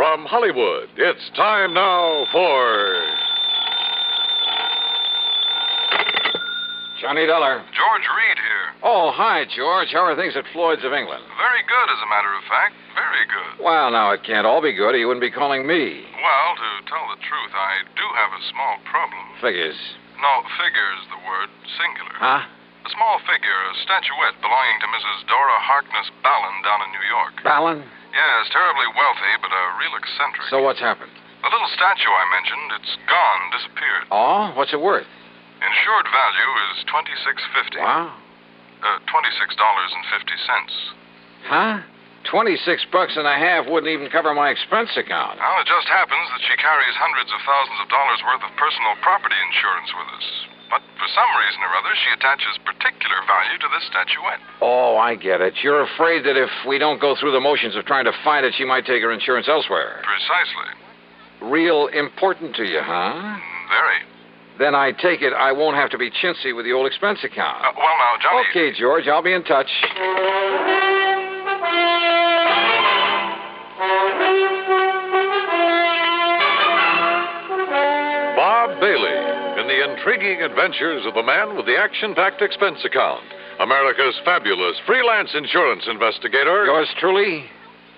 From Hollywood, it's time now for... Johnny Dollar. George Reed here. Oh, hi, George. How are things at Floyd's of England? Very good, as a matter of fact. Very good. Well, now, it can't all be good, or you wouldn't be calling me. Well, to tell the truth, I do have a small problem. Figures. No, figure's the word, singular. Huh? A small figure, a statuette belonging to Mrs. Dora Harkness Ballin down in New York. Ballin? Yes, terribly wealthy, but a real eccentric. So what's happened? The little statue I mentioned, it's gone, disappeared. Oh? What's it worth? Insured value is $26.50. Wow. $26.50. Huh? $26.50 wouldn't even cover my expense account. Well, it just happens that she carries hundreds of thousands of dollars worth of personal property insurance with us. But for some reason or other, she attaches particular value to this statuette. Oh, I get it. You're afraid that if we don't go through the motions of trying to find it, she might take her insurance elsewhere. Precisely. Real important to you, huh? Very. Then I take it I won't have to be chintzy with the old expense account. Well, now, Johnny... Okay, George, I'll be in touch. Bob Bailey in the intriguing adventures of the man with the action-packed expense account. America's fabulous freelance insurance investigator. Yours truly,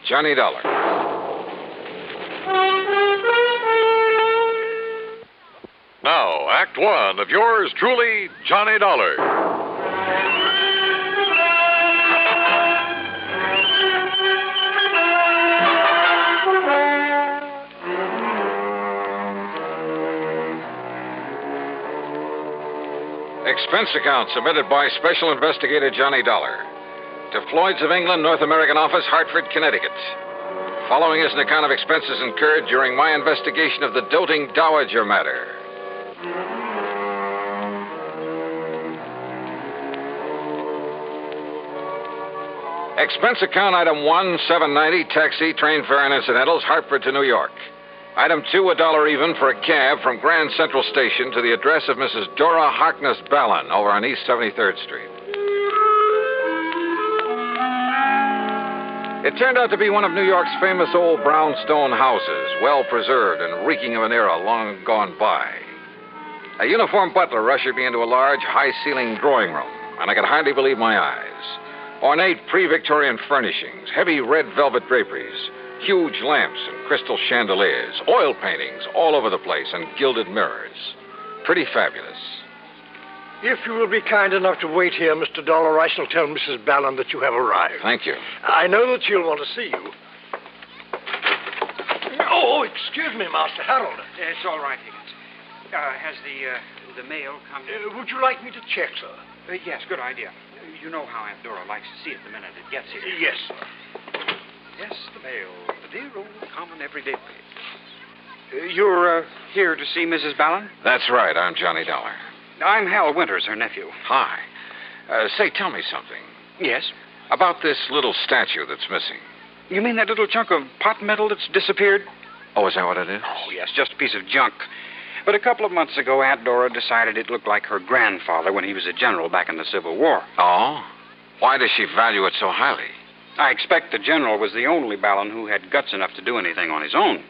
Johnny Dollar. Now, Act One of yours truly, Johnny Dollar. Expense account submitted by Special Investigator Johnny Dollar to Floyd's of England, North American Office, Hartford, Connecticut. Following is an account of expenses incurred during my investigation of the doting Dowager matter. Expense account item 1, $7.90, taxi, train fare, and incidentals, Hartford to New York. Item 2, $1 even for a cab from Grand Central Station to the address of Mrs. Dora Harkness Ballin over on East 73rd Street. It turned out to be one of New York's famous old brownstone houses, well preserved and reeking of an era long gone by. A uniformed butler ushered me into a large, high-ceilinged drawing room, and I could hardly believe my eyes. Ornate pre-Victorian furnishings, heavy red velvet draperies, huge lamps and crystal chandeliers, oil paintings all over the place, and gilded mirrors. Pretty fabulous. If you will be kind enough to wait here, Mr. Dollar, I shall tell Mrs. Ballin that you have arrived. Thank you. I know that she'll want to see you. Oh, excuse me, Master Harold. It's all right, Higgins. Has the mail come in? Would you like me to check, sir? Yes, good idea. You know how Aunt Dora likes to see it the minute it gets here. Yes, sir. Yes, the mail. The dear old common everyday place. You're here to see Mrs. Ballin? That's right. I'm Johnny Dollar. I'm Hal Winters, her nephew. Hi. Say, tell me something. Yes? About this little statue that's missing. You mean that little chunk of pot metal that's disappeared? Oh, is that what it is? Oh, yes, just a piece of junk. But a couple of months ago, Aunt Dora decided it looked like her grandfather when he was a general back in the Civil War. Oh? Why does she value it so highly? I expect the general was the only Ballin who had guts enough to do anything on his own.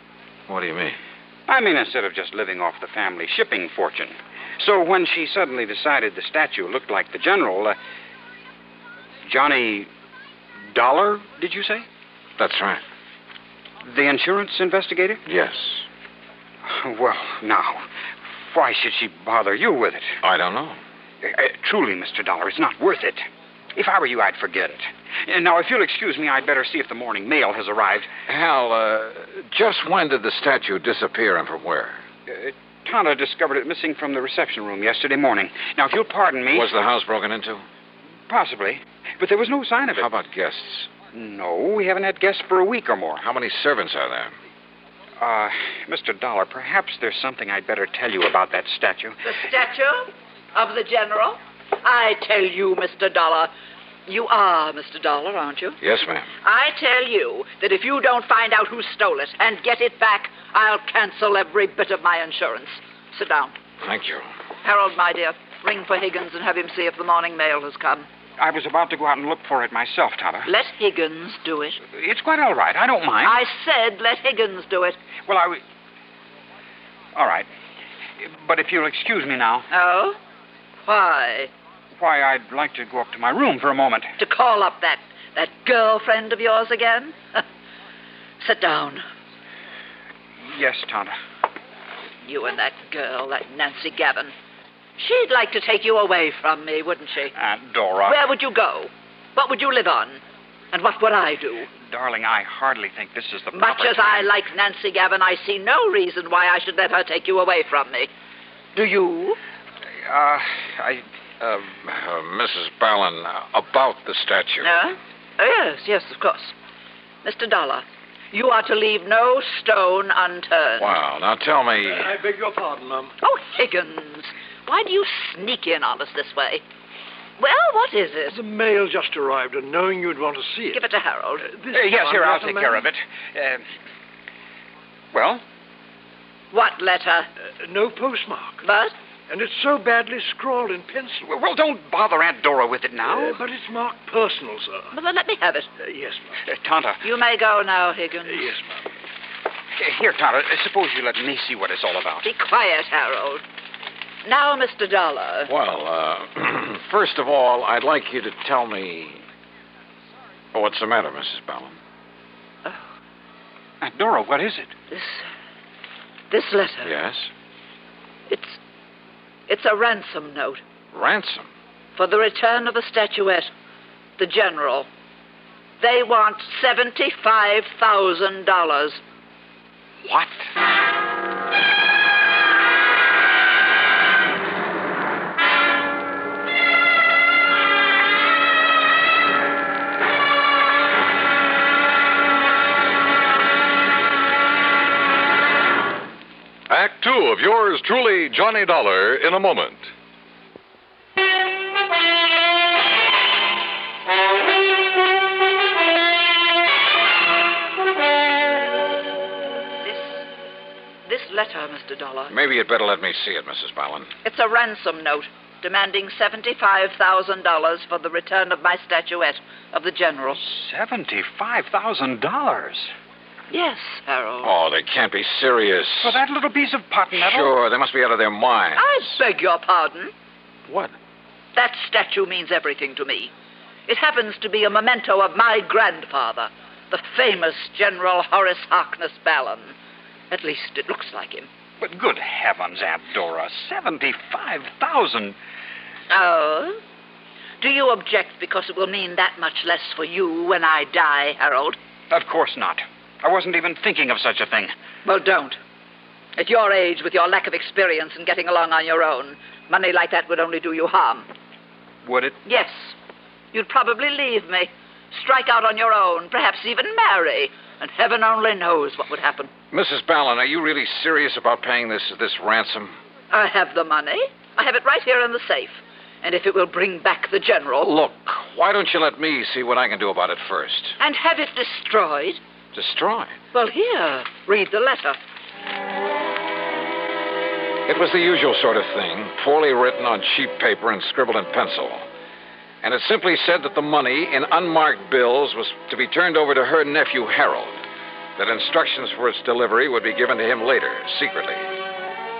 What do you mean? I mean, instead of just living off the family shipping fortune. So when she suddenly decided the statue looked like the general, Johnny Dollar, did you say? That's right. The insurance investigator? Yes. Well, now, why should she bother you with it? I don't know. Truly, Mr. Dollar, it's not worth it. If I were you, I'd forget it. Now, if you'll excuse me, I'd better see if the morning mail has arrived. Hal, just when did the statue disappear and from where? Tana discovered it missing from the reception room yesterday morning. Now, if you'll pardon me... Was the house broken into? Possibly. But there was no sign of it. How about guests? No, we haven't had guests for a week or more. How many servants are there? Mr. Dollar, perhaps there's something I'd better tell you about that statue. The statue of the general? I tell you, Mr. Dollar, you are Mr. Dollar, aren't you? Yes, ma'am. I tell you that if you don't find out who stole it and get it back, I'll cancel every bit of my insurance. Sit down. Thank you. Harold, my dear, ring for Higgins and have him see if the morning mail has come. I was about to go out and look for it myself, Tonto. Let Higgins do it. It's quite all right. I don't mind. I said let Higgins do it. Well, all right. But if you'll excuse me now. Oh? Why? Why, I'd like to go up to my room for a moment. To call up that girlfriend of yours again? Sit down. Yes, Tonto. You and that girl, that Nancy Gavin. She'd like to take you away from me, wouldn't she? Aunt Dora. Where would you go? What would you live on? And what would I do? Darling, I hardly think this is the proper Much as I like Nancy Gavin, I see no reason why I should let her take you away from me. Do you? Mrs. Ballin, about the statue. Yes, of course. Mr. Dollar, you are to leave no stone unturned. Wow, now tell me... I beg your pardon, ma'am. Oh, Higgins, why do you sneak in on us this way? Well, what is it? The mail just arrived, and knowing you'd want to see it... Give it to Harold. Yes, here, I'll take care of it. Well? What letter? No postmark. But? And it's so badly scrawled in pencil. Well, don't bother Aunt Dora with it now. But it's marked personal, sir. Well, then let me have it. Yes, ma'am. Tonto. You may go now, Higgins. Yes, ma'am. Here, Tonto, suppose you let me see what it's all about. Be quiet, Harold. Now, Mr. Dollar. Well, first of all, I'd like you to tell me... Oh, what's the matter, Mrs. Ballin? Aunt Dora, what is it? This letter. Yes? It's a ransom note. Ransom? For the return of the statuette. The General. They want $75,000. What? Act 2 of yours truly, Johnny Dollar, in a moment. This letter, Mr. Dollar. Maybe you'd better let me see it, Mrs. Ballin. It's a ransom note demanding $75,000 for the return of my statuette of the General. $75,000? Yes, Harold. Oh, they can't be serious. For that little piece of pot metal? Sure, they must be out of their minds. I beg your pardon. What? That statue means everything to me. It happens to be a memento of my grandfather, the famous General Horace Harkness Ballin. At least it looks like him. But good heavens, Aunt Dora, $75,000. Oh? Do you object because it will mean that much less for you when I die, Harold? Of course not. I wasn't even thinking of such a thing. Well, don't. At your age, with your lack of experience and getting along on your own, money like that would only do you harm. Would it? Yes. You'd probably leave me, strike out on your own, perhaps even marry, and heaven only knows what would happen. Mrs. Ballin, are you really serious about paying this ransom? I have the money. I have it right here in the safe. And if it will bring back the General... Look, why don't you let me see what I can do about it first? And have it destroyed? Destroyed? Well, here, read the letter. It was the usual sort of thing, poorly written on cheap paper and scribbled in pencil. And it simply said that the money in unmarked bills was to be turned over to her nephew, Harold. That instructions for its delivery would be given to him later, secretly.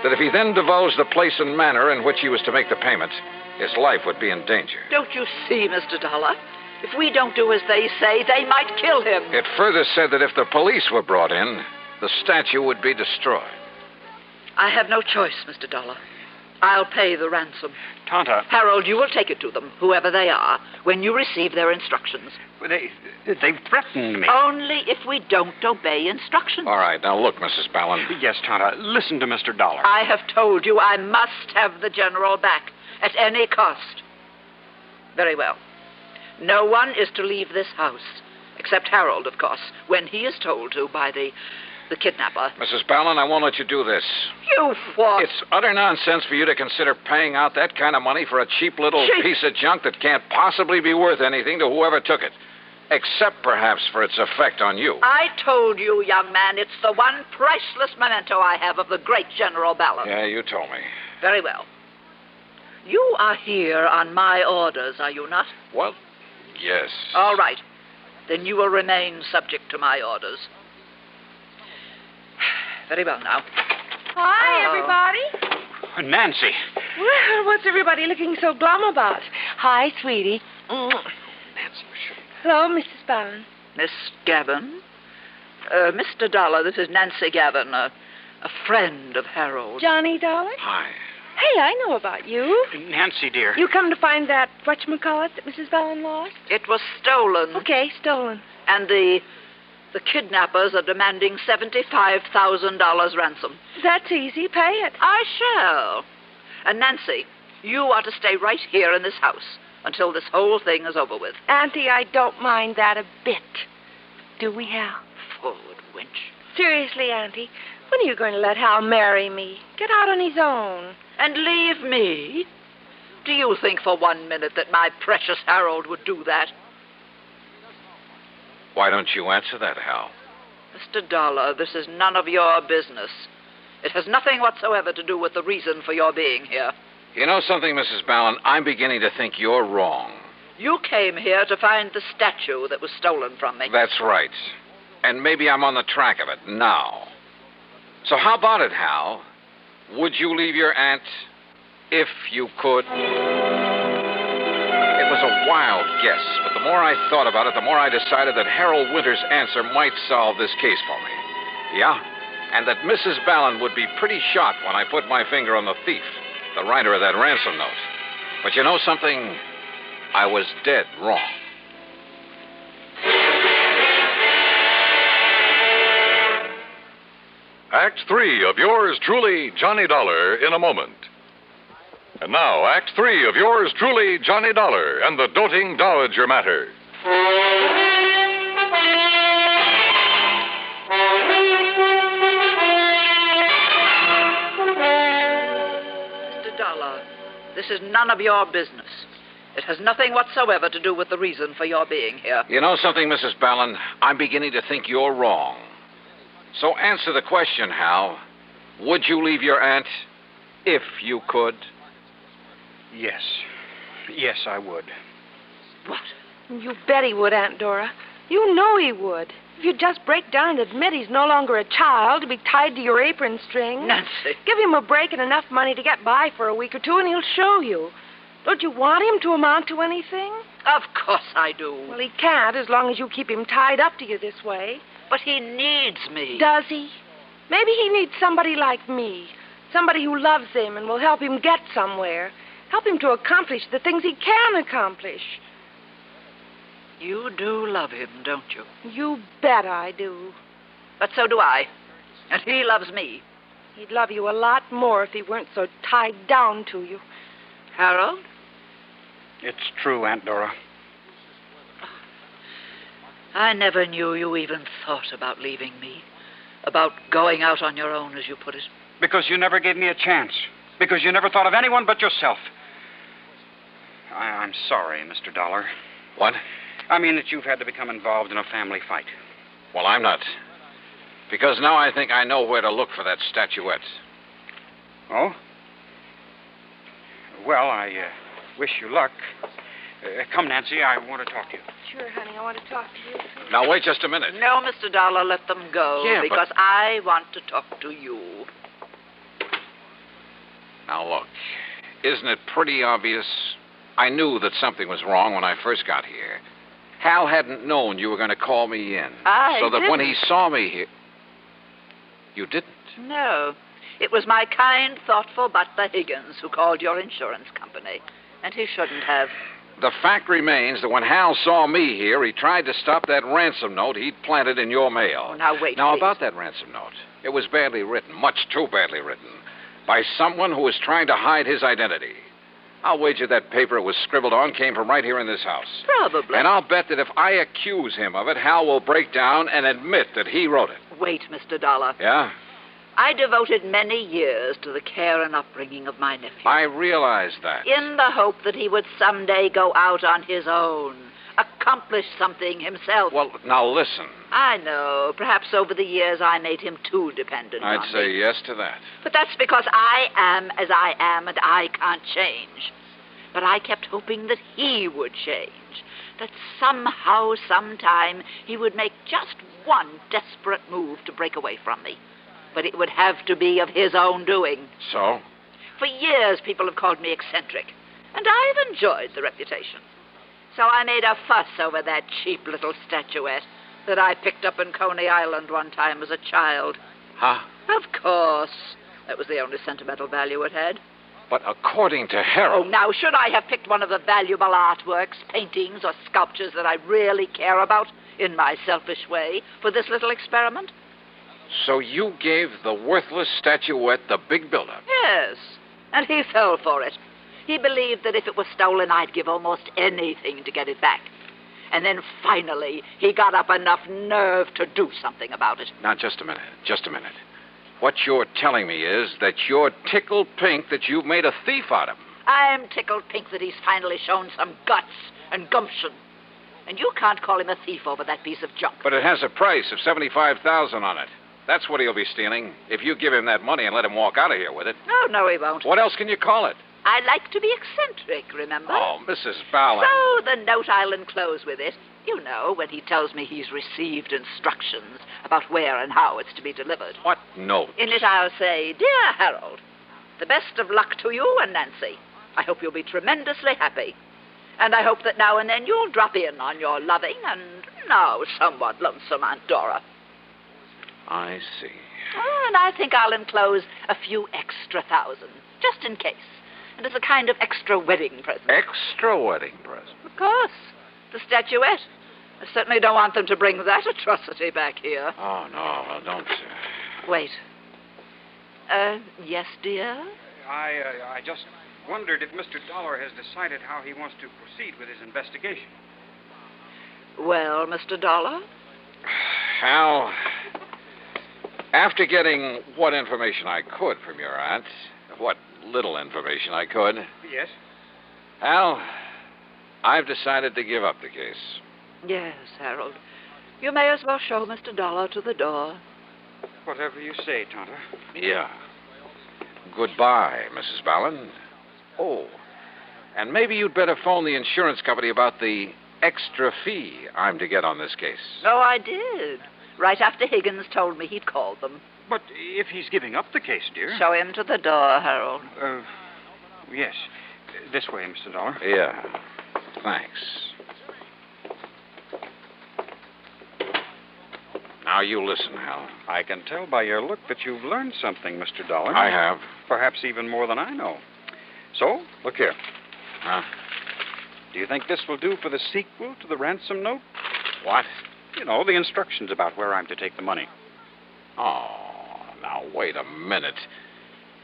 That if he then divulged the place and manner in which he was to make the payment, his life would be in danger. Don't you see, Mr. Dollar? If we don't do as they say, they might kill him. It further said that if the police were brought in, the statue would be destroyed. I have no choice, Mr. Dollar. I'll pay the ransom. Tonto. Harold, you will take it to them, whoever they are, when you receive their instructions. They've threatened me. Only if we don't obey instructions. All right, now look, Mrs. Ballin. Yes, Tonto. Listen to Mr. Dollar. I have told you I must have the General back at any cost. Very well. No one is to leave this house, except Harold, of course, when he is told to by the kidnapper. Mrs. Ballin, I won't let you do this. You what? It's utter nonsense for you to consider paying out that kind of money for a cheap little piece of junk that can't possibly be worth anything to whoever took it. Except, perhaps, for its effect on you. I told you, young man, it's the one priceless memento I have of the great General Ballin. Yeah, you told me. Very well. You are here on my orders, are you not? Well, yes. All right. Then you will remain subject to my orders. Very well now. Hi, everybody. Nancy. Well, what's everybody looking so glum about? Hi, sweetie. Nancy, Hello, Mrs. Ballin. Miss Gavin? Mr. Dollar, this is Nancy Gavin, a friend of Harold. Johnny, darling? Hi. Hey, I know about you. Nancy, dear. You come to find that whatchamacallit that Mrs. Ballin lost? It was stolen. Okay, stolen. And the kidnappers are demanding $75,000 ransom. That's easy. Pay it. I shall. And Nancy, you are to stay right here in this house until this whole thing is over with. Auntie, I don't mind that a bit. Do we, Hal? Forward, wench. Seriously, Auntie, when are you going to let Hal marry me? Get out on his own. And leave me? Do you think for 1 minute that my precious Harold would do that? Why don't you answer that, Hal? Mr. Dollar, this is none of your business. It has nothing whatsoever to do with the reason for your being here. You know something, Mrs. Ballin? I'm beginning to think you're wrong. You came here to find the statue that was stolen from me. That's right. And maybe I'm on the track of it now. So how about it, Hal? Would you leave your aunt if you could? It was a wild guess, but the more I thought about it, the more I decided that Harold Winter's answer might solve this case for me. Yeah? And that Mrs. Ballin would be pretty shocked when I put my finger on the thief, the writer of that ransom note. But you know something? I was dead wrong. Act 3 of yours truly, Johnny Dollar, in a moment. And now, Act 3 of yours truly, Johnny Dollar, and the doting Dowager matter. Mr. Dollar, this is none of your business. It has nothing whatsoever to do with the reason for your being here. You know something, Mrs. Ballin? I'm beginning to think you're wrong. So answer the question, Hal. Would you leave your aunt if you could? Yes. Yes, I would. What? You bet he would, Aunt Dora. You know he would. If you'd just break down and admit he's no longer a child to be tied to your apron string. Nancy. Give him a break and enough money to get by for a week or two, and he'll show you. Don't you want him to amount to anything? Of course I do. Well, he can't as long as you keep him tied up to you this way. But he needs me. Does he? Maybe he needs somebody like me. Somebody who loves him and will help him get somewhere. Help him to accomplish the things he can accomplish. You do love him, don't you? You bet I do. But so do I. And he loves me. He'd love you a lot more if he weren't so tied down to you. Harold? It's true, Aunt Dora. I never knew you even thought about leaving me. About going out on your own, as you put it. Because you never gave me a chance. Because you never thought of anyone but yourself. I'm sorry, Mr. Dollar. What? I mean that you've had to become involved in a family fight. Well, I'm not. Because now I think I know where to look for that statuette. Oh? Well, I wish you luck. Come, Nancy, I want to talk to you. Sure, honey, I want to talk to you. Now, wait just a minute. No, Mr. Dollar, let them go. Yeah, because I want to talk to you. Now, look, isn't it pretty obvious? I knew that something was wrong when I first got here. Hal hadn't known you were going to call me in. So that when he saw me here... You didn't? No. It was my kind, thoughtful butler Higgins who called your insurance company. And he shouldn't have. The fact remains that when Hal saw me here, he tried to stop that ransom note he'd planted in your mail. Oh, now, wait, Now, please. about that ransom note. It was badly written, much too badly written, by someone who was trying to hide his identity. I'll wager that paper it was scribbled on came from right here in this house. Probably. And I'll bet that if I accuse him of it, Hal will break down and admit that he wrote it. Wait, Mr. Dollar. Yeah? I devoted many years to the care and upbringing of my nephew. I realize that. In the hope that he would someday go out on his own, accomplish something himself. Well, now listen. I know. Perhaps over the years I made him too dependent on me. I'd say yes to that. But that's because I am as I am and I can't change. But I kept hoping that he would change. That somehow, sometime, he would make just one desperate move to break away from me. But it would have to be of his own doing. So? For years, people have called me eccentric. And I've enjoyed the reputation. So I made a fuss over that cheap little statuette that I picked up in Coney Island one time as a child. Huh? Of course. That was the only sentimental value it had. But according to Harold... Oh, now, should I have picked one of the valuable artworks, paintings, or sculptures that I really care about, in my selfish way, for this little experiment? So you gave the worthless statuette the big build-up? Yes, and he fell for it. He believed that if it was stolen, I'd give almost anything to get it back. And then finally, he got up enough nerve to do something about it. Now, just a minute. What you're telling me is that you're tickled pink that you've made a thief out of him. I'm tickled pink that he's finally shown some guts and gumption. And you can't call him a thief over that piece of junk. But it has a price of $75,000 on it. That's what he'll be stealing if you give him that money and let him walk out of here with it. No, he won't. What else can you call it? I like to be eccentric, remember? Oh, Mrs. Ballard. So the note I'll enclose with it, you know, when he tells me he's received instructions about where and how it's to be delivered. What note? In it I'll say, Dear Harold, the best of luck to you and Nancy. I hope you'll be tremendously happy. And I hope that now and then you'll drop in on your loving and now somewhat lonesome Aunt Dora. I see. Oh, and I think I'll enclose a few extra thousand, just in case. And as a kind of extra wedding present. Extra wedding present? Of course. The statuette. I certainly don't want them to bring that atrocity back here. Oh, no, well, don't... Wait. Yes, dear? I just wondered if Mr. Dollar has decided how he wants to proceed with his investigation. Well, Mr. Dollar? Hal, after getting what information I could from your aunt, what little information I could... Yes? Hal, I've decided to give up the case. Yes, Harold. You may as well show Mr. Dollar to the door. Whatever you say, Tonto. Yeah. Goodbye, Mrs. Ballard. Oh, and maybe you'd better phone the insurance company about the extra fee I'm to get on this case. Oh, I did. Right after Higgins told me he'd called them. But if he's giving up the case, dear... Show him to the door, Harold. Yes. This way, Mr. Dollar. Yeah. Thanks. Now, you listen, Hal. I can tell by your look that you've learned something, Mr. Dollar. I have. Perhaps even more than I know. So, look here. Huh? Do you think this will do for the sequel to the ransom note? What? You know, the instructions about where I'm to take the money. Oh, now, wait a minute.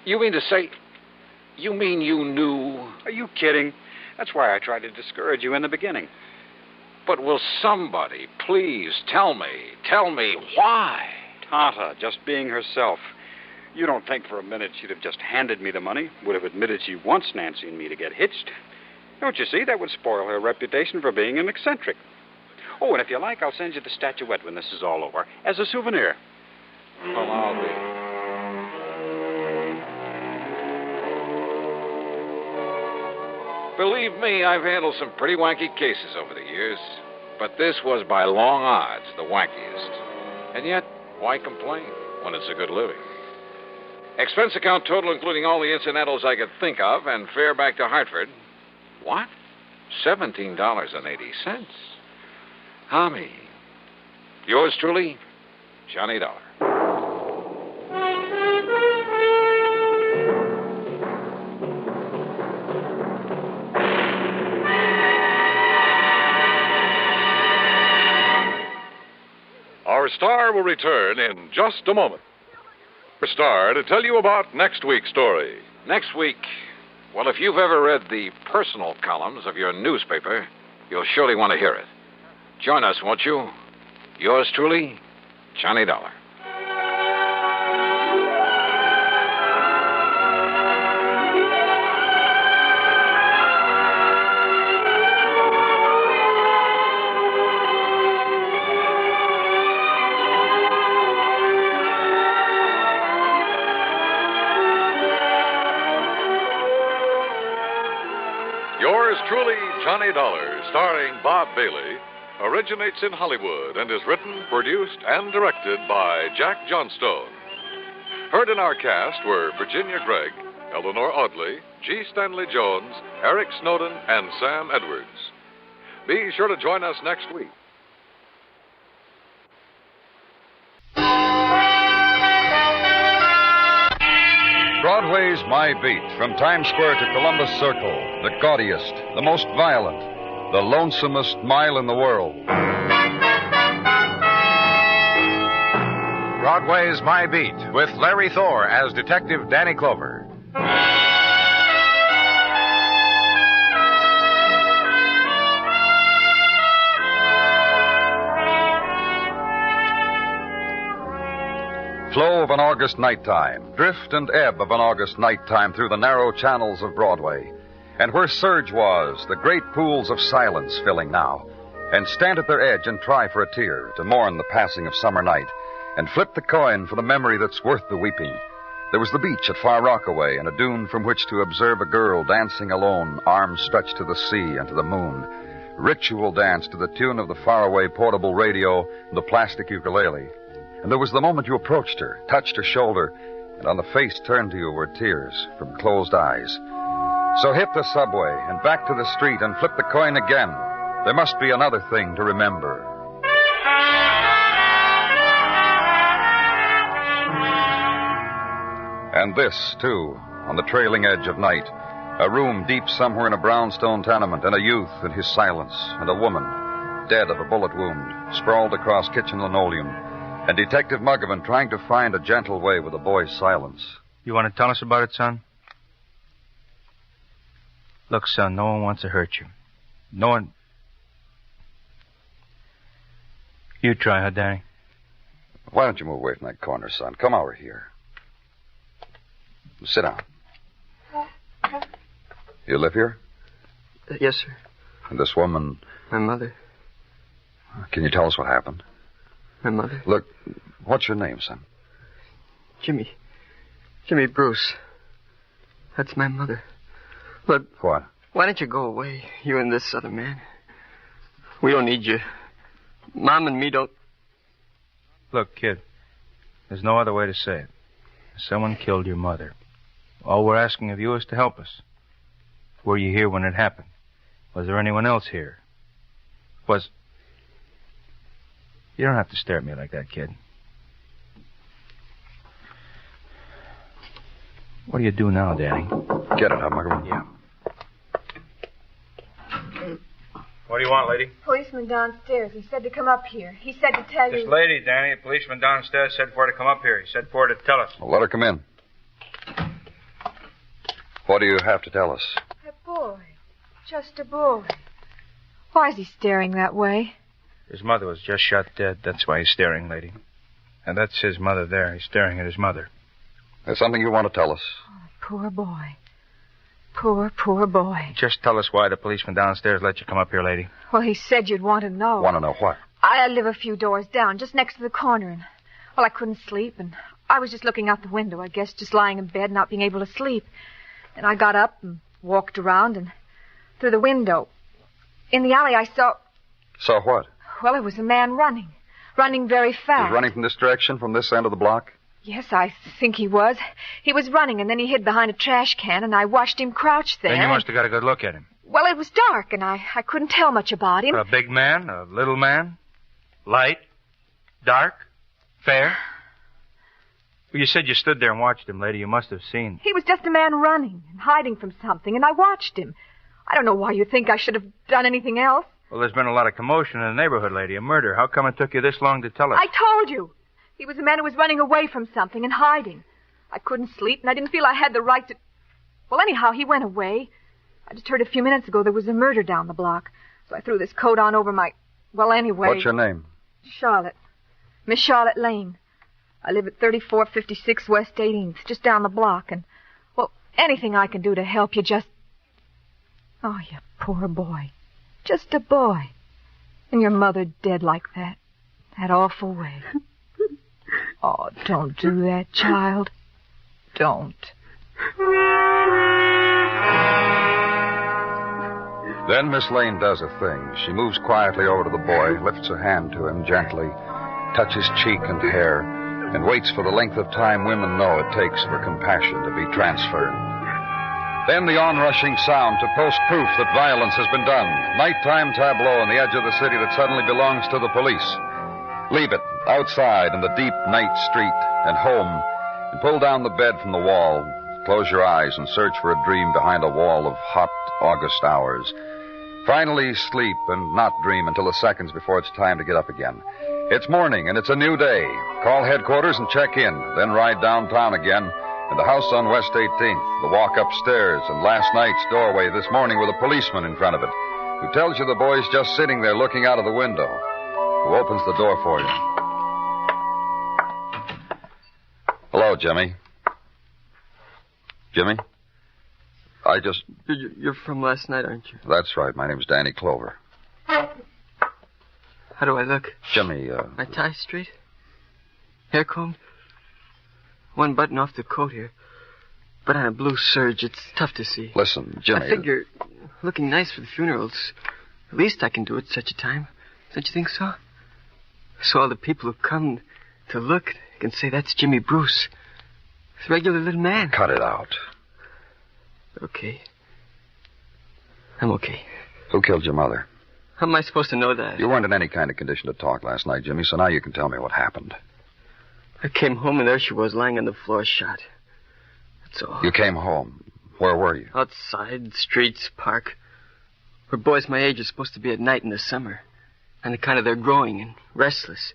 You mean to say... You mean you knew... Are you kidding? That's why I tried to discourage you in the beginning. But will somebody please tell me why? Tata, just being herself. You don't think for a minute she'd have just handed me the money, would have admitted she wants Nancy and me to get hitched. Don't you see? That would spoil her reputation for being an eccentric. Oh, and if you like, I'll send you the statuette when this is all over, as a souvenir. Well, I'll be... Believe me, I've handled some pretty wanky cases over the years. But this was by long odds the wankiest. And yet, why complain when it's a good living? Expense account total, including all the incidentals I could think of, and fare back to Hartford. What? $17.80. Tommy. Yours truly, Johnny Dollar. Our star will return in just a moment. Our star to tell you about next week's story. Next week, well, if you've ever read the personal columns of your newspaper, you'll surely want to hear it. Join us, won't you? Yours truly, Johnny Dollar. Truly, Johnny Dollar, starring Bob Bailey, originates in Hollywood and is written, produced, and directed by Jack Johnstone. Heard in our cast were Virginia Gregg, Eleanor Audley, G. Stanley Jones, Eric Snowden, and Sam Edwards. Be sure to join us next week. Broadway's My Beat, from Times Square to Columbus Circle, the gaudiest, the most violent, the lonesomest mile in the world. Broadway's My Beat, with Larry Thor as Detective Danny Clover. Flow of an August nighttime, drift and ebb of an August nighttime through the narrow channels of Broadway. And where surge was, the great pools of silence filling now. And stand at their edge and try for a tear to mourn the passing of summer night. And flip the coin for the memory that's worth the weeping. There was the beach at Far Rockaway and a dune from which to observe a girl dancing alone, arms stretched to the sea and to the moon. Ritual dance to the tune of the faraway portable radio and the plastic ukulele. And there was the moment you approached her, touched her shoulder, and on the face turned to you were tears from closed eyes. So hit the subway and back to the street and flip the coin again. There must be another thing to remember. And this, too, on the trailing edge of night. A room deep somewhere in a brownstone tenement, and a youth in his silence, and a woman, dead of a bullet wound, sprawled across kitchen linoleum. And Detective Muggavan trying to find a gentle way with a boy's silence. You want to tell us about it, son? Look, son, no one wants to hurt you. No one... You try, huh, Danny? Why don't you move away from that corner, son? Come over here. Sit down. You live here? Yes, sir. And this woman... My mother. Can you tell us what happened? My mother. Look, what's your name, son? Jimmy Bruce. That's my mother. Look. What? Why don't you go away, you and this other man? We don't need you. Mom and me don't... Look, kid, there's no other way to say it. Someone killed your mother. All we're asking of you is to help us. Were you here when it happened? Was there anyone else here? You don't have to stare at me like that, kid. What do you do now, Danny? Get it, huh, Muggavan? Yeah. What do you want, lady? Policeman downstairs. He said to come up here. He said to tell you... This lady, Danny, a policeman downstairs said for her to come up here. He said for her to tell us. Well, let her come in. What do you have to tell us? A boy. Just a boy. Why is he staring that way? His mother was just shot dead. That's why he's staring, lady. And that's his mother there. He's staring at his mother. There's something you want to tell us? Oh, poor boy. Poor boy. Just tell us why the policeman downstairs let you come up here, lady. Well, he said you'd want to know. Want to know what? I live a few doors down, just next to the corner, and, well, I couldn't sleep, and I was just looking out the window, I guess, just lying in bed, not being able to sleep. And I got up and walked around, and through the window, in the alley, I saw... Saw what? Well, it was a man running very fast. He's running from this direction, from this end of the block? Yes, I think he was. He was running, and then he hid behind a trash can, and I watched him crouch there. Then you must have got a good look at him. Well, it was dark, and I couldn't tell much about him. A big man? A little man? Light? Dark? Fair? Well, you said you stood there and watched him, lady. You must have seen. He was just a man running and hiding from something, and I watched him. I don't know why you think I should have done anything else. Well, there's been a lot of commotion in the neighborhood, lady. A murder. How come it took you this long to tell us? I told you. He was a man who was running away from something and hiding. I couldn't sleep, and I didn't feel I had the right to... Well, anyhow, he went away. I just heard a few minutes ago there was a murder down the block. So I threw this coat on over my... Well, anyway... What's your name? Charlotte. Miss Charlotte Lane. I live at 3456 West 18th, just down the block. And, well, anything I can do to help you, just... Oh, you poor boy. Just a boy. And your mother dead like that. That awful way. Oh, don't do that, child. Don't. Then Miss Lane does a thing. She moves quietly over to the boy, lifts her hand to him gently, touches cheek and hair, and waits for the length of time women know it takes for compassion to be transferred. Then the onrushing sound to post proof that violence has been done. Nighttime tableau on the edge of the city that suddenly belongs to the police. Leave it outside in the deep night street and home, and pull down the bed from the wall. Close your eyes and search for a dream behind a wall of hot August hours. Finally sleep and not dream until the seconds before it's time to get up again. It's morning and it's a new day. Call headquarters and check in, then ride downtown again. And the house on West 18th, the walk upstairs, and last night's doorway this morning with a policeman in front of it, who tells you the boy's just sitting there looking out of the window, who opens the door for you. Hello, Jimmy. Jimmy? You're from last night, aren't you? That's right. My name's Danny Clover. How do I look? Jimmy, My tie straight? Hair combed? One button off the coat here. But on a blue serge, it's tough to see. Listen, Jimmy... I figure looking nice for the funerals. The least I can do at such a time. Don't you think so? So all the people who come to look can say that's Jimmy Bruce. He's a regular little man. Cut it out. Okay. I'm okay. Who killed your mother? How am I supposed to know that? You weren't in any kind of condition to talk last night, Jimmy, so now you can tell me what happened. I came home and there she was, lying on the floor, shot. That's all. You came home. Where were you? Outside, streets, park. Where boys my age are supposed to be at night in the summer. And the kind of they're growing and restless.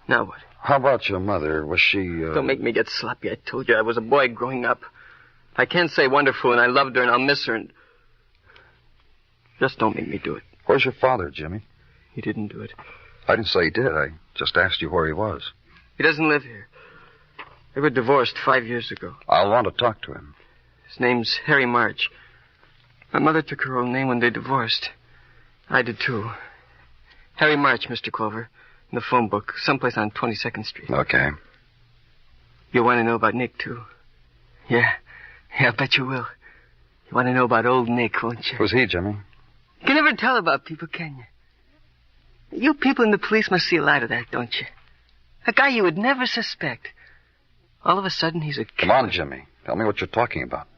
Now what? How about your mother? Was she, Don't make me get sloppy. I told you I was a boy growing up. I can't say wonderful and I loved her and I'll miss her and... Just don't make me do it. Where's your father, Jimmy? He didn't do it. I didn't say he did. I just asked you where he was. He doesn't live here. They were divorced 5 years ago. I'll want to talk to him. His name's Harry March. My mother took her old name when they divorced. I did too. Harry March, Mr. Clover. In the phone book, someplace on 22nd Street. Okay. You want to know about Nick, too? Yeah, I bet you will. You want to know about old Nick, won't you? Who's he, Jimmy? You can never tell about people, can you? You people in the police must see a lot of that, don't you? A guy you would never suspect. All of a sudden, he's a killer. Come on, Jimmy. Tell me what you're talking about.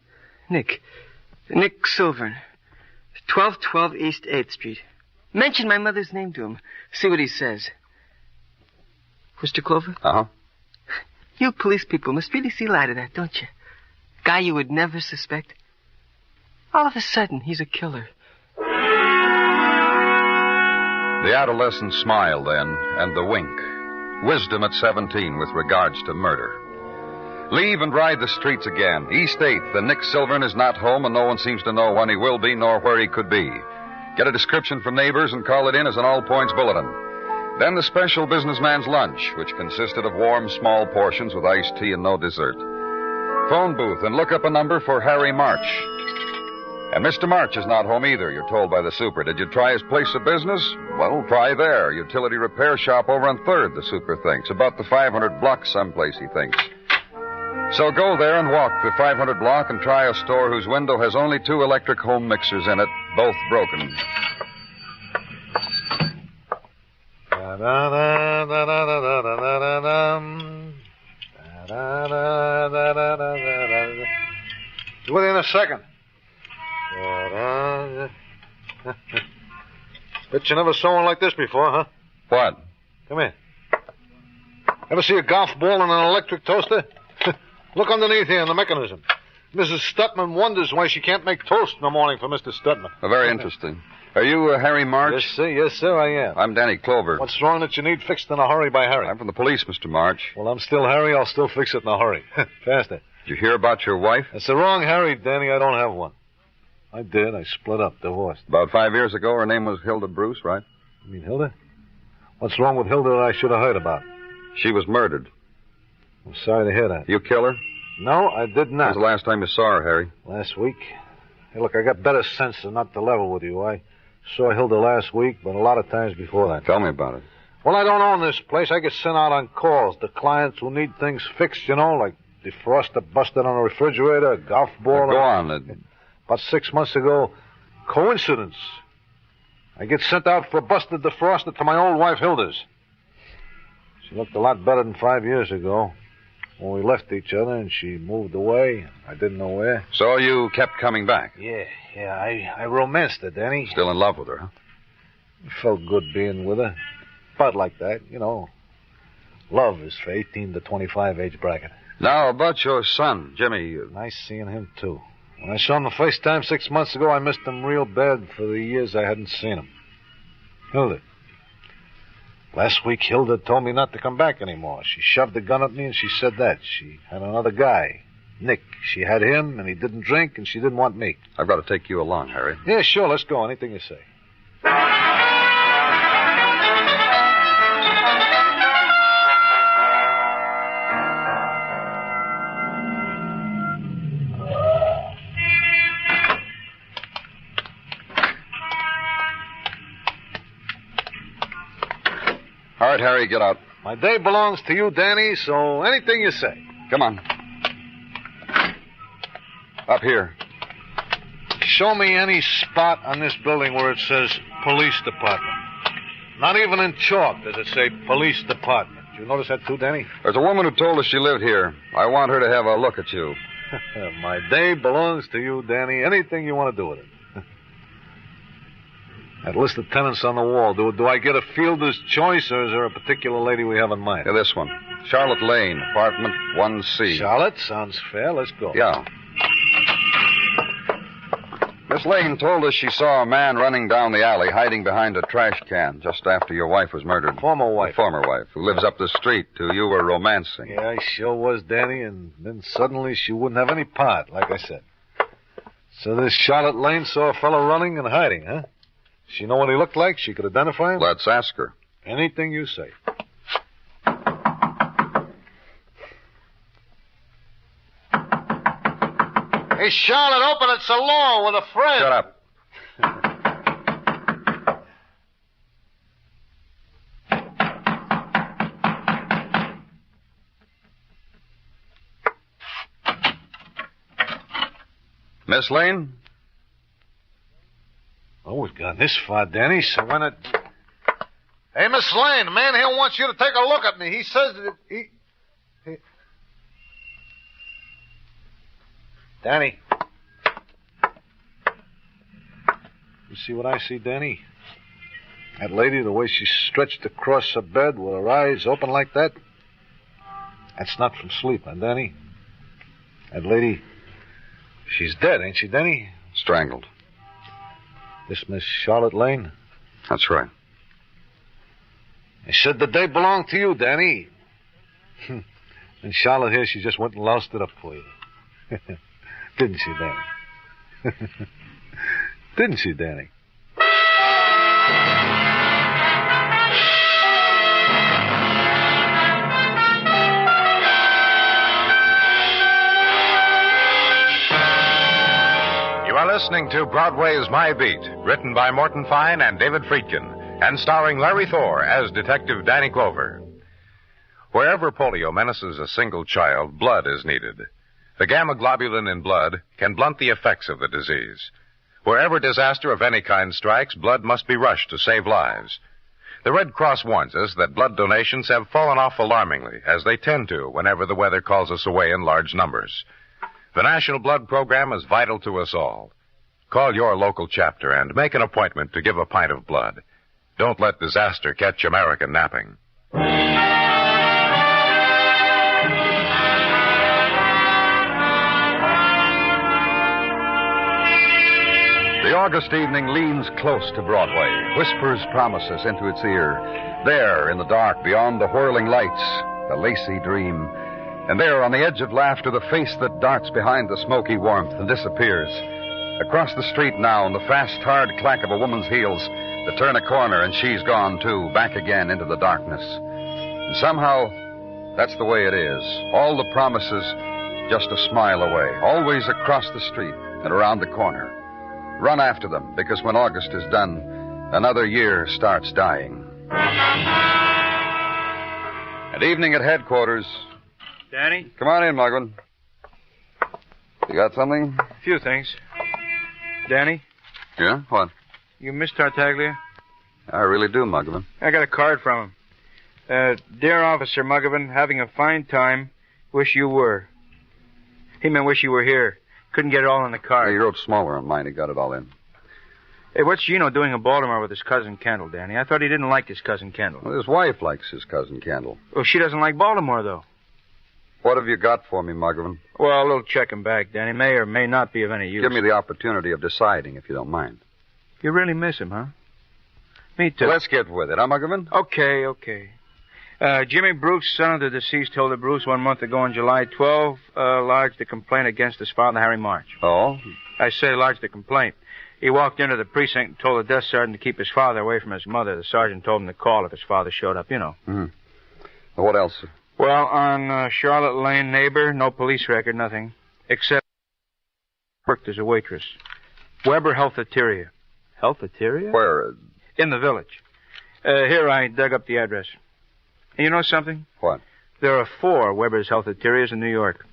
Nick Silvern. 1212 East 8th Street. Mention my mother's name to him. See what he says. Mr. Clover? Uh-huh. You police people must really see a lot of that, don't you? Guy you would never suspect. All of a sudden, he's a killer. The adolescent smile, then, and the wink. Wisdom at 17 with regards to murder. Leave and ride the streets again. East 8th, and Nick Silvern is not home, and no one seems to know when he will be nor where he could be. Get a description from neighbors and call it in as an all-points bulletin. Then the special businessman's lunch, which consisted of warm, small portions with iced tea and no dessert. Phone booth and look up a number for Harry March. And Mr. March is not home either, you're told by the super. Did you try his place of business? Well, try there. Utility repair shop over on 3rd, the super thinks. About the 500 block someplace, he thinks. So go there and walk the 500 block and try a store whose window has only 2 electric home mixers in it, both broken. Within a second. Bet you never saw one like this before, huh? What? Come here. Ever see a golf ball in an electric toaster? Look underneath here in the mechanism. Mrs. Stutman wonders why she can't make toast in the morning for Mr. Stutman. Very interesting. Are you Harry March? Yes, sir, I am. I'm Danny Clover. What's wrong that you need fixed in a hurry by Harry? I'm from the police, Mr. March. Well, I'm still Harry. I'll still fix it in a hurry. Faster. Did you hear about your wife? That's the wrong Harry, Danny. I don't have one. I did. I split up, divorced. About 5 years ago, her name was Hilda Bruce, right? You mean Hilda? What's wrong with Hilda that I should have heard about? She was murdered. I'm sorry to hear that. You kill her? No, I did not. When was the last time you saw her, Harry? Last week. Hey, look, I got better sense than not to level with you. I saw Hilda last week, but a lot of times before that. Tell me about it. Well, I don't own this place. I get sent out on calls. The clients who need things fixed, like defroster busted on a refrigerator, a golf ball. Now, go on. About 6 months ago, Coincidence. I get sent out for a busted defroster to my old wife, Hilda's. She looked a lot better than 5 years ago. When we left each other and she moved away, I didn't know where. So you kept coming back? Yeah, I romanced her, Danny. Still in love with her, huh? It felt good being with her. About like that, you know. Love is for 18 to 25 age bracket. Now, about your son, Jimmy. Nice seeing him, too. When I saw him the first time 6 months ago, I missed him real bad for the years I hadn't seen him. Hilda. Last week, Hilda told me not to come back anymore. She shoved a gun at me and she said that. She had another guy, Nick. She had him and he didn't drink and she didn't want me. I've got to take you along, Harry. Yeah, sure. Let's go. Anything you say. All right, Harry, get out. My day belongs to you, Danny, so anything you say. Come on. Up here. Show me any spot on this building where it says police department. Not even in chalk does it say police department. You notice that too, Danny? There's a woman who told us she lived here. I want her to have a look at you. My day belongs to you, Danny. Anything you want to do with it. That list of tenants on the wall, do I get a fielder's choice, or is there a particular lady we have in mind? Yeah, this one. Charlotte Lane, apartment 1C. Charlotte? Sounds fair. Let's go. Yeah. Miss Lane told us she saw a man running down the alley, hiding behind a trash can just after your wife was murdered. Former wife. Former wife, who lives up the street, who you were romancing. Yeah, I sure was, Danny, and then suddenly she wouldn't have any part, like I said. So this Charlotte Lane saw a fellow running and hiding, huh? She know what he looked like? She could identify him? Let's ask her. Anything you say. Hey, Charlotte, open it. It's alone with a friend. Shut up. Miss Lane? Oh, we've gone this far, Danny, so when it... Hey, Miss Lane, the man here wants you to take a look at me. He says that he... Danny. You see what I see, Danny? That lady, the way she's stretched across her bed with her eyes open like that, that's not from sleep, huh, Danny? That lady, she's dead, ain't she, Danny? Strangled. This Miss Charlotte Lane? That's right. I said the day belonged to you, Danny. And Charlotte here, she just went and loused it up for you. Didn't she, Danny? Didn't she, Danny? You are listening to Broadway's My Beat, written by Morton Fine and David Friedkin, and starring Larry Thor as Detective Danny Clover. Wherever polio menaces a single child, blood is needed. The gamma globulin in blood can blunt the effects of the disease. Wherever disaster of any kind strikes, blood must be rushed to save lives. The Red Cross warns us that blood donations have fallen off alarmingly, as they tend to whenever the weather calls us away in large numbers. The National Blood Program is vital to us all. Call your local chapter and make an appointment to give a pint of blood. Don't let disaster catch America napping. The August evening leans close to Broadway, whispers promises into its ear. There, in the dark, beyond the whirling lights, a lacy dream. And there, on the edge of laughter, the face that darts behind the smoky warmth and disappears. Across the street now, in the fast, hard clack of a woman's heels, to turn a corner and she's gone, too, back again into the darkness. And somehow, that's the way it is. All the promises just a smile away, always across the street and around the corner. Run after them, because when August is done, another year starts dying. At evening at headquarters... Danny? Come on in, Mugwin. You got something? A few things. Danny, Yeah? What? You miss Tartaglia? I really do, Muggavan. I got a card from him. Dear Officer Muggavan, having a fine time. Wish you were. He meant wish you were here. Couldn't get it all in the card. Yeah, he wrote smaller on mine. He got it all in. Hey, what's Gino doing in Baltimore with his cousin Kendall, Danny? I thought he didn't like his cousin Kendall. Well, his wife likes his cousin Kendall. Well, she doesn't like Baltimore, though. What have you got for me, Muggavan? Well, a little check and back, Danny. May or may not be of any use. Give me the opportunity of deciding, if you don't mind. You really miss him, huh? Me too. Well, let's get with it, huh, Muggavan? Okay. Jimmy Bruce, son of the deceased Hilda Bruce, 1 month ago on July 12, lodged a complaint against his father, Harry March. Oh? I say lodged a complaint. He walked into the precinct and told the desk sergeant to keep his father away from his mother. The sergeant told him to call if his father showed up, you know. Mm-hmm. Well, what else? Well, on Charlotte Lane, neighbor, no police record, nothing. Except worked as a waitress. Weber Healthateria. Healthateria? Where? In the village. Here, I dug up the address. And you know something? What? There are 4 Weber's Healthaterias in New York.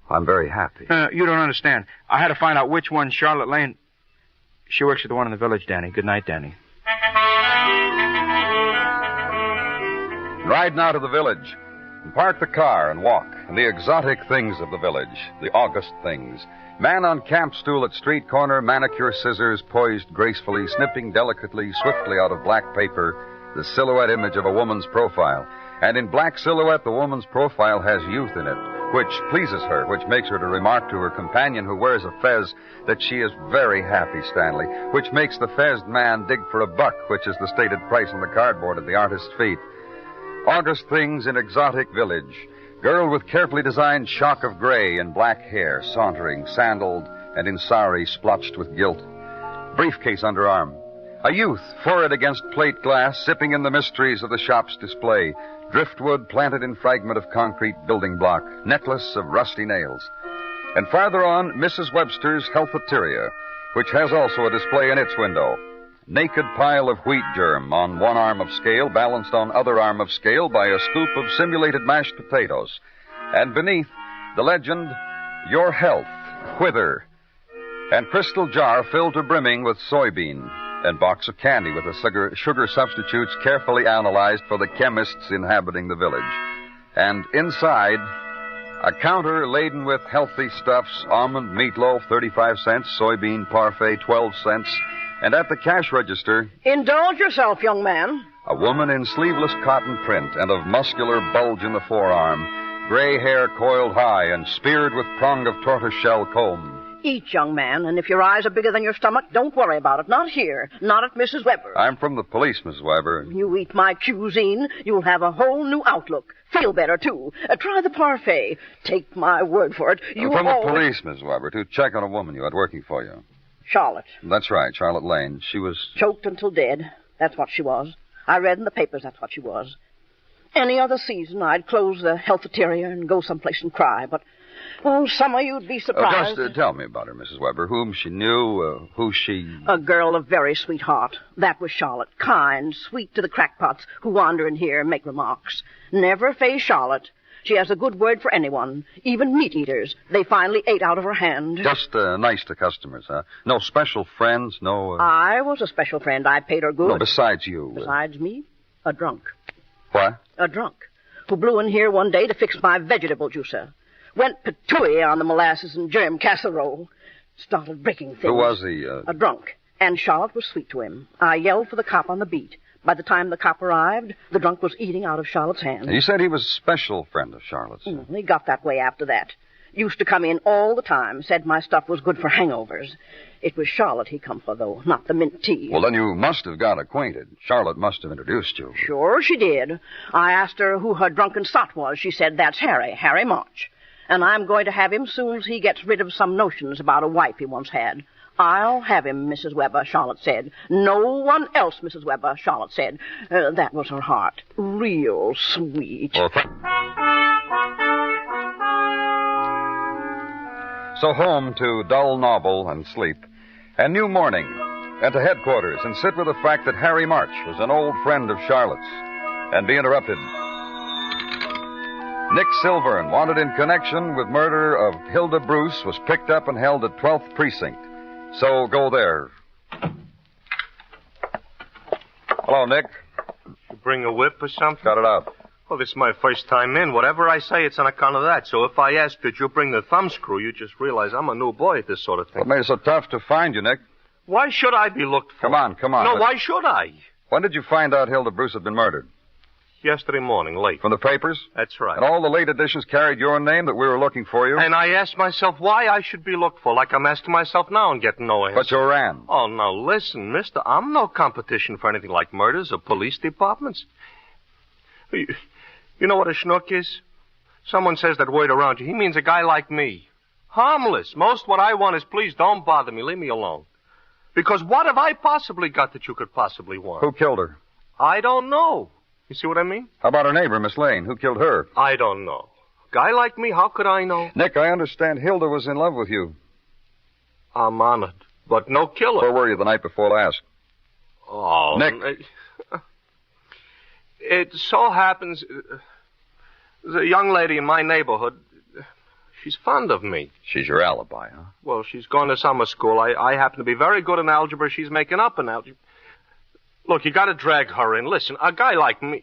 I'm very happy. You don't understand. I had to find out which one Charlotte Lane... She works at the one in the village, Danny. Good night, Danny. Ride now to the village. And park the car and walk. And the exotic things of the village. The August things. Man on camp stool at street corner, manicure scissors poised gracefully, snipping delicately, swiftly out of black paper, the silhouette image of a woman's profile. And in black silhouette, the woman's profile has youth in it, which pleases her, which makes her to remark to her companion who wears a fez that she is very happy, Stanley, which makes the fezzed man dig for $1, which is the stated price on the cardboard at the artist's feet. August things in exotic village. Girl with carefully designed shock of gray and black hair, sauntering, sandaled, and in sari splotched with gilt. Briefcase under arm. A youth, forehead against plate glass, sipping in the mysteries of the shop's display. Driftwood planted in fragment of concrete building block. Necklace of rusty nails. And farther on, Mrs. Webster's Healthateria, which has also a display in its window. Naked pile of wheat germ on one arm of scale, balanced on other arm of scale by a scoop of simulated mashed potatoes. And beneath, the legend, Your Health, Whither. And crystal jar filled to brimming with soybean. And box of candy with the sugar substitutes carefully analyzed for the chemists inhabiting the village. And inside, a counter laden with healthy stuffs, almond meatloaf, 35 cents, soybean parfait, 12 cents, and at the cash register... Indulge yourself, young man. A woman in sleeveless cotton print and of muscular bulge in the forearm, gray hair coiled high and speared with prong of tortoiseshell comb. Eat, young man, and if your eyes are bigger than your stomach, don't worry about it. Not here. Not at Mrs. Weber. I'm from the police, Mrs. Weber. You eat my cuisine, you'll have a whole new outlook. Feel better, too. Try the parfait. Take my word for it. I'm from the police, Mrs. Weber, to check on a woman you had working for you. Charlotte. That's right, Charlotte Lane. She was... Choked until dead. That's what she was. I read in the papers that's what she was. Any other season, I'd close the Healthateria and go someplace and cry, but... Oh, some of you'd be surprised. Just tell me about her, Mrs. Weber. Whom she knew, who she... A girl of very sweet heart. That was Charlotte. Kind, sweet to the crackpots who wander in here and make remarks. Never face Charlotte. She has a good word for anyone, even meat-eaters. They finally ate out of her hand. Just nice to customers, huh? No special friends, no... I was a special friend. I paid her good. No, besides you. Besides me? A drunk. What? A drunk. Who blew in here one day to fix my vegetable juicer. Went patooey on the molasses and germ casserole. Started breaking things. Who was he? A drunk. And Charlotte was sweet to him. I yelled for the cop on the beat. By the time the cop arrived, the drunk was eating out of Charlotte's hand. And you said he was a special friend of Charlotte's. He got that way after that. Used to come in all the time. Said my stuff was good for hangovers. It was Charlotte he come for, though, not the mint tea. Well, then you must have got acquainted. Charlotte must have introduced you. Sure she did. I asked her who her drunken sot was. She said, that's Harry March. And I'm going to have him soon as he gets rid of some notions about a wife he once had. I'll have him, Mrs. Weber, Charlotte said. No one else, Mrs. Weber, Charlotte said. That was her heart. Real sweet. So home to dull novel and sleep, and new morning, and to headquarters, and sit with the fact that Harry March was an old friend of Charlotte's, and be interrupted. Nick Silvern, wanted in connection with murder of Hilda Bruce, was picked up and held at 12th Precinct. So go there. Hello, Nick. You bring a whip or something? Got it out. Well, this is my first time in. Whatever I say, it's on account of that. So if I ask that you bring the thumbscrew, you just realize I'm a new boy at this sort of thing. What made it so tough to find you, Nick? Why should I be looked for? Come on. No, why should I? When did you find out Hilda Bruce had been murdered? Yesterday morning, late. From the papers? That's right. And all the late editions carried your name that we were looking for you? And I asked myself why I should be looked for, like I'm asking myself now and getting no answer. But you ran. Oh, now listen, mister. I'm no competition for anything like murders or police departments. You know what a schnook is? Someone says that word around you. He means a guy like me. Harmless. Most what I want is please don't bother me. Leave me alone. Because what have I possibly got that you could possibly want? Who killed her? I don't know. You see what I mean? How about her neighbor, Miss Lane? Who killed her? I don't know. Guy like me, how could I know? Nick, I understand Hilda was in love with you. I'm honored. But no killer. Where were you the night before last? Oh, Nick. It so happens... there's a young lady in my neighborhood. She's fond of me. She's your alibi, huh? Well, she's gone to summer school. I happen to be very good in algebra. She's making up in algebra. Look, you got to drag her in. Listen, a guy like me...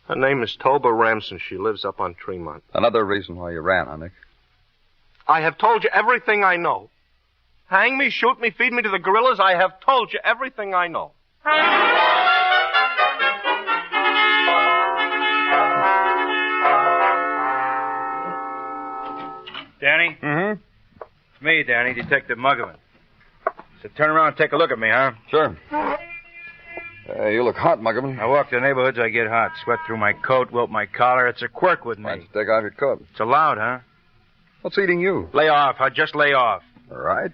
Her name is Toba Ramson. She lives up on Tremont. Another reason why you ran, huh, Nick? I have told you everything I know. Hang me, shoot me, feed me to the gorillas. I have told you everything I know. Danny? Mm-hmm. It's me, Danny, Detective Muggavan. So turn around and take a look at me, huh? Sure. You look hot, Muggavan. I walk the neighborhoods, I get hot. Sweat through my coat, wilt my collar. It's a quirk with me. Why don't you take off your coat? It's allowed, huh? What's eating you? Lay off. I'll just lay off. All right.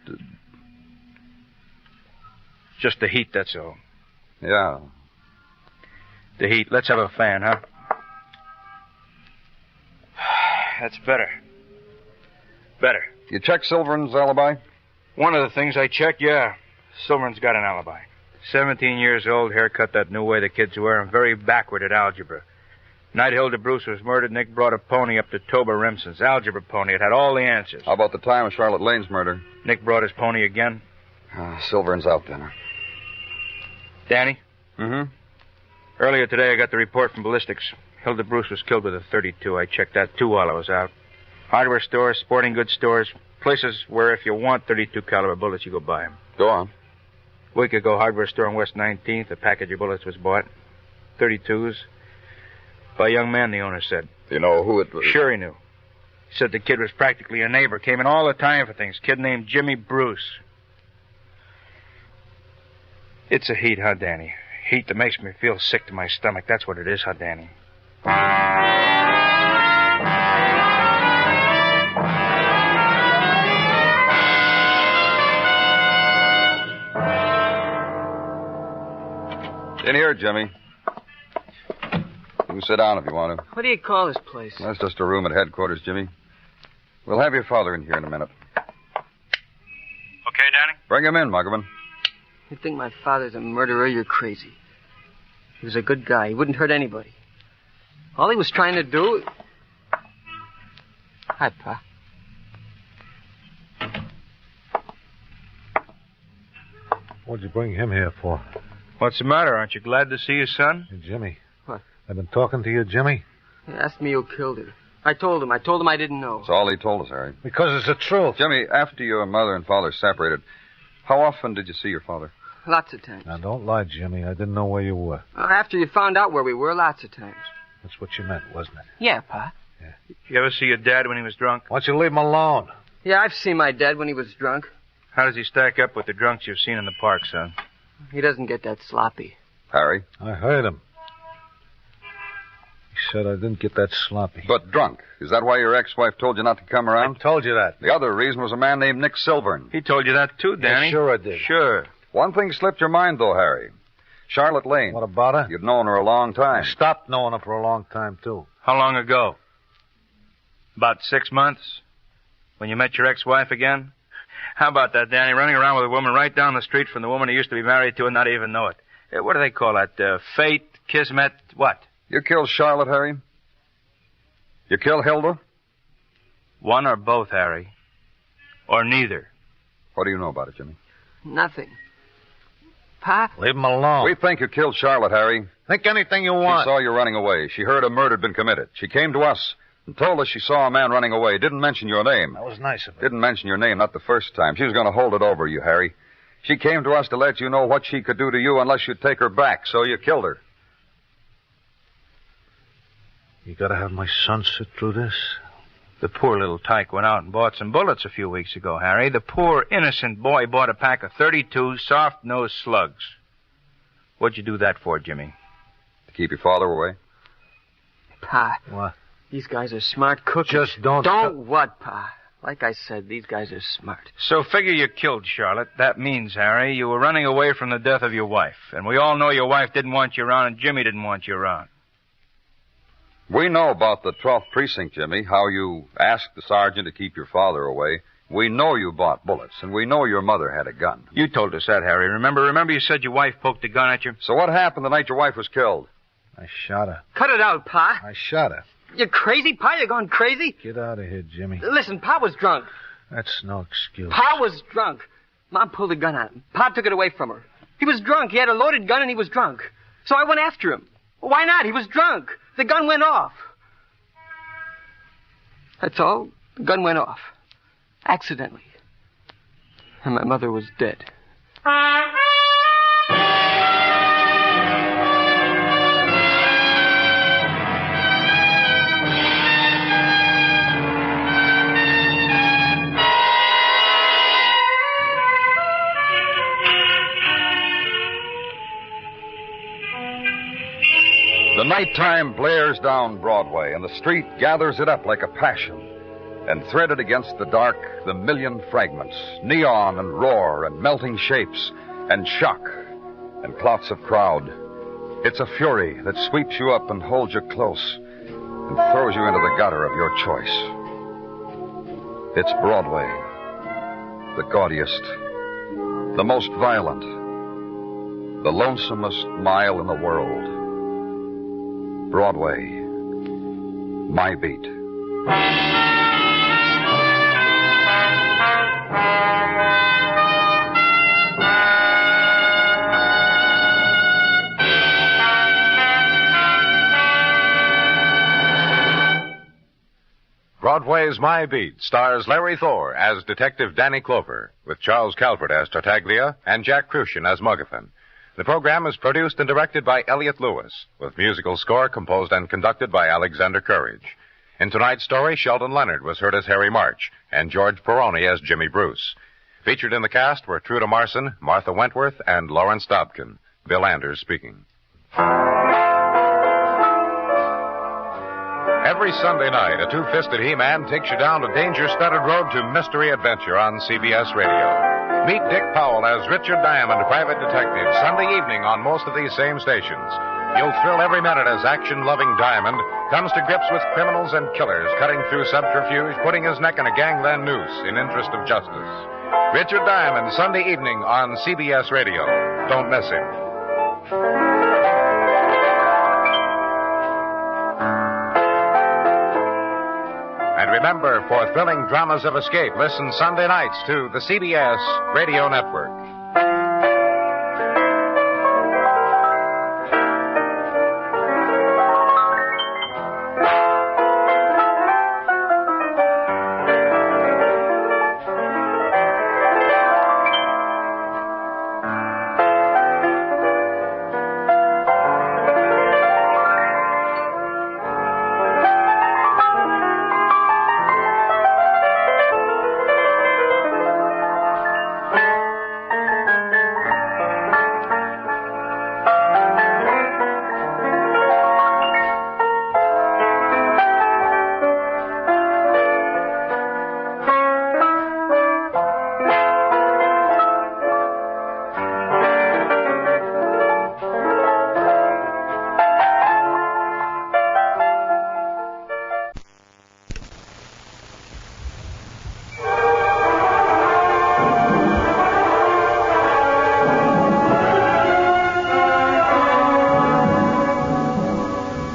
Just the heat, that's all. Yeah. The heat. Let's have a fan, huh? That's better. Better. You check Silverman's alibi? One of the things I checked, yeah. Silverman's got an alibi. 17 years old, haircut that new way the kids wear, and very backward at algebra. Night Hilda Bruce was murdered, Nick brought a pony up to Toba Remsen's algebra pony. It had all the answers. How about the time of Charlotte Lane's murder? Nick brought his pony again. Silverman's out then. Danny? Mm-hmm. Earlier today, I got the report from ballistics. Hilda Bruce was killed with a .32. I checked that, too, while I was out. Hardware stores, sporting goods stores, places where if you want .32 caliber bullets, you go buy them. Go on. A week ago, hardware store on West 19th, a package of bullets was bought. .32s. By a young man, the owner said. Do you know who it was? Sure he knew. He said the kid was practically a neighbor. Came in all the time for things. Kid named Jimmy Bruce. It's a heat, huh, Danny? Heat that makes me feel sick to my stomach. That's what it is, huh, Danny? In here, Jimmy. You can sit down if you want to. What do you call this place? That's just a room at headquarters, Jimmy. We'll have your father in here in a minute. Okay, Danny? Bring him in, Muggavan. You think my father's a murderer? You're crazy. He was a good guy. He wouldn't hurt anybody. All he was trying to do... Hi, Pa. What'd you bring him here for? What's the matter? Aren't you glad to see your son? Hey, Jimmy. What? I've been talking to you, Jimmy. He asked me who killed her. I told him I didn't know. That's all he told us, Harry. Because it's the truth. Jimmy, after your mother and father separated, how often did you see your father? Lots of times. Now, don't lie, Jimmy. I didn't know where you were. After you found out where we were, lots of times. That's what you meant, wasn't it? Yeah, Pa. Yeah. You ever see your dad when he was drunk? Why don't you leave him alone? Yeah, I've seen my dad when he was drunk. How does he stack up with the drunks you've seen in the park, son? He doesn't get that sloppy. Harry? I heard him. He said I didn't get that sloppy. But drunk. Is that why your ex-wife told you not to come around? I told you that. The other reason was a man named Nick Silvern. He told you that too, Danny. Yeah, sure I did. Sure. One thing slipped your mind, though, Harry. Charlotte Lane. What about her? You'd known her a long time. I stopped knowing her for a long time, too. How long ago? About 6 months? When you met your ex-wife again? How about that, Danny? Running around with a woman right down the street from the woman you used to be married to and not even know it. What do they call that? Fate, kismet, what? You killed Charlotte, Harry? You killed Hilda? One or both, Harry. Or neither. What do you know about it, Jimmy? Nothing. Pa. Leave him alone. We think you killed Charlotte, Harry. Think anything you want. She saw you running away. She heard a murder had been committed. She came to us and told us she saw a man running away. Didn't mention your name. That was nice of her. Didn't mention your name, not the first time. She was going to hold it over you, Harry. She came to us to let you know what she could do to you unless you'd take her back, so you killed her. You gotta have my son sit through this? The poor little tyke went out and bought some bullets a few weeks ago, Harry. The poor, innocent boy bought a pack of 32 soft-nosed slugs. What'd you do that for, Jimmy? To keep your father away? Pa. What? These guys are smart cookies. Just don't... Don't what, Pa? Like I said, these guys are smart. So figure you killed Charlotte. That means, Harry, you were running away from the death of your wife. And we all know your wife didn't want you around and Jimmy didn't want you around. We know about the 12th precinct, Jimmy, how you asked the sergeant to keep your father away. We know you bought bullets, and we know your mother had a gun. You told us that, Harry. Remember you said your wife poked a gun at you? So what happened the night your wife was killed? I shot her. Cut it out, Pa. I shot her. You're crazy, Pa? You're going crazy? Get out of here, Jimmy. Listen, Pa was drunk. That's no excuse. Pa was drunk. Mom pulled a gun on him. Pa took it away from her. He was drunk. He had a loaded gun and he was drunk. So I went after him. Why not? He was drunk. The gun went off. That's all. The gun went off. Accidentally. And my mother was dead. The nighttime blares down Broadway, and the street gathers it up like a passion. And threaded against the dark, the million fragments, neon and roar and melting shapes, and shock and clots of crowd. It's a fury that sweeps you up and holds you close and throws you into the gutter of your choice. It's Broadway, the gaudiest, the most violent, the lonesomest mile in the world. Broadway, my beat. Broadway's My Beat stars Larry Thor as Detective Danny Clover, with Charles Calvert as Tartaglia and Jack Crucian as Muggavan. The program is produced and directed by Elliott Lewis, with musical score composed and conducted by Alexander Courage. In tonight's story, Sheldon Leonard was heard as Harry March, and George Peroni as Jimmy Bruce. Featured in the cast were Truda Marson, Martha Wentworth, and Lawrence Dobkin. Bill Anders speaking. Every Sunday night, a two-fisted He-Man takes you down a danger-studded road to mystery adventure on CBS Radio. Meet Dick Powell as Richard Diamond, private detective, Sunday evening on most of these same stations. You'll thrill every minute as action-loving Diamond comes to grips with criminals and killers, cutting through subterfuge, putting his neck in a gangland noose in interest of justice. Richard Diamond, Sunday evening on CBS Radio. Don't miss him. And remember, for thrilling dramas of escape, listen Sunday nights to the CBS Radio Network.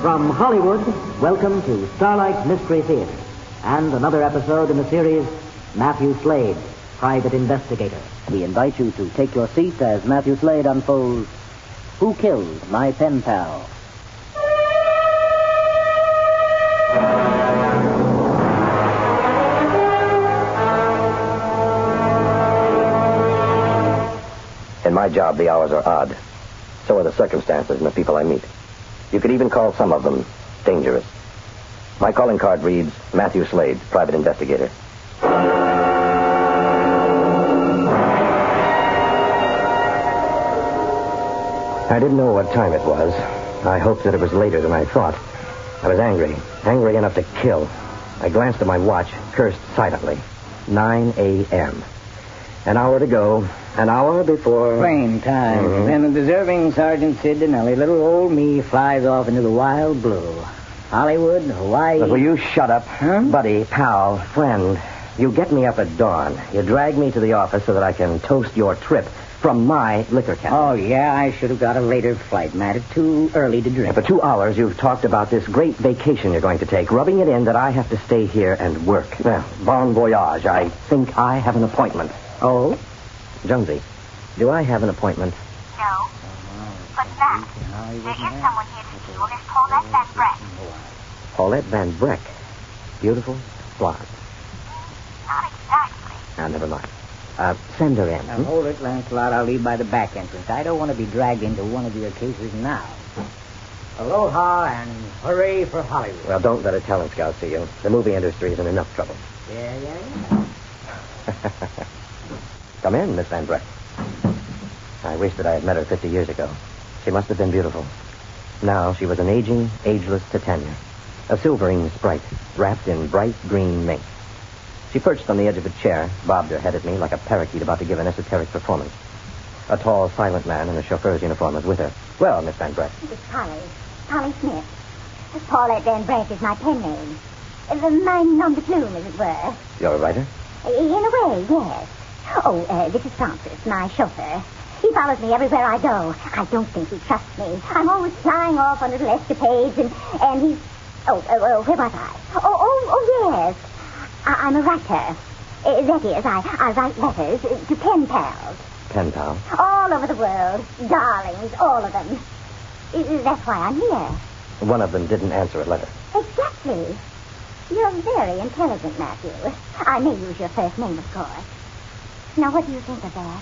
From Hollywood, welcome to Starlight Mystery Theater and another episode in the series, Matthew Slade, Private Investigator. We invite you to take your seat as Matthew Slade unfolds Who Killed My Pen Pal? In my job, the hours are odd. So are the circumstances and the people I meet. You could even call some of them dangerous. My calling card reads Matthew Slade, private investigator. I didn't know what time it was. I hoped that it was later than I thought. I was angry enough to kill. I glanced at my watch, cursed silently. 9 a.m. An hour to go. An hour before... Plain time. Mm-hmm. Then the deserving Sergeant Sid Dinelli, little old me, flies off into the wild blue. Hollywood, Hawaii... But will you shut up? Huh? Buddy, pal, friend. You get me up at dawn. You drag me to the office so that I can toast your trip from my liquor cabinet. Oh, yeah, I should have got a later flight, Matt. It's too early to drink. And for 2 hours, you've talked about this great vacation you're going to take, rubbing it in that I have to stay here and work. Well, bon voyage. I think I have an appointment. Oh? Jonesy, do I have an appointment? No. What's that? There is someone here to see you, Miss Paulette Van Breck. Paulette Van Breck. Beautiful, blonde. Not exactly. Now, never mind. Send her in. Now, hold it, Lancelot. I'll leave by the back entrance. I don't want to be dragged into one of your cases now. Aloha and hooray for Hollywood. Well, don't let a talent scout see you. The movie industry is in enough trouble. Yeah. Come in, Miss Van Breck. I wish that I had met her 50 years ago. She must have been beautiful. Now she was an aging, ageless Titania. A silvering sprite, wrapped in bright green mink. She perched on the edge of a chair, bobbed her head at me like a parakeet about to give an esoteric performance. A tall, silent man in a chauffeur's uniform was with her. Well, Miss Van Breck. It's Polly Smith. Paulette Van Breck is my pen name. My nom de plume, as it were. You're a writer? In a way, yes. Oh, this is Francis, my chauffeur. He follows me everywhere I go. I don't think he trusts me. I'm always flying off on little escapades, and he's... where was I? Oh, yes. I'm a writer. That is, I write letters to pen pals. Pen pals? All over the world. Darlings, all of them. That's why I'm here. One of them didn't answer a letter. Exactly. You're very intelligent, Matthew. I may use your first name, of course. Now, what do you think of that?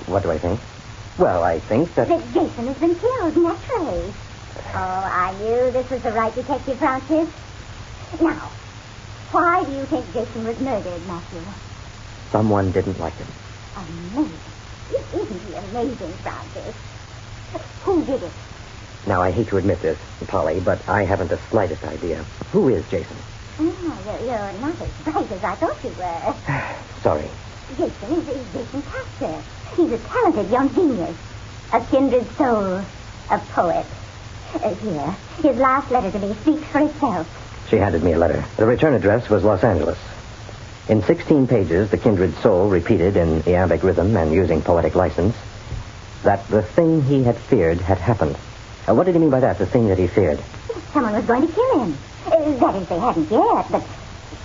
What do I think? Well, I think that Jason has been killed, naturally. Oh, I knew this was the right detective, Francis. Now, why do you think Jason was murdered, Matthew? someone didn't like him. Amazing. Isn't he amazing, Francis? Who did it? Now, I hate to admit this, Polly, but I haven't the slightest idea. Who is Jason? Oh, you're not as bright as I thought you were. Sorry. Jason is Jason Castor. He's a talented young genius. A kindred soul. A poet. Here, his last letter to me speaks for itself. She handed me a letter. The return address was Los Angeles. In 16 pages, the kindred soul repeated in iambic rhythm and using poetic license that the thing he had feared had happened. What did he mean by that, the thing that he feared? Someone was going to kill him. That is, they hadn't yet, but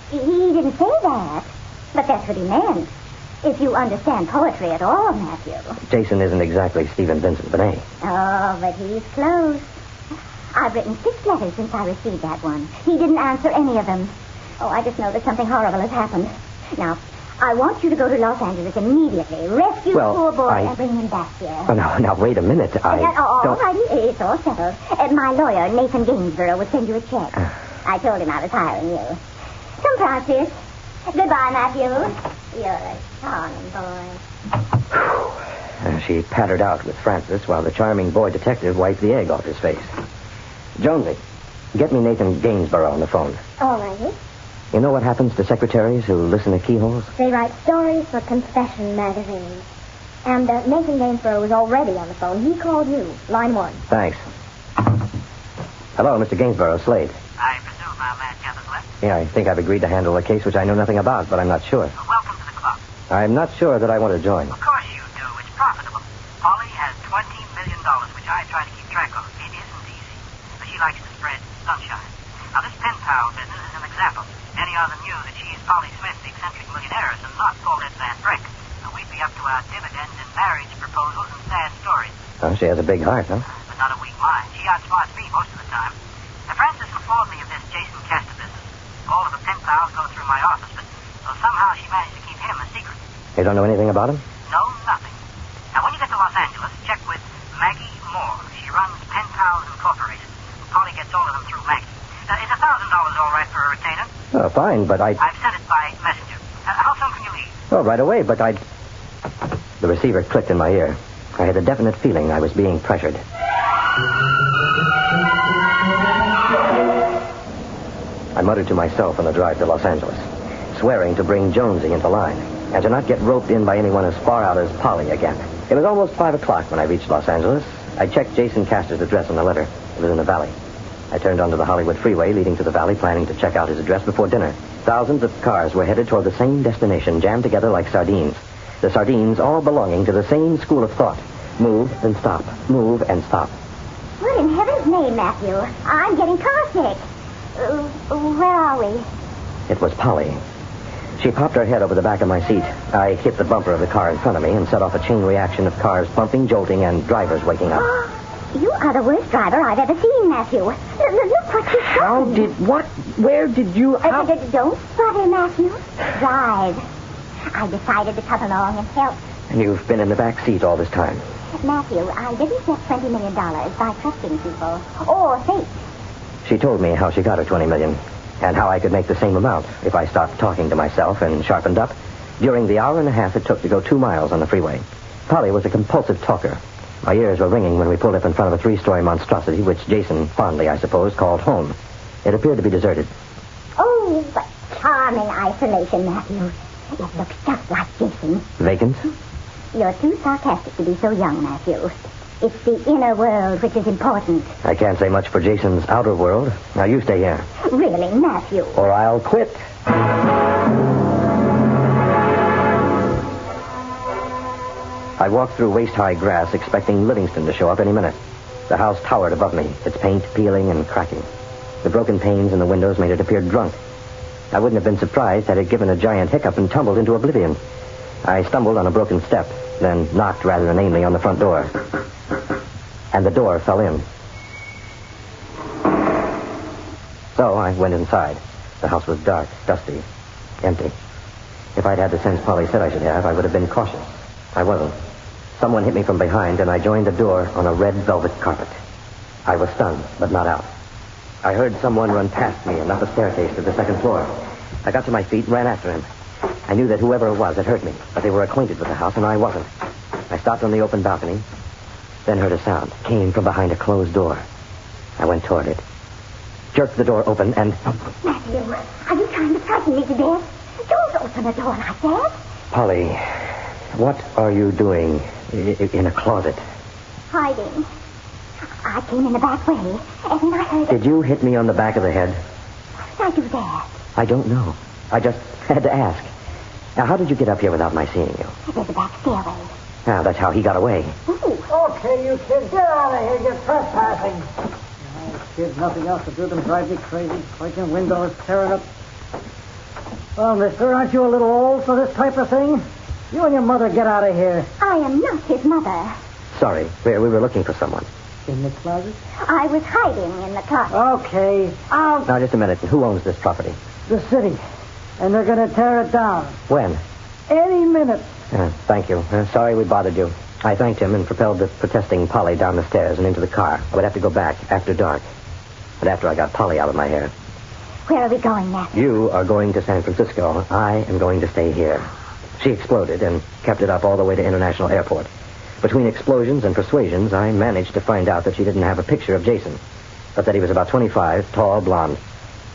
he didn't say that. But that's what he meant. If you understand poetry at all, Matthew. Jason isn't exactly Stephen Vincent Benet. Oh, but he's close. I've written 6 letters since I received that one. He didn't answer any of them. Oh, I just know that something horrible has happened. Now, I want you to go to Los Angeles immediately. Rescue the poor boy and bring him back here. Oh, now, wait a minute. All righty. It's all settled. My lawyer, Nathan Gainsborough, will send you a check. I told him I was hiring you. Come, Francis. Goodbye, Matthew. You're a charming boy. She pattered out with Francis while the charming boy detective wiped the egg off his face. Jonesy, get me Nathan Gainsborough on the phone. All righty. You know what happens to secretaries who listen to keyholes? They write stories for confession magazines. And Nathan Gainsborough was already on the phone. He called you. Line 1. Thanks. Hello, Mr. Gainsborough, Slade. I presume our man gathers left? Yeah, I think I've agreed to handle a case which I know nothing about, but I'm not sure. Welcome to the club. I'm not sure that I want to join. Of course you do. It's profitable. Polly has $20 million, which I try to keep track of. It isn't easy, but she likes to spread sunshine. Now, this pen pal business is an example. Any other knew that she is Polly Smith, the eccentric millionaire, and not Paulette Van Breck. we'd be up to our dividends and marriage proposals and sad stories. Oh, she has a big heart, huh? But not a weak mind. She outsmarts me most of the time. Now, Francis informed me of this Jason Castor business. All of the pen pals go through my office, but somehow she managed to keep him a secret. You don't know anything about him? No, nothing. Now, when you get to Los Angeles, check with Maggie Moore. She runs Pen Pals Incorporated. Polly gets all of them through Maggie. Is $1,000 all right for a retainer? Oh, fine, but I've sent it by messenger. How soon can you leave? Well, right away, but The receiver clicked in my ear. I had a definite feeling I was being pressured. I muttered to myself on the drive to Los Angeles, swearing to bring Jonesy into line and to not get roped in by anyone as far out as Polly again. It was almost 5 o'clock when I reached Los Angeles. I checked Jason Castor's address on the letter. It was in the valley. I turned onto the Hollywood freeway leading to the valley, planning to check out his address before dinner. Thousands of cars were headed toward the same destination, jammed together like sardines. The sardines all belonging to the same school of thought. Move and stop. Move and stop. What in heaven's name, Matthew? I'm getting car sick. Where are we? It was Polly. She popped her head over the back of my seat. I hit the bumper of the car in front of me and set off a chain reaction of cars bumping, jolting, and drivers waking up. You are the worst driver I've ever seen, Matthew. Look what you've done. Where did you... Don't sputter, Matthew. Drive. I decided to come along and help. And you've been in the back seat all this time. Matthew, I didn't get $20 million by trusting people or fate. She told me how she got her $20 million and how I could make the same amount if I stopped talking to myself and sharpened up during the hour and a half it took to go 2 miles on the freeway. Polly was a compulsive talker. My ears were ringing when we pulled up in front of a 3-story monstrosity, which Jason, fondly, I suppose, called home. It appeared to be deserted. Oh, what charming isolation, Matthew. It looks just like Jason. Vacant? You're too sarcastic to be so young, Matthew. It's the inner world which is important. I can't say much for Jason's outer world. Now, you stay here. Really, Matthew? Or I'll quit. I walked through waist-high grass, expecting Livingston to show up any minute. The house towered above me, its paint peeling and cracking. The broken panes in the windows made it appear drunk. I wouldn't have been surprised had it given a giant hiccup and tumbled into oblivion. I stumbled on a broken step, then knocked rather inanely on the front door. And the door fell in. So I went inside. The house was dark, dusty, empty. If I'd had the sense Polly said I should have, I would have been cautious. I wasn't. Someone hit me from behind, and I joined the door on a red velvet carpet. I was stunned, but not out. I heard someone run past me and up a staircase to the second floor. I got to my feet and ran after him. I knew that whoever it was had hurt me, but they were acquainted with the house, and I wasn't. I stopped on the open balcony, then heard a sound. It came from behind a closed door. I went toward it, jerked the door open, and... Matthew, are you trying to frighten me to death? Don't open a door like that. Polly, what are you doing in a closet? Hiding. I came in the back way, and I heard... Did you hit me on the back of the head? Why did I do that? I don't know. I just had to ask. Now, how did you get up here without my seeing you? There's a back stairway. Now, that's how he got away. Ooh. Okay, you kids, get out of here. You're trespassing. Kids, nothing else to do than drive me crazy. Breaking windows, tearing up. Well, mister, aren't you a little old for this type of thing? You and your mother get out of here. I am not his mother. Sorry, we were looking for someone. In the closet? I was hiding in the closet. Okay, out. Now, just a minute. Who owns this property? The city. And they're going to tear it down. When? Any minute. Thank you. Sorry we bothered you. I thanked him and propelled the protesting Polly down the stairs and into the car. I would have to go back after dark. But after I got Polly out of my hair. Where are we going, Matthew? You are going to San Francisco. I am going to stay here. She exploded and kept it up all the way to International Airport. Between explosions and persuasions, I managed to find out that she didn't have a picture of Jason, but that he was about 25, tall, blonde,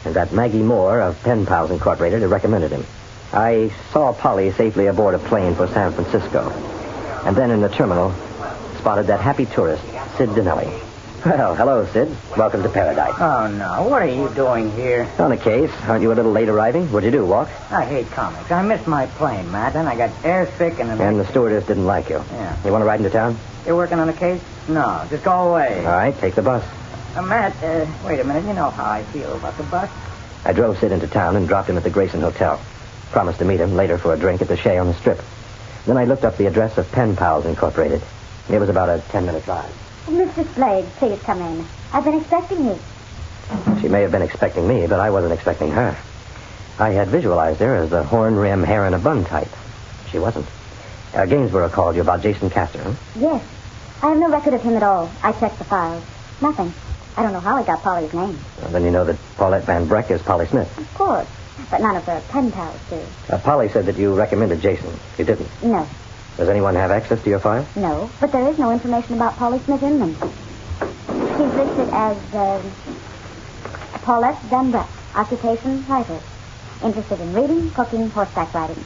and that Maggie Moore of Pen Pals Incorporated had recommended him. I saw Polly safely aboard a plane for San Francisco, and then in the terminal spotted that happy tourist, Sid Dinelli. Well, hello, Sid. Welcome to paradise. Oh, no. What are you doing here? On a case. Aren't you a little late arriving? What'd you do, walk? I hate comics. I missed my plane, Matt. Then I got airsick and... And the stewardess didn't like you. Yeah. You want to ride into town? You're working on a case? No, just go away. All right, take the bus. Matt, wait a minute. You know how I feel about the bus. I drove Sid into town and dropped him at the Grayson Hotel. Promised to meet him later for a drink at the Shea on the Strip. Then I looked up the address of Pen Pals Incorporated. It was about a 10-minute drive. Mr. Slade, please come in. I've been expecting you. She may have been expecting me, but I wasn't expecting her. I had visualized her as the horn rim, hair in a bun type. She wasn't. Gainsborough called you about Jason Castor, huh? Yes. I have no record of him at all. I checked the files. Nothing. I don't know how he got Polly's name. Well, then you know that Paulette Van Breck is Polly Smith. Of course. But none of the pen pals do. Polly said that you recommended Jason. You didn't. No. Does anyone have access to your file? No. But there is no information about Polly Smith in them. She's listed as Paulette Van Breck. Occupation, writer. Interested in reading, cooking, horseback riding.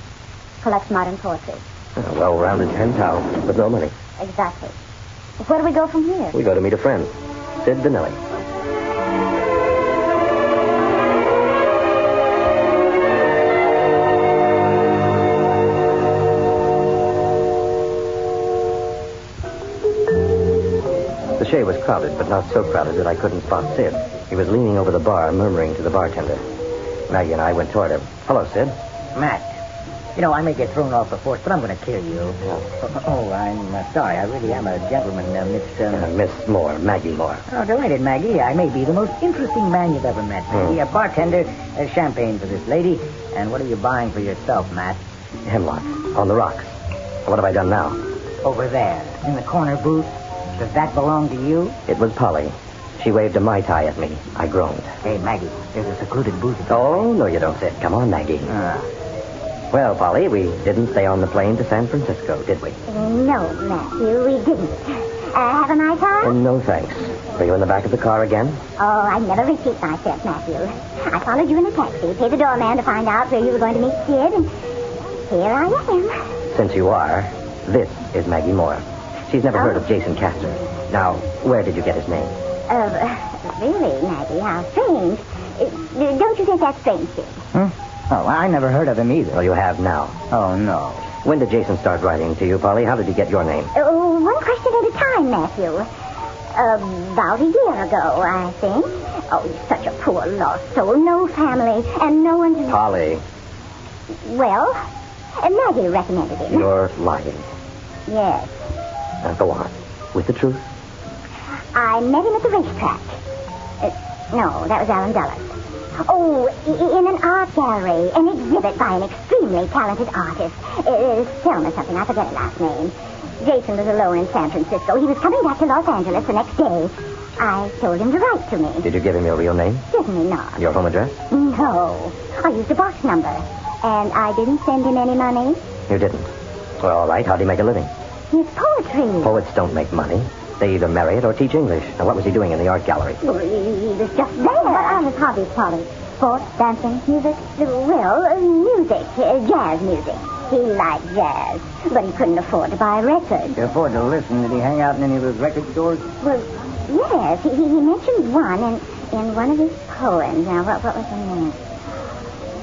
Collects modern poetry. A well-rounded pen pal with no money. Exactly. Where do we go from here? We go to meet a friend, Sid Vanilli. The Shay was crowded, but not so crowded that I couldn't spot Sid. He was leaning over the bar, murmuring to the bartender. Maggie and I went toward him. Hello, Sid. Matt. You know, I may get thrown off the force, but I'm going to kill you. Oh, I'm sorry. I really am a gentleman, Miss Moore, Maggie Moore. Oh, delighted, Maggie. I may be the most interesting man you've ever met. Maggie. A bartender, champagne for this lady. And what are you buying for yourself, Matt? Hemlock, on the rocks. What have I done now? Over there, in the corner booth. Does that belong to you? It was Polly. She waved a Mai Tai at me. I groaned. Hey, Maggie, there's a secluded booth. Oh, no, you don't, Sid. Come on, Maggie. Well, Polly, we didn't stay on the plane to San Francisco, did we? No, Matthew, we didn't. Have a Mai Tai? No, thanks. Were you in the back of the car again? Oh, I never repeat myself, Matthew. I followed you in a taxi, paid the doorman to find out where you were going to meet Sid, and here I am. Since you are, this is Maggie Moore. She's never heard of Jason Castor. Now, where did you get his name? Really, Maggie, how strange. Don't you think that's strange, Sid? Oh, I never heard of him either. Well, you have now. Oh, no. When did Jason start writing to you, Polly? How did he get your name? One question at a time, Matthew. About a year ago, I think. Oh, he's such a poor lost soul. No family, and no one to... Polly. Well, Maggie recommended him. You're lying. Yes. Now, go on. With the truth? I met him at the racetrack. No, that was Alan Dulles. Oh, in an art gallery, an exhibit by an extremely talented artist. Selma something, I forget her last name. Jason was alone in San Francisco. He was coming back to Los Angeles the next day. I told him to write to me. Did you give him your real name? Certainly not. Your home address? No. I used a box number. And I didn't send him any money. You didn't? Well, all right. How'd he make a living? His poetry. Poets don't make money. They either marry it or teach English. Now, what was he doing in the art gallery? Well, he was just there. What are his hobbies, Polly? Sports, dancing, music? Well, music. Jazz music. He liked jazz, but he couldn't afford to buy records. You afford to listen? Did he hang out in any of those record stores? Well, yes. He mentioned one in one of his poems. Now, what was the name?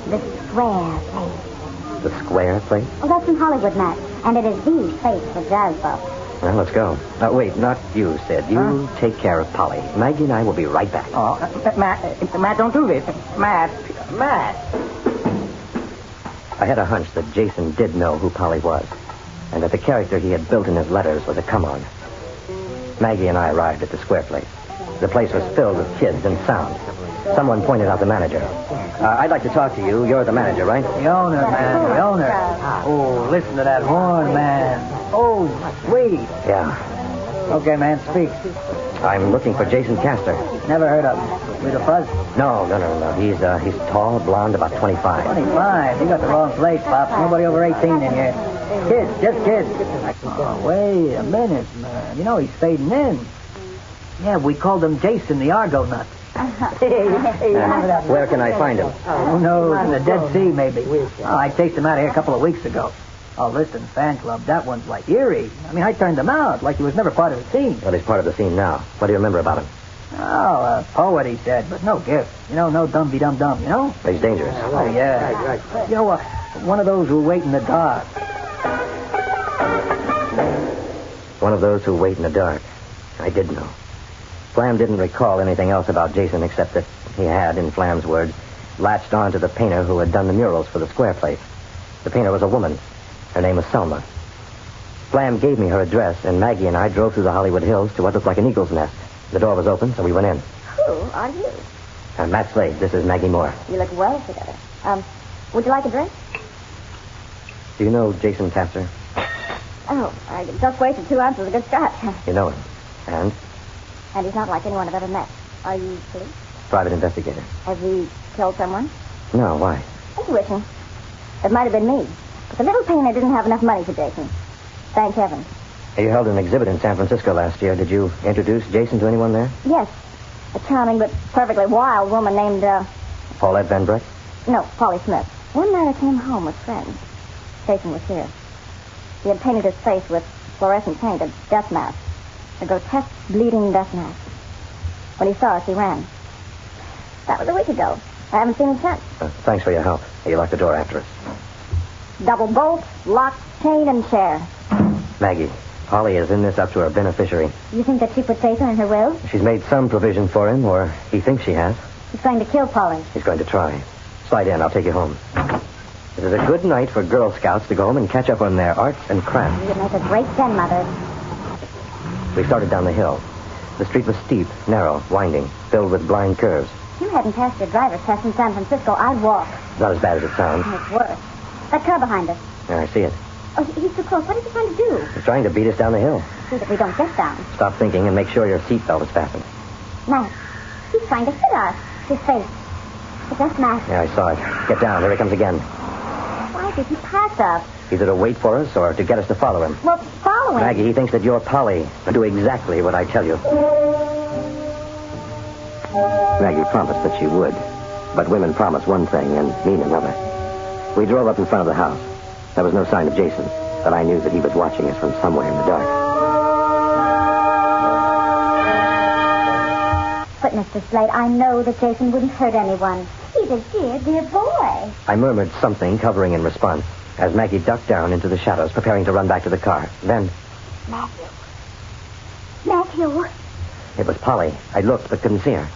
The Square Place. The Square Place? Oh, that's in Hollywood, Matt. And it is the place for jazz buffs. Well, let's go. Wait, not you, Sid. You take care of Polly. Maggie and I will be right back. Oh, Matt, don't do this. Matt. I had a hunch that Jason did know who Polly was, and that the character he had built in his letters was a come-on. Maggie and I arrived at the Square Place. The place was filled with kids and sound. Someone pointed out the manager. I'd like to talk to you. You're the manager, right? The owner, man. The owner. Oh, listen to that horn, man. Oh, sweet. Yeah. Okay, man, speak. I'm looking for Jason Castor. Never heard of him. With a fuzz? No. He's tall, blonde, about 25. 25? You got the wrong place, Pops. Nobody over 18 in here. Kids, just kids. Oh, wait a minute, man. You know he's fading in. Yeah, we called him Jason the Argonaut. Where can I find him? Who knows? In the Dead Sea, maybe. Oh, I chased him out of here a couple of weeks ago. Oh, listen, fan club, that one's like eerie. I mean, I turned him out like he was never part of the scene. Well, he's part of the scene now. What do you remember about him? Oh, a poet, he said, but no gift. You know, no dum-de-dum-dum, you know? He's dangerous. Oh, yeah. Right. You know, one of those who wait in the dark. One of those who wait in the dark. I did know. Flam didn't recall anything else about Jason except that he had, in Flam's words, latched on to the painter who had done the murals for the Square Place. The painter was a woman. Her name was Selma. Flam gave me her address, and Maggie and I drove through the Hollywood Hills to what looked like an eagle's nest. The door was open, so we went in. Who are you? I'm Matt Slade. This is Maggie Moore. You look well together. Would you like a drink? Do you know Jason Castor? Oh, I just wasted 2 ounces of good scotch. You know him. And? And he's not like anyone I've ever met. Are you police? Private investigator. Has he killed someone? No, why? Intuition. It might have been me. But the little painter didn't have enough money for Jason. Thank heaven. You held an exhibit in San Francisco last year. Did you introduce Jason to anyone there? Yes. A charming but perfectly wild woman named, Paulette Van Breck? No, Polly Smith. One night I came home with friends. Jason was here. He had painted his face with fluorescent paint, a death mask. A grotesque, bleeding death mask. When he saw us, he ran. That was a week ago. I haven't seen him since. Thanks for your help. You locked the door after us. Double bolt, lock, chain, and chair. Maggie, Polly is in this up to her beneficiary. You think that she put Jason in her will? She's made some provision for him, or he thinks she has. He's going to kill Polly. He's going to try. Slide in. I'll take you home. This is a good night for Girl Scouts to go home and catch up on their arts and crafts. You'd make a great den mother. We started down the hill. The street was steep, narrow, winding, filled with blind curves. If you hadn't passed your driver's test in San Francisco, I'd walk. Not as bad as it sounds. It's worse. That car behind us. Yeah, I see it. Oh, he's too close. What is he trying to do? He's trying to beat us down the hill. See that we don't get down. Stop thinking and make sure your seatbelt is fastened. Matt, he's trying to hit us. His face. It's just Matt. Yeah, I saw it. Get down. Here he comes again. Why did he pass us? Either to wait for us or to get us to follow him. Well, follow him. Maggie, he thinks that you're Polly. And do exactly what I tell you. Maggie promised that she would. But women promise one thing and mean another. We drove up in front of the house. There was no sign of Jason, but I knew that he was watching us from somewhere in the dark. But, Mr. Slade, I know that Jason wouldn't hurt anyone. He's a dear, dear boy. I murmured something, covering in response, as Maggie ducked down into the shadows, preparing to run back to the car. Then... Matthew. Matthew. It was Polly. I looked, but couldn't see her.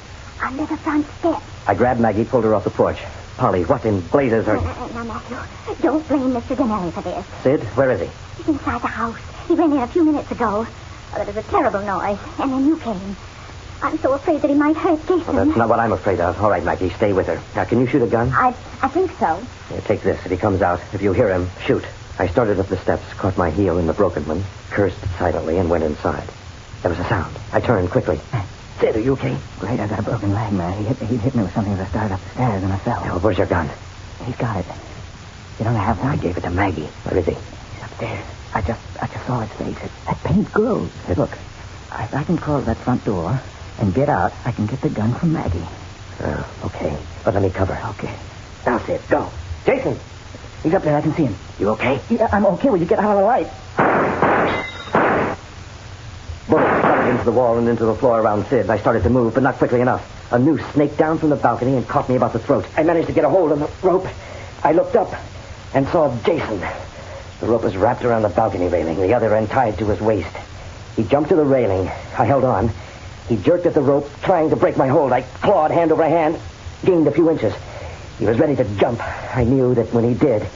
Under the front step. I grabbed Maggie, pulled her off the porch. Polly, what in blazes are... Now, Matthew, don't blame Mr. Dinelli for this. Sid, where is he? He's inside the house. He ran in a few minutes ago. Oh, there was a terrible noise, and then you came. I'm so afraid that he might hurt Jason. Well, that's not what I'm afraid of. All right, Maggie, stay with her. Now, can you shoot a gun? I think so. Here, take this. If he comes out, if you hear him, shoot. I started up the steps, caught my heel in the broken one, cursed silently, and went inside. There was a sound. I turned quickly. Sid, are you okay? Great, I got a broken leg, man. He hit me with something as I started up the stairs, and I fell. Well, where's your gun? He's got it. You don't have one? I gave it to Maggie. Where is he? He's upstairs. I just saw his face. That paint glows. Look, if I can close that front door and get out, I can get the gun from Maggie. Oh, okay. But let me cover. Okay. Now, Sid, go. Jason! He's up there. I can see him. You okay? Yeah, I'm okay. Will you get out of the light? Bullets thudded into the wall and into the floor around Sid. I started to move, but not quickly enough. A noose snaked down from the balcony and caught me about the throat. I managed to get a hold of the rope. I looked up and saw Jason. The rope was wrapped around the balcony railing, the other end tied to his waist. He jumped to the railing. I held on. He jerked at the rope, trying to break my hold. I clawed hand over hand, gained a few inches. He was ready to jump. I knew that when he did,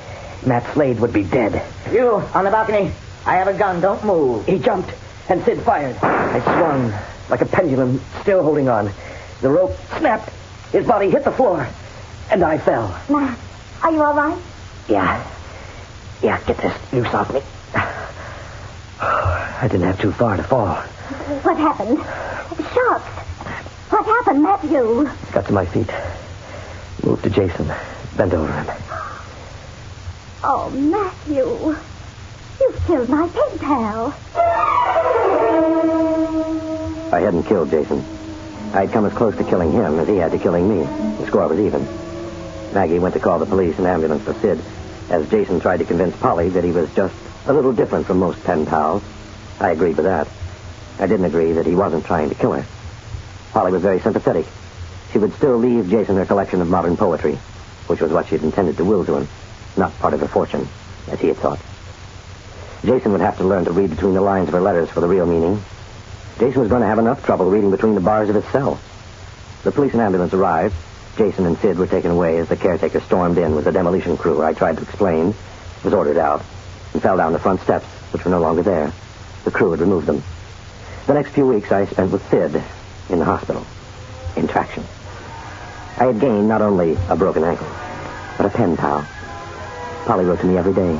Matt Slade would be dead. You, on the balcony. I have a gun. Don't move. He jumped, and Sid fired. I swung like a pendulum, still holding on. The rope snapped. His body hit the floor, and I fell. Matt, are you all right? Yeah, get this noose off me. I didn't have too far to fall. What happened? Shots. What happened, Matthew? Got to my feet. Moved to Jason. Bent over him. Oh, Matthew. You've killed my pen pal. I hadn't killed Jason. I'd come as close to killing him as he had to killing me. The score was even. Maggie went to call the police and ambulance for Sid, as Jason tried to convince Polly that he was just a little different from most pen pals. I agreed with that. I didn't agree that he wasn't trying to kill her. Polly was very sympathetic. She would still leave Jason her collection of modern poetry, which was what she had intended to will to him, not part of her fortune, as he had thought. Jason would have to learn to read between the lines of her letters for the real meaning. Jason was going to have enough trouble reading between the bars of his cell. The police and ambulance arrived. Jason and Sid were taken away as the caretaker stormed in with a demolition crew. I tried to explain, was ordered out, and fell down the front steps, which were no longer there. The crew had removed them. The next few weeks I spent with Sid in the hospital, in traction. I had gained not only a broken ankle, but a pen pal. Polly wrote to me every day.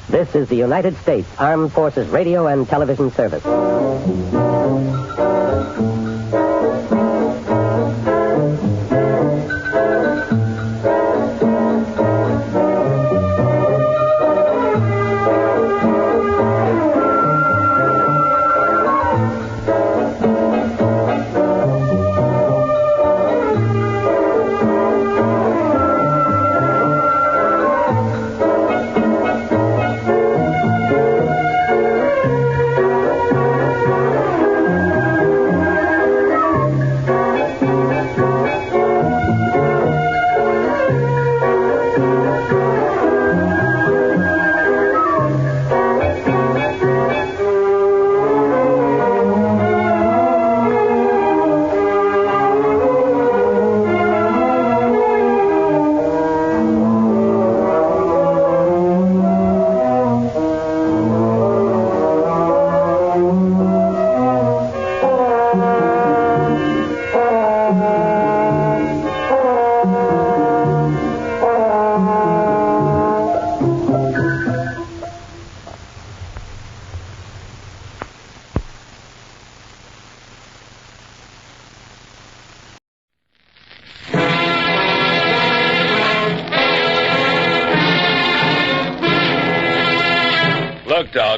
This is the United States Armed Forces Radio and Television Service.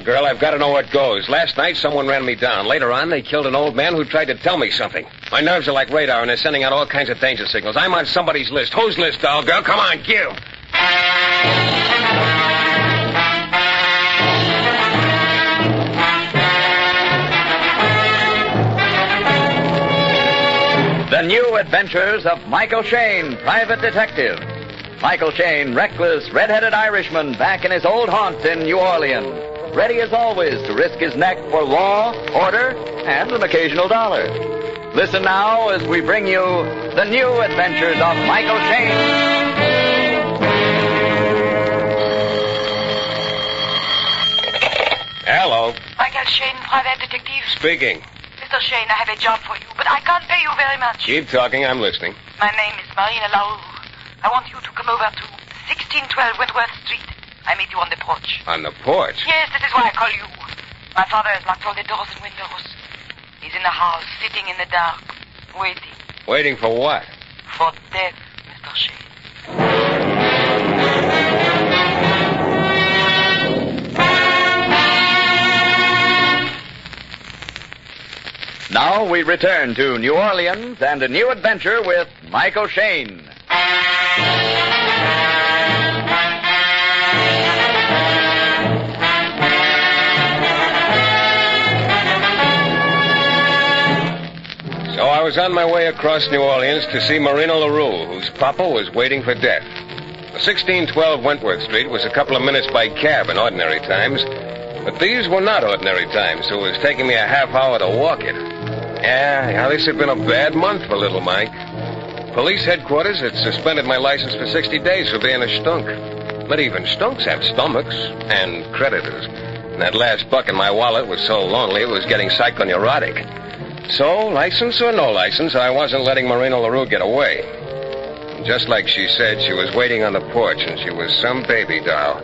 Girl, I've got to know what goes. Last night, someone ran me down. Later on, they killed an old man who tried to tell me something. My nerves are like radar, and they're sending out all kinds of danger signals. I'm on somebody's list. Whose list, doll girl? Come on, give. The New Adventures of Michael Shayne, Private Detective. Michael Shayne, reckless, red-headed Irishman, back in his old haunt in New Orleans. Ready as always to risk his neck for law, order, and an occasional dollar. Listen now as we bring you The New Adventures of Michael Shayne. Hello. Michael Shayne, Private Detective. Speaking. Mr. Shayne, I have a job for you, but I can't pay you very much. Keep talking, I'm listening. My name is Marina Laroux. I want you to come over to 1612 Wentworth Street. I meet you on the porch. On the porch? Yes, that is why I call you. My father has locked all the doors and windows. He's in the house, sitting in the dark, waiting. Waiting for what? For death, Mr. Shayne. Now we return to New Orleans and a new adventure with Michael Shayne. So I was on my way across New Orleans to see Marina LaRue, whose papa was waiting for death. 1612 Wentworth Street was a couple of minutes by cab in ordinary times, but these were not ordinary times, so it was taking me a half hour to walk it. Yeah, this had been a bad month for little Mike. Police headquarters had suspended my license for 60 days for being a stunk. But even stunks have stomachs and creditors. And that last buck in my wallet was so lonely it was getting psychoneurotic. So, license or no license, I wasn't letting Marina LaRue get away. And just like she said, she was waiting on the porch, and she was some baby doll.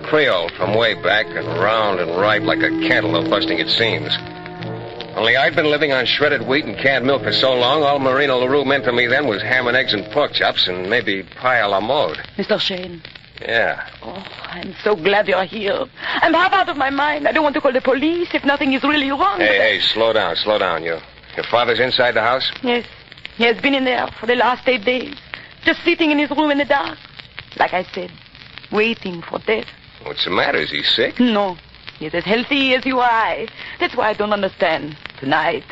Creole from way back, and round and ripe like a cantaloupe busting its seams. Only I'd been living on shredded wheat and canned milk for so long, all Marina LaRue meant to me then was ham and eggs and pork chops and maybe pie a la mode. Mr. Shayne. Yeah. Oh, I'm so glad you're here. I'm half out of my mind. I don't want to call the police if nothing is really wrong. Hey, slow down, you. Your father's inside the house? Yes. He has been in there for the last 8 days. Just sitting in his room in the dark. Like I said, waiting for death. What's the matter? Is he sick? No. He's as healthy as you or I. That's why I don't understand. Tonight,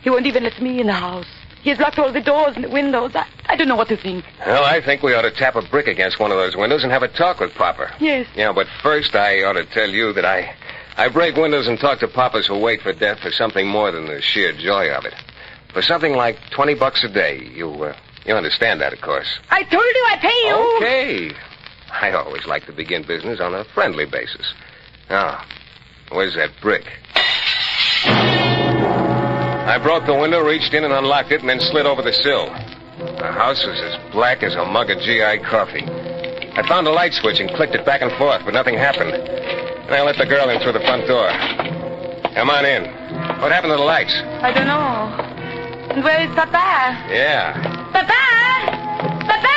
he won't even let me in the house. He has locked all the doors and the windows. I don't know what to think. Well, I think we ought to tap a brick against one of those windows and have a talk with Papa. Yes. Yeah, but first I ought to tell you that I break windows and talk to papas who wait for death for something more than the sheer joy of it. For something like $20 a day. You understand that, of course. I told you I'd pay you. Okay. I always like to begin business on a friendly basis. Now, where's that brick? I broke the window, reached in and unlocked it, and then slid over the sill. The house was as black as a mug of GI coffee. I found a light switch and clicked it back and forth, but nothing happened. And I let the girl in through the front door. Come on in. What happened to the lights? I don't know. And where is Papa? Yeah. Papa! Papa!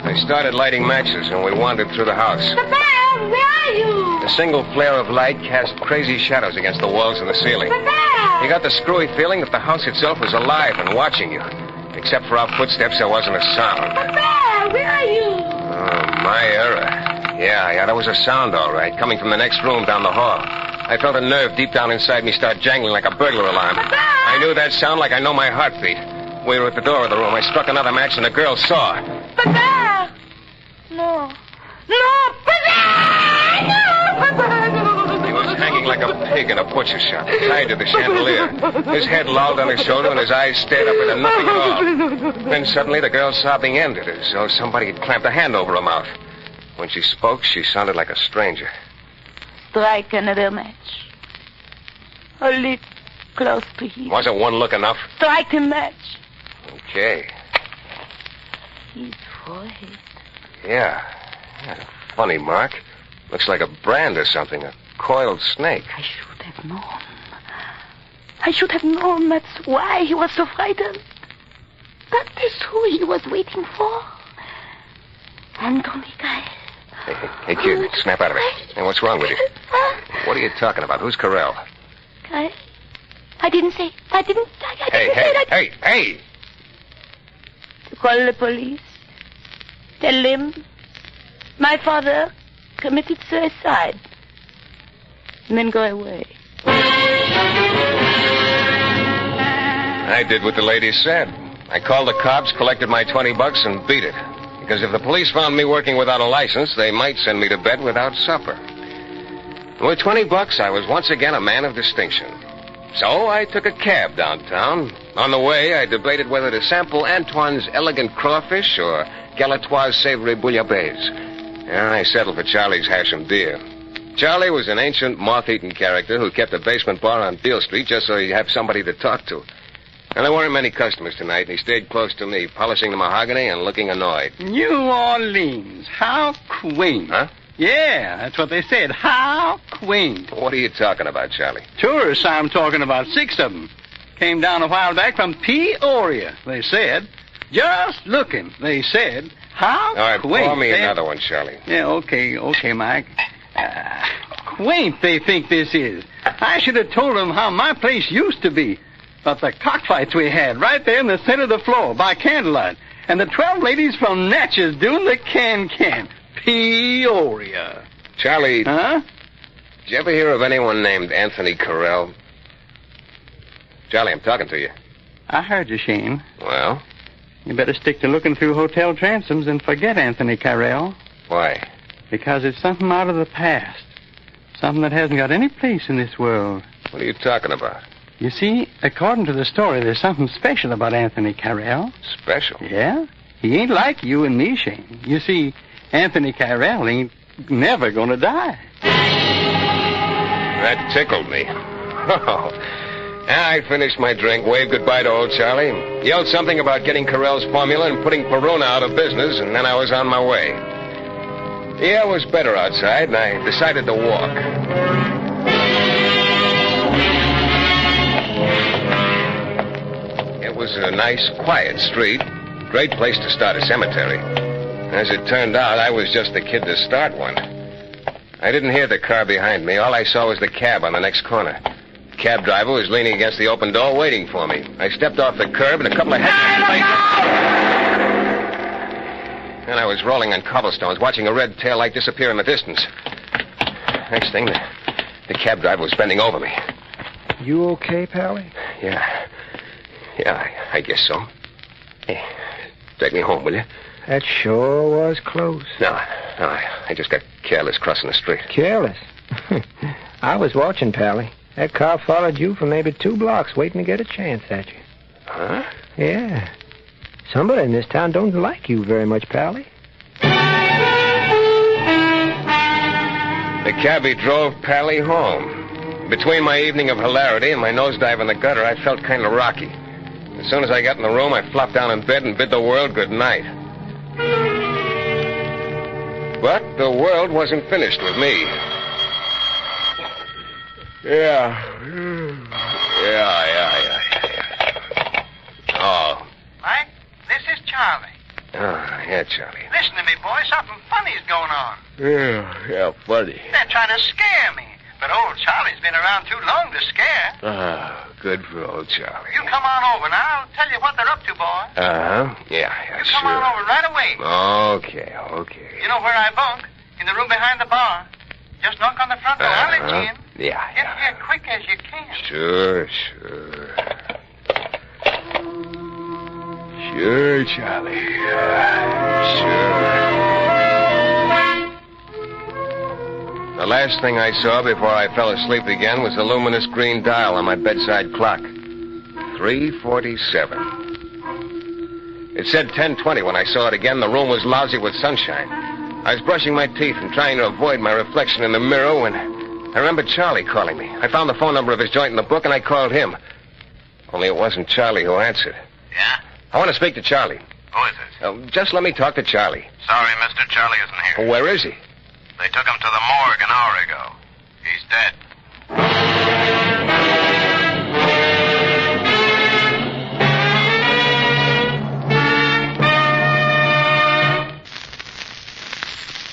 I started lighting matches, and we wandered through the house. Papa, where are you? A single flare of light cast crazy shadows against the walls and the ceiling. Papa! You got the screwy feeling that the house itself was alive and watching you. Except for our footsteps, there wasn't a sound. Papa, where are you? Oh, my error. Yeah, there was a sound, all right, coming from the next room down the hall. I felt a nerve deep down inside me start jangling like a burglar alarm. Papa! I knew that sound like I know my heartbeat. We were at the door of the room. I struck another match, and the girl saw. Papa! No. No, Papa! No, Papa! No. He was hanging like a pig in a butcher shop, tied to the chandelier. His head lolled on his shoulder, and his eyes stared up into nothing at all. Then suddenly the girl's sobbing ended, as though somebody had clamped a hand over her mouth. When she spoke, she sounded like a stranger. Strike another match. Hold close to him. Wasn't one look enough? Strike the match. Okay. His forehead. Yeah. Funny mark. Looks like a brand or something. A coiled snake. I should have known. I should have known. That's why he was so frightened. That is who he was waiting for. Anthony Carrell. Hey, kid, snap out of it. Hey, what's wrong with you? What are you talking about? Who's Carrell? Carrell? I didn't say. I didn't say that. Hey! Call the police. Tell them my father committed suicide. And then go away. I did what the lady said. I called the cops, collected my $20, and beat it. Because if the police found me working without a license, they might send me to bed without supper. With $20, I was once again a man of distinction. So I took a cab downtown. On the way, I debated whether to sample Antoine's elegant crawfish or Galatoire's savory bouillabaisse. And I settled for Charlie's hash and beer. Charlie was an ancient, moth-eaten character who kept a basement bar on Beale Street just so he'd have somebody to talk to. And there weren't many customers tonight, and he stayed close to me, polishing the mahogany and looking annoyed. New Orleans. How quaint. Huh? Yeah, that's what they said. How quaint. What are you talking about, Charlie? Tourists I'm talking about, 6 of them. Came down a while back from Peoria, they said. Just looking, they said. How All right, quaint. pour me another one, Charlie. Yeah, okay, Mike. Quaint they think this is. I should have told them how my place used to be. But the cockfights we had right there in the center of the floor by candlelight. And the 12 ladies from Natchez doing the can-can. Peoria. Charlie. Huh? Did you ever hear of anyone named Anthony Carrell? Charlie, I'm talking to you. I heard you, Shayne. Well? You better stick to looking through hotel transoms and forget Anthony Carrell. Why? Because it's something out of the past. Something that hasn't got any place in this world. What are you talking about? You see, according to the story, there's something special about Anthony Carrell. Special? Yeah. He ain't like you and me, Shayne. You see, Anthony Carrell ain't never gonna die. That tickled me. I finished my drink, waved goodbye to old Charlie, yelled something about getting Carrell's formula and putting Perona out of business, and then I was on my way. The air was better outside, and I decided to walk. It was a nice, quiet street. Great place to start a cemetery. As it turned out, I was just the kid to start one. I didn't hear the car behind me. All I saw was the cab on the next corner. The cab driver was leaning against the open door waiting for me. I stepped off the curb and a couple of headlights. And I was rolling on cobblestones, watching a red taillight disappear in the distance. Next thing, the cab driver was bending over me. You okay, Pally? Yeah, I guess so. Hey, take me home, will you? That sure was close. No, I just got careless crossing the street. Careless? I was watching, Pally. That car followed you for maybe 2 blocks, waiting to get a chance at you. Huh? Yeah. Somebody in this town don't like you very much, Pally. The cabbie drove Pally home. Between my evening of hilarity and my nosedive in the gutter, I felt kind of rocky. As soon as I got in the room, I flopped down in bed and bid the world good night. But the world wasn't finished with me. Yeah. Oh. Mike, this is Charlie. Oh, yeah, Charlie. Listen to me, boy. Something funny's going on. Yeah, funny. They're trying to scare me. But old Charlie's been around too long to scare. Ah, good for old Charlie. You come on over, and I'll tell you what they're up to, boy. Uh-huh. Yeah, You sure. come on over right away. Okay. You know where I bunk? In the room behind the bar. Just knock on the front door. I'll let you in. Yeah. Get here quick as you can. Sure. Sure, Charlie. Sure. The last thing I saw before I fell asleep again was the luminous green dial on my bedside clock. 3:47. It said 10:20 when I saw it again. The room was lousy with sunshine. I was brushing my teeth and trying to avoid my reflection in the mirror when I remembered Charlie calling me. I found the phone number of his joint in the book, and I called him. Only it wasn't Charlie who answered. Yeah? I want to speak to Charlie. Who is it? Just let me talk to Charlie. Sorry, mister. Charlie isn't here. Where is he? They took him to the morgue an hour ago. He's dead.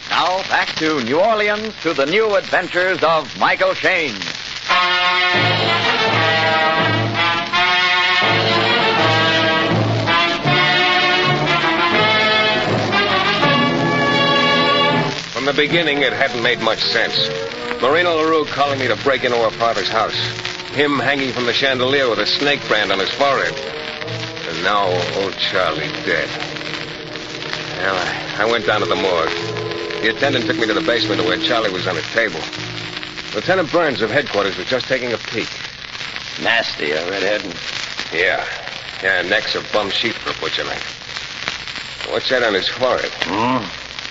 Now back to New Orleans to the new adventures of Michael Shayne. From the beginning, it hadn't made much sense. Marina LaRue calling me to break into her father's house. Him hanging from the chandelier with a snake brand on his forehead. And now old Charlie dead. Well, I went down to the morgue. The attendant took me to the basement to where Charlie was on a table. Lieutenant Burns of headquarters was just taking a peek. Nasty, a redhead. Yeah, necks of bum sheep for a butcher knife. What's that on his forehead?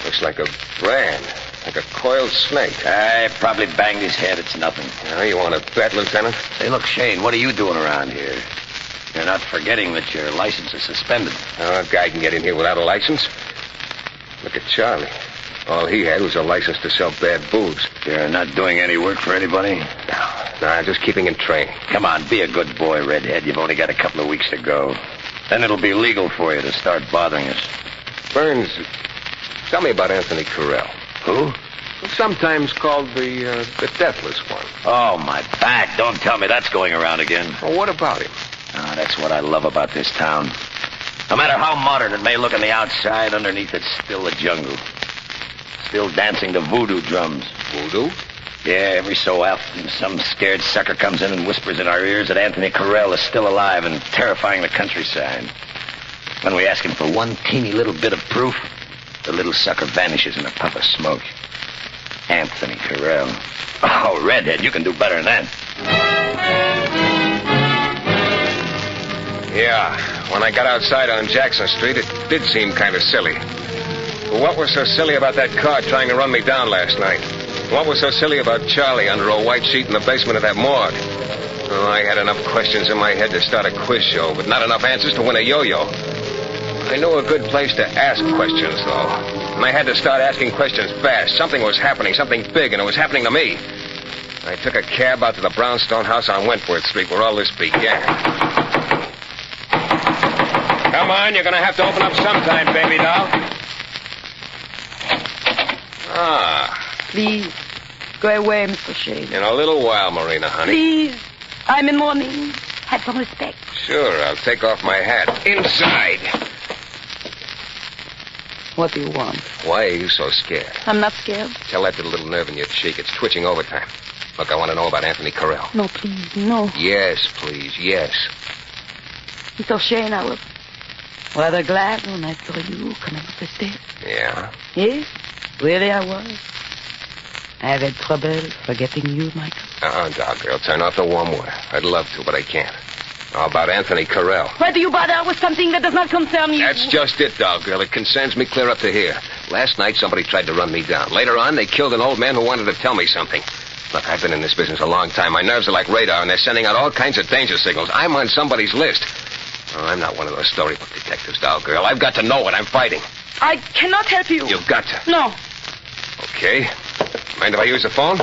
Looks like a brand, like a coiled snake. I probably banged his head. It's nothing. You want to bet, Lieutenant? Say, look, Shayne, what are you doing around here? You're not forgetting that your license is suspended. A guy can get in here without a license. Look at Charlie. All he had was a license to sell bad booze. You're not doing any work for anybody? No, I'm just keeping in training. Come on, be a good boy, Redhead. You've only got a couple of weeks to go. Then it'll be legal for you to start bothering us. Burns, tell me about Anthony Carrell. Who? Sometimes called the Deathless One. Oh, my back. Don't tell me that's going around again. Well, what about him? That's what I love about this town. No matter how modern it may look on the outside, underneath it's still a jungle. Still dancing to voodoo drums. Voodoo? Yeah, every so often some scared sucker comes in and whispers in our ears that Anthony Carrell is still alive and terrifying the countryside. When we ask him for one teeny little bit of proof, the little sucker vanishes in a puff of smoke. Anthony Carrell. Oh, Redhead, you can do better than that. Yeah, when I got outside on Jackson Street, it did seem kind of silly. But what was so silly about that car trying to run me down last night? What was so silly about Charlie under a white sheet in the basement of that morgue? Oh, I had enough questions in my head to start a quiz show, but not enough answers to win a yo-yo. I knew a good place to ask questions, though. And I had to start asking questions fast. Something was happening, something big, and it was happening to me. I took a cab out to the brownstone house on Wentworth Street where all this began. Come on, you're going to have to open up sometime, baby doll. Please, go away, Mr. Shayne. In a little while, Marina, honey. Please, I'm in mourning. Have some respect. Sure, I'll take off my hat. Inside. What do you want? Why are you so scared? I'm not scared. Tell that to the little nerve in your cheek. It's twitching overtime. Look, I want to know about Anthony Carrell. No, please, no. Yes, please, yes. Mr. Shayne, I was rather glad when I saw you come up the stairs. Yeah? Yes, really I was. I have had trouble forgetting you, Michael. Doc, girl, turn off the warm water. I'd love to, but I can't. How about Anthony Carrell? Why do you bother with something that does not concern you? That's just it, dog girl. It concerns me clear up to here. Last night, somebody tried to run me down. Later on, they killed an old man who wanted to tell me something. Look, I've been in this business a long time. My nerves are like radar, and they're sending out all kinds of danger signals. I'm on somebody's list. Oh, I'm not one of those storybook detectives, dog girl. I've got to know what I'm fighting. I cannot help you. You've got to. No. Okay. Mind if I use the phone?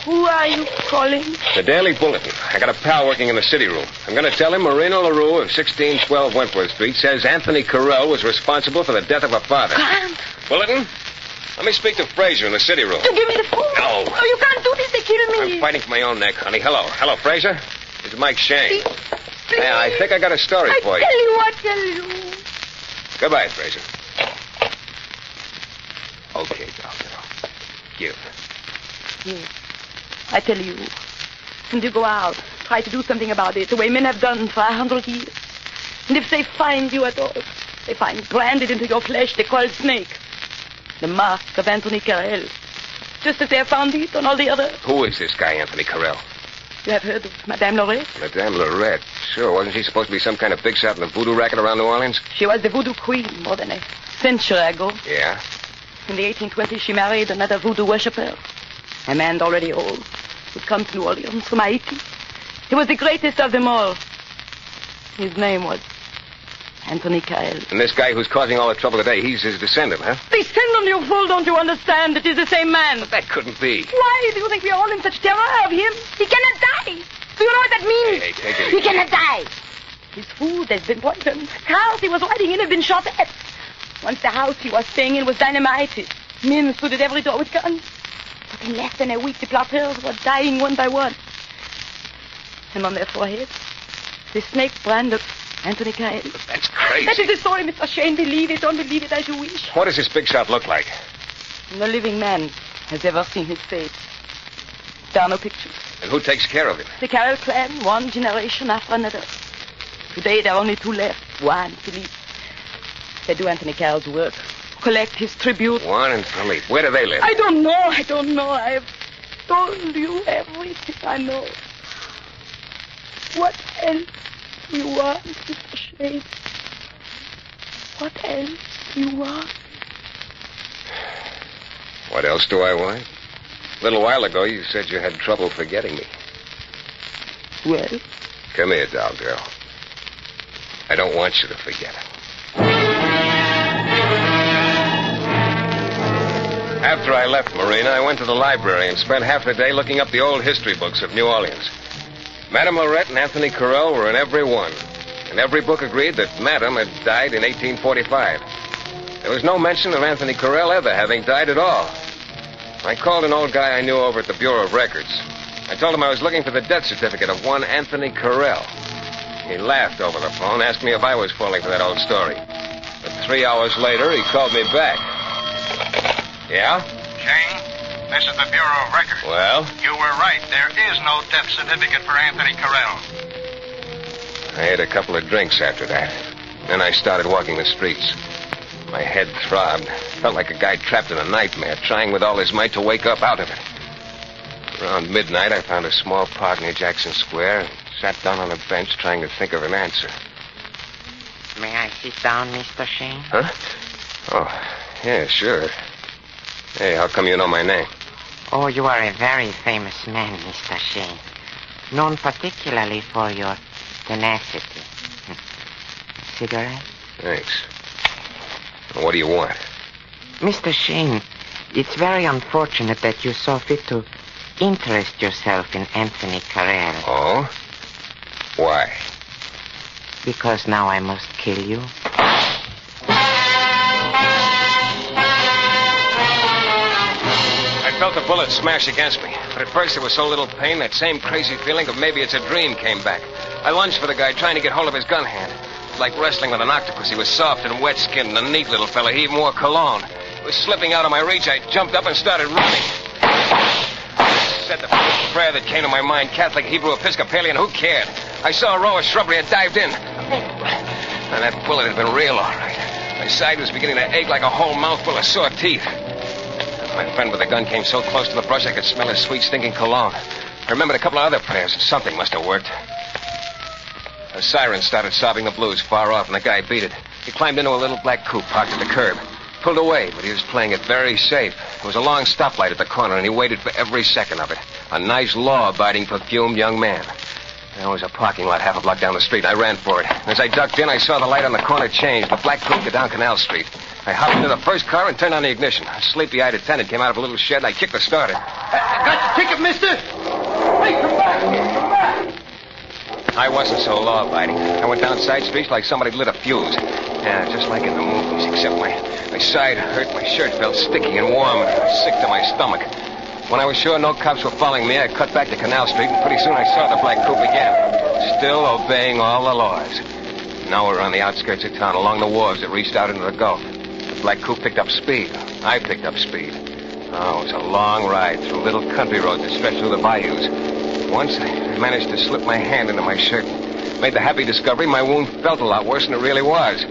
Who are you calling? The Daily Bulletin. I got a pal working in the city room. I'm going to tell him Marina LaRue of 1612 Wentworth Street says Anthony Carrell was responsible for the death of her father. Can't. Bulletin? Let me speak to Fraser in the city room. To give me the phone? No. Oh, you can't do this. They kill me. I'm fighting for my own neck, honey. Hello. Hello, Fraser. This is Mike Shayne. Please. Yeah, I think I got a story for you. I tell you. Goodbye, Fraser. Okay, doctor. Give. Yes. I tell you. And you go out. Try to do something about it, the way men have done for 100 years. And if they find you at all, they find branded into your flesh the coiled snake. The mark of Anthony Carrell. Just as they have found it on all the others. Who is this guy, Anthony Carrell? You have heard of Madame Lorette? Madame Lorette. Sure, wasn't she supposed to be some kind of big shot in the voodoo racket around New Orleans? She was the voodoo queen more than a century ago. Yeah? In the 1820s, she married another voodoo worshiper. A man already old, who'd come to New Orleans from Haiti. He was the greatest of them all. His name was Anthony Carrell. And this guy who's causing all the trouble today, he's his descendant, huh? Descendant, you fool, don't you understand? It is the same man. But that couldn't be. Why do you think we are all in such terror of him? He cannot die. Do you know what that means? Hey, take it He easy. cannot die. His food has been poisoned. The house he was riding in has been shot at. Once the house he was staying in was dynamited. Men stood at every door with guns. But in less than a week, the plotters were dying one by one. And on their foreheads, the snake brand of Anthony Carrell. That's crazy. That is the story, Mr. Shayne. Believe it, don't believe it as you wish. What does this big shot look like? No living man has ever seen his face. There are no pictures. And who takes care of him? The Carrell clan, one generation after another. Today, there are only two left. Juan, Philippe. They do Anthony Carrell's work. Collect his tribute. Juan and Philippe. Where do they live? I don't know. I have told you everything I know. What else do you want, Mr. Shayne? What else do you want? What else do I want? A little while ago, you said you had trouble forgetting me. Well? Come here, doll girl. I don't want you to forget it. After I left Marina, I went to the library and spent half the day looking up the old history books of New Orleans. Madame Lorette and Anthony Carrell were in every one. And every book agreed that Madame had died in 1845. There was no mention of Anthony Carrell ever having died at all. I called an old guy I knew over at the Bureau of Records. I told him I was looking for the death certificate of one Anthony Carrell. He laughed over the phone, asked me if I was falling for that old story. But 3 hours later, he called me back. Yeah? Shayne, this is the Bureau of Records. Well? You were right. There is no death certificate for Anthony Carrell. I had a couple of drinks after that. Then I started walking the streets. My head throbbed. Felt like a guy trapped in a nightmare, trying with all his might to wake up out of it. Around midnight, I found a small park near Jackson Square and sat down on a bench trying to think of an answer. May I sit down, Mr. Shayne? Huh? Oh, yeah, sure. Hey, how come you know my name? Oh, you are a very famous man, Mr. Shayne. Known particularly for your tenacity. Cigarette? Thanks. What do you want? Mr. Shayne, it's very unfortunate that you saw fit to interest yourself in Anthony Carrell. Oh? Why? Because now I must kill you. I felt the bullet smash against me. But at first there was so little pain, that same crazy feeling of maybe it's a dream came back. I lunged for the guy, trying to get hold of his gun hand. It was like wrestling with an octopus. He was soft and wet-skinned and a neat little fella. He even wore cologne. It was slipping out of my reach. I jumped up and started running. I said the first prayer that came to my mind, Catholic, Hebrew, Episcopalian, who cared? I saw a row of shrubbery and dived in. And that bullet had been real, all right. My side was beginning to ache like a whole mouthful of sore teeth. My friend with the gun came so close to the brush I could smell his sweet, stinking cologne. I remembered a couple of other prayers, and something must have worked. A siren started sobbing the blues far off, and the guy beat it. He climbed into a little black coupe parked at the curb. Pulled away, but he was playing it very safe. There was a long stoplight at the corner, and he waited for every second of it. A nice, law-abiding, perfumed young man. There was a parking lot half a block down the street. I ran for it. As I ducked in, I saw the light on the corner change. The black coupe go down Canal Street. I hopped into the first car and turned on the ignition. A sleepy-eyed attendant came out of a little shed, and I kicked the starter. Got your ticket, mister? Hey, come back! Come back! I wasn't so law-abiding. I went down side streets like somebody lit a fuse. Yeah, just like in the movies, except my side hurt, my shirt felt sticky and warm, and I was sick to my stomach. When I was sure no cops were following me, I cut back to Canal Street, and pretty soon I saw the black coupe again, still obeying all the laws. Now we're on the outskirts of town, along the wharves that reached out into the Gulf. The black coupe picked up speed. I picked up speed. Oh, it was a long ride through little country roads that stretched through the bayous. Once I managed to slip my hand into my shirt. Made the happy discovery my wound felt a lot worse than it really was.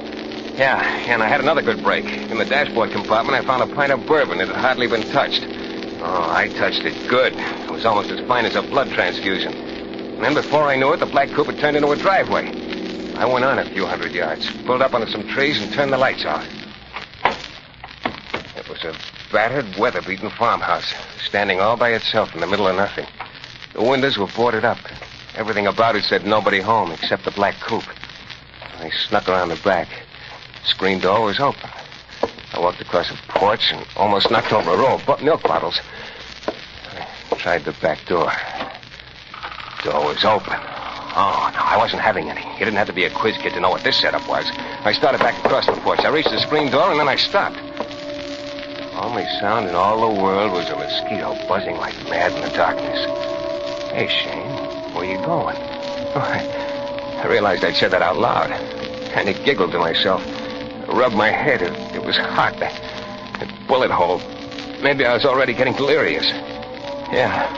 Yeah, and I had another good break. In the dashboard compartment, I found a pint of bourbon that had hardly been touched. Oh, I touched it good. It was almost as fine as a blood transfusion. And then before I knew it, the black coupe had turned into a driveway. I went on a few hundred yards, pulled up onto some trees, and turned the lights off. It was a battered, weather-beaten farmhouse, standing all by itself in the middle of nothing. The windows were boarded up. Everything about it said nobody home except the black coupe. I snuck around the back. The screen door was open. I walked across a porch and almost knocked over a row of milk bottles. I tried the back door. The door was open. Oh, no, I wasn't having any. You didn't have to be a quiz kid to know what this setup was. I started back across the porch. I reached the screen door, and then I stopped. The only sound in all the world was a mosquito buzzing like mad in the darkness. Hey, Shayne, where you going? I realized I'd said that out loud. And I giggled to myself. I rubbed my head. It was hot. A bullet hole. Maybe I was already getting delirious. Yeah,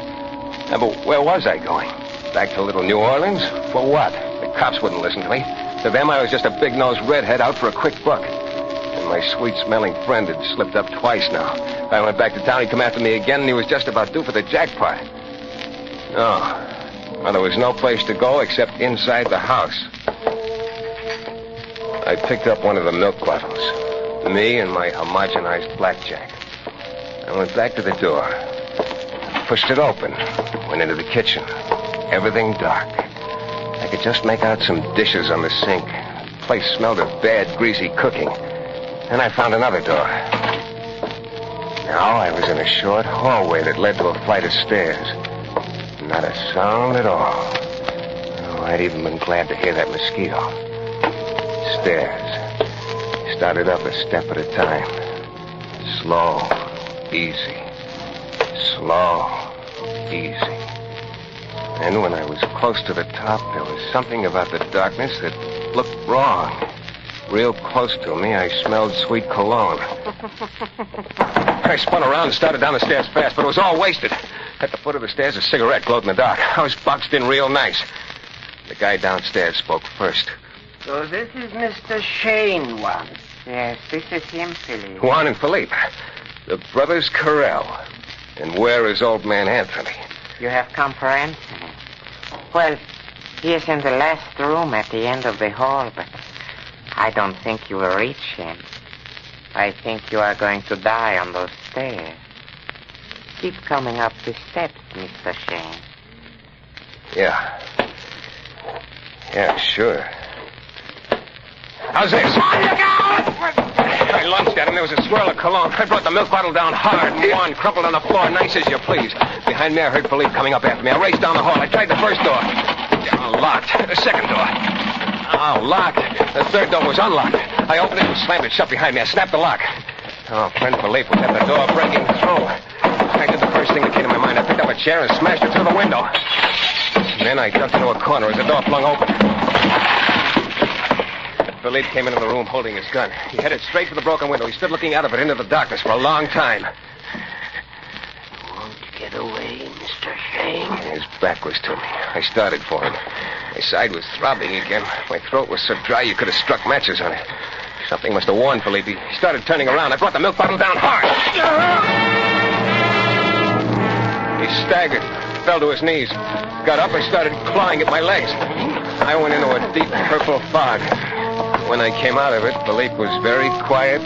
but where was I going? Back to little New Orleans? For what? The cops wouldn't listen to me. To them, I was just a big-nosed redhead out for a quick buck. And my sweet-smelling friend had slipped up twice now. If I went back to town, he'd come after me again, and he was just about due for the jackpot. No. Well, there was no place to go except inside the house. I picked up one of the milk bottles. Me and my homogenized blackjack. I went back to the door. Pushed it open. Went into the kitchen. Everything dark. I could just make out some dishes on the sink. The place smelled of bad, greasy cooking. Then I found another door. Now I was in a short hallway that led to a flight of stairs. Not a sound at all. Oh, I'd even been glad to hear that mosquito. Stairs. Started up a step at a time. Slow, easy. Slow, easy. And when I was close to the top, there was something about the darkness that looked wrong. Real close to me, I smelled sweet cologne. I spun around and started down the stairs fast, but it was all wasted. At the foot of the stairs, a cigarette glowed in the dark. I was boxed in real nice. The guy downstairs spoke first. So this is Mr. Shayne, Juan. Yes, this is him, Philippe. Juan and Philippe. The brothers Carrell. And where is old man Anthony? You have come for Anthony. Well, he is in the last room at the end of the hall, but I don't think you will reach him. I think you are going to die on those stairs. Keep coming up the steps, Mr. Shayne. Yeah. Yeah, sure. How's this? I lunged at him. There was a swirl of cologne. I brought the milk bottle down hard, and Juan crumpled on the floor, nice as you please. Behind me, I heard Philippe coming up after me. I raced down the hall. I tried the first door. Locked. The second door. Oh, locked. The third door was unlocked. I opened it and slammed it shut behind me. I snapped the lock. Oh, friend Philippe was at the door breaking through. I did the first thing that came to my mind. I picked up a chair and smashed it through the window. And then I ducked into a corner as the door flung open. Philippe came into the room holding his gun. He headed straight for the broken window. He stood looking out of it into the darkness for a long time. Won't get away, Mr. Shayne. His back was to me. I started for him. My side was throbbing again. My throat was so dry you could have struck matches on it. Something must have warned Philippe. He started turning around. I brought the milk bottle down hard. He staggered, fell to his knees. Got up, I started clawing at my legs. I went into a deep purple fog. When I came out of it, Philippe was very quiet.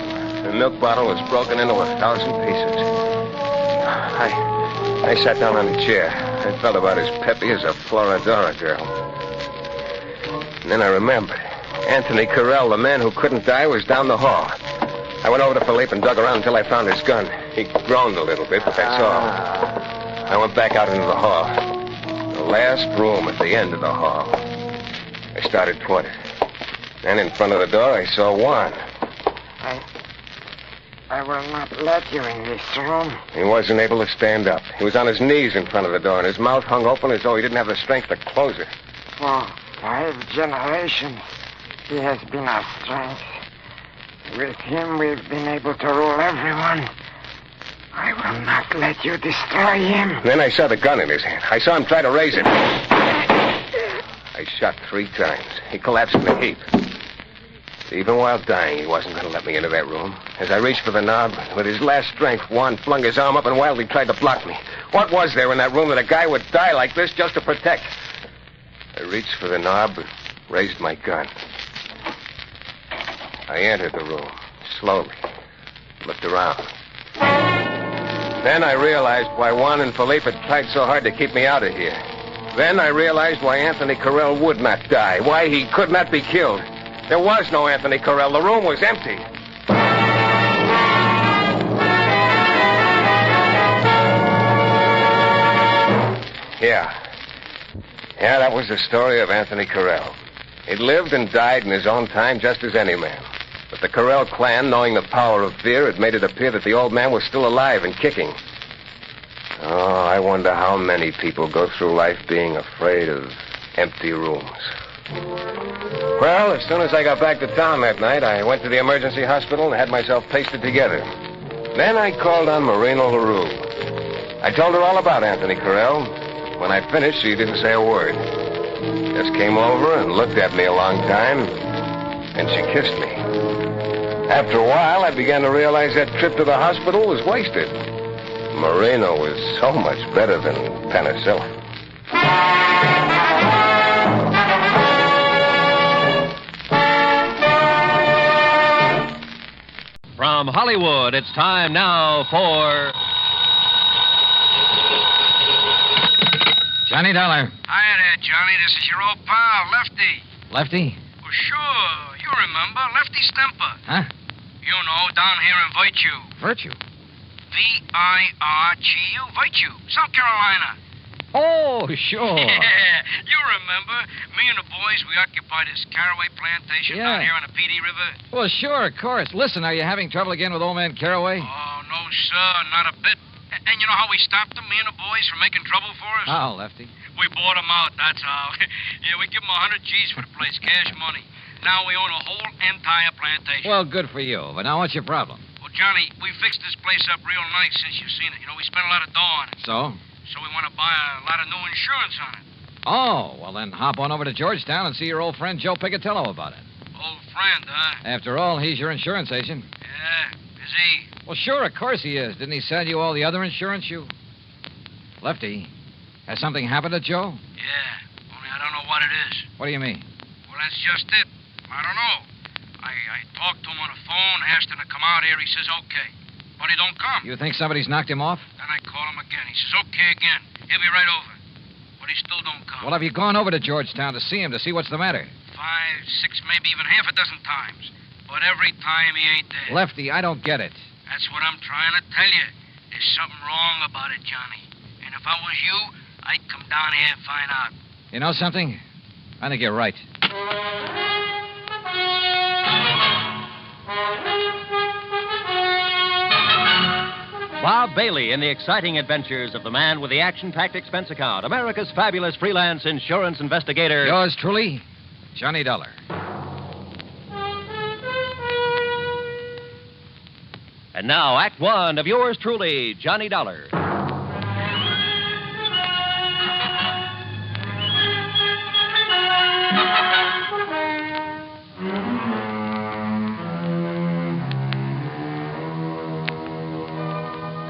The milk bottle was broken into 1,000 pieces. I sat down on a chair. I felt about as peppy as a Florodora girl. And then I remembered. Anthony Carrell, the man who couldn't die, was down the hall. I went over to Philippe and dug around until I found his gun. He groaned a little bit, but that's all. I went back out into the hall. The last room at the end of the hall. I started toward it. Then in front of the door, I saw Juan. I will not let you in this room. He wasn't able to stand up. He was on his knees in front of the door, and his mouth hung open as though he didn't have the strength to close it. For 5 generations, he has been our strength. With him, we've been able to rule everyone. I will not let you destroy him. Then I saw the gun in his hand. I saw him try to raise it. I shot 3 times. He collapsed in a heap. Even while dying, he wasn't going to let me into that room. As I reached for the knob, with his last strength, Juan flung his arm up and wildly tried to block me. What was there in that room that a guy would die like this just to protect? I reached for the knob and raised my gun. I entered the room, slowly, looked around. Then I realized why Juan and Philippe had tried so hard to keep me out of here. Then I realized why Anthony Carrell would not die, why he could not be killed. There was no Anthony Carrell. The room was empty. Yeah, that was the story of Anthony Carrell. He'd lived and died in his own time just as any man. But the Carrell clan, knowing the power of fear, had made it appear that the old man was still alive and kicking. Oh, I wonder how many people go through life being afraid of empty rooms. Well, as soon as I got back to town that night, I went to the emergency hospital and had myself pasted together. Then I called on Marina LaRue. I told her all about Anthony Carrell. When I finished, she didn't say a word. Just came over and looked at me a long time, and she kissed me. After a while, I began to realize that trip to the hospital was wasted. Marina was so much better than penicillin. From Hollywood, it's time now for Johnny Dollar. Hiya there, Johnny. This is your old pal, Lefty. Lefty? Well, sure. You remember. Lefty Stemper. Huh? You know, down here in Virtue. Virtue? V-I-R-G-U. Virtue. South Carolina. Oh, sure. Yeah, you remember. Me and the boys, we occupied this Caraway plantation down here on the PD River. Well, sure, of course. Listen, are you having trouble again with old man Caraway? Oh, no, sir. Not a bit. And you know how we stopped them, me and the boys, from making trouble for us? How, Lefty? We bought them out, that's how. Yeah, we give them 100 G's for the place, cash money. Now we own a whole entire plantation. Well, good for you. But now what's your problem? Well, Johnny, we fixed this place up real nice since you've seen it. You know, we spent a lot of dough on it. So? So we want to buy a lot of new insurance on it. Oh, well, then hop on over to Georgetown and see your old friend Joe Picatello about it. Old friend, huh? After all, he's your insurance agent. Yeah, is he? Well, sure, of course he is. Didn't he sell you all the other insurance you... Lefty, has something happened to Joe? Yeah, only I don't know what it is. What do you mean? Well, that's just it. I don't know. I talked to him on the phone, asked him to come out here. He says, okay. But he don't come. You think somebody's knocked him off? Then I call him again. He says, okay again. He'll be right over. But he still don't come. Well, have you gone over to Georgetown to see him, to see what's the matter? 5, 6, maybe even half a dozen times. But every time he ain't there. Lefty, I don't get it. That's what I'm trying to tell you. There's something wrong about it, Johnny. And if I was you, I'd come down here and find out. You know something? I think you're right. Bob Bailey in the exciting adventures of the man with the action-packed expense account, America's fabulous freelance insurance investigator. Yours truly, Johnny Dollar. And now, Act One of yours truly, Johnny Dollar.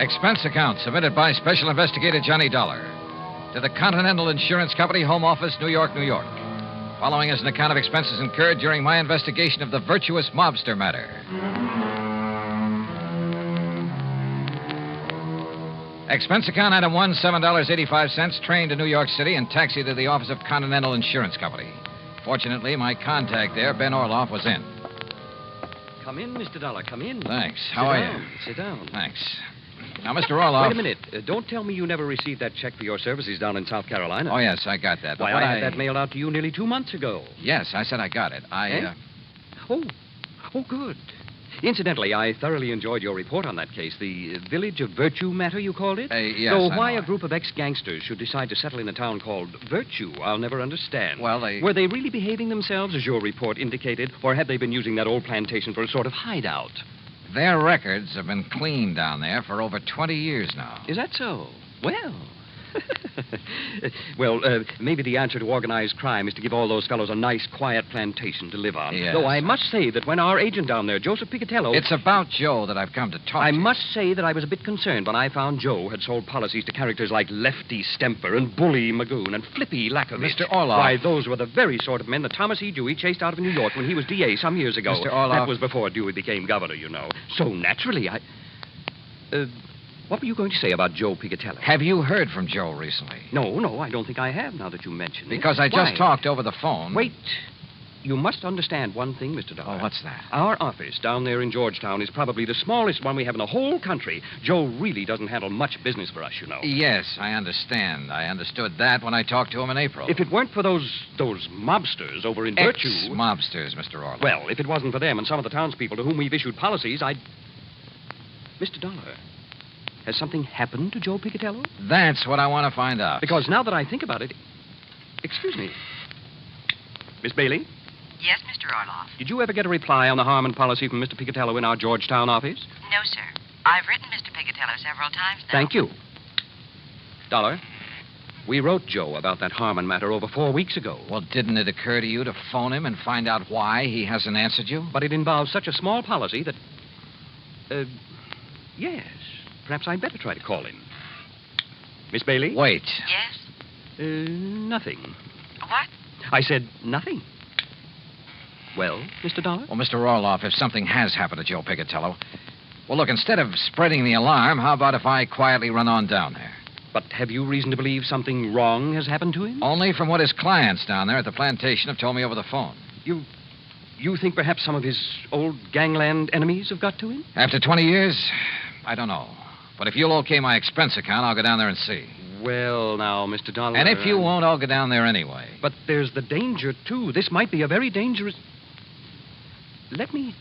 Expense account submitted by Special Investigator Johnny Dollar. to the Continental Insurance Company, Home Office, New York, New York. Following is an account of expenses incurred during my investigation of the Virtuous Mobster matter. Expense account item 1, $7.85, train to New York City and taxi to the office of Continental Insurance Company. Fortunately, my contact there, Ben Orloff, was in. Come in, Mr. Dollar, come in. Thanks. How are you? Sit down. Thanks. Now, Mr. Orloff... Wait a minute. Don't tell me you never received that check for your services down in South Carolina. Oh, yes, I got that. Why, I had that mailed out to you nearly 2 months ago. Yes, I said I got it. Oh, good. Incidentally, I thoroughly enjoyed your report on that case, the Village of Virtue matter, you called it? Yes, So I why know. a group of ex-gangsters should decide to settle in a town called Virtue, I'll never understand. Well, Were they really behaving themselves, as your report indicated, or had they been using that old plantation for a sort of hideout? Their records have been clean down there for over 20 years now. Is that so? Well... maybe the answer to organized crime is to give all those fellows a nice, quiet plantation to live on. Yes. Though I must say that when our agent down there, Joseph Picatello... It's about Joe that I've come to talk I to. must say that I was a bit concerned when I found Joe had sold policies to characters like Lefty Stemper and Bully Magoon and Flippy Lackovich. Mr. Orloff. Why, those were the very sort of men that Thomas E. Dewey chased out of New York when he was DA some years ago. Mr. Orloff. That was before Dewey became governor, you know. So naturally, what were you going to say about Joe Picatello? Have you heard from Joe recently? No, I don't think I have, now that you mention it. Because I just talked over the phone. Wait. You must understand one thing, Mr. Dollar. Oh, what's that? Our office down there in Georgetown is probably the smallest one we have in the whole country. Joe really doesn't handle much business for us, you know. Yes, I understand. I understood that when I talked to him in April. If it weren't for those mobsters over in Virtue... Ex-mobsters, Mr. Orloff. Well, if it wasn't for them and some of the townspeople to whom we've issued policies, I'd... Mr. Dollar, has something happened to Joe Picatello? That's what I want to find out. Because now that I think about it... Excuse me. Miss Bailey? Yes, Mr. Orloff. Did you ever get a reply on the Harmon policy from Mr. Picatello in our Georgetown office? No, sir. I've written Mr. Picatello several times now. Thank you. Dollar, we wrote Joe about that Harmon matter over 4 weeks ago. Well, didn't it occur to you to phone him and find out why he hasn't answered you? But it involves such a small policy that... yes. Perhaps I'd better try to call him. Miss Bailey? Wait. Yes? Nothing. What? I said nothing. Well, Mr. Dollar? Well, Mr. Orloff, if something has happened to Joe Picatello... Well, look, instead of spreading the alarm, how about if I quietly run on down there? But have you reason to believe something wrong has happened to him? Only from what his clients down there at the plantation have told me over the phone. You think perhaps some of his old gangland enemies have got to him? After 20 years, I don't know. But if you'll okay my expense account, I'll go down there and see. Well, now, Mr. Dollar... And if you won't, I'll go down there anyway. But there's the danger, too. This might be a very dangerous... Let me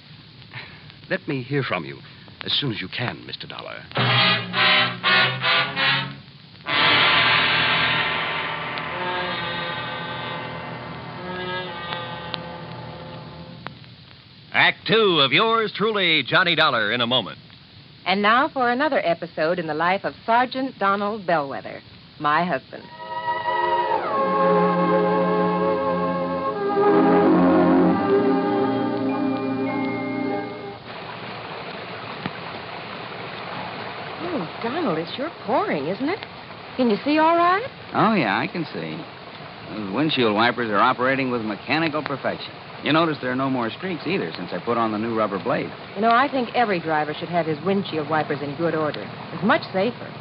hear from you as soon as you can, Mr. Dollar. Act 2 of yours truly, Johnny Dollar, in a moment. And now for another episode in the life of Sergeant Donald Bellwether, my husband. Oh, Donald, it's sure pouring, isn't it? Can you see all right? Oh, yeah, I can see. Those windshield wipers are operating with mechanical perfection. You notice there are no more streaks either since I put on the new rubber blade. You know, I think every driver should have his windshield wipers in good order. It's much safer.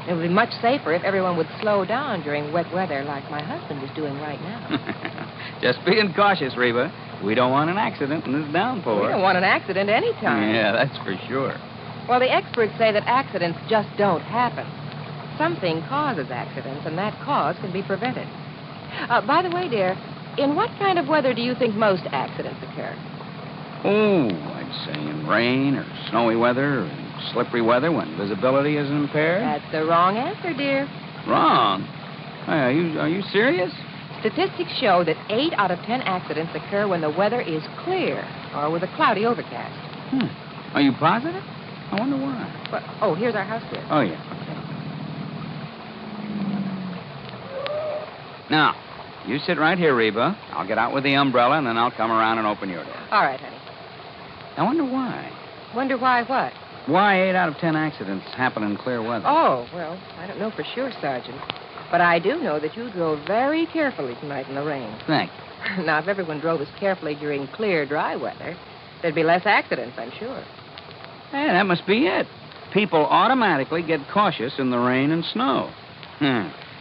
It would be much safer if everyone would slow down during wet weather like my husband is doing right now. Just being cautious, Reba. We don't want an accident in this downpour. We don't want an accident any time. Yeah, that's for sure. Well, the experts say that accidents just don't happen. Something causes accidents, and that cause can be prevented. By the way, dear, in what kind of weather do you think most accidents occur? Oh, I'd say in rain or snowy weather or slippery weather when visibility is impaired. That's the wrong answer, dear. Wrong? Are you serious? Statistics show that 8 out of 10 accidents occur when the weather is clear or with a cloudy overcast. Are you positive? I wonder why. Well, here's our house, dear. Oh, yeah. Now, you sit right here, Reba. I'll get out with the umbrella, and then I'll come around and open your door. All right, honey. I wonder why. Wonder why what? Why 8 out of 10 accidents happen in clear weather? Oh, well, I don't know for sure, Sergeant. But I do know that you drove very carefully tonight in the rain. Thanks. Now, if everyone drove as carefully during clear, dry weather, there'd be less accidents, I'm sure. Hey, that must be it. People automatically get cautious in the rain and snow.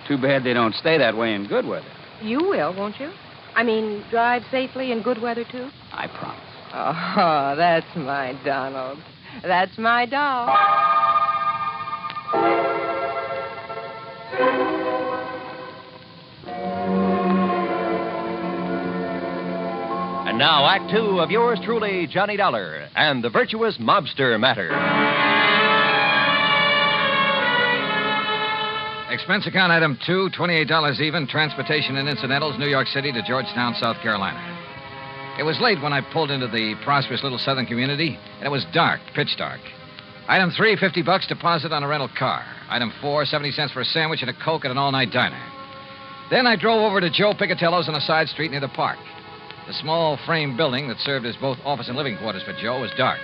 Too bad they don't stay that way in good weather. You will, won't you? I mean, drive safely in good weather, too? I promise. Oh, that's my Donald. That's my doll. And now, Act Two of yours truly, Johnny Dollar, and the Virtuous Mobster Matter. Expense account item 2, $28 even, transportation and incidentals, New York City to Georgetown, South Carolina. It was late when I pulled into the prosperous little southern community, and it was dark, pitch dark. Item 3, $50 deposit on a rental car. Item 4, 70 cents for a sandwich and a Coke at an all-night diner. Then I drove over to Joe Picatello's on a side street near the park. The small frame building that served as both office and living quarters for Joe was dark.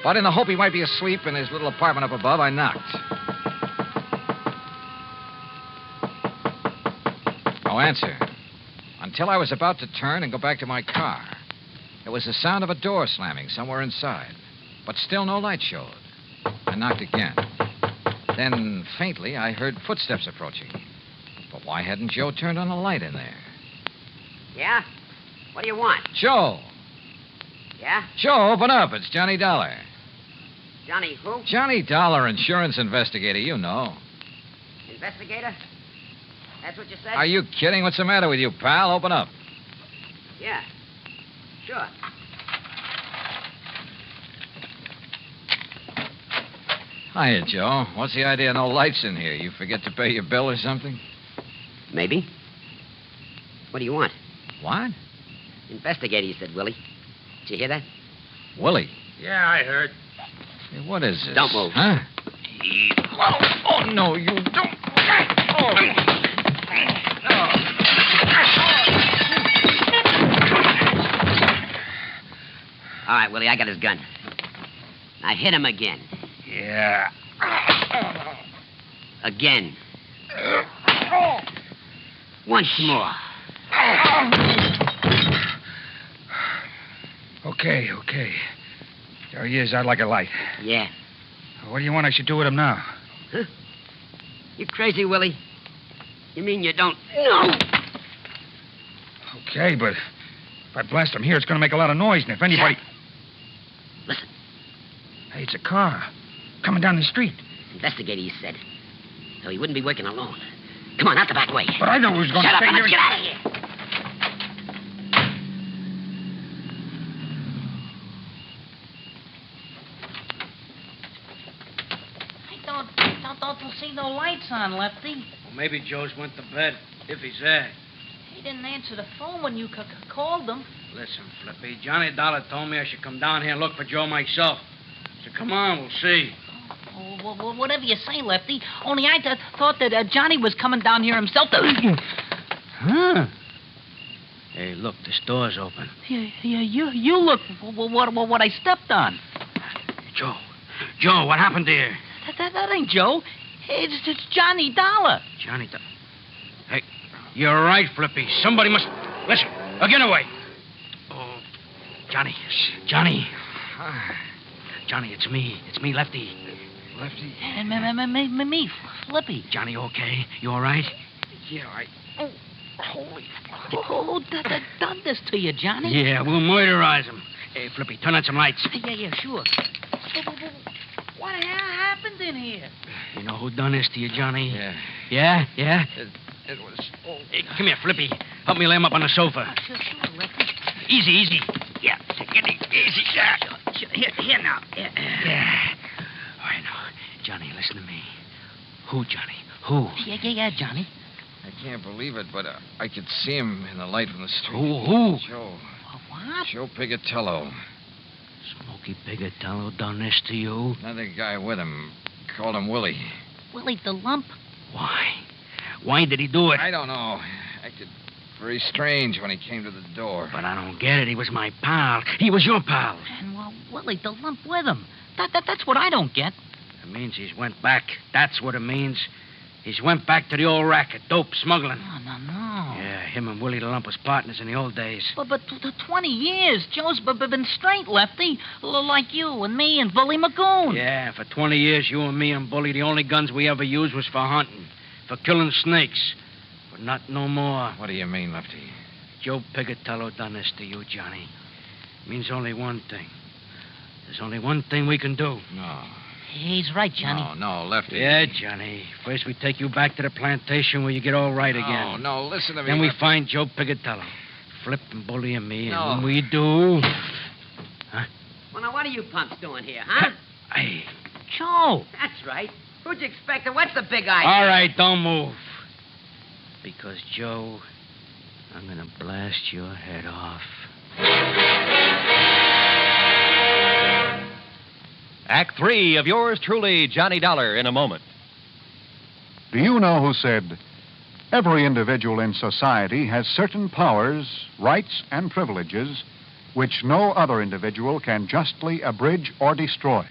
But in the hope he might be asleep in his little apartment up above, I knocked. No answer. Until I was about to turn and go back to my car. It was the sound of a door slamming somewhere inside. But still no light showed. I knocked again. Then, faintly, I heard footsteps approaching. But why hadn't Joe turned on a light in there? Yeah? What do you want? Joe! Yeah? Joe, open up. It's Johnny Dollar. Johnny who? Johnny Dollar, insurance investigator, you know. Investigator? That's what you said? Are you kidding? What's the matter with you, pal? Open up. Yeah. Sure. Hiya, Joe. What's the idea of no lights in here? You forget to pay your bill or something? Maybe. What do you want? What? Investigator, you said, Willie. Did you hear that? Willie? Yeah, I heard. Hey, what is this? Don't move. Huh? Oh, no, you don't. All right, Willie, I got his gun. Now hit him again. Yeah. Again. Once more. Okay. There he is. I'd like a light. Yeah. What do you want I should do with him now? Huh? You crazy, Willie? You mean you don't know? Okay, but if I blast him here, it's going to make a lot of noise, and if anybody... Listen. Hey, it's a car. Coming down the street. Investigator, he said. So he wouldn't be working alone. Come on, out the back way. But I know who's going to Shut up stay and here. let's get out of here. Don't see no lights on, Lefty. Well, maybe Joe's went to bed, if he's there. He didn't answer the phone when you called him. Listen, Flippy, Johnny Dollar told me I should come down here and look for Joe myself. So come on, we'll see. Oh, well, whatever you say, Lefty. Only I thought that Johnny was coming down here himself to... Huh? Hey, look, this door's open. Yeah, you look what I stepped on. Joe, what happened there? That ain't Joe. It's Johnny Dollar. Johnny Dollar. Hey, you're right, Flippy. Somebody must... Listen, get away. Oh, Johnny. Johnny, it's me. It's me, Lefty. Lefty? And me, Flippy. Johnny, okay? You all right? Yeah, Oh, holy... Who done this to you, Johnny? Yeah, we'll murderize him. Hey, Flippy, turn on some lights. Yeah, sure. What the hell happened in here? You know who done this to you, Johnny? Yeah. Yeah? It was... Oh. Hey, come here, Flippy. Help me lay him up on the sofa. Sure, Lefty. Easy. Yeah, get it easy. Sure. Here now. Yeah. All right, now, Johnny, listen to me. Who, Johnny? Who? Yeah, Johnny. I can't believe it, but I could see him in the light from the street. Who? Joe. What? Joe Pigatello. Smokey Pigatello done this to you? Another guy with him. Called him Willie. Willie the Lump? Why? Why did he do it? I don't know. Acted very strange when he came to the door. But I don't get it. He was my pal. He was your pal. And, Willie the Lump with him. That's what I don't get. It means he's went back. That's what it means. He's went back to the old racket, dope smuggling. Oh, no. Yeah, him and Willie the Lump was partners in the old days. But 20 years. Joe's been straight, Lefty. Like you and me and Bully Magoon. Yeah, for 20 years, you and me and Bully, the only guns we ever used was for hunting, for killing snakes. But not no more. What do you mean, Lefty? Joe Pigatello done this to you, Johnny. It means only one thing. There's only one thing we can do. No. He's right, Johnny. No, Lefty. Yeah, Johnny. First we take you back to the plantation where you get all right again. No, listen to me. Then we Lefty. find Joe Pigatello. Flip and Bully and me. No. And when we do... Huh? Well, now, what are you punks doing here, huh? Hey. Joe. That's right. Who'd you expect? What's the big idea? All right, don't move. Because, Joe, I'm going to blast your head off. Act 3 of yours truly, Johnny Dollar, in a moment. Do you know who said, every individual in society has certain powers, rights, and privileges which no other individual can justly abridge or destroy?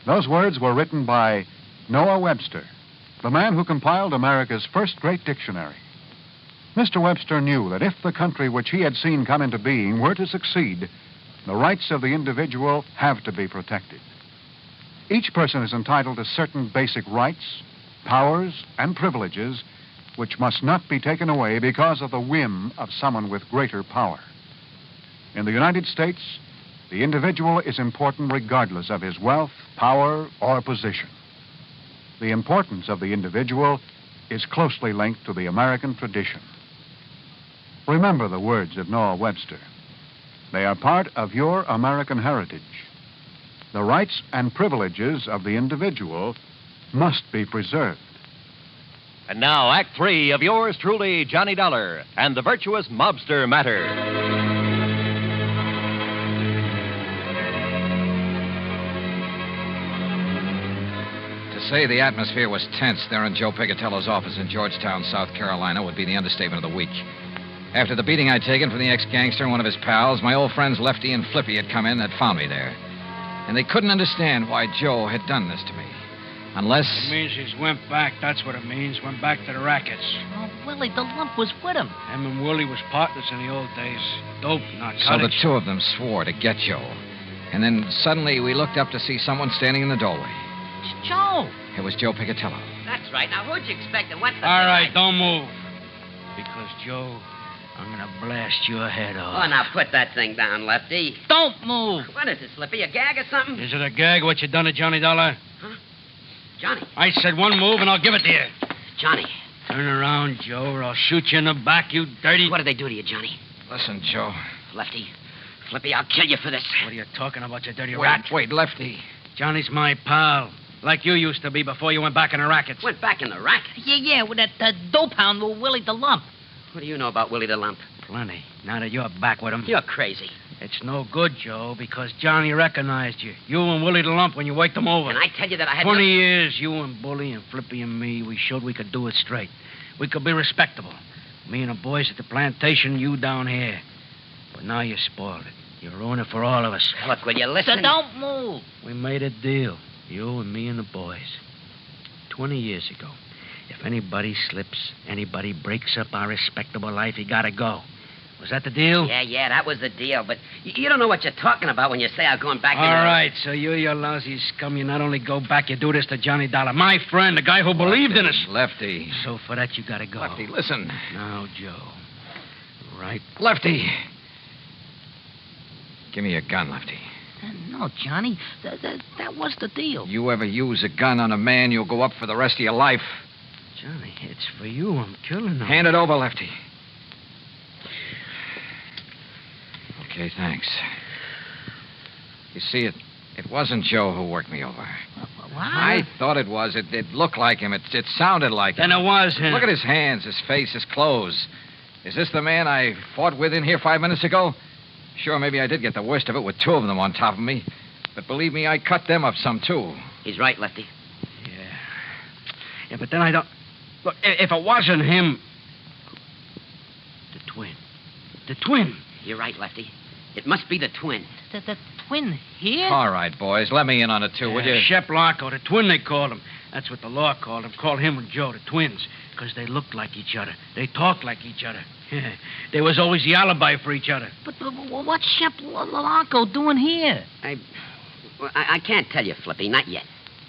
Those words were written by Noah Webster, the man who compiled America's first great dictionary. Mr. Webster knew that if the country which he had seen come into being were to succeed, the rights of the individual have to be protected. Each person is entitled to certain basic rights, powers, and privileges which must not be taken away because of the whim of someone with greater power. In the United States, the individual is important regardless of his wealth, power, or position. The importance of the individual is closely linked to the American tradition. Remember the words of Noah Webster. They are part of your American heritage. The rights and privileges of the individual must be preserved. And now, Act 3 of yours truly, Johnny Dollar, and the Virtuous Mobster Matter. To say the atmosphere was tense there in Joe Pigatello's office in Georgetown, South Carolina, would be the understatement of the week. After the beating I'd taken from the ex-gangster and one of his pals, my old friends Lefty and Flippy had come in and had found me there. And they couldn't understand why Joe had done this to me. Unless... It means he's went back. That's what it means. Went back to the rackets. Oh, Willie the Lump was with him. Him and Willie was partners in the old days. Dope, narcotics. So the two of them swore to get Joe. And then suddenly we looked up to see someone standing in the doorway. It's Joe. It was Joe Pigatello. That's right. Now, who'd you expect? And what's the All big right, idea? don't move. Because, Joe, I'm going to blast your head off. Oh, now put that thing down, Lefty. Don't move. What is this, Slippy? A gag or something? Is it a gag what you done to Johnny Dollar? Huh? Johnny. I said one move and I'll give it to you. Johnny. Turn around, Joe, or I'll shoot you in the back, you dirty... What did they do to you, Johnny? Listen, Joe. Lefty. Flippy, I'll kill you for this. What are you talking about, you dirty rat? Wait, Lefty. Johnny's my pal. Like you used to be before you went back in the rackets. Went back in the racket? Yeah, with that dope hound with Willie the Lump. What do you know about Willie the Lump? Plenty. Now that you're back with him. You're crazy. It's no good, Joe, because Johnny recognized you. You and Willie the Lump when you waked him over. And I tell you that I had 20 years, you and Bully and Flippy and me, we showed we could do it straight. We could be respectable. Me and the boys at the plantation, you down here. But now you spoiled it. You ruined it for all of us. Look, will you listen? So don't move. We made a deal. You and me and the boys. 20 years ago. If anybody slips, anybody breaks up our respectable life, he gotta go. Was that the deal? Yeah, that was the deal. But you don't know what you're talking about when you say I'm going back All right, so you lousy scum, you not only go back, you do this to Johnny Dollar. My friend, the guy who believed in us. Lefty. So for that, you gotta go. Lefty, listen. Now, Joe. Right. Lefty. Give me your gun, Lefty. No, Johnny. That was the deal. You ever use a gun on a man, you'll go up for the rest of your life. Johnny, it's for you. I'm killing him. Hand it over, Lefty. Okay, thanks. You see, it wasn't Joe who worked me over. What? I thought it was. It looked like him. It sounded like him. Then it was him. Look at his hands, his face, his clothes. Is this the man I fought with in here 5 minutes ago? Sure, maybe I did get the worst of it with two of them on top of me. But believe me, I cut them up some, too. He's right, Lefty. Yeah, but then I don't... Look, if it wasn't him... The twin. The twin. You're right, Lefty. It must be the twin. The twin here? All right, boys, let me in on it, too, will you? Shep Larko, the twin, they called him. That's what the law called him. Called him and Joe the twins, because they looked like each other. They talked like each other. There was always the alibi for each other. But what's Shep Loco doing here? I can't tell you, Flippy, not yet.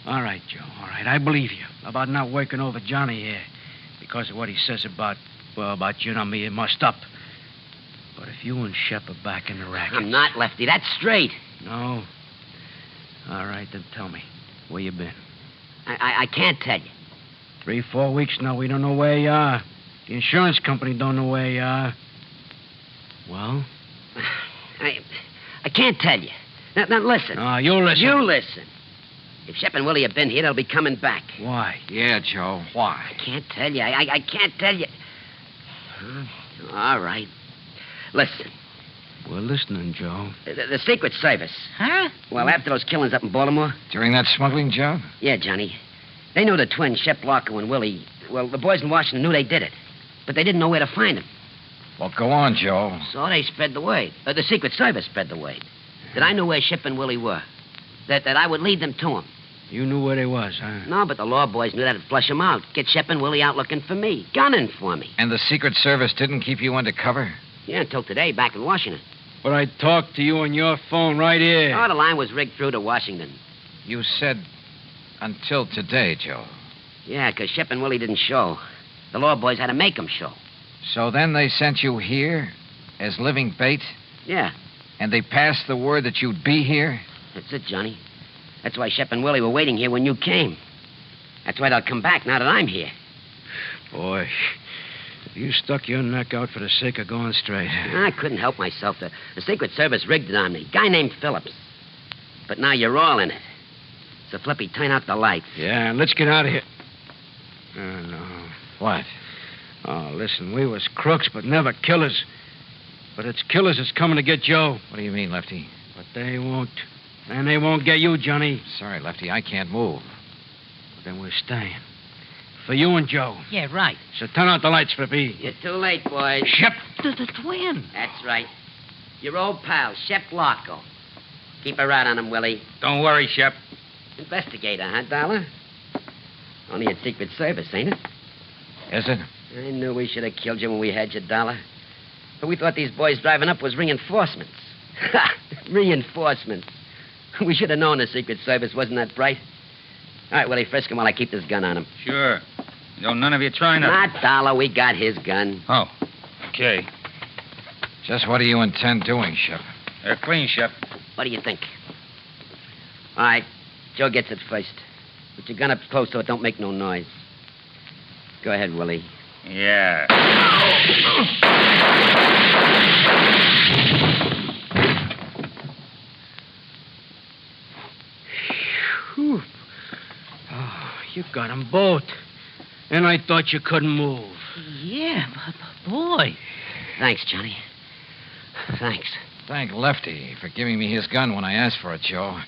All right, Joe, all right. I believe you about not working over Johnny here because of what he says about you and me. It must up. But if you and Shep are back in the racket... I'm not, Lefty. That's straight. No? All right, then tell me. Where you been? I can't tell you. 3-4 weeks now, we don't know where you are. The insurance company don't know where you are. Well? I can't tell you. Now listen. You listen. You listen. If Shep and Willie have been here, they'll be coming back. Why? Yeah, Joe, why? I can't tell you. I can't tell you. All right. Listen. We're listening, Joe. The Secret Service. Huh? Well, after those killings up in Baltimore. During that smuggling job? Yeah, Johnny. They knew the twins, Shep Loco and Willie. Well, the boys in Washington knew they did it. But they didn't know where to find them. Well, go on, Joe. So they spread the word. The Secret Service spread the word. That I knew where Shep and Willie were. That I would lead them to them. You knew where they was, huh? No, but the law boys knew that'd flush them out. Get Shep and Willie out looking for me. Gunning for me. And the Secret Service didn't keep you undercover? Yeah, until today, back in Washington. But I talked to you on your phone right here. Oh, the line was rigged through to Washington. You said until today, Joe. Yeah, because Shep and Willie didn't show. The law boys had to make them show. So then they sent you here as living bait? Yeah. And they passed the word that you'd be here? That's it, Johnny. That's why Shep and Willie were waiting here when you came. That's why they'll come back now that I'm here. Boy, if you stuck your neck out for the sake of going straight. I couldn't help myself. The Secret Service rigged it on me. Guy named Phillips. But now you're all in it. So, Flippy, turn out the lights. Yeah, let's get out of here. Oh, no. What? Oh, listen, we was crooks, but never killers. But it's killers that's coming to get Joe. What do you mean, Lefty? But they won't. And they won't get you, Johnny. Sorry, Lefty, I can't move. But then we're staying. For you and Joe. Yeah, right. So turn out the lights, Flippy. You're too late, boys. Shep. The twin. That's right. Your old pal, Shep Loco. Keep a rat on him, Willie. Don't worry, Shep. Investigator, huh, Dollar? Only a Secret Service, ain't it? Is it? I knew we should have killed you when we had you, Dollar. But we thought these boys driving up was reinforcements. Ha! Reinforcements. We should have known the Secret Service wasn't that bright. All right, Willie, frisk him while I keep this gun on him. Sure. Don't none of you trying to... Not Dollar. We got his gun. Oh, okay. Just what do you intend doing, Shep? They're clean, Shep. What do you think? All right, Joe gets it first. Put your gun up close so it don't make no noise. Go ahead, Willie. Yeah. Whew. Oh, you got them both. And I thought you couldn't move. Yeah, but boy. Thanks, Johnny. Thanks. Thank Lefty for giving me his gun when I asked for it, Joe.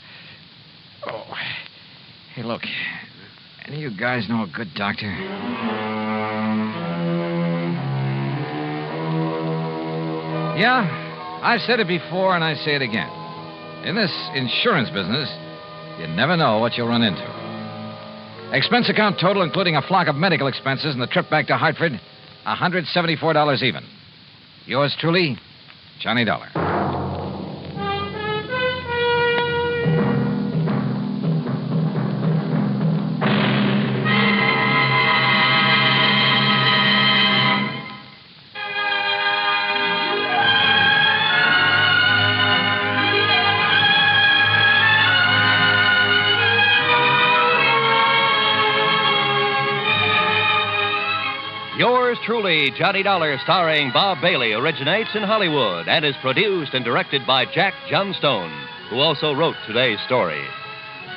Oh. Hey, look. Any of you guys know a good doctor? Yeah, I've said it before and I say it again. In this insurance business, you never know what you'll run into. Expense account total, including a flock of medical expenses and the trip back to Hartford, $174 even. Yours truly, Johnny Dollar. Yours truly, Johnny Dollar, starring Bob Bailey, originates in Hollywood and is produced and directed by Jack Johnstone, who also wrote today's story.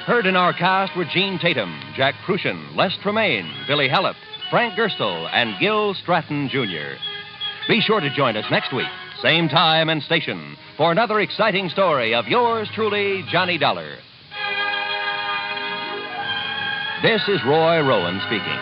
Heard in our cast were Gene Tatum, Jack Crucian, Les Tremaine, Billy Hallett, Frank Gerstle, and Gil Stratton, Jr. Be sure to join us next week, same time and station, for another exciting story of yours truly, Johnny Dollar. This is Roy Rowan speaking.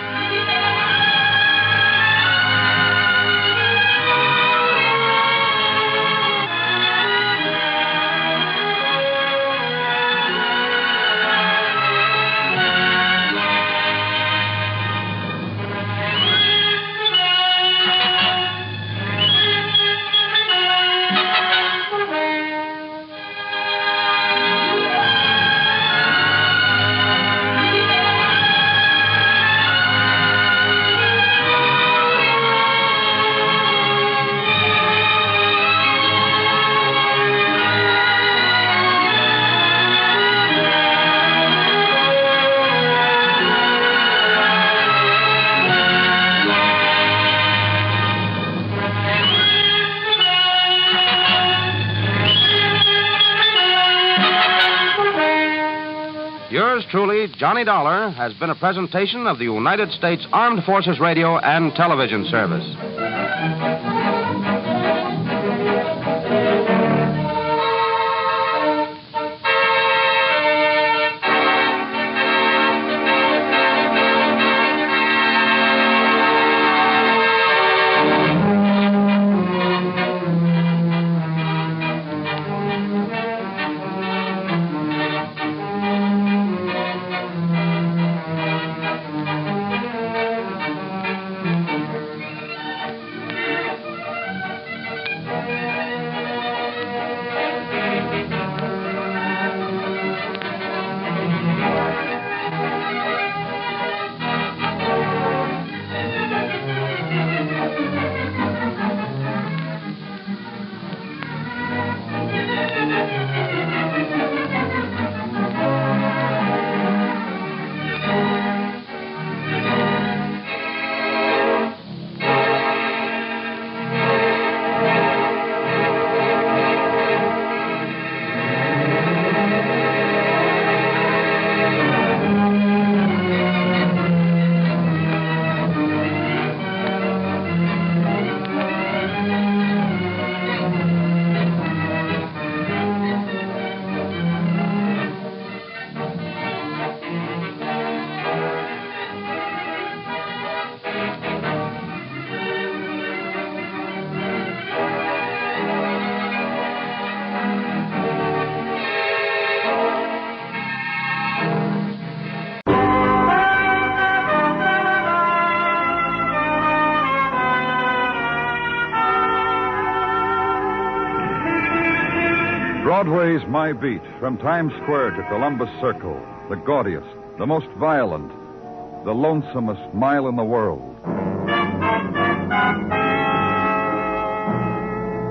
Truly, Johnny Dollar has been a presentation of the United States Armed Forces Radio and Television Service. Broadway's My Beat, from Times Square to Columbus Circle, the gaudiest, the most violent, the lonesomest mile in the world.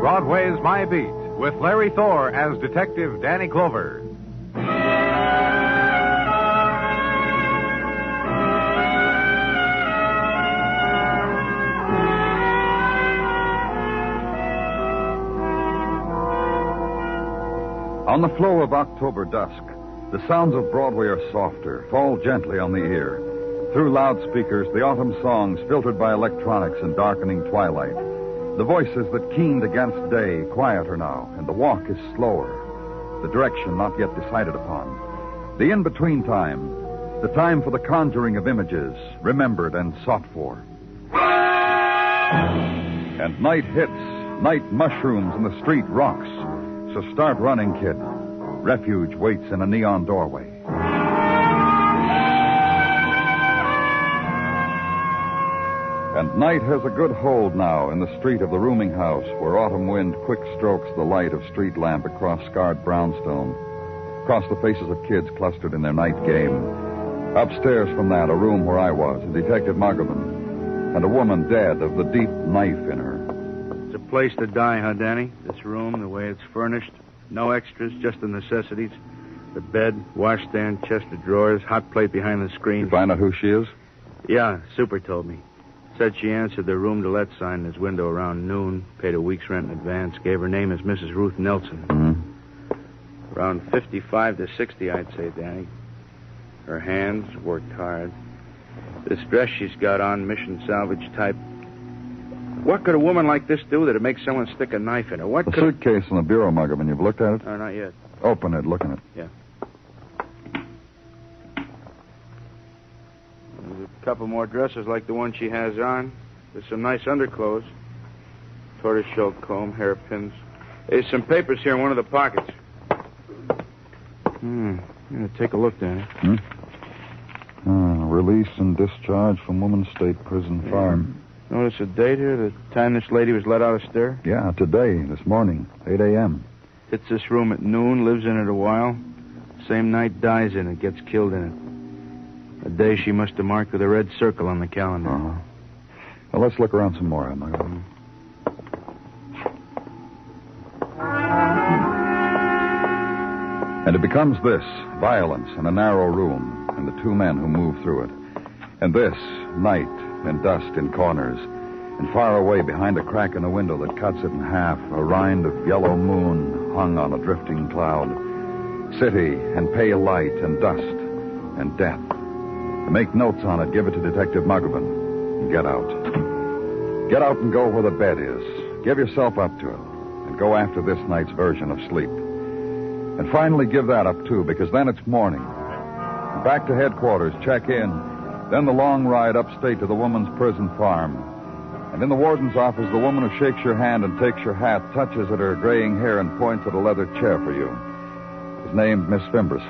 Broadway's My Beat, with Larry Thor as Detective Danny Clover. On the flow of October dusk, the sounds of Broadway are softer, fall gently on the ear. Through loudspeakers, the autumn songs filtered by electronics and darkening twilight. The voices that keened against day, quieter now, and the walk is slower. The direction not yet decided upon. The in-between time, the time for the conjuring of images, remembered and sought for. And night hits, night mushrooms in the street rocks. So start running, kid. Refuge waits in a neon doorway. And night has a good hold now in the street of the rooming house, where autumn wind quick strokes the light of street lamp across scarred brownstone, across the faces of kids clustered in their night game. Upstairs from that, a room where I was, and Detective Muggerman, and a woman dead of the deep knife in her. It's a place to die, huh, Danny? This room, the way it's furnished. No extras, just the necessities. The bed, washstand, chest of drawers, hot plate behind the screen. You find out who she is? Yeah, Super told me. Said she answered the room-to-let sign in his window around noon, paid a week's rent in advance, gave her name as Mrs. Ruth Nelson. Mm-hmm. Around 55 to 60, I'd say, Danny. Her hands worked hard. This dress she's got on, mission salvage type. What could a woman like this do that'd make someone stick a knife in her? What the could... suitcase in the bureau, Muggerman. You've looked at it? Not yet. Open it. Look in it. Yeah. There's a couple more dresses like the one she has on. There's some nice underclothes. Tortoiseshell comb, hairpins. There's some papers here in one of the pockets. Yeah, take a look, Danny. Release and discharge from Woman's State Prison Farm. Notice the date here, the time this lady was let out of stir? Yeah, today, this morning, 8 a.m. Hits this room at noon, lives in it a while. Same night, dies in it, gets killed in it. A day she must have marked with a red circle on the calendar. Uh-huh. Well, let's look around some more, Emma. And it becomes this, violence in a narrow room, and the two men who move through it. And this, night and dust in corners, and far away behind a crack in the window that cuts it in half, a rind of yellow moon hung on a drifting cloud. City and pale light and dust, and death. To make notes on it, give it to Detective Muggerman. And get out. Get out and go where the bed is. Give yourself up to it. And go after this night's version of sleep. And finally give that up, too, because then it's morning. And back to headquarters, check in. Then the long ride upstate to the woman's prison farm. And in the warden's office, the woman who shakes your hand and takes your hat, touches at her graying hair and points at a leather chair for you. Is named Miss Fimbres.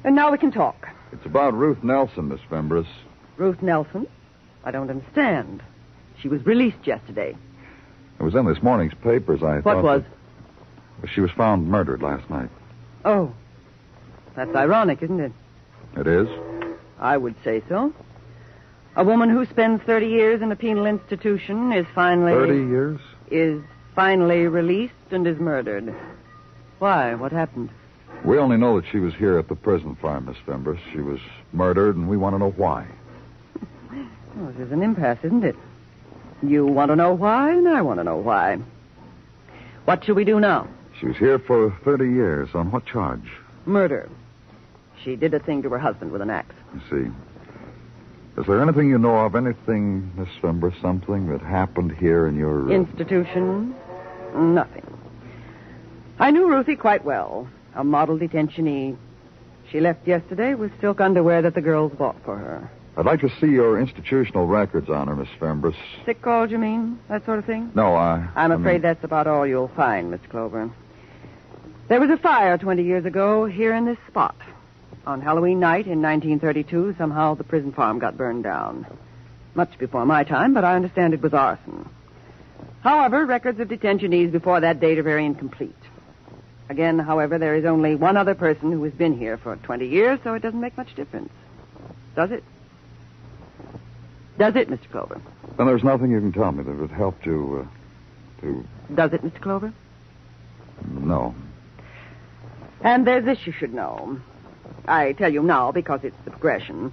And now we can talk. It's about Ruth Nelson, Miss Fimbres. Ruth Nelson? I don't understand. She was released yesterday. It was in this morning's papers, I thought. What was? She was found murdered last night. Oh. That's ironic, isn't it? It is? I would say so. A woman who spends 30 years in a penal institution is finally... 30 years? Is finally released and is murdered. Why? What happened? We only know that she was here at the prison farm, Miss Fimbres. She was murdered, and we want to know why. Oh, this is an impasse, isn't it? You want to know why, and I want to know why. What shall we do now? She was here for 30 years. On what charge? Murder. She did a thing to her husband with an axe. I see. Is there anything you know of, anything, Miss Fimbres, something that happened here in your... Institution? Nothing. I knew Ruthie quite well. A model detentionee. She left yesterday with silk underwear that the girls bought for her. I'd like to see your institutional records on her, Miss Fimbres. Sick calls, you mean? That sort of thing? No, I'm afraid that's about all you'll find, Miss Clover. There was a fire 20 years ago here in this spot. On Halloween night in 1932, somehow the prison farm got burned down. Much before my time, but I understand it was arson. However, records of detentionees before that date are very incomplete. Again, however, there is only one other person who has been here for 20 years, so it doesn't make much difference. Does it? Does it, Mr. Clover? Then there's nothing you can tell me that would help to... Does it, Mr. Clover? No. And there's this you should know. I tell you now because it's the progression.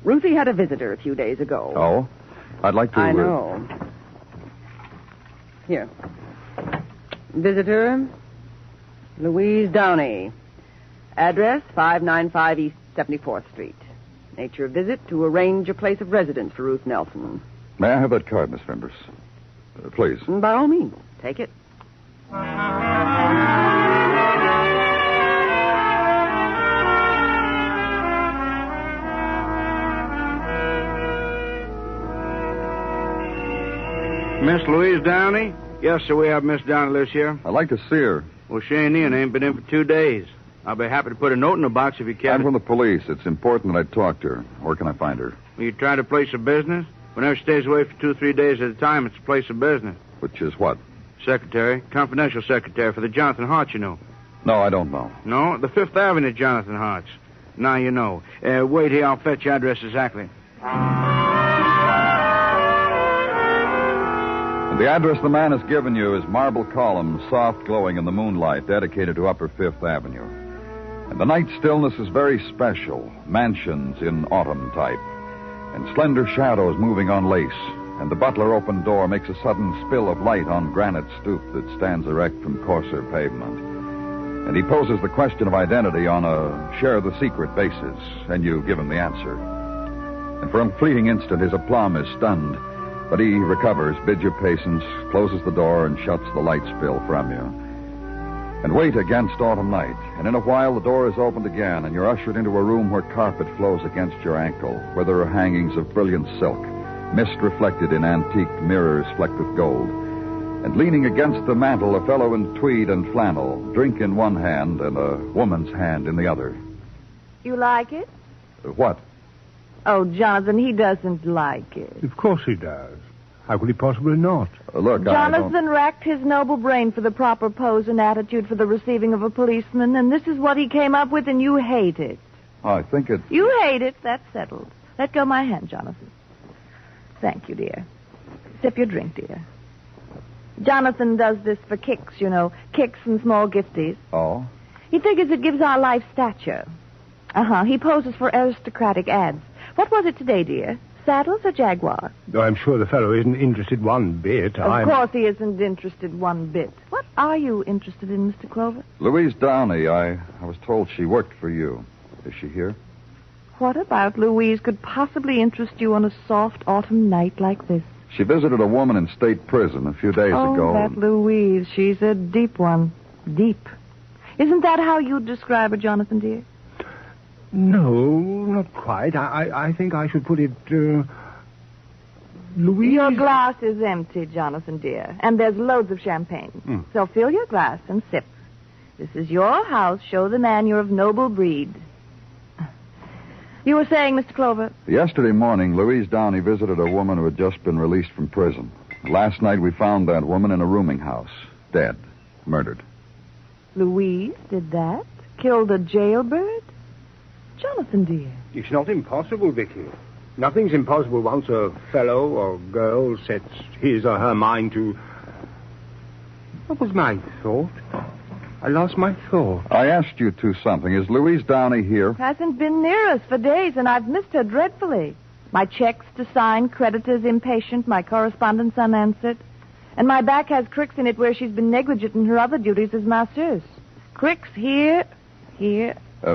Ruthie had a visitor a few days ago. Oh? I'd like to... I know. Here. Visitor, Louise Downey. Address, 595 East 74th Street. Nature of visit, to arrange a place of residence for Ruth Nelson. May I have that card, Miss Fimbres? Please. By all means. Take it. Miss Louise Downey? Yes, sir, we have Miss Downey lives here. I'd like to see her. Well, Shayne ain't been in for 2 days. I'll be happy to put a note in the box if you can. I'm from the police. It's important that I talk to her. Where can I find her? Will you try to place of business? Whenever she stays away for 2 or 3 days at a time, it's a place of business. Which is what? Secretary. Confidential secretary for the Jonathan Harts, you know. No, I don't know. No? The 5th Avenue Jonathan Harts. Now you know. Wait here. I'll fetch your address exactly. The address the man has given you is marble columns, soft glowing in the moonlight, dedicated to Upper 5th Avenue. And the night stillness is very special, mansions in autumn type, and slender shadows moving on lace, and the butler-opened door makes a sudden spill of light on granite stoop that stands erect from coarser pavement. And he poses the question of identity on a share-the-secret basis, and you give him the answer. And for a fleeting instant, his aplomb is stunned, but he recovers, bids you patience, closes the door, and shuts the light spill from you. And wait against autumn night, and in a while the door is opened again, and you're ushered into a room where carpet flows against your ankle, where there are hangings of brilliant silk, mist reflected in antique mirrors flecked with gold. And leaning against the mantel, a fellow in tweed and flannel, drink in one hand and a woman's hand in the other. You like it? What? Oh, Jonathan, he doesn't like it. Of course he does. How could he possibly not? Look, Jonathan racked his noble brain for the proper pose and attitude for the receiving of a policeman, and this is what he came up with, and you hate it. I think it... You hate it. That's settled. Let go my hand, Jonathan. Thank you, dear. Sip your drink, dear. Jonathan does this for kicks, you know, kicks and small gifties. Oh? He figures it gives our life stature. He poses for aristocratic ads. What was it today, dear? Saddles or Jaguars? Though I'm sure the fellow isn't interested one bit. Of course he isn't interested one bit. What are you interested in, Mr. Clover? Louise Downey, I was told she worked for you. Is she here? What about Louise could possibly interest you on a soft autumn night like this? She visited a woman in state prison a few days ago. Oh, that Louise. She's a deep one. Deep. Isn't that how you'd describe her, Jonathan, dear? No, not quite. I think I should put it, Louise... Your glass is empty, Jonathan, dear, and there's loads of champagne. So fill your glass and sip. This is your house. Show the man you're of noble breed. You were saying, Mr. Clover? Yesterday morning, Louise Downey visited a woman who had just been released from prison. Last night, we found that woman in a rooming house, dead, murdered. Louise did that? Killed a jailbird? Jonathan, dear. It's not impossible, Vicky. Nothing's impossible once a fellow or girl sets his or her mind to... What was my thought? I lost my thought. I asked you two something. Is Louise Downey here? Hasn't been near us for days, and I've missed her dreadfully. My checks to sign, creditors impatient, my correspondence unanswered. And my back has cricks in it where she's been negligent in her other duties as masseuse. Cricks here.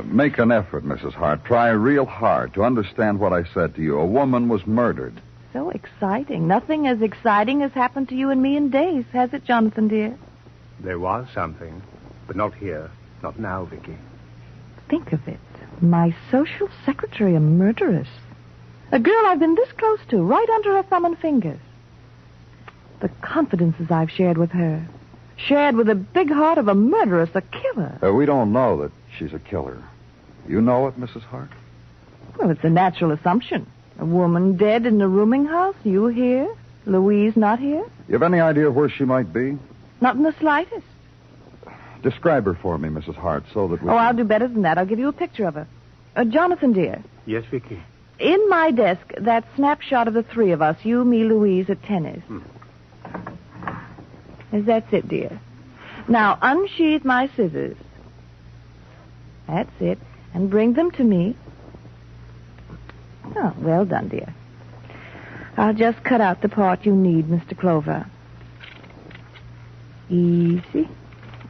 Make an effort, Mrs. Hart. Try real hard to understand what I said to you. A woman was murdered. So exciting. Nothing as exciting has happened to you and me in days, has it, Jonathan, dear? There was something, but not here. Not now, Vicky. Think of it. My social secretary, a murderess. A girl I've been this close to, right under her thumb and fingers. The confidences I've shared with her. Shared with the big heart of a murderess, a killer. We don't know that she's a killer. You know it, Mrs. Hart? Well, it's a natural assumption. A woman dead in the rooming house, you here, Louise not here? You have any idea where she might be? Not in the slightest. Describe her for me, Mrs. Hart, so that we... I'll do better than that. I'll give you a picture of her. Jonathan, dear. Yes, Vicky? In my desk, that snapshot of the three of us, you, me, Louise, at tennis. That's it, dear. Now, unsheath my scissors. That's it. And bring them to me. Oh, well done, dear. I'll just cut out the part you need, Mr. Clover. Easy.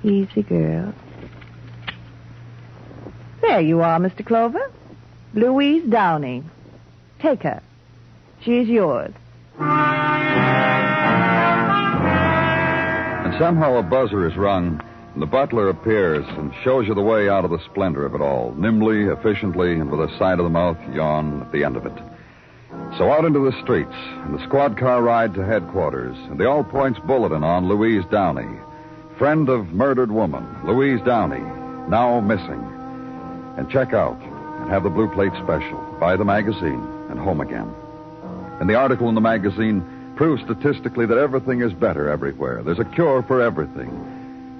Easy, girl. There you are, Mr. Clover. Louise Downey. Take her. She's yours. And somehow a buzzer is rung, and the butler appears and shows you the way out of the splendor of it all, nimbly, efficiently, and with a side-of-the-mouth yawn at the end of it. So out into the streets, and the squad car ride to headquarters, and the All Points bulletin on Louise Downey. Friend of murdered woman, Louise Downey, now missing. And check out and have the blue plate special. Buy the magazine and home again. And the article in the magazine proves statistically that everything is better everywhere. There's a cure for everything.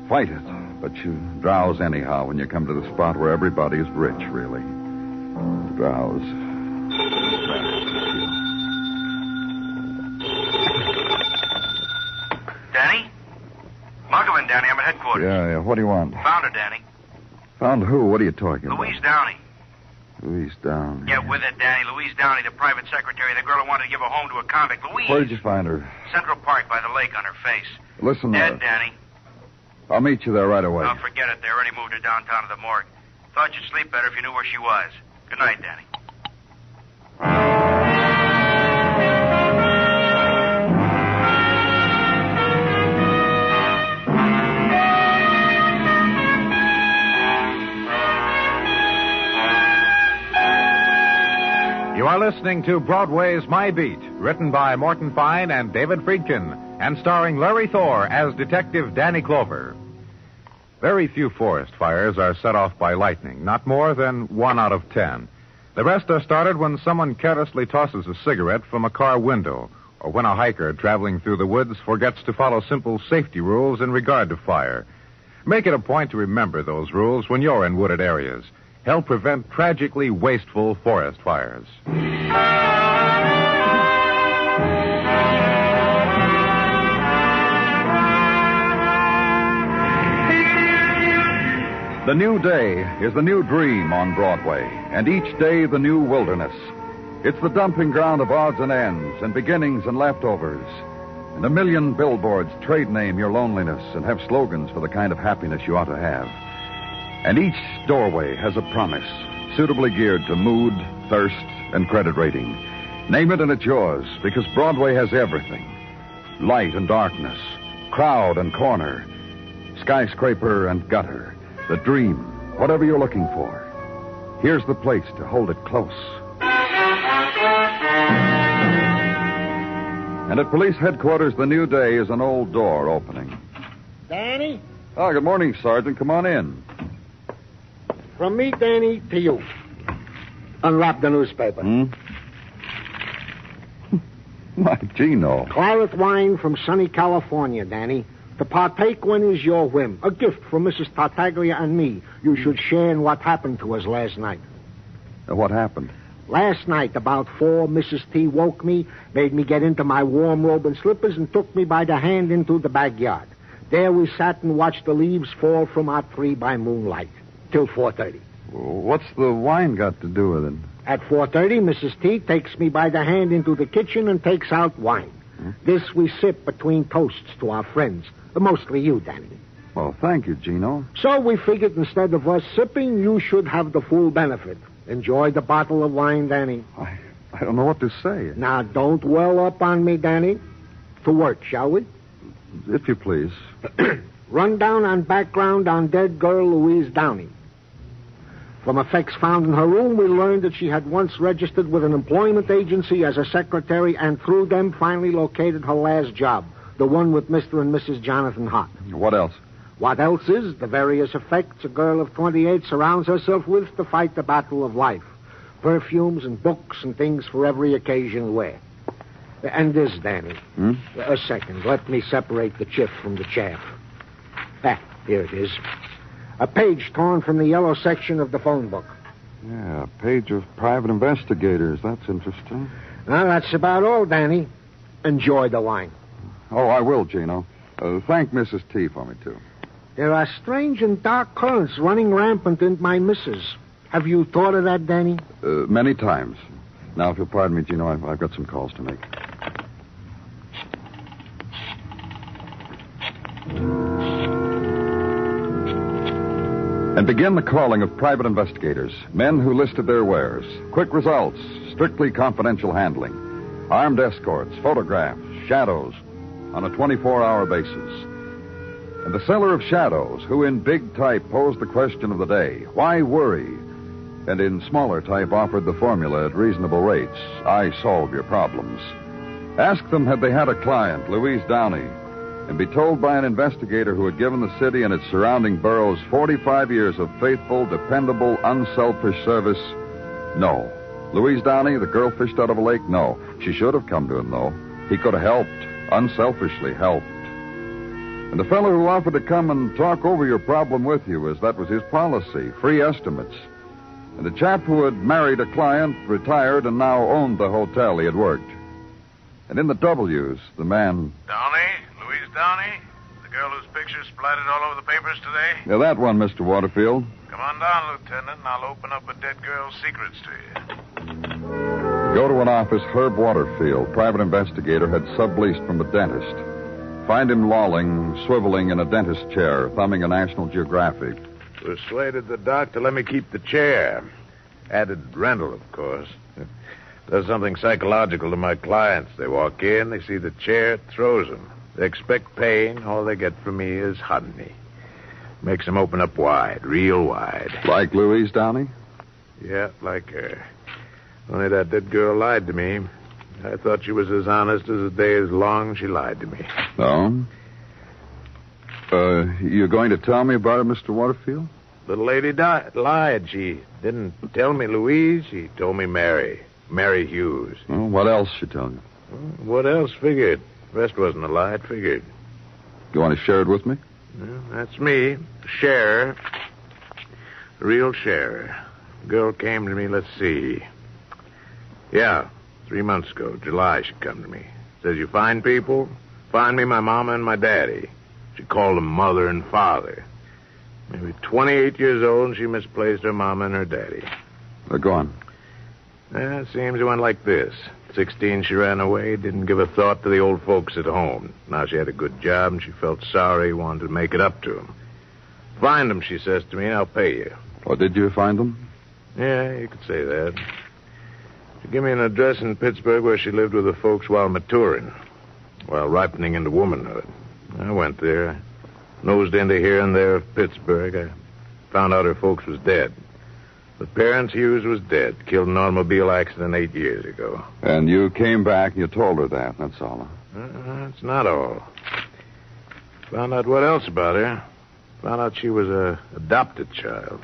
Fight it, but you drowse anyhow when you come to the spot where everybody's rich, really. Drowse. Danny? Muggavan, Danny. I'm at headquarters. Yeah. What do you want? Found her, Danny. Found who? What are you talking about? Louise Downey. Louise Downey. Get with it, Danny. Louise Downey, the private secretary, the girl who wanted to give a home to a convict. Louise. Where did you find her? Central Park by the lake on her face. Listen, Dead, Danny. I'll meet you there right away. Oh, forget it. They already moved her downtown to the morgue. Thought you'd sleep better if you knew where she was. Good night, Danny. You are listening to Broadway's My Beat, written by Morton Fine and David Friedkin, and starring Larry Thor as Detective Danny Clover. Very few forest fires are set off by lightning, not more than 1 out of 10. The rest are started when someone carelessly tosses a cigarette from a car window, or when a hiker traveling through the woods forgets to follow simple safety rules in regard to fire. Make it a point to remember those rules when you're in wooded areas. Help prevent tragically wasteful forest fires. The new day is the new dream on Broadway, and each day the new wilderness. It's the dumping ground of odds and ends, and beginnings and leftovers. And a million billboards trade name your loneliness and have slogans for the kind of happiness you ought to have. And each doorway has a promise, suitably geared to mood, thirst, and credit rating. Name it and it's yours, because Broadway has everything. Light and darkness, crowd and corner, skyscraper and gutter, the dream, whatever you're looking for. Here's the place to hold it close. And at police headquarters, the new day is an old door opening. Danny? Oh, good morning, Sergeant. Come on in. From me, Danny, to you. Unwrap the newspaper. My Gino. Claret wine from sunny California, Danny. To partake when is your whim. A gift from Mrs. Tartaglia and me. You should share in what happened to us last night. What happened? Last night, about 4, Mrs. T woke me, made me get into my warm robe and slippers, and took me by the hand into the backyard. There we sat and watched the leaves fall from our tree by moonlight, till 4:30. What's the wine got to do with it? At 4:30, Mrs. T takes me by the hand into the kitchen and takes out wine. This we sip between toasts to our friends, mostly you, Danny. Well, thank you, Gino. So we figured instead of us sipping, you should have the full benefit. Enjoy the bottle of wine, Danny. I don't know what to say. Now, don't well up on me, Danny. To work, shall we? If you please. Rundown on background on dead girl Louise Downey. From effects found in her room, we learned that she had once registered with an employment agency as a secretary and through them finally located her last job, the one with Mr. and Mrs. Jonathan Hart. What else? What else is the various effects a girl of 28 surrounds herself with to fight the battle of life. Perfumes and books and things for every occasion wear. And this, Danny. A second. Let me separate the chiff from the chaff. Here it is. A page torn from the yellow section of the phone book. Yeah, a page of private investigators. That's interesting. Well, that's about all, Danny. Enjoy the wine. Oh, I will, Gino. Thank Mrs. T for me, too. There are strange and dark currents running rampant in my missus. Have you thought of that, Danny? Many times. Now, if you'll pardon me, Gino, I've got some calls to make. And begin the calling of private investigators, men who listed their wares. Quick results, strictly confidential handling. Armed escorts, photographs, shadows, on a 24-hour basis. And the seller of shadows, who in big type posed the question of the day, why worry? And in smaller type offered the formula at reasonable rates, I solve your problems. Ask them had they had a client, Louise Downey, and be told by an investigator who had given the city and its surrounding boroughs 45 years of faithful, dependable, unselfish service. No. Louise Downey, the girl fished out of a lake? No. She should have come to him, though. He could have helped, unselfishly helped. And the fellow who offered to come and talk over your problem with you, as that was his policy, free estimates. And the chap who had married a client, retired, and now owned the hotel he had worked. And in the W's, the man... Downey? Louise Downey? The girl whose picture splattered all over the papers today? Yeah, that one, Mr. Waterfield. Come on down, Lieutenant, and I'll open up a dead girl's secrets to you. Go to an office Herb Waterfield, private investigator, had subleased from a dentist. Find him lolling, swiveling in a dentist chair, thumbing a National Geographic. Persuaded the doc to let me keep the chair. Added rental, of course. Does something psychological to my clients. They walk in, they see the chair, it throws them. They expect pain. All they get from me is honey. Makes them open up wide, real wide. Like Louise Downey? Yeah, like her. Only that dead girl lied to me. I thought she was as honest as the day is long. She lied to me. Oh? You're going to tell me about it, Mr. Waterfield? Little lady lied. She didn't tell me Louise. She told me Mary. Mary Hughes. Well, what else she told you? What else figured? The rest wasn't a lie. It figured. You want to share it with me? Well, that's me. Sharer. Real sharer. Girl came to me, let's see. Yeah, 3 months ago. July, she come to me. Says, you find people? Find me my mama and my daddy. She called them mother and father. Maybe 28 years old, and she misplaced her mama and her daddy. Go on. It seems it went like this. 16, she ran away, didn't give a thought to the old folks at home. Now she had a good job, and she felt sorry, wanted to make it up to them. Find them, she says to me, and I'll pay you. Or did you find them? Yeah, you could say that. She gave me an address in Pittsburgh where she lived with the folks while maturing, while ripening into womanhood. I went there, nosed into here and there of Pittsburgh. I found out her folks was dead. The parents Hughes was dead, killed in an automobile accident 8 years ago. And you came back and you told her that, that's all. That's not all. Found out what else about her. Found out she was a adopted child.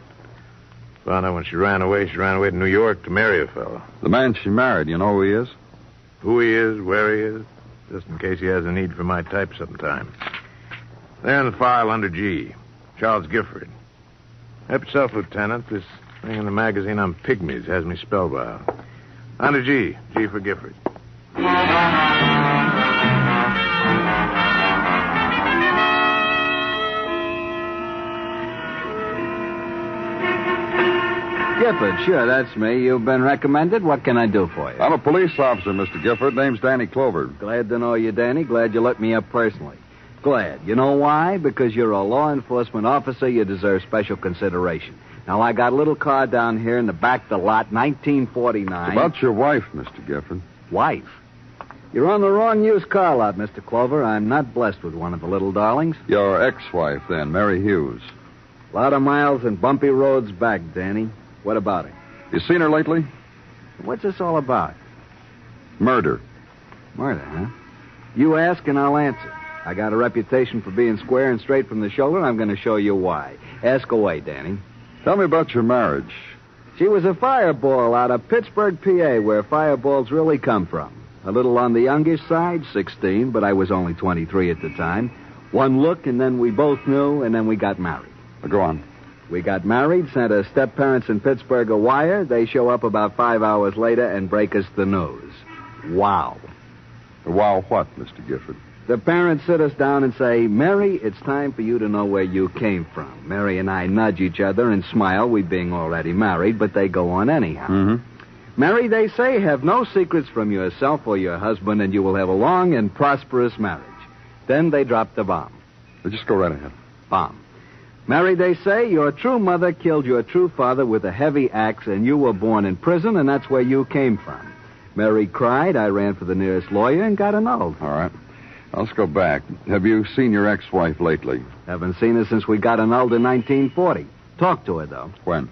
Found out when she ran away to New York to marry a fellow. The man she married, you know who he is? Who he is, where he is, just in case he has a need for my type sometime. There in the file under G, Charles Gifford. Help yourself, Lieutenant. This thing in the magazine on pygmies has me spellbound. Under G, G for Gifford. Gifford, sure, that's me. You've been recommended. What can I do for you? I'm a police officer, Mr. Gifford. Name's Danny Clover. Glad to know you, Danny. Glad you looked me up personally. Glad. You know why? Because you're a law enforcement officer. You deserve special consideration. Now, I got a little car down here in the back of the lot, 1949. About your wife, Mr. Gifford. Wife? You're on the wrong used car lot, Mr. Clover. I'm not blessed with one of the little darlings. Your ex-wife, then, Mary Hughes. A lot of miles and bumpy roads back, Danny. What about her? You seen her lately? What's this all about? Murder. Murder, huh? You ask and I'll answer. I got a reputation for being square and straight from the shoulder. I'm going to show you why. Ask away, Danny. Tell me about your marriage. She was a fireball out of Pittsburgh, PA, where fireballs really come from. A little on the youngest side, 16, but I was only 23 at the time. One look, and then we both knew, and then we got married. Go on. We got married, sent her step-parents in Pittsburgh a wire. They show up about 5 hours later and break us the news. Wow. Wow what, Mr. Gifford? The parents sit us down and say, Mary, it's time for you to know where you came from. Mary and I nudge each other and smile, we being already married, but they go on anyhow. Mm-hmm. Mary, they say, have no secrets from yourself or your husband, and you will have a long and prosperous marriage. Then they drop the bomb. Just go right ahead. Bomb. Mary, they say, your true mother killed your true father with a heavy axe, and you were born in prison, and that's where you came from. Mary cried. I ran for the nearest lawyer and got annulled. All right. Let's go back. Have you seen your ex-wife lately? Haven't seen her since we got annulled in 1940. Talked to her, though. When?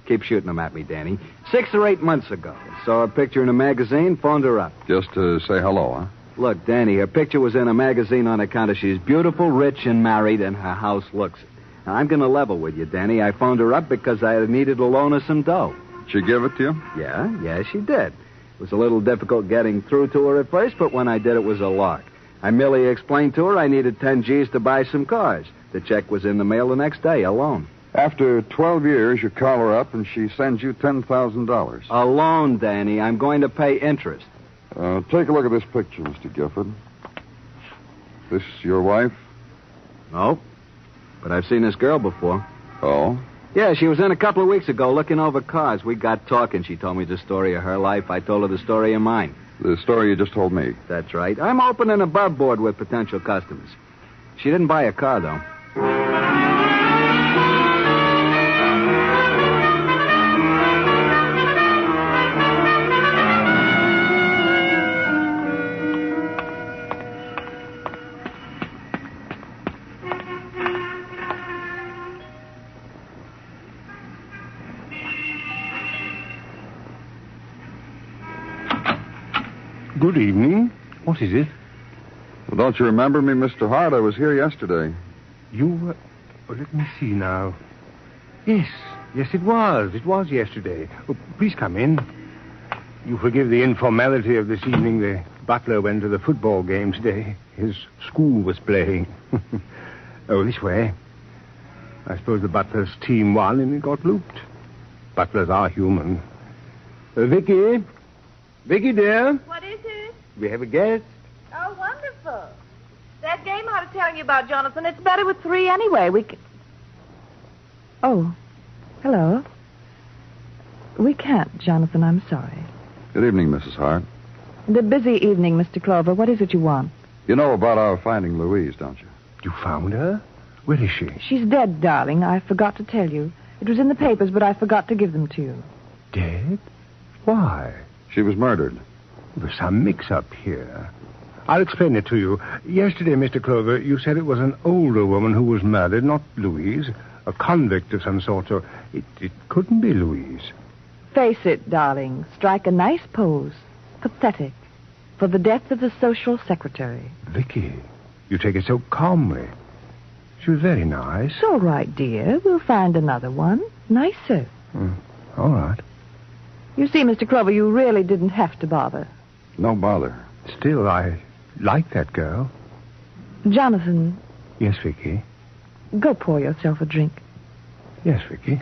Keep shooting them at me, Danny. 6 or 8 months ago. Saw a picture in a magazine, phoned her up. Just to say hello, huh? Look, Danny, her picture was in a magazine on account of she's beautiful, rich, and married, and her house looks it. Now, I'm going to level with you, Danny. I phoned her up because I needed to loan her some dough. She give it to you? Yeah, she did. It was a little difficult getting through to her at first, but when I did, it was a lark. I merely explained to her I needed 10 G's to buy some cars. The check was in the mail the next day, a loan. After 12 years, you call her up and she sends you $10,000. A loan, Danny. I'm going to pay interest. Take a look at this picture, Mr. Gifford. This your wife? No. But I've seen this girl before. Oh? Yeah, she was in a couple of weeks ago looking over cars. We got talking. She told me the story of her life. I told her the story of mine. The story you just told me. That's right. I'm opening a above board with potential customers. She didn't buy a car, though. Good evening. What is it? Well, don't you remember me, Mr. Hart? I was here yesterday. You, let me see now. Yes, it was. It was yesterday. Oh, please come in. You forgive the informality of this evening. The butler went to the football game today. His school was playing. Oh, this way. I suppose the butler's team won and it got looped. Butlers are human. Vicky? Vicky, dear? What is it? We have a guest. Oh, wonderful. That game I was telling you about, Jonathan, it's better with 3 anyway. We can... Oh, hello. We can't, Jonathan, I'm sorry. Good evening, Mrs. Hart. And a busy evening, Mr. Clover. What is it you want? You know about our finding Louise, don't you? You found her? Where is she? She's dead, darling. I forgot to tell you. It was in the papers, but I forgot to give them to you. Dead? Why? She was murdered. There's some mix-up here. I'll explain it to you. Yesterday, Mr. Clover, you said it was an older woman who was murdered, not Louise. A convict of some sort, so it couldn't be Louise. Face it, darling. Strike a nice pose. Pathetic. For the death of the social secretary. Vicky, you take it so calmly. She was very nice. It's all right, dear. We'll find another one. Nicer. All right. You see, Mr. Clover, you really didn't have to bother. No bother. Still, I like that girl. Jonathan. Yes, Vicky. Go pour yourself a drink. Yes, Vicky.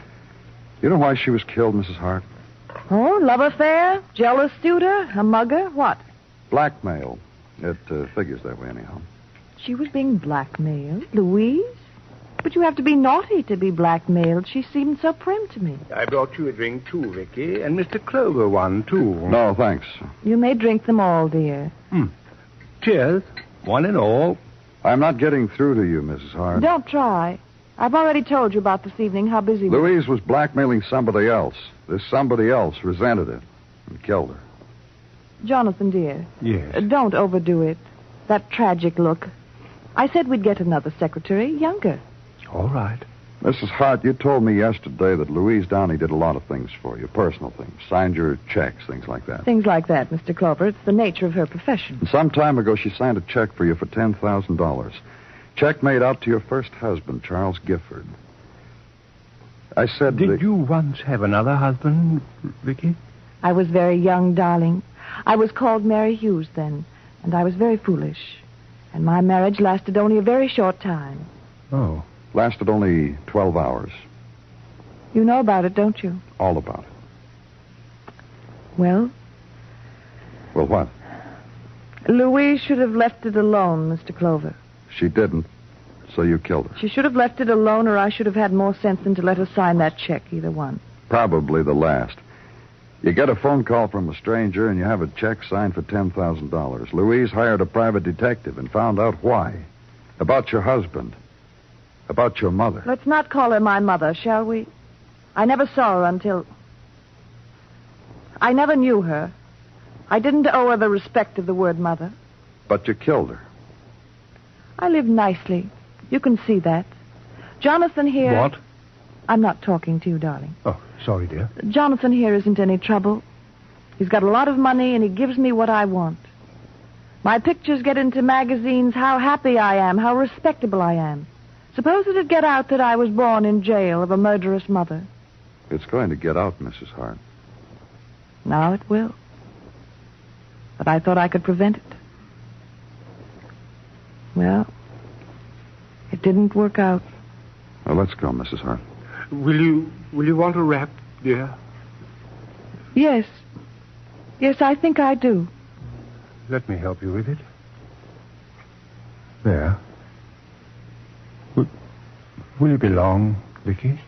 You know why she was killed, Mrs. Hart? Oh, love affair? Jealous suitor? A mugger? What? Blackmail. It figures that way, anyhow. She was being blackmailed? Louise? But you have to be naughty to be blackmailed. She seemed so prim to me. I brought you a drink, too, Vicky, and Mr. Clover one, too. No, thanks. You may drink them all, dear. Cheers, one and all. I'm not getting through to you, Mrs. Hart. Don't try. I've already told you about this evening how busy we were. Louise was blackmailing somebody else. This somebody else resented it and killed her. Jonathan, dear. Yes. Don't overdo it. That tragic look. I said we'd get another secretary, younger. All right. Mrs. Hart, you told me yesterday that Louise Downey did a lot of things for you, personal things. Signed your checks, things like that. Things like that, Mr. Clover. It's the nature of her profession. And some time ago, she signed a check for you for $10,000. Check made out to your first husband, Charles Gifford. I said... Did you once have another husband, Vicky? I was very young, darling. I was called Mary Hughes then, and I was very foolish. And my marriage lasted only a very short time. Oh. Lasted only 12 hours. You know about it, don't you? All about it. Well? Well, what? Louise should have left it alone, Mr. Clover. She didn't, so you killed her. She should have left it alone, or I should have had more sense than to let her sign that check, either one. Probably the last. You get a phone call from a stranger, and you have a check signed for $10,000. Louise hired a private detective and found out why. About your husband. About your mother. Let's not call her my mother, shall we? I never saw her until... I never knew her. I didn't owe her the respect of the word mother. But you killed her. I live nicely. You can see that. Jonathan here... What? I'm not talking to you, darling. Oh, sorry, dear. Jonathan here isn't any trouble. He's got a lot of money, and he gives me what I want. My pictures get into magazines, how happy I am, how respectable I am. Suppose it'd get out that I was born in jail of a murderous mother. It's going to get out, Mrs. Hart. Now it will. But I thought I could prevent it. Well, it didn't work out. Well, let's go, Mrs. Hart. Will you want a wrap, dear? Yes. Yes, I think I do. Let me help you with it. There. Will you be long, Vicky?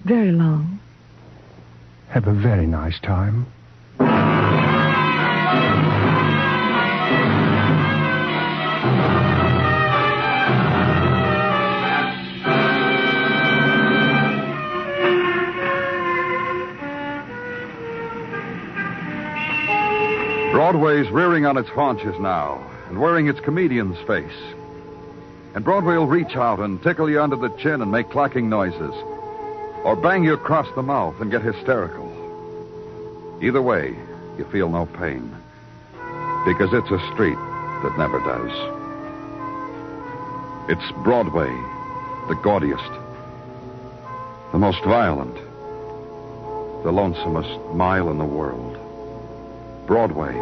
Very long. Have a very nice time. Broadway's rearing on its haunches now and wearing its comedian's face. And Broadway will reach out and tickle you under the chin and make clacking noises. Or bang you across the mouth and get hysterical. Either way, you feel no pain. Because it's a street that never does. It's Broadway, the gaudiest, the most violent, the lonesomest mile in the world. Broadway,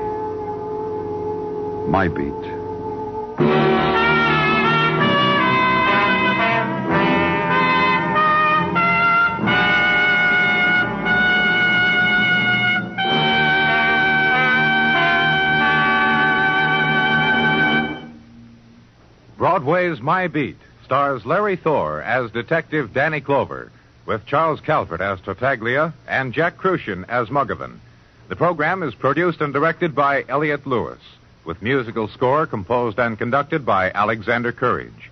my beat. Broadway's My Beat stars Larry Thor as Detective Danny Clover, with Charles Calvert as Tartaglia and Jack Crucian as Muggavan. The program is produced and directed by Elliott Lewis, with musical score composed and conducted by Alexander Courage.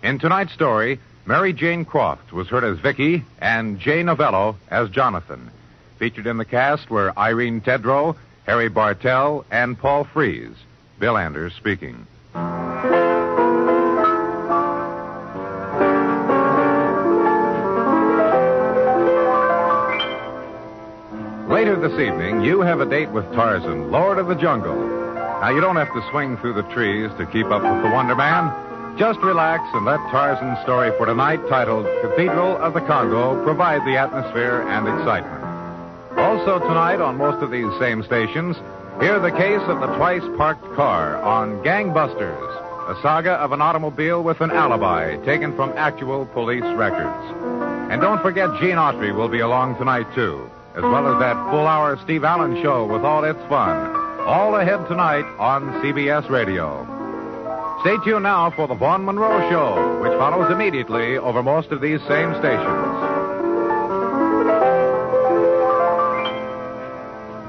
In tonight's story, Mary Jane Croft was heard as Vicky and Jay Novello as Jonathan. Featured in the cast were Irene Tedrow, Harry Bartell, and Paul Frees. Bill Anders speaking. Later this evening, you have a date with Tarzan, Lord of the Jungle. Now, you don't have to swing through the trees to keep up with the Wonder Man. Just relax and let Tarzan's story for tonight, titled Cathedral of the Congo, provide the atmosphere and excitement. Also tonight, on most of these same stations, hear the case of the twice-parked car on Gangbusters, a saga of an automobile with an alibi taken from actual police records. And don't forget Gene Autry will be along tonight, too, as well as that full-hour Steve Allen show with all its fun. All ahead tonight on CBS Radio. Stay tuned now for the Vaughn Monroe Show, which follows immediately over most of these same stations.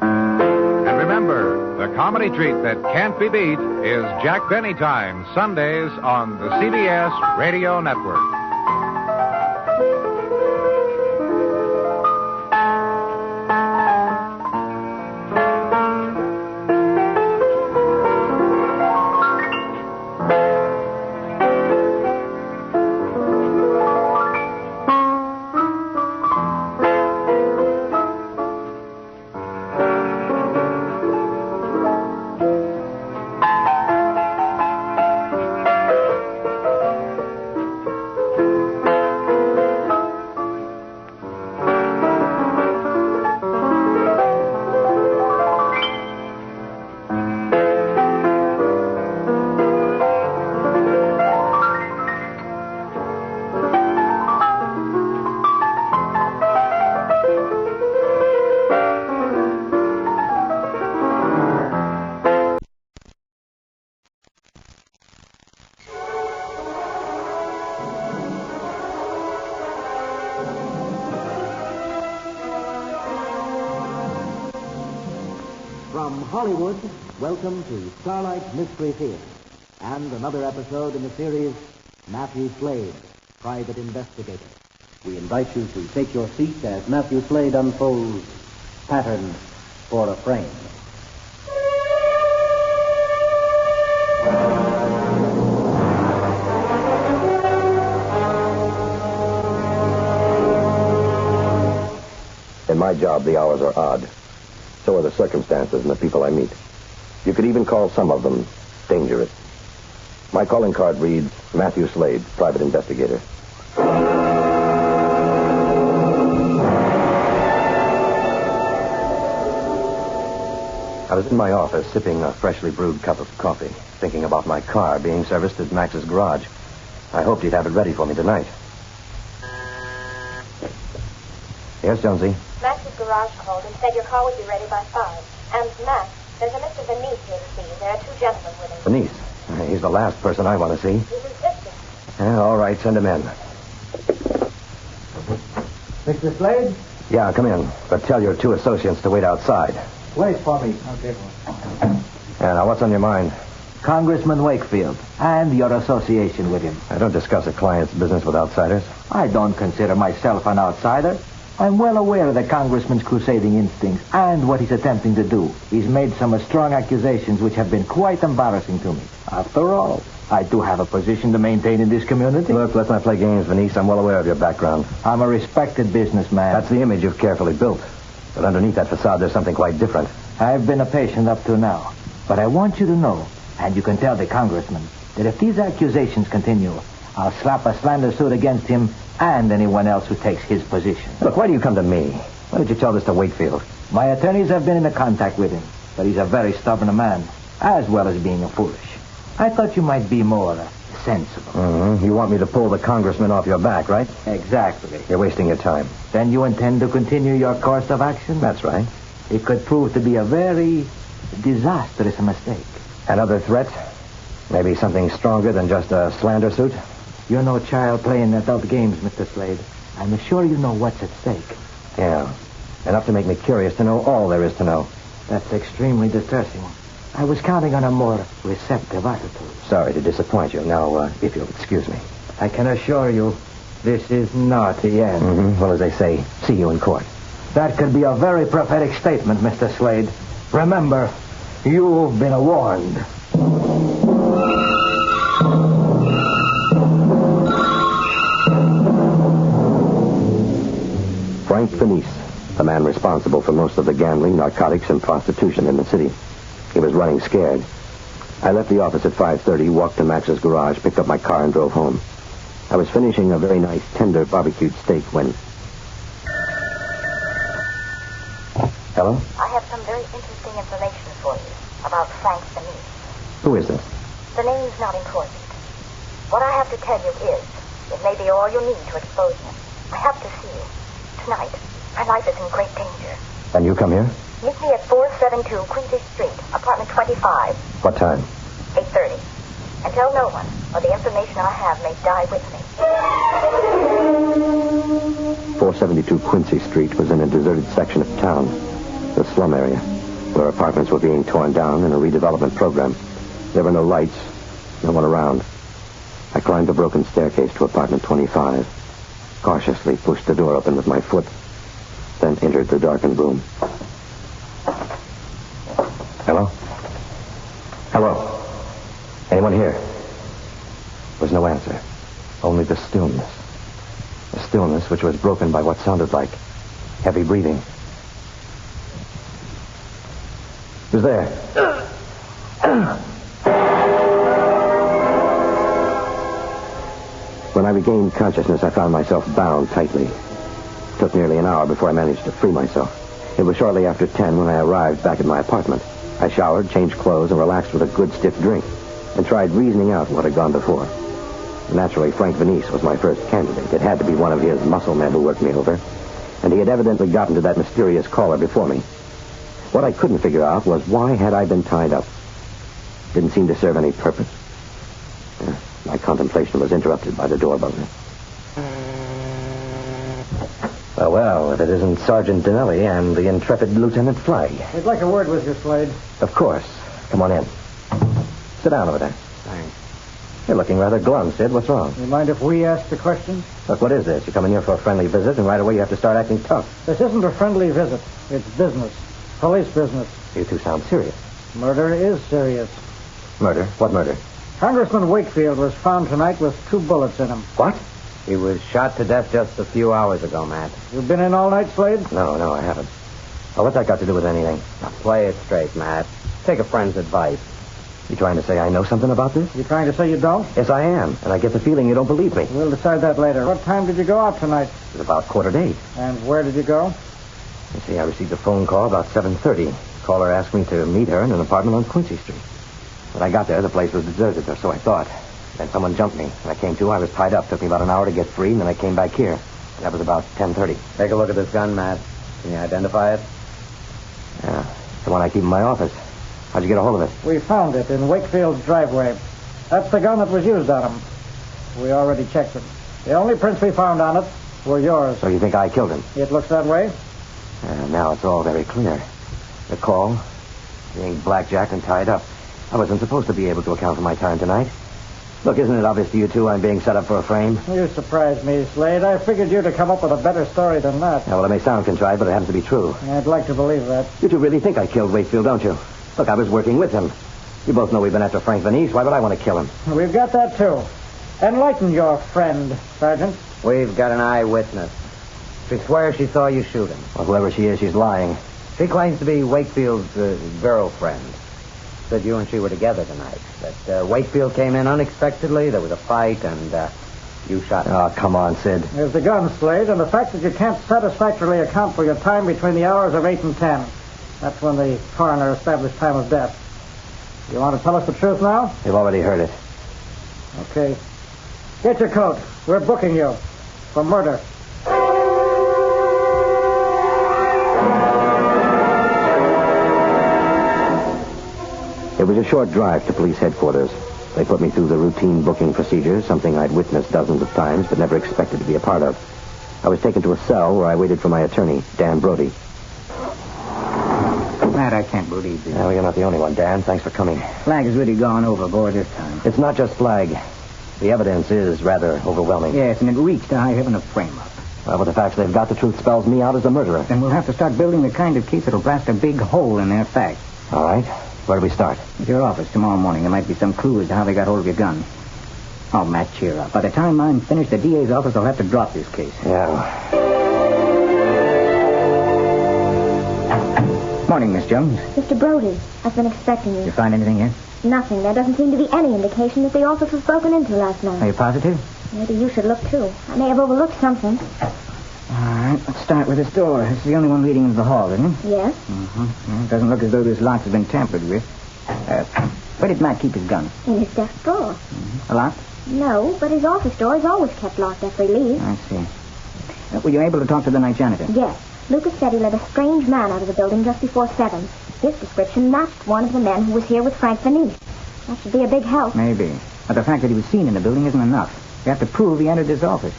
And remember, the comedy treat that can't be beat is Jack Benny Time, Sundays on the CBS Radio Network. From Hollywood, welcome to Starlight Mystery Theater and another episode in the series, Matthew Slade, Private Investigator. We invite you to take your seat as Matthew Slade unfolds Pattern for a Frame. In my job, the hours are odd. So are the circumstances and the people I meet. You could even call some of them dangerous. My calling card reads, Matthew Slade, Private Investigator. I was in my office sipping a freshly brewed cup of coffee, thinking about my car being serviced at Max's garage. I hoped he'd have it ready for me tonight. Yes, Jonesy? Max's garage called and said your car would be ready by 5. And, Max, there's a Mr. Venice here to see you. There are 2 gentlemen with him. Venice? He's the last person I want to see. He's insisting. Yeah, all right, send him in. Mr. Slade? Yeah, come in. But tell your 2 associates to wait outside. Wait for me. Okay. Yeah, now what's on your mind? Congressman Wakefield and your association with him. I don't discuss a client's business with outsiders. I don't consider myself an outsider. I'm well aware of the Congressman's crusading instincts and what he's attempting to do. He's made some strong accusations which have been quite embarrassing to me. After all, I do have a position to maintain in this community. Look, let's not play games, Venice. I'm well aware of your background. I'm a respected businessman. That's the image you've carefully built. But underneath that facade, there's something quite different. I've been a patient up to now. But I want you to know, and you can tell the Congressman, that if these accusations continue, I'll slap a slander suit against him and anyone else who takes his position. Look, why do you come to me? Why did you tell this to Wakefield? My attorneys have been in contact with him, but he's a very stubborn man, as well as being a foolish. I thought you might be more sensible. Mm-hmm. You want me to pull the Congressman off your back, right? Exactly. You're wasting your time. Then you intend to continue your course of action? That's right. It could prove to be a very disastrous mistake. Another threat? Maybe something stronger than just a slander suit? You're no child playing adult games, Mr. Slade. I'm sure you know what's at stake. Yeah. Enough to make me curious to know all there is to know. That's extremely distressing. I was counting on a more receptive attitude. Sorry to disappoint you. Now, if you'll excuse me. I can assure you, this is not the end. Mm-hmm. Well, as they say, see you in court. That could be a very prophetic statement, Mr. Slade. Remember, you've been warned. Frank Venice, the man responsible for most of the gambling, narcotics, and prostitution in the city. He was running scared. I left the office at 5:30, walked to Max's garage, picked up my car, and drove home. I was finishing a very nice, tender barbecued steak when... Hello? I have some very interesting information for you about Frank Venice. Who is this? The name's not important. What I have to tell you is, it may be all you need to expose him. I have to see you. Tonight, my life is in great danger. And you come here? Meet me at 472 Quincy Street, apartment 25. What time? 8:30. And tell no one, or the information I have may die with me. 472 Quincy Street was in a deserted section of town, the slum area, where apartments were being torn down in a redevelopment program. There were no lights, no one around. I climbed the broken staircase to apartment 25, cautiously pushed the door open with my foot, then entered the darkened room. Hello? Hello? Anyone here? There was no answer. Only the stillness. A stillness which was broken by what sounded like heavy breathing. Who's there? When I regained consciousness, I found myself bound tightly. It took nearly an hour before I managed to free myself. It was shortly after 10 when I arrived back at my apartment. I showered, changed clothes, and relaxed with a good stiff drink, and tried reasoning out what had gone before. Naturally, Frank Venice was my first candidate. It had to be one of his muscle men who worked me over, and he had evidently gotten to that mysterious caller before me. What I couldn't figure out was why had I been tied up? Didn't seem to serve any purpose. My contemplation was interrupted by the doorbell. Well, if it isn't Sergeant Dinelli and the intrepid Lieutenant Flagg. I'd like a word with you, Slade. Of course. Come on in. Sit down over there. Thanks. You're looking rather glum, Sid. What's wrong? You mind if we ask the questions? Look, what is this? You come in here for a friendly visit, and right away you have to start acting tough. This isn't a friendly visit. It's business. Police business. You two sound serious. Murder is serious. Murder? What murder? Congressman Wakefield was found tonight with 2 bullets in him. What? He was shot to death just a few hours ago, Matt. You been in all night, Slade? No, I haven't. Well, what's that got to do with anything? Now, play it straight, Matt. Take a friend's advice. You trying to say I know something about this? You trying to say you don't? Yes, I am, and I get the feeling you don't believe me. We'll decide that later. What time did you go out tonight? It was about 7:45. And where did you go? You see, I received a phone call about 7:30. Caller asked me to meet her in an apartment on Quincy Street. When I got there, the place was deserted, or so I thought. Then someone jumped me. When I came to, I was tied up. Took me about an hour to get free, and then I came back here. That was about 10:30. Take a look at this gun, Matt. Can you identify it? Yeah, it's the one I keep in my office. How'd you get a hold of it? We found it in Wakefield's driveway. That's the gun that was used on him. We already checked it. The only prints we found on it were yours. So you think I killed him? It looks that way. Now it's all very clear. The call, being blackjacked and tied up. I wasn't supposed to be able to account for my time tonight. Look, isn't it obvious to you two I'm being set up for a frame? You surprised me, Slade. I figured you to come up with a better story than that. Yeah, well, it may sound contrived, but it happens to be true. I'd like to believe that. You two really think I killed Wakefield, don't you? Look, I was working with him. You both know we've been after Frank Venice. Why would I want to kill him? We've got that, too. Enlighten your friend, Sergeant. We've got an eyewitness. She swears she saw you shoot him. Well, whoever she is, she's lying. She claims to be Wakefield's girlfriend. Said you and she were together tonight. That Wakefield came in unexpectedly, there was a fight, and you shot him. Oh, come on, Sid. There's the gun, Slade, and the fact that you can't satisfactorily account for your time between the hours of 8 and 10. That's when the coroner established time of death. You want to tell us the truth now? You've already heard it. Okay. Get your coat. We're booking you for murder. It was a short drive to police headquarters. They put me through the routine booking procedures, something I'd witnessed dozens of times but never expected to be a part of. I was taken to a cell where I waited for my attorney, Dan Brody. That I can't believe this. Well, you're not the only one, Dan. Thanks for coming. Flag has really gone overboard this time. It's not just Flag. The evidence is rather overwhelming. Yes, and it reeks to high heaven of frame-up. Well, with the facts they've got, the truth spells me out as the murderer. Then we'll have to start building the kind of case that'll blast a big hole in their facts. All right. Where do we start? At your office tomorrow morning. There might be some clue as to how they got hold of your gun. Oh, Matt, cheer up. By the time I'm finished, the DA's office will have to drop this case. Yeah. Morning, Miss Jones. Mr. Brody, I've been expecting you. You find anything here? Nothing. There doesn't seem to be any indication that the office was broken into last night. Are you positive? Maybe you should look, too. I may have overlooked something. All right, let's start with this door. It's the only one leading into the hall, isn't it? Yes. Mm-hmm. Well, it doesn't look as though this lock has been tampered with. Where did Matt keep his gun? In his desk drawer. A lock? No, but his office door is always kept locked after he leaves. I see. Were you able to talk to the night janitor? Yes. Lucas said he let a strange man out of the building just before 7. His description matched one of the men who was here with Frank Venice. That should be a big help. Maybe. But the fact that he was seen in the building isn't enough. We have to prove he entered this office.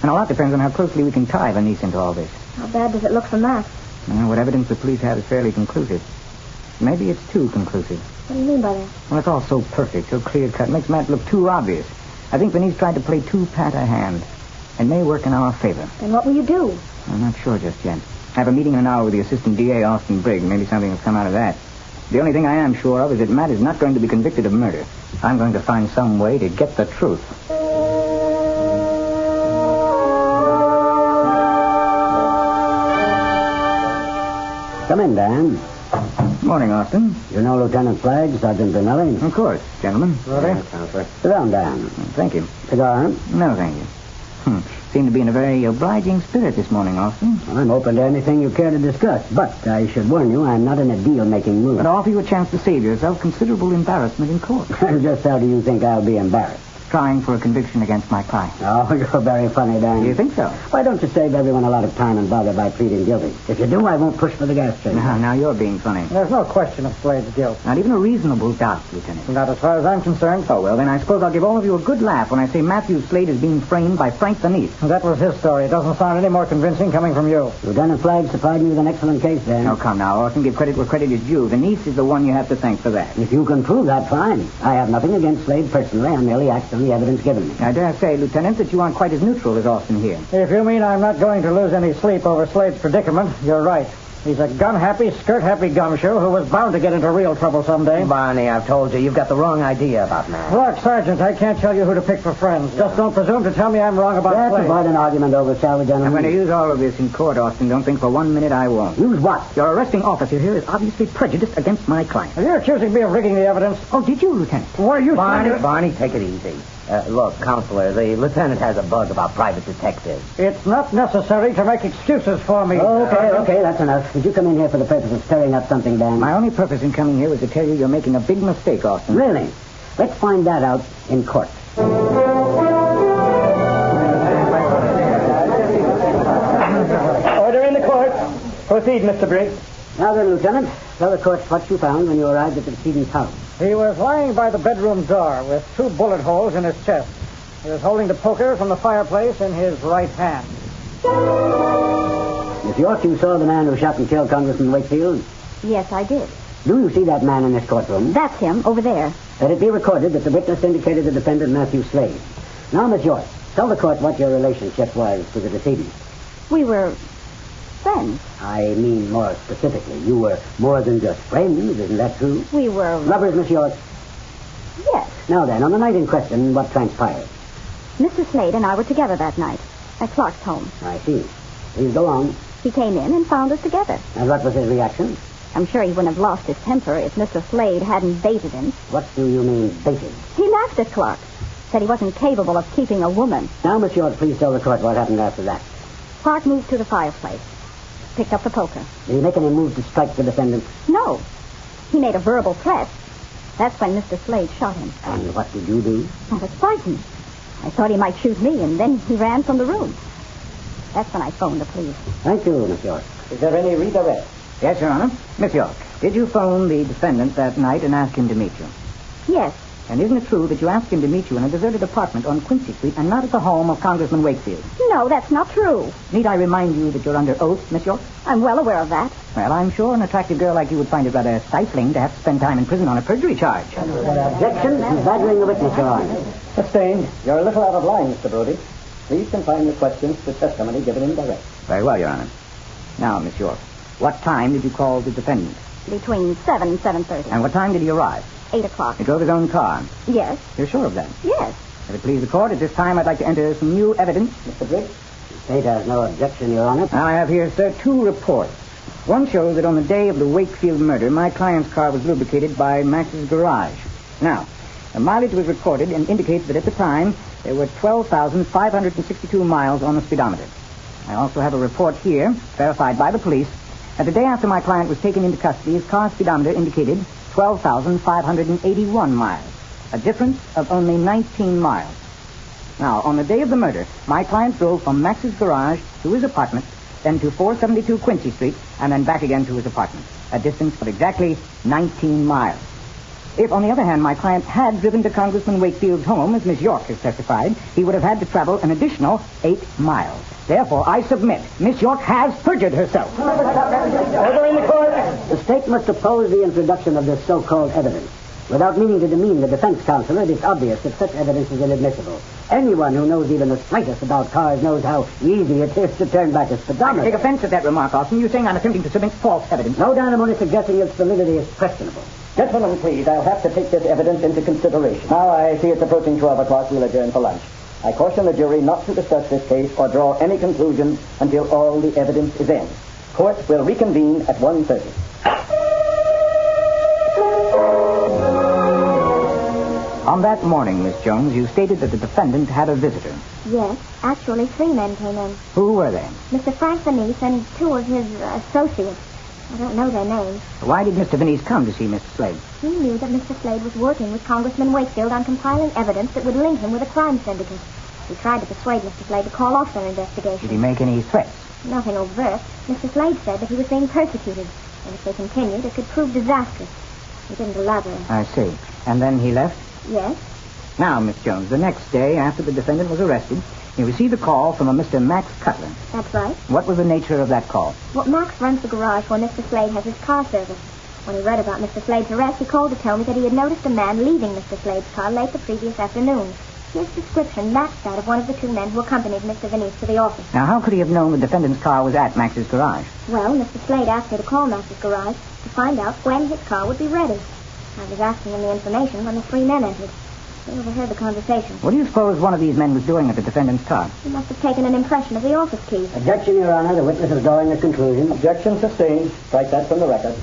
And a lot depends on how closely we can tie Venice into all this. How bad does it look from that? Well, what evidence the police have is fairly conclusive. Maybe it's too conclusive. What do you mean by that? Well, it's all so perfect, so clear-cut. Makes Matt look too obvious. I think Venice tried to play too pat a hand. It may work in our favor. Then what will you do? I'm not sure just yet. I have a meeting in an hour with the assistant DA, Austin Brigg. Maybe something will come out of that. The only thing I am sure of is that Matt is not going to be convicted of murder. I'm going to find some way to get the truth. Come in, Dan. Morning, Austin. You know Lieutenant Flagg, Sergeant Benelli? Of course, gentlemen. Yeah, Counselor. Sit down, Dan. Thank you. Cigar? No, thank you. Seem to be in a very obliging spirit this morning, Austin. I'm open to anything you care to discuss, but I should warn you, I'm not in a deal-making mood. But I offer you a chance to save yourself considerable embarrassment in court. Just how do you think I'll be embarrassed? Trying for a conviction against my client. Oh, you're very funny, Dan. You think so? Why don't you save everyone a lot of time and bother by pleading guilty? If you do, I won't push for the gas chamber. Now you're being funny. There's no question of Slade's guilt. Not even a reasonable doubt, Lieutenant. Not as far as I'm concerned. Oh, well, then I suppose I'll give all of you a good laugh when I say Matthew Slade is being framed by Frank Venice. That was his story. It doesn't sound any more convincing coming from you. Lieutenant Flagg supplied me with an excellent case, Dan. Oh, come now, Austin. Give credit where credit is due. Venice is the one you have to thank for that. If you can prove that, fine. I have nothing against Slade personally. I merely act on the evidence given me. I dare say, Lieutenant, that you aren't quite as neutral as Austin here. If you mean I'm not going to lose any sleep over Slade's predicament, you're right. He's a gun-happy, skirt-happy gumshoe who was bound to get into real trouble someday. Barney, I've told you, you've got the wrong idea about Matt. Look, Sergeant, I can't tell you who to pick for friends. Just don't presume to tell me I'm wrong about That's Slade. about an argument over, shall we, gentlemen? I'm going to use all of this in court, Austin. Don't think for 1 minute I won't. Use what? Your arresting officer here is obviously prejudiced against my client. Are you accusing me of rigging the evidence? Oh, did you, Lieutenant? Why you... Barney, take it easy. Look, Counselor, the lieutenant has a bug about private detectives. It's not necessary to make excuses for me. Okay, that's enough. Did you come in here for the purpose of stirring up something, Dan? My only purpose in coming here was to tell you you're making a big mistake, Austin. Really? Let's find that out in court. Order in the court. Proceed, Mr. Brigg. Now then, Lieutenant, tell the court what you found when you arrived at the decedent's house. He was lying by the bedroom door with 2 bullet holes in his chest. He was holding the poker from the fireplace in his right hand. Miss York, you saw the man who shot and killed Congressman Wakefield? Yes, I did. Do you see that man in this courtroom? That's him, over there. Let it be recorded that the witness indicated the defendant, Matthew Slade. Now, Miss York, tell the court what your relationship was to the decedent. We were friends. I mean more specifically. You were more than just friends, isn't that true? We were... Lovers, Miss York? Yes. Now then, on the night in question, what transpired? Mr. Slade and I were together that night at Clark's home. I see. Please go on. He came in and found us together. And what was his reaction? I'm sure he wouldn't have lost his temper if Mr. Slade hadn't baited him. What do you mean, baited? He laughed at Clark. Said he wasn't capable of keeping a woman. Now, Miss York, please tell the court what happened after that. Clark moved to the fireplace. Picked up the poker. Did he make any move to strike the defendant? No. He made a verbal threat. That's when Mr. Slade shot him. And what did you do? I was frightened. I thought he might shoot me, and then he ran from the room. That's when I phoned the police. Thank you, Miss York. Is there any redirect? Yes, Your Honor. Miss York, did you phone the defendant that night and ask him to meet you? Yes. And isn't it true that you asked him to meet you in a deserted apartment on Quincy Street and not at the home of Congressman Wakefield? No, that's not true. Need I remind you that you're under oath, Miss York? I'm well aware of that. Well, I'm sure an attractive girl like you would find it rather stifling to have to spend time in prison on a perjury charge. Objection to badgering the witness, Your Honor. Sustained. You're a little out of line, Mr. Brody. Please confine your questions to testimony given in direct. Very well, Your Honor. Now, Miss York, what time did you call the defendant? Between 7 and 7:30. And what time did he arrive? 8 o'clock. He drove his own car. Yes. You're sure of that? Yes. If it please the court, at this time I'd like to enter some new evidence. Mr. Briggs? The state has no objection, Your Honor. Now, I have here, sir, 2 reports. One shows that on the day of the Wakefield murder, my client's car was lubricated by Max's garage. Now, the mileage was recorded and indicates that at the time there were 12,562 miles on the speedometer. I also have a report here, verified by the police, that the day after my client was taken into custody, his car speedometer indicated 12,581 miles, a difference of only 19 miles. Now, on the day of the murder, my client drove from Max's garage to his apartment, then to 472 Quincy Street, and then back again to his apartment, a distance of exactly 19 miles. If, on the other hand, my client had driven to Congressman Wakefield's home, as Miss York has testified, he would have had to travel an additional 8 miles. Therefore, I submit, Miss York has perjured herself. Order in the court. The state must oppose the introduction of this so-called evidence. Without meaning to demean the defense counsel, it is obvious that such evidence is inadmissible. Anyone who knows even the slightest about cars knows how easy it is to turn back a speedometer. I take offense at that remark, Austin. You're saying I'm attempting to submit false evidence. No doubt I'm only suggesting its validity is questionable. Gentlemen, please, I'll have to take this evidence into consideration. Now I see it's approaching 12 o'clock. We'll adjourn for lunch. I caution the jury not to discuss this case or draw any conclusions until all the evidence is in. Court will reconvene at 1:30. On that morning, Miss Jones, you stated that the defendant had a visitor. Yes. Actually, 3 men came in. Who were they? Mr. Frank Venice and 2 of his associates. I don't know their names. Why did Mr. Venice come to see Mr. Slade? He knew that Mr. Slade was working with Congressman Wakefield on compiling evidence that would link him with a crime syndicate. He tried to persuade Mr. Slade to call off their investigation. Did he make any threats? Nothing overt. Mr. Slade said that he was being persecuted, and if they continued, it could prove disastrous. He didn't elaborate. I see. And then he left? Yes. Now, Miss Jones, the next day after the defendant was arrested, he received a call from a Mr. Max Cutler. That's right. What was the nature of that call? Well, Max runs the garage where Mr. Slade has his car serviced. When he read about Mr. Slade's arrest, he called to tell me that he had noticed a man leaving Mr. Slade's car late the previous afternoon. His description matched that of one of the 2 men who accompanied Mr. Venice to the office. Now, how could he have known the defendant's car was at Max's garage? Well, Mr. Slade asked me to call Max's garage to find out when his car would be ready. I was asking him the information when the 3 men entered. They overheard the conversation. What do you suppose one of these men was doing at the defendant's car? He must have taken an impression of the office keys. Objection, Your Honor. The witness is drawing a conclusion. Objection sustained. Strike that from the record.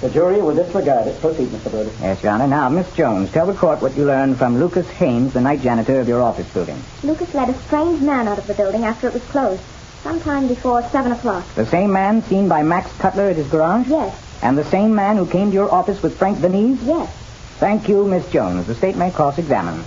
The jury will disregard it. Proceed, Mr. Brody. Yes, Your Honor. Now, Miss Jones, tell the court what you learned from Lucas Haynes, the night janitor of your office building. Lucas led a strange man out of the building after it was closed, sometime before 7 o'clock. The same man seen by Max Cutler at his garage? Yes. And the same man who came to your office with Frank Venice? Yes. Thank you, Miss Jones. The state may cross-examine.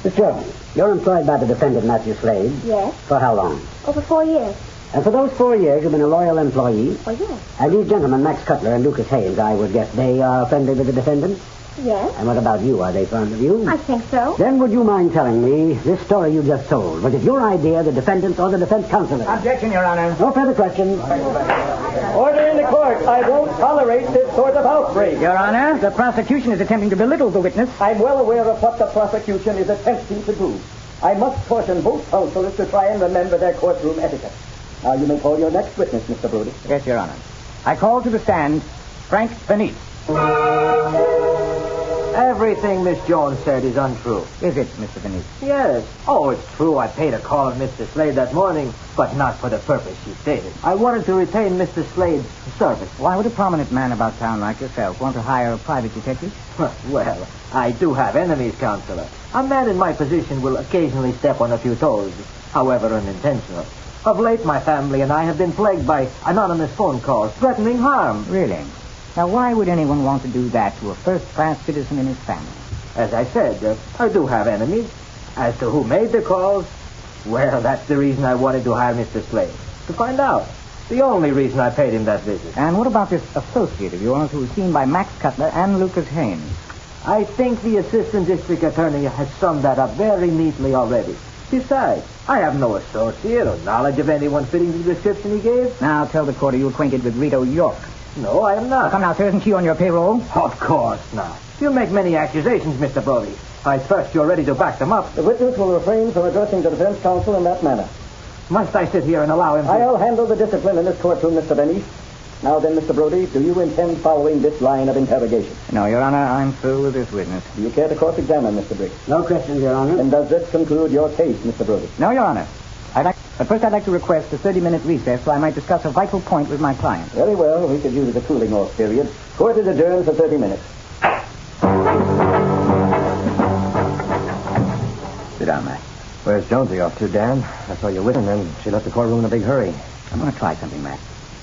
Miss Jones, you're employed by the defendant, Matthew Slade. Yes. For how long? Over 4 years. And for those 4 years, you've been a loyal employee? Oh, yes. And these gentlemen, Max Cutler and Lucas Haynes, I would guess they are friendly with the defendant? Yes. And what about you? Are they fond of you? I think so. Then would you mind telling me this story you just told? Was it your idea, the defendant's, or the defense counsel's? Objection, Your Honor. No further questions. Order in the court. I won't tolerate this sort of outbreak. Your Honor, the prosecution is attempting to belittle the witness. I'm well aware of what the prosecution is attempting to do. I must caution both counselors to try and remember their courtroom etiquette. Now, you may call your next witness, Mr. Brody. Yes, Your Honor. I call to the stand Frank Venice. Everything Miss Jones said is untrue. Is it, Mr. Venice? Yes. Oh, it's true. I paid a call on Mr. Slade that morning, but not for the purpose she stated. I wanted to retain Mr. Slade's service. Why would a prominent man about town like yourself want to hire a private detective? Well, I do have enemies, Counselor. A man in my position will occasionally step on a few toes, however unintentional. Of late, my family and I have been plagued by anonymous phone calls threatening harm. Really? Now, why would anyone want to do that to a first-class citizen in his family? As I said, I do have enemies. As to who made the calls, well, that's the reason I wanted to hire Mr. Slade. To find out. The only reason I paid him that visit. And what about this associate of yours who was seen by Max Cutler and Lucas Haynes? I think the assistant district attorney has summed that up very neatly already. Besides, I have no associate or knowledge of anyone fitting the description he gave. Now, tell the court, are you acquainted with Rita York? No, I am not. Come now, sir, isn't she on your payroll? Of course not. You make many accusations, Mr. Brody. I trust you're ready to back them up. The witness will refrain from addressing the defense counsel in that manner. Must I sit here and allow him to... I'll handle the discipline in this courtroom, Mr. Benny. Now then, Mr. Brody, do you intend following this line of interrogation? No, Your Honor, I'm through with this witness. Do you care to cross-examine, Mr. Briggs? No questions, Your Honor. And does this conclude your case, Mr. Brody? No, Your Honor. But first I'd like to request a 30-minute recess so I might discuss a vital point with my client. Very well. We could use a cooling-off period. Court is adjourned for 30 minutes. Sit down, Mac. Where's Jonesy off to, Dan? I saw you with her, and then she left the courtroom in a big hurry. I'm going to try something, Mac.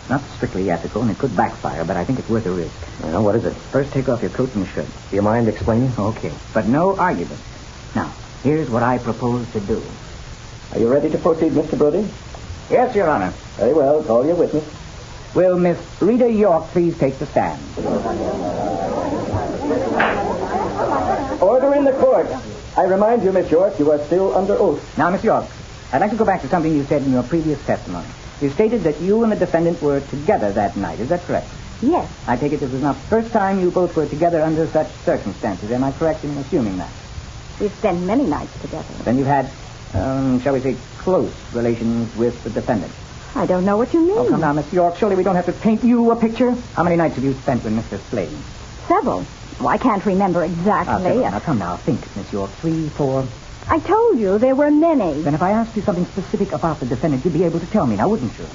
Not strictly ethical, and it could backfire, but I think it's worth a risk. Well, what is it? First, take off your coat and shirt. Do you mind explaining? Okay. But no argument. Now, here's what I propose to do. Are you ready to proceed, Mr. Brody? Yes, Your Honor. Very well. Call your witness. Will Miss Rita York please take the stand? Order in the court. I remind you, Miss York, you are still under oath. Now, Miss York, I'd like to go back to something you said in your previous testimony. You stated that you and the defendant were together that night. Is that correct? Yes. I take it this was not the first time you both were together under such circumstances. Am I correct in assuming that? We've spent many nights together. Then you've had, shall we say, close relations with the defendant. I don't know what you mean. Oh, come now, Miss York. Surely we don't have to paint you a picture. How many nights have you spent with Mr. Slade? Several. Well, I can't remember exactly. Now, come now. Think, Miss York. 3, 4... I told you there were many. Then if I asked you something specific about the defendant, you'd be able to tell me, now wouldn't you?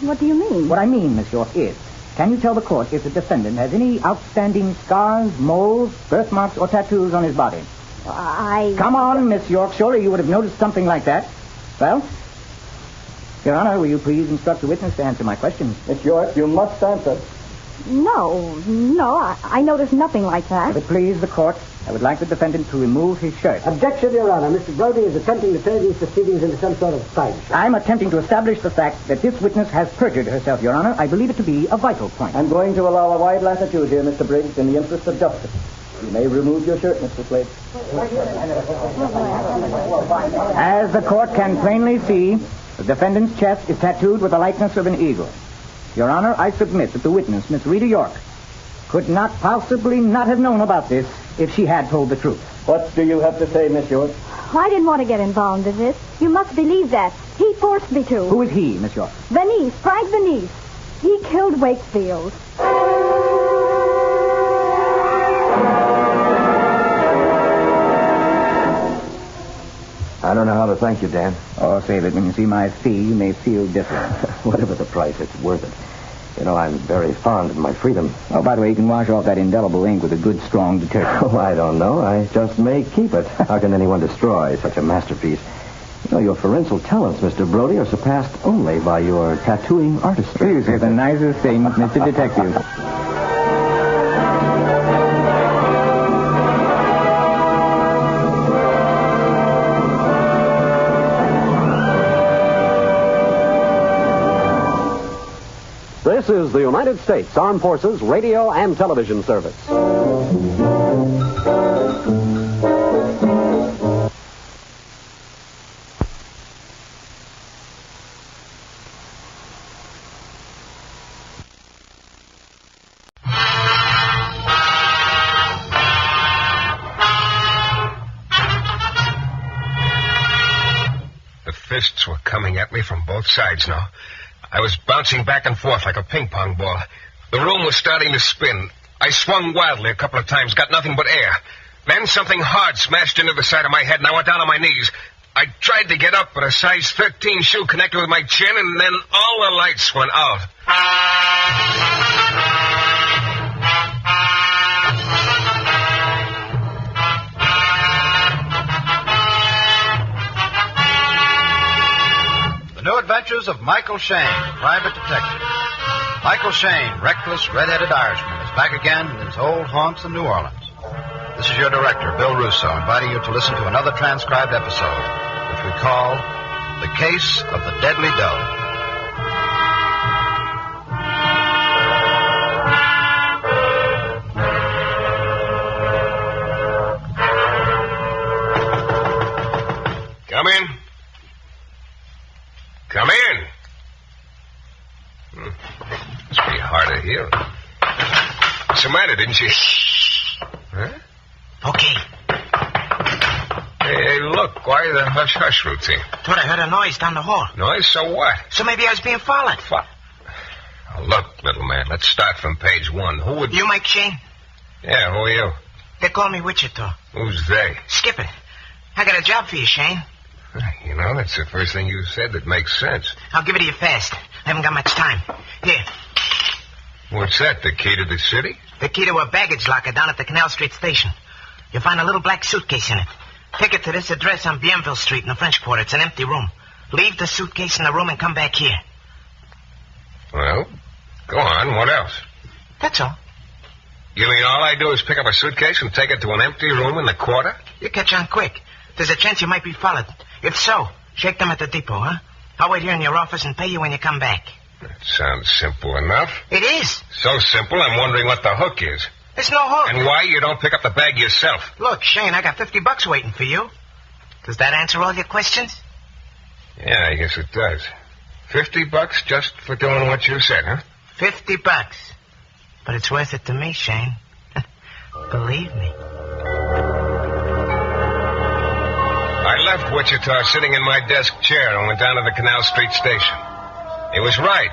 What do you mean? What I mean, Miss York, is, can you tell the court if the defendant has any outstanding scars, moles, birthmarks, or tattoos on his body? Come on, Miss York. Surely you would have noticed something like that. Well, Your Honor, will you please instruct the witness to answer my questions? Miss York, you must answer. No, I noticed nothing like that. If it please the court, I would like the defendant to remove his shirt. Objection, Your Honor. Mr. Brody is attempting to turn these proceedings into some sort of sideshow. I'm attempting to establish the fact that this witness has perjured herself, Your Honor. I believe it to be a vital point. I'm going to allow a wide latitude here, Mr. Briggs, in the interest of justice. You may remove your shirt, Mr. Slade. As the court can plainly see, the defendant's chest is tattooed with the likeness of an eagle. Your Honor, I submit that the witness, Miss Rita York, could not possibly not have known about this if she had told the truth. What do you have to say, Miss York? I didn't want to get involved in this. You must believe that. He forced me to. Who is he, Miss York? Frank Venice. He killed Wakefield. I don't know how to thank you, Dan. Oh, save it. When you see my fee, you may feel different. Whatever the price, it's worth it. You know, I'm very fond of my freedom. Oh, by the way, you can wash off that indelible ink with a good, strong detergent. Oh, I don't know. I just may keep it. How can anyone destroy such a masterpiece? You know, your forensic talents, Mr. Brody, are surpassed only by your tattooing artistry. You say the nicest thing, Mr. Detective. This is the United States Armed Forces Radio and Television Service. The fists were coming at me from both sides now. I was bouncing back and forth like a ping-pong ball. The room was starting to spin. I swung wildly a couple of times, got nothing but air. Then something hard smashed into the side of my head, and I went down on my knees. I tried to get up, but a size 13 shoe connected with my chin, and then all the lights went out. The New Adventures of Michael Shayne, Private Detective. Michael Shayne, reckless, red-headed Irishman, is back again in his old haunts in New Orleans. This is your director, Bill Russo, inviting you to listen to another transcribed episode, which we call The Case of the Deadly Doe. Come in. Come in. Must be hard to hear. What's the matter, didn't you? Huh? Okay. Hey, look, why the hush-hush routine? Thought I heard a noise down the hall. Noise? So what? So maybe I was being followed. Oh, look, little man, let's start from page 1. Who would... You Mike Shayne? Yeah, who are you? They call me Wichita. Who's they? Skip it. I got a job for you, Shayne. You know, that's the first thing you said that makes sense. I'll give it to you fast. I haven't got much time. Here. What's that, the key to the city? The key to a baggage locker down at the Canal Street station. You'll find a little black suitcase in it. Take it to this address on Bienville Street in the French Quarter. It's an empty room. Leave the suitcase in the room and come back here. Well, go on. What else? That's all. You mean all I do is pick up a suitcase and take it to an empty room in the quarter? You catch on quick. There's a chance you might be followed. If so, shake them at the depot, huh? I'll wait here in your office and pay you when you come back. That sounds simple enough. It is. So simple, I'm wondering what the hook is. There's no hook. And why you don't pick up the bag yourself. Look, Shayne, I got $50 waiting for you. Does that answer all your questions? Yeah, I guess it does. $50 just for doing what you said, huh? $50. But it's worth it to me, Shayne. Believe me. I left Wichita sitting in my desk chair and went down to the Canal Street station. He was right.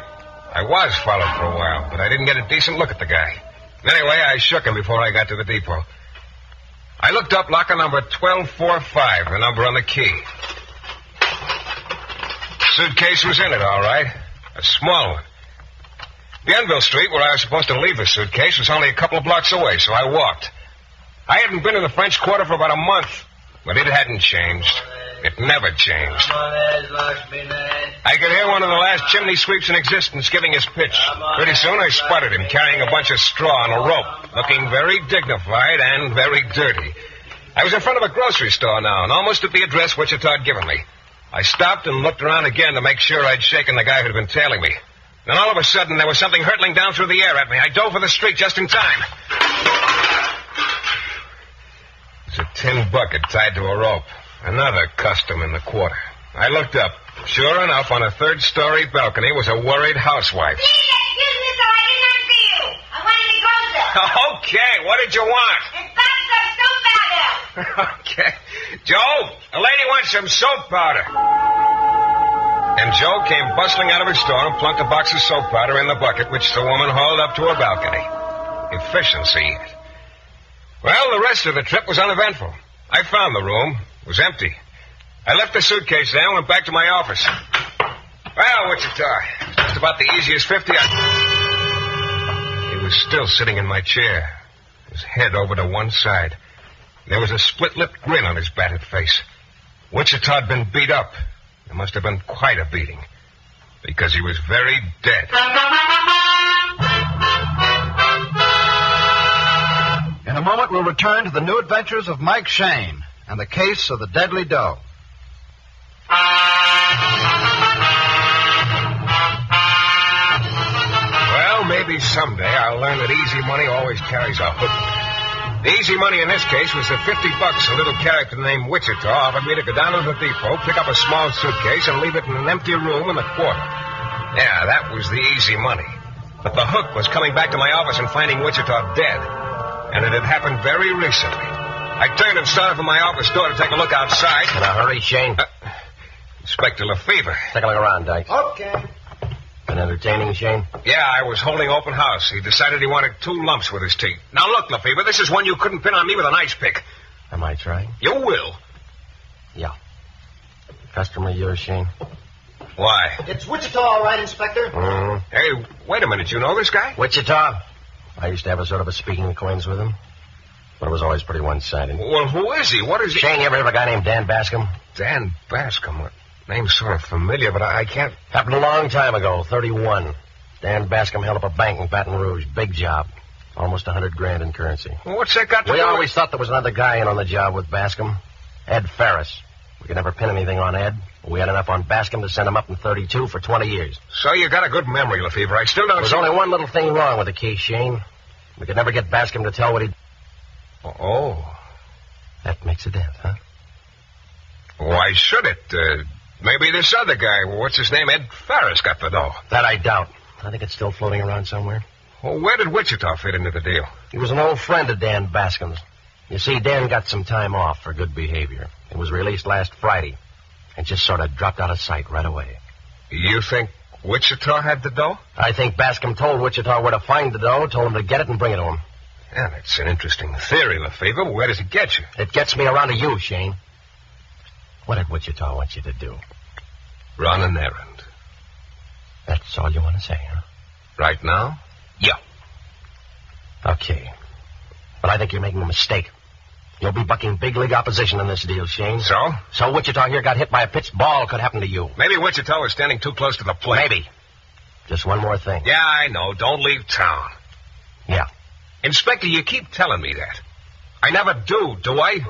I was followed for a while, but I didn't get a decent look at the guy. Anyway, I shook him before I got to the depot. I looked up locker number 1245, the number on the key. Suitcase was in it, all right. A small one. Bienville Street, where I was supposed to leave the suitcase, was only a couple of blocks away, so I walked. I hadn't been in the French Quarter for about a month, but it hadn't changed. It never changed. I could hear one of the last chimney sweeps in existence giving his pitch. Pretty soon I spotted him carrying a bunch of straw on a rope, looking very dignified and very dirty. I was in front of a grocery store now, and almost at the address Wichita had given me. I stopped and looked around again to make sure I'd shaken the guy who'd been tailing me. Then all of a sudden, there was something hurtling down through the air at me. I dove for the street just in time. It's a tin bucket tied to a rope. Another custom in the quarter. I looked up. Sure enough, on a third-story balcony was a worried housewife. Please excuse me, sir. I did not see you. I went in the grocery. Okay, what did you want? It's box of soap powder. Okay. Joe, the lady wants some soap powder. And Joe came bustling out of his store and plunked a box of soap powder in the bucket, which the woman hauled up to her balcony. Efficiency. Well, the rest of the trip was uneventful. I found the room. It was empty. I left the suitcase there and went back to my office. Well, Wichita, just about the easiest 50 He was still sitting in my chair, his head over to one side. There was a split-lipped grin on his battered face. Wichita had been beat up. It must have been quite a beating, because he was very dead. In a moment, we'll return to the new adventures of Mike Shayne and the case of the deadly doe. Well, maybe someday I'll learn that easy money always carries a hook. The easy money in this case was the $50 a little character named Wichita offered me to go down to the depot, pick up a small suitcase, and leave it in an empty room in the quarter. Yeah, that was the easy money. But the hook was coming back to my office and finding Wichita dead. And it had happened very recently. I turned and started for my office door to take a look outside. In a hurry, Shayne? Inspector Lefevre. Take a look around, Dyke. Okay. Been entertaining, Shayne? Yeah, I was holding open house. He decided he wanted 2 lumps with his teeth. Now, look, Lefevre, this is one you couldn't pin on me with an ice pick. Am I trying? You will. Yeah. Customer of yours, Shayne? Why? It's Wichita, all right, Inspector. Hey, wait a minute. You know this guy? Wichita. I used to have a sort of a speaking acquaintance with him. But it was always pretty one-sided. Well, who is he? What is he? Shayne, you ever heard of a guy named Dan Bascom? Dan Bascom? Name's sort of familiar, but I can't... Happened a long time ago, 31. Dan Bascom held up a bank in Baton Rouge. Big job. Almost $100,000 in currency. Well, what's that got to do We with... always thought there was another guy in on the job with Bascom. Ed Ferris. We could never pin anything on Ed. We had enough on Bascom to send him up in 32 for 20 years. So you got a good memory, Lefevre. I still don't... There's only one little thing wrong with the case, Shayne. We could never get Bascom to tell what he... Oh. That makes a dent, huh? Why should it? Maybe this other guy, what's his name, Ed Ferris, got the dough. That I doubt. I think it's still floating around somewhere. Well, where did Wichita fit into the deal? He was an old friend of Dan Bascom's. You see, Dan got some time off for good behavior. It was released last Friday and just sort of dropped out of sight right away. You think Wichita had the dough? I think Bascom told Wichita where to find the dough, told him to get it and bring it to him. Yeah, that's an interesting theory, Lefevre, but where does it get you? It gets me around to you, Shayne. What did Wichita want you to do? Run an errand. That's all you want to say, huh? Right now? Yeah. Okay. But I think you're making a mistake. You'll be bucking big league opposition in this deal, Shayne. So? So Wichita here got hit by a pitched ball. Could happen to you. Maybe Wichita was standing too close to the plate. Maybe. Just one more thing. Yeah, I know. Don't leave town. Yeah. Inspector, you keep telling me that. I never do I?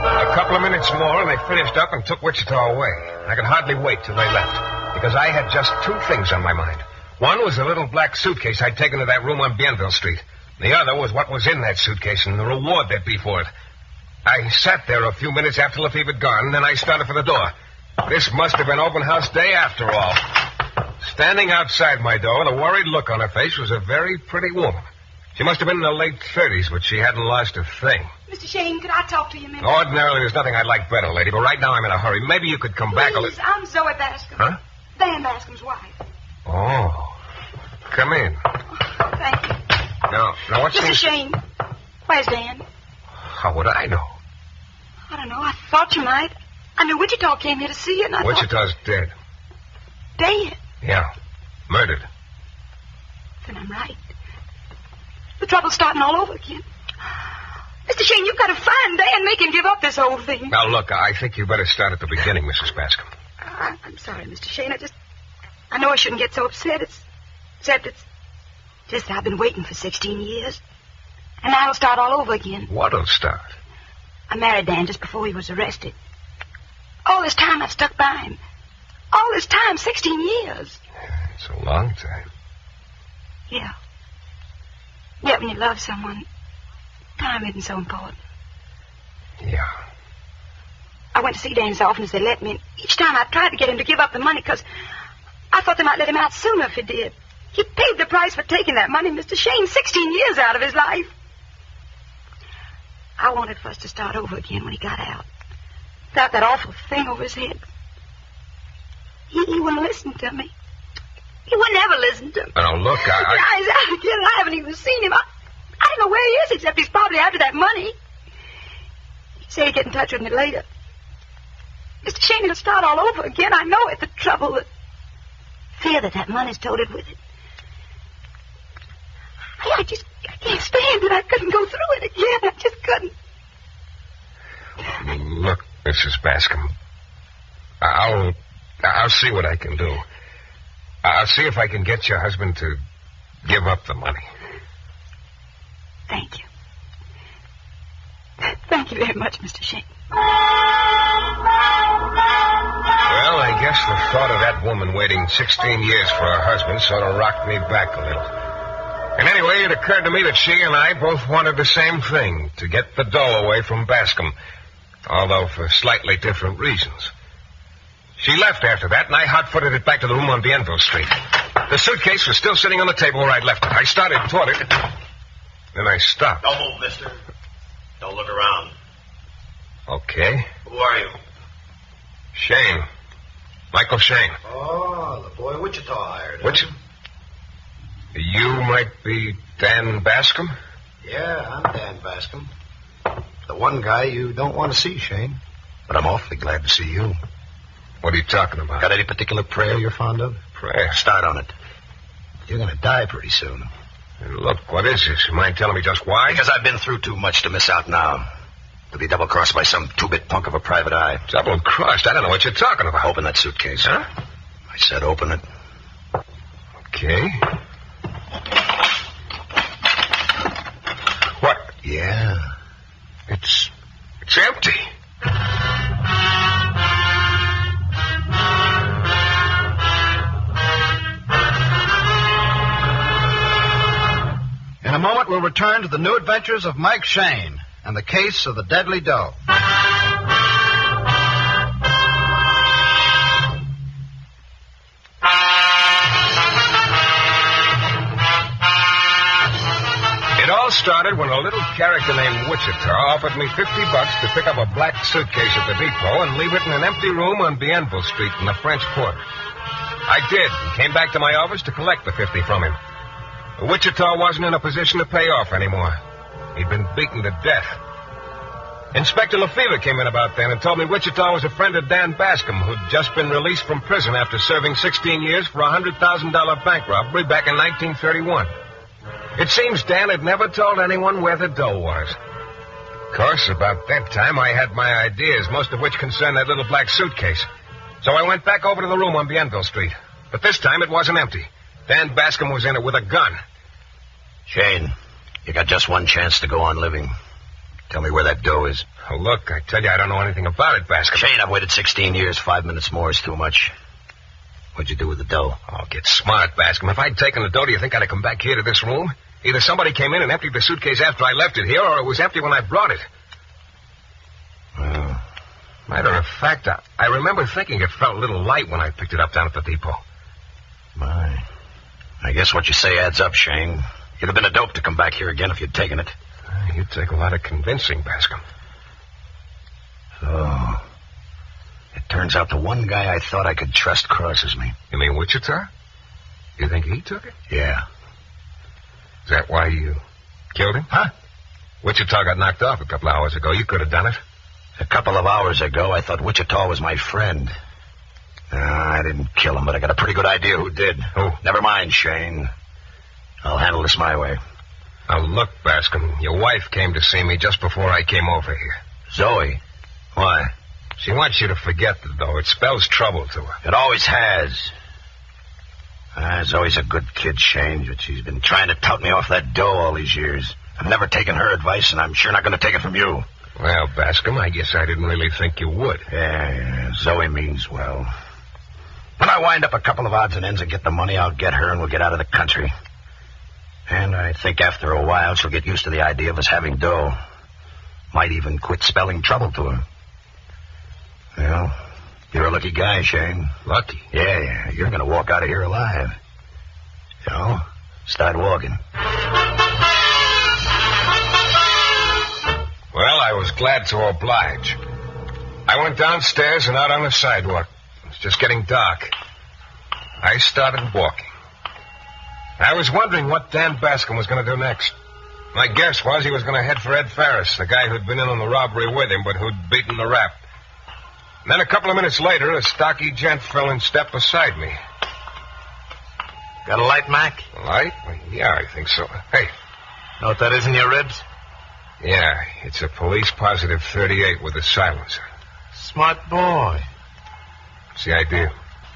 A couple of minutes more, and they finished up and took Wichita away. I could hardly wait till they left, because I had just two things on my mind. One was the little black suitcase I'd taken to that room on Bienville Street. The other was what was in that suitcase and the reward there'd be for it. I sat there a few minutes after Lefevre had gone, and then I started for the door. This must have been open house day after all. Standing outside my door with a worried look on her face was a very pretty woman. She must have been in her late 30s, but she hadn't lost a thing. Mr. Shayne, could I talk to you a minute? Ordinarily, there's nothing I'd like better, lady, but right now I'm in a hurry. Maybe you could come back a Please, little... I'm Zoe Bascom. Huh? Dan Bascom's wife. Oh. Come in. Thank you. Now what's Mr. this? Shayne, where's Dan? How would I know? I don't know. I thought you might. I knew Wichita came here to see you, and I Wichita's dead. Dead? Yeah. Murdered. Then I'm right. The trouble's starting all over again. Mr. Shayne, you've got to find Dan, make him give up this whole thing. Now, look, I think you better start at the beginning, Mrs. Bascom. I'm sorry, Mr. Shayne. I know I shouldn't get so upset. It's just that I've been waiting for 16 years. And now it'll start all over again. What'll start? I married Dan just before he was arrested. All this time I've stuck by him. All this time, 16 years. It's a long time. Yeah. Yeah, when you love someone, time isn't so important. Yeah. I went to see Dan as often as they let me, and each time I tried to get him to give up the money because I thought they might let him out sooner if he did. He paid the price for taking that money, Mr. Shayne, 16 years out of his life. I wanted for us to start over again when he got out. Without that awful thing over his head. He wouldn't listen to me. He would never listen to me. Now, look, He's out again. I haven't even seen him. I don't know where he is, except he's probably after that money. He said he'd get in touch with me later. Mr. Shayne, it'll start all over again. I know it. The trouble, the fear that money's toted with it. I can't stand it. I couldn't go through it again. I just couldn't. Look, Mrs. Bascom, I'll see what I can do. I'll see if I can get your husband to give up the money. Thank you. Thank you very much, Mr. Shayne. Well, I guess the thought of that woman waiting 16 years for her husband sort of rocked me back a little. And anyway, it occurred to me that she and I both wanted the same thing, to get the dough away from Bascom, although for slightly different reasons. She left after that, and I hot-footed it back to the room on Bienville Street. The suitcase was still sitting on the table where I'd left it. I started toward it, then I stopped. Don't move, mister. Don't look around. Okay. Who are you? Shayne. Michael Shayne. Oh, the boy Wichita hired. Wichita? You might be Dan Bascom? Yeah, I'm Dan Bascom. The one guy you don't want to see, Shayne. But I'm awfully glad to see you. What are you talking about? Got any particular prayer you're fond of? Prayer? Start on it. You're going to die pretty soon. And look, what is this? You mind telling me just why? Because I've been through too much to miss out now. To be double-crossed by some two-bit punk of a private eye. Double-crossed? I don't know what you're talking about. Open that suitcase. Huh? I said open it. Okay. What? Yeah. It's empty. In a moment, we'll return to the new adventures of Mike Shayne and the case of the deadly dough. It all started when a little character named Wichita offered me $50 to pick up a black suitcase at the depot and leave it in an empty room on Bienville Street in the French Quarter. I did, and came back to my office to collect the 50 from him. Wichita wasn't in a position to pay off anymore. He'd been beaten to death. Inspector Lefevre came in about then and told me Wichita was a friend of Dan Bascom, who'd just been released from prison after serving 16 years for a $100,000 bank robbery back in 1931. It seems Dan had never told anyone where the dough was. Of course, about that time, I had my ideas, most of which concerned that little black suitcase. So I went back over to the room on Bienville Street. But this time, it wasn't empty. Dan Bascom was in it with a gun. Shayne, you got just one chance to go on living. Tell me where that dough is. Oh, look, I tell you, I don't know anything about it, Bascom. Shayne, I've waited 16 years. 5 minutes more is too much. What'd you do with the dough? Oh, get smart, Bascom. If I'd taken the dough, do you think I'd have come back here to this room? Either somebody came in and emptied the suitcase after I left it here, or it was empty when I brought it. Well, matter of fact, I remember thinking it felt a little light when I picked it up down at the depot. My. I guess what you say adds up, Shayne. You'd have been a dope to come back here again if you'd taken it. You'd take a lot of convincing, Bascom. So, it turns out the one guy I thought I could trust crosses me. You mean Wichita? You think he took it? Yeah. Is that why you killed him? Huh? Wichita got knocked off a couple of hours ago. You could have done it. A couple of hours ago, I thought Wichita was my friend. I didn't kill him, but I got a pretty good idea who did. Who? Never mind, Shayne. I'll handle this my way. Now, look, Bascom, your wife came to see me just before I came over here. Zoe? Why? She wants you to forget it, though. It spells trouble to her. It always has. Zoe's a good kid, Shayne, but she's been trying to tout me off that dough all these years. I've never taken her advice, and I'm sure not going to take it from you. Well, Bascom, I guess I didn't really think you would. Yeah, Zoe means well. When I wind up a couple of odds and ends and get the money, I'll get her and we'll get out of the country. And I think after a while she'll get used to the idea of us having dough. Might even quit spelling trouble to her. Well, you're a lucky guy, Shayne. Lucky? Yeah. You're going to walk out of here alive. You know, start walking. Well, I was glad to oblige. I went downstairs and out on the sidewalk. It was just getting dark. I started walking. I was wondering what Dan Bascom was going to do next. My guess was he was going to head for Ed Ferris, the guy who'd been in on the robbery with him, but who'd beaten the rap. And then a couple of minutes later, a stocky gent fell in step beside me. Got a light, Mac? A light? Yeah, I think so. Hey. Know what that is in your ribs? Yeah, it's a police positive 38 with a silencer. Smart boy. What's the idea?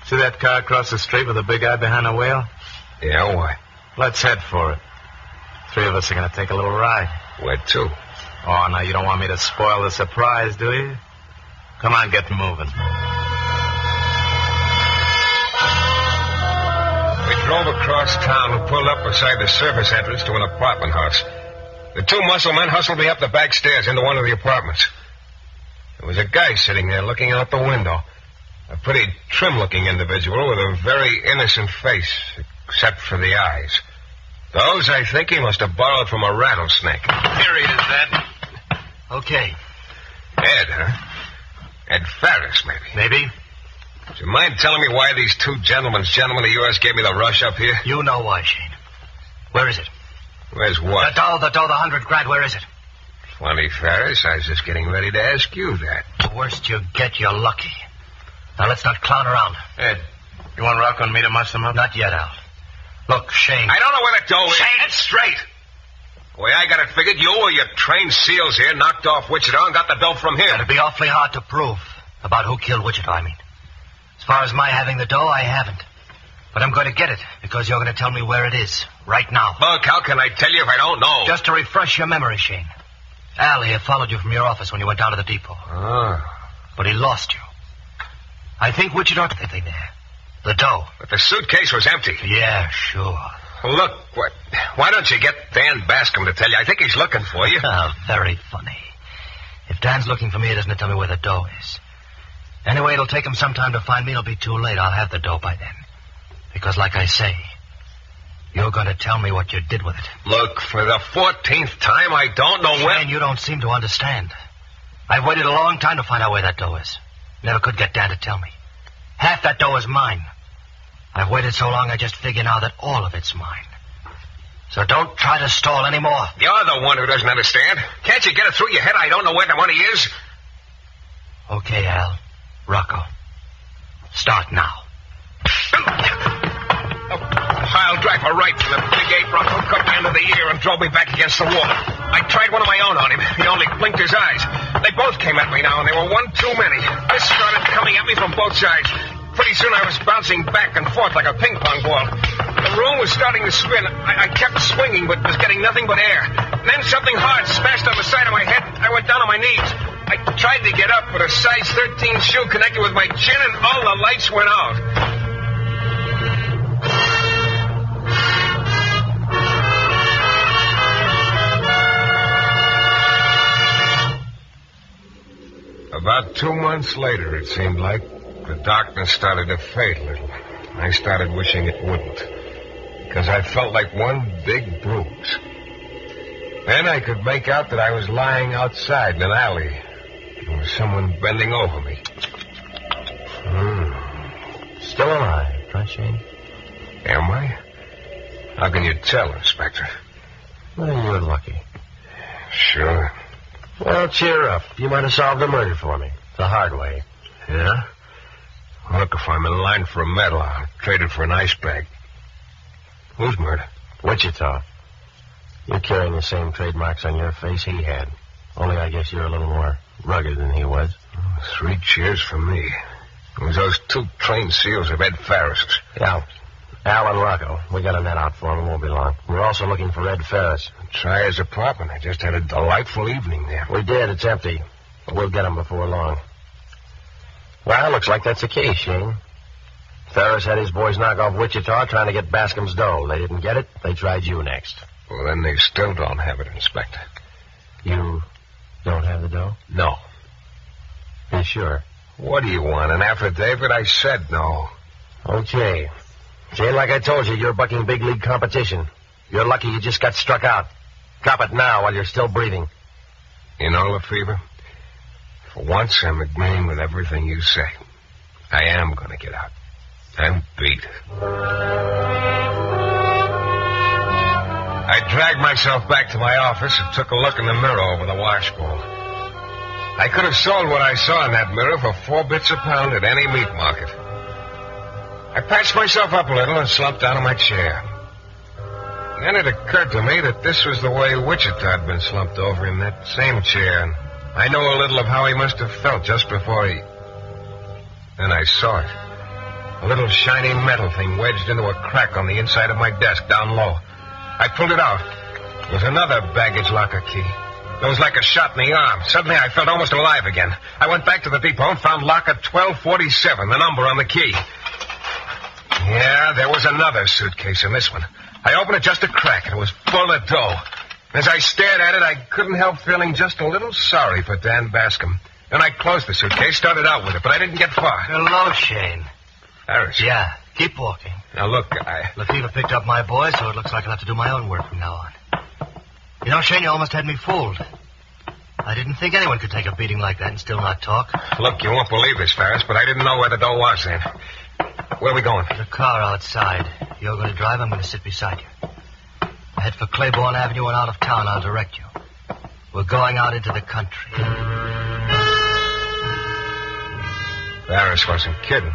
See that car across the street with the big guy behind the wheel? Yeah, why? Let's head for it. 3 of us are going to take a little ride. Where to? Oh, now you don't want me to spoil the surprise, do you? Come on, get moving. We drove across town and pulled up beside the service entrance to an apartment house. The 2 muscle men hustled me up the back stairs into one of the apartments. There was a guy sitting there looking out the window. A pretty trim-looking individual with a very innocent face, except for the eyes. Those, I think, he must have borrowed from a rattlesnake. Here he is, Ed. Okay. Ed, huh? Ed Ferris, maybe. Maybe. Would you mind telling me why these 2 gentlemen of yours gave me the rush up here? You know why, Shayne. Where is it? Where's what? The dough, the $100,000, where is it? Funny, Ferris, I was just getting ready to ask you that. The worst you get, you're lucky. Now, let's not clown around. Ed, you want Rocco and me to muss them up? Not yet, Al. Look, Shayne. I don't know where the dough is. Shayne! It's straight. The way I got it figured, you or your trained SEALs here knocked off Wichita and got the dough from here. It'd be awfully hard to prove. About who killed Wichita, I mean. As far as my having the dough, I haven't. But I'm going to get it, because you're going to tell me where it is, right now. Look, how can I tell you if I don't know? Just to refresh your memory, Shayne. Al here followed you from your office when you went down to the depot. But he lost you. I think Wichita took the thing there. The dough. But the suitcase was empty. Yeah, sure. Look, why don't you get Dan Bascom to tell you? I think he's looking for you. Very funny. If Dan's looking for me, he doesn't tell me where the dough is. Anyway, it'll take him some time to find me. It'll be too late. I'll have the dough by then. Because, like I say, you're going to tell me what you did with it. Look, for the 14th time, I don't know where... Shayne, you don't seem to understand. I've waited a long time to find out where that dough is. Never could get Dan to tell me. Half that dough is mine. I've waited so long, I just figure now that all of it's mine. So don't try to stall anymore. You're the one who doesn't understand. Can't you get it through your head I don't know where the money is? Okay, Al. Rocco. Start now. I'll drive a right from the big 8 Rocco cut me under the ear and drove me back against the wall. I tried one of my own on him. He only blinked his eyes. They both came at me now, and they were one too many. This started coming at me from both sides. Pretty soon I was bouncing back and forth like a ping pong ball. The room was starting to spin. I kept swinging, but was getting nothing but air. And then something hard smashed on the side of my head. I went down on my knees. I tried to get up, but a size 13 shoe connected with my chin, and all the lights went out. About 2 months later, it seemed like, the darkness started to fade a little. I started wishing it wouldn't, because I felt like one big bruise. Then I could make out that I was lying outside in an alley. There was someone bending over me. Still alive, right, Shayne? Am I? How can you tell, Inspector? Well, you're lucky. Sure. Well, cheer up. You might have solved the murder for me. The hard way. Yeah? Look, if I'm in line for a medal, I'll trade it for an ice bag. Whose murder? Wichita. You're carrying the same trademarks on your face he had. Only I guess you're a little more rugged than he was. 3 cheers for me. It was those 2 trained seals of Ed Ferris's. Yeah. Al and Rocco. We got a net out for him. It won't be long. We're also looking for Ed Ferris. Try his apartment. I just had a delightful evening there. We did. It's empty. But we'll get him before long. Well, looks like that's the case, Shayne. Ferris had his boys knock off Wichita trying to get Bascom's dough. They didn't get it. They tried you next. Well, then they still don't have it, Inspector. You don't have the dough? No. You sure? What do you want, an affidavit? I said no. Okay. Shayne, like I told you, you're bucking big league competition. You're lucky you just got struck out. Drop it now while you're still breathing. You know, Lefevre, for once I'm agreeing with everything you say. I am going to get out. I'm beat. I dragged myself back to my office and took a look in the mirror over the washbowl. I could have sold what I saw in that mirror for 4 bits a pound at any meat market. I patched myself up a little and slumped down in my chair. Then it occurred to me that this was the way Wichita had been slumped over in that same chair, and I know a little of how he must have felt just before he... Then I saw it. A little shiny metal thing wedged into a crack on the inside of my desk down low. I pulled it out. It was another baggage locker key. It was like a shot in the arm. Suddenly I felt almost alive again. I went back to the depot and found locker 1247, the number on the key. Yeah, there was another suitcase in this one. I opened it just a crack, and it was full of dough. As I stared at it, I couldn't help feeling just a little sorry for Dan Bascom. Then I closed the suitcase, started out with it, but I didn't get far. Hello, Shayne. Harris. Yeah, keep walking. Now, look, Lefevre picked up my boy, so it looks like I'll have to do my own work from now on. You know, Shayne, you almost had me fooled. I didn't think anyone could take a beating like that and still not talk. Look, you won't believe this, Ferris, but I didn't know where the dough was then. Where are we going? There's a car outside. You're going to drive. I'm going to sit beside you. Head for Claiborne Avenue and out of town. I'll direct you. We're going out into the country. Ferris wasn't kidding.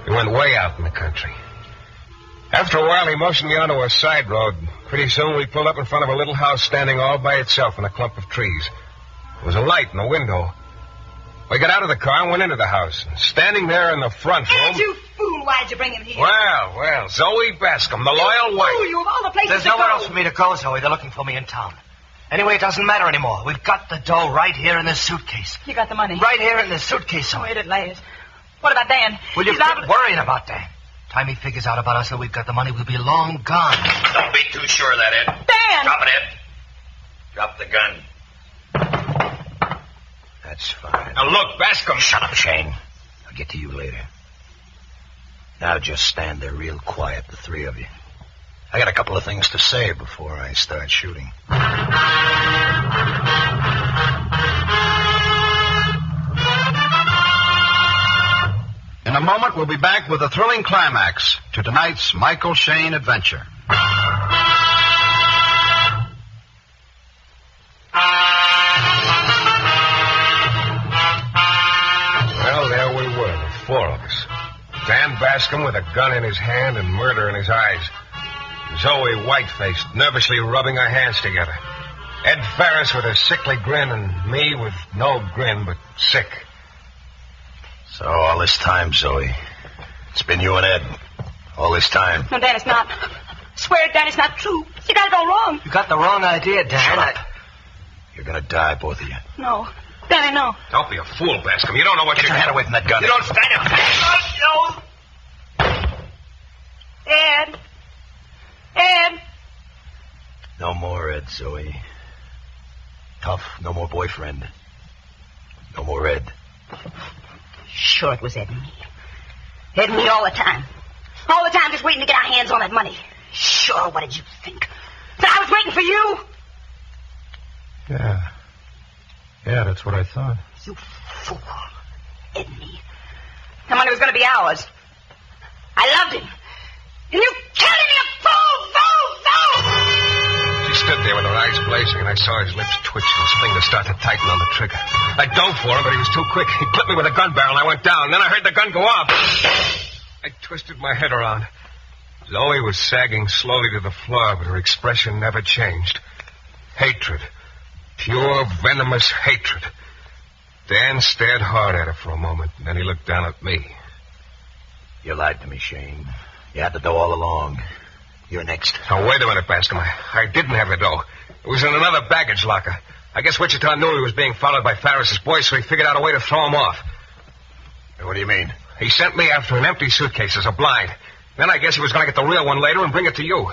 We went way out in the country. After a while, he motioned me onto a side road. Pretty soon, we pulled up in front of a little house standing all by itself in a clump of trees. There was a light in the window. We got out of the car and went into the house. And standing there in the front room... And you fool, why'd you bring him here? Well, Zoe Bascom, the loyal wife. Fool, you of all the places There's to nowhere go. else for me to go, Zoe. They're looking for me in town. Anyway, it doesn't matter anymore. We've got the dough right here in this suitcase. You got the money? Right here in this suitcase, Zoe. Wait at last. What about Dan? Will you quit worrying about Dan? Time he figures out about us that we've got the money, we'll be long gone. Don't be too sure of that, Ed. Dan! Drop it, Ed. Drop the gun. That's fine. Now, look, Bascom. Shut up, Shayne. I'll get to you later. Now just stand there real quiet, the three of you. I got a couple of things to say before I start shooting. In a moment, we'll be back with a thrilling climax to tonight's Michael Shayne adventure. Well, there we were, the four of us. Dan Bascom with a gun in his hand and murder in his eyes. Zoe white-faced, nervously rubbing her hands together. Ed Ferris with a sickly grin and me with no grin but sick. So all this time, Zoe, it's been you and Ed. All this time. No, Dan, it's not. I swear, Dan, it's not true. You got it all wrong. You got the wrong idea, Dan. Shut up. You're gonna die, both of you. No. Danny, no. Don't be a fool, Bascom. You don't know what Get your hand away from that gun. You don't stand up. No. Ed. Ed. No more Ed, Zoe. Tough. No more boyfriend. No more Ed. Sure it was Ed and me. Ed and me all the time. All the time just waiting to get our hands on that money. Sure, what did you think? That I was waiting for you? Yeah. Yeah, that's what I thought. You fool. Ed and me. The money was going to be ours. I loved him. And you killed him, you fool! She stood there with her eyes blazing, and I saw his lips twitch and his fingers start to tighten on the trigger. I dove for him, but he was too quick. He clipped me with a gun barrel, and I went down. Then I heard the gun go off. I twisted my head around. Zoe was sagging slowly to the floor, but her expression never changed. Hatred. Pure, venomous hatred. Dan stared hard at her for a moment, and then he looked down at me. You lied to me, Shayne. You had the dough all along. You're next. Now, wait a minute, Bascom. I didn't have the dough. It was in another baggage locker. I guess Wichita knew he was being followed by Ferris's boys, so he figured out a way to throw him off. What do you mean? He sent me after an empty suitcase as a blind. Then I guess he was going to get the real one later and bring it to you.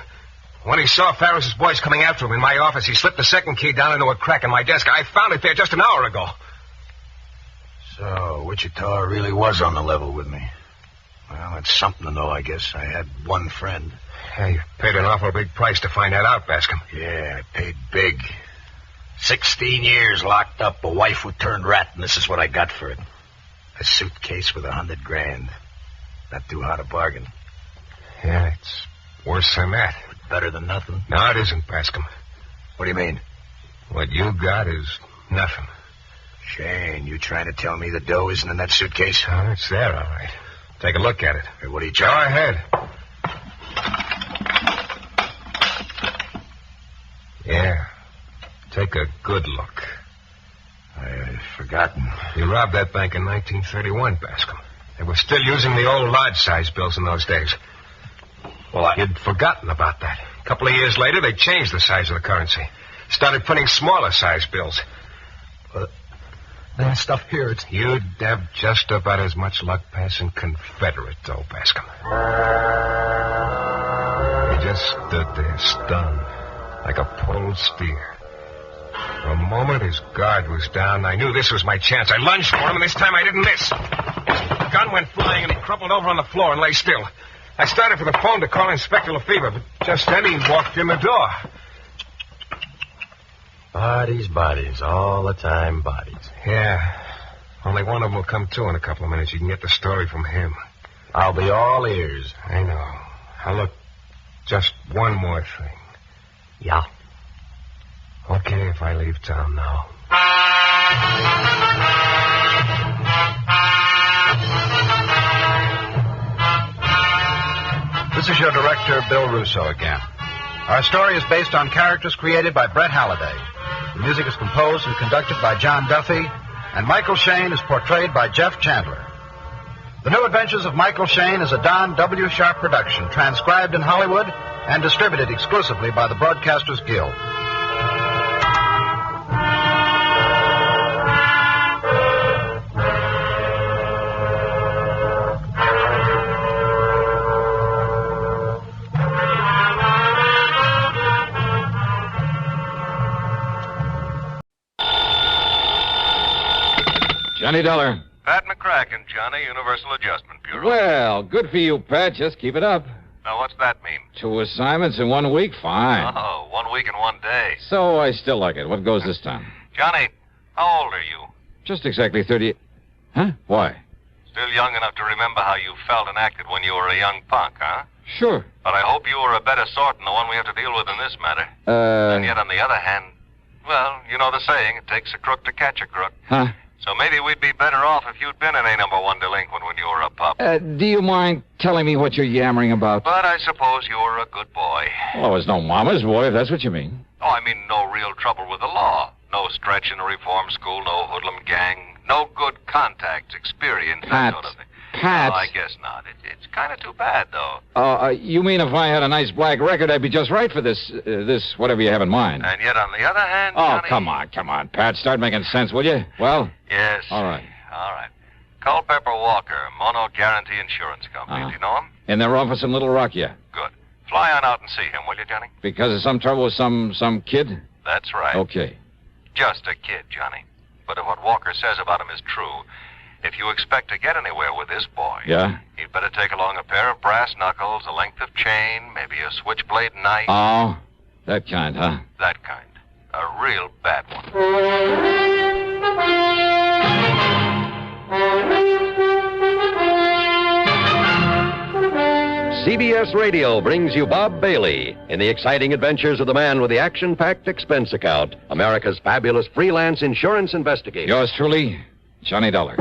When he saw Ferris's boys coming after him in my office, he slipped the second key down into a crack in my desk. I found it there just an hour ago. So, Wichita really was on the level with me. Well, it's something to know, I guess. I had one friend. Hey, you paid an awful big price to find that out, Bascom. Yeah, I paid big. 16 years locked up, a wife who turned rat, and this is what I got for it. A suitcase with $100,000. Not too hard a bargain. Yeah, it's worse than that. But better than nothing. No, it isn't, Bascom. What do you mean? What you got is nothing. Shayne, you trying to tell me the dough isn't in that suitcase? Oh, it's there, all right. Take a look at it. Hey, what are you Go trying? ahead. Yeah. Take a good look. I've forgotten. You robbed that bank in 1931, Bascom. They were still using the old large-size bills in those days. Well, you'd forgotten about that. A couple of years later, they changed the size of the currency. Started printing smaller-size bills. But that stuff here, it's... You'd have just about as much luck passing Confederate, though, Bascom. He just stood there, stunned, like a pulled steer. For a moment, his guard was down. I knew this was my chance. I lunged for him, and this time I didn't miss. His gun went flying, and he crumpled over on the floor and lay still. I started for the phone to call Inspector Lefevre, but just then he walked in the door. Bodies, bodies. All the time, bodies. Yeah. Only one of them will come to in a couple of minutes. You can get the story from him. I'll be all ears. I know. Now, look, just one more thing. Yeah. Okay if I leave town now. This is your director, Bill Russo, again. Our story is based on characters created by Brett Halliday. The music is composed and conducted by John Duffy, and Michael Shayne is portrayed by Jeff Chandler. The New Adventures of Michael Shayne is a Don W. Sharp production, transcribed in Hollywood and distributed exclusively by the Broadcasters Guild. Johnny Dollar. Pat McCracken, Johnny, Universal Adjustment Bureau. Well, good for you, Pat. Just keep it up. Now, what's that mean? 2 assignments in 1 week? Fine. Oh, 1 week and 1 day. So I still like it. What goes this time? Johnny, how old are you? Just exactly 30... Huh? Why? Still young enough to remember how you felt and acted when you were a young punk, huh? Sure. But I hope you were a better sort than the one we have to deal with in this matter. And yet, on the other hand, well, you know the saying, it takes a crook to catch a crook. Huh? So maybe we'd be better off if you'd been an A-1 delinquent when you were a pup. Do you mind telling me what you're yammering about? But I suppose you were a good boy. Well, I was no mama's boy, if that's what you mean. Oh, I mean no real trouble with the law. No stretch in a reform school, no hoodlum gang, no good contacts, experience, that sort of thing. Pat. No, I guess not. It's kind of too bad, though. You mean if I had a nice black record, I'd be just right for this whatever you have in mind. And yet, on the other hand, Oh, Johnny... come on, Pat. Start making sense, will you? Well? Yes. All right. Culpepper Walker, Mono Guarantee Insurance Company. Do you know him? In their office in Little Rock, yeah. Good. Fly on out and see him, will you, Johnny? Because of some trouble with some kid? That's right. Okay. Just a kid, Johnny. But if what Walker says about him is true, if you expect to get anywhere with this boy... Yeah? You'd better take along a pair of brass knuckles, a length of chain, maybe a switchblade knife. Oh, that kind, huh? That kind. A real bad one. CBS Radio brings you Bob Bailey in the exciting adventures of the man with the action-packed expense account, America's fabulous freelance insurance investigator. Yours truly, Johnny Dollar.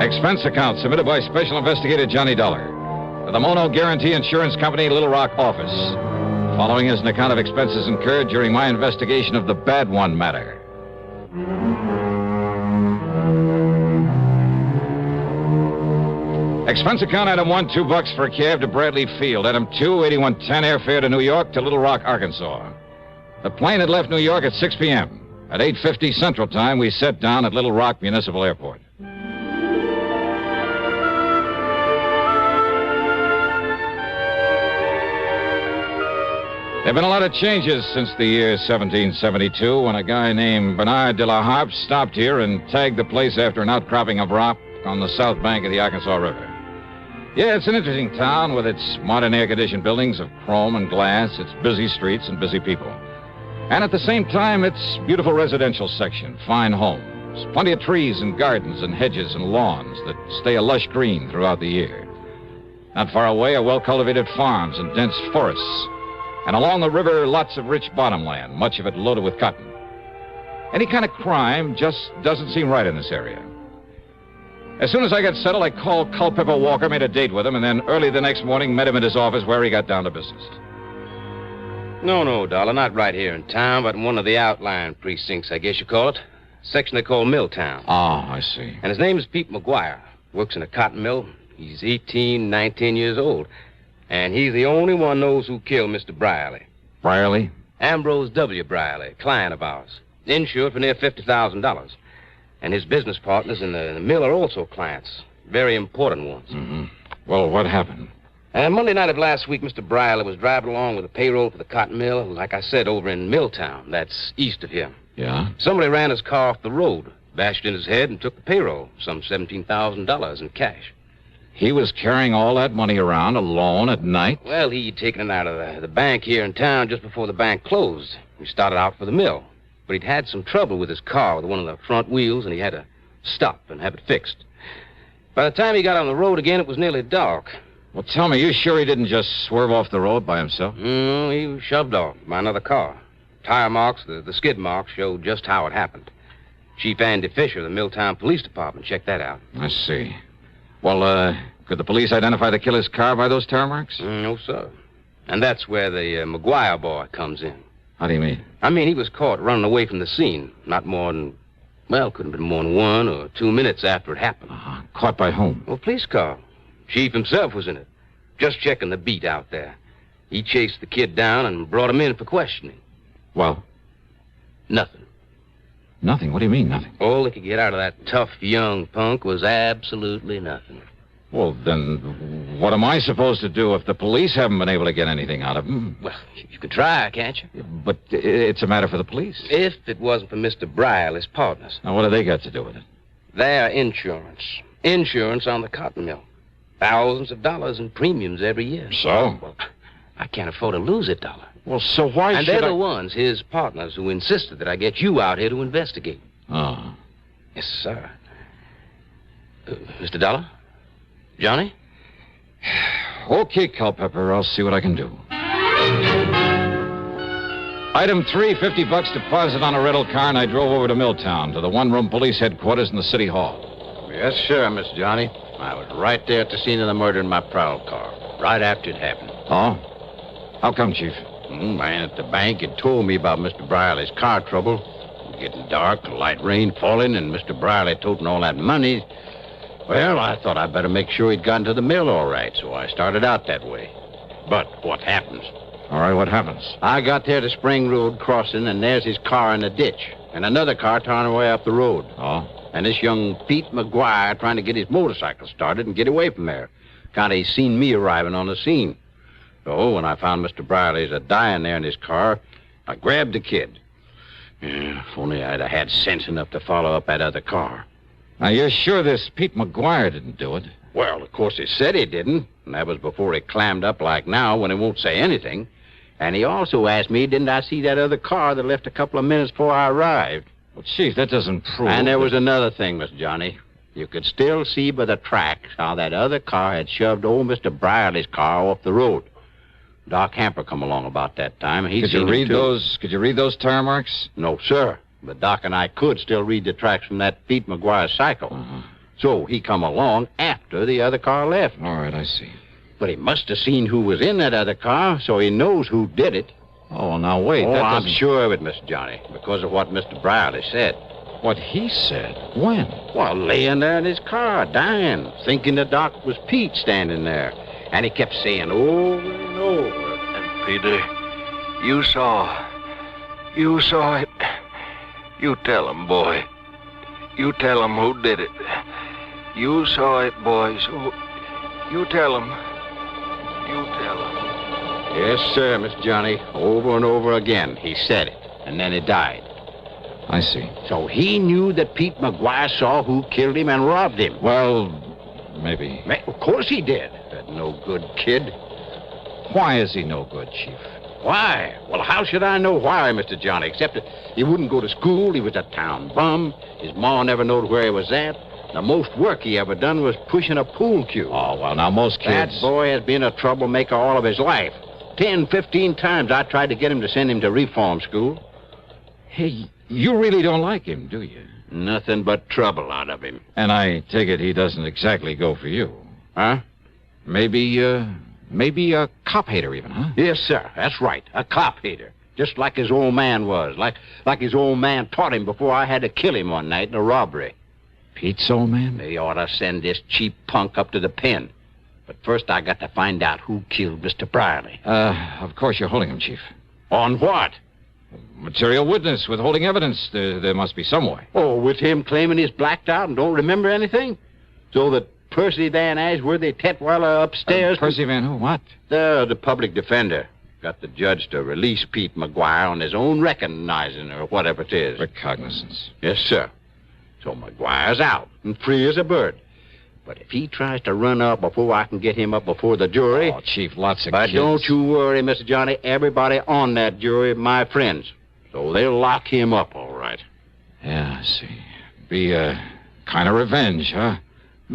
Expense account submitted by Special Investigator Johnny Dollar to the Mono Guarantee Insurance Company, Little Rock office. Following is an account of expenses incurred during my investigation of the Bad One matter. Expense account item 1, $2 for a cab to Bradley Field. Item 2, 8110 airfare to New York to Little Rock, Arkansas. The plane had left New York at 6 p.m. At 8:50 Central Time, we set down at Little Rock Municipal Airport. There have been a lot of changes since the year 1772 when a guy named Bernard de la Harpe stopped here and tagged the place after an outcropping of rock on the south bank of the Arkansas River. Yeah, it's an interesting town with its modern air-conditioned buildings of chrome and glass, its busy streets and busy people. And at the same time, its beautiful residential section, fine homes, plenty of trees and gardens and hedges and lawns that stay a lush green throughout the year. Not far away are well-cultivated farms and dense forests. And along the river, lots of rich bottomland, much of it loaded with cotton. Any kind of crime just doesn't seem right in this area. As soon as I got settled, I called Culpepper Walker, made a date with him, and then early the next morning met him at his office where he got down to business. No, Dollar, not right here in town, but in one of the outlying precincts, I guess you call it. Section they call Milltown. Oh, I see. And his name is Pete McGuire. Works in a cotton mill. He's 18, 19 years old. And he's the only one knows who killed Mr. Brierly. Brierly? Ambrose W. Brierly, client of ours. Insured for near $50,000. And his business partners in the mill are also clients. Very important ones. Mm-hmm. Well, what happened? Monday night of last week, Mr. Brierly was driving along with a payroll for the cotton mill, like I said, over in Milltown. That's east of here. Yeah? Somebody ran his car off the road, bashed in his head, and took the payroll, some $17,000 in cash. He was carrying all that money around alone at night? Well, he'd taken it out of the bank here in town just before the bank closed. He started out for the mill. But he'd had some trouble with his car, with one of the front wheels, and he had to stop and have it fixed. By the time he got on the road again, it was nearly dark. Well, tell me, you sure he didn't just swerve off the road by himself? No, he was shoved off by another car. Tire marks, the skid marks, showed just how it happened. Chief Andy Fisher of the Milltown Police Department checked that out. I see. Well, could the police identify the killer's car by those tire marks? No, sir. And that's where the McGuire boy comes in. How do you mean? I mean, he was caught running away from the scene. Not more than, well, couldn't have been more than 1 or 2 minutes after it happened. Caught by whom? Well, police car. Chief himself was in it. Just checking the beat out there. He chased the kid down and brought him in for questioning. Well? Nothing. Nothing? What do you mean, nothing? All they could get out of that tough young punk was absolutely nothing. Well, then, what am I supposed to do if the police haven't been able to get anything out of him? Well, you could try, can't you? But it's a matter for the police. If it wasn't for Mr. Brierley's partners. Now, what do they got to do with it? Their insurance. Insurance on the cotton mill. Thousands of dollars in premiums every year. So? Well, I can't afford to lose a dollar. Well, so why and should they're the ones, his partners, who insisted that I get you out here to investigate. Oh. Yes, sir. Mr. Dollar? Johnny? Okay, Culpepper. I'll see what I can do. Item 3, $50 deposit on a rental car, and I drove over to Milltown, to the one-room police headquarters in the city hall. Yes, sir, Miss Johnny. I was right there at the scene of the murder in my prowl car, right after it happened. Oh? How come, Chief? Man at the bank had told me about Mr. Brierley's car trouble. Getting dark, light rain falling, and Mr. Brierley toting all that money. Well, I thought I'd better make sure he'd gotten to the mill all right, so I started out that way. But what happens? All right, what happens? I got there to Spring Road crossing, and there's his car in the ditch, and another car towing away up the road. Oh? And this young Pete McGuire trying to get his motorcycle started and get away from there. Kind of he seen me arriving on the scene. So when I found Mr. Brierley's dying there in his car, I grabbed the kid. Yeah, if only I'd have had sense enough to follow up that other car. Now, you're sure this Pete McGuire didn't do it? Well, of course he said he didn't, and that was before he clammed up like now when he won't say anything. And he also asked me, didn't I see that other car that left a couple of minutes before I arrived? Well, Chief, that doesn't prove... And there was another thing, Miss Johnny. You could still see by the tracks how that other car had shoved old Mr. Brierley's car off the road. Doc Hamper come along about that time. Could you read those tire marks? No, sir. But Doc and I could still read the tracks from that Pete McGuire cycle. Uh-huh. So he come along after the other car left. All right, I see. But he must have seen who was in that other car, so he knows who did it. Oh, well, now wait. I'm sure of it, Mr. Johnny, because of what Mr. Brierley said. What he said? When? Well, laying there in his car, dying, thinking the doc was Pete standing there. And he kept saying over and over. And Peter, you saw it. You tell him, boy. You tell him who did it. You saw it, boys. You tell him. You tell him. Yes, sir, Miss Johnny. Over and over again, he said it. And then he died. I see. So he knew that Pete McGuire saw who killed him and robbed him. Well, maybe. Of course he did. That no-good kid. Why is he no good, Chief? Why? Well, how should I know why, Mr. Johnny, except that he wouldn't go to school, he was a town bum, his ma never knowed where he was at. The most work he ever done was pushing a pool cue. Oh, well, now most kids... That boy has been a troublemaker all of his life. 10, 15 times I tried to get him to send him to reform school. Hey, you really don't like him, do you? Nothing but trouble out of him. And I take it he doesn't exactly go for you. Huh? Maybe a cop hater even, huh? Yes, sir. That's right. A cop hater. Just like his old man was. Like his old man taught him before I had to kill him one night in a robbery. Pete's old man? They ought to send this cheap punk up to the pen. But first I got to find out who killed Mr. Brierley. Of course you're holding him, Chief. On what? Material witness, withholding evidence. There must be some way. Oh, with him claiming he's blacked out and don't remember anything? So that Percy Van Ashworthy Tetweiler upstairs... Percy Van who? What? The public defender. Got the judge to release Pete McGuire on his own recognizing or whatever it is. Recognizance. Yes, sir. So McGuire's out and free as a bird. But if he tries to run up before I can get him up before the jury... Oh, Chief, lots of But kids. don't you worry, Mr. Johnny. Everybody on that jury are my friends. So they'll lock him up all right. Yeah, I see. Be a kind of revenge, huh?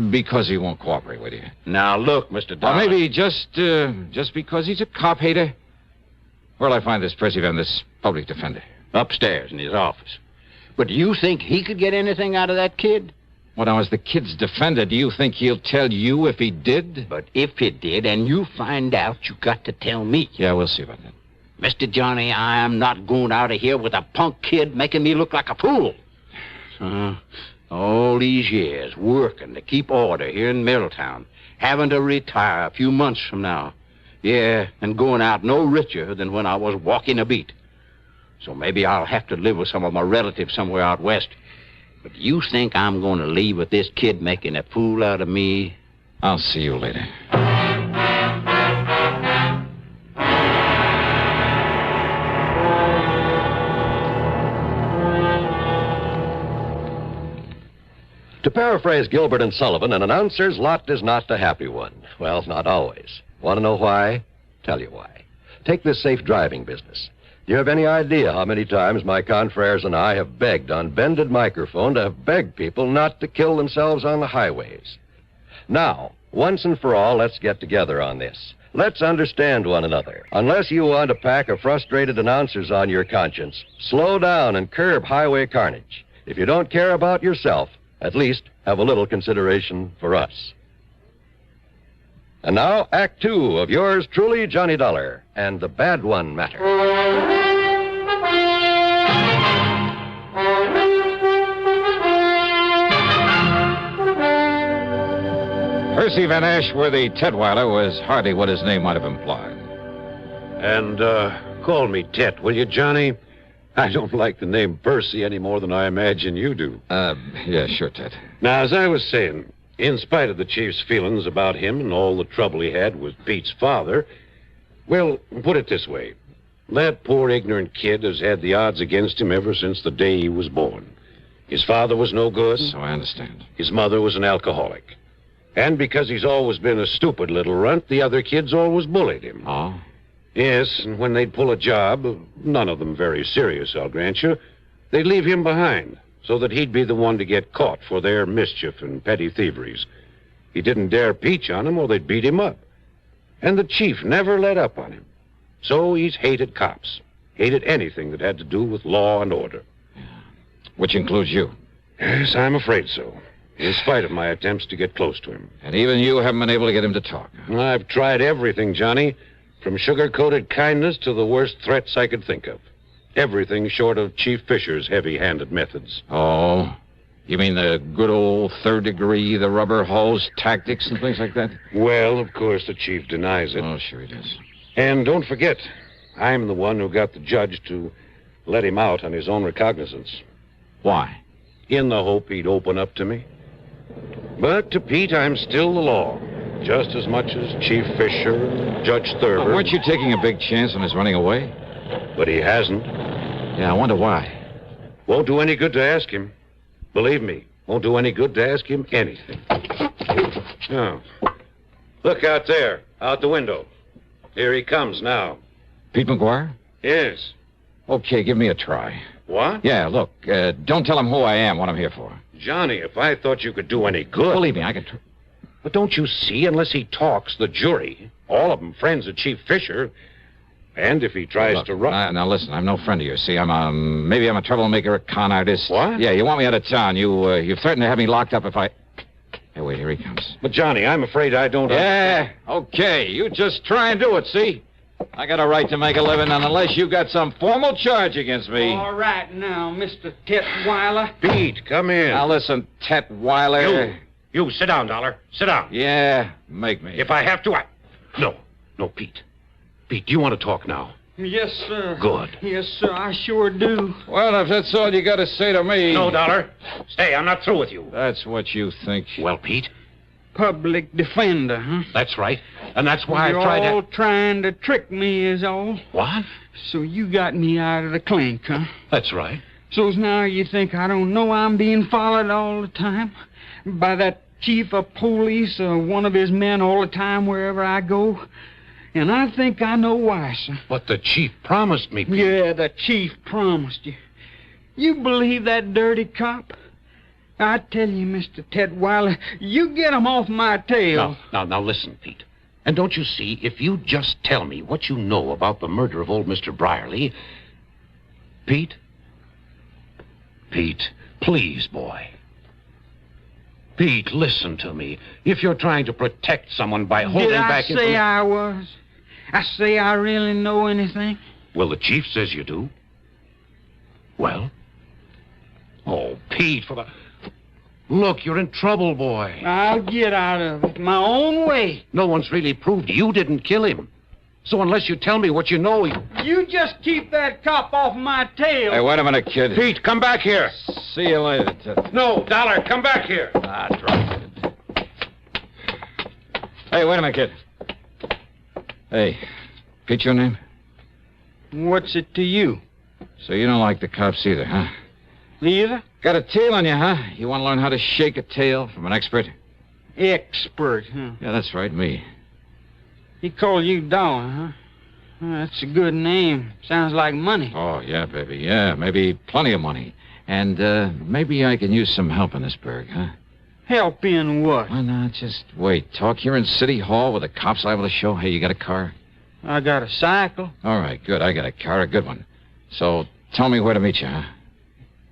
Because he won't cooperate with you. Now, look, Mr. Dollar. Or maybe just because he's a cop hater. Where'll I find this Percy Van, this public defender? Upstairs in his office. But do you think he could get anything out of that kid? Well, now, as the kid's defender, do you think he'll tell you if he did? But if he did, and you find out, you got to tell me. Yeah, we'll see about that. Mr. Johnny, I am not going out of here with a punk kid making me look like a fool. All these years working to keep order here in Middletown, having to retire a few months from now. Yeah, and going out no richer than when I was walking a beat. So maybe I'll have to live with some of my relatives somewhere out west. But you think I'm going to leave with this kid making a fool out of me? I'll see you later. To paraphrase Gilbert and Sullivan, an announcer's lot is not a happy one. Well, not always. Want to know why? Tell you why. Take this safe driving business. Do you have any idea how many times my confreres and I have begged on bended microphone to have begged people not to kill themselves on the highways? Now, once and for all, let's get together on this. Let's understand one another. Unless you want a pack of frustrated announcers on your conscience, slow down and curb highway carnage. If you don't care about yourself, at least have a little consideration for us. And now, Act 2 of yours truly, Johnny Dollar, and the Bad One Matter. Percy Van Ashworthy Tetweiler was hardly what his name might have implied. And, call me Tet, will you, Johnny? I don't like the name Percy any more than I imagine you do. Yeah, sure, Ted. Now, as I was saying, in spite of the chief's feelings about him and all the trouble he had with Pete's father, well, put it this way. That poor ignorant kid has had the odds against him ever since the day he was born. His father was no good. So I understand. His mother was an alcoholic. And because he's always been a stupid little runt, the other kids always bullied him. Oh? Yes, and when they'd pull a job, none of them very serious, I'll grant you, they'd leave him behind so that he'd be the one to get caught for their mischief and petty thieveries. He didn't dare peach on them or they'd beat him up. And the chief never let up on him. So he's hated cops, hated anything that had to do with law and order. Which includes you. Yes, I'm afraid so, in spite of my attempts to get close to him. And even you haven't been able to get him to talk. I've tried everything, Johnny. From sugar-coated kindness to the worst threats I could think of. Everything short of Chief Fisher's heavy-handed methods. Oh? You mean the good old third degree, the rubber hose tactics and things like that? Well, of course, the chief denies it. Oh, sure he does. And don't forget, I'm the one who got the judge to let him out on his own recognizance. Why? In the hope he'd open up to me. But to Pete, I'm still the law. Just as much as Chief Fisher, Judge Thurber. Well, weren't you taking a big chance on his running away? But he hasn't. Yeah, I wonder why. Won't do any good to ask him. Believe me, won't do any good to ask him anything. Oh. Look out there, out the window. Here he comes now. Pete McGuire? Yes. Okay, give me a try. What? Yeah, look, don't tell him who I am, what I'm here for. Johnny, if I thought you could do any good... Believe me, I could... But don't you see, unless he talks, the jury, all of them friends of Chief Fisher, and if he tries to run... Now, listen, I'm no friend of yours, see? Maybe I'm a troublemaker, a con artist. What? Yeah, you want me out of town. You threatened to have me locked up if I... Hey, wait, here he comes. But, Johnny, I'm afraid I don't... Yeah, okay, you just try and do it, see? I got a right to make a living, and unless you got some formal charge against me... All right now, Mr. Tetweiler. Pete, come in. Now, listen, Tetweiler... You, sit down, Dollar. Sit down. Yeah, make me. If I have to, No, Pete. Pete, do you want to talk now? Yes, sir. Good. Yes, sir, I sure do. Well, if that's all you got to say to me... No, Dollar. Stay, I'm not through with you. That's what you think. Well, Pete? Public defender, huh? That's right. And that's why You're I tried to... all trying to trick me is all. What? So you got me out of the clink, huh? That's right. So's now you think I don't know I'm being followed all the time? By that chief of police or one of his men all the time wherever I go? And I think I know why, sir. But the chief promised me, Pete. Yeah, the chief promised you. You believe that dirty cop? I tell you, Mr. Tetweiler, you get him off my tail. Now, listen, Pete. And don't you see, if you just tell me what you know about the murder of old Mr. Brierly... Pete? Pete, please, boy. Pete, listen to me. If you're trying to protect someone by holding back... Did I say I was? I say I really know anything? Well, the chief says you do. Well? Oh, Pete, for the... Look, you're in trouble, boy. I'll get out of it my own way. No one's really proved you didn't kill him. So unless you tell me what you know... You just keep that cop off my tail. Hey, wait a minute, kid. Pete, come back here. See you later, Ted. No, Dollar, come back here. Ah, drop it. Hey, wait a minute, kid. Hey, Pete, your name? What's it to you? So you don't like the cops either, huh? Either? Got a tail on you, huh? You want to learn how to shake a tail from an expert? Expert, huh? Yeah, that's right, me. He called you Dollar, huh? Well, that's a good name. Sounds like money. Oh, yeah, baby, yeah. Maybe plenty of money. And maybe I can use some help in this burg, huh? Help in what? Why not? Just wait. Talk here in City Hall with the cops liable to show. Hey, you got a car? I got a cycle. All right, good. I got a car, a good one. So tell me where to meet you, huh?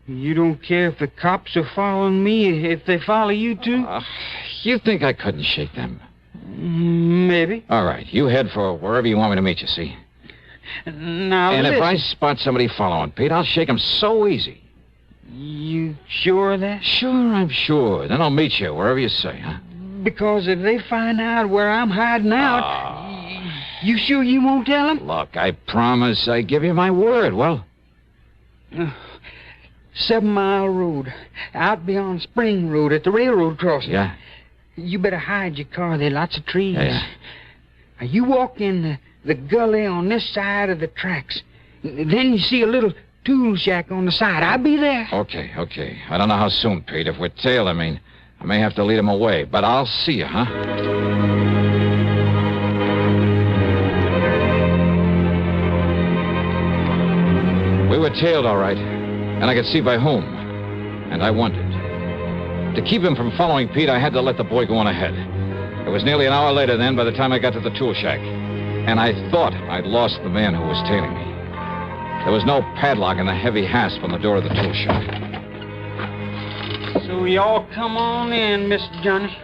You don't care if the cops are following me, if they follow you, too? You think I couldn't shake them? Maybe. All right, you head for wherever you want me to meet you, see? Now, and listen. If I spot somebody following, Pete, I'll shake them so easy. You sure of that? Sure, I'm sure. Then I'll meet you wherever you say, huh? Because if they find out where I'm hiding out, you sure you won't tell them? Look, I promise I give you my word. Well? 7 Mile Road, out beyond Spring Road at the railroad crossing. Yeah? You better hide your car. There are lots of trees. Yeah. Now, you walk in the gully on this side of the tracks. Then you see a little tool shack on the side. I'll be there. Okay. I don't know how soon, Pete. If we're tailed, I may have to lead him away. But I'll see you, huh? We were tailed, all right. And I could see by whom. And I wondered. To keep him from following Pete, I had to let the boy go on ahead. It was nearly an hour later then by the time I got to the tool shack. And I thought I'd lost the man who was tailing me. There was no padlock and a heavy hasp on the door of the tool shack. So y'all come on in, Mr. Johnny.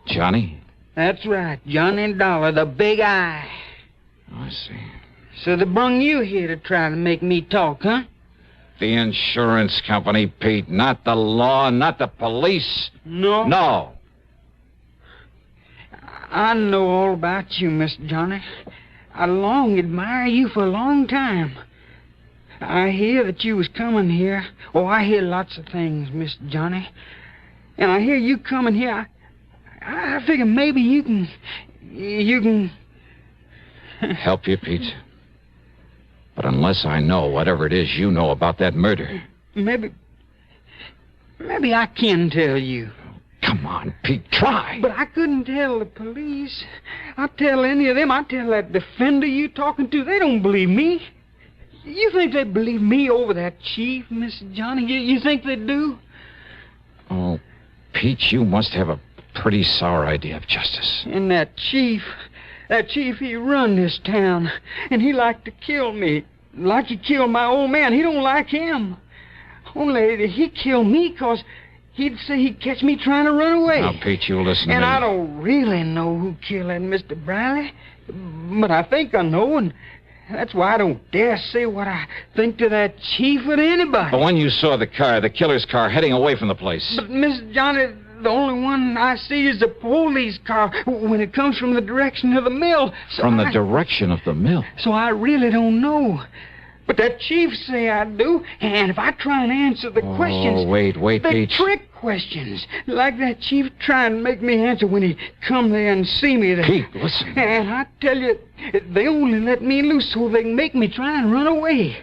Johnny? That's right, Johnny Dollar, the big eye. Oh, I see. So they brung you here to try to make me talk, huh? The insurance company, Pete. Not the law, not the police. No? No. I know all about you, Mr. Johnny. I long admired you for a long time. I hear that you was coming here. Oh, I hear lots of things, Mr. Johnny. And I hear you coming here. I figure maybe you can... Help you, Pete? But unless I know whatever it is you know about that murder... Maybe I can tell you. Come on, Pete, try. But I couldn't tell the police. I'll tell any of them. I'll tell that defender you talking to. They don't believe me. You think they believe me over that chief, Mr. Johnny? You think they do? Oh, Pete, you must have a pretty sour idea of justice. And that chief, he run this town. And he like to kill me. Like he killed my old man. He don't like him. Only he killed me because... he'd say he'd catch me trying to run away. Now, Pete, you listen to me. And I don't really know who killed that Mr. Briley. But I think I know, and that's why I don't dare say what I think to that chief or to anybody. But when you saw the car, the killer's car, heading away from the place... But, Mr. Johnny, the only one I see is the police car when it comes from the direction of the mill. So from the direction of the mill? So I really don't know. But that chief say I do, and if I try and answer the questions... Oh, wait, Pete. Trick questions, like that chief trying to make me answer when he come there and see me there. Pete, listen. And I tell you, they only let me loose so they can make me try and run away.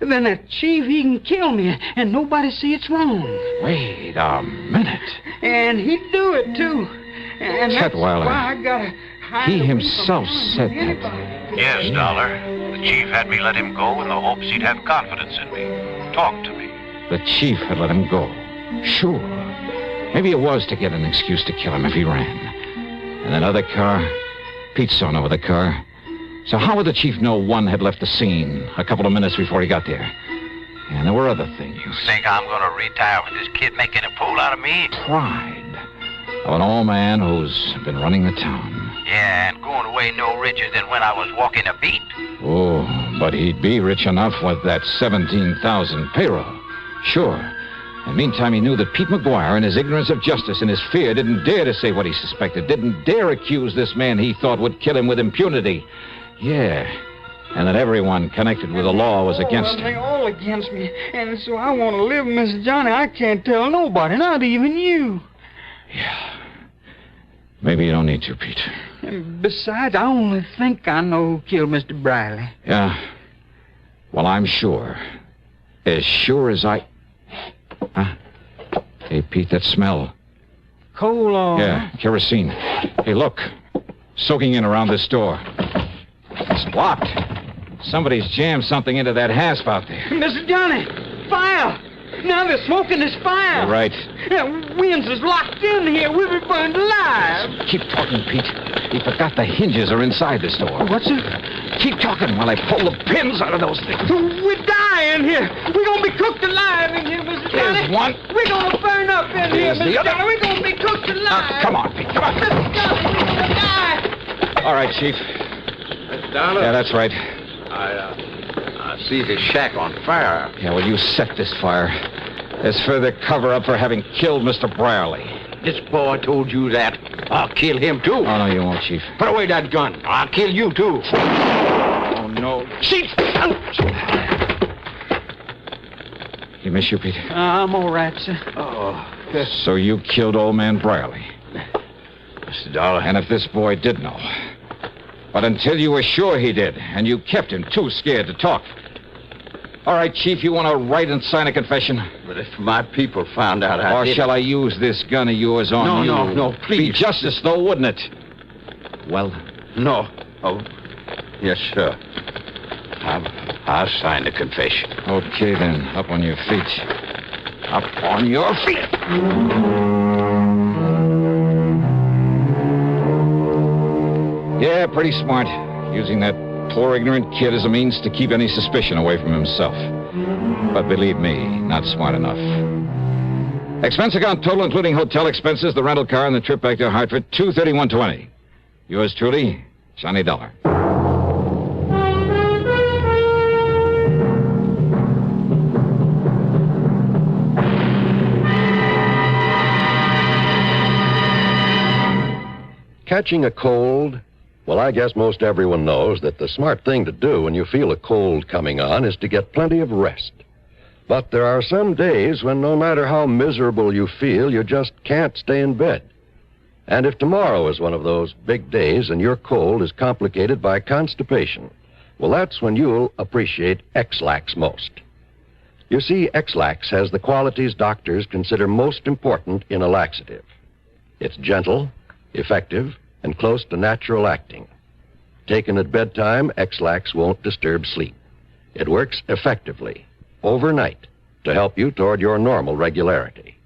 Then that chief, he can kill me, and nobody see it's wrong. Wait a minute. And he'd do it, too. And that's Chetweiler. why I gotta hide He away himself from said anybody. that. Yes, Dollar. The chief had me let him go in the hopes he'd have confidence in me. Talk to me. The chief had let him go. Sure. Maybe it was to get an excuse to kill him if he ran. And that other car? Pete saw no other car. So how would the chief know one had left the scene a couple of minutes before he got there? And there were other things. You think I'm going to retire with this kid making a fool out of me? Pride of an old man who's been running the town. Yeah, and going away no richer than when I was walking a beat. Oh, but he'd be rich enough with that 17,000 payroll. Sure. And meantime, he knew that Pete McGuire, in his ignorance of justice and his fear, didn't dare to say what he suspected, didn't dare accuse this man he thought would kill him with impunity. Yeah, and that everyone connected with the law was against him. They're all against me, and so I want to live, Mr. Johnny. I can't tell nobody, not even you. Yeah. Maybe you don't need to, Pete. And besides, I only think I know who killed Mr. Briley. Yeah. Well, I'm sure. As sure as I... Huh? Hey, Pete, that smell. Coal oil. Yeah, kerosene. Hey, look. Soaking in around this door. It's locked. Somebody's jammed something into that hasp out there. Mr. Johnny, fire! Now they're smoking this fire. You're right. Winds is locked in here. We'll be burned alive. Keep talking, Pete. He forgot the hinges are inside this door. What's it? Keep talking while I pull the pins out of those things. We're dying here. We're going to be cooked alive in here, Mr. Johnny. There's one. We're going to burn up in here, There's the Mr. other. Johnny. We're going to be cooked alive. Now, come on, Pete. Come on. Mr. Johnny, we're going to die. All right, Chief. Mr. Dollar? Yeah, that's right. I see this shack on fire. Yeah, well, you set this fire. As further cover-up for having killed Mr. Brierly. This boy told you that. I'll kill him, too. Oh, no, you won't, Chief. Put away that gun. I'll kill you, too. Oh, no. Chief! You miss you, Pete? I'm all right, sir. Oh. So you killed old man Brierly. Mr. Dollar. And if this boy did know. But until you were sure he did, and you kept him too scared to talk. All right, Chief, you want to write and sign a confession? But if my people found out I Or did shall I use this gun of yours on you? No, please. Be justice, though, wouldn't it? Well? No. Oh, yes, sir. I'll sign the confession. Okay, then. Up on your feet. Up on your feet. Yeah, pretty smart. Using that poor ignorant kid as a means to keep any suspicion away from himself. But believe me, not smart enough. Expense account total, including hotel expenses, the rental car, and the trip back to Hartford, $231.20. Yours truly, Johnny Dollar. Catching a cold? Well, I guess most everyone knows that the smart thing to do when you feel a cold coming on is to get plenty of rest. But there are some days when no matter how miserable you feel, you just can't stay in bed. And if tomorrow is one of those big days and your cold is complicated by constipation, well, that's when you'll appreciate X-Lax most. You see, X-Lax has the qualities doctors consider most important in a laxative. It's gentle, effective, and close to natural acting. Taken at bedtime, X-Lax won't disturb sleep. It works effectively, overnight, to help you toward your normal regularity.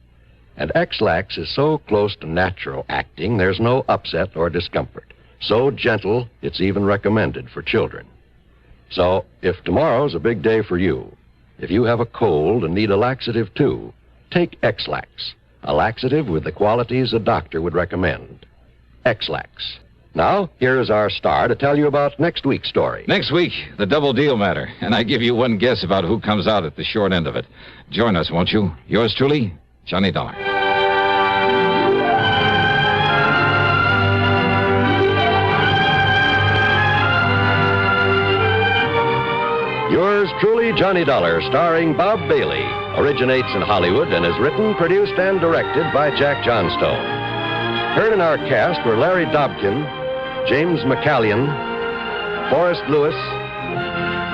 And X-Lax is so close to natural acting, there's no upset or discomfort. So gentle, it's even recommended for children. So, if tomorrow's a big day for you, if you have a cold and need a laxative too, take X-Lax, a laxative with the qualities a doctor would recommend. X-Lax. Now, here is our star to tell you about next week's story. Next week, the double deal matter. And I give you one guess about who comes out at the short end of it. Join us, won't you? Yours truly, Johnny Dollar. Yours truly, Johnny Dollar, starring Bob Bailey, originates in Hollywood and is written, produced, and directed by Jack Johnstone. Heard in our cast were Larry Dobkin, James McCallion, Forrest Lewis,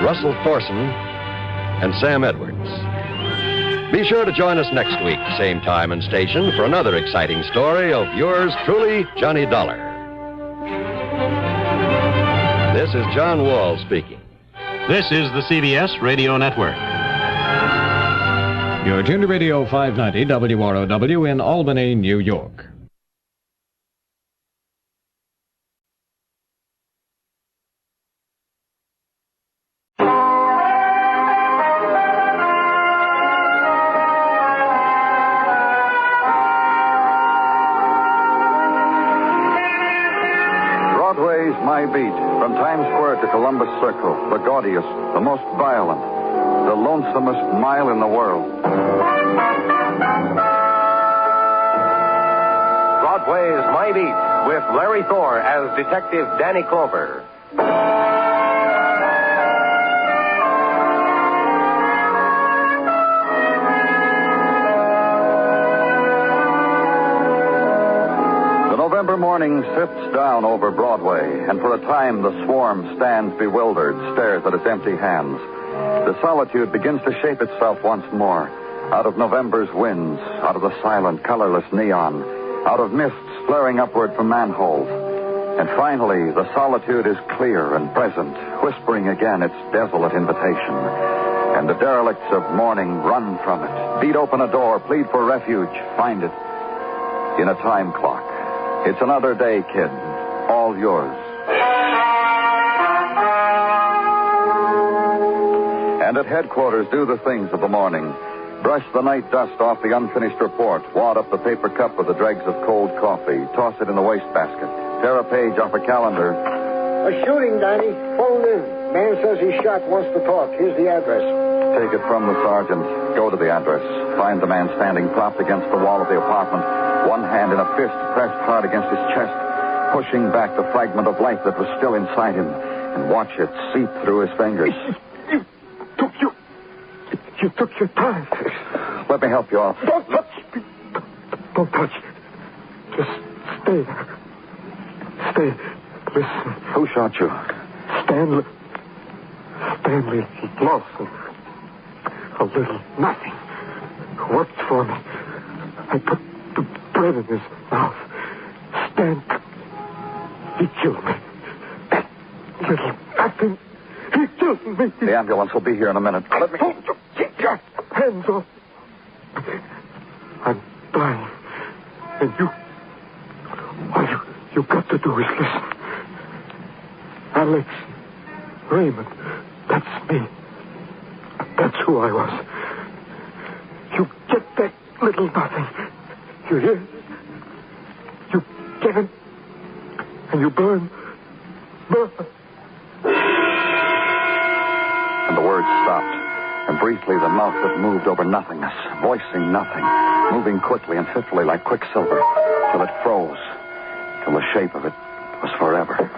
Russell Thorson, and Sam Edwards. Be sure to join us next week, same time and station, for another exciting story of yours truly, Johnny Dollar. This is John Wall speaking. This is the CBS Radio Network. You're tuned to Radio 590 WROW in Albany, New York. My beat, from Times Square to Columbus Circle, the gaudiest, the most violent, the lonesomest mile in the world. Broadway's My Beat with Larry Thor as Detective Danny Clover. November morning sifts down over Broadway, and for a time the swarm stands bewildered, stares at its empty hands. The solitude begins to shape itself once more, out of November's winds, out of the silent, colorless neon, out of mists flaring upward from manholes. And finally, the solitude is clear and present, whispering again its desolate invitation. And the derelicts of morning run from it, beat open a door, plead for refuge, find it in a time clock. It's another day, kid. All yours. And at headquarters, do the things of the morning. Brush the night dust off the unfinished report. Wad up the paper cup with the dregs of cold coffee. Toss it in the wastebasket. Tear a page off a calendar. A shooting, Danny. Phoned in. Man says he's shot, wants to talk. Here's the address. Take it from the sergeant. Go to the address. Find the man standing propped against the wall of the apartment. One hand in a fist pressed hard against his chest, pushing back the fragment of life that was still inside him, and watch it seep through his fingers. You took your time. Let me help you off. Don't touch me. Don't touch. Just stay there. Stay. Listen. Who shot you? Stanley Lawson. A little nothing. Worked for me. I put the bread in his mouth. Stan. He killed me. That little nothing. He killed me. The ambulance will be here in a minute. Let me... Keep your hands off. I'm dying. And all you got to do is listen. Alex Raymond. That's me. That's who I was. You get that little nothing. You hear? You get it. And you burn. And the words stopped. And briefly the mouth that moved over nothingness, voicing nothing, moving quickly and fitfully like quicksilver, till it froze, till the shape of it was forever.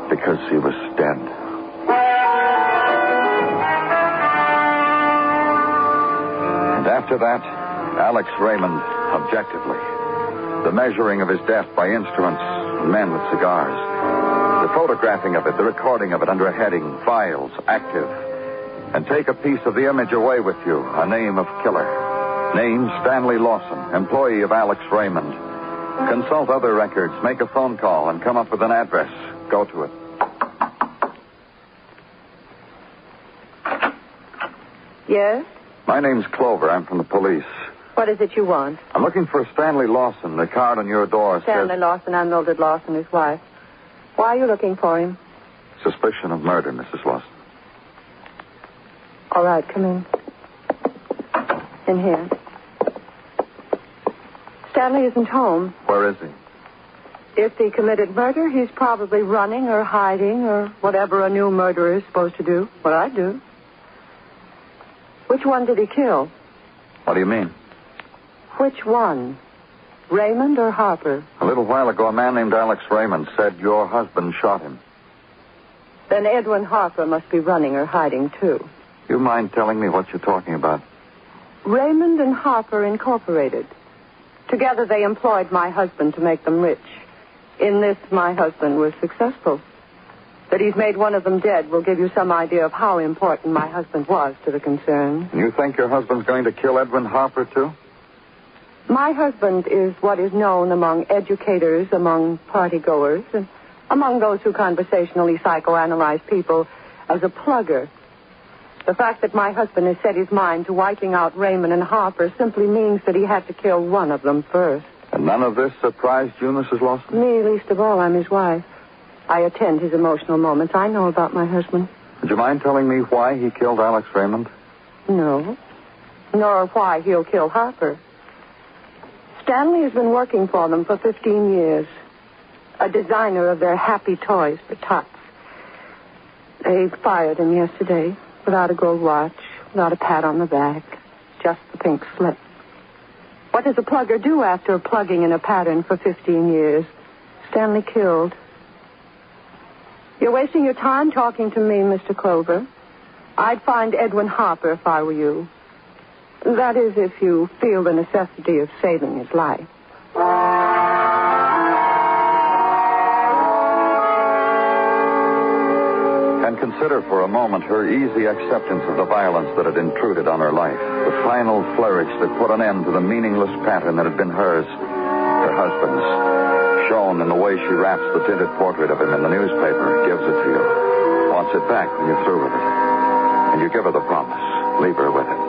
Because he was dead. And after that, Alex Raymond, objectively. The measuring of his death by instruments and men with cigars. The photographing of it, the recording of it under a heading, files, active. And take a piece of the image away with you, a name of killer. Name, Stanley Lawson, employee of Alex Raymond. Consult other records, make a phone call, and come up with an address. Go to it. Yes? My name's Clover. I'm from the police. What is it you want? I'm looking for Stanley Lawson. The card on your door Stanley says... Lawson, I'm Mildred Lawson, his wife. Why are you looking for him? Suspicion of murder, Mrs. Lawson. All right, come in. In here. Stanley isn't home. Where is he? If he committed murder, he's probably running or hiding or whatever a new murderer is supposed to do. What I do. Which one did he kill? What do you mean? Which one? Raymond or Harper? A little while ago, a man named Alex Raymond said your husband shot him. Then Edwin Harper must be running or hiding, too. You mind telling me what you're talking about? Raymond and Harper Incorporated. Together they employed my husband to make them rich. In this, my husband was successful. That he's made one of them dead will give you some idea of how important my husband was to the concern. And you think your husband's going to kill Edwin Harper, too? My husband is what is known among educators, among partygoers, and among those who conversationally psychoanalyze people as a plugger. The fact that my husband has set his mind to wiping out Raymond and Harper simply means that he had to kill one of them first. And none of this surprised you, Mrs. Lawson? Me, least of all. I'm his wife. I attend his emotional moments. I know about my husband. Would you mind telling me why he killed Alex Raymond? No. Nor why he'll kill Harper. Stanley has been working for them for 15 years. A designer of their happy toys for tots. They fired him yesterday without a gold watch, not a pat on the back, just the pink slip. What does a plugger do after plugging in a pattern for 15 years? Stanley killed. You're wasting your time talking to me, Mr. Clover. I'd find Edwin Harper if I were you. That is, if you feel the necessity of saving his life. And consider for a moment her easy acceptance of the violence that had intruded on her life. The final flourish that put an end to the meaningless pattern that had been hers, her husband's. Shown in the way she wraps the tinted portrait of him in the newspaper, gives it to you. Wants it back when you're through with it. And you give her the promise. Leave her with it.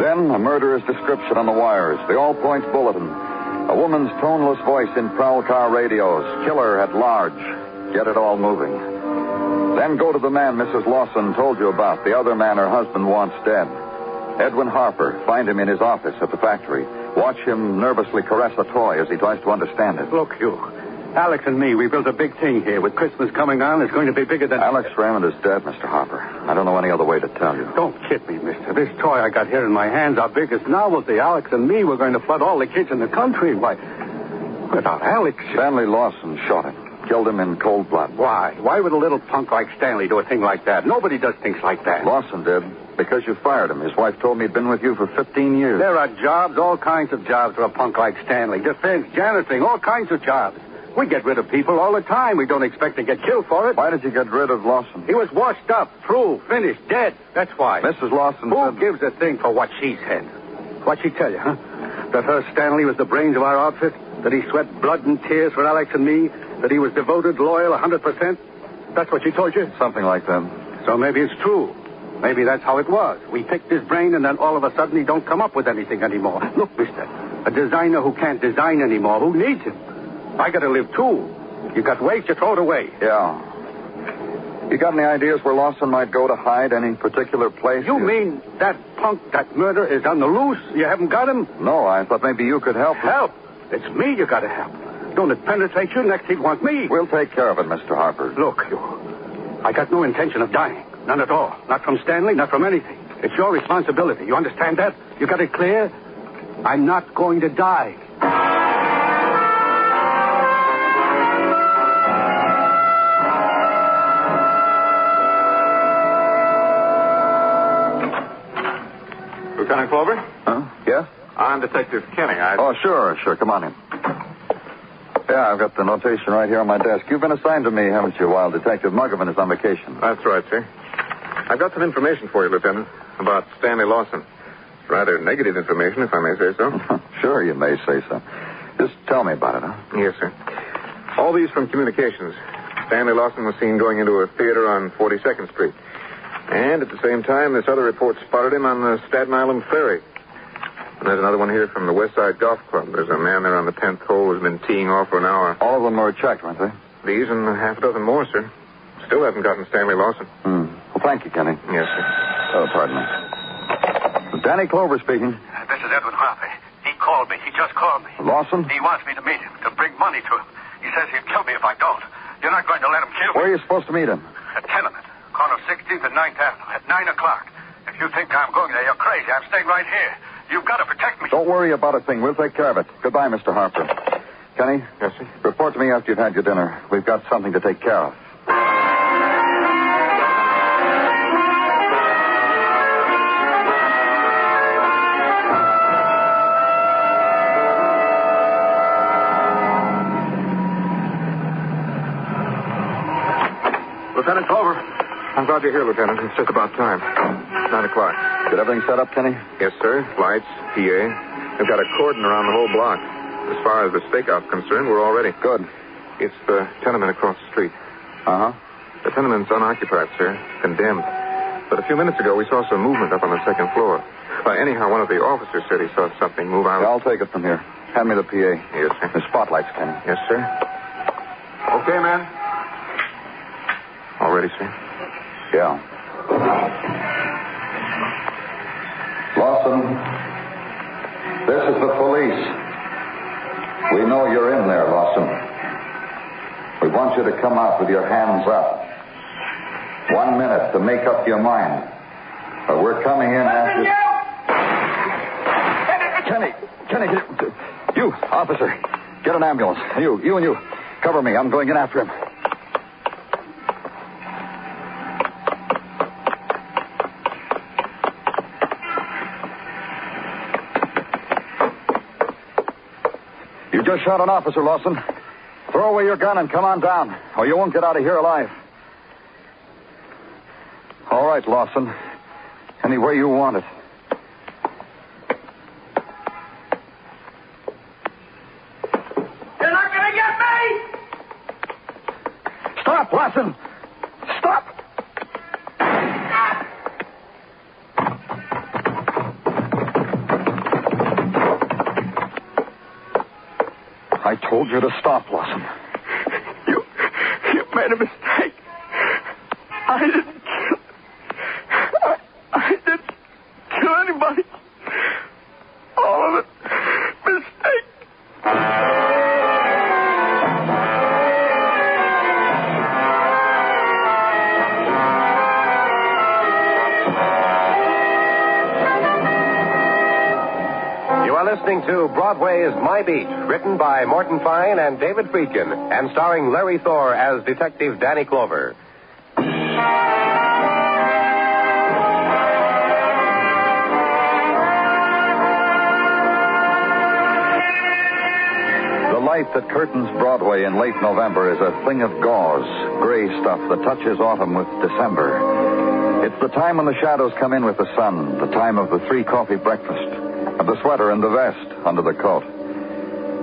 Then, a murderer's description on the wires. The all-points bulletin. A woman's toneless voice in prowl car radios. Killer at large. Get it all moving. Then go to the man Mrs. Lawson told you about. The other man her husband wants dead. Edwin Harper. Find him in his office at the factory. Watch him nervously caress a toy as he tries to understand it. Look, you. Alex and me, we built a big thing here. With Christmas coming on, it's going to be bigger than... Alex Raymond is dead, Mr. Harper. I don't know any other way to tell you. Don't kid me, mister. This toy I got here in my hands, our biggest novelty. Alex and me, we're going to flood all the kids in the country. Why, without Alex... Stanley Lawson shot him. Killed him in cold blood. Why? Why would a little punk like Stanley do a thing like that? Nobody does things like that. Lawson did. Because you fired him. His wife told me he'd been with you for 15 years. There are jobs, all kinds of jobs for a punk like Stanley. Defense, janitoring, all kinds of jobs. We get rid of people all the time. We don't expect to get killed for it. Why did you get rid of Lawson? He was washed up, through, finished, dead. That's why. Mrs. Lawson Who gives a thing for what she said? What'd she tell you, huh? That her Stanley was the brains of our outfit? That he sweat blood and tears for Alex and me? That he was devoted, loyal, 100%? That's what she told you? Something like that. So maybe it's true. Maybe that's how it was. We picked his brain, and then all of a sudden he don't come up with anything anymore. Look, mister, a designer who can't design anymore, who needs him? I gotta live, too. You got waste, you throw it away. Yeah. You got any ideas where Lawson might go to hide, any particular place? You mean that punk, that murder, is on the loose? You haven't got him? No, I thought maybe you could help. Help? It's me you gotta help. Don't it penetrate you? Next he'd want me. We'll take care of it, Mr. Harper. Look, I got no intention of dying. None at all. Not from Stanley, not from anything. It's your responsibility. You understand that? You got it clear? I'm not going to die. Lieutenant Clover? Huh? Yes? I'm Detective Kenny. Oh, sure. Come on in. Yeah, I've got the notation right here on my desk. You've been assigned to me, haven't you, while Detective Muggavan is on vacation? That's right, sir. I've got some information for you, Lieutenant, about Stanley Lawson. It's rather negative information, if I may say so. Sure, you may say so. Just tell me about it, huh? Yes, sir. All these from communications. Stanley Lawson was seen going into a theater on 42nd Street. And at the same time, this other report spotted him on the Staten Island Ferry. And there's another one here from the West Side Golf Club. There's a man there on the 10th hole who's been teeing off for an hour. All of them were checked, weren't they? These and half a dozen more, sir. Still haven't gotten Stanley Lawson. Well, thank you, Kenny. Yes, sir. Oh, pardon me. Danny Clover speaking. This is Edwin Harper. He called me. He just called me. Lawson? He wants me to meet him, to bring money to him. He says he'll kill me if I don't. You're not going to let him kill me? Where are you supposed to meet him? A tenement. Corner of 16th and 9th Avenue at 9 o'clock. If you think I'm going there, you're crazy. I'm staying right here. You've got to protect me. Don't worry about a thing. We'll take care of it. Goodbye, Mr. Harper. Kenny? Yes, sir? Report to me after you've had your dinner. We've got something to take care of. Lieutenant Clover. I'm glad you're here, Lieutenant. It's just about time. 9 o'clock. Get everything set up, Kenny? Yes, sir. Lights, PA. We've got a cordon around the whole block. As far as the stakeout's concerned, we're all ready. Good. It's the tenement across the street. Uh-huh. The tenement's unoccupied, sir. Condemned. But a few minutes ago, we saw some movement up on the second floor. Well, anyhow, one of the officers said he saw something move out. Yeah, I'll take it from here. Hand me the PA. Yes, sir. The spotlights, Kenny. Yes, sir. Okay, man. All ready, sir? Yeah. Lawson, this is the police. We know you're in there, Lawson. We want you to come out with your hands up. 1 minute to make up your mind. But we're coming in after... Kenny, you, officer, get an ambulance. You and you, cover me. I'm going in after him. You just shot an officer, Lawson. Throw away your gun and come on down, or you won't get out of here alive. All right, Lawson. Any way you want it. You're not going to get me! Stop, Lawson! Stop! I told you to stop, Lawson. You made a mistake. I didn't kill anybody. All of it. Mistake. You are listening to Broadway's My Beat, written by Morton Fine and David Friedkin, and starring Larry Thor as Detective Danny Clover. The light that curtains Broadway in late November is a thing of gauze, gray stuff that touches autumn with December. It's the time when the shadows come in with the sun, the time of the 3-coffee breakfast, of the sweater and the vest under the coat.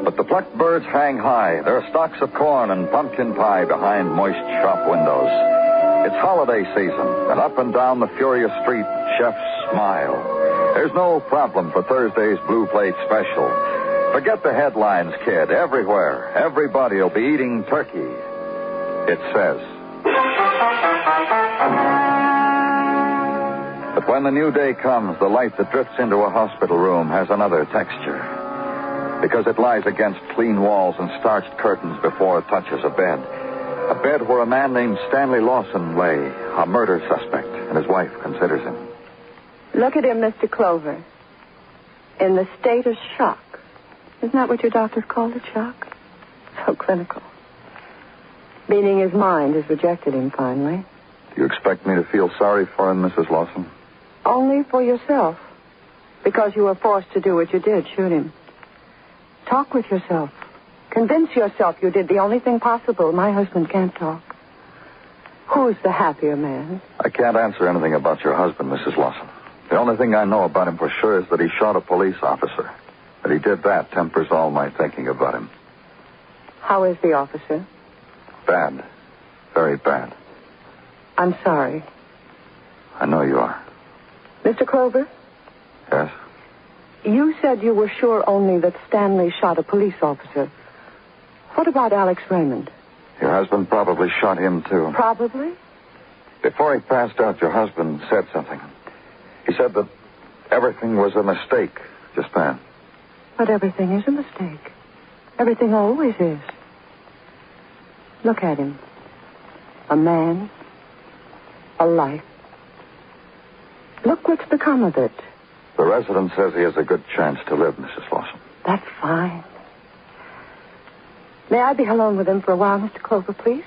But the plucked birds hang high. There are stalks of corn and pumpkin pie behind moist shop windows. It's holiday season, and up and down the furious street, chefs smile. There's no problem for Thursday's Blue Plate Special. Forget the headlines, kid. Everywhere, everybody will be eating turkey. It says. But when the new day comes, the light that drifts into a hospital room has another texture. Because it lies against clean walls and starched curtains before it touches a bed. A bed where a man named Stanley Lawson lay, a murder suspect, and his wife considers him. Look at him, Mr. Clover. In the state of shock. Isn't that what your doctors called it, shock? So clinical. Meaning his mind has rejected him finally. Do you expect me to feel sorry for him, Mrs. Lawson? Only for yourself. Because you were forced to do what you did, shoot him. Talk with yourself. Convince yourself you did the only thing possible. My husband can't talk. Who's the happier man? I can't answer anything about your husband, Mrs. Lawson. The only thing I know about him for sure is that he shot a police officer. That he did that tempers all my thinking about him. How is the officer? Bad. Very bad. I'm sorry. I know you are. Mr. Clover? Yes? You said you were sure only that Stanley shot a police officer. What about Alex Raymond? Your husband probably shot him, too. Probably? Before he passed out, your husband said something. He said that everything was a mistake just then. But everything is a mistake. Everything always is. Look at him. A man. A life. Look what's become of it. The resident says he has a good chance to live, Mrs. Lawson. That's fine. May I be alone with him for a while, Mr. Clover, please?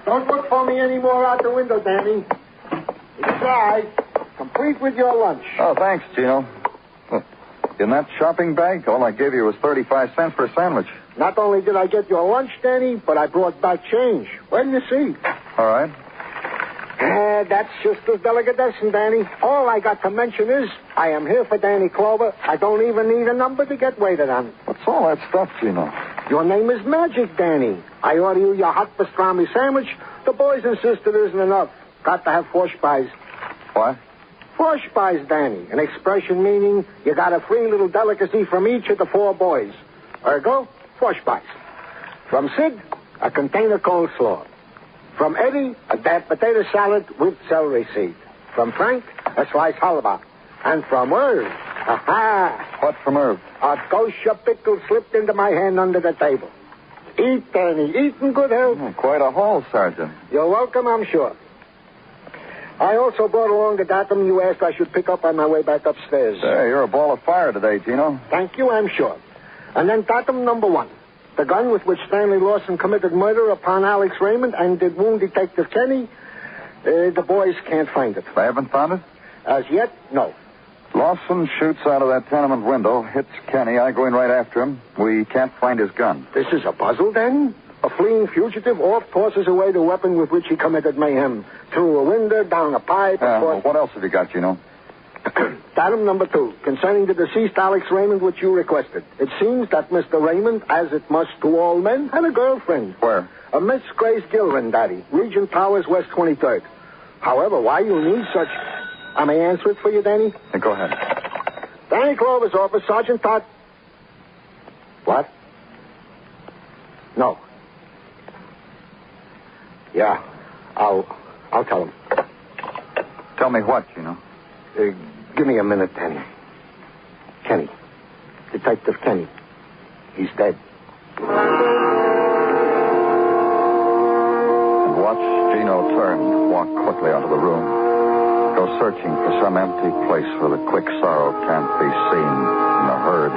Don't look for me anymore out the window, Danny. Inside, complete with your lunch. Oh, thanks, Gino. In that shopping bag, all I gave you was 35 cents for a sandwich. Not only did I get your lunch, Danny, but I brought back change. Where do you see? All right. That's just a delicatessen, Danny. All I got to mention is I am here for Danny Clover. I don't even need a number to get waited on. What's all that stuff, Gino? Your name is Magic, Danny. I order you your hot pastrami sandwich. The boys insist it isn't enough. Got to have 4 spies. What? 4 spies, Danny. An expression meaning you got a free little delicacy from each of the 4 boys. Ergo, 4 spies. From Sid, a container coleslaw. From Eddie, a damp potato salad with celery seed. From Frank, a sliced halibut. And from Irv, What from Irv? a kosher pickle slipped into my hand under the table. Eat, Danny. Eat in good health. Quite a haul, Sergeant. You're welcome, I'm sure. I also brought along the datum you asked I should pick up on my way back upstairs. Hey, you're a ball of fire today, Gino. Thank you, I'm sure. And then datum number 1. The gun with which Stanley Lawson committed murder upon Alex Raymond and did wound Detective Kenny. The boys can't find it. They haven't found it? As yet, no. Lawson shoots out of that tenement window, hits Kenny. I go in right after him. We can't find his gun. This is a puzzle, then? A fleeing fugitive oft tosses away the weapon with which he committed mayhem. Through a window, down a pipe, Well, what else have you got, Gino? Datum number 2, concerning the deceased Alex Raymond, which you requested. It seems that Mr. Raymond, as it must to all men, had a girlfriend. Where? A Miss Grace Gilvin, Daddy. Regent Towers, West 23rd. However, why you need such... I may answer it for you, Danny? Go ahead. Danny Clover's office, Sergeant Todd... What? No. Yeah, I'll tell him. Tell me what, Gino? Give me a minute, Danny. Kenny. Detective Kenny. He's dead. And watch Gino turn, walk quickly out of the room, go searching for some empty place where the quick sorrow can't be seen in a herd.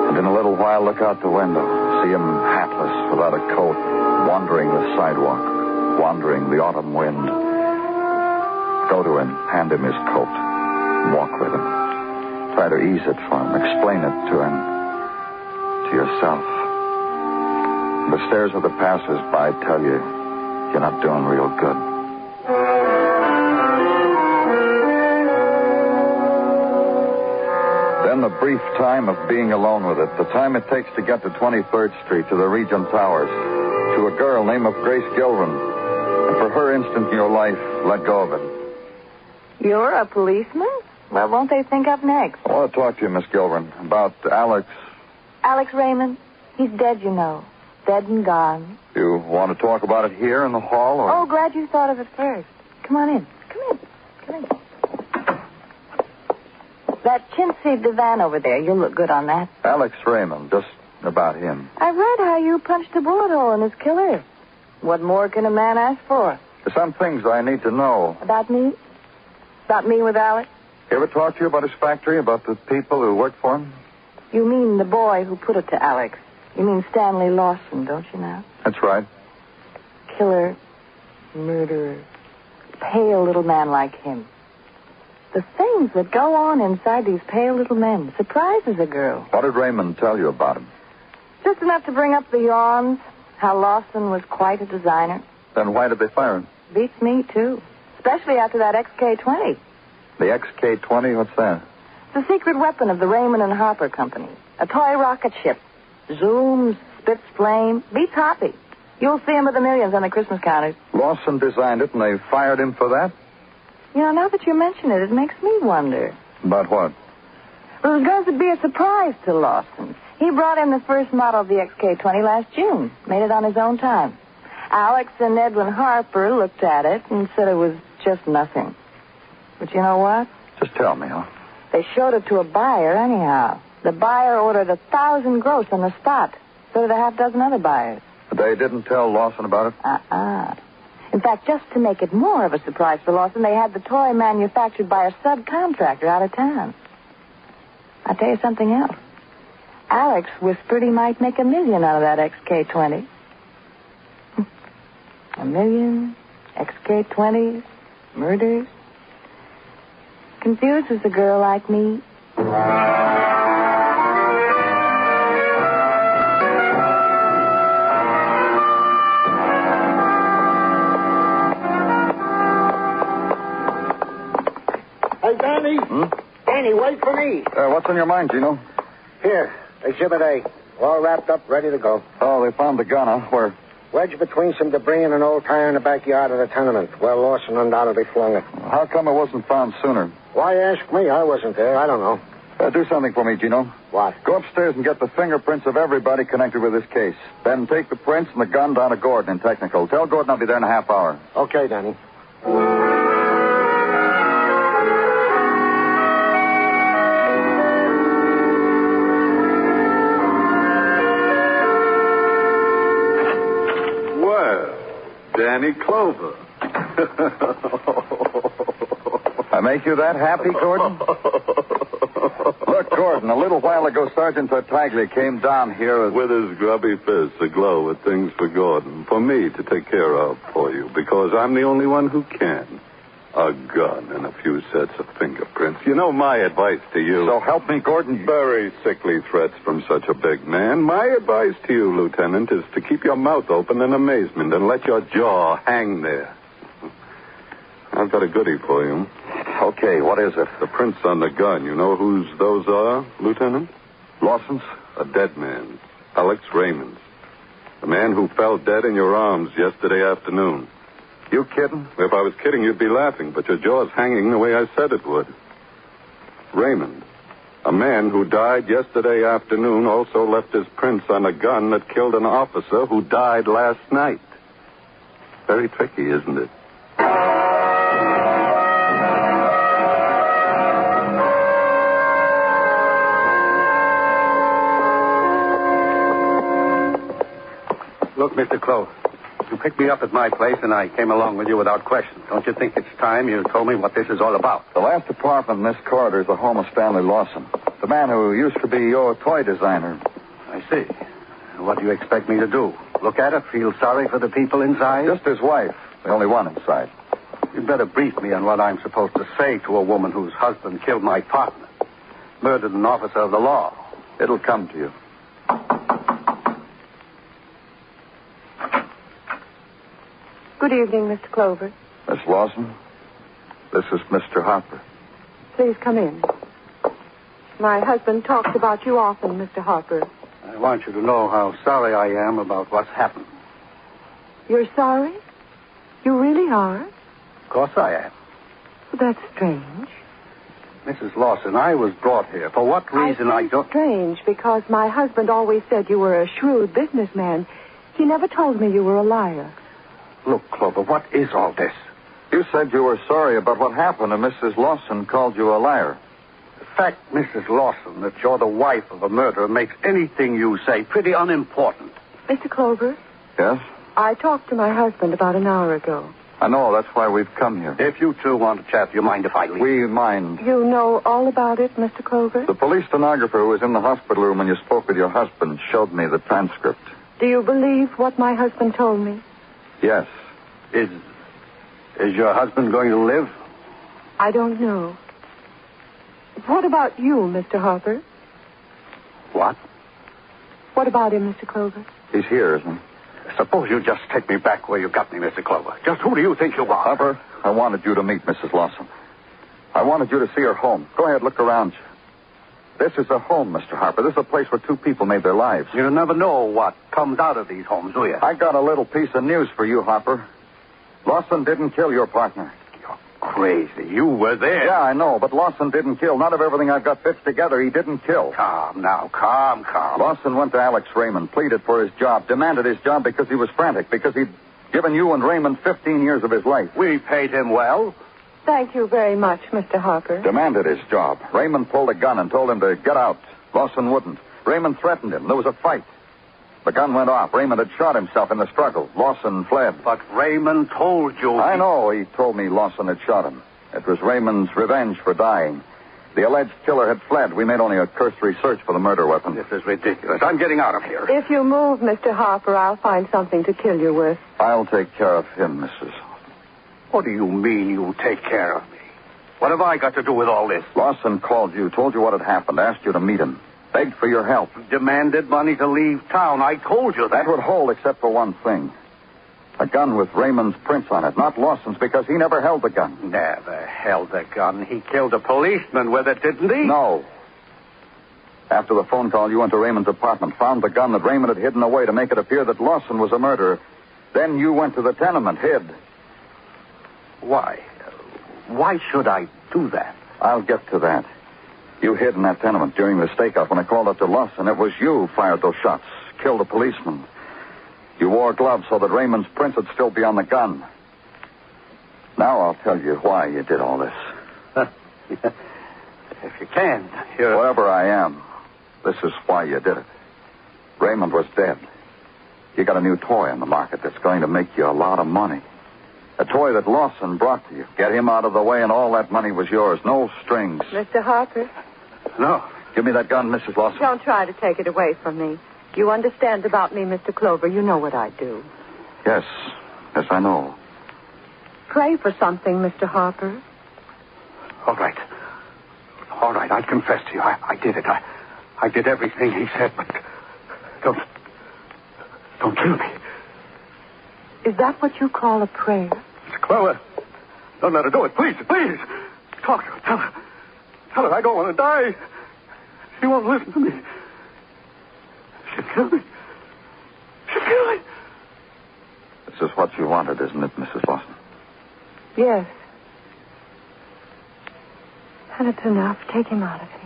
And in a little while, look out the window, see him hatless, without a coat, wandering the sidewalk, wandering the autumn wind. Go to him, hand him his coat, walk with him. Try to ease it for him, explain it to him, to yourself. The stares of the passers-by tell you you're not doing real good. Then the brief time of being alone with it, the time it takes to get to 23rd Street, to the Regent Towers, to a girl named of Grace Gilvin, and for her instant in your life, let go of it. You're a policeman? What won't they think up next? I want to talk to you, Miss Gilvin, about Alex. Alex Raymond? He's dead, you know. Dead and gone. You want to talk about it here in the hall, or... Oh, glad you thought of it first. Come on in. Come in. That chintzy divan over there, you'll look good on that. Alex Raymond, just about him. I read how you punched a bullet hole in his killer. What more can a man ask for? There's some things I need to know. About me? About me with Alex? He ever talk to you about his factory, about the people who work for him? You mean the boy who put it to Alex. You mean Stanley Lawson, don't you now? That's right. Killer, murderer, pale little man like him. The things that go on inside these pale little men surprises a girl. What did Raymond tell you about him? Just enough to bring up the yawns, how Lawson was quite a designer. Then why did they fire him? Beats me, too. Especially after that XK-20. The XK-20? What's that? It's a secret weapon of the Raymond and Harper Company. A toy rocket ship. Zooms, spits flame, beats Hoppy. You'll see him with the millions on the Christmas counters. Lawson designed it, and they fired him for that? You know, now that you mention it, it makes me wonder. About what? Well, it was going to be a surprise to Lawson. He brought in the first model of the XK-20 last June. Made it on his own time. Alex and Edwin Harper looked at it and said it was just nothing. But you know what? Just tell me, huh? They showed it to a buyer anyhow. The buyer ordered 1,000 gross on the spot. So did a half dozen other buyers. They didn't tell Lawson about it? In fact, just to make it more of a surprise for Lawson, they had the toy manufactured by a subcontractor out of town. I'll tell you something else. Alex whispered he might make $1 million out of that XK-20. $1 million, XK-20s, murders. Confuses a girl like me. Hey, Danny. Danny, wait for me. What's on your mind, Gino? Here, Exhibit A. All wrapped up, ready to go. Oh, they found the gun, huh? Where? Wedged between some debris and an old tire in the backyard of the tenement, where Lawson undoubtedly flung it. How come it wasn't found sooner? Why ask me? I wasn't there. I don't know. Do something for me, Gino. What? Go upstairs and get the fingerprints of everybody connected with this case. Then take the prints and the gun down to Gordon in technical. Tell Gordon I'll be there in a half hour. Okay, Danny. Danny Clover. I make you that happy, Gordon? Look, Gordon, a little while ago, Sergeant Tartaglia came down here with his grubby fists aglow with things for Gordon, for me to take care of for you, because I'm the only one who can. A gun and a few sets of fingerprints. You know my advice to you. So help me, Gordon. Very sickly threats from such a big man. My advice to you, Lieutenant, is to keep your mouth open in amazement and let your jaw hang there. I've got a goodie for you. Okay, what is it? The prints on the gun. You know whose those are, Lieutenant? Lawson's? A dead man. Alex Raymond. The man who fell dead in your arms yesterday afternoon. You kidding? If I was kidding, you'd be laughing, but your jaw's hanging the way I said it would. Raymond, a man who died yesterday afternoon, also left his prints on a gun that killed an officer who died last night. Very tricky, isn't it? Look, Mr. Clover, you picked me up at my place, and I came along with you without question. Don't you think it's time you told me what this is all about? The last apartment in this corridor is the home of Stanley Lawson, the man who used to be your toy designer. I see. What do you expect me to do? Look at it? Feel sorry for the people inside? Just his wife, the only one inside. You'd better brief me on what I'm supposed to say to a woman whose husband killed my partner, murdered an officer of the law. It'll come to you. Good evening, Mr. Clover. Miss Lawson, this is Mr. Harper. Please come in. My husband talks about you often, Mr. Harper. I want you to know how sorry I am about what's happened. You're sorry? You really are? Of course I am. Well, that's strange. Mrs. Lawson, I was brought here. For what reason I don't... Strange, because my husband always said you were a shrewd businessman. He never told me you were a liar. Look, Clover, what is all this? You said you were sorry about what happened, and Mrs. Lawson called you a liar. The fact, Mrs. Lawson, that you're the wife of a murderer makes anything you say pretty unimportant. Mr. Clover? Yes? I talked to my husband about an hour ago. I know. That's why we've come here. If you two want to chat, do you mind if I leave? We mind. You know all about it, Mr. Clover? The police stenographer who was in the hospital room when you spoke with your husband showed me the transcript. Do you believe what my husband told me? Yes. Is your husband going to live? I don't know. What about you, Mr. Harper? What? What about him, Mr. Clover? He's here, isn't he? Suppose you just take me back where you got me, Mr. Clover. Just who do you think you are? Harper, I wanted you to meet Mrs. Lawson. I wanted you to see her home. Go ahead, look around you. This is a home, Mr. Harper. This is a place where two people made their lives. You never know what comes out of these homes, do you? I got a little piece of news for you, Harper. Lawson didn't kill your partner. You're crazy. You were there. Yeah, I know, but Lawson didn't kill. Not if everything I've got fits together, he didn't kill. Calm now, calm. Lawson went to Alex Raymond, pleaded for his job, demanded his job because he was frantic, because he'd given you and Raymond 15 years of his life. We paid him well. Thank you very much, Mr. Harper. Demanded his job. Raymond pulled a gun and told him to get out. Lawson wouldn't. Raymond threatened him. There was a fight. The gun went off. Raymond had shot himself in the struggle. Lawson fled. But Raymond told you... I know. He told me Lawson had shot him. It was Raymond's revenge for dying. The alleged killer had fled. We made only a cursory search for the murder weapon. This is ridiculous. I'm getting out of here. If you move, Mr. Harper, I'll find something to kill you with. I'll take care of him, Mrs. What do you mean you take care of me? What have I got to do with all this? Lawson called you, told you what had happened, asked you to meet him, begged for your help. Demanded money to leave town. I told you that. That would hold except for one thing. A gun with Raymond's prints on it, not Lawson's, because he never held the gun. Never held the gun. He killed a policeman with it, didn't he? No. After the phone call, you went to Raymond's apartment, found the gun that Raymond had hidden away to make it appear that Lawson was a murderer. Then you went to the tenement, hid. Why? Why should I do that? I'll get to that. You hid in that tenement during the stakeout. When I called up to Lawson, it was you who fired those shots. Killed a policeman. You wore gloves so that Raymond's prints would still be on the gun. Now I'll tell you why you did all this. If you can, Whatever I am, this is why you did it. Raymond was dead. You got a new toy on the market that's going to make you a lot of money. A toy that Lawson brought to you. Get him out of the way and all that money was yours. No strings. Mr. Harper? No. Give me that gun, Mrs. Lawson. Don't try to take it away from me. You understand about me, Mr. Clover. You know what I do. Yes. Yes, I know. Pray for something, Mr. Harper. All right. All right, I confess to you. I did it. I did everything he said, but don't kill me. Is that what you call a prayer? Mr. Clover, don't let her do it. Please. Talk to her. Tell her I don't want to die. She won't listen to me. She'll kill me. This is what you wanted, isn't it, Mrs. Lawson? Yes. And it's enough. Take him out of here.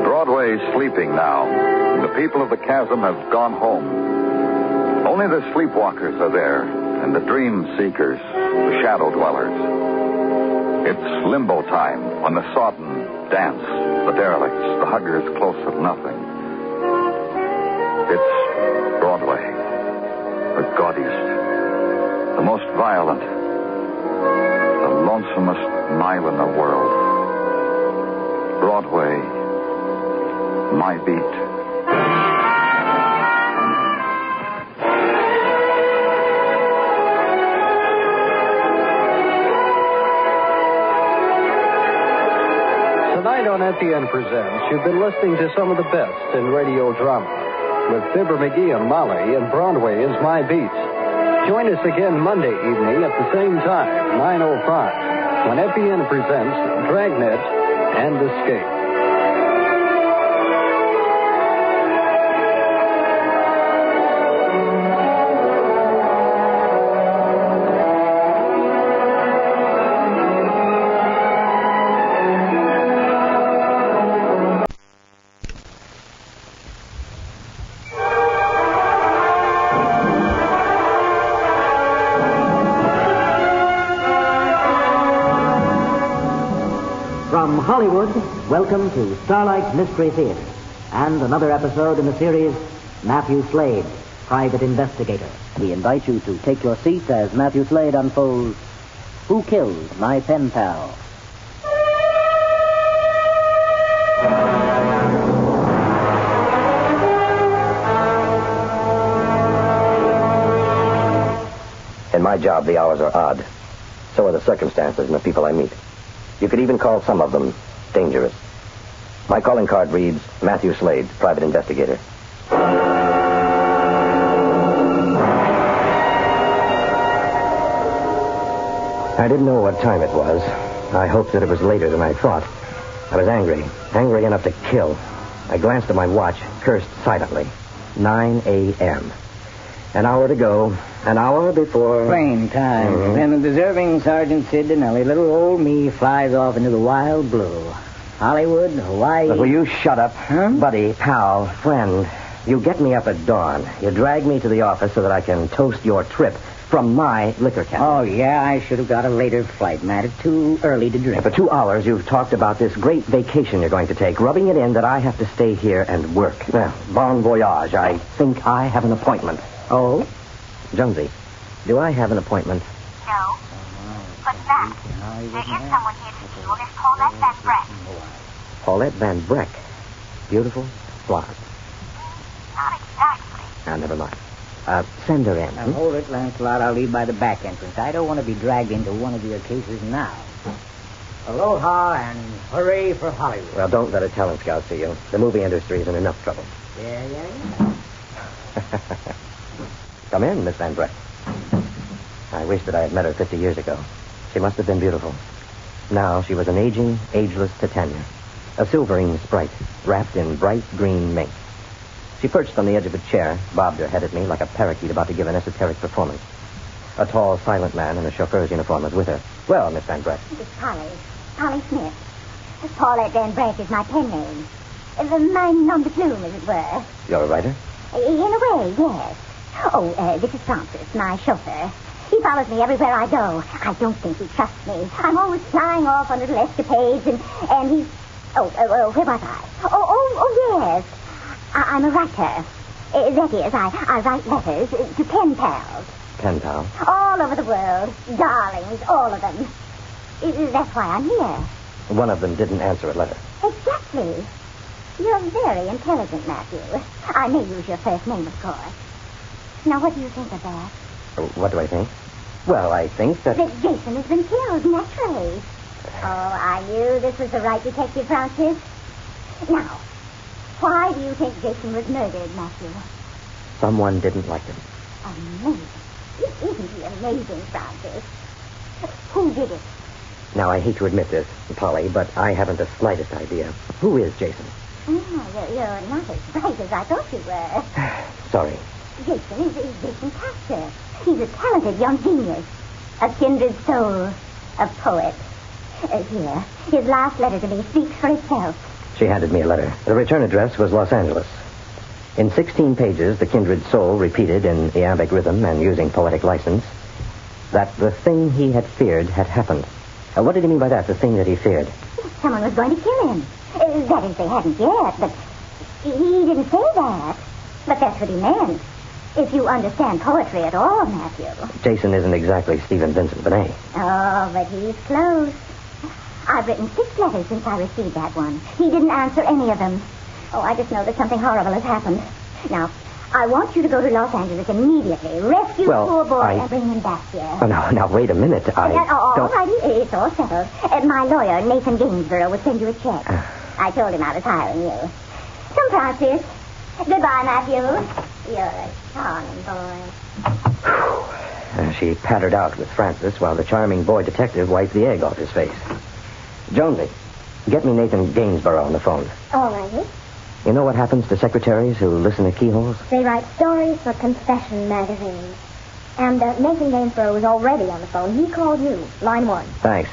Broadway's sleeping now. The people of the chasm have gone home. Only the sleepwalkers are there, and the dream seekers, the shadow dwellers. It's limbo time, when the sodden dance, the derelicts, the huggers close at nothing. It's Broadway, the gaudiest, the most violent, the lonesomest mile in the world. Broadway, my beat. Tonight on FEN Presents, you've been listening to some of the best in radio drama with Fibber McGee and Molly, and Broadway is My Beat. Join us again Monday evening at the same time, 9:05, when FEN presents Dragnet and Escape. From Hollywood, welcome to Starlight Mystery Theater and another episode in the series, Matthew Slade, Private Investigator. We invite you to take your seat as Matthew Slade unfolds Who Killed My Pen Pal? In my job, the hours are odd. So are the circumstances and the people I meet. You could even call some of them dangerous. My calling card reads, Matthew Slade, Private Investigator. I didn't know what time it was. I hoped that it was later than I thought. I was angry enough to kill. I glanced at my watch, cursed silently. 9 a.m. An hour to go. An hour before... Plain time. Mm-hmm. Then the deserving Sergeant Sid Dinelli, little old me, flies off into the wild blue. Hollywood, Hawaii... Look, will you shut up? Huh? Buddy, pal, friend. You get me up at dawn. You drag me to the office so that I can toast your trip from my liquor cabinet. Oh, yeah, I should have got a later flight, Matt. It's too early to drink. For 2 hours, you've talked about this great vacation you're going to take, rubbing it in that I have to stay here and work. Well, bon voyage. I think I have an appointment. Oh? Jonesy, do I have an appointment? No. But Matt, there is someone here to see you, Miss Paulette Van Breck. Paulette Van Breck. Beautiful, blonde. Not exactly. Now, never mind. Send her in. Now, hold it, Lancelot. I'll leave by the back entrance. I don't want to be dragged into one of your cases now. Aloha and hooray for Hollywood. Well, don't let a talent scout see you. The movie industry is in enough trouble. Yeah. Come in, Miss Van Breck. I wish that I had met her 50 years ago. She must have been beautiful. Now she was an aging, ageless Titania, a silvering sprite wrapped in bright green mink. She perched on the edge of a chair, bobbed her head at me like a parakeet about to give an esoteric performance. A tall, silent man in a chauffeur's uniform was with her. Well, Miss Van Brett. It's Polly Smith. Paulette Van Brett is my pen name. My nom de plume, as it were. You're a writer? In a way, yes. Oh, this is Francis, my chauffeur. He follows me everywhere I go. I don't think he trusts me. I'm always flying off on little escapades, and he's... Oh, where was I? Oh, yes. I'm a writer. That is, I write letters to pen pals. Pen pals? All over the world. Darlings, all of them. That's why I'm here. One of them didn't answer a letter. Exactly. You're very intelligent, Matthew. I may use your first name, of course. Now, what do you think of that? What do I think? Well, I think that Jason has been killed, naturally. Oh, I knew this was the right detective, Francis. Now, why do you think Jason was murdered, Matthew? someone didn't like him. Amazing. Isn't he amazing, Francis? Who did it? Now, I hate to admit this, Polly, but I haven't the slightest idea. Who is Jason? Oh, you're not as bright as I thought you were. Sorry. Jason is Jason Castor. He's a talented young genius. A kindred soul. A poet. Here, his last letter to me speaks for itself. She handed me a letter. The return address was Los Angeles. In 16 pages, the kindred soul repeated in iambic rhythm and using poetic license that the thing he had feared had happened. What did he mean by that, the thing that he feared? Someone was going to kill him. That is, they hadn't yet, but he didn't say that. But that's what he meant. If you understand poetry at all, Matthew. Jason isn't exactly Stephen Vincent Benet. Oh, but he's close. I've written 6 letters since I received that one. He didn't answer any of them. Oh, I just know that something horrible has happened. Now, I want you to go to Los Angeles immediately. Rescue the poor boy and bring him back here. Oh, now, wait a minute. All righty. It's all settled. My lawyer, Nathan Gainsborough, will send you a check. I told him I was hiring you. Come, Francis. Goodbye, Matthew. You're a charming boy. She pattered out with Francis while the charming boy detective wiped the egg off his face. Jonesy, get me Nathan Gainsborough on the phone. All righty. You know what happens to secretaries who listen to keyholes? They write stories for confession magazines. And Nathan Gainsborough was already on the phone. He called you. Line 1. Thanks.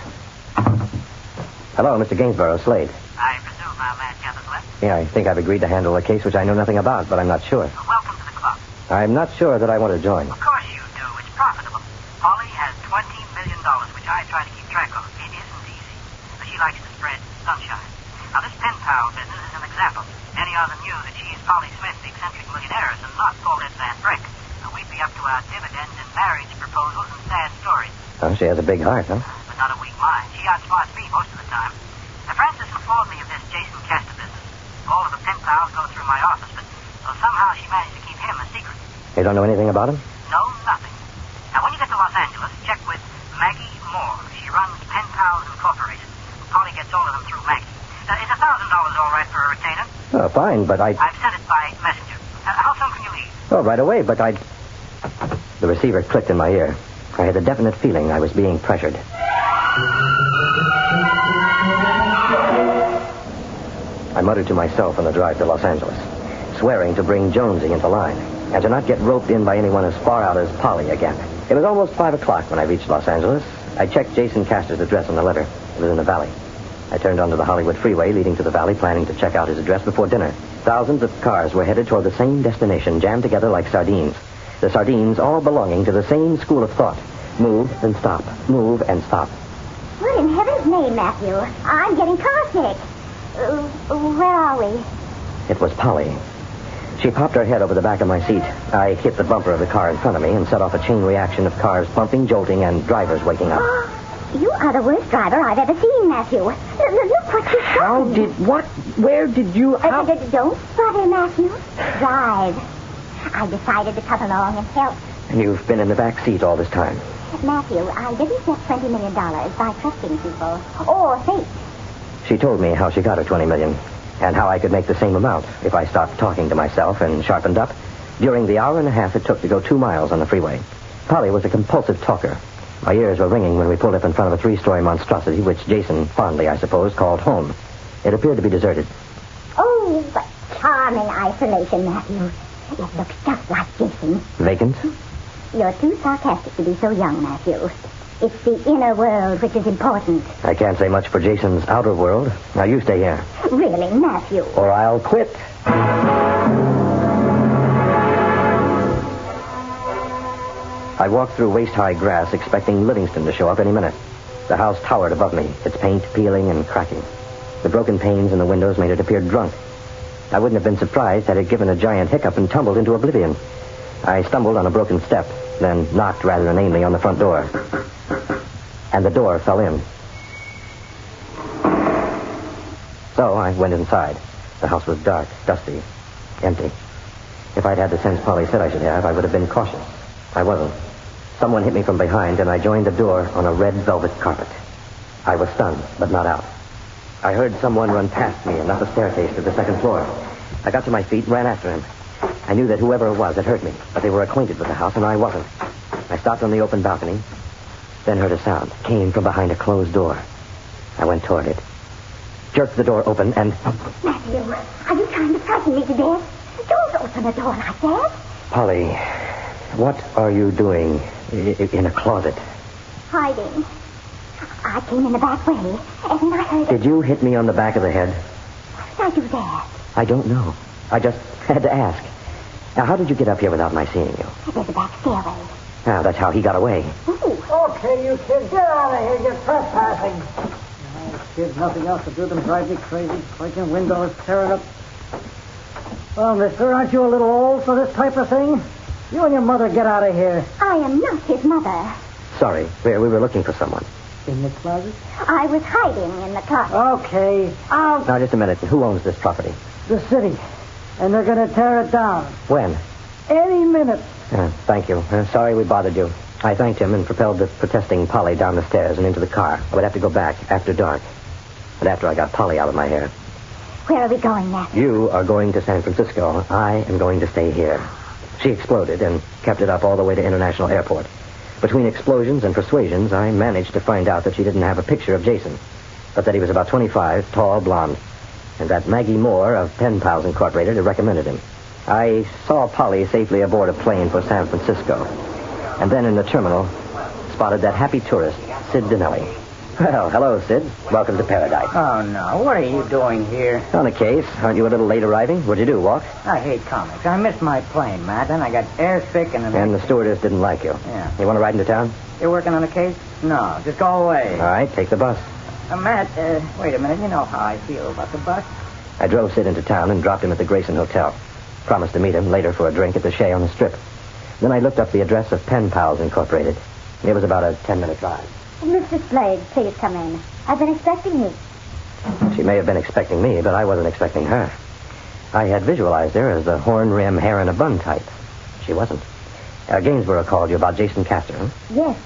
Hello, Mr. Gainsborough, Slade. I presume our man gathers left? Yeah, I think I've agreed to handle a case which I know nothing about, but I'm not sure. Welcome to the club. I'm not sure that I want to join. Of course you do. It's profitable. Polly has $20 million, which I try to keep track of. It isn't easy. But she likes to spread sunshine. Now, this pen pal business is an example. Any other knew that she's Polly Smith, the eccentric millionaire, and not Paulette Van Breck. We'd be up to our dividends and marriage proposals and sad stories. Oh, she has a big heart, huh? But not a weak mind. She outsmarts me most of the time. Now, Francis informed me of this Jason Castor business. All of the pen pals go through my office, but somehow she managed to keep him a secret. You don't know anything about him? No, nothing. Now, when you get to Los Angeles, check with Maggie Moore. She runs Pen Pals Incorporated. Polly gets all of them through Maggie. Is $1,000 all right for a retainer? Oh, fine, but I've sent it by messenger. How soon can you leave? Oh, right away, but The receiver clicked in my ear. I had a definite feeling I was being pressured. I muttered to myself on the drive to Los Angeles, swearing to bring Jonesy into line and to not get roped in by anyone as far out as Polly again. It was almost 5 o'clock when I reached Los Angeles. I checked Jason Castor's address on the letter. It was in the valley. I turned onto the Hollywood freeway leading to the valley, planning to check out his address before dinner. Thousands of cars were headed toward the same destination, jammed together like sardines. The sardines all belonging to the same school of thought. Move and stop. Move and stop. What in heaven's name, Matthew? I'm getting carsick. Where are we? It was Polly. She popped her head over the back of my seat. I hit the bumper of the car in front of me and set off a chain reaction of cars bumping, jolting, and drivers waking up. You are the worst driver I've ever seen, Matthew. Look what you've done. Where did you... Don't bother, Matthew. Drive. I decided to come along and help. And you've been in the back seat all this time. Matthew, I didn't get $20 million by trusting people or fate. She told me how she got her $20 million and how I could make the same amount if I stopped talking to myself and sharpened up during the hour and a half it took to go 2 miles on the freeway. Polly was a compulsive talker. My ears were ringing when we pulled up in front of a 3-story monstrosity, which Jason, fondly, I suppose, called home. It appeared to be deserted. Oh, what charming isolation, Matthew. It looks just like Jason. Vacant? You're too sarcastic to be so young, Matthew. It's the inner world which is important. I can't say much for Jason's outer world. Now, you stay here. Really, Matthew. Or I'll quit. I walked through waist-high grass, expecting Livingston to show up any minute. The house towered above me, its paint peeling and cracking. The broken panes in the windows made it appear drunk. I wouldn't have been surprised had it given a giant hiccup and tumbled into oblivion. I stumbled on a broken step, then knocked rather inanely on the front door. And the door fell in. So I went inside. The house was dark, dusty, empty. If I'd had the sense Polly said I should have, I would have been cautious. I wasn't. Someone hit me from behind, and I joined the door on a red velvet carpet. I was stunned, but not out. I heard someone run past me and up a staircase to the second floor. I got to my feet and ran after him. I knew that whoever it was had hurt me, but they were acquainted with the house, and I wasn't. I stopped on the open balcony, then heard a sound. It came from behind a closed door. I went toward it, jerked the door open, and... Matthew, are you trying to frighten me to death? Don't open a door like that. Polly, what are you doing in a closet? Hiding. I came in the back way, and then I heard... Did you hit me on the back of the head? Why did I do that? I don't know. I just had to ask. Now, how did you get up here without my seeing you? There's a back stairway. Ah, that's how he got away. Ooh. Okay, you kids, get out of here. You're trespassing. Oh, kids, nothing else to do than drive me crazy. Breaking windows, tearing up. Well, mister, aren't you a little old for this type of thing? You and your mother get out of here. I am not his mother. Sorry, we were looking for someone. In the closet? I was hiding in the closet. Okay, out. Now, just a minute. Who owns this property? The city. And they're going to tear it down. When? Any minute. Thank you. Sorry we bothered you. I thanked him and propelled the protesting Polly down the stairs and into the car. I would have to go back after dark. But after I got Polly out of my hair. Where are we going, Matthew? You are going to San Francisco. I am going to stay here. She exploded and kept it up all the way to International Airport. Between explosions and persuasions, I managed to find out that she didn't have a picture of Jason, but that he was about 25, tall, blonde, and that Maggie Moore of Pen Pals Incorporated had recommended him. I saw Polly safely aboard a plane for San Francisco, and then in the terminal spotted that happy tourist, Sid Dinelli. Well, hello, Sid. Welcome to paradise. Oh, no. What are you doing here? On a case. Aren't you a little late arriving? What'd you do, walk? I hate comics. I missed my plane, Matt. Then I got airsick and... And the stewardess didn't like you. Yeah. You want to ride into town? You're working on a case? No, just go away. All right, take the bus. Matt, wait a minute. You know how I feel about the bus. I drove Sid into town and dropped him at the Grayson Hotel. Promised to meet him later for a drink at the Shay on the Strip. Then I looked up the address of Pen Pals Incorporated. It was about a 10-minute drive. Mr. Slade, please come in. I've been expecting you. She may have been expecting me, but I wasn't expecting her. I had visualized her as the horn rim, hair in a bun type. She wasn't. Gainsborough called you about Jason Castor, huh? Yes.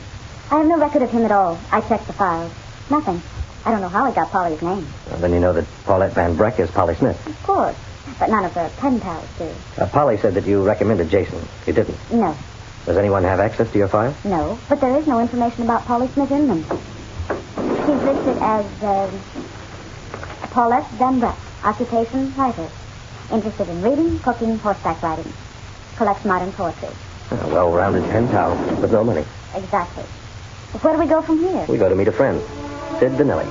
I have no record of him at all. I checked the files. Nothing. I don't know how he got Polly's name. Well, then you know that Paulette Van Breck is Polly Smith. Of course. But none of the pen pals do. Polly said that you recommended Jason. You didn't. No. Does anyone have access to your file? No, but there is no information about Polly Smith in them. She's listed as Paulette Van Breck, occupation writer. Interested in reading, cooking, horseback riding. Collects modern poetry. A well-rounded pen pal with no money. Exactly. Where do we go from here? We go to meet a friend, Sid Dinelli.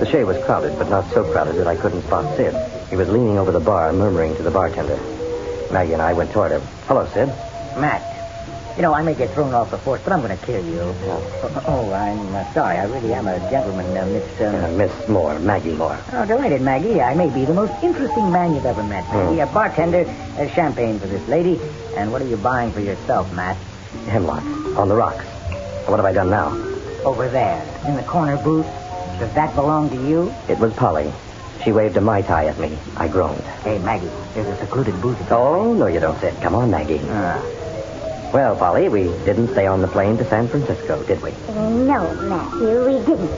The Shay was crowded, but not so crowded that I couldn't spot Sid. He was leaning over the bar, murmuring to the bartender. Maggie and I went toward him. Hello, Sid. Matt, you know, I may get thrown off the force, but I'm going to kill you. Oh, I'm sorry. I really am a gentleman, Miss Moore, Maggie Moore. Oh, delighted, Maggie. I may be the most interesting man you've ever met, Maggie. A bartender, champagne for this lady. And what are you buying for yourself, Matt? Hemlock, on the rocks. What have I done now? Over there, in the corner booth. Does that belong to you? It was Polly. She waved a Mai Tai at me. I groaned. Hey, Maggie, there's a secluded booth. Oh, no, you don't, Sid. Come on, Maggie. Well, Polly, we didn't stay on the plane to San Francisco, did we? No, Matthew, we didn't.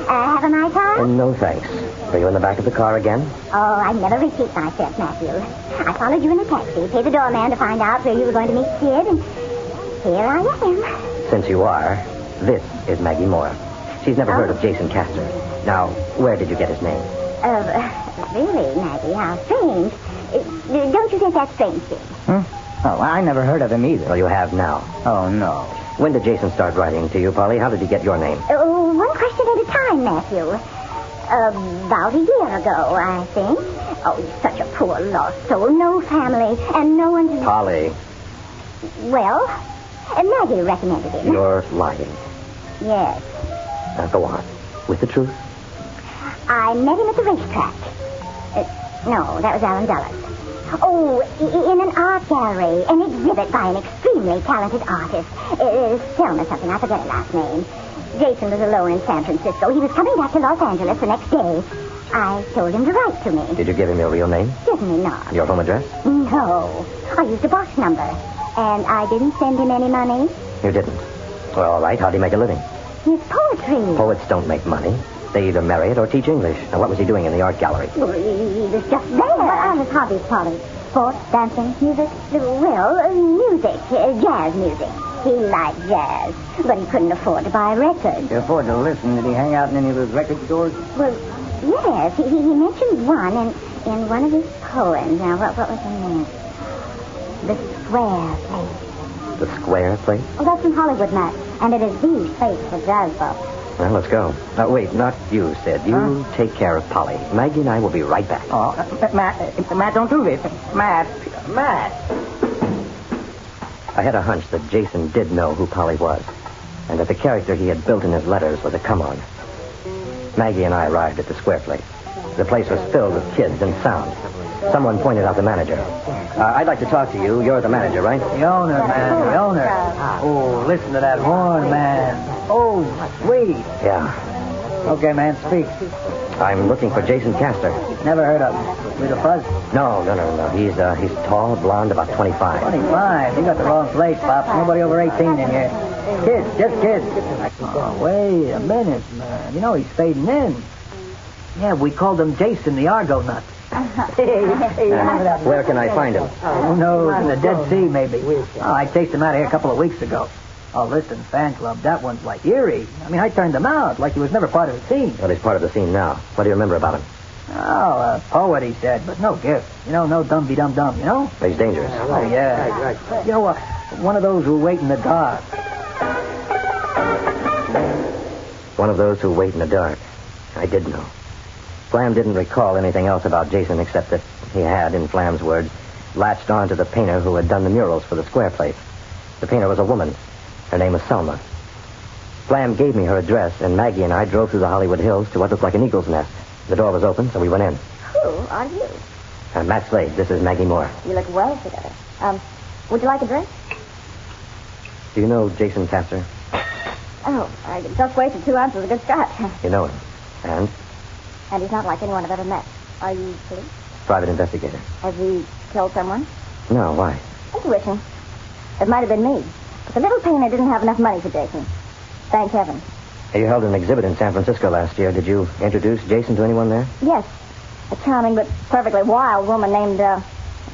Have a nice time? No, thanks. Were you in the back of the car again? Oh, I never repeat myself, Matthew. I followed you in a taxi, paid the doorman to find out where you were going to meet Sid, and here I am. Since you are, this is Maggie Moore. She's never heard of Jason Castor. Now, where did you get his name? Really, Maggie, how strange. Don't you think that's strange, Sid? Oh, I never heard of him either. Well, you have now. Oh, no. When did Jason start writing to you, Polly? How did he get your name? One question at a time, Matthew. About a year ago, I think. Oh, he's such a poor lost soul. No family, and no one to... Polly. Well, Maggie recommended him. You're lying. Yes. Now, go on. With the truth? I met him at the racetrack. No, that was Alan Dulles. Oh, in an art gallery. An exhibit by an extremely talented artist. Selma something. I forget her last name. Jason was alone in San Francisco. He was coming back to Los Angeles the next day. I told him to write to me. Did you give him your real name? Certainly not. Your home address? No. I used a box number. And I didn't send him any money. You didn't? Well, all right. How'd he make a living? His poetry. Poets don't make money. They either marry it or teach English. Now, what was he doing in the art gallery? Well, he was just there. What are his hobbies, Polly? Sports, dancing, music? Music. Jazz music. He liked jazz, but he couldn't afford to buy records. You afford to listen? Did he hang out in any of those record stores? Well, yes. He mentioned one in one of his poems. Now, what was the name? The Square Place. The Square Place? Oh, that's in Hollywood, Matt. And it is the place for jazz buffs. Well, let's go. Wait, not you, Sid. You take care of Polly. Maggie and I will be right back. Oh, Matt, don't do this. Matt. I had a hunch that Jason did know who Polly was, and that the character he had built in his letters was a come-on. Maggie and I arrived at the Square Place. The place was filled with kids and sound. Someone pointed out the manager. I'd like to talk to you. You're the manager, right? The owner, man. The owner. Oh, listen to that horn, man. Oh, sweet. Yeah. Okay, man, speak. I'm looking for Jason Castor. Never heard of him. With a fuzz? No. He's tall, blonde, about 25. 25? You got the wrong place, Pops. Nobody over 18 in here. Kids, just kids. Oh, wait a minute, man. You know he's fading in. Yeah, we called him Jason the Argonaut. Where can I find him? Who knows? In the Dead Sea, maybe. Oh, I chased him out of here a couple of weeks ago. Oh, listen, fan club, that one's like eerie. I mean, I turned him out like he was never part of the scene. Well, he's part of the scene now. What do you remember about him? Oh, a poet, he said, but no gift. No dum-de-dum-dum, you know? He's dangerous. Oh, yeah. Right. You know, one of those who wait in the dark. One of those who wait in the dark. I did know. Flam didn't recall anything else about Jason except that he had, in Flam's words, latched on to the painter who had done the murals for the Square Place. The painter was a woman. Her name was Selma. Flam gave me her address, and Maggie and I drove through the Hollywood Hills to what looked like an eagle's nest. The door was open, so we went in. Who are you? Matt Slade. This is Maggie Moore. You look well together. Would you like a drink? Do you know Jason Castor? Oh, I just wasted 2 ounces of good scotch. You know him. And? And he's not like anyone I've ever met. Are you police? Private investigator. Has he killed someone? No, why? Intuition. It might have been me. But the little painter didn't have enough money for Jason. Thank heaven. You held an exhibit in San Francisco last year. Did you introduce Jason to anyone there? Yes. A charming but perfectly wild woman named,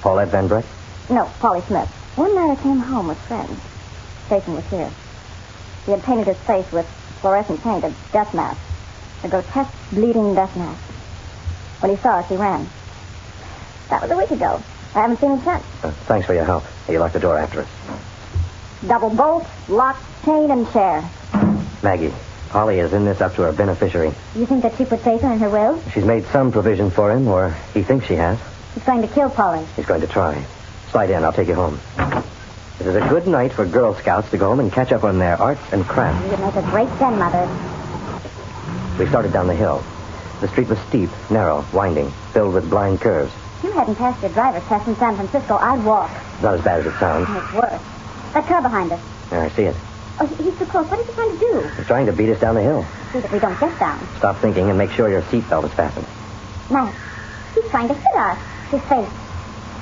Paulette Van Breck? No, Polly Smith. One night I came home with friends. Jason was here. He had painted his face with fluorescent paint, a death mask. A grotesque, bleeding death mask. When he saw us, he ran. That was a week ago. I haven't seen him since. Thanks for your help. You locked the door after us. Double bolt, lock, chain, and chair. Maggie, Polly is in this up to her beneficiary. You think that she put Jason in her will? She's made some provision for him, or he thinks she has. He's going to kill Polly. He's going to try. Slide in. I'll take you home. This is a good night for Girl Scouts to go home and catch up on their arts and crafts. You'd make a great den, Mother. We started down the hill. The street was steep, narrow, winding, filled with blind curves. If you hadn't passed your driver's test in San Francisco, I'd walk. Not as bad as it sounds. It's worse. That car behind us. Yeah, I see it. Oh, he's too close. What is he trying to do? He's trying to beat us down the hill. See that we don't get down. Stop thinking and make sure your seatbelt is fastened. Matt, he's trying to hit us. His face.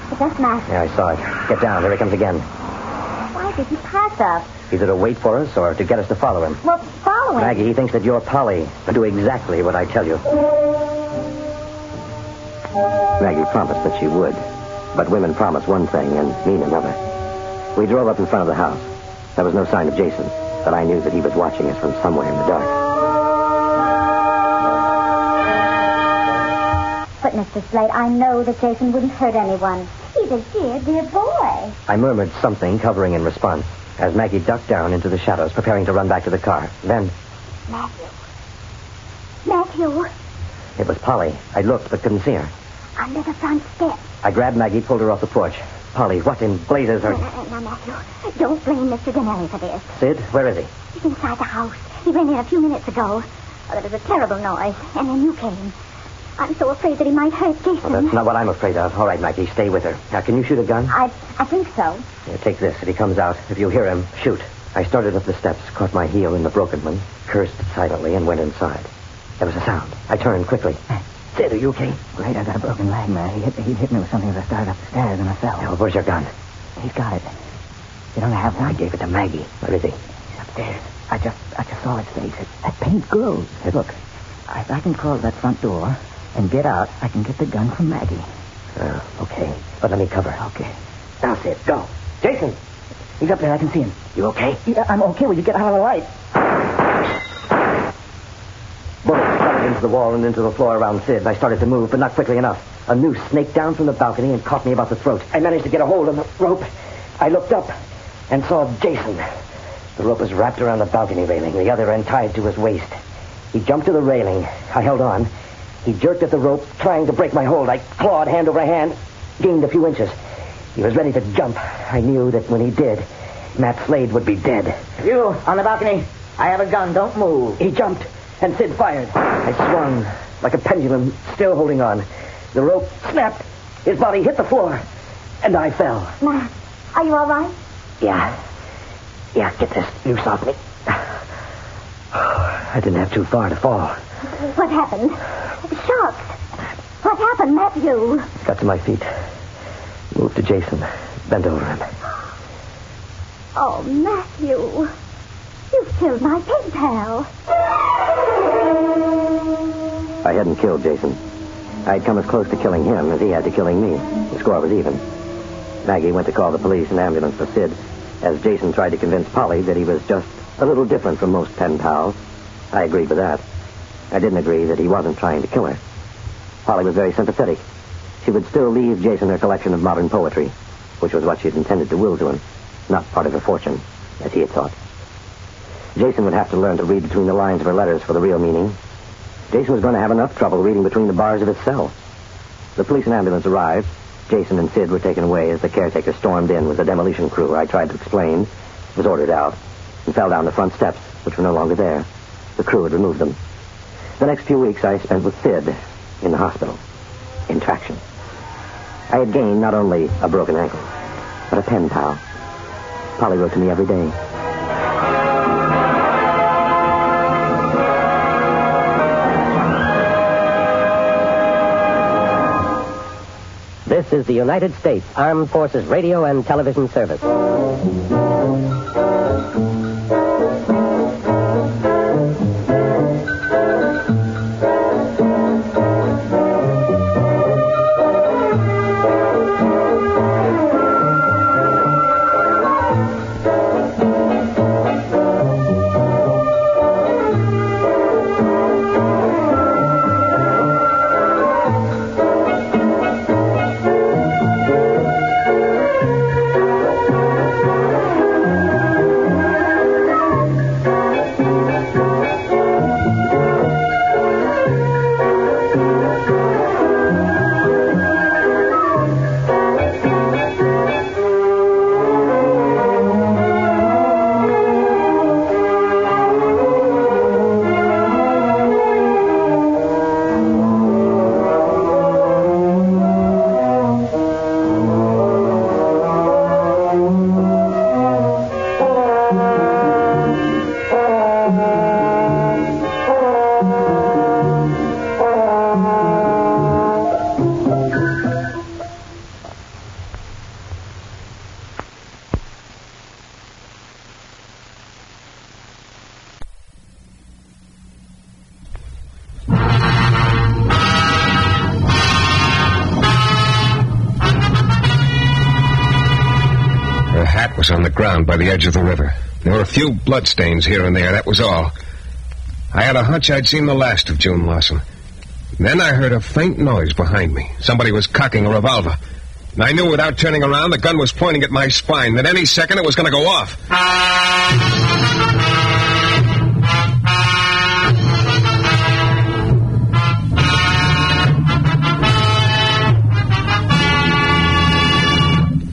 The death mask. Yeah, I saw it. Get down. Here he comes again. Why did he pass us? Either to wait for us or to get us to follow him. Well, following. Maggie, he thinks that you're Polly. But do exactly what I tell you. Maggie promised that she would. But women promise one thing and mean another. We drove up in front of the house. There was no sign of Jason, but I knew that he was watching us from somewhere in the dark. But, Mr. Slade, I know that Jason wouldn't hurt anyone. He's a dear, dear boy. I murmured something, covering in response, as Maggie ducked down into the shadows, preparing to run back to the car. Then... Matthew. Matthew. It was Polly. I looked, but couldn't see her. Under the front step. I grabbed Maggie, pulled her off the porch. Polly, what in blazes are... Now, Matthew, don't blame Mr. Donnelly for this. Sid, where is he? He's inside the house. He ran in a few minutes ago. Oh, there was a terrible noise, and then you came. I'm so afraid that he might hurt Jason. Well, that's not what I'm afraid of. All right, Maggie, stay with her. Now, can you shoot a gun? I think so. Here, take this. If he comes out, if you hear him, shoot. I started up the steps, caught my heel in the broken one, cursed silently, and went inside. There was a sound. I turned quickly. Sid, are you okay? Right, I got a broken leg, man. He hit me with something as I started up the stairs, and I fell. Well, where's your gun? He's got it. You don't have one? I gave it to Maggie. Where is he? He's upstairs. I just saw his face. That paint glows. Hey, look, if I can close that front door and get out, I can get the gun from Maggie. Okay. But let me cover. Okay. Now, Sid, go. Jason! He's up there. I can see him. You okay? Yeah, I'm okay. Will you get out of the light? Bullets thudded into the wall and into the floor around Sid. I started to move, but not quickly enough. A noose snaked down from the balcony and caught me about the throat. I managed to get a hold of the rope. I looked up and saw Jason. The rope was wrapped around the balcony railing, the other end tied to his waist. He jumped to the railing. I held on. He jerked at the rope, trying to break my hold. I clawed hand over hand, gained a few inches. He was ready to jump. I knew that when he did, Matt Slade would be dead. You, on the balcony. I have a gun. Don't move. He jumped, and Sid fired. I swung like a pendulum, still holding on. The rope snapped. His body hit the floor, and I fell. Matt, are you all right? Yeah, get this noose off me. I didn't have too far to fall. What happened? Shucks. What happened, Matthew? Got to my feet. Moved to Jason. Bent over him. Oh, Matthew. You've killed my pen pal. I hadn't killed Jason. I'd come as close to killing him as he had to killing me. The score was even. Maggie went to call the police and ambulance for Sid, as Jason tried to convince Polly that he was just a little different from most pen pals. I agreed with that. I didn't agree that he wasn't trying to kill her. Polly was very sympathetic. She would still leave Jason her collection of modern poetry, which was what she had intended to will to him, not part of her fortune, as he had thought. Jason would have to learn to read between the lines of her letters for the real meaning. Jason was going to have enough trouble reading between the bars of his cell. The police and ambulance arrived. Jason and Sid were taken away as the caretaker stormed in with a demolition crew. I tried to explain, was ordered out, and fell down the front steps, which were no longer there. The crew had removed them. The next few weeks I spent with Sid in the hospital, in traction. I had gained not only a broken ankle, but a pen pal. Polly wrote to me every day. This is the United States Armed Forces Radio and Television Service. was on the ground by the edge of the river. There were a few bloodstains here and there, that was all. I had a hunch I'd seen the last of June Lawson. Then I heard a faint noise behind me. Somebody was cocking a revolver. And I knew without turning around the gun was pointing at my spine, that any second it was going to go off.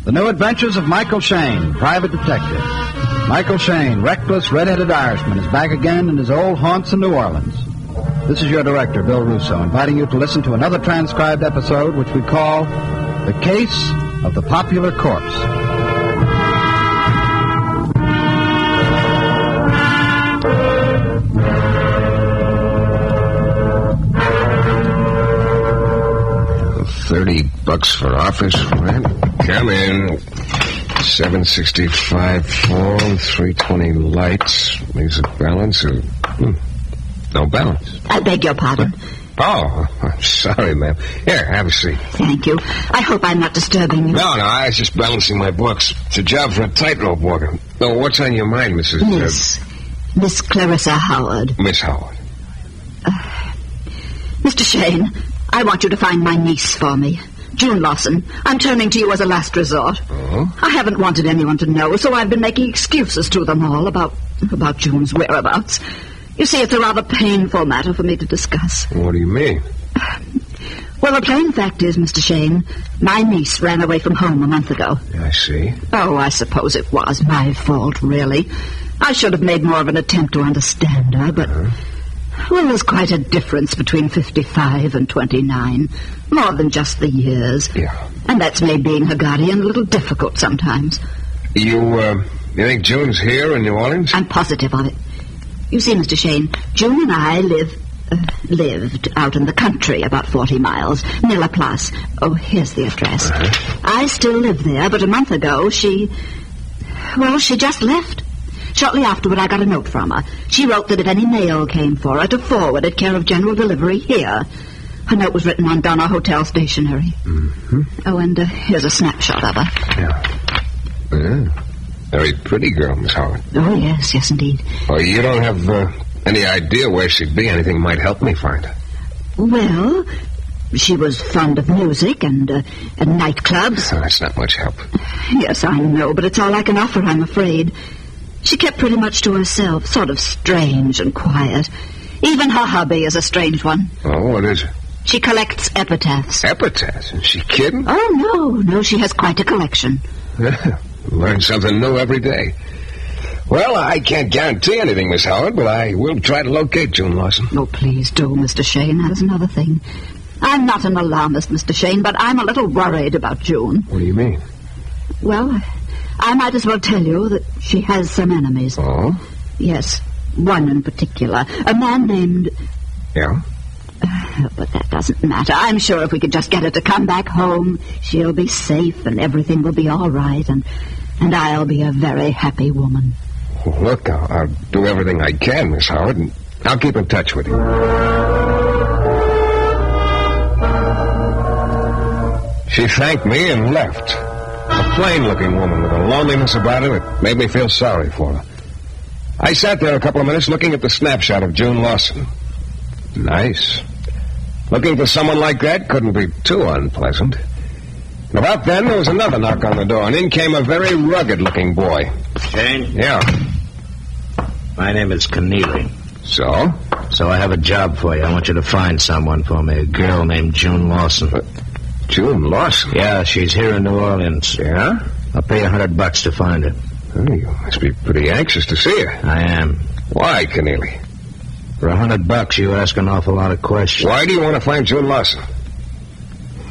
The New Adventures of Michael Shayne, Private Detective. Michael Shayne, reckless, red-headed Irishman, is back again in his old haunts in New Orleans. This is your director, Bill Russo, inviting you to listen to another transcribed episode which we call The Case of the Popular Corpse. $30 for office rent. Come in. 765 phone, 320 lights. Leaves a balance of... no balance. I beg your pardon. Oh, I'm sorry, ma'am. Here, have a seat. Thank you. I hope I'm not disturbing you. No, I was just balancing my books. It's a job for a tightrope walker. Oh, what's on your mind, Mrs. Miss Clarissa Howard. Miss Howard. Mr. Shayne, I want you to find my niece for me. June Lawson. I'm turning to you as a last resort. Oh? I haven't wanted anyone to know, so I've been making excuses to them all about June's whereabouts. You see, it's a rather painful matter for me to discuss. What do you mean? Well, the plain fact is, Mr. Shayne, my niece ran away from home a month ago. I see. Oh, I suppose it was my fault, really. I should have made more of an attempt to understand her, but... Well, there's quite a difference between 55 and 29. More than just the years. Yeah. And that's made being her guardian a little difficult sometimes. You think June's here in New Orleans? I'm positive of it. You see, Mr. Shayne, June and I lived out in the country about 40 miles, near La Place. Oh, here's the address. I still live there, but a month ago she just left. Shortly afterward, I got a note from her. She wrote that if any mail came for her, to forward it care of General Delivery here. Her note was written on Donna Hotel stationery. Mm-hmm. Oh, and here's a snapshot of her. Yeah. Very pretty girl, Miss Howard. Oh, yes, indeed. Oh, you don't have any idea where she'd be? Anything might help me find her? Well, she was fond of music and nightclubs. Oh, that's not much help. Yes, I know, but it's all I can offer, I'm afraid. She kept pretty much to herself, sort of strange and quiet. Even her hobby is a strange one. Oh, what is it? She collects epitaphs. Epitaphs? Is she kidding? Oh, no, she has quite a collection. Yeah, learn something new every day. Well, I can't guarantee anything, Miss Howard, but I will try to locate June Lawson. Oh, please do, Mr. Shayne. That is another thing. I'm not an alarmist, Mr. Shayne, but I'm a little worried about June. What do you mean? Well, I might as well tell you that she has some enemies. Oh? Yes, one in particular. A man named... Yeah? But that doesn't matter. I'm sure if we could just get her to come back home, she'll be safe and everything will be all right, and I'll be a very happy woman. Well, look, I'll do everything I can, Miss Howard, and I'll keep in touch with you. She thanked me and left. A plain-looking woman with a loneliness about her that made me feel sorry for her. I sat there a couple of minutes looking at the snapshot of June Lawson. Nice. Looking for someone like that couldn't be too unpleasant. And about then, there was another knock on the door, and in came a very rugged-looking boy. Shayne? Yeah. My name is Keneally. So? So I have a job for you. I want you to find someone for me, a girl named June Lawson. June Lawson? Yeah, she's here in New Orleans. Yeah? I'll pay you $100 to find her. Oh, you must be pretty anxious to see her. I am. Why, Keneally? For $100, you ask an awful lot of questions. Why do you want to find June Lawson?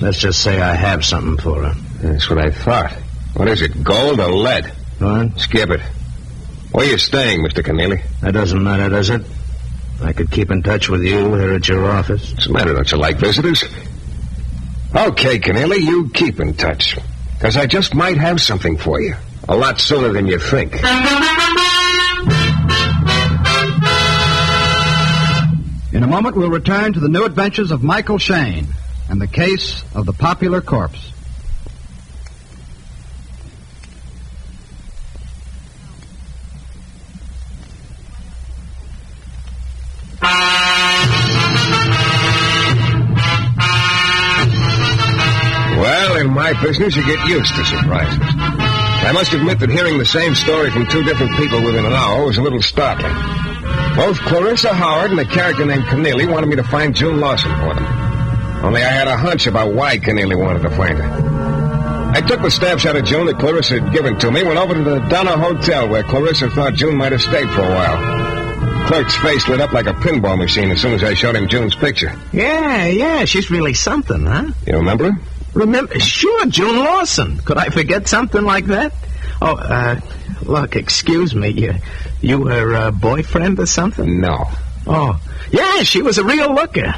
Let's just say I have something for her. That's what I thought. What is it, gold or lead? What? Skip it. Where are you staying, Mr. Keneally? That doesn't matter, does it? I could keep in touch with you here at your office. What's the matter? Don't you like visitors? Okay, Keneally, you keep in touch. Because I just might have something for you. A lot sooner than you think. In a moment, we'll return to the new adventures of Michael Shayne and the case of the popular corpse. my business, you get used to surprises. I must admit that hearing the same story from two different people within an hour was a little startling. Both Clarissa Howard and a character named Keneally wanted me to find June Lawson for them. Only I had a hunch about why Keneally wanted to find her. I took the snapshot of June that Clarissa had given to me, went over to the Donna Hotel where Clarissa thought June might have stayed for a while. Clerk's face lit up like a pinball machine as soon as I showed him June's picture. Yeah, she's really something, huh? You remember her? Remember? Sure, June Lawson. Could I forget something like that? Oh, look, excuse me. You her boyfriend or something? No. Oh, yeah, she was a real looker.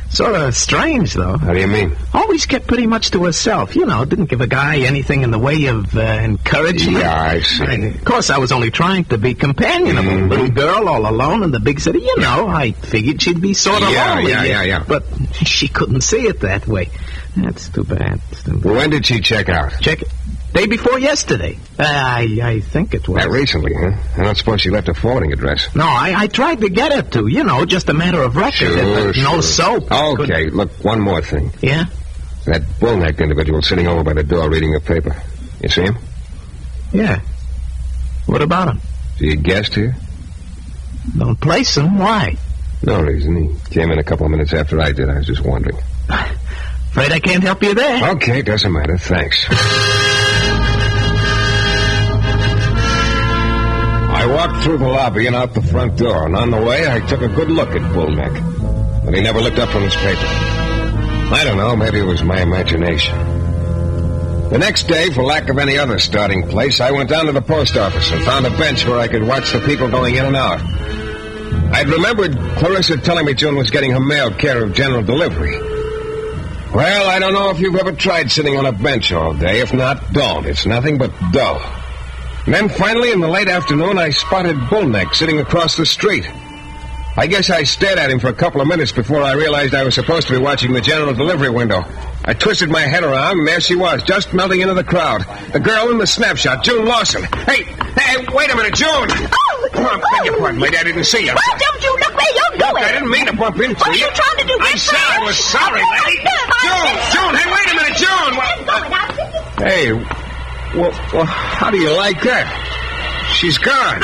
Sort of strange, though. How do you mean? Always kept pretty much to herself. You know, didn't give a guy anything in the way of encouragement. Yeah, I see. Of course, I was only trying to be companionable. Mm-hmm. Little girl all alone in the big city. You know, I figured she'd be sort of lonely. Yeah. But she couldn't see it that way. That's too bad. When did she check out? Check it. Day before yesterday. I think it was. That recently, huh? I don't suppose she left a forwarding address. No, I tried to get her to. You know, just a matter of record. Sure. No soap. Okay, look, one more thing. Yeah? That bull-necked individual sitting over by the door reading the paper. You see him? Yeah. What about him? So you guessed here? Don't place him. Why? No reason. He came in a couple of minutes after I did. I was just wondering. Afraid I can't help you there. Okay, doesn't matter. Thanks. I walked through the lobby and out the front door, and on the way I took a good look at Bullneck. But he never looked up from his paper. I don't know, maybe it was my imagination. The next day, for lack of any other starting place, I went down to the post office and found a bench where I could watch the people going in and out. I'd remembered Clarissa telling me June was getting her mail care of general delivery. Well, I don't know if you've ever tried sitting on a bench all day. If not, don't. It's nothing but dull. And then finally, in the late afternoon, I spotted Bullneck sitting across the street. I guess I stared at him for a couple of minutes before I realized I was supposed to be watching the general delivery window. I twisted my head around, and there she was, just melting into the crowd. The girl in the snapshot, June Lawson. Hey, wait a minute, June! Oh! I beg your pardon, lady, I didn't see you. Why don't you look where you're going? Look, I didn't mean to bump into you. What are you trying to do? I said I was sorry, lady. June, hey, wait a minute, June! Hey, well, how do you like that? She's gone.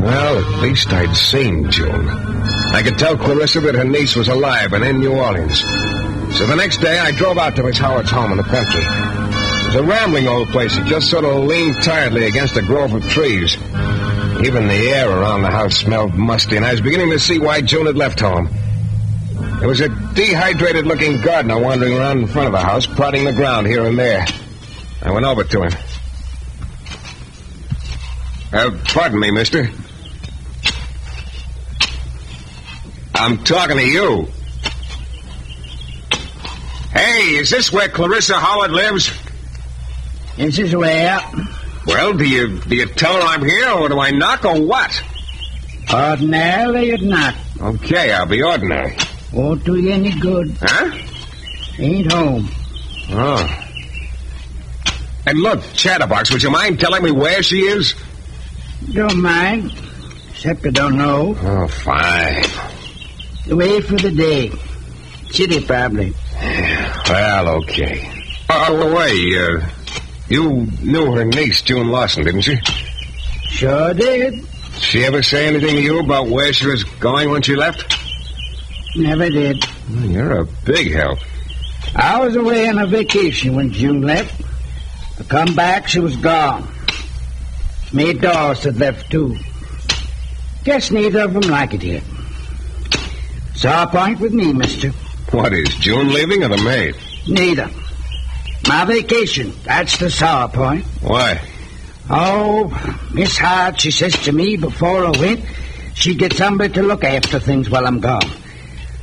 Well, at least I'd seen June. I could tell Clarissa that her niece was alive and in New Orleans. So the next day, I drove out to Miss Howard's home in the country. It was a rambling old place. It just sort of leaned tiredly against a grove of trees. Even the air around the house smelled musty, and I was beginning to see why June had left home. There was a dehydrated-looking gardener wandering around in front of the house, prodding the ground here and there. I went over to him. Pardon me, mister. I'm talking to you. Hey, is this where Clarissa Howard lives? This is where. Well, do you tell her I'm here, or do I knock, or what? Ordinarily, you'd knock. Okay, I'll be ordinary. Won't do you any good. Huh? Ain't home. Oh. And look, Chatterbox, would you mind telling me where she is? Don't mind. Except I don't know. Oh, fine. Away for the day. City, probably. Well, okay. By the way, you knew her niece, June Lawson, didn't you? Sure did. Did she ever say anything to you about where she was going when she left? Never did. Well, you're a big help. I was away on a vacation when June left. I come back, she was gone. Me Dawes had left, too. Guess neither of them like it here. Saw a point with me, mister. What, is June leaving or the maid? Neither. My vacation, that's the sour point. Why? Oh, Miss Hart, she says to me before I went, she'd get somebody to look after things while I'm gone.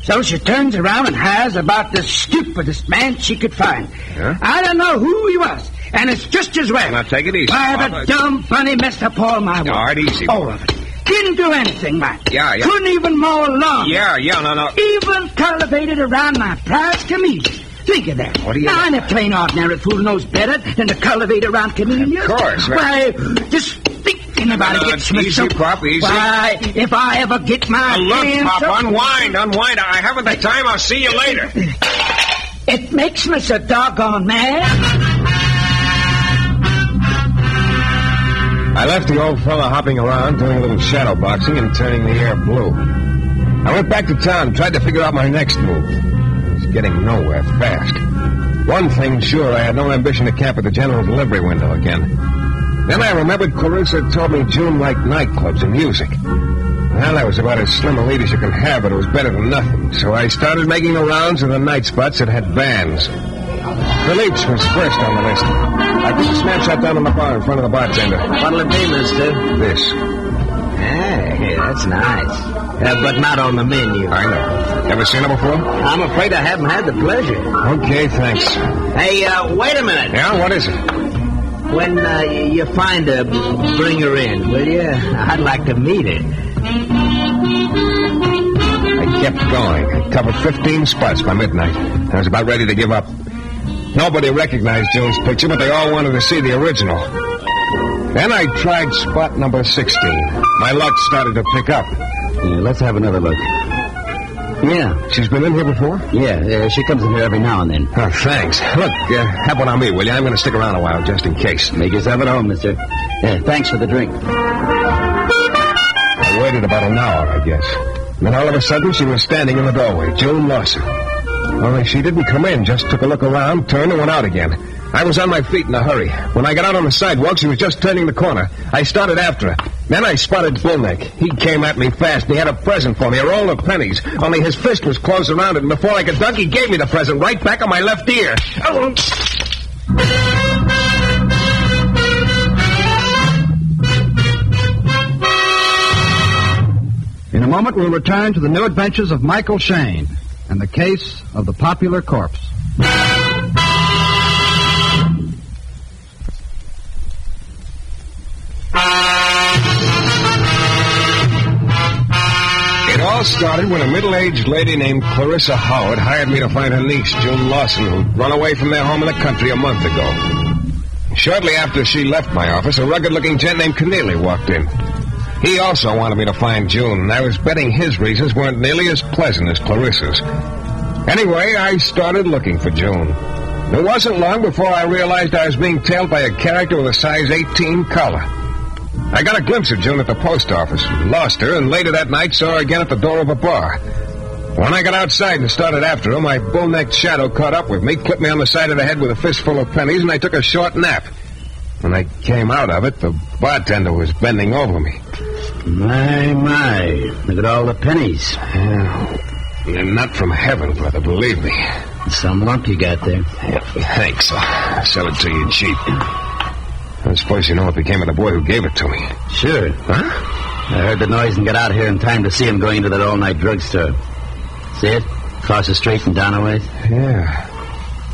So she turns around and hires about the stupidest man she could find. Yeah? I don't know who he was, and it's just as well. Now, take it easy. Why, the dumb bunny messed up all my work. All right, easy. All of it. Didn't do anything right. Yeah. Couldn't even mow a lawn. Yeah, no. Even cultivated around my prize camellias. Think of that. What do you... Now, I'm a plain ordinary fool knows better than to cultivate around camellias. Of course. Why, just think Anybody gets me easy, so... Pop, easy. Why, if I ever get my Look, hands Pop, up- unwind. I haven't the time. I'll see you later. It makes me so doggone mad. I left the old fella hopping around, doing a little shadow boxing and turning the air blue. I went back to town and tried to figure out my next move. I was getting nowhere fast. One thing sure, I had no ambition to camp at the general delivery window again. Then I remembered Clarissa had told me June liked nightclubs and music. Well, that was about as slim a lead as you can have, but it was better than nothing. So I started making the rounds of the night spots that had bands. Philippe's was first on the list. I put the snapshot down on the bar in front of the bartender. What'll it be, mister? This. Hey, that's nice. But not on the menu. I know. Ever seen it before? I'm afraid I haven't had the pleasure. Okay, thanks. Hey, wait a minute. Yeah, what is it? When you find her, bring her in, will you? I'd like to meet her. I kept going. I covered 15 spots by midnight. I was about ready to give up. Nobody recognized June's picture, but they all wanted to see the original. Then I tried spot number 16. My luck started to pick up. Yeah, let's have another look. Yeah. She's been in here before? Yeah, she comes in here every now and then. Oh, thanks. Look, have one on me, will you? I'm going to stick around a while, just in case. Make yourself at home, mister. Thanks for the drink. I waited about an hour, I guess. Then all of a sudden, she was standing in the doorway, June Lawson. Only she didn't come in, just took a look around, turned, and went out again. I was on my feet in a hurry. When I got out on the sidewalk, she was just turning the corner. I started after her. Then I spotted Bullneck. He came at me fast, and he had a present for me, a roll of pennies. Only his fist was closed around it, and before I could duck, he gave me the present right back on my left ear. In a moment, we'll return to the new adventures of Michael Shayne and the case of the popular corpse. It all started when a middle-aged lady named Clarissa Howard hired me to find her niece, June Lawson, who'd run away from their home in the country a month ago. Shortly after she left my office, a rugged-looking gent named Keneally walked in. He also wanted me to find June, and I was betting his reasons weren't nearly as pleasant as Clarissa's. Anyway, I started looking for June. It wasn't long before I realized I was being tailed by a character with a size 18 collar. I got a glimpse of June at the post office, lost her, and later that night saw her again at the door of a bar. When I got outside and started after her, my bull-necked shadow caught up with me, clipped me on the side of the head with a fistful of pennies, and I took a short nap. When I came out of it, the bartender was bending over me. My, look at all the pennies. You're not from heaven, brother, believe me. Some lump you got there. Yeah, thanks. I'll sell it to you cheap. I suppose you know what became of the boy who gave it to me. Sure. Huh? I heard the noise and got out here in time to see him going into that all-night drugstore. See it? Across the street from down a ways? Yeah.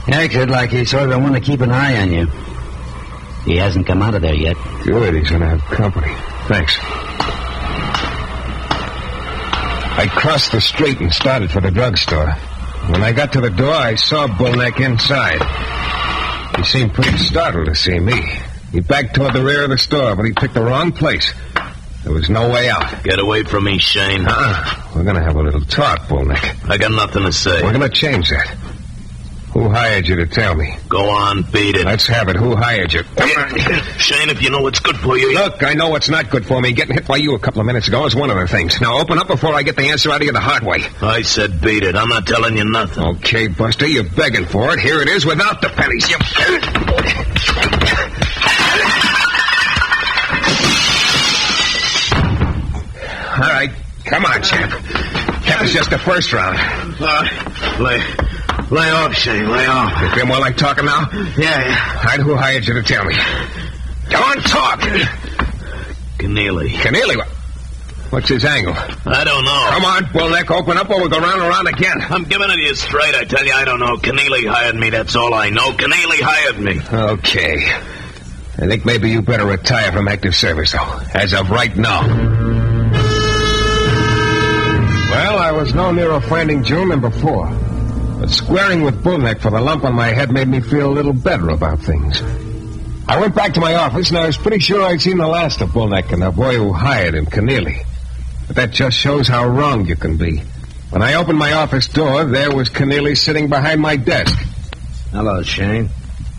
Yeah, kid, like he sort of want to keep an eye on you. He hasn't come out of there yet. Good, he's going to have company. Thanks. I crossed the street and started for the drugstore. When I got to the door, I saw Bullneck inside. He seemed pretty startled to see me. He backed toward the rear of the store, but he picked the wrong place. There was no way out. Get away from me, Shayne. We're going to have a little talk, Bullneck. I got nothing to say. We're going to change that. Who hired you to tell me? Go on, beat it. Let's have it. Who hired you? Shayne, if you know what's good for you... Look, I know what's not good for me. Getting hit by you a couple of minutes ago is one of the things. Now, open up before I get the answer out of you the hard way. I said beat it. I'm not telling you nothing. Okay, Buster, you're begging for it. Here it is without the pennies. All right. Come on, champ. That was just the first round. Lay off, Shayne. Lay off. You feel more like talking now? Yeah. All right, who hired you to tell me? Go on, talk. Keneally. Keneally? What's his angle? I don't know. Come on, Bullneck, open up or we'll go round and round again. I'm giving it to you straight. I tell you, I don't know. Keneally hired me, that's all I know. Keneally hired me. Okay. I think maybe you better retire from active service, though, as of right now. Well, I was no nearer finding June than before. But squaring with Bullneck for the lump on my head made me feel a little better about things. I went back to my office, and I was pretty sure I'd seen the last of Bullneck and the boy who hired him, Keneally. But that just shows how wrong you can be. When I opened my office door, there was Keneally sitting behind my desk. Hello, Shayne.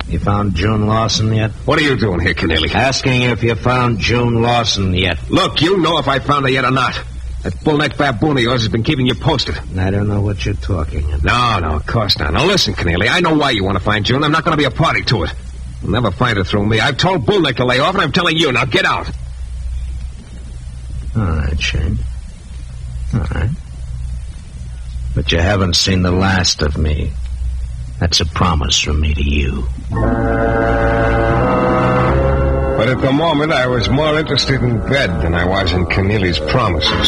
You found June Lawson yet? What are you doing here, Keneally? Asking if you found June Lawson yet. Look, you know if I found her yet or not. That bullneck baboon of yours has been keeping you posted. I don't know what you're talking about. No, of course not. Now listen, Keneally, I know why you want to find June. I'm not going to be a party to it. You'll never find her through me. I've told Bullneck to lay off, and I'm telling you. Now get out. All right, Shayne. All right. But you haven't seen the last of me. That's a promise from me to you. But at the moment, I was more interested in bed than I was in Keneally's promises.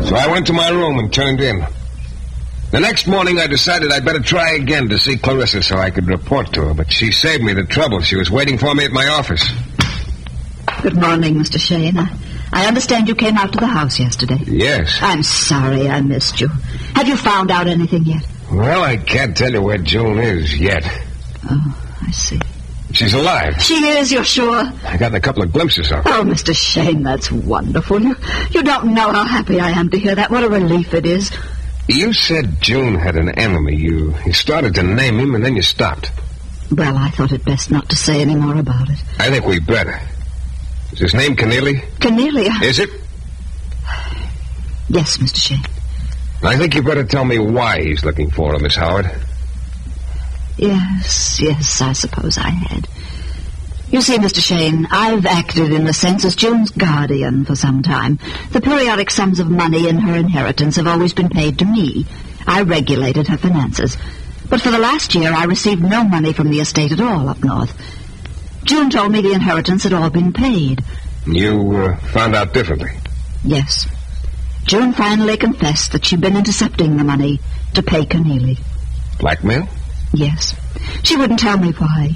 So I went to my room and turned in. The next morning, I decided I'd better try again to see Clarissa so I could report to her, but she saved me the trouble. She was waiting for me at my office. Good morning, Mr. Shayne. I understand you came out to the house yesterday. Yes. I'm sorry I missed you. Have you found out anything yet? Well, I can't tell you where June is yet. Oh, I see. She's alive. She is, you're sure? I got a couple of glimpses of her. Oh, Mr. Shayne, that's wonderful. You don't know how happy I am to hear that. What a relief it is. You said June had an enemy. You started to name him, and then you stopped. Well, I thought it best not to say any more about it. I think we better. Is his name Keneally? Keneally? Is it? Yes, Mr. Shayne. I think you better tell me why he's looking for her, Miss Howard. Yes, I suppose I had. You see, Mr. Shayne, I've acted in a sense as June's guardian for some time. The periodic sums of money in her inheritance have always been paid to me. I regulated her finances. But for the last year, I received no money from the estate at all up north. June told me the inheritance had all been paid. You found out differently? Yes. June finally confessed that she'd been intercepting the money to pay Keneally. Blackmail? Yes. She wouldn't tell me why.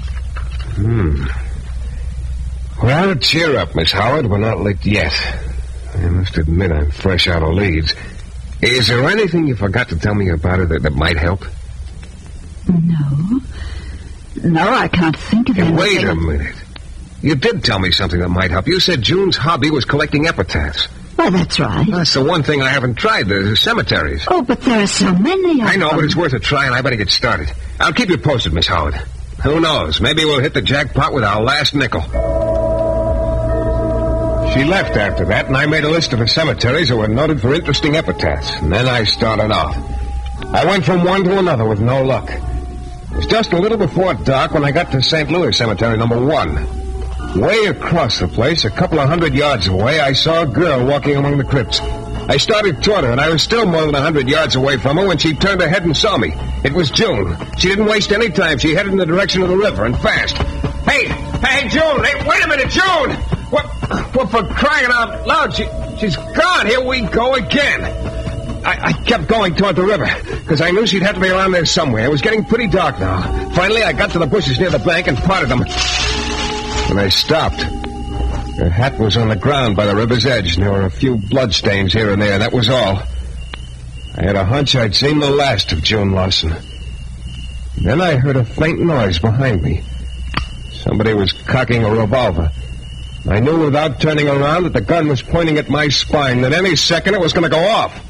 Well, cheer up, Miss Howard. We're not licked yet. I must admit I'm fresh out of leads. Is there anything you forgot to tell me about her that might help? No, I can't think of anything. Wait a minute. You did tell me something that might help. You said June's hobby was collecting epitaphs. Well, that's right. That's the one thing I haven't tried, the cemeteries. Oh, but there are so many of I know, them. but it's worth a try, and I better get started. I'll keep you posted, Miss Howard. Who knows? Maybe we'll hit the jackpot with our last nickel. She left after that, and I made a list of the cemeteries that were noted for interesting epitaphs, and then I started off. I went from one to another with no luck. It was just a little before dark when I got to St. Louis Cemetery number 1. Way across the place, a couple of 100 yards away, I saw a girl walking among the crypts. I started toward her, and I was still more than 100 yards away from her when she turned her head and saw me. It was June. She didn't waste any time. She headed in the direction of the river, and fast. Hey, June! Hey, wait a minute, June! What for crying out loud? She's gone. Here we go again. I kept going toward the river, because I knew she'd have to be around there somewhere. It was getting pretty dark now. Finally, I got to the bushes near the bank and parted them. When I stopped, her hat was on the ground by the river's edge, and there were a few bloodstains here and there. That was all. I had a hunch I'd seen the last of June Lawson. Then I heard a faint noise behind me. Somebody was cocking a revolver. I knew without turning around that the gun was pointing at my spine, that any second it was going to go off.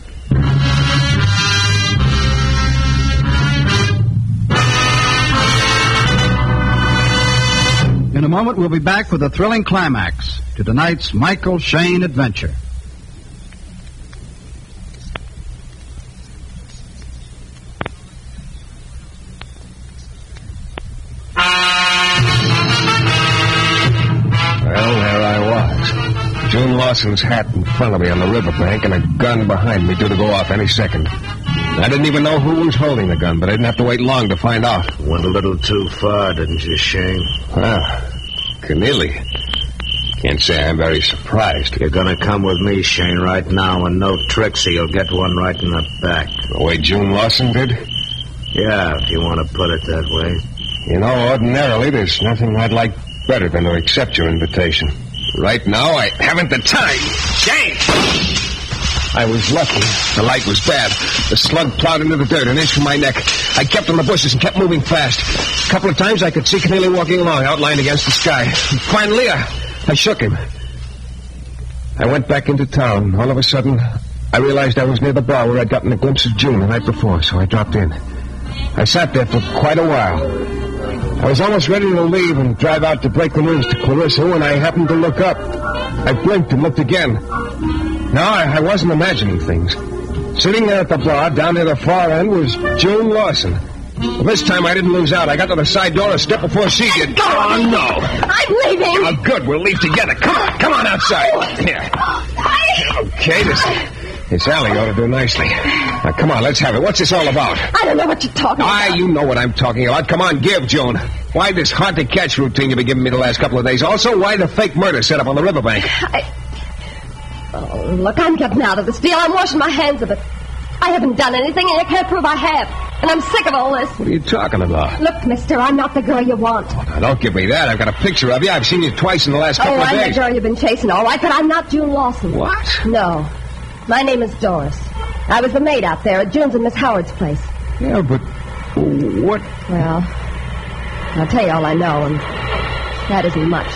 In a moment, we'll be back with a thrilling climax to tonight's Michael Shayne adventure. Well, there I was. June Lawson's hat in front of me on the riverbank and a gun behind me due to go off any second. I didn't even know who was holding the gun, but I didn't have to wait long to find out. Went a little too far, didn't you, Shayne? Well, Keneally. Can't say I'm very surprised. You're gonna come with me, Shayne, right now, and no tricks, or you'll get one right in the back. The way June Lawson did? Yeah, if you want to put it that way. You know, ordinarily, there's nothing I'd like better than to accept your invitation. Right now, I haven't the time. Shayne! I was lucky. The light was bad. The slug plowed into the dirt an inch from my neck. I kept on the bushes and kept moving fast. couple of times I could see Keneally walking along, outlined against the sky. Finally, I shook him. I went back into town. All of a sudden, I realized I was near the bar where I'd gotten a glimpse of June the night before, so I dropped in. I sat there for quite a while. I was almost ready to leave and drive out to break the news to Clarissa when I happened to look up. I blinked and looked again. No, I wasn't imagining things. Sitting there at the bar, down near the far end, was June Lawson. Well, this time I didn't lose out. I got to the side door a step before she did. Oh, no. I'm leaving. Oh, good. We'll leave together. Come on outside. Here. Okay, this alley ought to do nicely. Now, come on, let's have it. What's this all about? I don't know what you're talking about. You know what I'm talking about. Come on, give, June. Why this hard-to-catch routine you've been giving me the last couple of days? Also, why the fake murder set up on the riverbank? Oh, look, I'm getting out of this deal. I'm washing my hands of it. I haven't done anything, and you can't prove I have. And I'm sick of all this. What are you talking about? Look, mister, I'm not the girl you want. Oh, now, don't give me that. I've got a picture of you. I've seen you twice in the last couple of days. I'm the girl you've been chasing, all right, but I'm not June Lawson. What? No. My name is Doris. I was the maid out there at June's and Miss Howard's place. Yeah, but what? Well, I'll tell you all I know, and that isn't much.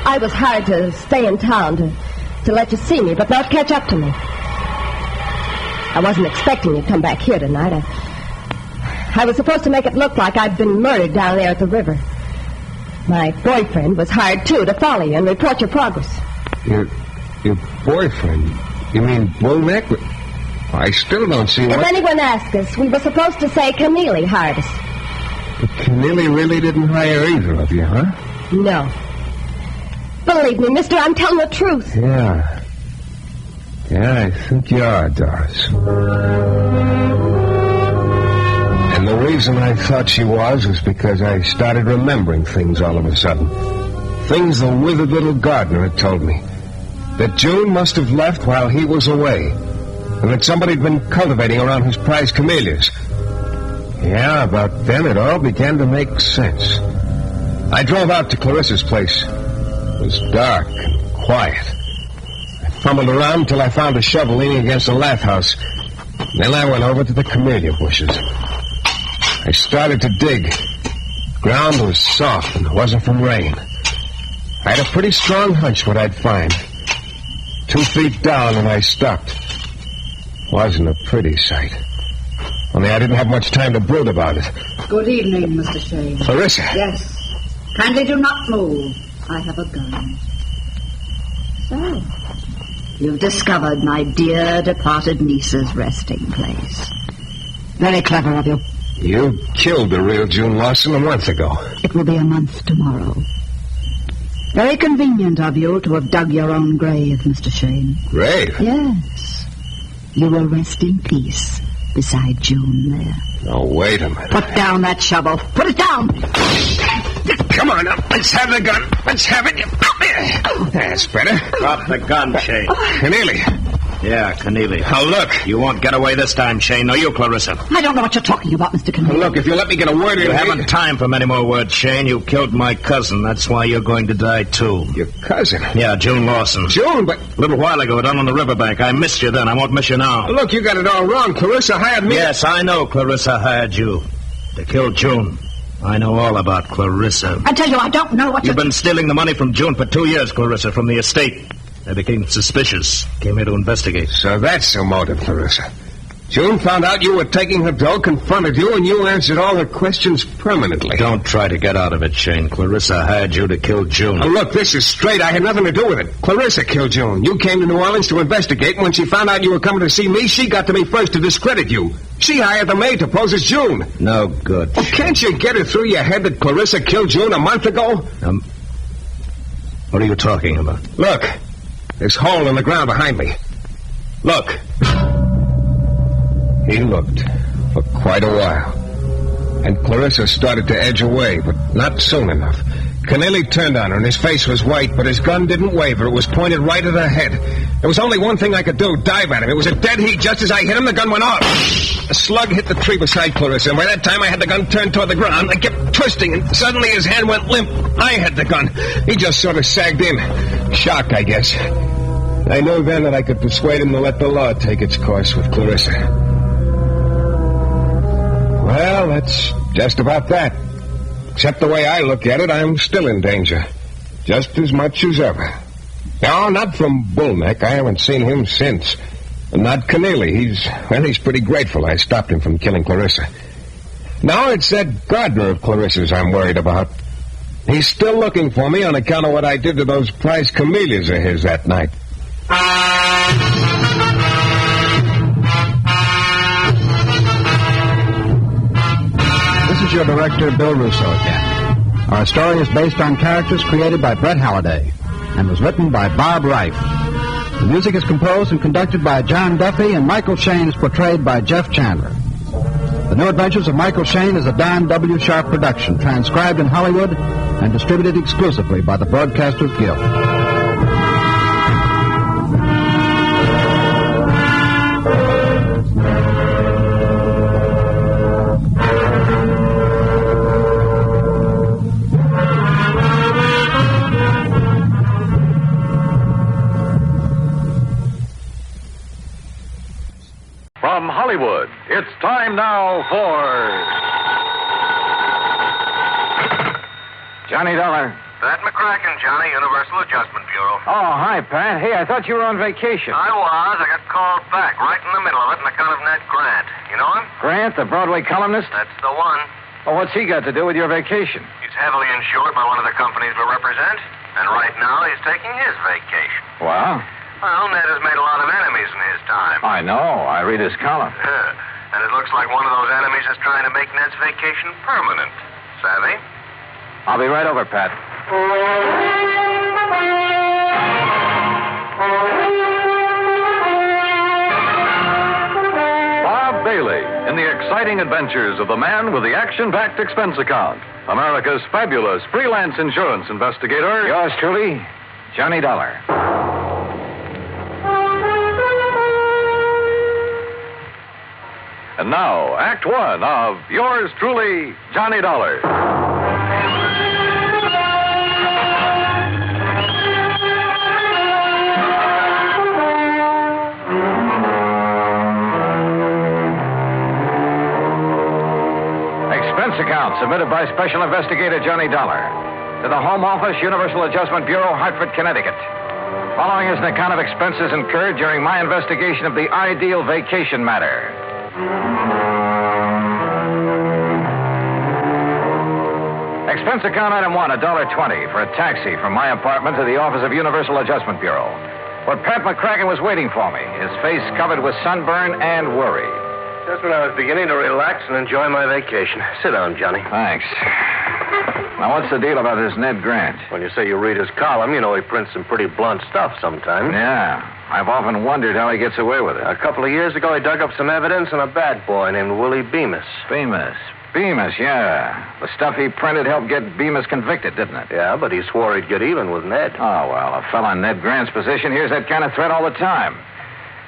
I was hired to stay in town to let you see me, but not catch up to me. I wasn't expecting you to come back here tonight. I was supposed to make it look like I'd been murdered down there at the river. My boyfriend was hired, too, to follow you and report your progress. Your boyfriend? You mean Bullneck? I still don't see what... If anyone asks us, we were supposed to say Keneally hired us. But Keneally really didn't hire either of you, huh? No. Believe me, mister, I'm telling the truth. Yeah, I think you are, Doris. And the reason I thought she was because I started remembering things all of a sudden. Things the withered little gardener had told me. That June must have left while he was away. And that somebody had been cultivating around his prized camellias. Yeah, about then it all began to make sense. I drove out to Clarissa's place. It was dark and quiet. I fumbled around until I found a shovel leaning against a lath house. Then I went over to the camellia bushes. I started to dig. The ground was soft and it wasn't from rain. I had a pretty strong hunch what I'd find. 2 feet down and I stopped. Wasn't a pretty sight. Only I didn't have much time to brood about it. Good evening, Mr. Shayne. Clarissa. Yes. Kindly do not move. I have a gun. So, you've discovered my dear departed niece's resting place. Very clever of you. You killed the real June Lawson a month ago. It will be a month tomorrow. Very convenient of you to have dug your own grave, Mr. Shayne. Grave? Yes. You will rest in peace beside June there. Oh, wait a minute. Put down that shovel. Put it down! Come on now. Let's have the gun. Let's have it. That's better. Drop the gun, Shayne. Keneally. Yeah, Keneally. Oh, look. You won't get away this time, Shayne. No, you, Clarissa. I don't know what you're talking about, Mr. Keneally. Look, if you let me get a word in... You haven't time for many more words, Shayne. You killed my cousin. That's why you're going to die, too. Your cousin? Yeah, June Lawson. June, but... A little while ago, down on the riverbank. I missed you then. I won't miss you now. Look, you got it all wrong. Clarissa hired me... Yes, I know Clarissa hired you. To kill June. I know all about Clarissa. I tell you, I don't know what You've been stealing the money from June for 2 years, Clarissa, from the estate. I became suspicious. Came here to investigate. So that's the motive, Clarissa. June found out you were taking her dough, confronted you, and you answered all her questions permanently. Don't try to get out of it, Shayne. Clarissa hired you to kill June. Now, look, this is straight. I had nothing to do with it. Clarissa killed June. You came to New Orleans to investigate, and when she found out you were coming to see me, she got to me first to discredit you. She hired the maid to pose as June. No good. Well, can't you get it through your head that Clarissa killed June a month ago? What are you talking about? Look. This hole in the ground behind me. Look. He looked for quite a while. And Clarissa started to edge away, but not soon enough. Keneally turned on her, and his face was white, but his gun didn't waver. It was pointed right at her head. There was only one thing I could do, dive at him. It was a dead heat. Just as I hit him, the gun went off. A slug hit the tree beside Clarissa, and by that time I had the gun turned toward the ground. I kept twisting, and suddenly his hand went limp. I had the gun. He just sort of sagged in. Shocked, I guess. I knew then that I could persuade him to let the law take its course with Clarissa. Well, that's Just about that. Except the way I look at it, I'm still in danger. Just as much as ever. No, not from Bullneck. I haven't seen him since. And not Keneally. He's pretty grateful I stopped him from killing Clarissa. Now it's that gardener of Clarissa's I'm worried about. He's still looking for me on account of what I did to those prize camellias of his that night. This is your director, Bill Russo, again. Our story is based on characters created by Brett Halliday and was written by Bob Reif. The music is composed and conducted by John Duffy, and Michael Shayne is portrayed by Jeff Chandler. The New Adventures of Michael Shayne is a Don W. Sharp production, transcribed in Hollywood and distributed exclusively by the Broadcasters Guild. From Hollywood, it's time now for... Johnny Dollar. Pat McCracken, Johnny, Universal Adjustment Bureau. Oh, hi, Pat. Hey, I thought you were on vacation. I was. I got called back right in the middle of it on account of Ned Grant. You know him? Grant, the Broadway columnist? That's the one. Oh, what's he got to do with your vacation? He's heavily insured by one of the companies we represent, and right now he's taking his vacation. Well? Well, Ned has made a lot of enemies in his time. I know. I read his column. And it looks like one of those enemies is trying to make Ned's vacation permanent. Savvy? I'll be right over, Pat. Bob Bailey in the exciting adventures of the man with the action-packed expense account. America's fabulous freelance insurance investigator. Yours truly, Johnny Dollar. And now, Act One of yours truly, Johnny Dollar. Expense account submitted by Special Investigator Johnny Dollar to the Home Office, Universal Adjustment Bureau, Hartford, Connecticut. Following is an account of expenses incurred during my investigation of the ideal vacation matter. Expense account item 1, $1.20 for a taxi from my apartment to the office of Universal Adjustment Bureau, where Pat McCracken was waiting for me, his face covered with sunburn and worry. Just when I was beginning to relax and enjoy my vacation. Sit down, Johnny. Thanks. Now, what's the deal about this Ned Grant? When you say you read his column, you know he prints some pretty blunt stuff sometimes. Yeah. I've often wondered how he gets away with it. A couple of years ago, he dug up some evidence on a bad boy named Willie Bemis. Bemis, yeah. The stuff he printed helped get Bemis convicted, didn't it? Yeah, but he swore he'd get even with Ned. Oh, well, a fella in Ned Grant's position hears that kind of threat all the time.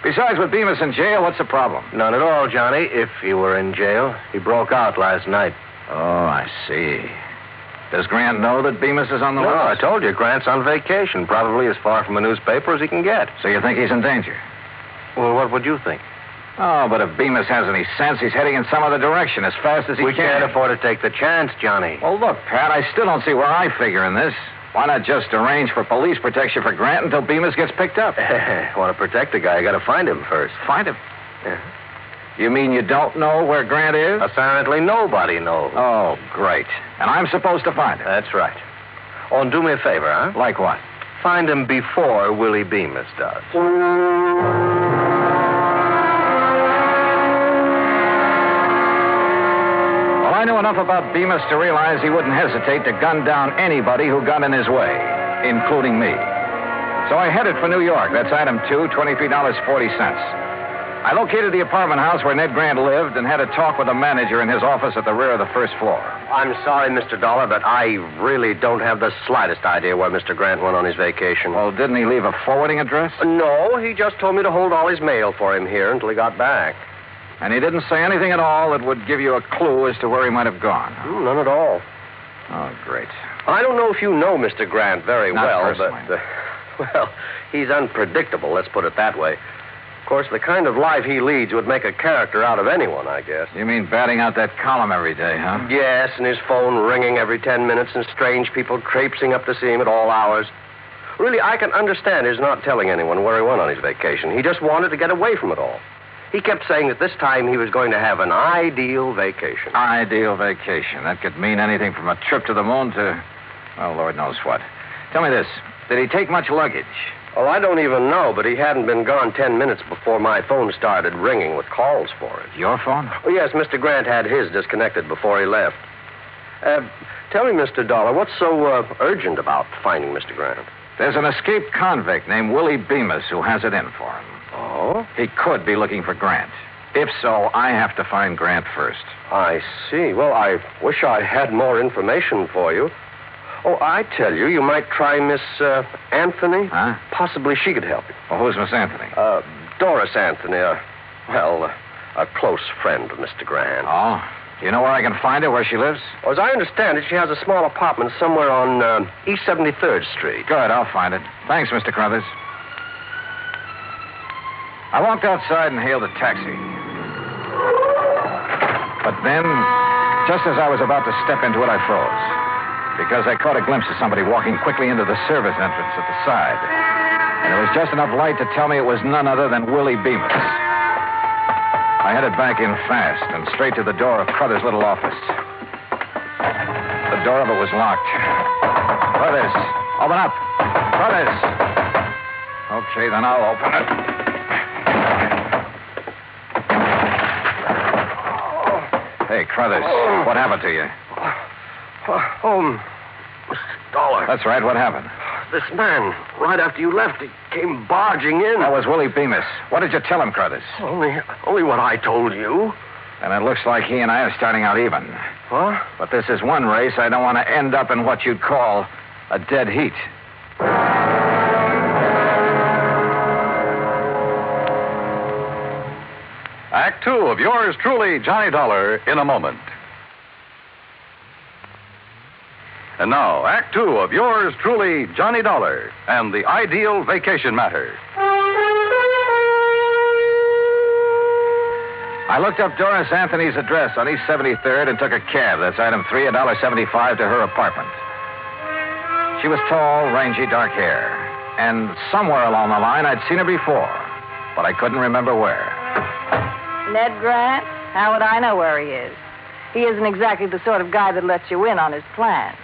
Besides, with Bemis in jail, what's the problem? None at all, Johnny, if he were in jail. He broke out last night. Oh, I see. Does Grant know that Bemis is on the list? No, I told you, Grant's on vacation, probably as far from a newspaper as he can get. So you think he's in danger? Well, what would you think? Oh, but if Bemis has any sense, he's heading in some other direction as fast as he can. We can't afford to take the chance, Johnny. Well, look, Pat, I still don't see where I figure in this. Why not just arrange for police protection for Grant until Bemis gets picked up? Want to protect the guy, you got to find him first. Find him? Yeah. You mean you don't know where Grant is? Apparently nobody knows. Oh, great. And I'm supposed to find him? That's right. Oh, and do me a favor, huh? Like what? Find him before Willie Bemis does. I knew enough about Bemis to realize he wouldn't hesitate to gun down anybody who got in his way, including me. So I headed for New York. That's item 2, $23.40. I located the apartment house where Ned Grant lived and had a talk with a manager in his office at the rear of the first floor. I'm sorry, Mr. Dollar, but I really don't have the slightest idea where Mr. Grant went on his vacation. Well, didn't he leave a forwarding address? No, he just told me to hold all his mail for him here until he got back. And he didn't say anything at all that would give you a clue as to where he might have gone? None at all. Oh, great. I don't know if you know Mr. Grant very Not well, personally. but, well, he's unpredictable, let's put it that way. Of course, the kind of life he leads would make a character out of anyone, I guess. You mean batting out that column every day, huh? Yes, and his phone ringing every 10 minutes and strange people traipsing up to see him at all hours. Really, I can understand his not telling anyone where he went on his vacation. He just wanted to get away from it all. He kept saying that this time he was going to have an ideal vacation. Ideal vacation. That could mean anything from a trip to the moon to, well, Lord knows what. Tell me this. Did he take much luggage? Oh, I don't even know, but he hadn't been gone 10 minutes before my phone started ringing with calls for it. Your phone? Oh, yes, Mr. Grant had his disconnected before he left. Tell me, Mr. Dollar, what's so urgent about finding Mr. Grant? There's an escaped convict named Willie Bemis who has it in for him. Oh? He could be looking for Grant. If so, I have to find Grant first. I see. Well, I wish I had more information for you. Oh, I tell you, you might try Miss Anthony. Huh? Possibly she could help you. Well, who's Miss Anthony? Doris Anthony, a close friend of Mr. Grant. Oh? Do you know where I can find her, where she lives? Well, as I understand it, she has a small apartment somewhere on East 73rd Street. Good, I'll find it. Thanks, Mr. Crothers. I walked outside and hailed a taxi. But then, just as I was about to step into it, I froze. Because I caught a glimpse of somebody walking quickly into the service entrance at the side. And there was just enough light to tell me it was none other than Willie Bemis. I headed back in fast and straight to the door of Crothers' little office. The door of it was locked. Crothers, open up. Crothers. Okay, then I'll open it. Hey, Crothers, what happened to you? Mr. Dollar. That's right, what happened? This man, right after you left, he came barging in. That was Willie Bemis. What did you tell him, Crothers? Only what I told you. And it looks like he and I are starting out even. Huh? But this is one race I don't want to end up in what you'd call a dead heat. Act 2 of yours truly, Johnny Dollar, in a moment. And now, Act 2 of yours truly, Johnny Dollar, and the ideal vacation matter. I looked up Doris Anthony's address on East 73rd and took a cab. That's item 3, $1.75 to her apartment. She was tall, rangy, dark hair. And somewhere along the line, I'd seen her before, but I couldn't remember where. Ned Grant? How would I know where he is? He isn't exactly the sort of guy that lets you in on his plan.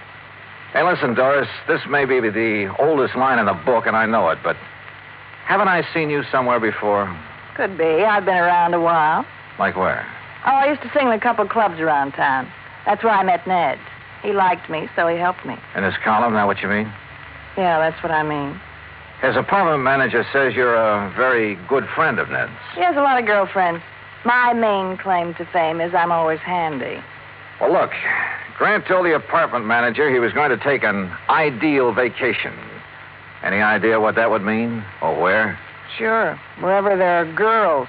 Hey, listen, Doris, this may be the oldest line in the book, and I know it, but haven't I seen you somewhere before? Could be. I've been around a while. Like where? Oh, I used to sing in a couple of clubs around town. That's where I met Ned. He liked me, so he helped me. In his column, that what you mean? Yeah, that's what I mean. His apartment manager says you're a very good friend of Ned's. He has a lot of girlfriends. My main claim to fame is I'm always handy. Well, look, Grant told the apartment manager he was going to take an ideal vacation. Any idea what that would mean? Or where? Sure, wherever there are girls.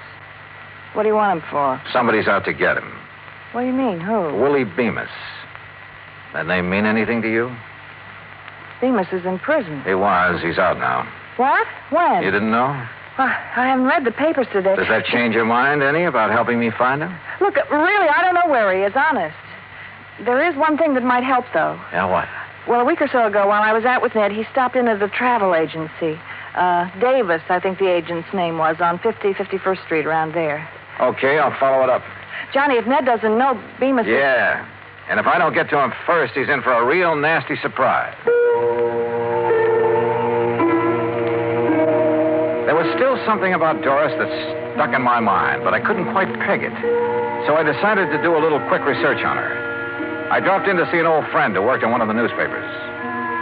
What do you want him for? Somebody's out to get him. What do you mean, who? Willie Bemis. That name mean anything to you? Bemis is in prison. He was. He's out now. What? When? You didn't know? I haven't read the papers today. Does that change your mind any about helping me find him? Look, really, I don't know where he is, honest. There is one thing that might help, though. Yeah, what? Well, a week or so ago, while I was out with Ned, he stopped into the travel agency. Davis, I think the agent's name was, on 51st Street, around there. Okay, I'll follow it up. Johnny, if Ned doesn't know, Bemis... Yeah, and if I don't get to him first, he's in for a real nasty surprise. There was still something about Doris that stuck in my mind, but I couldn't quite peg it. So I decided to do a little quick research on her. I dropped in to see an old friend who worked in one of the newspapers.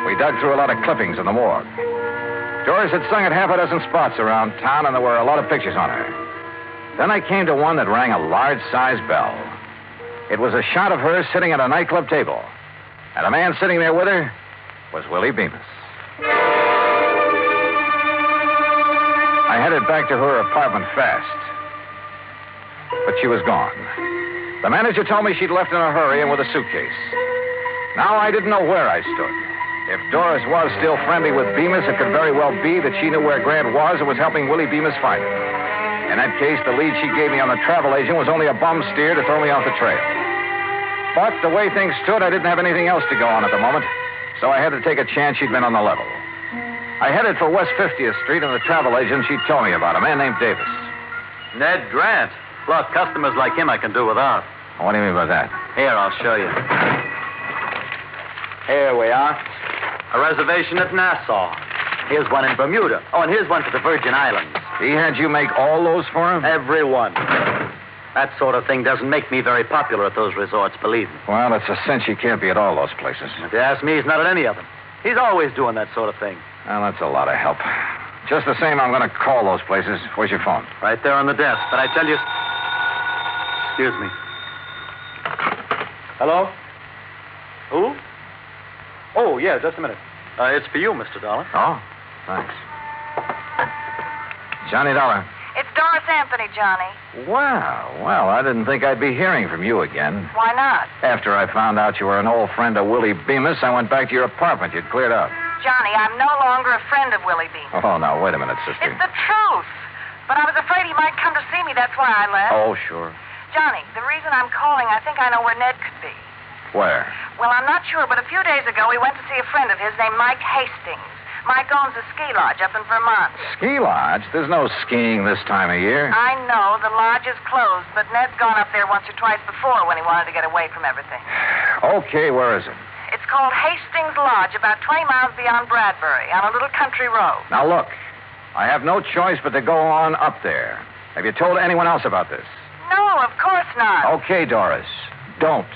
We dug through a lot of clippings in the morgue. Doris had sung at half a dozen spots around town, and there were a lot of pictures on her. Then I came to one that rang a large-sized bell. It was a shot of her sitting at a nightclub table. And the man sitting there with her was Willie Bemis. I headed back to her apartment fast. But she was gone. The manager told me she'd left in a hurry and with a suitcase. Now I didn't know where I stood. If Doris was still friendly with Bemis, it could very well be that she knew where Grant was and was helping Willie Bemis find him. In that case, the lead she gave me on the travel agent was only a bum steer to throw me off the trail. But the way things stood, I didn't have anything else to go on at the moment, so I had to take a chance she'd been on the level. I headed for West 50th Street, and the travel agent she told me about, a man named Davis. Ned Grant. Look, customers like him I can do without. What do you mean by that? Here, I'll show you. Here we are. A reservation at Nassau. Here's one in Bermuda. Oh, and here's one for the Virgin Islands. He had you make all those for him? Every one. That sort of thing doesn't make me very popular at those resorts, believe me. Well, it's a cinch he can't be at all those places. If you ask me, he's not at any of them. He's always doing that sort of thing. Well, that's a lot of help. Just the same, I'm going to call those places. Where's your phone? Right there on the desk. But I tell you... Excuse me. Hello? Who? Oh, yeah, just a minute. It's for you, Mr. Dollar. Oh, thanks. Johnny Dollar. It's Doris Anthony, Johnny. Well, I didn't think I'd be hearing from you again. Why not? After I found out you were an old friend of Willie Bemis, I went back to your apartment. You'd cleared out. Johnny, I'm no longer a friend of Willie Bemis. Oh, now, wait a minute, sister. It's the truth. But I was afraid he might come to see me. That's why I left. Oh, sure. Johnny, the reason I'm calling, I think I know where Ned could be. Where? Well, I'm not sure, but a few days ago we went to see a friend of his named Mike Hastings. Mike owns a ski lodge up in Vermont. Ski lodge? There's no skiing this time of year. I know. The lodge is closed, but Ned's gone up there once or twice before when he wanted to get away from everything. Okay, where is it? It's called Hastings Lodge, about 20 miles beyond Bradbury, on a little country road. Now, look, I have no choice but to go on up there. Have you told anyone else about this? No, of course not. Okay, Doris. Don't.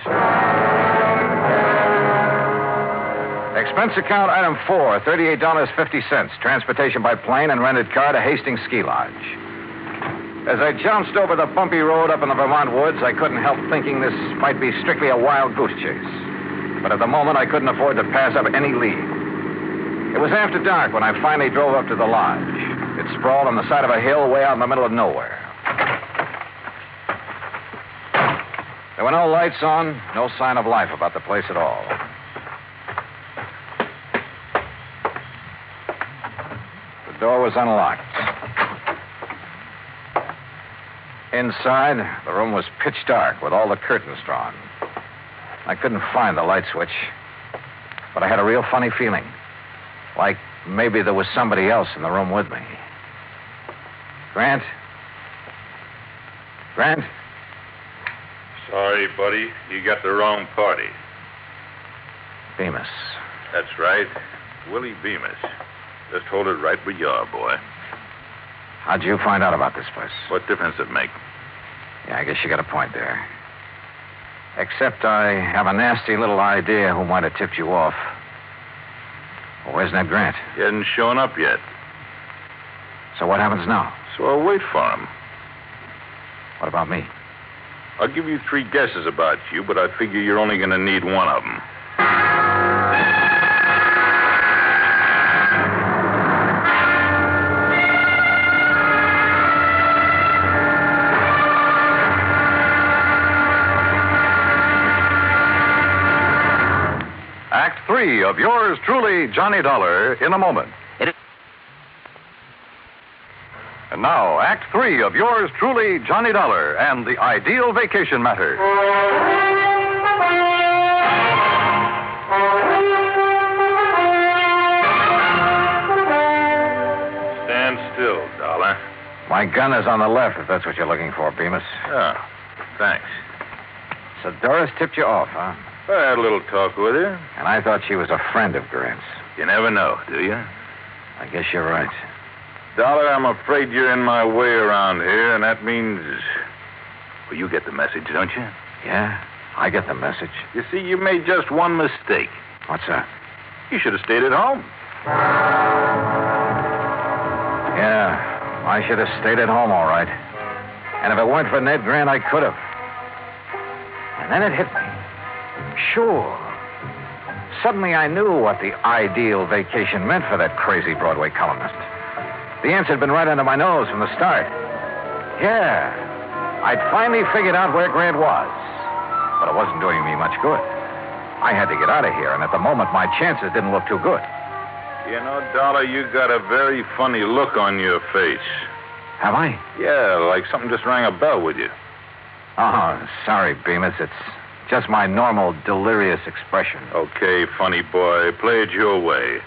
Expense account item 4, $38.50. Transportation by plane and rented car to Hastings Ski Lodge. As I jounced over the bumpy road up in the Vermont woods, I couldn't help thinking this might be strictly a wild goose chase. But at the moment, I couldn't afford to pass up any lead. It was after dark when I finally drove up to the lodge. It sprawled on the side of a hill way out in the middle of nowhere. There were no lights on, no sign of life about the place at all. The door was unlocked. Inside, the room was pitch dark with all the curtains drawn. I couldn't find the light switch, but I had a real funny feeling. Like maybe there was somebody else in the room with me. Grant? Grant? Sorry, buddy. You got the wrong party. Bemis. That's right. Willie Bemis. Just hold it right where you are, boy. How'd you find out about this place? What difference does it make? Yeah, I guess you got a point there. Except I have a nasty little idea who might have tipped you off. Well, where's Ned Grant? He hasn't shown up yet. So what happens now? So I'll wait for him. What about me? I'll give you 3 guesses about you, but I figure you're only going to need one of them. Act 3 of yours truly, Johnny Dollar, in a moment. And now, Act 3 of yours truly, Johnny Dollar, and the ideal vacation matter. Stand still, Dollar. My gun is on the left, if that's what you're looking for, Bemis. Oh, thanks. So Doris tipped you off, huh? I had a little talk with her. And I thought she was a friend of Grant's. You never know, do you? I guess you're right. Dollar, I'm afraid you're in my way around here, and that means... Well, you get the message, don't you? Yeah, I get the message. You see, you made just one mistake. What's that? You should have stayed at home. Yeah, I should have stayed at home, all right. And if it weren't for Ned Grant, I could have. And then it hit me. Sure. Suddenly I knew what the ideal vacation meant for that crazy Broadway columnist. The answer had been right under my nose from the start. Yeah, I'd finally figured out where Grant was. But it wasn't doing me much good. I had to get out of here, and at the moment, my chances didn't look too good. You know, Dollar, you got a very funny look on your face. Have I? Yeah, like something just rang a bell with you. Oh, sorry, Bemis. It's just my normal delirious expression. Okay, funny boy. Play it your way.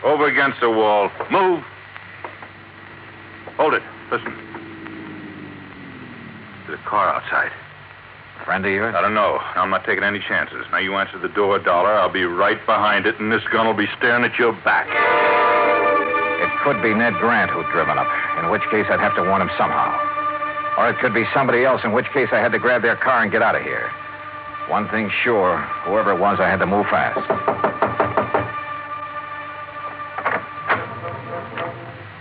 Over against the wall. Move. Hold it. Listen. There's a car outside. Friend of yours? I don't know. I'm not taking any chances. Now, you answer the door, Dollar. I'll be right behind it, and this gun will be staring at your back. It could be Ned Grant who'd driven up, in which case I'd have to warn him somehow. Or it could be somebody else, in which case I had to grab their car and get out of here. One thing sure, whoever it was, I had to move fast.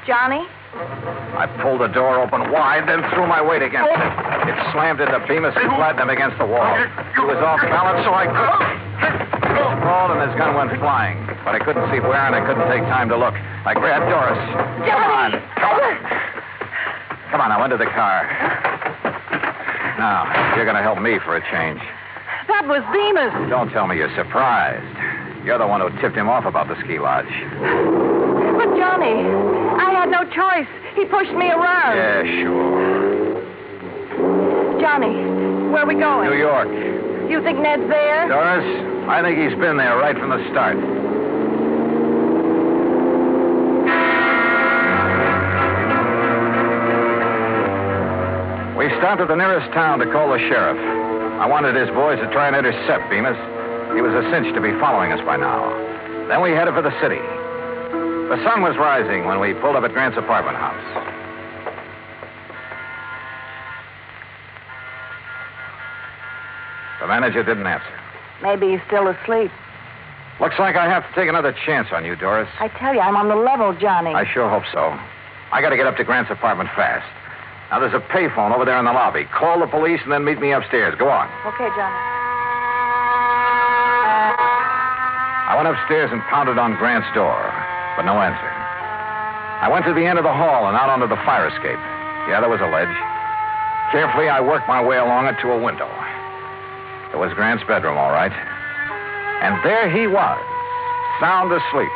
Johnny? I pulled the door open wide, then threw my weight against it. It slammed into Bemis and flattened him against the wall. He was off balance, so I crawled and his gun went flying. But I couldn't see where, and I couldn't take time to look. I grabbed Doris. Johnny! Come on, now, into the car. Now, you're going to help me for a change. That was Bemis. Don't tell me you're surprised. You're the one who tipped him off about the ski lodge. But, Johnny, I had no choice. He pushed me around. Yeah, sure. Johnny, where are we going? New York. You think Ned's there? Doris, I think he's been there right from the start. We stopped at the nearest town to call the sheriff. I wanted his boys to try and intercept Bemis. He was a cinch to be following us by now. Then we headed for the city. The sun was rising when we pulled up at Grant's apartment house. The manager didn't answer. Maybe he's still asleep. Looks like I have to take another chance on you, Doris. I tell you, I'm on the level, Johnny. I sure hope so. I got to get up to Grant's apartment fast. Now, there's a payphone over there in the lobby. Call the police and then meet me upstairs. Go on. Okay, Johnny. I went upstairs and pounded on Grant's door, but no answer. I went to the end of the hall and out onto the fire escape. Yeah, there was a ledge. Carefully, I worked my way along it to a window. It was Grant's bedroom, all right. And there he was, sound asleep,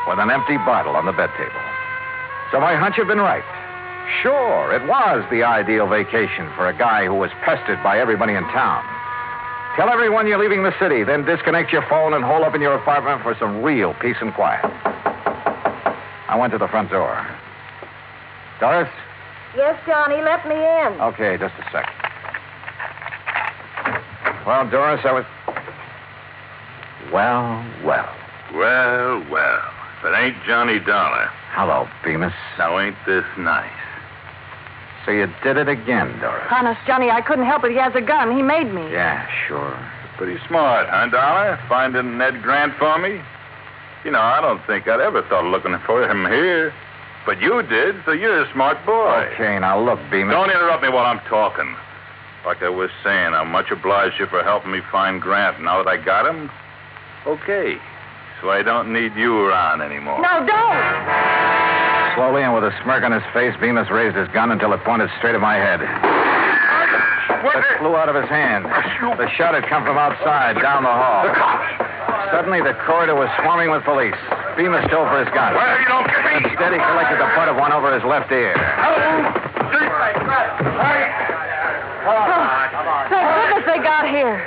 with an empty bottle on the bed table. So my hunch had been right. Sure, it was the ideal vacation for a guy who was pestered by everybody in town. Tell everyone you're leaving the city, then disconnect your phone and hole up in your apartment for some real peace and quiet. I went to the front door. Doris? Yes, Johnny, let me in. Okay, just a sec. Well, Doris, I was... Well. Well. If it ain't Johnny Dollar. Hello, Bemis. Now, ain't this nice? So you did it again, Doris. Honest, Johnny, I couldn't help it. He has a gun. He made me. Yeah, sure. Pretty smart, huh, Dollar? Finding Ned Grant for me? You know, I don't think I'd ever thought of looking for him here. But you did, so you're a smart boy. Okay, now look, Bemis. Don't interrupt me while I'm talking. Like I was saying, I'm much obliged to you for helping me find Grant. Now that I got him, okay. So I don't need you around anymore. No, don't! Slowly and with a smirk on his face, Bemis raised his gun until it pointed straight at my head. It flew out of his hand. The shot had come from outside, down the hall. Suddenly, the corridor was swarming with police. Bemis dove for his gun. Well, you don't get me. Instead, he collected the butt of one over his left ear. Thank goodness they got here.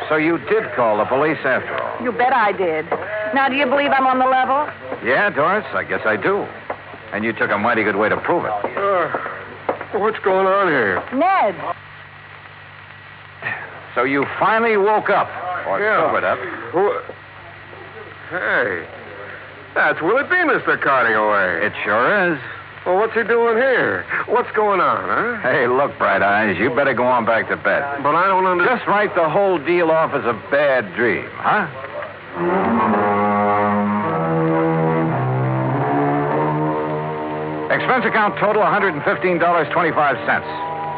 So you did call the police after all? You bet I did. Now, do you believe I'm on the level? Yeah, Doris, I guess I do. And you took a mighty good way to prove it. What's going on here? Ned. So you finally woke up, or sobered up. Hey, that's Willie Bemis they're carting away. It sure is. Well, what's he doing here? What's going on, huh? Hey, look, Bright Eyes, you better go on back to bed. But I don't understand. Just write the whole deal off as a bad dream, huh? Expense account total $115.25.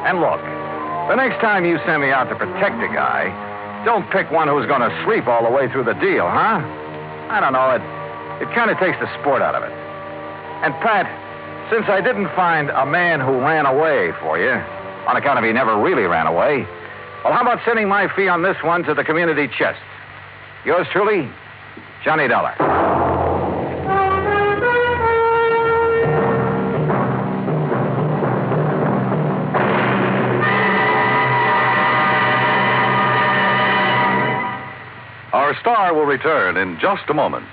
And look, the next time you send me out to protect a guy, don't pick one who's going to sleep all the way through the deal, huh? I don't know, it kind of takes the sport out of it. And Pat, since I didn't find a man who ran away for you, on account of he never really ran away, well, how about sending my fee on this one to the community chest? Yours truly, Johnny Dollar. Our star will return in just a moment.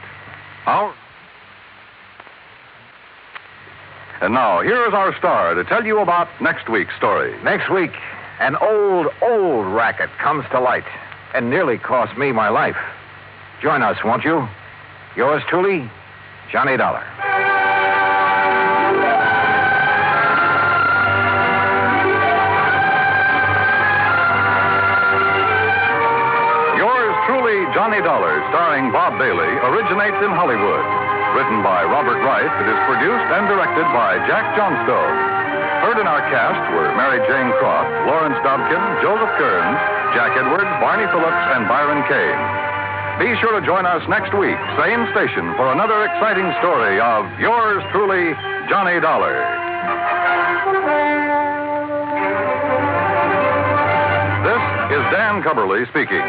And now, here is our star to tell you about next week's story. Next week, an old racket comes to light and nearly cost me my life. Join us, won't you? Yours truly, Johnny Dollar. Yours truly, Johnny Dollar, starring Bob Bailey, originates in Hollywood. Written by Robert Wright, it is produced and directed by Jack Johnstone. Heard in our cast were Mary Jane Croft, Lawrence Dobkin, Joseph Kearns, Jack Edwards, Barney Phillips, and Byron Kane. Be sure to join us next week, same station, for another exciting story of yours truly, Johnny Dollar. This is Dan Cubberly speaking.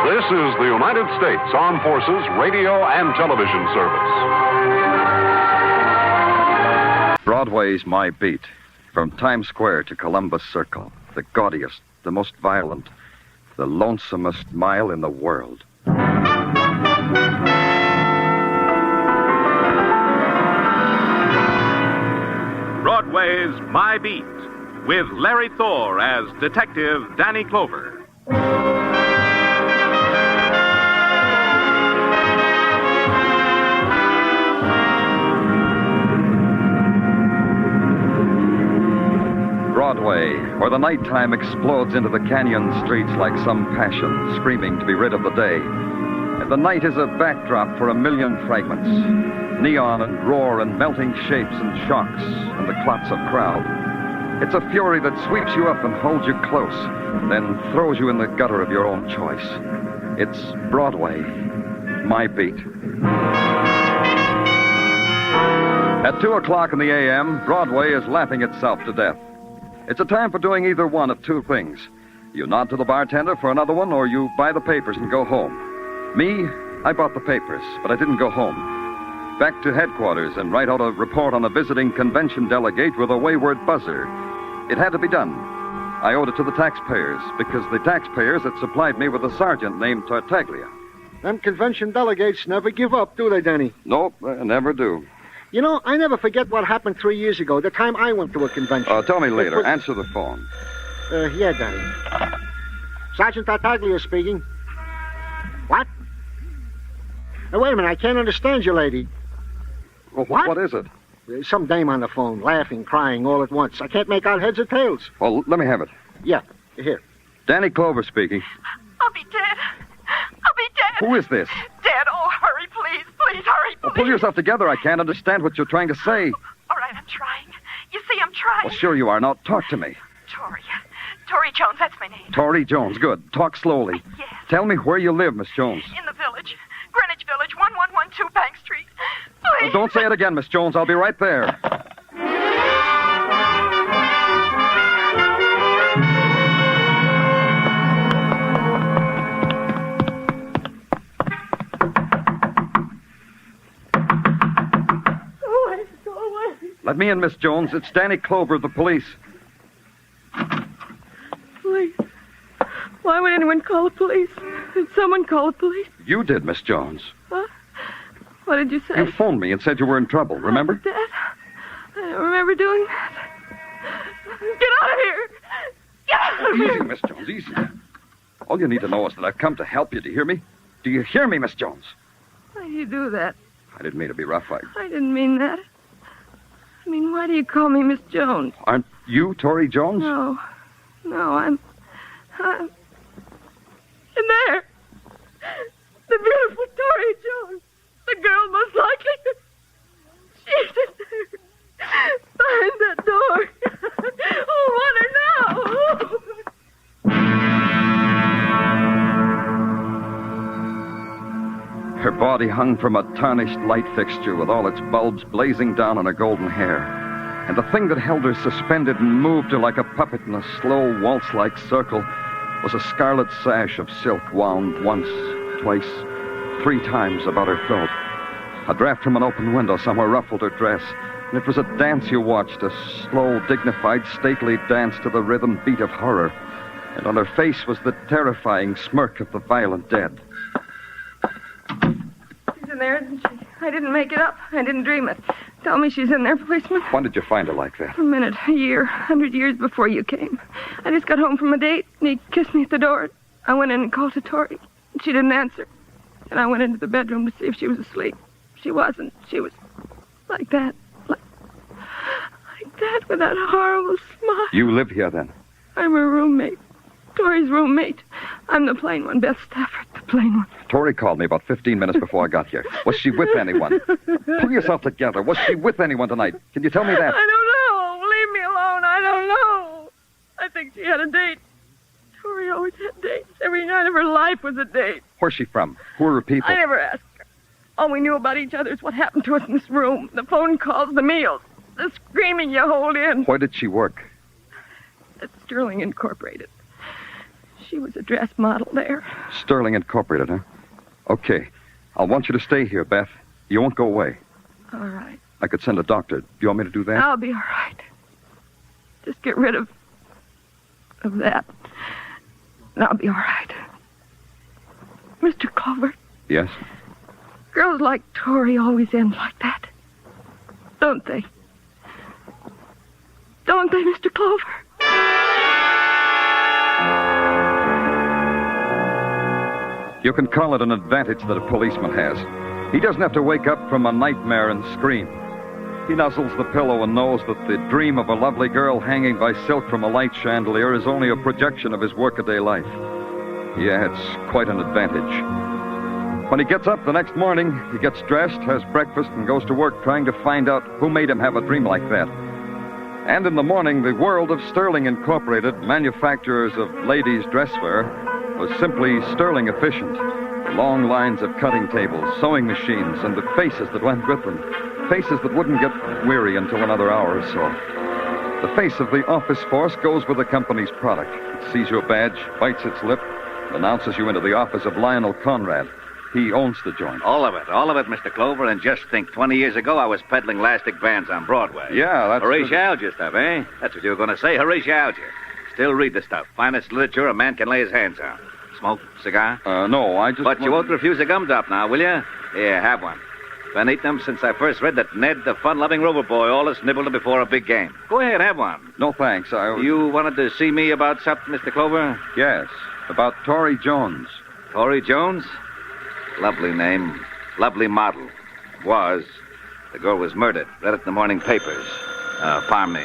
This is the United States Armed Forces Radio and Television Service. Broadway's my beat. From Times Square to Columbus Circle. The gaudiest, the most violent, the lonesomest mile in the world. Broadway's My Beat, with Larry Thor as Detective Danny Clover. Broadway, where the nighttime explodes into the canyon streets like some passion, screaming to be rid of the day. And the night is a backdrop for a million fragments. Neon and roar and melting shapes and shocks and the clots of crowd. It's a fury that sweeps you up and holds you close, then throws you in the gutter of your own choice. It's Broadway, my beat. At 2 o'clock in the a.m., Broadway is laughing itself to death. It's a time for doing either one of two things. You nod to the bartender for another one, or you buy the papers and go home. Me, I bought the papers, but I didn't go home. Back to headquarters and write out a report on a visiting convention delegate with a wayward buzzer. It had to be done. I owed it to the taxpayers, because the taxpayers had supplied me with a sergeant named Tartaglia. Them convention delegates never give up, do they, Danny? Nope, I never do. You know, I never forget what happened 3 years ago, the time I went to a convention. Tell me later. Answer the phone. Yeah, Danny. Sergeant Tartaglia speaking. What? Now, wait a minute, I can't understand you, lady. Well, what? What is it? Some dame on the phone, laughing, crying all at once. I can't make out heads or tails. Well, let me have it. Yeah, here. Danny Clover speaking. I'll be dead. I'll be dead. Who is this? Dead. Oh, hurry, please. Please, hurry, please. Well, pull yourself together. I can't understand what you're trying to say. All right, I'm trying. You see, I'm trying. Well, sure you are. Now, talk to me. Tori. Tori Jones, that's my name. Tori Jones. Good. Talk slowly. Yes. Tell me where you live, Miss Jones. In the village. Greenwich Village, 1112 Bank Street. Please. Don't say it again, Miss Jones. I'll be right there. Let me in, Miss Jones. It's Danny Clover of the police. Police? Why would anyone call the police? Did someone call the police? You did, Miss Jones. What? What did you say? You phoned me and said you were in trouble, remember? That? I don't remember doing that. Get out of here! Get out of here! Easy, Miss Jones, easy. All you need to know is that I've come to help you. Do you hear me? Do you hear me, Miss Jones? Why do you do that? I didn't mean to be rough. I didn't mean that. I mean, why do you call me Miss Jones? Aren't you Tori Jones? No, I'm in there. The beautiful Tori Jones. The girl most likely. She's in there. Behind that door. Oh, want her now. Her body hung from a tarnished light fixture with all its bulbs blazing down on her golden hair. And the thing that held her suspended and moved her like a puppet in a slow waltz-like circle was a scarlet sash of silk wound once, twice, 3 times about her throat. A draft from an open window somewhere ruffled her dress, and it was a dance you watched, a slow, dignified, stately dance to the rhythm beat of horror. And on her face was the terrifying smirk of the violent dead. She's in there, isn't she? I didn't make it up. I didn't dream it. Tell me she's in there, policeman. When did you find her like that? A minute, a year, 100 years before you came. I just got home from a date, and he kissed me at the door. I went in and called to Tori. She didn't answer. And I went into the bedroom to see if she was asleep. She wasn't. She was like that. Like that, with that horrible smile. You live here, then? I'm her roommate. Tori's roommate. I'm the plain one, Beth Stafford, the plain one. Tori called me about 15 minutes before I got here. Was she with anyone? Pull yourself together. Was she with anyone tonight? Can you tell me that? I don't know. Leave me alone. I don't know. I think she had a date. Tori always had dates. Every night of her life was a date. Where's she from? Who are her people? I never asked her. All we knew about each other is what happened to us in this room. The phone calls, the meals, the screaming you hold in. Where did she work? At Sterling Incorporated. She was a dress model there. Sterling Incorporated, huh? Okay. I'll want you to stay here, Beth. You won't go away. All right. I could send a doctor. Do you want me to do that? I'll be all right. Just get rid of that. And I'll be all right. Mr. Clover. Yes? Girls like Tori always end like that. Don't they? Don't they, Mr. Clover? You can call it an advantage that a policeman has. He doesn't have to wake up from a nightmare and scream. He nuzzles the pillow and knows that the dream of a lovely girl hanging by silk from a light chandelier is only a projection of his workaday life. Yeah, it's quite an advantage. When he gets up the next morning, he gets dressed, has breakfast, and goes to work trying to find out who made him have a dream like that. And in the morning, the world of Sterling Incorporated, manufacturers of ladies' dresswear, was simply sterling efficient. The long lines of cutting tables, sewing machines, and the faces that went with them. Faces that wouldn't get weary until another hour or so. The face of the office force goes with the company's product. It sees your badge, bites its lip, announces you into the office of Lionel Conrad. He owns the joint. All of it, Mr. Clover. And just think, 20 years ago, I was peddling elastic bands on Broadway. Yeah, that's... Horatio stuff, eh? That's what you were going to say, Horatio. Still read the stuff. Finest literature a man can lay his hands on. Smoke? Cigar? No, I just... But you won't refuse a gumdrop now, will you? Here, have one. Been eating them since I first read that Ned, the fun-loving rover boy, always nibbled them before a big game. Go ahead, have one. No, thanks. You wanted to see me about something, Mr. Clover? Yes, about Tori Jones. Tori Jones? Lovely name. Lovely model. Was. The girl was murdered. Read it in the morning papers. Pardon me.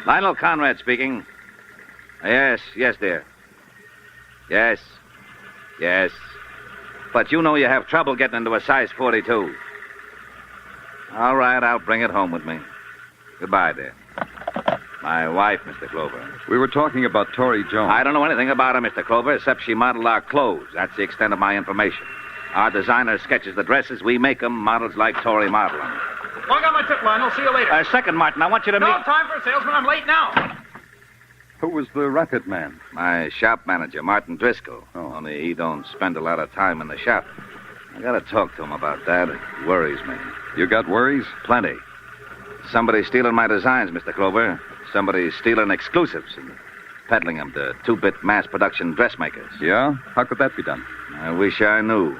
Lionel Conrad speaking. Yes, dear. Yes. But you know you have trouble getting into a size 42. All right, I'll bring it home with me. Goodbye, dear. My wife, Mr. Clover. We were talking about Tori Jones. I don't know anything about her, Mr. Clover, except she modeled our clothes. That's the extent of my information. Our designer sketches the dresses. We make them. Models like Tori model them. Well, I got my tip, Lionel. See you later. Second, Martin, I want you to meet... No time for a salesman. I'm late now. Who was the racket man? My shop manager, Martin Driscoll. Only he don't spend a lot of time in the shop. I gotta talk to him about that. It worries me. You got worries? Plenty. Somebody's stealing my designs, Mr. Clover. Somebody's stealing exclusives and peddling them to two-bit mass-production dressmakers. Yeah? How could that be done? I wish I knew.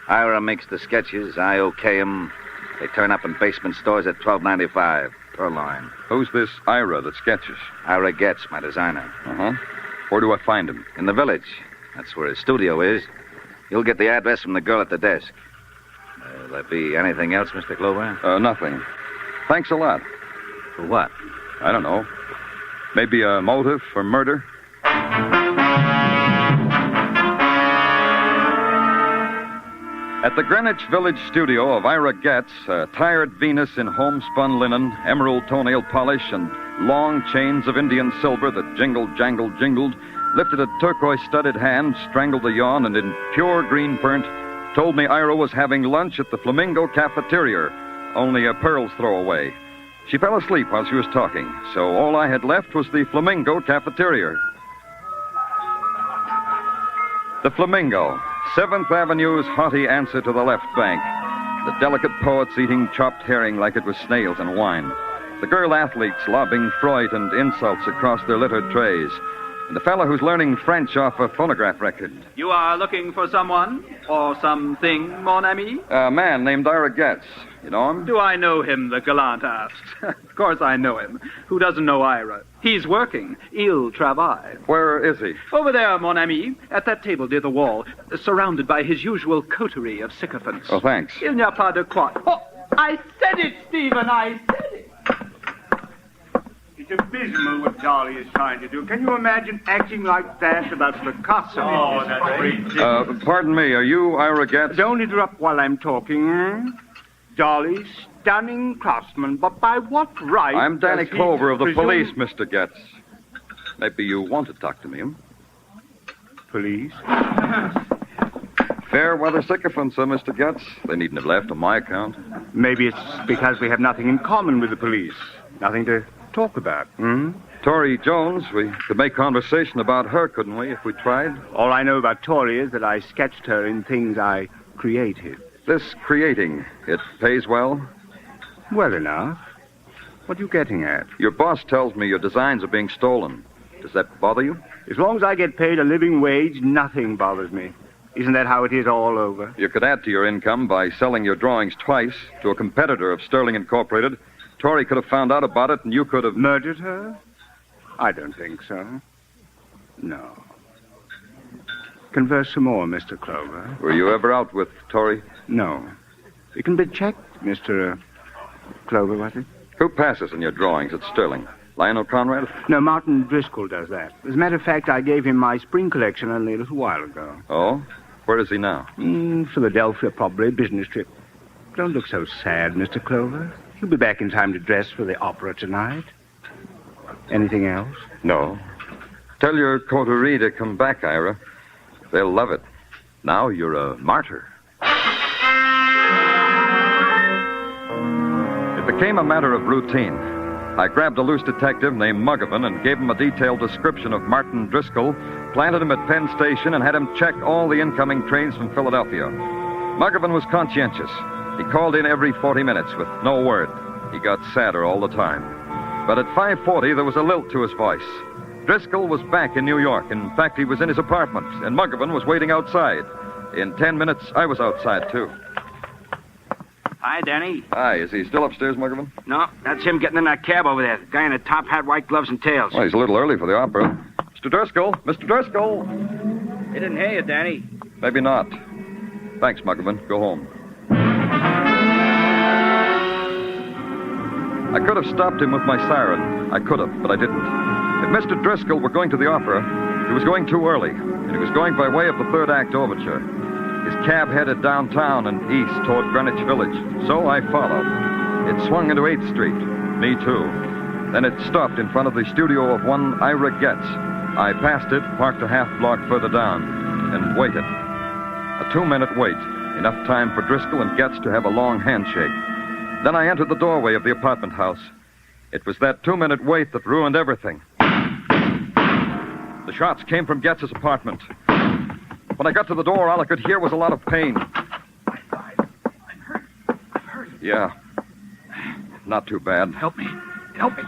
Ira makes the sketches. I okay them. They turn up in basement stores at $12.95 per line. Who's this Ira that sketches? Ira Getz, my designer. Uh-huh. Where do I find him? In the village. That's where his studio is. You'll get the address from the girl at the desk. Will there be anything else, Mr. Clover? Nothing. Thanks a lot. For what? I don't know. Maybe a motive for murder? At the Greenwich Village studio of Ira Getz, a tired Venus in homespun linen, emerald toenail polish, and long chains of Indian silver that jingled, jangled, jingled, lifted a turquoise-studded hand, strangled a yawn, and in pure green print, told me Ira was having lunch at the Flamingo Cafeteria, only a pearl's throw away. She fell asleep while she was talking, so all I had left was the Flamingo Cafeteria. The Flamingo, 7th Avenue's haughty answer to the left bank. The delicate poets eating chopped herring like it was snails and wine. The girl athletes lobbing Freud and insults across their littered trays. And the fellow who's learning French off a phonograph record. You are looking for someone or something, mon ami? A man named Ira Getz. You know him? Do I know him, the gallant asks. Of course I know him. Who doesn't know Ira? He's working. Il travaille. Where is he? Over there, mon ami, at that table near the wall, surrounded by his usual coterie of sycophants. Oh, thanks. Il n'y a pas de quoi. Oh, I said it, Stephen, I said it. It's abysmal what Dolly is trying to do. Can you imagine acting like that about Picasso? Oh, that's great. Pardon me, are you Ira Getz? Don't interrupt while I'm talking. Dolly, stunning craftsman, but by what right? I'm Danny Clover of the presume... police, Mr. Getz. Maybe you want to talk to me, huh? Police? Fair weather sycophants, Mr. Getz. They needn't have left on my account. Maybe it's because we have nothing in common with the police. Nothing to talk about, Tori Jones, we could make conversation about her, couldn't we, if we tried? All I know about Tori is that I sketched her in things I created. This creating, it pays well? Well enough. What are you getting at? Your boss tells me your designs are being stolen. Does that bother you? As long as I get paid a living wage, nothing bothers me. Isn't that how it is all over? You could add to your income by selling your drawings twice to a competitor of Sterling Incorporated. Tori could have found out about it, and you could have... Murdered her? I don't think so. No. Converse some more, Mr. Clover. Were you ever out with Tori? No. It can be checked, Mr. Clover, was it? Who passes in your drawings at Sterling? Lionel Conrad? No, Martin Driscoll does that. As a matter of fact, I gave him my spring collection only a little while ago. Oh? Where is he now? Philadelphia, probably. Business trip. Don't look so sad, Mr. Clover. He'll be back in time to dress for the opera tonight. Anything else? No. Tell your coterie to come back, Ira. They'll love it. Now you're a martyr. It became a matter of routine. I grabbed a loose detective named Muggavan and gave him a detailed description of Martin Driscoll, planted him at Penn Station, and had him check all the incoming trains from Philadelphia. Muggavan was conscientious. He called in every 40 minutes with no word. He got sadder all the time. But at 5:40, there was a lilt to his voice. Driscoll was back in New York. In fact, he was in his apartment, and Muggavan was waiting outside. In 10 minutes, I was outside, too. Hi, Danny. Hi, is he still upstairs, Muggavan? No, that's him getting in that cab over there. The guy in a top hat, white gloves, and tails. Well, he's a little early for the opera. Mr. Driscoll! Mr. Driscoll! He didn't hear you, Danny. Maybe not. Thanks, Muggavan. Go home. I could have stopped him with my siren. I could have, but I didn't. If Mr. Driscoll were going to the opera, he was going too early, and he was going by way of the third act overture. His cab headed downtown and east toward Greenwich Village, so I followed. It swung into 8th Street. Me too. Then it stopped in front of the studio of one Ira Getz. I passed it, parked a half block further down, and waited. A 2-minute wait, enough time for Driscoll and Getz to have a long handshake. Then I entered the doorway of the apartment house. It was that 2-minute wait that ruined everything. The shots came from Getz's apartment. When I got to the door, all I could hear was a lot of pain. I'm hurt. Yeah. Not too bad. Help me.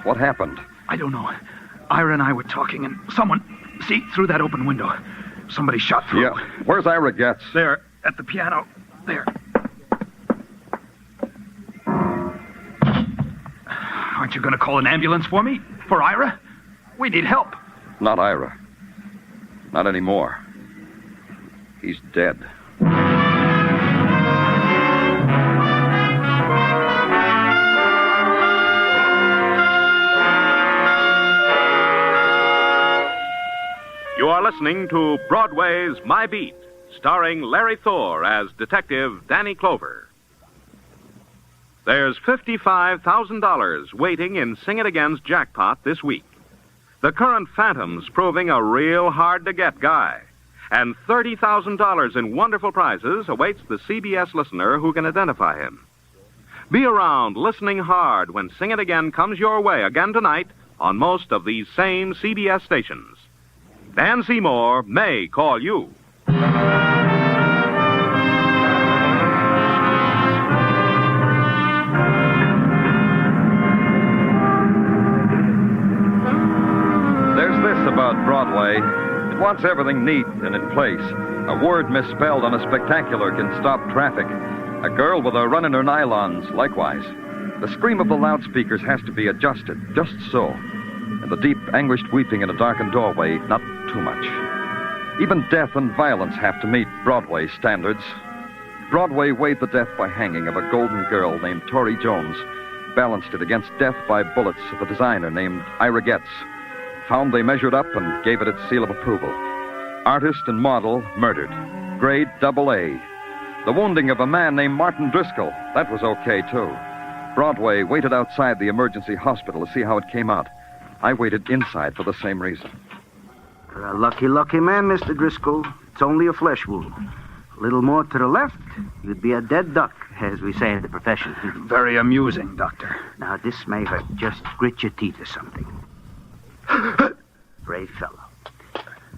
What happened? I don't know. Ira and I were talking, and someone... See, through that open window. Somebody shot through. Yeah. Where's Ira Getz? There, at the piano. There. Aren't you going to call an ambulance for me? For Ira? We need help. Not Ira. Not anymore. He's dead. You are listening to Broadway's My Beat, starring Larry Thor as Detective Danny Clover. There's $55,000 waiting in Sing It Again's jackpot this week. The current Phantom's proving a real hard-to-get guy. And $30,000 in wonderful prizes awaits the CBS listener who can identify him. Be around listening hard when Sing It Again comes your way again tonight on most of these same CBS stations. Dan Seymour may call you. wants everything neat and in place. A word misspelled on a spectacular can stop traffic. A girl with a run in her nylons, likewise. The scream of the loudspeakers has to be adjusted, just so. And the deep, anguished weeping in a darkened doorway, not too much. Even death and violence have to meet Broadway standards. Broadway weighed the death by hanging of a golden girl named Tori Jones, balanced it against death by bullets of a designer named Ira Getz. Found they measured up and gave it its seal of approval. Artist and model murdered. Grade AA. The wounding of a man named Martin Driscoll, that was okay, too. Broadway waited outside the emergency hospital to see how it came out. I waited inside for the same reason. You're a lucky, lucky man, Mr. Driscoll. It's only a flesh wound. A little more to the left, you'd be a dead duck, as we say in the profession. Very amusing, Doctor. Now, this may hurt. Just grit your teeth or something. Brave fellow.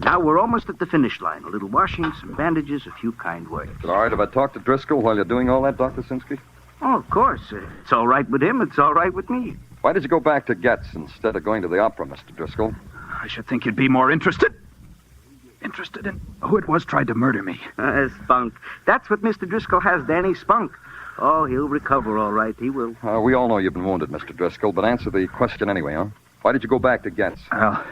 Now we're almost at the finish line. A little washing, some bandages, a few kind words. Is it all right if I talk to Driscoll while you're doing all that, Dr. Sinsky? Oh, of course. It's all right with him. It's all right with me. Why did you go back to Getz instead of going to the opera, Mr. Driscoll? I should think you'd be more interested in who it was tried to murder me. Spunk. That's what Mr. Driscoll has, Danny. Spunk. Oh, he'll recover all right. He will. We all know you've been wounded, Mr. Driscoll, but answer the question anyway, huh? Why did you go back to Getz? Well,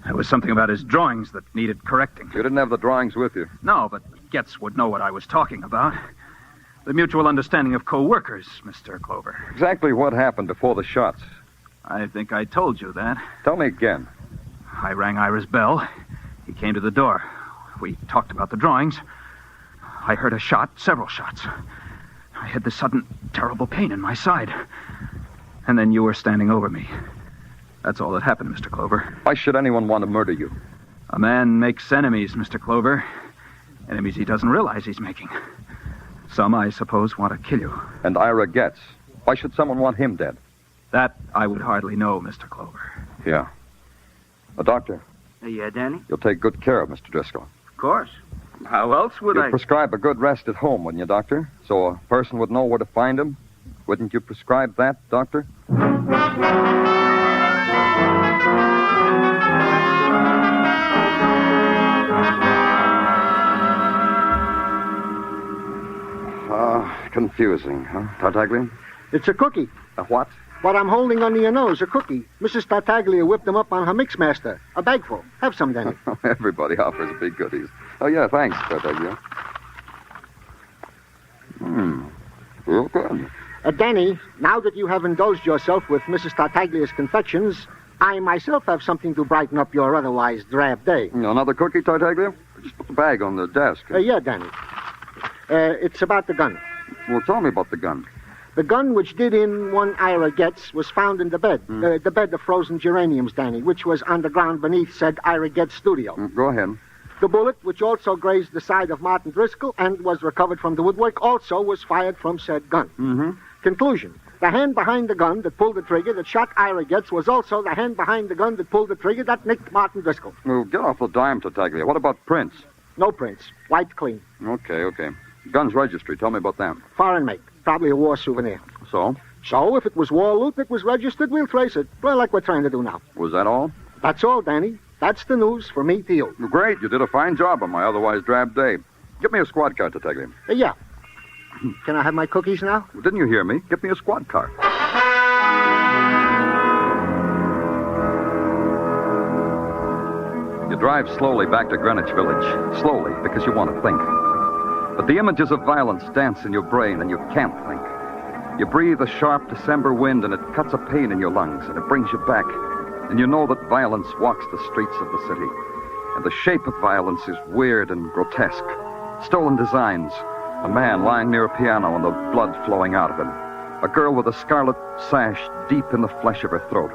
there was something about his drawings that needed correcting. You didn't have the drawings with you? No, but Getz would know what I was talking about. The mutual understanding of co-workers, Mr. Clover. Exactly what happened before the shots? I think I told you that. Tell me again. I rang Ira's bell. He came to the door. We talked about the drawings. I heard a shot, several shots. I had this sudden, terrible pain in my side. And then you were standing over me. That's all that happened, Mr. Clover. Why should anyone want to murder you? A man makes enemies, Mr. Clover. Enemies he doesn't realize he's making. Some, I suppose, want to kill you. And Ira Getz. Why should someone want him dead? That I would hardly know, Mr. Clover. Yeah. Doctor. Yeah, Danny? You'll take good care of Mr. Driscoll. Of course. How else would You'd prescribe a good rest at home, wouldn't you, Doctor? So a person would know where to find him? Wouldn't you prescribe that, Doctor? Confusing, huh, Tartaglia? It's a cookie. A what? What I'm holding under your nose, a cookie. Mrs. Tartaglia whipped them up on her mixmaster. A bagful. Have some, Danny. Everybody offers big goodies. Oh, yeah, thanks, Tartaglia. Real good. Danny, now that you have indulged yourself with Mrs. Tartaglia's confections, I myself have something to brighten up your otherwise drab day. Another cookie, Tartaglia? Just put the bag on the desk. Yeah, Danny. It's about the gun. Well, tell me about the gun. The gun which did in one Ira Getz was found in the bed. The bed of frozen geraniums, Danny, which was underground beneath said Ira Getz studio. Go ahead. The bullet, which also grazed the side of Martin Driscoll and was recovered from the woodwork, also was fired from said gun. Conclusion. The hand behind the gun that pulled the trigger that shot Ira Getz was also the hand behind the gun that pulled the trigger that nicked Martin Driscoll. Well, get off the dime, Tartaglia. What about prints? No prints. White clean. Okay. Gun's registry. Tell me about that. Foreign make. Probably a war souvenir. So? So, if it was war loot that was registered, we'll trace it. Well, like we're trying to do now. Was that all? That's all, Danny. That's the news from me to you. Great. You did a fine job on my otherwise drab day. Get me a squad car, Tartaglia. Yeah. Can I have my cookies now? Well, didn't you hear me? Get me a squad car. You drive slowly back to Greenwich Village. Slowly, because you want to think. But the images of violence dance in your brain, and you can't think. You breathe a sharp December wind, and it cuts a pain in your lungs, and it brings you back. And you know that violence walks the streets of the city. And the shape of violence is weird and grotesque. Stolen designs. A man lying near a piano and the blood flowing out of him. A girl with a scarlet sash deep in the flesh of her throat.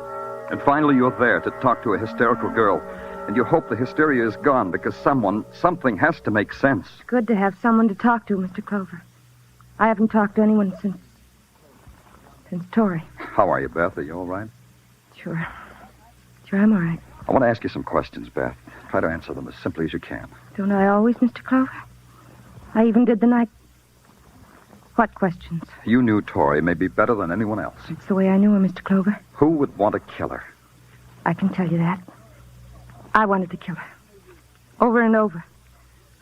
And finally you're there to talk to a hysterical girl. And you hope the hysteria is gone because something has to make sense. It's good to have someone to talk to, Mr. Clover. I haven't talked to anyone since Tori. How are you, Beth? Are you all right? Sure, I'm all right. I want to ask you some questions, Beth. Try to answer them as simply as you can. Don't I always, Mr. Clover? I even did the night. What questions? You knew Tori maybe better than anyone else. It's the way I knew her, Mr. Clover. Who would want to kill her? I can tell you that. I wanted to kill her. Over and over.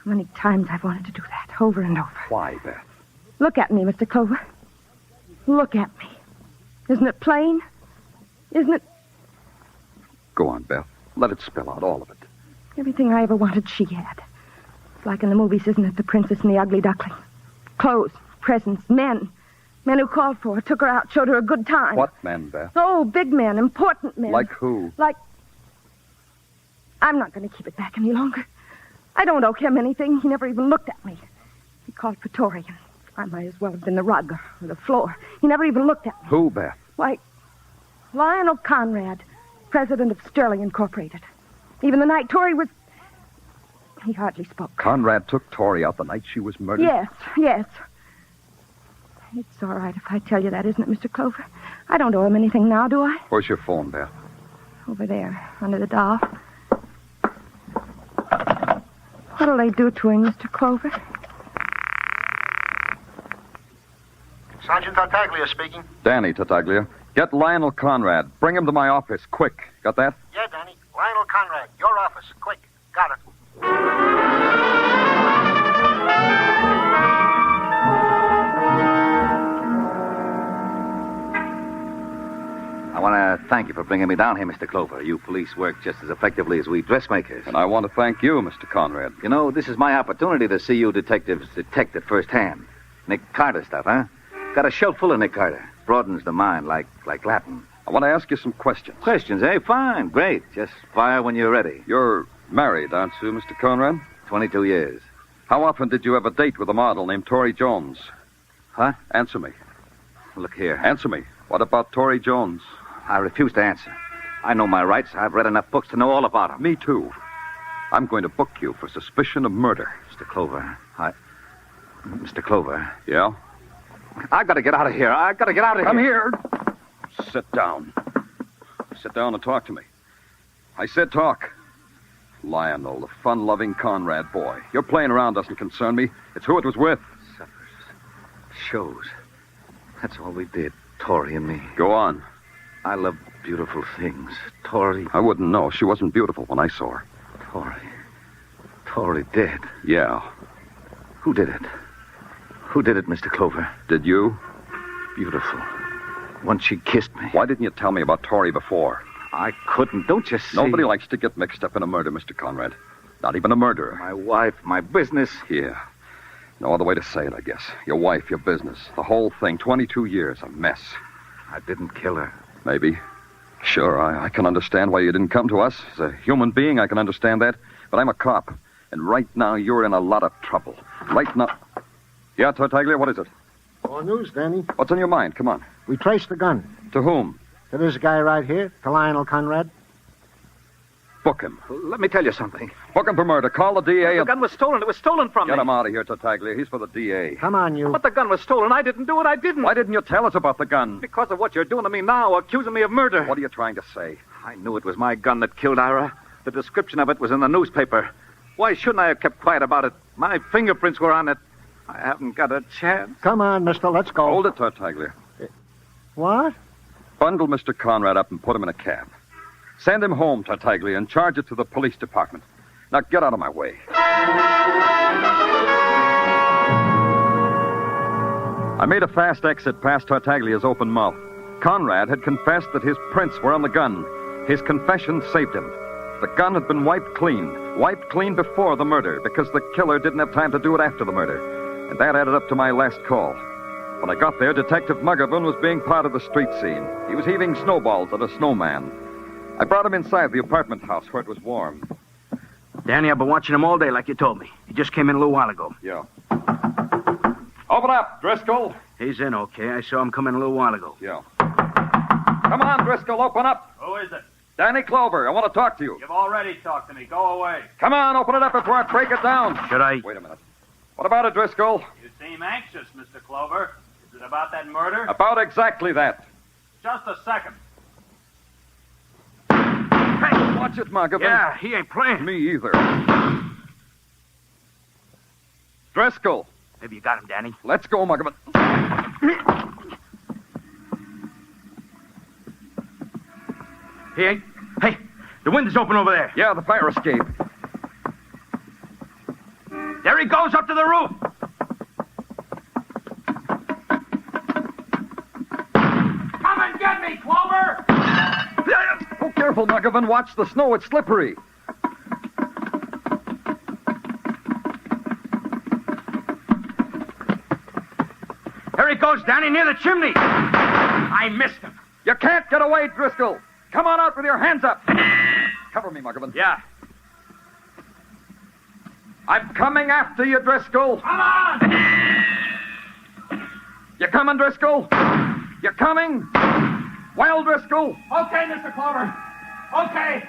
How many times I've wanted to do that, over and over. Why, Beth? Look at me, Mr. Clover. Look at me. Isn't it plain? Isn't it? Go on, Beth. Let it spill out, all of it. Everything I ever wanted, she had. It's like in the movies, isn't it? The Princess and the Ugly Duckling. Clothes, presents, men. Men who called for her, took her out, showed her a good time. What men, Beth? Oh, big men, important men. Like who? Like... I'm not going to keep it back any longer. I don't owe him anything. He never even looked at me. He called for Tori, and I might as well have been the rug or the floor. He never even looked at me. Who, Beth? Why, Lionel Conrad, president of Sterling Incorporated. Even the night Tori was... He hardly spoke. Conrad took Tori out the night she was murdered? Yes. It's all right if I tell you that, isn't it, Mr. Clover? I don't owe him anything now, do I? Where's your phone, Beth? Over there, under the doll. What'll they do to him, Mr. Clover? Sergeant Tartaglia speaking. Danny Tartaglia. Get Lionel Conrad. Bring him to my office, quick. Got that? Yeah, Danny. Lionel Conrad, your office. Quick. Got it. I want to thank you for bringing me down here, Mr. Clover. You police work just as effectively as we dressmakers. And I want to thank you, Mr. Conrad. You know, this is my opportunity to see you detectives detect it firsthand. Nick Carter stuff, huh? Got a shelf full of Nick Carter. Broadens the mind like Latin. I want to ask you some questions. Questions, eh? Fine, great. Just fire when you're ready. You're married, aren't you, Mr. Conrad? 22 years. How often did you have a date with a model named Tori Jones? Huh? Answer me. Look here. Answer me. What about Tori Jones? I refuse to answer. I know my rights. I've read enough books to know all about them. Me too. I'm going to book you for suspicion of murder. Mr. Clover, Mr. Clover. Yeah? I've got to get out of here. Come here. Sit down. Sit down and talk to me. I said talk. Lionel, the fun-loving Conrad boy. Your playing around doesn't concern me. It's who it was with. Suffers. Shows. That's all we did, Tori and me. Go on. I love beautiful things. Tori... I wouldn't know. She wasn't beautiful when I saw her. Tori dead. Yeah. Who did it? Who did it, Mr. Clover? Did you? Beautiful. Once she kissed me. Why didn't you tell me about Tori before? I couldn't. Don't you see? Nobody likes to get mixed up in a murder, Mr. Conrad. Not even a murderer. My wife, my business. Yeah. No other way to say it, I guess. Your wife, your business. The whole thing. 22 years. A mess. I didn't kill her. Maybe. Sure, I can understand why you didn't come to us. As a human being, I can understand that. But I'm a cop. And right now, you're in a lot of trouble. Right now... Yeah, Tartaglia, what is it? More news, Danny. What's on your mind? Come on. We traced the gun. To whom? To this guy right here, to Lionel Conrad. Book him. Let me tell you something. Book him for murder. Call the DA. The gun was stolen. It was stolen from me. Get him out of here, Tartaglia. He's for the DA. Come on, you. But the gun was stolen. I didn't do it. I didn't. Why didn't you tell us about the gun? Because of what you're doing to me now, accusing me of murder. What are you trying to say? I knew it was my gun that killed Ira. The description of it was in the newspaper. Why shouldn't I have kept quiet about it? My fingerprints were on it. I haven't got a chance. Come on, mister. Let's go. Hold it, Tartaglia. What? Bundle Mr. Conrad up and put him in a cab. Send him home, Tartaglia, and charge it to the police department. Now get out of my way. I made a fast exit past Tartaglia's open mouth. Conrad had confessed that his prints were on the gun. His confession saved him. The gun had been wiped clean before the murder, because the killer didn't have time to do it after the murder. And that added up to my last call. When I got there, Detective Muggerman was being part of the street scene. He was heaving snowballs at a snowman. I brought him inside the apartment house where it was warm. Danny, I've been watching him all day like you told me. He just came in a little while ago. Yeah. Open up, Driscoll. He's in, okay. I saw him come in a little while ago. Yeah. Come on, Driscoll, open up. Who is it? Danny Clover, I want to talk to you. You've already talked to me. Go away. Come on, open it up before I break it down. Should I? Wait a minute. What about it, Driscoll? You seem anxious, Mr. Clover. Is it about that murder? About exactly that. Just a second. Hey, watch it, Muggerman. Yeah, he ain't playing. Me either. Driscoll. Maybe you got him, Danny. Let's go, Muggerman. He ain't... Hey, the window's open over there. Yeah, the fire escape. goes up to the roof. Come and get me, Clover! Oh, careful, McGovern. Watch the snow. It's slippery. There he goes, Danny, near the chimney. I missed him. You can't get away, Driscoll. Come on out with your hands up. Cover me, McGovern. Yeah. I'm coming after you, Driscoll. Come on! You coming, Driscoll? You coming? Well, Driscoll. Okay, Mr. Clover. Okay.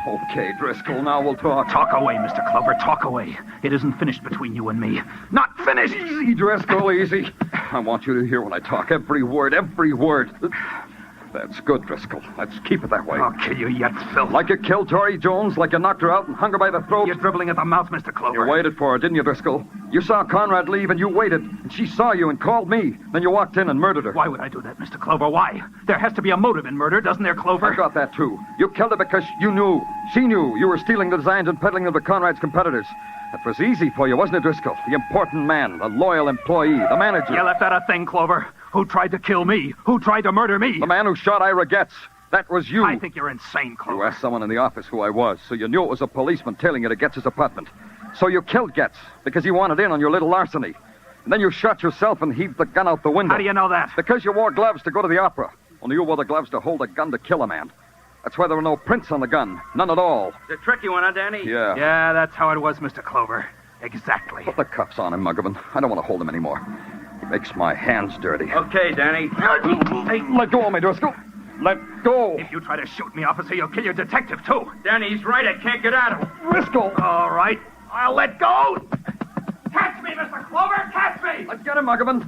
Okay, Driscoll, now we'll talk. Talk away, Mr. Clover, talk away. It isn't finished between you and me. Not finished! Easy, Driscoll, easy. I want you to hear when I talk. Every word, every word. That's good, Driscoll. Let's keep it that way. I'll kill you yet, Phil. Like you killed Tori Jones, like you knocked her out and hung her by the throat. You're dribbling at the mouth, Mr. Clover. You waited for her, didn't you, Driscoll? You saw Conrad leave and you waited. And she saw you and called me. Then you walked in and murdered her. Why would I do that, Mr. Clover? Why? There has to be a motive in murder, doesn't there, Clover? I got that, too. You killed her because you knew. She knew you were stealing the designs and peddling them to Conrad's competitors. That was easy for you, wasn't it, Driscoll? The important man, the loyal employee, the manager. You left out a thing, Clover. Who tried to kill me? Who tried to murder me? The man who shot Ira Getz. That was you. I think you're insane, Clover. You asked someone in the office who I was, so you knew it was a policeman tailing you to Getz's apartment. So you killed Getz because he wanted in on your little larceny. And then you shot yourself and heaved the gun out the window. How do you know that? Because you wore gloves to go to the opera. Only you wore the gloves to hold a gun to kill a man. That's why there were no prints on the gun. None at all. It's a tricky one, huh, Danny? Yeah. Yeah, that's how it was, Mr. Clover. Exactly. Put the cuffs on him, Muggavan. I don't want to hold him anymore. He makes my hands dirty. Okay, Danny. Hey, let go of me, Driscoll. Let go. If you try to shoot me, officer, you'll kill your detective, too. Danny's right. I can't get at him. Driscoll. All right. I'll let go. Catch me, Mr. Clover. Catch me. Let's get him, Muggavan.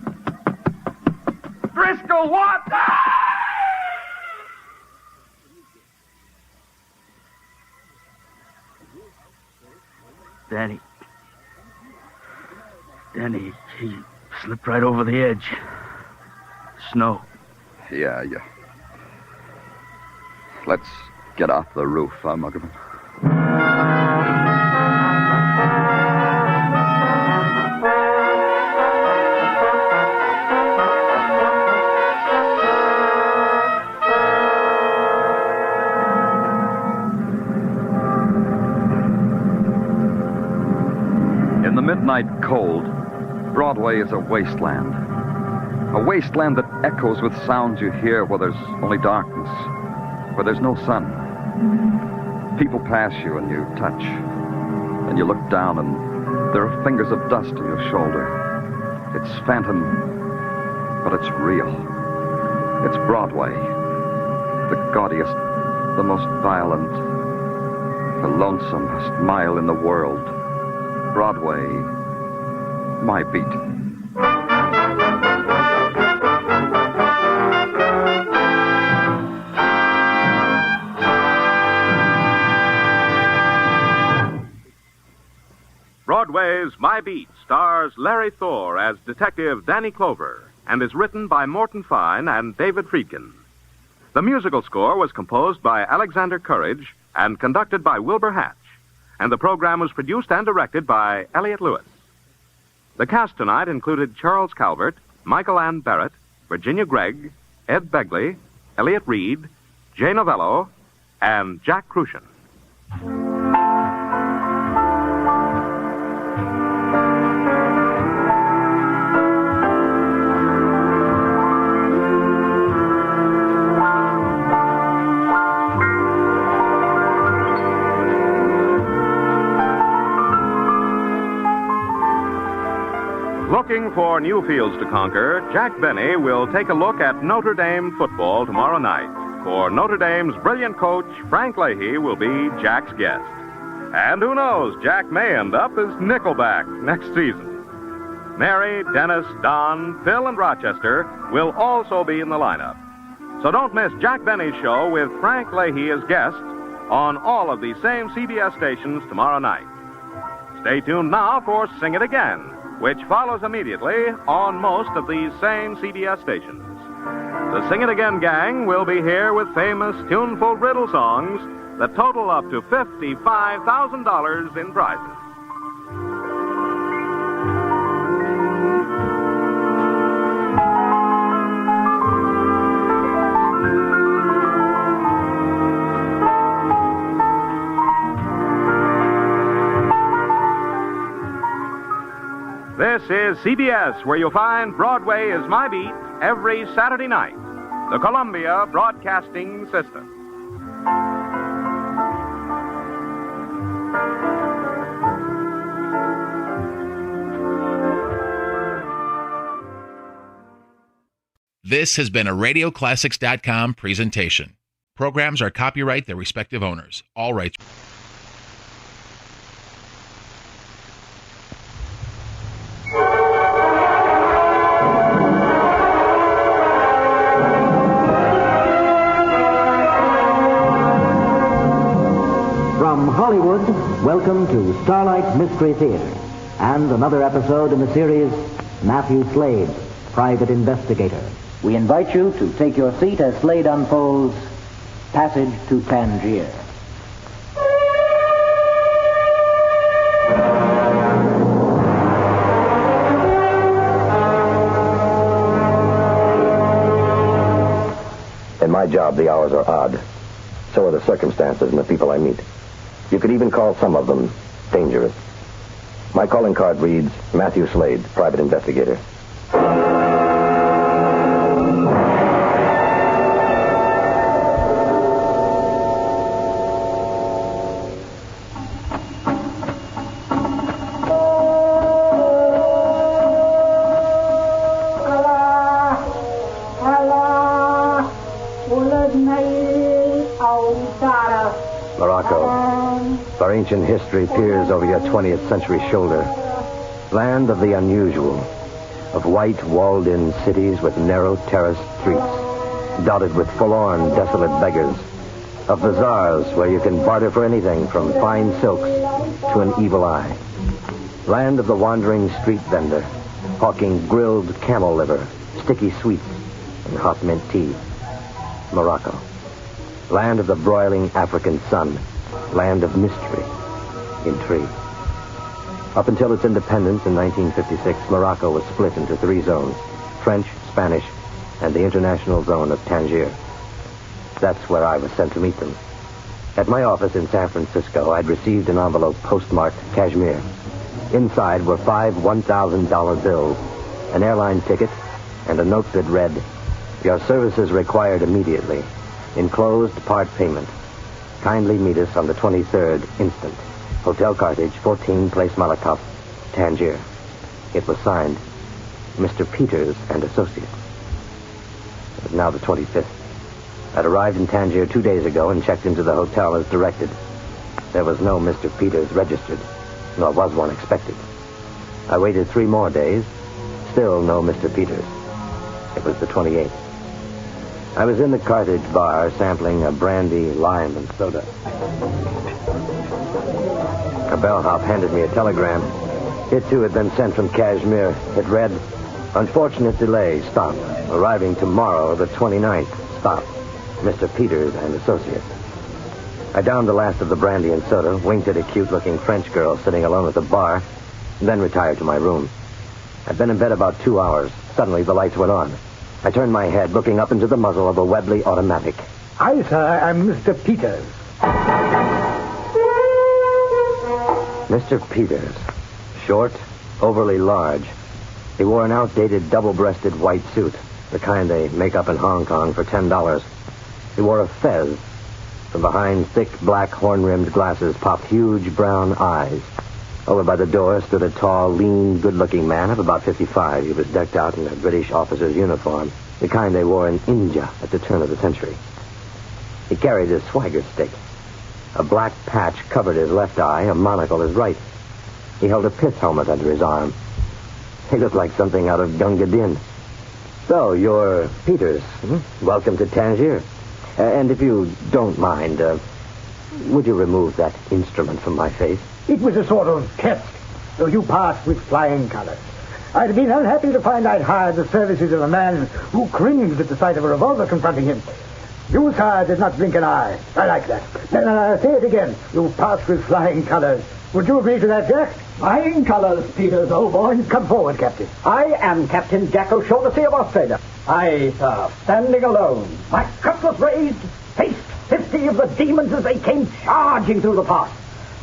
Driscoll, what? Danny, he slipped right over the edge. Snow. Yeah. Let's get off the roof, Muggavan. In the midnight cold, Broadway is a wasteland. A wasteland that echoes with sounds you hear where there's only darkness, where there's no sun. People pass you and you touch, and you look down and there are fingers of dust on your shoulder. It's phantom, but it's real. It's Broadway, the gaudiest, the most violent, the lonesomest mile in the world. Broadway, my beat. Broadway's My Beat stars Larry Thor as Detective Danny Clover and is written by Morton Fine and David Friedkin. The musical score was composed by Alexander Courage and conducted by Wilbur Hatch, and the program was produced and directed by Elliott Lewis. The cast tonight included Charles Calvert, Michael Ann Barrett, Virginia Gregg, Ed Begley, Elliott Reed, Jay Novello, and Jack Crucian. Looking for new fields to conquer, Jack Benny will take a look at Notre Dame football tomorrow night. For Notre Dame's brilliant coach, Frank Leahy, will be Jack's guest. And who knows, Jack may end up as Nickelback next season. Mary, Dennis, Don, Phil, and Rochester will also be in the lineup. So don't miss Jack Benny's show with Frank Leahy as guest on all of these same CBS stations tomorrow night. Stay tuned now for Sing It Again, which follows immediately on most of these same CBS stations. The Sing It Again gang will be here with famous tuneful riddle songs that total up to $55,000 in prizes. This is CBS, where you'll find Broadway is My Beat every Saturday night. The Columbia Broadcasting System. This has been a RadioClassics.com presentation. Programs are copyright their respective owners. All rights. From Hollywood, welcome to Starlight Mystery Theater and another episode in the series, Matthew Slade, Private Investigator. We invite you to take your seat as Slade unfolds Passage to Tangiers. In my job, the hours are odd. So are the circumstances and the people I meet. You could even call some of them dangerous. My calling card reads, Matthew Slade, Private Investigator. Our ancient history peers over your 20th century shoulder. Land of the unusual, of white walled-in cities with narrow terraced streets, dotted with forlorn, desolate beggars, of bazaars where you can barter for anything from fine silks to an evil eye. Land of the wandering street vendor, hawking grilled camel liver, sticky sweets, and hot mint tea. Morocco. Land of the broiling African sun. Land of mystery, intrigue. Up until its independence in 1956, Morocco was split into 3 zones: French, Spanish, and the international zone of Tangiers. That's where I was sent to meet them. At my office in San Francisco, I'd received an envelope postmarked Kashmir. Inside were 5 $1,000 bills, an airline ticket, and a note that read, "Your services required immediately. Enclosed part payment. Kindly meet us on the 23rd instant. Hotel Carthage, 14 Place Malakoff, Tangier." It was signed, Mr. Peters and Associates. It was now the 25th. I'd arrived in Tangier 2 days ago and checked into the hotel as directed. There was no Mr. Peters registered, nor was one expected. I waited 3 more days. Still no Mr. Peters. It was the 28th. I was in the Carthage bar sampling a brandy, lime, and soda. A bellhop handed me a telegram. It, too, had been sent from Kashmir. It read, "Unfortunate delay. Stop. Arriving tomorrow, the 29th. Stop. Mr. Peters and Associates." I downed the last of the brandy and soda, winked at a cute-looking French girl sitting alone at the bar, and then retired to my room. I'd been in bed about 2 hours. Suddenly, the lights went on. I turned my head, looking up into the muzzle of a Webley automatic. "Aye, sir, I'm Mr. Peters." Mr. Peters. Short, overly large. He wore an outdated double-breasted white suit, the kind they make up in Hong Kong for $10. He wore a fez. From behind thick black horn-rimmed glasses popped huge brown eyes. Over by the door stood a tall, lean, good-looking man of about 55. He was decked out in a British officer's uniform, the kind they wore in India at the turn of the century. He carried his swagger stick. A black patch covered his left eye, a monocle his right. He held a pith helmet under his arm. He looked like something out of Gunga Din. "So, you're Peters. Welcome to Tangier. And if you don't mind, would you remove that instrument from my face?" "It was a sort of test, so you passed with flying colors. I'd have been unhappy to find I'd hired the services of a man who cringed at the sight of a revolver confronting him. You, sir, did not blink an eye. I like that. Then say it again. You passed with flying colors. Would you agree to that, Jack? Flying colors, Peters, old boy. Come forward, Captain. I am Captain Jack O'Shaughnessy of Australia. I, sir, standing alone, my cutlass raised, faced 50 of the demons as they came charging through the pass.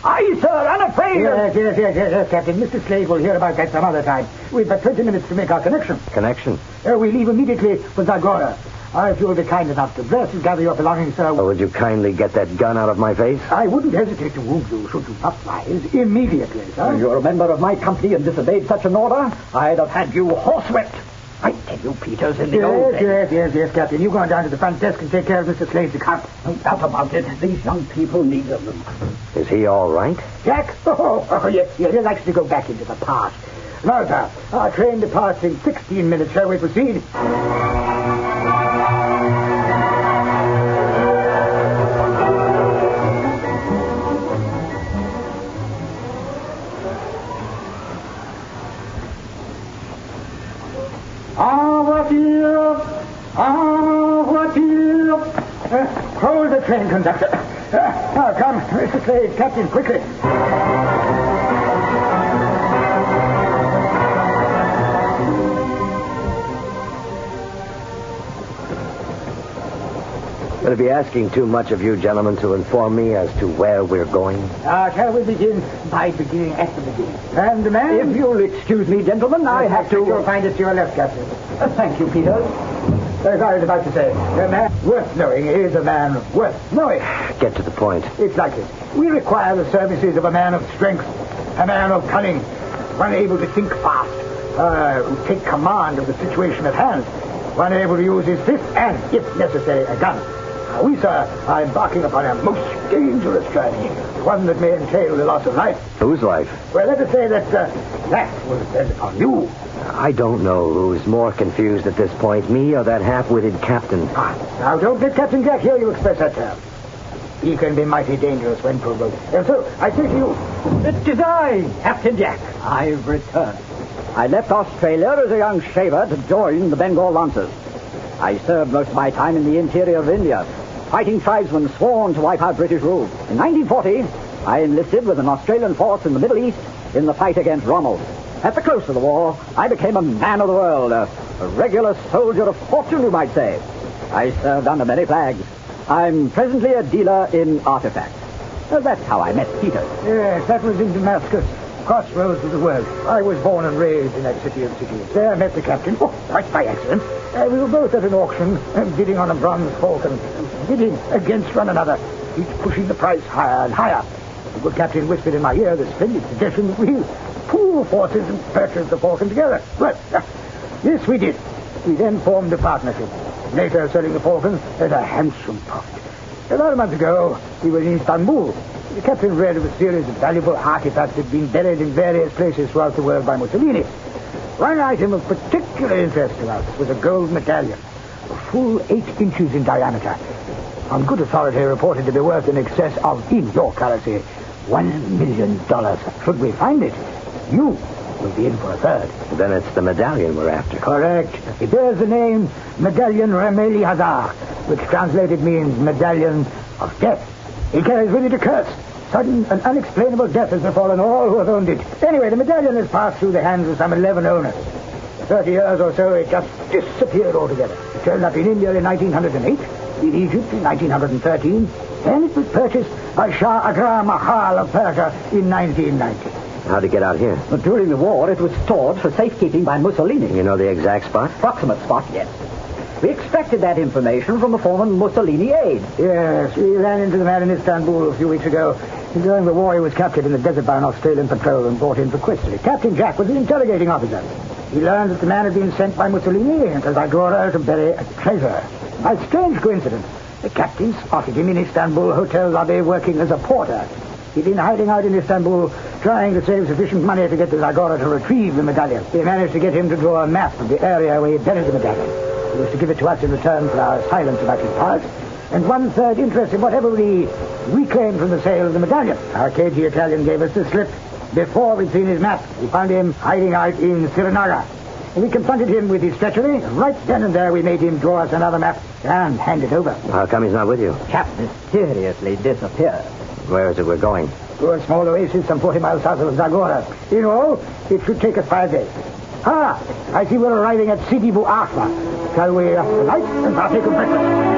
I, sir, unafraid of... Yes, Captain. Mr. Slade will hear about that some other time. We've but 20 minutes to make our connection. Connection? We leave immediately for Zagora. If you'll be kind enough to dress and gather your belongings, sir... Oh, would you kindly get that gun out of my face? I wouldn't hesitate to wound you should you not rise immediately, sir. If you're a member of my company and disobeyed such an order, I'd have had you horsewhipped. I tell you, Peters, in the old days... Yes, Captain. You go on down to the front desk and take care of Mr. Slade's account. No doubt about it. These young people need them. Is he all right? Jack? Oh, yes, he likes to go back into the past. Now, sir, our train departs in 16 minutes. Shall we proceed? Hold the train, conductor. Now, come, Mr. Slade, Captain, quickly. Would it be asking too much of you gentlemen to inform me as to where we're going? Shall we begin by beginning at the beginning? And the man... If you'll excuse me, gentlemen, I have to... You'll find it to your left, Captain. Thank you, Peters. As I was about to say, a man worth knowing is a man worth knowing. Get to the point. It's like this. We require the services of a man of strength, a man of cunning, one able to think fast, who take command of the situation at hand, one able to use his fist and, if necessary, a gun. We, sir, are embarking upon a most dangerous journey, one that may entail the loss of life. Whose life? Well, let us say that that will depend upon you. I don't know who's more confused at this point, me or that half-witted captain. Now, don't let Captain Jack hear you express that term. He can be mighty dangerous when provoked. And so, I say to you, it is I, Captain Jack. I've returned. I left Australia as a young shaver to join the Bengal Lancers. I served most of my time in the interior of India, fighting tribesmen sworn to wipe out British rule. In 1940, I enlisted with an Australian force in the Middle East in the fight against Rommel. At the close of the war, I became a man of the world, a regular soldier of fortune, you might say. I served under many flags. I'm presently a dealer in artifacts. That's how I met Peter. Yes, that was in Damascus, crossroads of the world. I was born and raised in that city of cities. There I met the captain, quite by accident. We were both at an auction, bidding on a bronze falcon, bidding against one another, each pushing the price higher and higher. The good captain whispered in my ear the splendid suggestion that we pool forces and purchase the falcon together. Well, yes, we did. We then formed a partnership, later selling the falcon at a handsome profit. About a month ago, we were in Istanbul. The captain read of a series of valuable artifacts that had been buried in various places throughout the world by Mussolini. One item of particular interest to us was a gold medallion, a full 8 inches in diameter. On good authority, reported to be worth in excess of, in your currency, $1 million. Should we find it, you will be in for a third. Then it's the medallion we're after. Correct. It bears the name Medallion Rameli Hazar, which translated means Medallion of Death. It carries with it a curse. Sudden and unexplainable death has befallen all who have owned it. Anyway, the medallion has passed through the hands of some 11 owners. For 30 years or so, it just disappeared altogether. It turned up in India in 1908, in Egypt in 1913, and it was purchased by Shah Agra Mahal of Persia in 1990. How'd it get out here? But during the war, it was stored for safekeeping by Mussolini. You know the exact spot? Approximate spot, yes. We extracted that information from the former Mussolini aide. Yes, we ran into the man in Istanbul a few weeks ago. During the war, he was captured in the desert by an Australian patrol and brought in for questioning. Captain Jack was the interrogating officer. He learned that the man had been sent by Mussolini into Zagora to bury a treasure. By strange coincidence, the captain spotted him in Istanbul hotel lobby working as a porter. He'd been hiding out in Istanbul, trying to save sufficient money to get to Zagora to retrieve the medallion. They managed to get him to draw a map of the area where he buried the medallion. He was to give it to us in return for our silence about his past, and 1/3 interest in whatever we reclaimed from the sale of the medallion. Our cagey Italian gave us the slip before we'd seen his map. We found him hiding out in Srinagar. We confronted him with his treachery. Right then and there, we made him draw us another map and hand it over. How come he's not with you? Chap mysteriously disappeared. Where is it we're going? To a small oasis some 40 miles south of Zagora. In all, it should take us 5 days. I see we're arriving at Sidi Bu Arfa. Shall we alight and partake of breakfast?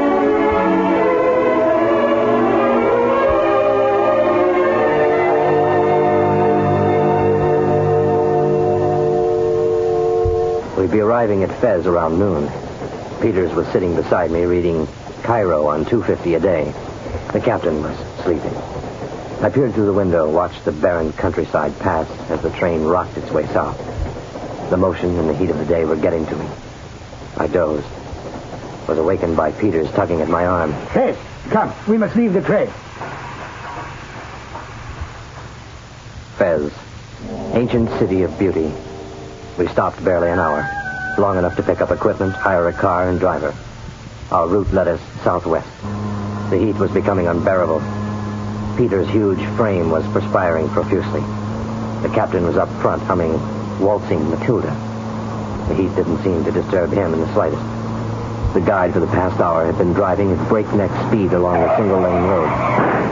We'd be arriving at Fez around noon. Peters was sitting beside me reading Cairo on $2.50 a day. The captain was sleeping. I peered through the window, watched the barren countryside pass as the train rocked its way south. The motion and the heat of the day were getting to me. I dozed. Was awakened by Peters tugging at my arm. Hey, come, we must leave the train. Fez, ancient city of beauty. We stopped barely an hour, long enough to pick up equipment, hire a car, and driver. Our route led us southwest. The heat was becoming unbearable. Peter's huge frame was perspiring profusely. The captain was up front humming Waltzing Matilda. The heat didn't seem to disturb him in the slightest. The guide for the past hour had been driving at breakneck speed along a single-lane road.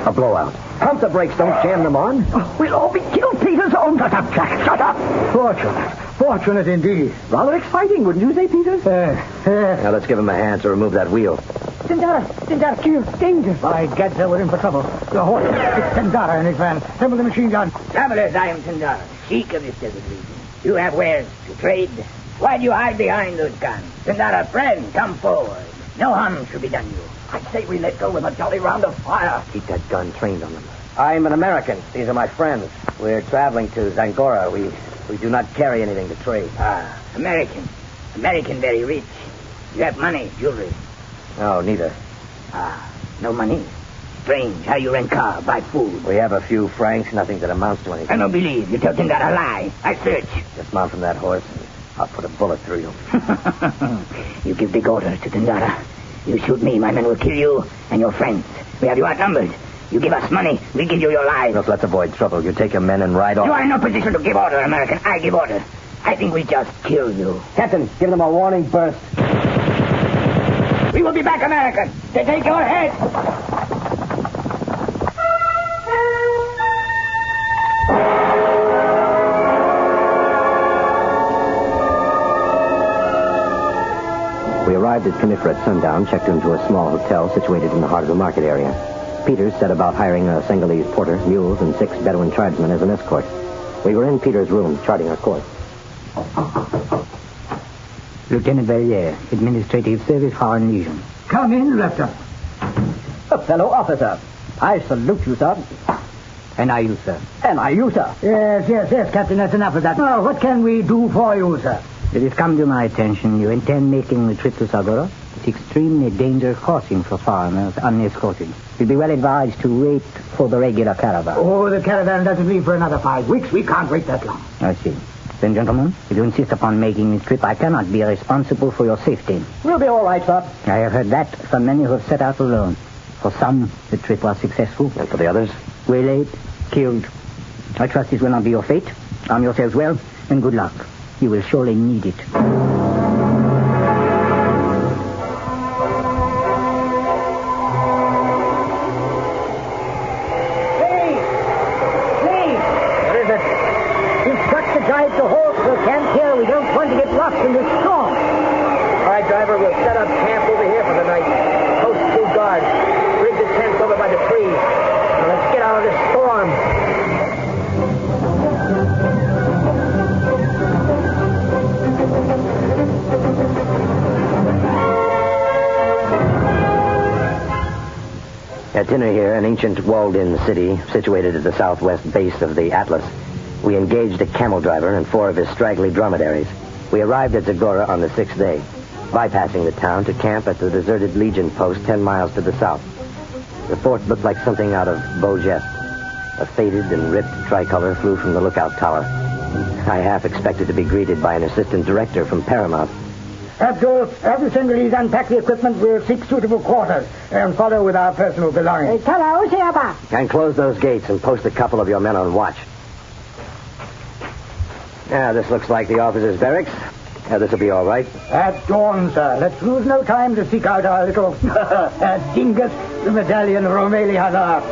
A blowout. Pump the brakes, don't jam them on. We'll all be killed, Peters. Oh, shut up, Jack, shut up. Fortunate indeed. Rather exciting, wouldn't you say, Peters? Now let's give him a hand to remove that wheel. Tindara, kill, danger. By gad, sir, we're in for trouble. The horse, it's Tindara in his van. Assemble the machine gun. Travelers, I am Tindara, sheik of this desert region. You have wares to trade. Why do you hide behind those guns? Tindara, friend, come forward. No harm should be done you. I say we let go with a jolly round of fire. Keep that gun trained on them. I'm an American. These are my friends. We're traveling to Zangora. We do not carry anything to trade. American. American very rich. You have money, jewelry. No, neither. No money. Strange how you rent car, buy food. We have a few francs, nothing that amounts to anything. I don't believe. You tell Tindara a lie. I search. Dismount from that horse and I'll put a bullet through you. You give big orders to Tindara. You shoot me, my men will kill you and your friends. We have you outnumbered. You give us money, we give you your lives. Look, let's avoid trouble. You take your men and ride off. You are in no position to give order, American. I give order. I think we just kill you. Captain, give them a warning burst. We will be back, American. To take your head. We arrived at Scimitar at sundown, checked into a small hotel situated in the heart of the market area. Peters set about hiring a Senegalese porter, mules, and 6 Bedouin tribesmen as an escort. We were in Peters' room, charting our course. Lieutenant Verrier, Administrative Service, Foreign Legion. Come in, Lieutenant. Fellow officer, I salute you, sir. And I you, sir. And I you, sir. Yes, Captain, that's enough of that. Now, what can we do for you, sir? It has come to my attention you intend making the trip to Zagora. It's extremely dangerous crossing for foreigners unescorted. You'd be well advised to wait for the regular caravan. Oh, the caravan doesn't leave for another 5 weeks. We can't wait that long. I see. Then, gentlemen, if you insist upon making this trip, I cannot be responsible for your safety. We'll be all right, sir. I have heard that from many who have set out alone. For some, the trip was successful. And for the others? Waylaid, killed. I trust this will not be your fate. Arm yourselves well, and good luck. You will surely need it. At dinner here, an ancient walled-in city situated at the southwest base of the Atlas, we engaged a camel driver and 4 of his straggly dromedaries. We arrived at Zagora on the 6th day, bypassing the town to camp at the deserted Legion post 10 miles to the south. The fort looked like something out of Beau Geste. A faded and ripped tricolor flew from the lookout tower. I half expected to be greeted by an assistant director from Paramount. Abdul, have the Senegalese unpack the equipment. We'll seek suitable quarters and follow with our personal belongings. And close those gates and post a couple of your men on watch. Now, this looks like the officers' barracks. This'll be all right. At dawn, sir. Let's lose no time to seek out our little dingus, the medallion of Romeli Hazard.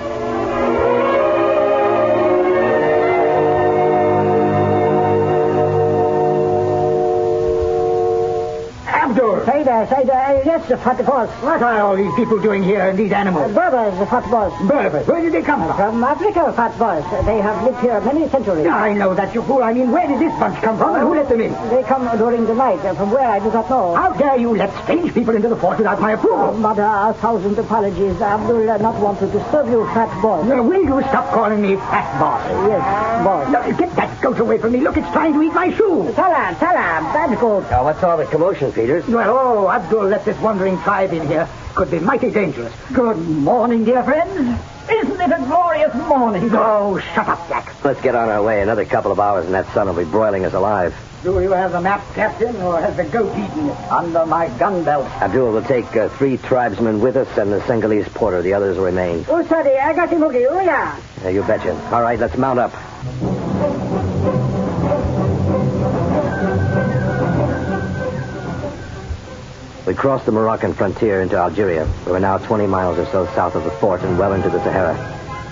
Say there. Yes, the fat boss. What are all these people doing here and these animals? Berbers, the fat boss. Berbers? Where did they come from? From Africa, fat boss. They have lived here many centuries. I know that, you fool. I mean, where did this bunch come from and who let them in? They come during the night. From where, I do not know. How dare you let strange people into the fort without my approval? Mother, 1,000 apologies. Abdul not want to disturb you, fat boss. Will you stop calling me fat boss? Yes, boss. No, get that goat away from me. Look, it's trying to eat my shoe. Tala, bad goat. What's all the commotion, Peters? Well, Abdul let this wandering tribe in here. Could be mighty dangerous. Good morning, dear friends. Isn't it a glorious morning? Oh, shut up, Jack. Let's get on our way. Another couple of hours and that sun will be broiling us alive. Do you have the map, Captain, or has the goat eaten it? Under my gun belt. Abdul will take 3 tribesmen with us and the Senegalese porter. The others will remain. Oh, sorry, I got him okay. Oh, yeah. You betcha. All right, let's mount up. We crossed the Moroccan frontier into Algeria. We were now 20 miles or so south of the fort and well into the Sahara.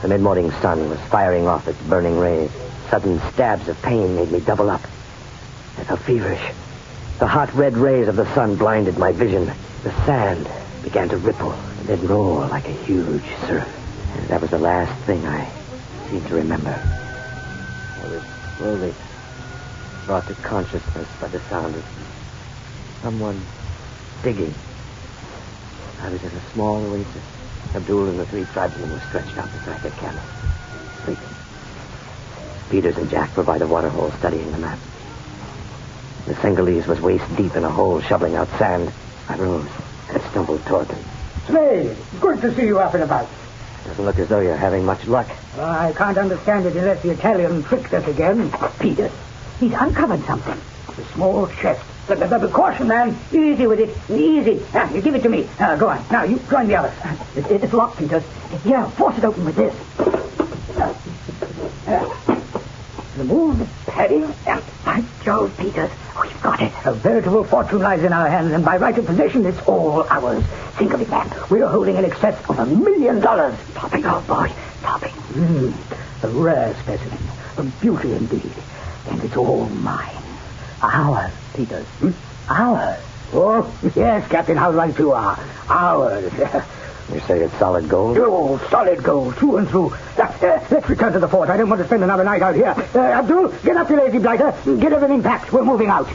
The mid-morning sun was firing off its burning rays. Sudden stabs of pain made me double up. I felt feverish. The hot red rays of the sun blinded my vision. The sand began to ripple and then roar like a huge surf. And that was the last thing I seemed to remember. I was slowly brought to consciousness by the sound of someone digging. I was in a small oasis. Abdul and the 3 tribesmen were stretched out beside their camels, sleeping. Peters and Jack were by the waterhole studying the map. The Senegalese was waist deep in a hole shoveling out sand. I rose and stumbled toward them. Slade, good to see you up and about. Doesn't look as though you're having much luck. I can't understand it unless the Italian tricked us again. Peters, he's uncovered something. A small chest. But caution, man. Easy with it. Easy. Now, you give it to me. Go on. Now, you join the others. It's locked, Peters. Yeah, force it open with this. Remove the padding and by Jove, Peters. We've got it. A veritable fortune lies in our hands, and by right of possession, it's all ours. Think of it, man. We're holding in excess of $1 million. Topping, oh boy. Topping. A rare specimen. A beauty indeed. And it's all mine. Ours, Peters. Ours. Oh, yes, Captain, how right you are. Ours. You say it's solid gold? Oh, solid gold, through and through. Let's return to the fort. I don't want to spend another night out here. Abdul, get up your lazy blighter. Get everything packed. We're moving out.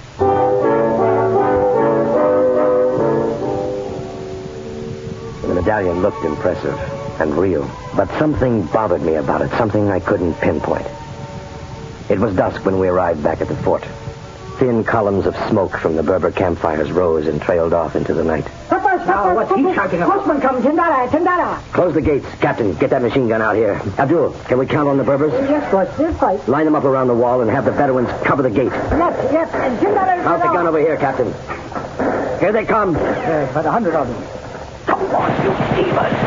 The medallion looked impressive and real, but something bothered me about it, something I couldn't pinpoint. It was dusk when we arrived back at the fort. Thin columns of smoke from the Berber campfires rose and trailed off into the night. Now, what's he shouting about? Horseman comes, Tindara. Close the gates. Captain, get that machine gun out here. Abdul, can we count on the Berbers? Yes, boss. This fight. Line them up around the wall and have the Bedouins cover the gate. Yes. Tindara. Mount the gun over here, Captain. Here they come. About 100 of them. Come on, you demons.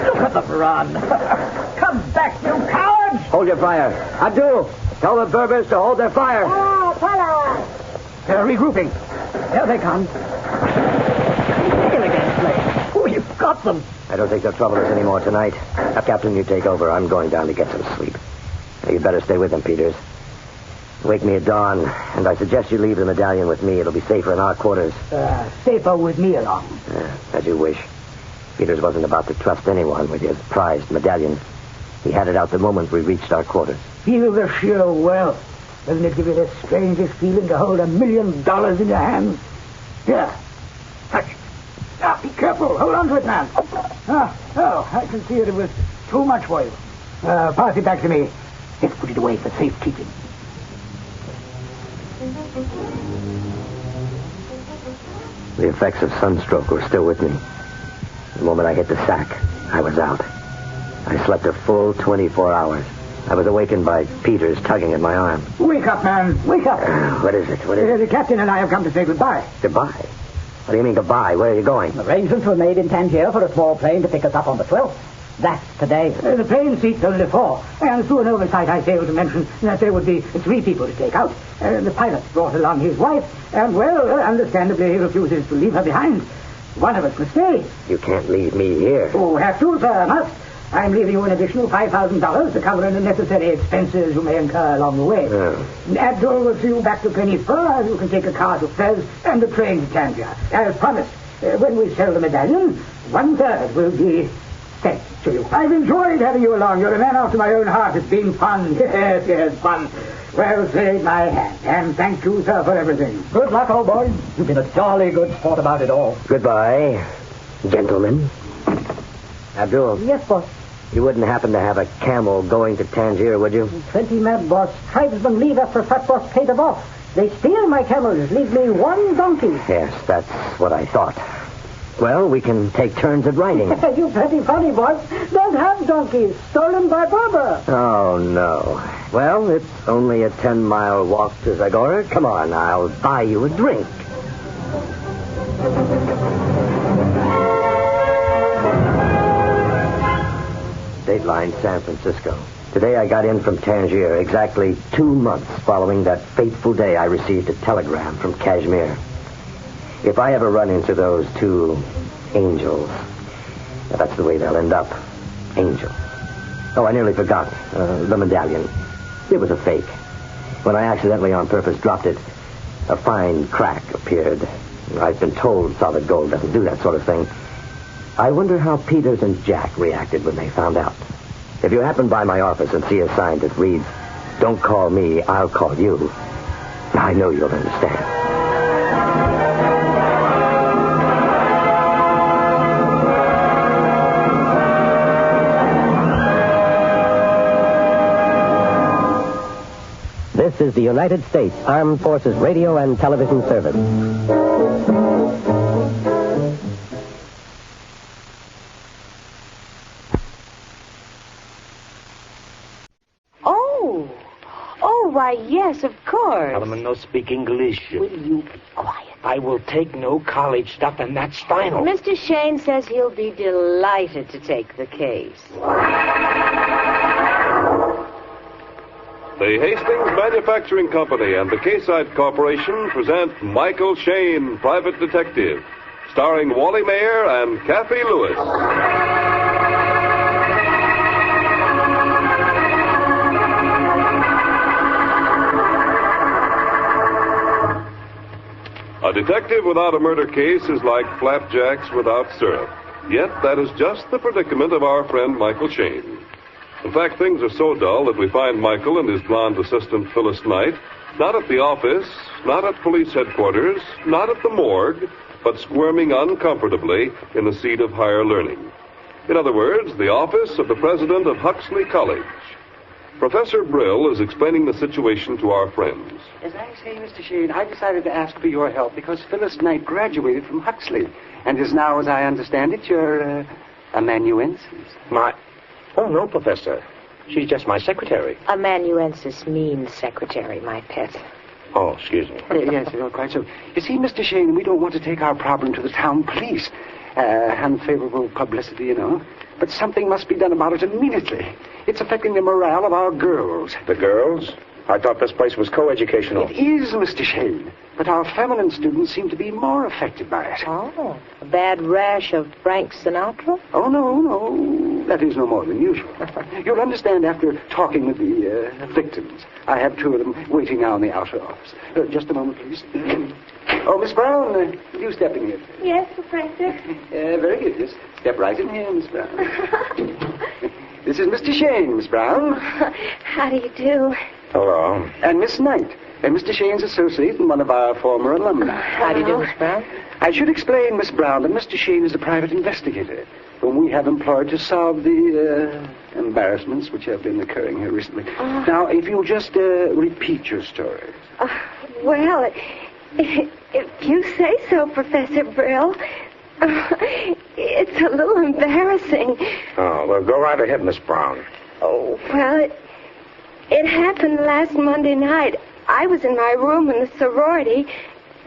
Look at them run. Come back, you cowards. Hold your fire. Abdul, tell the Berbers to hold their fire. They're regrouping. There they come. Sail again, Slade. Oh, you've got them. I don't think they'll trouble us anymore tonight. Now, Captain, you take over. I'm going down to get some sleep. Now, you'd better stay with them, Peters. Wake me at dawn, and I suggest you leave the medallion with me. It'll be safer in our quarters. Safer with me along. As you wish. Peters wasn't about to trust anyone with his prized medallion. He had it out the moment we reached our quarters. Feel the sheer wealth. Doesn't it give you the strangest feeling to hold $1 million in your hands? Here. Touch. Now, be careful. Hold on to it, man. I can see it was too much for you. Pass it back to me. Let's put it away for safekeeping. The effects of sunstroke were still with me. The moment I hit the sack, I was out. I slept a full 24 hours. I was awakened by Peters tugging at my arm. Wake up, man. Wake up. What is it? The captain and I have come to say goodbye. Goodbye? What do you mean goodbye? Where are you going? Arrangements were made in Tangiers for a small plane to pick us up on the 12th. That's today. The plane seats only 4. And through an oversight, I failed to mention that there would be 3 people to take out. The pilot brought along his wife, and, well, understandably, he refuses to leave her behind. One of us must stay. You can't leave me here. Oh, have to, sir, must. I'm leaving you an additional $5,000 to cover any necessary expenses you may incur along the way. Abdul will see you back to Pennyspur. You can take a car to Fez and the train to Tangiers. As promised, when we sell the medallion, 1/3 will be sent to you. I've enjoyed having you along. You're a man after my own heart. It's been fun. Yes, fun. Well, shake my hand. And thank you, sir, for everything. Good luck, old boy. You've been a jolly good sport about it all. Goodbye, gentlemen. Abdul. Yes, boss. You wouldn't happen to have a camel going to Tangier, would you? 20 mad, boss. Tribesmen leave after fat boss paid them off. They steal my camels, leave me 1 donkey. Yes, that's what I thought. Well, we can take turns at riding. You're pretty funny, boss. Don't have donkeys. Stolen by Barbara. Oh, no. Well, it's only a 10-mile walk to Zagora. Come on, I'll buy you a drink. Dateline, San Francisco. Today I got in from Tangier, exactly 2 months following that fateful day I received a telegram from Kashmir. If I ever run into those 2 angels, that's the way they'll end up. Angels. Oh, I nearly forgot. The medallion. It was a fake. When I accidentally on purpose dropped it, a fine crack appeared. I've been told solid gold doesn't do that sort of thing. I wonder how Peters and Jack reacted when they found out. If you happen by my office and see a sign that reads, "Don't call me, I'll call you," I know you'll understand. This is the United States Armed Forces Radio and Television Service. Why, yes, of course. Solomon, no speak English. Will you be quiet? I will take no college stuff, and that's final. Mr. Shayne says he'll be delighted to take the case. The Hastings Manufacturing Company and the K-Side Corporation present Michael Shayne, Private Detective, starring Wally Mayer and Kathy Lewis. A detective without a murder case is like flapjacks without syrup. Yet that is just the predicament of our friend Michael Shayne. In fact, things are so dull that we find Michael and his blonde assistant Phyllis Knight not at the office, not at police headquarters, not at the morgue, but squirming uncomfortably in the seat of higher learning. In other words, the office of the president of Huxley College. Professor Brill is explaining the situation to our friends. As I say, Mr. Shayne, I decided to ask for your help because Phyllis Knight graduated from Huxley and is now, as I understand it, your amanuensis. Oh, no, Professor. She's just my secretary. Amanuensis means secretary, my pet. Oh, excuse me. Yes, quite so. You see, Mr. Shayne, we don't want to take our problem to the town police. Unfavorable publicity, you know. But something must be done about it immediately. It's affecting the morale of our girls. The girls? I thought this place was co-educational. It is, Mr. Shayne. But our feminine students seem to be more affected by it. Oh, a bad rash of Frank Sinatra? Oh, no. That is no more than usual. You'll understand after talking with the victims. I have 2 of them waiting now in the outer office. Just a moment, please. Oh, Miss Brown, will you step in here? Yes, Professor. Very good. Just step right in here, Miss Brown. This is Mr. Shayne, Miss Brown. How do you do? Hello. And Miss Knight, Mr. Shayne's associate and one of our former alumni. How do you do, Miss Brown? I should explain, Miss Brown, that Mr. Shayne is a private investigator whom we have employed to solve the embarrassments which have been occurring here recently. Now, if you'll just repeat your story. Well, if you say so, Professor Brill. It's a little embarrassing. Oh, well, go right ahead, Miss Brown. Oh, well, it happened last Monday night. I was in my room in the sorority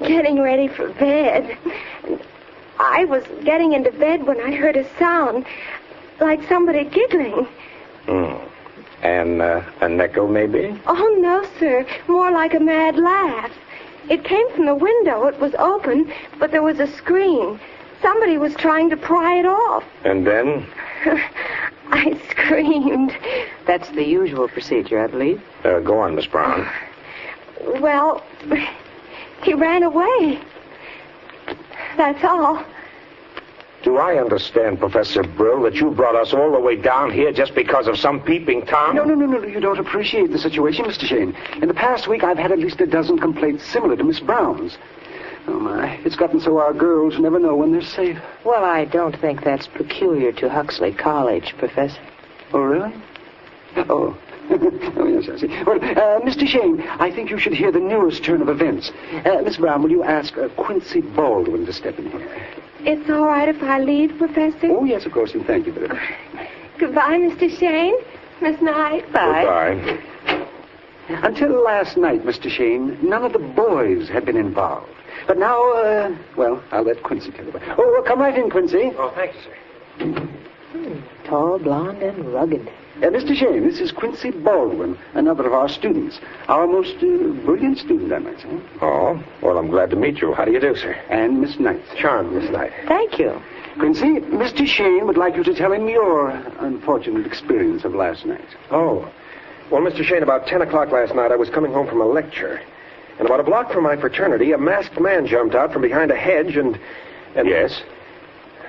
getting ready for bed. I was getting into bed when I heard a sound. like somebody giggling. And an echo, maybe? Oh, no, sir. More like a mad laugh. It came from the window. It was open, but there was a screen. Somebody was trying to pry it off. And then? I screamed. That's the usual procedure, I believe. Go on, Miss Brown. Well, he ran away. That's all. Do I understand, Professor Brill, that you brought us all the way down here just because of some peeping Tom? No. You don't appreciate the situation, Mr. Shayne. In the past week, I've had at least a dozen complaints similar to Miss Brown's. Oh, my. It's gotten so our girls never know when they're safe. Well, I don't think that's peculiar to Huxley College, Professor. Oh, really? Oh. Oh, yes, I see. Well, Mr. Shayne, I think you should hear the newest turn of events. Miss Brown, will you ask Quincy Baldwin to step in here? It's all right if I leave, Professor? Oh, yes, of course, and thank you very much. Goodbye, Mr. Shayne. Miss Knight. Bye. Goodbye. Until last night, Mr. Shayne, none of the boys had been involved. But now, well, I'll let Quincy tell you about it. Oh, well, come right in, Quincy. Oh, thank you, sir. Tall, blonde, and rugged. Mr. Shayne, this is Quincy Baldwin, another of our students. Our most brilliant student, I might say. Oh, well, I'm glad to meet you. How do you do, sir? And Miss Knight. Charmed, Miss Knight. Thank you. Quincy, Mr. Shayne would like you to tell him your unfortunate experience of last night. Oh. Well, Mr. Shayne, about 10 o'clock last night, I was coming home from a lecture. And about a block from my fraternity, a masked man jumped out from behind a hedge and... Yes?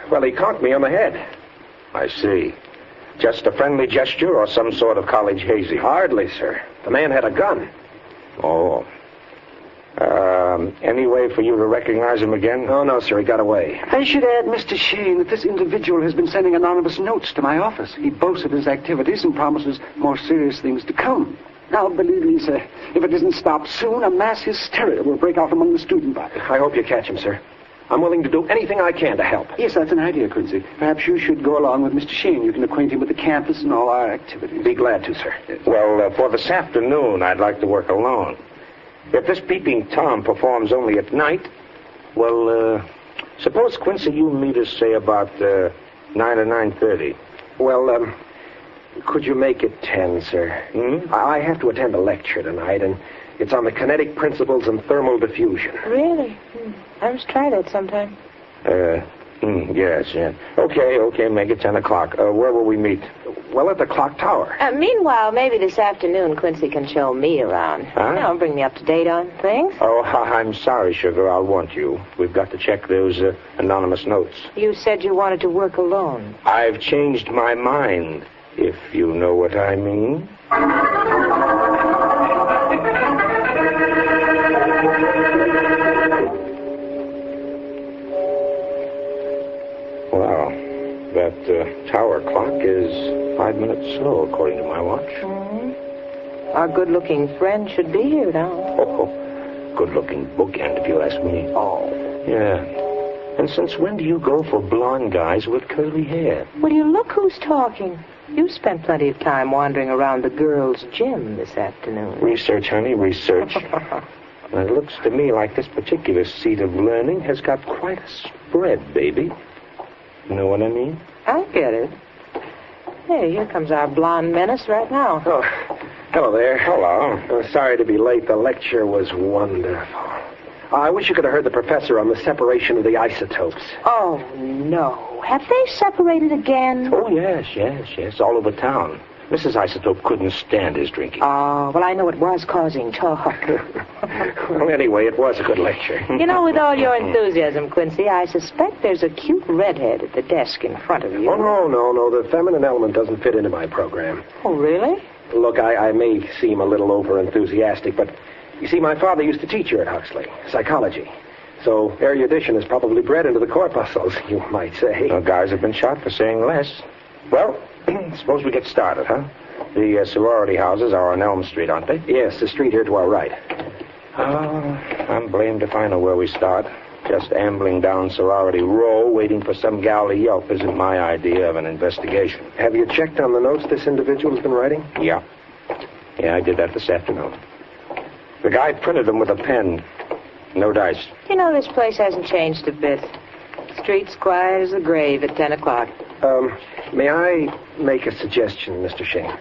Well, he conked me on the head. I see. Just a friendly gesture or some sort of college hazy? Hardly, sir. The man had a gun. Oh. Any way for you to recognize him again? Oh, no, sir. He got away. I should add, Mr. Shayne, that this individual has been sending anonymous notes to my office. He boasts of his activities and promises more serious things to come. Now, believe me, sir, if it isn't stopped soon, a mass hysteria will break out among the student body. I hope you catch him, sir. I'm willing to do anything I can to help. Yes, that's an idea, Quincy. Perhaps you should go along with Mr. Shayne. You can acquaint him with the campus and all our activities. Be glad to, sir. Yes. Well, for this afternoon, I'd like to work alone. If this peeping Tom performs only at night, well, suppose, Quincy, you meet us, say, about 9 or 9:30. Well, could you make it 10, sir? I have to attend a lecture tonight, and it's on the kinetic principles and thermal diffusion. Really? I must try that sometime. Yes, yeah. Okay, make it 10 o'clock. Where will we meet? Well, at the clock tower. Meanwhile, maybe this afternoon Quincy can show me around. Huh? You know, bring me up to date on things. Oh, I'm sorry, sugar. I'll want you. We've got to check those anonymous notes. You said you wanted to work alone. I've changed my mind, if you know what I mean. Well, that tower clock is 5 minutes slow, according to my watch. Our good-looking friend should be here now. Oh, good-looking bookend, if you ask me. Oh. Yeah. And since when do you go for blonde guys with curly hair? Will you look who's talking? You spent plenty of time wandering around the girls' gym this afternoon. Research, honey, research. It looks to me like this particular seat of learning has got quite a spread, baby. You know what I mean? I get it. Hey, here comes our blonde menace right now. Oh, hello there. Hello. Sorry to be late. The lecture was wonderful. I wish you could have heard the professor on the separation of the isotopes. Oh, no. Have they separated again? Oh, yes. All over town. Mrs. Isotope couldn't stand his drinking. Oh, well, I know it was causing talk. Well, anyway, it was a good lecture. You know, with all your enthusiasm, Quincy, I suspect there's a cute redhead at the desk in front of you. Oh, no. The feminine element doesn't fit into my program. Oh, really? Look, I may seem a little over-enthusiastic, but you see, my father used to teach here at Huxley, psychology. So erudition is probably bred into the corpuscles, you might say. Well, guys have been shot for saying less. Well, suppose we get started, huh? The sorority houses are on Elm Street, aren't they? Yes, the street here to our right. I'm blamed if I know where we start. Just ambling down Sorority Row, waiting for some gal to yelp isn't my idea of an investigation. Have you checked on the notes this individual's been writing? Yeah, I did that this afternoon. The guy printed them with a pen. No dice. You know, this place hasn't changed a bit. Street's quiet as the grave at 10 o'clock. May I make a suggestion, Mr. Shayne?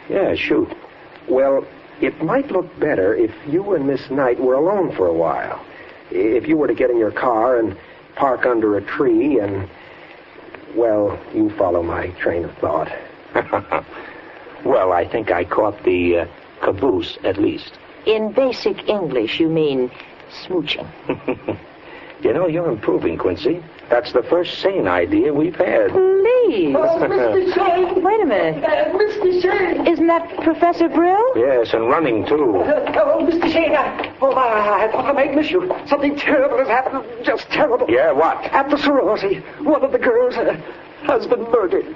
Yeah, shoot. Well, it might look better if you and Miss Knight were alone for a while. If you were to get in your car and park under a tree and, well, you follow my train of thought. Well, I think I caught the caboose, at least. In basic English, you mean smooching. You know, you're improving, Quincy. That's the first sane idea we've had. Please. Oh, Mr. Shayne. Wait a minute. Mr. Shayne. Isn't that Professor Brill? Yes, and running, too. Oh, Mr. Shayne, I thought I might miss you. Something terrible has happened. Just terrible. Yeah, what? At the sorority. One of the girls has been murdered.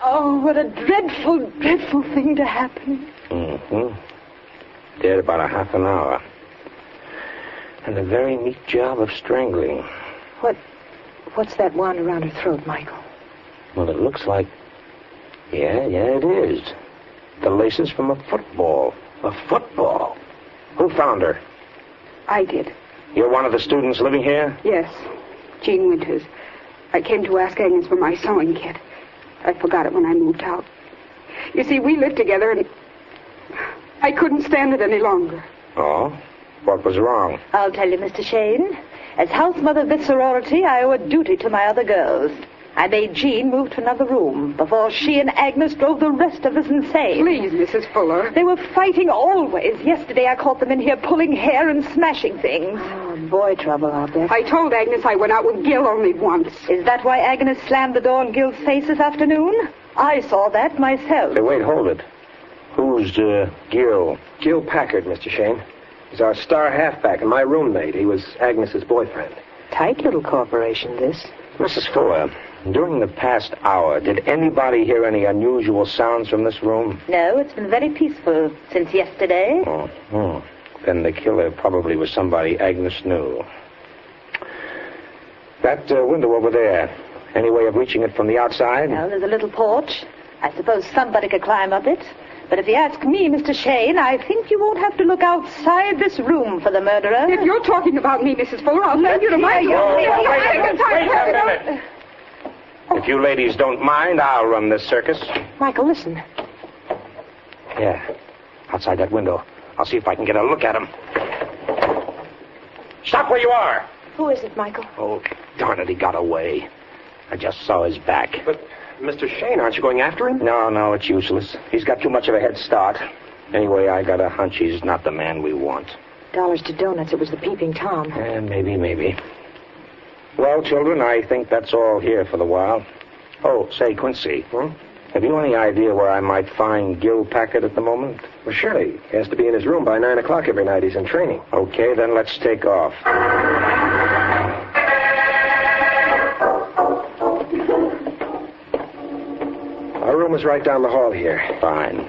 Oh, what a dreadful, dreadful thing to happen. Mm-hmm. Dead about a half an hour. And a very neat job of strangling. What's that wound around her throat, Michael? Well, it looks like... Yeah, it is. The laces from a football. A football? Who found her? I did. You're one of the students living here? Yes. Jean Winters. I came to ask Agnes for my sewing kit. I forgot it when I moved out. You see, we lived together and I couldn't stand it any longer. Oh? What was wrong? I'll tell you, Mr. Shayne. As house mother of this sorority, I owe a duty to my other girls. I made Jean move to another room before she and Agnes drove the rest of us insane. Please, Mrs. Fuller. They were fighting always. Yesterday I caught them in here pulling hair and smashing things. Oh, boy trouble out there. I told Agnes I went out with Gil only once. Is that why Agnes slammed the door in Gil's face this afternoon? I saw that myself. Hey, wait, hold it. Who's, Gil? Gil Packard, Mr. Shayne. He's our star halfback and my roommate. He was Agnes's boyfriend. Tight little corporation, this. Mrs. Fuller, during the past hour, did anybody hear any unusual sounds from this room? No, it's been very peaceful since yesterday. Oh. Then the killer probably was somebody Agnes knew. That window over there, any way of reaching it from the outside? No, there's a little porch. I suppose somebody could climb up it. But if you ask me, Mr. Shayne, I think you won't have to look outside this room for the murderer. If you're talking about me, Mrs. Fuller, I'll send you to my... Wait a minute. If you ladies don't mind, I'll run this circus. Michael, listen. Yeah, outside that window. I'll see if I can get a look at him. Stop where you are! Who is it, Michael? Oh, darn it, he got away. I just saw his back. But, Mr. Shayne, aren't you going after him? No, it's useless. He's got too much of a head start. Anyway, I got a hunch he's not the man we want. Dollars to donuts, it was the Peeping Tom. Maybe. Well, children, I think that's all here for the while. Oh, say, Quincy, have you any idea where I might find Gil Packard at the moment? Well, surely. He has to be in his room by 9 o'clock every night. He's in training. Okay, then let's take off. Our room is right down the hall here. Fine.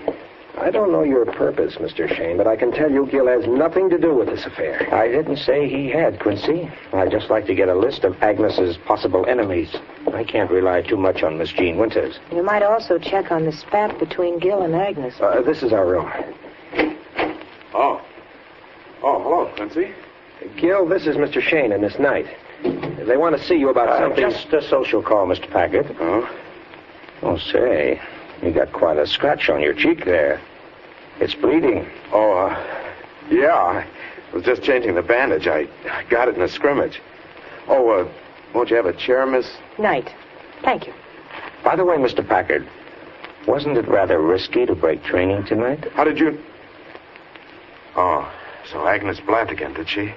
I don't know your purpose, Mr. Shayne, but I can tell you Gil has nothing to do with this affair. I didn't say he had, Quincy. I'd just like to get a list of Agnes's possible enemies. I can't rely too much on Miss Jean Winters. You might also check on the spat between Gil and Agnes. This is our room. Oh, hello, Quincy. Gil, this is Mr. Shayne and Miss Knight. They want to see you about something... Just a social call, Mr. Packard. Oh, say, you got quite a scratch on your cheek there. It's bleeding. Yeah, I was just changing the bandage. I got it in a scrimmage. Won't you have a chair, Miss? Knight. Thank you. By the way, Mr. Packard, wasn't it rather risky to break training tonight? How did you... Oh, so Agnes blabbed again, did she?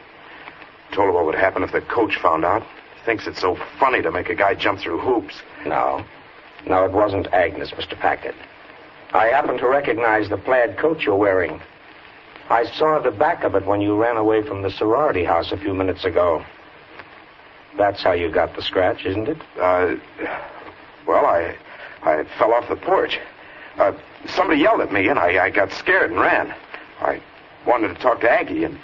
Told her what would happen if the coach found out. Thinks it's so funny to make a guy jump through hoops. No, it wasn't Agnes, Mr. Packard. I happen to recognize the plaid coat you're wearing. I saw the back of it when you ran away from the sorority house a few minutes ago. That's how you got the scratch, isn't it? Well, I fell off the porch. Somebody yelled at me, and I got scared and ran. I wanted to talk to Aggie, and,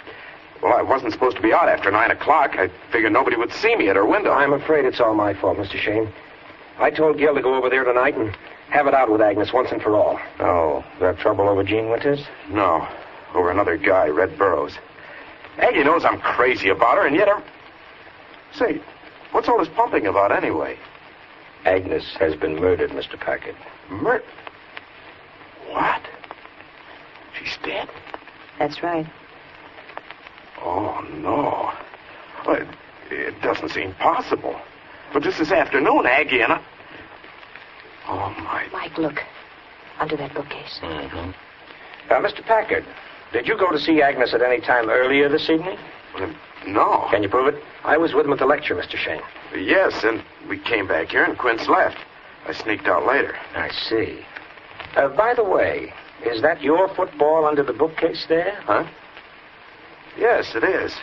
well, I wasn't supposed to be out after 9 o'clock. I figured nobody would see me at her window. I'm afraid it's all my fault, Mr. Shayne. I told Gil to go over there tonight and have it out with Agnes once and for all. Oh, that trouble over Jean Winters? No, over another guy, Red Burrows. Aggie knows I'm crazy about her, and yet Say, what's all this pumping about anyway? Agnes has been murdered, Mr. Packard. What? She's dead? That's right. Oh, no. Well, it doesn't seem possible. But just this afternoon, Aggie and I... Oh, my... Mike, look. Under that bookcase. Mm-hmm. Mr. Packard, did you go to see Agnes at any time earlier this evening? No. Can you prove it? I was with him at the lecture, Mr. Shayne. Yes, and we came back here and Quince left. I sneaked out later. I see. By the way, is that your football under the bookcase there? Huh? Yes, it is.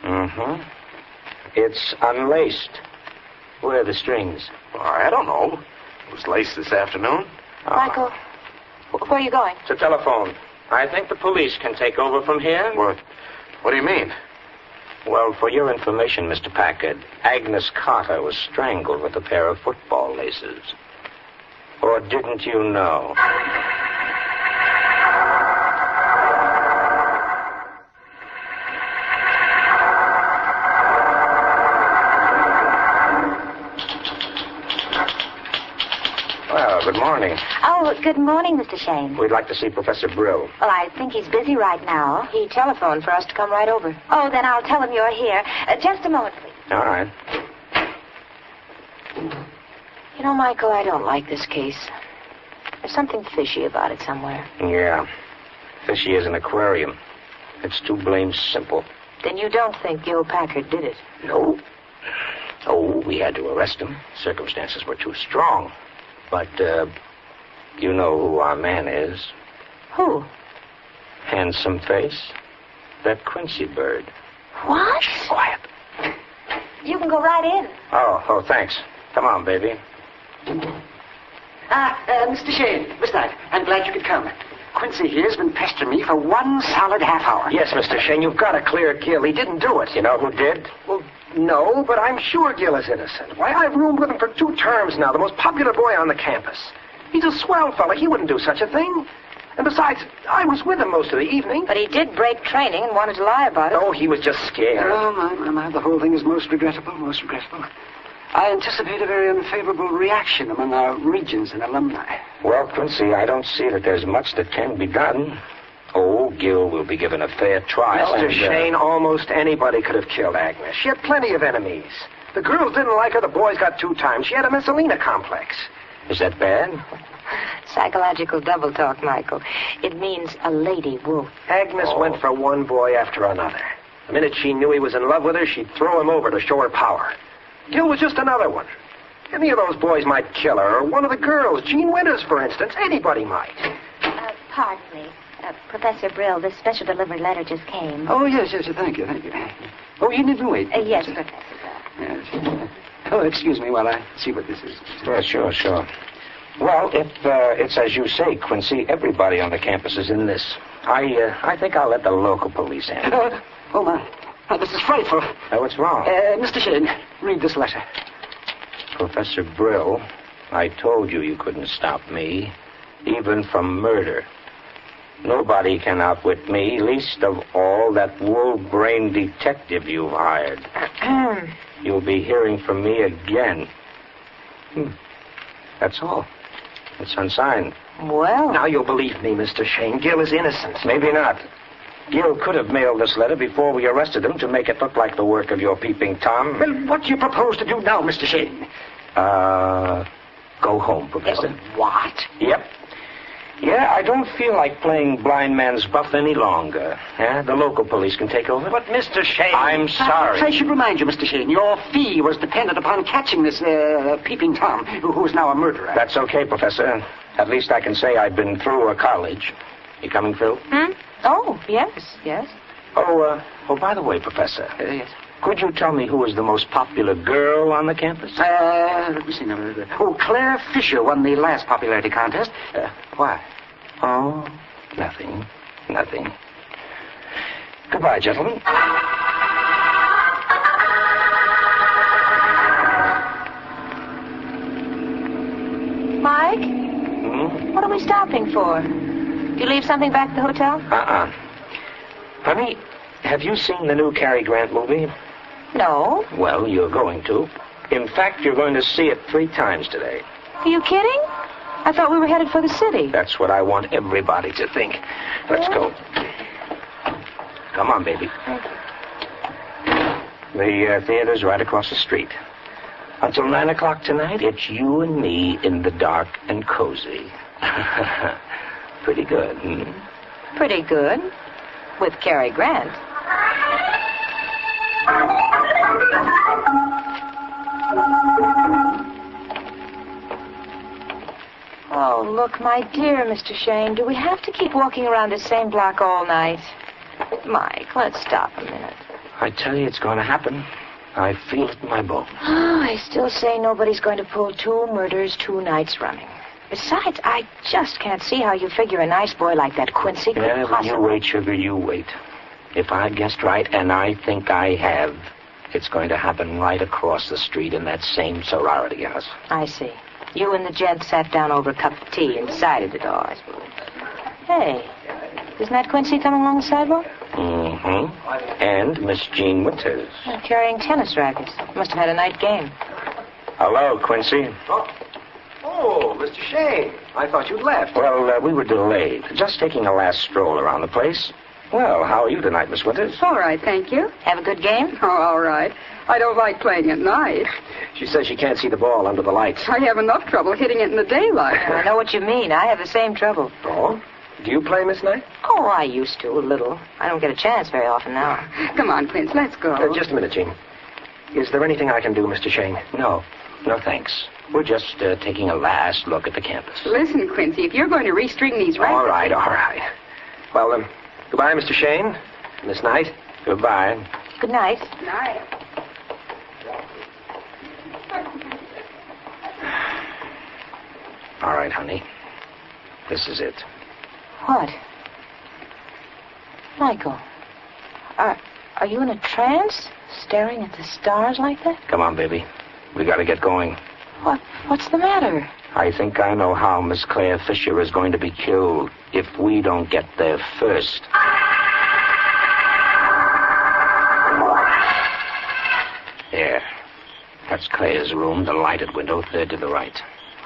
Mm-hmm. It's unlaced. Where are the strings? Well, I don't know. It was laced this afternoon. Michael, where are you going? It's a telephone. I think the police can take over from here. What do you mean? Well, for your information, Mr. Packard, Agnes Carter was strangled with a pair of football laces. Or didn't you know? Well, good morning. Oh, good morning, Mr. Shayne. We'd like to see Professor Brill. Well, I think he's busy right now. He telephoned for us to come right over. Oh, then I'll tell him you're here. Just a moment, please. All right. You know, Michael, I don't like this case. There's something fishy about it somewhere. Yeah. Fishy as an aquarium. It's too blamed simple. Then you don't think Gil Packard did it? No. Oh, we had to arrest him. Circumstances were too strong. But, you know who our man is. Who? Handsome face. That Quincy bird. What? Shh, quiet. You can go right in. Oh, thanks. Come on, baby. Mr. Shayne, Miss Knight, I'm glad you could come. Quincy here's been pestering me for one solid half hour. Yes, Mr. Shayne, you've got to clear Gil. He didn't do it. You know who did? Well, no, but I'm sure Gil is innocent. Why, I've roomed with him for 2 terms now, the most popular boy on the campus. He's a swell fella. He wouldn't do such a thing. And besides, I was with him most of the evening. But he did break training and wanted to lie about it. Oh, he was just scared. Oh, my, the whole thing is most regrettable, most regrettable. I anticipate a very unfavorable reaction among our regents and alumni. Well, Quincy, I don't see that there's much that can be done. Oh, Gil will be given a fair trial. Mr. Shayne, almost anybody could have killed Agnes. She had plenty of enemies. The girls didn't like her. The boys got 2 times. She had a Messalina complex. Is that bad? Psychological double talk, Michael. It means a lady wolf. Agnes went for one boy after another. The minute she knew he was in love with her, she'd throw him over to show her power. Gil was just another one. Any of those boys might kill her, or one of the girls. Jean Winters, for instance. Anybody might. Pardon me. Professor Brill, this special delivery letter just came. Oh, yes, thank you. Oh, you needn't wait. Yes, Professor Brill. Yes. Oh, excuse me while I see what this is. Yeah, sure. Well, if it's as you say, Quincy, everybody on the campus is in this. I think I'll let the local police handle it. Oh, my. This is frightful. What's wrong? Mr. Shayne, read this letter. Professor Brill, I told you couldn't stop me, even from murder. Nobody can outwit me, least of all that wolf-brained detective you've hired. You'll be hearing from me again. That's all. It's unsigned. Well... Now you'll believe me, Mr. Shayne. Gil is innocent. Maybe not. Gil could have mailed this letter before we arrested him to make it look like the work of your peeping Tom. Well, what do you propose to do now, Mr. Shayne? Go home, Professor. What? Yep. Yeah, I don't feel like playing blind man's buff any longer. The local police can take over. But, Mr. Shayne... I'm sorry. I should remind you, Mr. Shayne, your fee was dependent upon catching this, peeping Tom, who is now a murderer. That's okay, Professor. At least I can say I've been through a college. You coming, Phil? Oh, yes. Oh, by the way, Professor. Yes. Could you tell me who is the most popular girl on the campus? Let me see now. Oh, Claire Fisher won the last popularity contest. Why? Oh, nothing. Goodbye, gentlemen. Mike? What are we stopping for? Do you leave something back at the hotel? Honey, have you seen the new Cary Grant movie? No. Well, you're going to. In fact, you're going to see it 3 times today. Are you kidding? I thought we were headed for the city. That's what I want everybody to think. Let's go. Come on, baby. The theater's right across the street. Until 9 o'clock tonight, it's you and me in the dark and cozy. Pretty good, hmm? Pretty good. With Cary Grant. Oh, look, my dear Mr. Shayne, do we have to keep walking around the same block all night? Mike, let's stop a minute. I tell you, it's going to happen. I feel it in my bones. Oh, I still say nobody's going to pull 2 murders 2 nights running. Besides, I just can't see how you figure a nice boy like that Quincy could possibly... You wait, sugar, you wait. If I've guessed right, and I think I have, it's going to happen right across the street in that same sorority house. I see. You and the gent sat down over a cup of tea and decided it all, I suppose. Hey, isn't that Quincy coming along the sidewalk? Mm-hmm. And Miss Jean Winters. Carrying tennis rackets. Must have had a night game. Hello, Quincy. Oh, Mr. Shayne. I thought you'd left. Well, we were delayed. Just taking a last stroll around the place. Well, how are you tonight, Miss Winters? All right, thank you. Have a good game? Oh, all right. I don't like playing at night. She says she can't see the ball under the lights. I have enough trouble hitting it in the daylight. I know what you mean. I have the same trouble. Oh? Do you play, Miss Knight? Oh, I used to, a little. I don't get a chance very often now. Come on, Quince, let's go. Just a minute, Jean. Is there anything I can do, Mr. Shayne? No, thanks. We're just taking a last look at the campus. Listen, Quincy, if you're going to restring these rackets... All right. Well, goodbye, Mr. Shayne. Miss Knight. Goodbye. Good night. Good night. All right, honey. This is it. What? Michael, are you in a trance? Staring at the stars like that? Come on, baby. We got to get going. What's the matter? I think I know how Miss Claire Fisher is going to be killed if we don't get there first. There. That's Claire's room, the lighted window, 3rd to the right.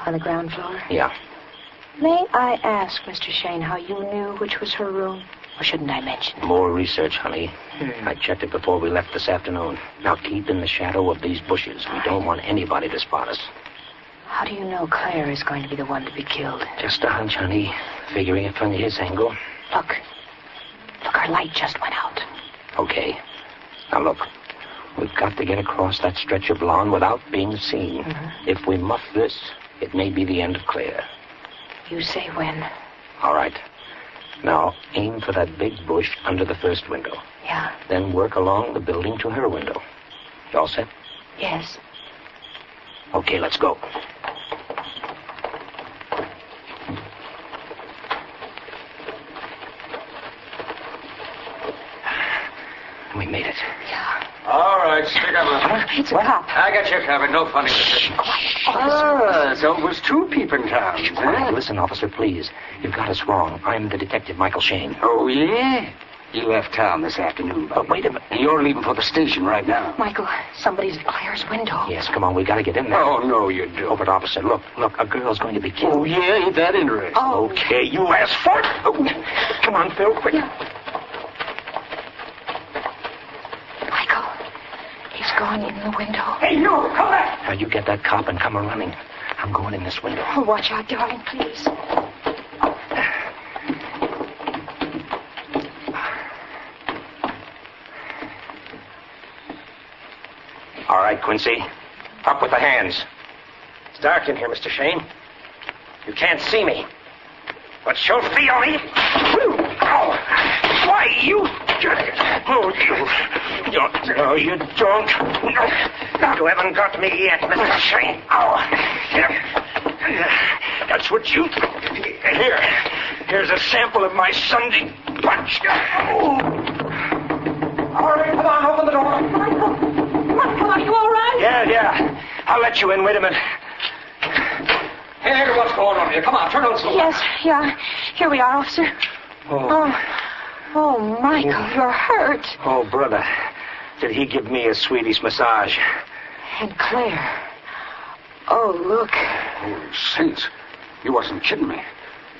On the ground floor? Yeah. May I ask, Mr. Shayne, how you knew which was her room? Or shouldn't I mention? More research, honey. I checked it before we left this afternoon. Now keep in the shadow of these bushes. We don't want anybody to spot us. How do you know Claire is going to be the one to be killed? Just a hunch, honey. Figuring it from his angle. Look, our light just went out. Okay. Now look. We've got to get across that stretch of lawn without being seen. If we muff this, it may be the end of Claire. You say when. All right. Now, aim for that big bush under the first window. Yeah. Then work along the building to her window. You all set? Yes. Okay, let's go. We made it. Yeah. All right, stick 'em up. It's a cop. I got you covered. No funny business. So it was 2 peeping toms, huh? Listen, officer, please. You've got us wrong. I'm the detective, Michael Shayne. Oh, yeah? You left town this afternoon, buddy. But wait a minute. You're leaving for the station right now. Michael, somebody's at Claire's window. Yes, come on. We got to get in there. Oh, no, you don't. Oh, but officer, look. A girl's going to be killed. Oh, yeah? Ain't that interesting? Oh. Okay, you asked for it. Oh. Come on, Phil, quick. Yeah. Michael, he's gone in the window. Hey, you, come back. Now, you get that cop and come running. I'm going in this window. Oh, watch out, darling, please. All right, Quincy. Up with the hands. It's dark in here, Mr. Shayne. You can't see me. But you'll feel me. Oh, why, you... Oh, you... No, you don't. No, you haven't got me yet, Mr. Shayne. Oh, that's what you... Here's a sample of my Sunday punch. Oh. All right, come on, open the door. Michael, are you all right? Yeah. I'll let you in. Wait a minute. Hey, what's going on here? Come on, turn on the light. Yes, yeah. Here we are, officer. Oh, Michael, you're hurt. Oh, brother. did he give me a Swedish massage. And Claire. Oh, look. Oh, saints. You wasn't kidding me.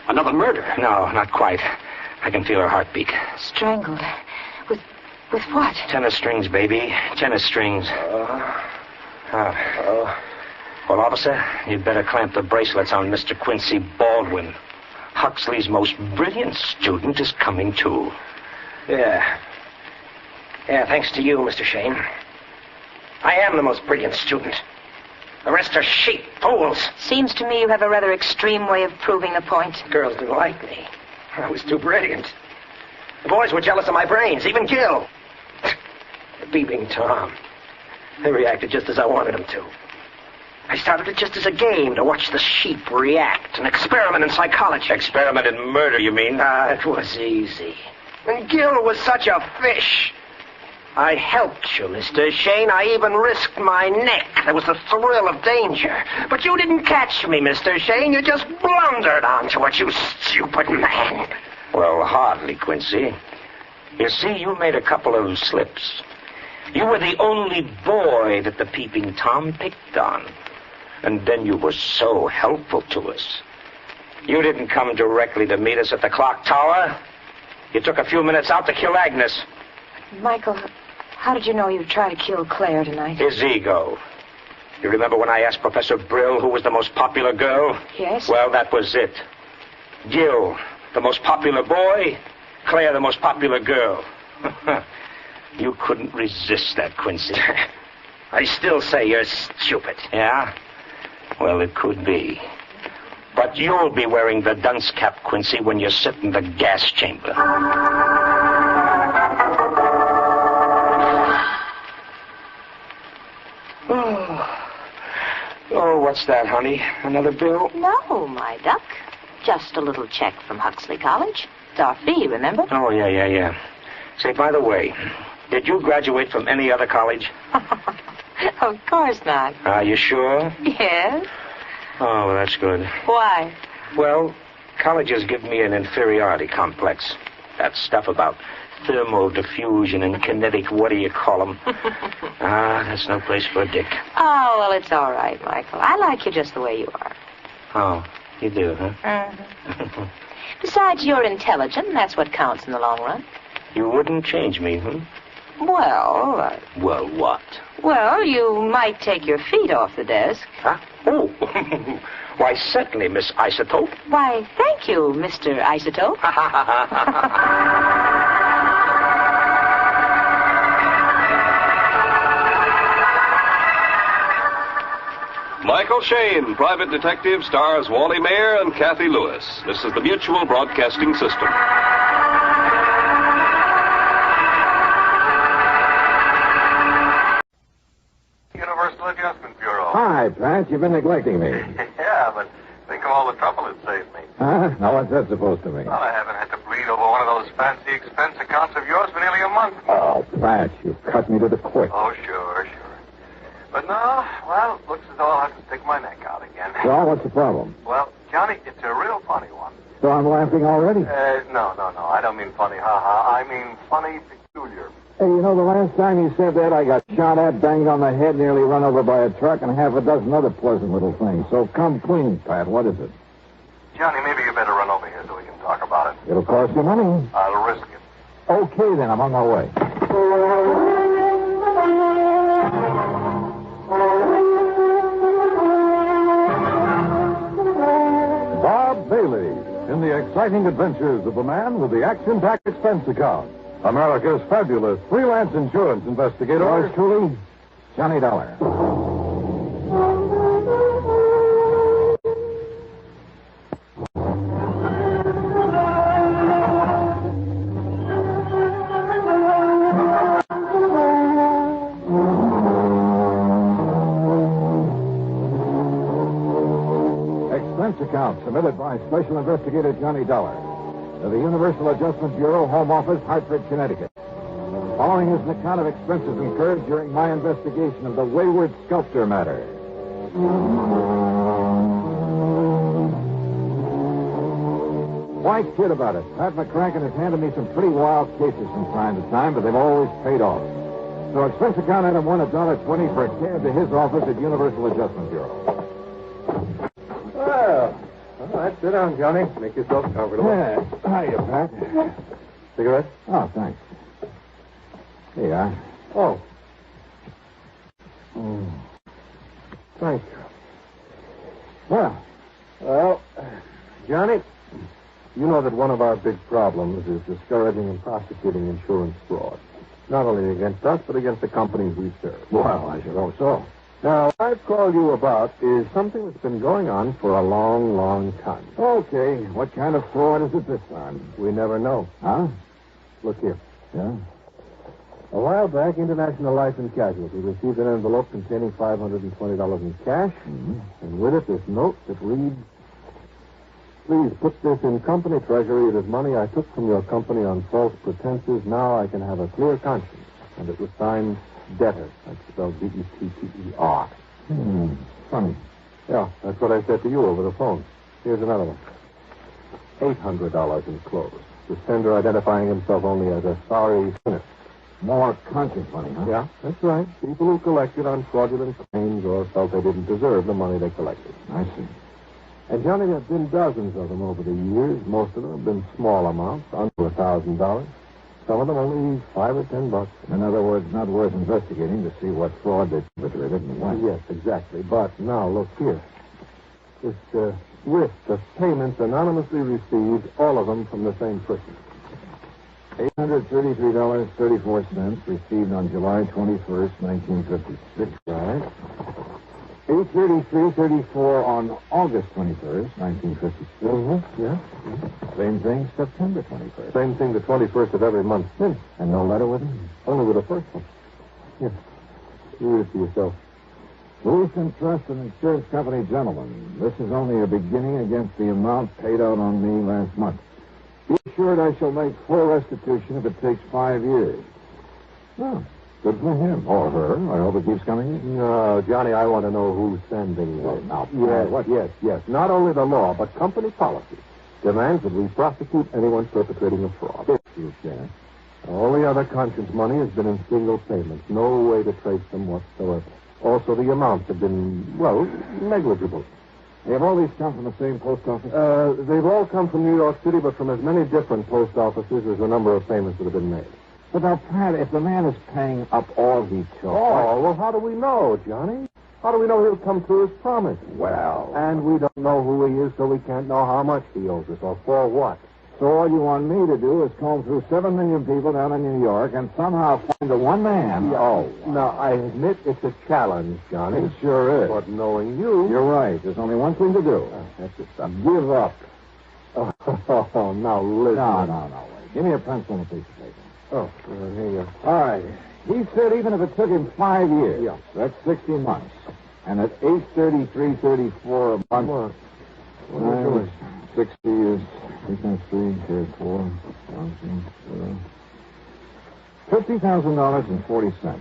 Another murder. No, not quite. I can feel her heartbeat. Strangled. With what? Tennis strings, baby. Tennis strings. Well, officer, you'd better clamp the bracelets on Mr. Quincy Baldwin. Huxley's most brilliant student is coming too. Yeah, thanks to you, Mr. Shayne. I am the most brilliant student. The rest are sheep, fools. Seems to me you have a rather extreme way of proving the point. Girls didn't like me. I was too brilliant. The boys were jealous of my brains, even Gil. Beeping Tom. They reacted just as I wanted them to. I started it just as a game to watch the sheep react, an experiment in psychology. Experiment in murder, you mean? It was easy. And Gil was such a fish. I helped you, Mr. Shayne. I even risked my neck. There was the thrill of danger. But you didn't catch me, Mr. Shayne. You just blundered onto it, you stupid man. Well, hardly, Quincy. You see, you made a couple of slips. You were the only boy that the peeping Tom picked on. And then you were so helpful to us. You didn't come directly to meet us at the clock tower. You took a few minutes out to kill Agnes. Michael, how did you know you'd try to kill Claire tonight? His ego. You remember when I asked Professor Brill who was the most popular girl? Yes. Well, that was it. Gil, the most popular boy. Claire, the most popular girl. You couldn't resist that, Quincy. I still say you're stupid. Yeah? Well, it could be. But you'll be wearing the dunce cap, Quincy, when you sit in the gas chamber. Oh, what's that, honey? Another bill? No, my duck. Just a little check from Huxley College. It's our fee, remember? Oh, yeah. Say, by the way, did you graduate from any other college? Of course not. Are you sure? Yes. Oh, well, that's good. Why? Well, colleges give me an inferiority complex. That stuff about thermal diffusion and kinetic, what do you call them? That's no place for a dick. Oh, well, it's all right, Michael. I like you just the way you are. Oh, you do, huh? Mm-hmm. Besides, you're intelligent. That's what counts in the long run. You wouldn't change me, huh? Well... Well, what? Well, you might take your feet off the desk. Huh? Oh. Why, certainly, Miss Isotope. Why, thank you, Mr. Isotope. Michael Shayne, private detective, stars Wally Mayer and Kathy Lewis. This is the Mutual Broadcasting System. Universal Adjustment Bureau. Hi, Pat. You've been neglecting me. Yeah, but think of all the trouble it saved me. Huh? Now, what's that supposed to mean? Well, I haven't had to bleed over one of those fancy expense accounts of yours for nearly a month. Oh, Pat, you've cut me to the quick. Oh, sure. But no, well, looks as though I'll have to stick my neck out again. So, what's the problem? Well, Johnny, it's a real funny one. So I'm laughing already? No. I don't mean funny, ha-ha. I mean funny, peculiar. Hey, you know, the last time you said that, I got shot at, banged on the head, nearly run over by a truck, and half a dozen other pleasant little things. So come clean, Pat. What is it? Johnny, maybe you better run over here so we can talk about it. It'll cost you money. I'll risk it. Okay, then. I'm on my way. Bob Bailey in the exciting adventures of the man with the action-packed expense account. America's fabulous freelance insurance investigator. Yours truly, Johnny Dollar. Expense account submitted by Special Investigator Johnny Dollar to the Universal Adjustment Bureau, Home Office, Hartford, Connecticut. Following is an account of expenses incurred during my investigation of the Wayward Sculptor matter. Why kid about it? Pat McCracken has handed me some pretty wild cases from time to time, but they've always paid off. So expense account item $1.20 for a cab to his office at Universal Adjustment Bureau. Well, all right, sit down, Johnny. Make yourself comfortable. Yeah. Hiya, Pat. Cigarette? Oh, thanks. Here you are. Oh. Thank you. Well, Johnny, you know that one of our big problems is discouraging and prosecuting insurance fraud. Not only against us, but against the companies we serve. Well, I should hope so. Now, what I've called you about is something that's been going on for a long, long time. Okay, what kind of fraud is it this time? We never know. Huh? Look here. Yeah? A while back, International Life and Casualty received an envelope containing $520 in cash, and with it this note that reads, "Please put this in company treasury. It is money I took from your company on false pretenses. Now I can have a clear conscience." And it was signed Debtor. That's spelled D-E-T-T-E-R. Funny. Yeah, that's what I said to you over the phone. Here's another one. $800 enclosed. The sender identifying himself only as a sorry sinner. More conscience money, huh? Yeah, that's right. People who collected on fraudulent claims or felt they didn't deserve the money they collected. I see. And, Johnny, there have been dozens of them over the years. Most of them have been small amounts, under $1,000. Some of them only $5 or $10. In other words, not worth investigating to see what fraud they perpetrated and when. Yes, exactly. But now, look here. This list of payments anonymously received, all of them from the same person. $833.34 received on July 21st, 1956. Right. $833.34 on August 21st, 1956. Yeah. Same thing, September 21st. Same thing the 21st of every month since. And no letter with him? Only with the first one. Here. You read it to yourself. Ruth and Trust and Insurance Company, gentlemen. This is only a beginning against the amount paid out on me last month. Be assured I shall make full restitution if it takes 5 years. Well, good for him. Or her. I hope it keeps coming in. No, Johnny, I want to know who's sending this. Now, Yes. Not only the law, but company policy demands that we prosecute anyone perpetrating a fraud. If you can. All the other conscience money has been in single payments. No way to trace them whatsoever. Also, the amounts have been, well, negligible. Have all these come from the same post office? They've all come from New York City, but from as many different post offices as the number of payments that have been made. But now, Pat, if the man is paying up all he took... Oh, well, how do we know, Johnny? How do we know he'll come through his promise? Well... And we don't know who he is, so we can't know how much he owes us, or for what. So all you want me to do is comb through 7 million people down in New York and somehow find the one man... Yeah. Oh. Now, I admit it's a challenge, Johnny. It sure is. But knowing you... You're right. There's only one thing to do. That's it. Give up. Oh, now listen. No. Wait. Give me a pencil and a piece of paper. Oh, here you go. All right. He said even if it took him 5 years, yeah, that's 60 months. And at $833.34 a month, What 60 is 3 times 4, $50,000.40.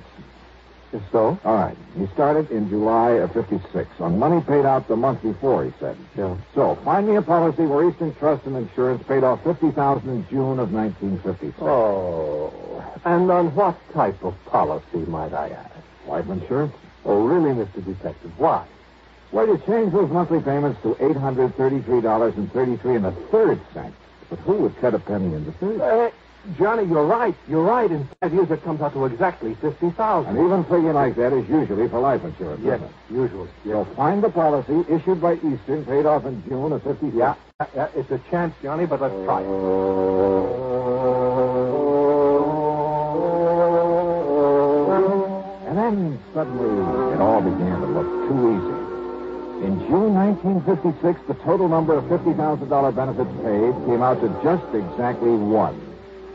So? All right. He started in July of 56 on money paid out the month before, he said. Yeah. So, find me a policy where Eastern Trust and Insurance paid off $50,000 in June of 1956. Oh. And on what type of policy, might I ask? Life insurance? Oh, really, Mr. Detective? Why? Well, you changed those monthly payments to $833.33. But who would cut a penny in the 30? Johnny, you're right. In 5 years, it comes out to exactly $50,000. And even figure like that is usually for life insurance. Yes, usually. Yes. So find the policy issued by Eastern, paid off in June of 56. Yeah, it's a chance, Johnny, but let's try it. And then suddenly it all began to look too easy. In June 1956, the total number of $50,000 benefits paid came out to just exactly 1.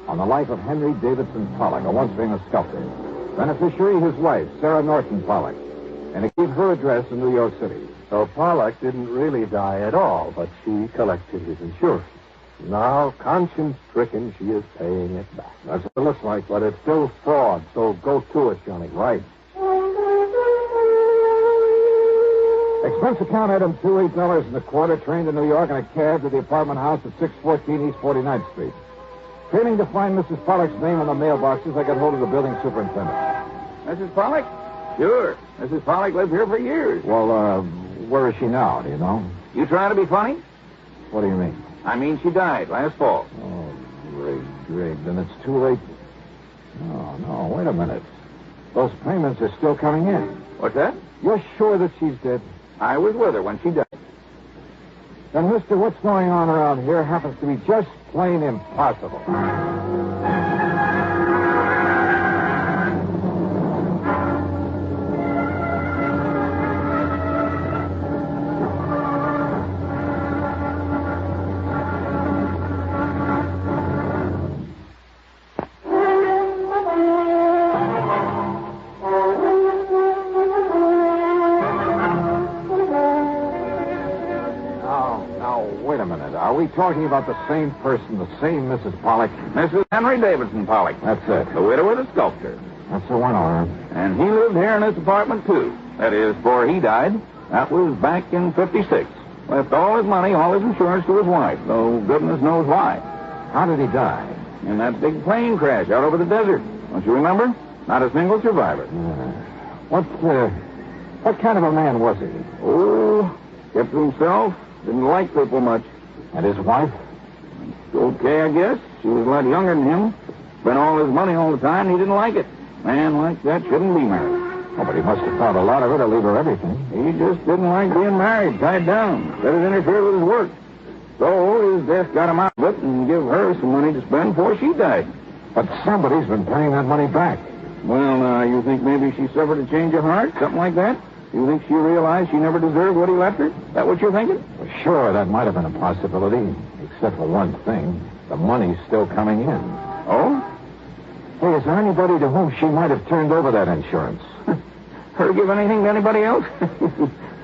On the life of Henry Davidson Pollock, a once famous sculptor. Beneficiary, his wife, Sarah Norton Pollock. And it gave her address in New York City. So Pollock didn't really die at all, but she collected his insurance. Now, conscience-stricken, she is paying it back. That's what it looks like. But it's still fraud, so go to it, Johnny. Right. Expense account item $8.25, train to New York in a cab to the apartment house at 614 East 49th Street. Failing to find Mrs. Pollock's name on the mailboxes, I got hold of the building superintendent. Mrs. Pollock? Sure. Mrs. Pollock lived here for years. Well, where is she now? Do you know? You trying to be funny? What do you mean? I mean, she died last fall. Oh, great. Then it's too late. No, wait a minute. Those payments are still coming in. What's that? You're sure that she's dead? I was with her when she died. Then, mister, what's going on around here happens to be just plain impossible. Are we talking about the same person, the same Mrs. Pollock? Mrs. Henry Davidson Pollock. That's it. The widow of the sculptor. That's the one, all right. And he lived here in this apartment, too. That is, before he died. That was back in 56. Left all his money, all his insurance to his wife, though goodness knows why. How did he die? In that big plane crash out over the desert. Don't you remember? Not a single survivor. What kind of a man was he? Oh, kept to himself. Didn't like people much. And his wife? Okay, I guess. She was a lot younger than him. Spent all his money all the time, and he didn't like it. Man like that shouldn't be married. Oh, but he must have thought a lot of her to leave her everything. He just didn't like being married, tied down. Let it interfere with his work. So his death got him out of it and give her some money to spend before she died. But somebody's been paying that money back. Well, you think maybe she suffered a change of heart? Something like that? You think she realized she never deserved what he left her? That what you're thinking? Well, sure, that might have been a possibility. Except for one thing. The money's still coming in. Oh? Hey, is there anybody to whom she might have turned over that insurance? Her give anything to anybody else?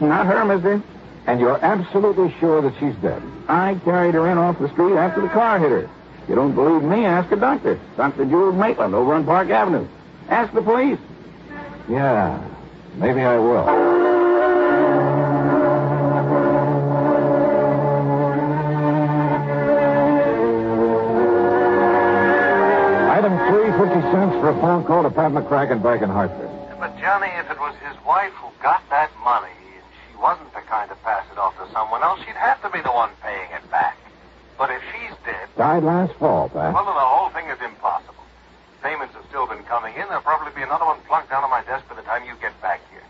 Not her, mister. And you're absolutely sure that she's dead? I carried her in off the street after the car hit her. If you don't believe me, ask a doctor. Dr. Jules Maitland over on Park Avenue. Ask the police. Yeah, maybe I will. Item 3, 50 cents for a phone call to Pat McCracken back in Hartford. But, Johnny, if it was his wife who got that money and she wasn't the kind to pass it off to someone else, she'd have to be the one paying it back. But if she's dead... Died last fall, Pat. Well, then the whole thing is impossible. Payments have still been coming in. There'll probably be another one plunked down on my desk by the time you get back here.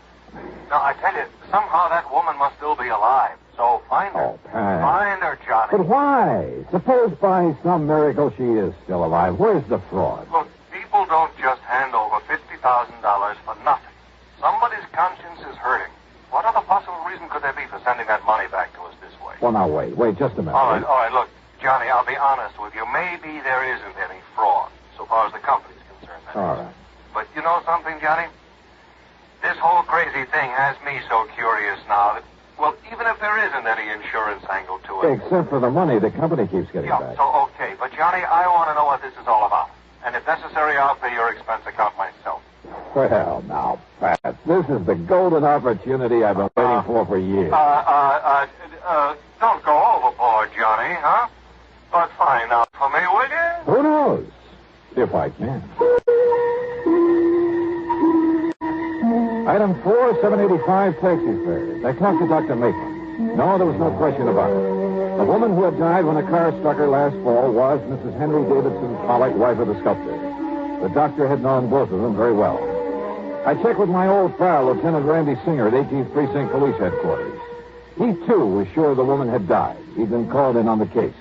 Now, I tell you, somehow that woman must still be alive. So find her. Oh, Pat. Find her, Johnny. But why? Suppose by some miracle she is still alive. Where's the fraud? Look, people don't just hand over $50,000 for nothing. Somebody's conscience is hurting. What other possible reason could there be for sending that money back to us this way? Well, now, wait just a minute. All right, look, Johnny, I'll be honest with you. Maybe there isn't any fraud, so far as the company's concerned. All right. But you know something, Johnny? This whole crazy thing has me so curious now that, well, even if there isn't any insurance angle to it... Except for the money the company keeps getting back. So, okay. But, Johnny, I want to know what this is all about. And if necessary, I'll pay your expense account myself. Well, now, Pat, this is the golden opportunity I've been waiting for years. Don't go overboard, Johnny, huh? But find out for me, will you? Who knows? If I can. Item 4, 785 taxi fares. I talked to Dr. Maitland. No, there was no question about it. The woman who had died when a car struck her last fall was Mrs. Henry Davidson Pollock, wife of the sculptor. The doctor had known both of them very well. I checked with my old pal, Lieutenant Randy Singer at 18th Precinct Police Headquarters. He, too, was sure the woman had died. He'd been called in on the case.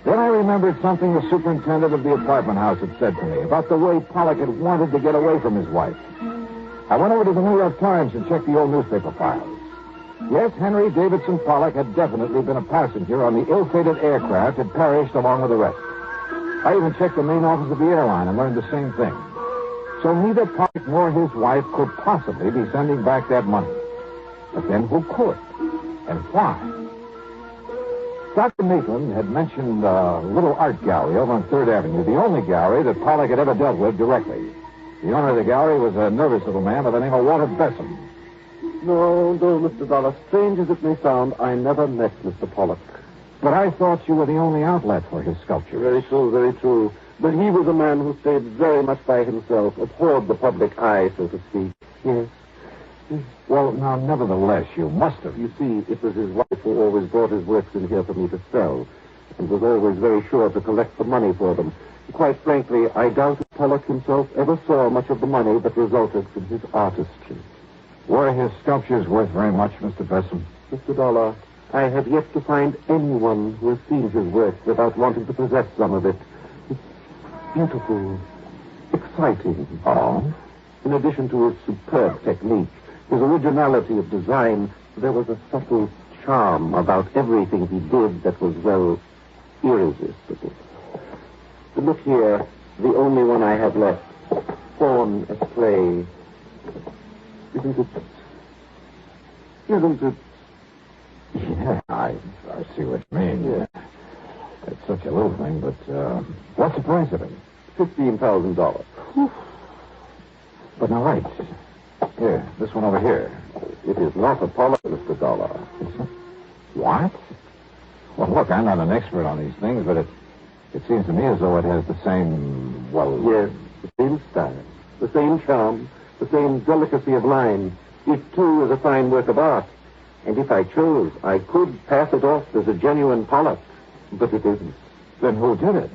Then I remembered something the superintendent of the apartment house had said to me about the way Pollock had wanted to get away from his wife. I went over to the New York Times and checked the old newspaper files. Yes, Henry Davidson Pollock had definitely been a passenger on the ill-fated aircraft that perished along with the rest. I even checked the main office of the airline and learned the same thing. So neither Pollock nor his wife could possibly be sending back that money. But then who could? And why? Dr. Maitland had mentioned a little art gallery over on 3rd Avenue, the only gallery that Pollock had ever dealt with directly. The owner of the gallery was a nervous little man by the name of Walter Besson. No, Mr. Dollar. Strange as it may sound, I never met Mr. Pollock. But I thought you were the only outlet for his sculpture. Very true, very true. But he was a man who stayed very much by himself, abhorred the public eye, so to speak. Yes. Well, now, nevertheless, you must have. You see, it was his wife who always brought his works in here for me to sell, and was always very sure to collect the money for them. Quite frankly, I doubt if Pollock himself ever saw much of the money that resulted from his artistry. Were his sculptures worth very much, Mr. Bessel? Mr. Dollar, I have yet to find anyone who has seen his work without wanting to possess some of it. It's beautiful, exciting. Oh? In addition to his superb technique, his originality of design, there was a subtle charm about everything he did that was, well, irresistible. Look here, the only one I have left. Fawn at play. Isn't it? Yeah, I see what you mean. Yeah. It's such a little thing, but what's the price of it? $15,000. But now, wait. Here, this one over here. It is not a Pollock, Mr. Dollar. What? Well, look, I'm not an expert on these things, but it seems to me as though it has the same, well... Yes, the same style, the same charm, the same delicacy of line. It, too, is a fine work of art. And if I chose, I could pass it off as a genuine Pollock. But it isn't. Then who did it?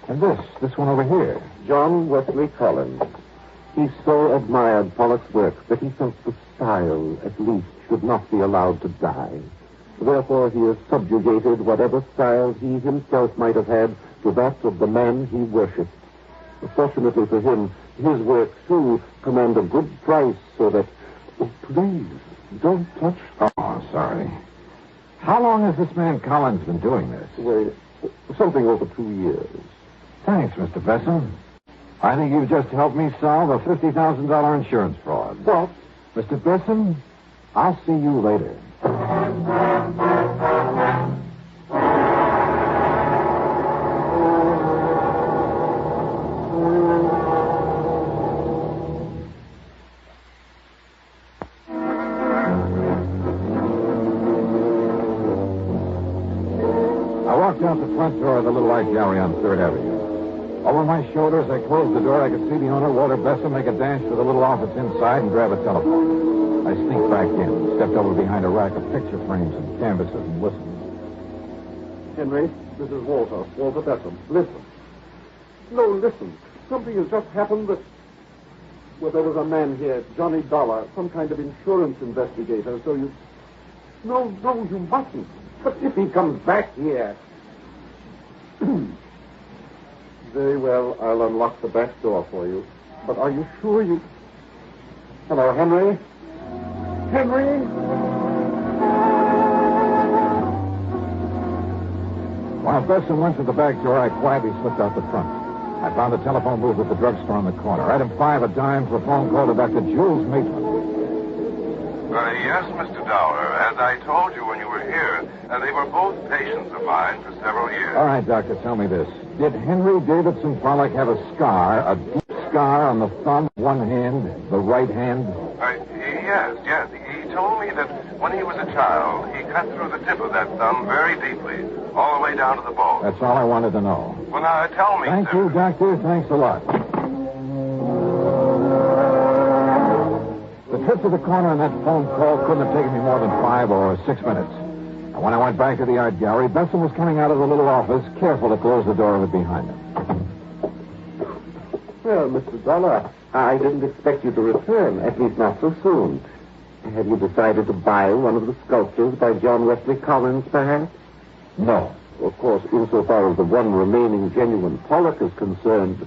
And this one over here? John Wesley Collins. He so admired Pollock's work that he felt the style, at least, should not be allowed to die. Therefore, he has subjugated whatever style he himself might have had to that of the man he worshipped. Fortunately for him, his works, too, command a good price, so that... Oh, please, don't touch... Oh, sorry. How long has this man Collins been doing this? Well, something over 2 years. Thanks, Mr. Besson. I think you've just helped me solve a $50,000 insurance fraud. What? Mr. Besson, I'll see you later. I walked out the front door of the little art gallery on 3rd Avenue. Over my shoulders, I closed the door. I could see the owner, Walter Besson, make a dash for the little office inside and grab a telephone. I sneaked back in, stepped over behind a rack of picture frames and canvases and listened. Henry, this is Walter Besson. Listen. No, listen. Something has just happened that... Well, there was a man here, Johnny Dollar, some kind of insurance investigator, so you... No, you mustn't. But if he comes back here... Very well, I'll unlock the back door for you. But are you sure you... Hello, Henry? Henry? While Besson went to the back door, I quietly slipped out the front. I found a telephone booth at the drugstore on the corner. Item 5, a dime for a phone call to Dr. Jules Maitland. Yes, Mr. Dollar. As I told you when you were here, they were both patients of mine for several years. All right, Doctor, tell me this. Did Henry Davidson Pollock have a scar, a deep scar on the thumb, one hand, the right hand? Yes. He told me that when he was a child, he cut through the tip of that thumb very deeply, all the way down to the bone. That's all I wanted to know. Well, now, tell me, Thank you, Doctor. Thanks a lot. The trip to the corner on that phone call couldn't have taken me more than 5 or 6 minutes. And when I went back to the art gallery, Besson was coming out of the little office, careful to close the door of it behind him. Well, Mr. Dollar, I didn't expect you to return, at least not so soon. Have you decided to buy one of the sculptures by John Wesley Collins, perhaps? No. Of course, insofar as the one remaining genuine Pollock is concerned...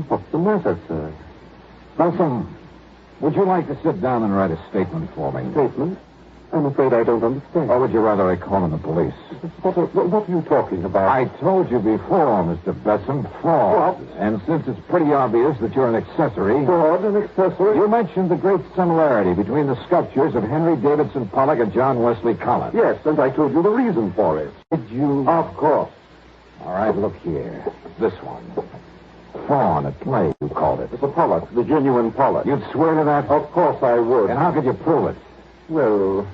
What's the matter, sir? Besson, would you like to sit down and write a statement for me? Statement? I'm afraid I don't understand. Or would you rather I call in the police? What are you talking about? I told you before, Mr. Besson, fraud. What? And since it's pretty obvious that you're an accessory... Fraud, an accessory? You mentioned the great similarity between the sculptures of Henry Davidson Pollock and John Wesley Collins. Yes, and I told you the reason for it. Did you? Of course. All right, look here. This one. Fawn at play, you called it. It's a Pollock, the genuine Pollock. You'd swear to that? Of course I would. And how could you prove it? Well,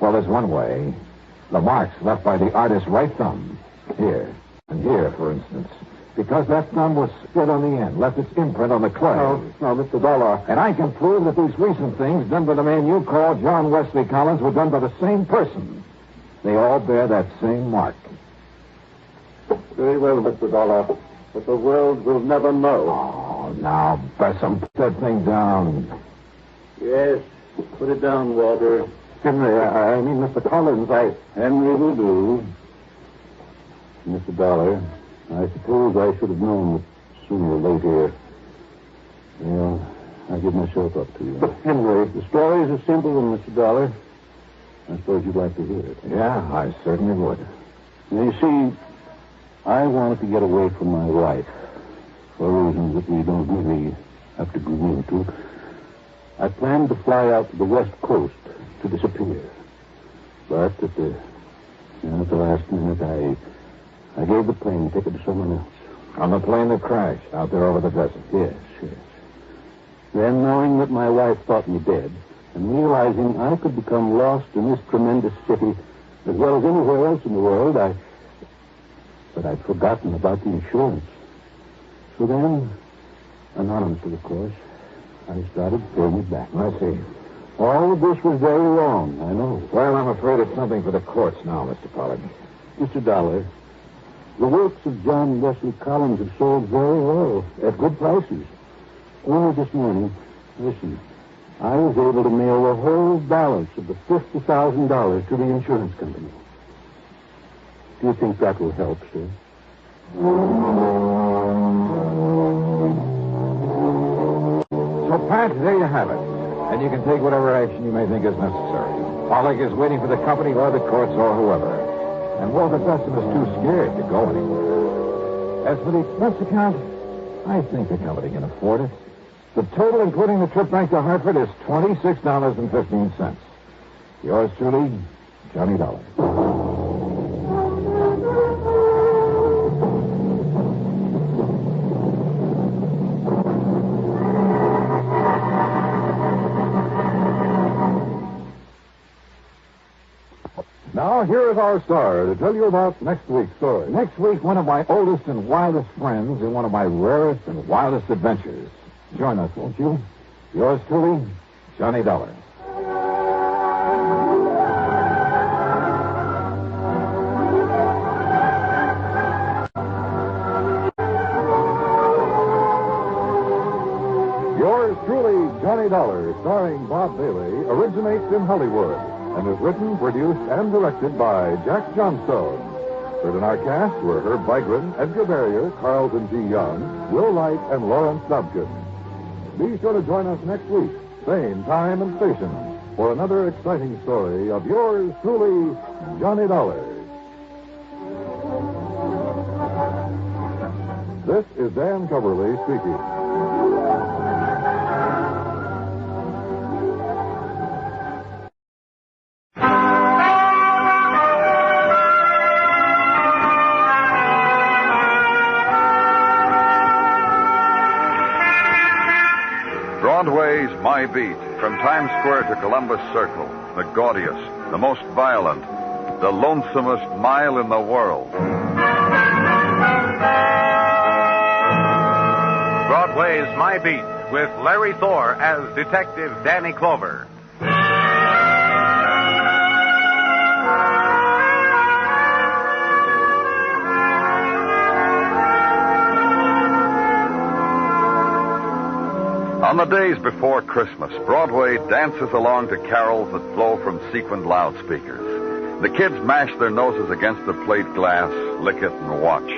there's one way. The marks left by the artist's right thumb. Here. And here, for instance. Because that thumb was split on the end, left its imprint on the clay. No, Mr. Dollar. And I can prove that these recent things done by the man you call John Wesley Collins were done by the same person. They all bear that same mark. Very well, Mr. Dollar. But the world will never know. Oh, now, Bessam, put that thing down. Yes, put it down, Walter. Henry, I mean, Mr. Collins, Henry will do. Mr. Dollar, I suppose I should have known that sooner or later. Well, I give myself up to you. But, Henry, the story is a simple one, Mr. Dollar. I suppose you'd like to hear it. Yeah, I certainly would. Now, you see, I wanted to get away from my wife for reasons that we don't really have to go into. I planned to fly out to the West Coast to disappear. But at the last minute, I gave the plane ticket to someone else. On the plane that crashed out there over the desert? Yes. Then, knowing that my wife thought me dead, and realizing I could become lost in this tremendous city as well as anywhere else in the world, But I'd forgotten about the insurance. So then, anonymously, of course, I started paying it back. I see. All of this was very wrong, I know. Well, I'm afraid it's something for the courts now, Mr. Pollard. Mr. Dollar, the works of John Wesley Collins have sold very well, at good prices. Only this morning, listen, I was able to mail the whole balance of the $50,000 to the insurance company. Do you think that will help, sir? So, Pat, there you have it. And you can take whatever action you may think is necessary. Pollock is waiting for the company or the courts or whoever. And Walter Besson is too scared to go anywhere. As for the expense account, I think the company can afford it. The total, including the trip back to Hartford, is $26.15. Yours truly, Johnny Dollar. Now, here is our star to tell you about next week's story. Next week, one of my oldest and wildest friends in one of my rarest and wildest adventures. Join us, won't you? Yours truly, Johnny Dollar. Yours truly, Johnny Dollar, starring Bob Bailey, originates in Hollywood and is written, produced, and directed by Jack Johnstone. Heard in our cast were Herb Vigran, Edgar Barrier, Carlton G. Young, Will Wright, and Lawrence Dobkin. Be sure to join us next week, same time and station, for another exciting story of yours truly, Johnny Dollar. This is Dan Coverly speaking. Broadway's My Beat, from Times Square to Columbus Circle, the gaudiest, the most violent, the lonesomest mile in the world. Broadway's My Beat, with Larry Thor as Detective Danny Clover. On the days before Christmas, Broadway dances along to carols that flow from sequined loudspeakers. The kids mash their noses against the plate glass, lick it, and watch.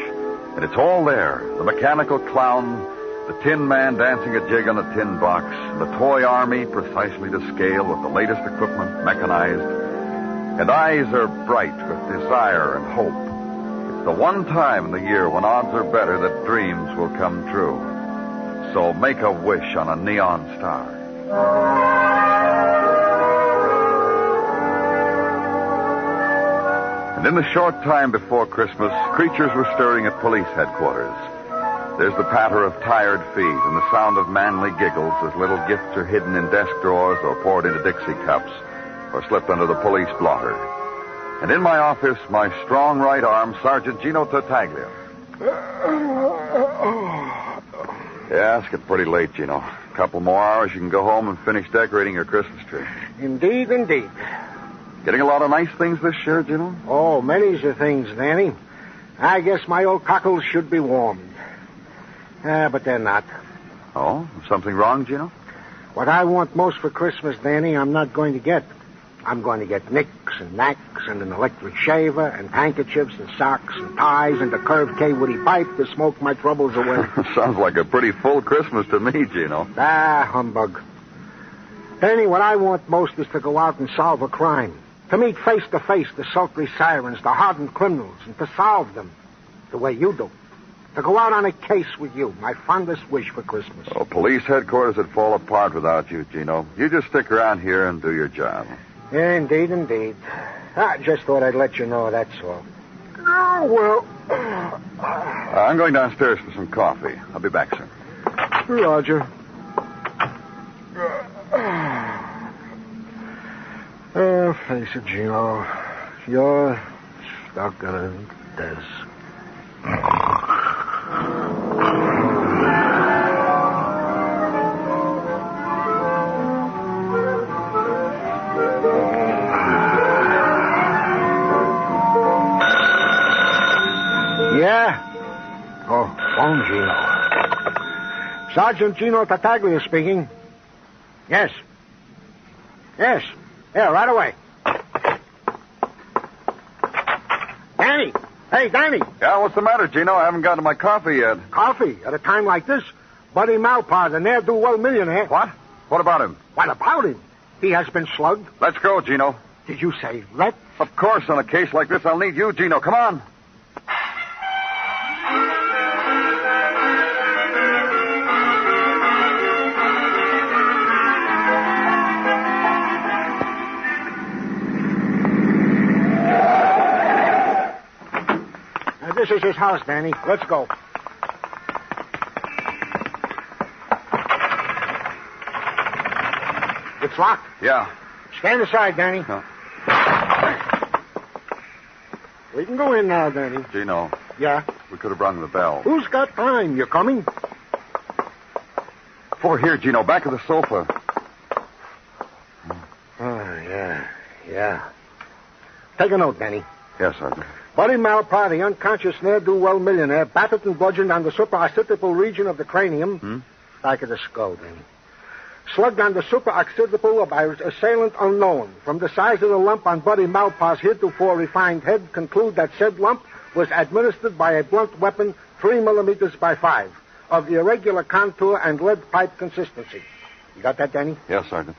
And it's all there. The mechanical clown, the tin man dancing a jig on a tin box, the toy army precisely to scale with the latest equipment mechanized. And eyes are bright with desire and hope. It's the one time in the year when odds are better that dreams will come true. So make a wish on a neon star. And in the short time before Christmas, creatures were stirring at police headquarters. There's the patter of tired feet and the sound of manly giggles as little gifts are hidden in desk drawers or poured into Dixie cups or slipped under the police blotter. And in my office, my strong right arm, Sergeant Gino Tartaglia. Yeah, it's getting pretty late, Gino. A couple more hours, you can go home and finish decorating your Christmas tree. Indeed, indeed. Getting a lot of nice things this year, Gino? Oh, many's the things, Danny. I guess my old cockles should be warmed. But they're not. Oh, something wrong, Gino? What I want most for Christmas, Danny, I'm not going to get. I'm going to get nicks and knacks and an electric shaver and handkerchiefs and socks and ties and a curved K-Woody pipe to smoke my troubles away. Sounds like a pretty full Christmas to me, Gino. Ah, humbug. Danny, what I want most is to go out and solve a crime. To meet face to face the sultry sirens, the hardened criminals, and to solve them the way you do. To go out on a case with you, my fondest wish for Christmas. Oh, police headquarters would fall apart without you, Gino. You just stick around here and do your job. Yeah, indeed, indeed. I just thought I'd let you know, that's all. Oh, well... I'm going downstairs for some coffee. I'll be back soon. Roger. Face it, Gino. You're stuck at a desk. Yeah? Oh, phone, Gino. Sergeant Gino Tartaglia speaking. Yes. Yes. Yeah, right away. Danny! Hey, Danny! Yeah, what's the matter, Gino? I haven't gotten my coffee yet. Coffee? At a time like this? Buddy Malpaugh, the ne'er-do-well millionaire. What? What about him? What about him? He has been slugged. Let's go, Gino. Did you say let? Of course, on a case like this, I'll need you, Gino. Come on. This is his house, Danny. Let's go. It's locked. Yeah. Stand aside, Danny. No. We can go in now, Danny. Gino. Yeah? We could have rung the bell. Who's got time? You coming? Over here, Gino. Back of the sofa. Oh, yeah. Take a note, Danny. Yes, Sergeant. Buddy Malpaugh, the unconscious ne'er-do-well millionaire, battered and bludgeoned on the supraoccipital region of the cranium, back of the skull, Danny. Slugged on the supraoccipital by assailant unknown. From the size of the lump on Buddy Malpaugh's heretofore refined head, conclude that said lump was administered by a blunt weapon 3 millimeters by 5, of the irregular contour and lead pipe consistency. You got that, Danny? Yes, Sergeant.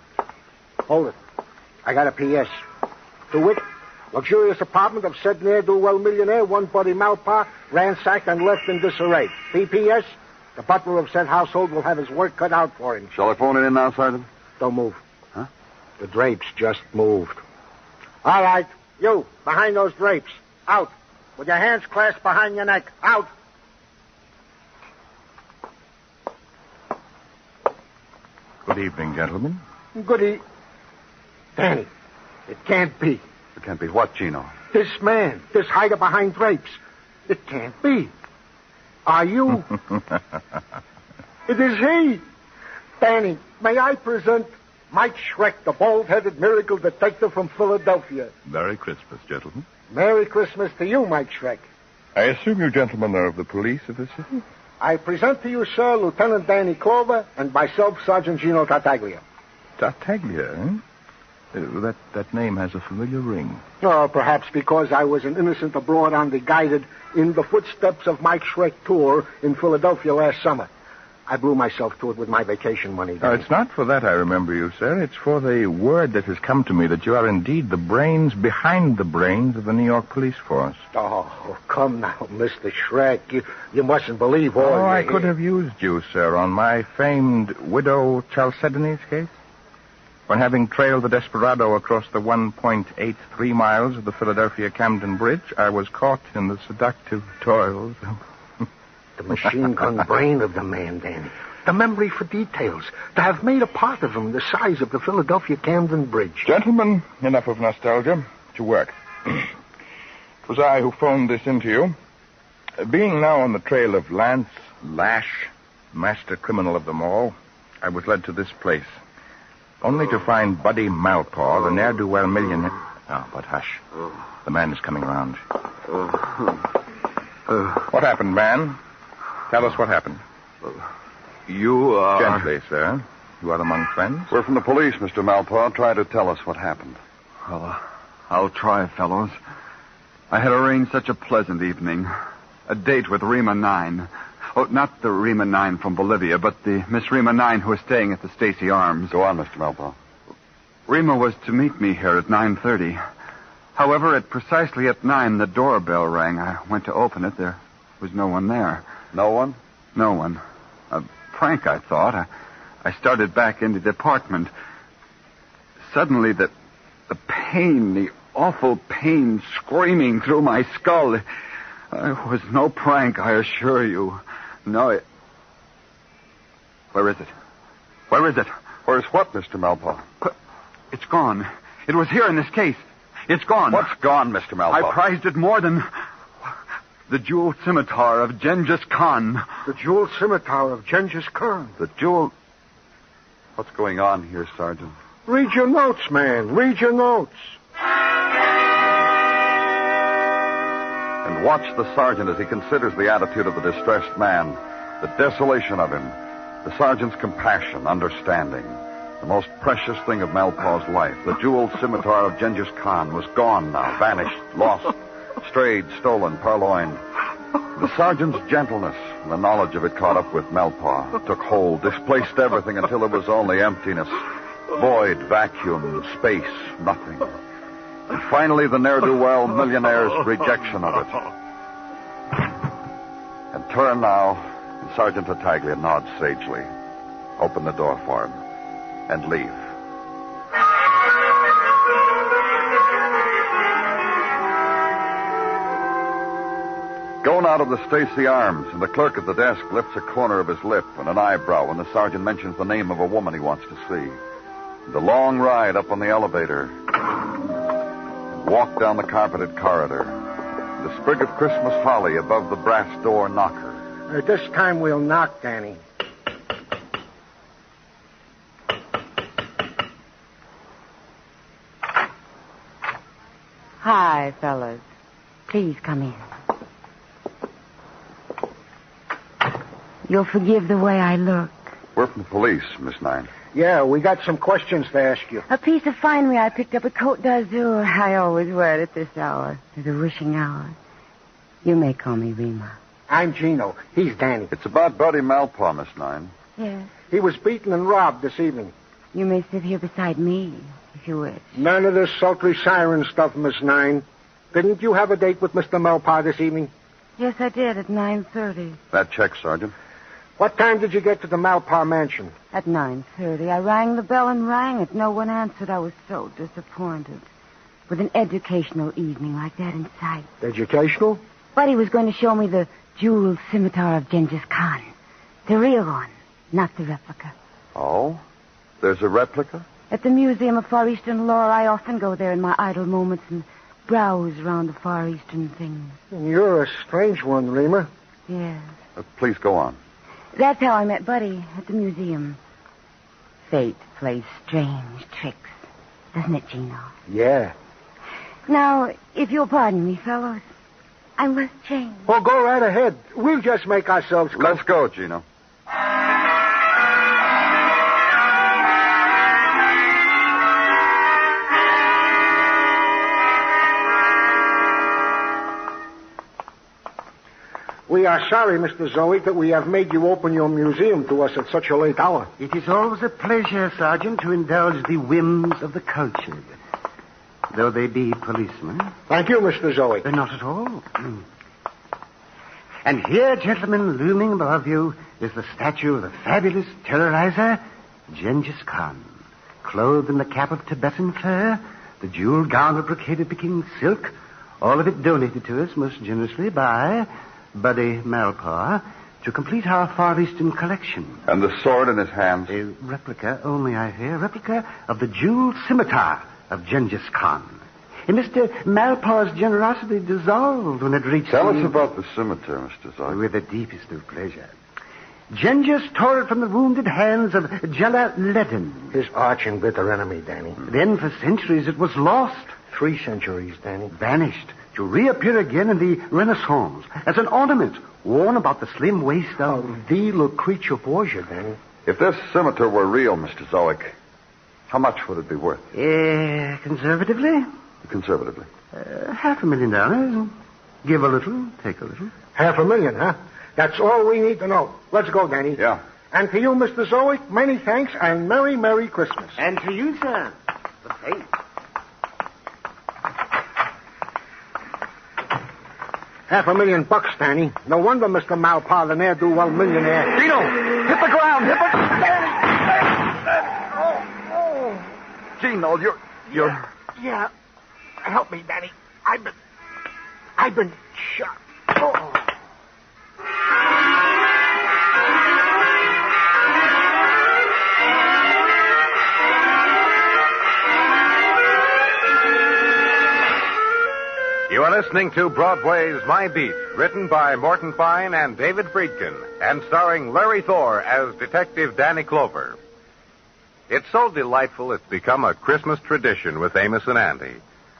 Hold it. I got a P.S. To wit, luxurious apartment of said ne'er-do-well millionaire, one Buddy Malpaugh, ransacked and left in disarray. P.P.S. The butler of said household will have his work cut out for him. Shall I phone it in now, Sergeant? Don't move. Huh? The drapes just moved. All right. You, behind those drapes. Out. With your hands clasped behind your neck. Out. Good evening, gentlemen. Goody. Danny, it can't be. It can't be what, Gino? This man, this hider behind drapes. It can't be. Are you? It is he. Danny, may I present Mike Schreck, the bald-headed miracle detective from Philadelphia. Merry Christmas, gentlemen. Merry Christmas to you, Mike Schreck. I assume you gentlemen are of the police of the city? I present to you, sir, Lieutenant Danny Clover, and myself, Sergeant Gino Tartaglia. Tartaglia, eh? That name has a familiar ring. Oh, perhaps because I was an innocent abroad on the guided In the Footsteps of Mike Schreck tour in Philadelphia last summer. I blew myself to it with my vacation money. No, it's not for that I remember you, sir. It's for the word that has come to me that you are indeed the brains behind the brains of the New York police force. Oh, come now, Mr. Schreck. You mustn't believe all... Oh, I could have used you, sir, on my famed widow Chalcedony's case. When having trailed the desperado across the 1.83 miles of the Philadelphia-Camden Bridge, I was caught in the seductive toils of... The machine gun brain of the man, Danny. The memory for details. To have made a part of him the size of the Philadelphia-Camden Bridge. Gentlemen, enough of nostalgia. To work. It was I who phoned this in to you. Being now on the trail of Lance Lash master criminal of them all, I was led to this place, only to find Buddy Malpaugh, the ne'er-do-well millionaire. Oh, but hush. The man is coming around. What happened, man? Tell us what happened. You are... Gently, sir. You are among friends? We're from the police, Mr. Malpaugh. Try to tell us what happened. Well, I'll try, fellows. I had arranged such a pleasant evening. A date with Rima 9. Oh, not the Rima 9 from Bolivia, but the Miss Rima 9 who was staying at the Stacy Arms. Go on, Mr. Malpaugh. Rima was to meet me here at 9:30. However, at precisely at 9, the doorbell rang. I went to open it. There was no one there. No one? No one. A prank, I thought. I started back into the apartment. Suddenly, the pain, the awful pain screaming through my skull. It was no prank, I assure you. No, Where is it? Where is it? Where's what, Mr. Malpaugh? It's gone. It was here in this case. It's gone. What's gone, Mr. Malpaugh? I prized it more than... the jeweled scimitar of Genghis Khan. The jeweled scimitar of Genghis Khan. The jewel... What's going on here, Sergeant? Read your notes, man. Read your notes. And watch the sergeant as he considers the attitude of the distressed man, the desolation of him, the sergeant's compassion, understanding. The most precious thing of Malpaugh's life, the jeweled scimitar of Genghis Khan, was gone now, vanished, lost, strayed, stolen, purloined. The sergeant's gentleness and the knowledge of it caught up with Malpaugh, took hold, displaced everything until there was only emptiness, void, vacuum, space, nothing. And finally, the ne'er-do-well millionaire's rejection of it. And turn now, and Sergeant Tartaglia nods sagely. Open the door for him, and leave. Going out of the Stacy Arms, and the clerk at the desk lifts a corner of his lip and an eyebrow when the sergeant mentions the name of a woman he wants to see. The long ride up on the elevator. Walk down the carpeted corridor. The sprig of Christmas holly above the brass door knocker. This time we'll knock, Danny. Hi, fellas. Please come in. You'll forgive the way I look. We're from the police, Miss Nine. Yeah, we got some questions to ask you. A piece of finery I picked up at Côte d'Azur. I always wear it at this hour, the wishing hour. You may call me Rima. I'm Gino. He's Danny. It's about Buddy Malpaugh, Miss Nine. Yes. He was beaten and robbed this evening. You may sit here beside me, if you wish. None of this sultry siren stuff, Miss Nine. Didn't you have a date with Mr. Malpaugh this evening? Yes, I did, at 9:30. That checks, Sergeant. What time did you get to the Malpaugh mansion? At 9:30. I rang the bell and rang it. No one answered. I was so disappointed. With an educational evening like that in sight. Educational? Buddy was going to show me the jeweled scimitar of Genghis Khan. The real one, not the replica. Oh? There's a replica? At the Museum of Far Eastern Lore, I often go there in my idle moments and browse around the Far Eastern things. You're a strange one, Rima. Yes. Please go on. That's how I met Buddy at the museum. Fate plays strange tricks, doesn't it, Gino? Yeah. Now, if you'll pardon me, fellows, I must change. Well, go right ahead. We'll just make ourselves... Let's go, Gino. We are sorry, Mr. Zoe, that we have made you open your museum to us at such a late hour. It is always a pleasure, Sergeant, to indulge the whims of the cultured, though they be policemen. Thank you, Mr. Zoe. Not at all. And here, gentlemen, looming above you, is the statue of the fabulous terrorizer, Genghis Khan. Clothed in the cap of Tibetan fur, the jeweled gown of brocaded Peking silk, all of it donated to us most generously by Buddy Malpaugh to complete our Far Eastern collection. And the sword in his hands? A replica, only I fear, replica of the jeweled scimitar of Genghis Khan. And Mr. Malpaugh's generosity dissolved when it reached... Tell us about the scimitar, Mr. Zoe. With the deepest of pleasure. Jen just tore it from the wounded hands of Jalaledin. His arch and bitter enemy, Danny. Then for centuries it was lost. 3 centuries, Danny. Vanished to reappear again in the Renaissance as an ornament worn about the slim waist of the Lucrezia Borgia, Danny. If this scimitar were real, Mr. Zoic, how much would it be worth? Conservatively? Conservatively. $500,000. Give a little, take a little. $500,000, huh? That's all we need to know. Let's go, Danny. Yeah. And to you, Mr. Zoic, many thanks and Merry, Merry Christmas. And to you, sir. The same. $500,000, Danny. No wonder Mr. Malpaugh, the ne'er-do-well millionaire. Gino, hit the ground. Hit the... Gino, you're... Yeah. Help me, Danny. I've been shot. Oh. You are listening to Broadway's My Beat, written by Morton Fine and David Friedkin, and starring Larry Thor as Detective Danny Clover. It's so delightful it's become a Christmas tradition with Amos and Andy.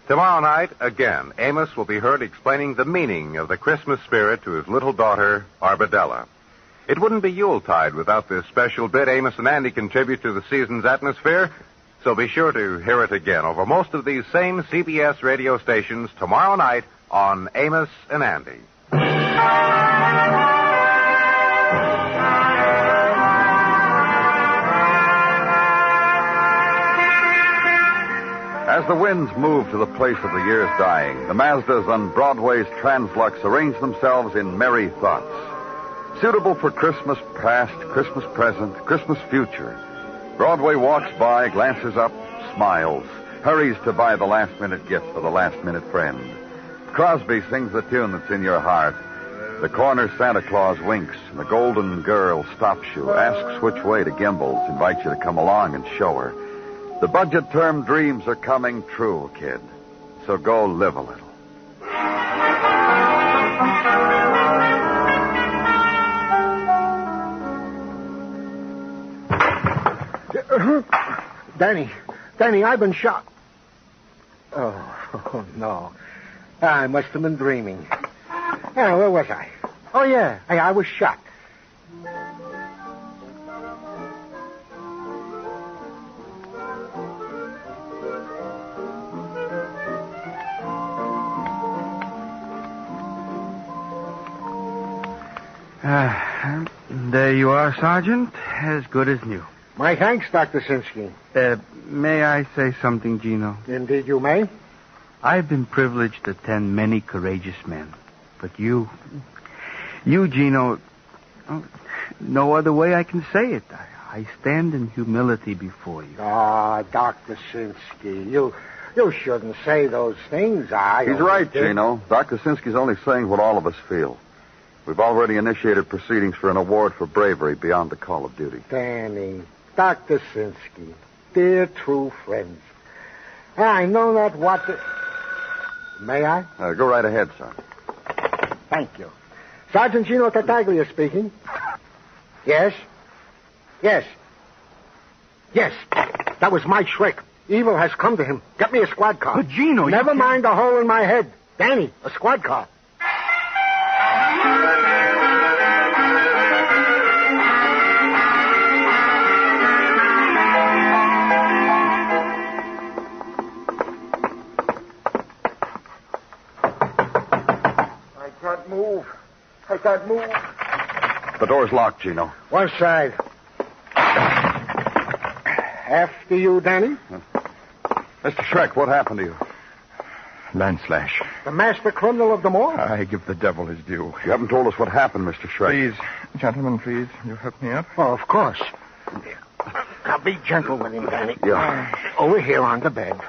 Tomorrow night, again, Amos will be heard explaining the meaning of the Christmas spirit to his little daughter, Arbadella. It wouldn't be Yuletide without this special bit Amos and Andy contribute to the season's atmosphere, so be sure to hear it again over most of these same CBS radio stations tomorrow night on Amos and Andy. As the winds move to the place of the year's dying, the Mazdas on Broadway's Translux arrange themselves in merry thoughts. Suitable for Christmas past, Christmas present, Christmas future. Broadway walks by, glances up, smiles, hurries to buy the last-minute gift for the last-minute friend. Crosby sings the tune that's in your heart. The corner Santa Claus winks, and the golden girl stops you, asks which way to Gimbel's, invites you to come along and show her. The budget term dreams are coming true, kid. So go live a little. Danny, I've been shot. Oh, no. I must have been dreaming. Where was I? Oh, yeah. I was shot. There you are, Sergeant. As good as new. My thanks, Dr. Sinsky. May I say something, Gino? Indeed you may. I've been privileged to attend many courageous men. But you, Gino, no other way I can say it. I stand in humility before you. Dr. Sinsky, you shouldn't say those things. He's right, Gino. Dr. Sinsky's only saying what all of us feel. We've already initiated proceedings for an award for bravery beyond the call of duty. Danny, Dr. Sinsky, dear true friends, I know not what to... May I? Go right ahead, sir. Thank you. Sergeant Gino Tartaglia speaking. Yes? Yes. That was my trick. Evil has come to him. Get me a squad car. But Gino, never mind the hole in my head. Danny, a squad car. I can't move. The door's locked, Gino. One side. After you, Danny. Mr. Shrek, what happened to you? Landslash. The master criminal of them all? I give the devil his due. You haven't told us what happened, Mr. Shrek. Please, gentlemen, please, you help me up. Oh, of course. Now, be gentle with him, Danny. Yeah. Over here on the bed.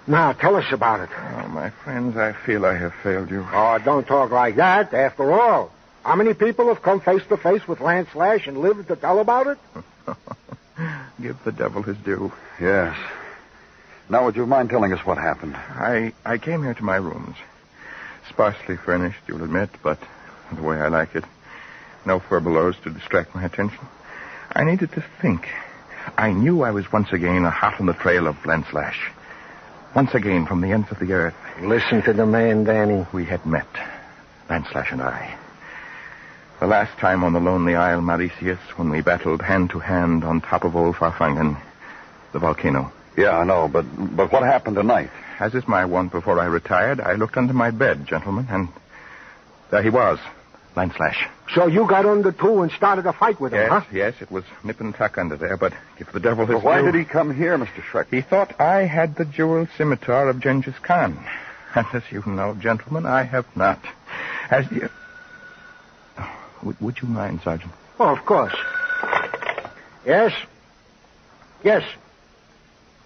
Now, tell us about it. Oh, my friends, I feel I have failed you. Oh, don't talk like that. After all, how many people have come face to face with Landslash and lived to tell about it? Give the devil his due. Yes. Now, would you mind telling us what happened? I came here to my rooms. Sparsely furnished, you'll admit, but the way I like it. No furbelows to distract my attention. I needed to think. I knew I was once again hot on the trail of Lanslash. Once again from the ends of the earth. Listen to the man, Danny. We had met, Lanslash and I. The last time on the lonely Isle Mauritius when we battled hand to hand on top of old Farfangan, the volcano. Yeah, I know, but what happened tonight? As is my wont before I retired, I looked under my bed, gentlemen, and there he was, Lanslash. So you got under, too, and started a fight with him, huh? Yes, it was nip and tuck under there, but if the devil has... But why did he come here, Mr. Shrek? He thought I had the jeweled scimitar of Genghis Khan. And as you know, gentlemen, I have not. As you... Would you mind, Sergeant? Oh, of course. Yes? Yes.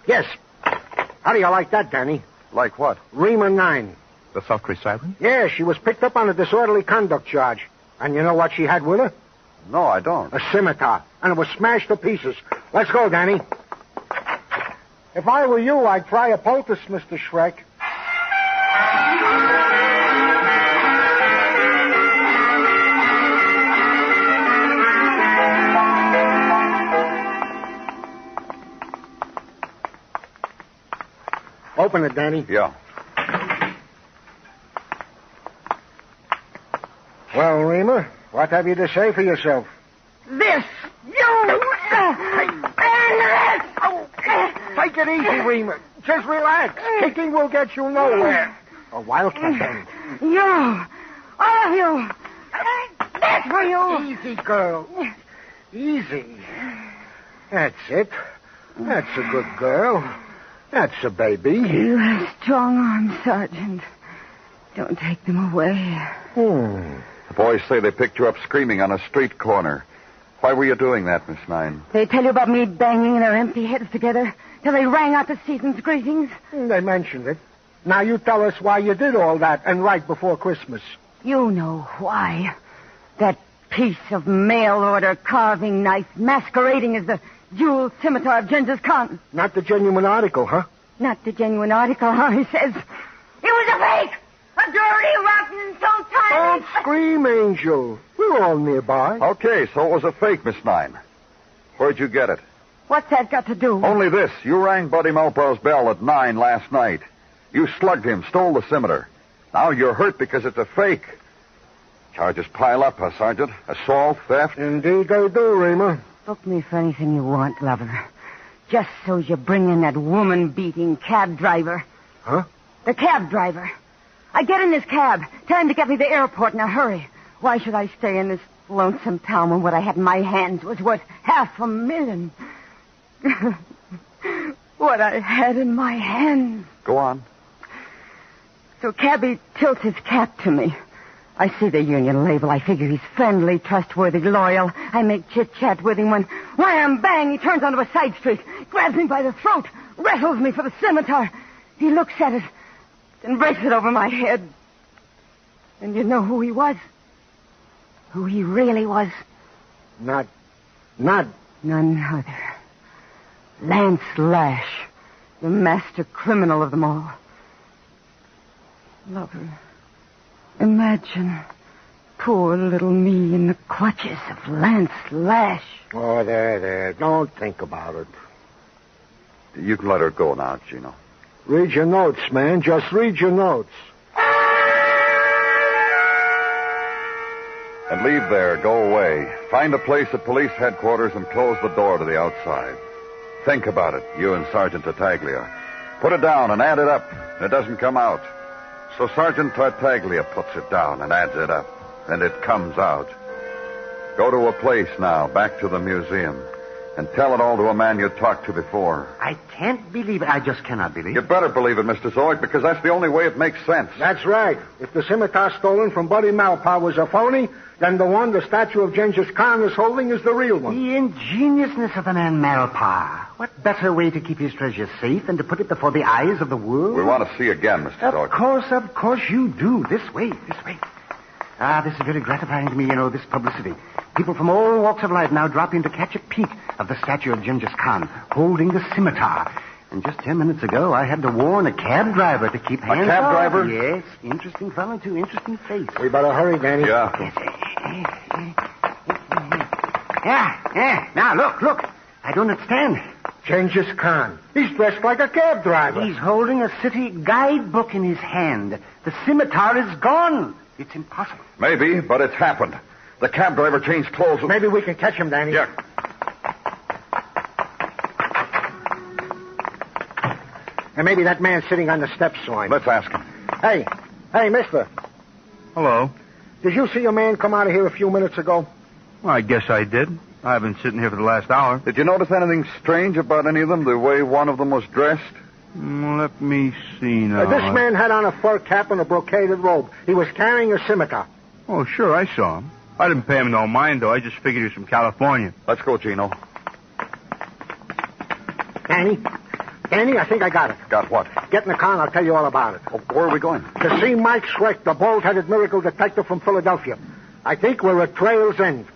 Yes. How do you like that, Danny? Like what? Raymond 9. The sultry siren? Yeah, she was picked up on a disorderly conduct charge. And you know what she had with her? No, I don't. A scimitar. And it was smashed to pieces. Let's go, Danny. If I were you, I'd try a poultice, Mr. Shrek. Open it, Danny. Yeah. Well, Reamer, what have you to say for yourself? This! You! Take it easy, Reamer. Just relax. Kicking will get you nowhere. A wildcat, Danny. You! All of you! That's for you! Easy, girl. Easy. That's it. That's a good girl. That's a baby. You have strong arms, Sergeant. Don't take them away. The boys say they picked you up screaming on a street corner. Why were you doing that, Miss Nine? They tell you about me banging their empty heads together till they rang out the season's greetings? They mentioned it. Now you tell us why you did all that and right before Christmas. You know why. That piece of mail-order carving knife masquerading as the jeweled scimitar of Genghis Khan. Not the genuine article, huh? Not the genuine article, huh? He says. It was a fake! A dirty, rotten, so tiny... Don't scream, Angel. We're all nearby. Okay, so it was a fake, Miss Nine. Where'd you get it? What's that got to do? Only this. You rang Buddy Malpaugh's bell at 9 last night. You slugged him, stole the scimitar. Now you're hurt because it's a fake. Charges pile up, huh, Sergeant? Assault, theft? Indeed they do, Raymond. Book me for anything you want, lover. Just so you bring in that woman-beating cab driver. Huh? The cab driver. I get in this cab. Tell him to get me to the airport in a hurry. Why should I stay in this lonesome town when what I had in my hands was worth $500,000? What I had in my hands. Go on. So Cabby tilts his cap to me. I see the union label. I figure he's friendly, trustworthy, loyal. I make chit-chat with him when, wham, bang, he turns onto a side street, grabs me by the throat, wrestles me for the scimitar. He looks at it, then breaks it over my head. And you know who he was? Who he really was? Not. None other. Lance Lash, the master criminal of them all. Lover. Imagine poor little me in the clutches of Lance Lash. Oh, there. Don't think about it. You can let her go now, Gino. Read your notes, man. Just read your notes. And leave there. Go away. Find a place at police headquarters and close the door to the outside. Think about it, you and Sergeant Tartaglia. Put it down and add it up. It doesn't come out. So Sergeant Tartaglia puts it down and adds it up. And it comes out. Go to a place now, back to the museum, and tell it all to a man you talked to before. I can't believe it. I just cannot believe it. You better believe it, Mr. Zoic, because that's the only way it makes sense. That's right. If the scimitar stolen from Buddy Malpaugh was a phony, then the one the statue of Genghis Khan is holding is the real one. The ingeniousness of the man Malpaugh. What better way to keep his treasure safe than to put it before the eyes of the world? We want to see again, Mr. Zoic. Of course you do. This way. This is very gratifying to me, this publicity. People from all walks of life now drop in to catch a peek of the statue of Genghis Khan holding the scimitar. And just 10 minutes ago, I had to warn a cab driver to keep hands off. A cab driver? Yes. Interesting fellow, too. Interesting face. We better hurry, Danny. Yeah. Yes. Yeah. Now, look. I don't understand. Genghis Khan. He's dressed like a cab driver. He's holding a city guidebook in his hand. The scimitar is gone. It's impossible. Maybe, but it's happened. The cab driver changed clothes. Maybe we can catch him, Danny. Yeah. And maybe that man sitting on the steps saw him. Let's ask him. Hey, mister. Hello. Did you see a man come out of here a few minutes ago? Well, I guess I did. I've been sitting here for the last hour. Did you notice anything strange about any of them, the way one of them was dressed? Let me see now. This man had on a fur cap and a brocaded robe. He was carrying a scimitar. Oh, sure, I saw him. I didn't pay him no mind, though. I just figured he was from California. Let's go, Gino. Danny, I think I got it. Got what? Get in the car and I'll tell you all about it. Oh, where are we going? To see Mike Schreck, the bald-headed miracle detective from Philadelphia. I think we're at Trail's End.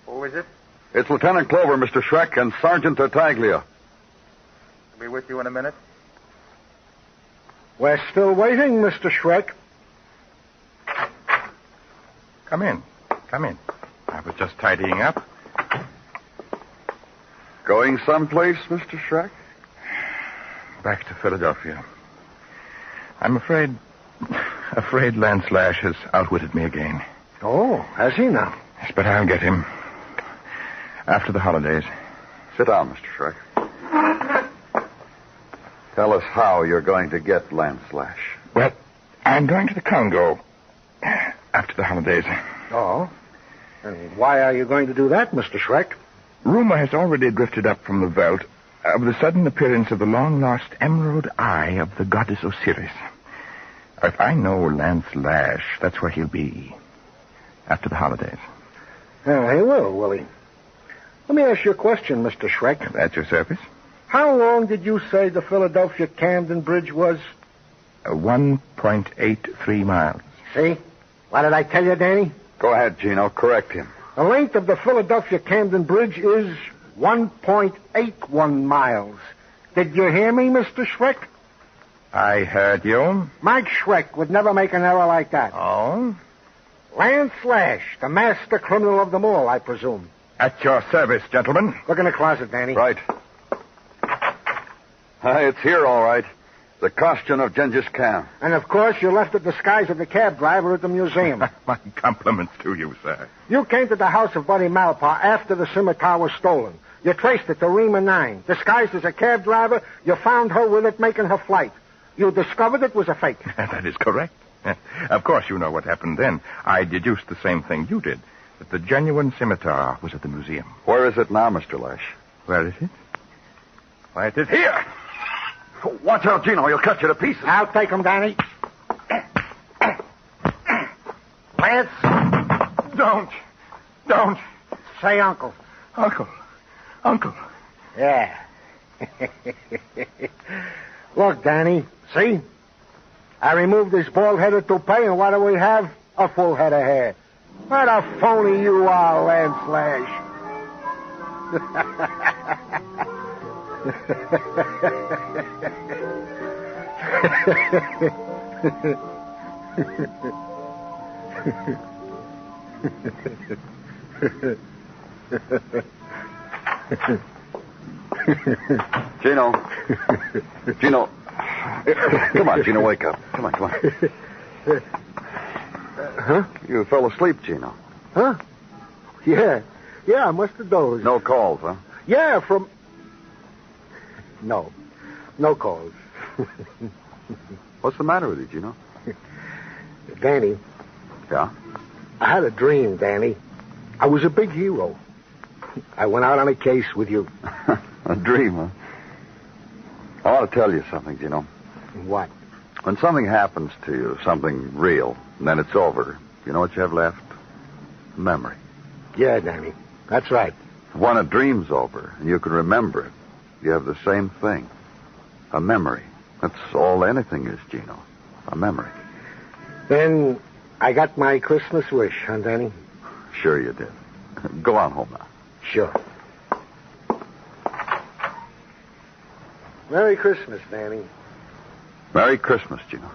Who is it? It's Lieutenant Clover, Mr. Schreck, and Sergeant Tartaglia. I'll be with you in a minute. We're still waiting, Mr. Schreck. Come in. I was just tidying up. Going someplace, Mr. Schreck? Back to Philadelphia. I'm afraid Lance Lash has outwitted me again. Oh, has he now? Yes, but I'll get him. After the holidays. Sit down, Mr. Schreck. Tell us how you're going to get Lance Lash. Well, I'm going to the Congo after the holidays. Oh? And why are you going to do that, Mr. Schreck? Rumor has already drifted up from the veldt of the sudden appearance of the long-lost emerald eye of the goddess Osiris. If I know Lance Lash, that's where he'll be. After the holidays. Well, he will he? Let me ask you a question, Mr. Schreck. At your service. How long did you say the Philadelphia-Camden Bridge was? 1.83 miles. See? What did I tell you, Danny? Go ahead, Gino. Correct him. The length of the Philadelphia-Camden Bridge is 1.81 miles. Did you hear me, Mr. Schreck? I heard you. Mike Schreck would never make an error like that. Oh? Lance Lash, the master criminal of them all, I presume. At your service, gentlemen. Look in the closet, Danny. Right. It's here, all right. The costume of Genghis Khan. And, of course, you left the disguise of the cab driver at the museum. My compliments to you, sir. You came to the house of Buddy Malpaugh after the scimitar was stolen. You traced it to Rima 9. Disguised as a cab driver, you found her with it making her flight. You discovered it was a fake. That is correct. Of course, you know what happened then. I deduced the same thing you did, that the genuine scimitar was at the museum. Where is it now, Mr. Lash? Where is it? Why, it is here. Watch out, Gino. He'll cut you to pieces. I'll take him, Danny. Lance. Don't. Say uncle. Uncle. Yeah. Look, Danny. See? I removed this bald-headed toupee, and what do we have? A full head of hair. What a phony you are, Lance Lash. Gino. Come on, Gino, wake up. Come on. Huh? You fell asleep, Gino. Huh? Yeah, I must have dozed. No calls, huh? Yeah, from... No calls. What's the matter with you, Gino? Danny. Yeah? I had a dream, Danny. I was a big hero. I went out on a case with you. A dream, huh? I want to tell you something, Gino. What? When something happens to you, something real, and then it's over, you know what you have left? Memory. Yeah, Danny. That's right. When a dream's over, and you can remember it, you have the same thing. A memory. That's all anything is, Gino. A memory. Then I got my Christmas wish, huh, Danny? Sure you did. Go on home now. Sure. Merry Christmas, Danny. Merry Christmas, Gino.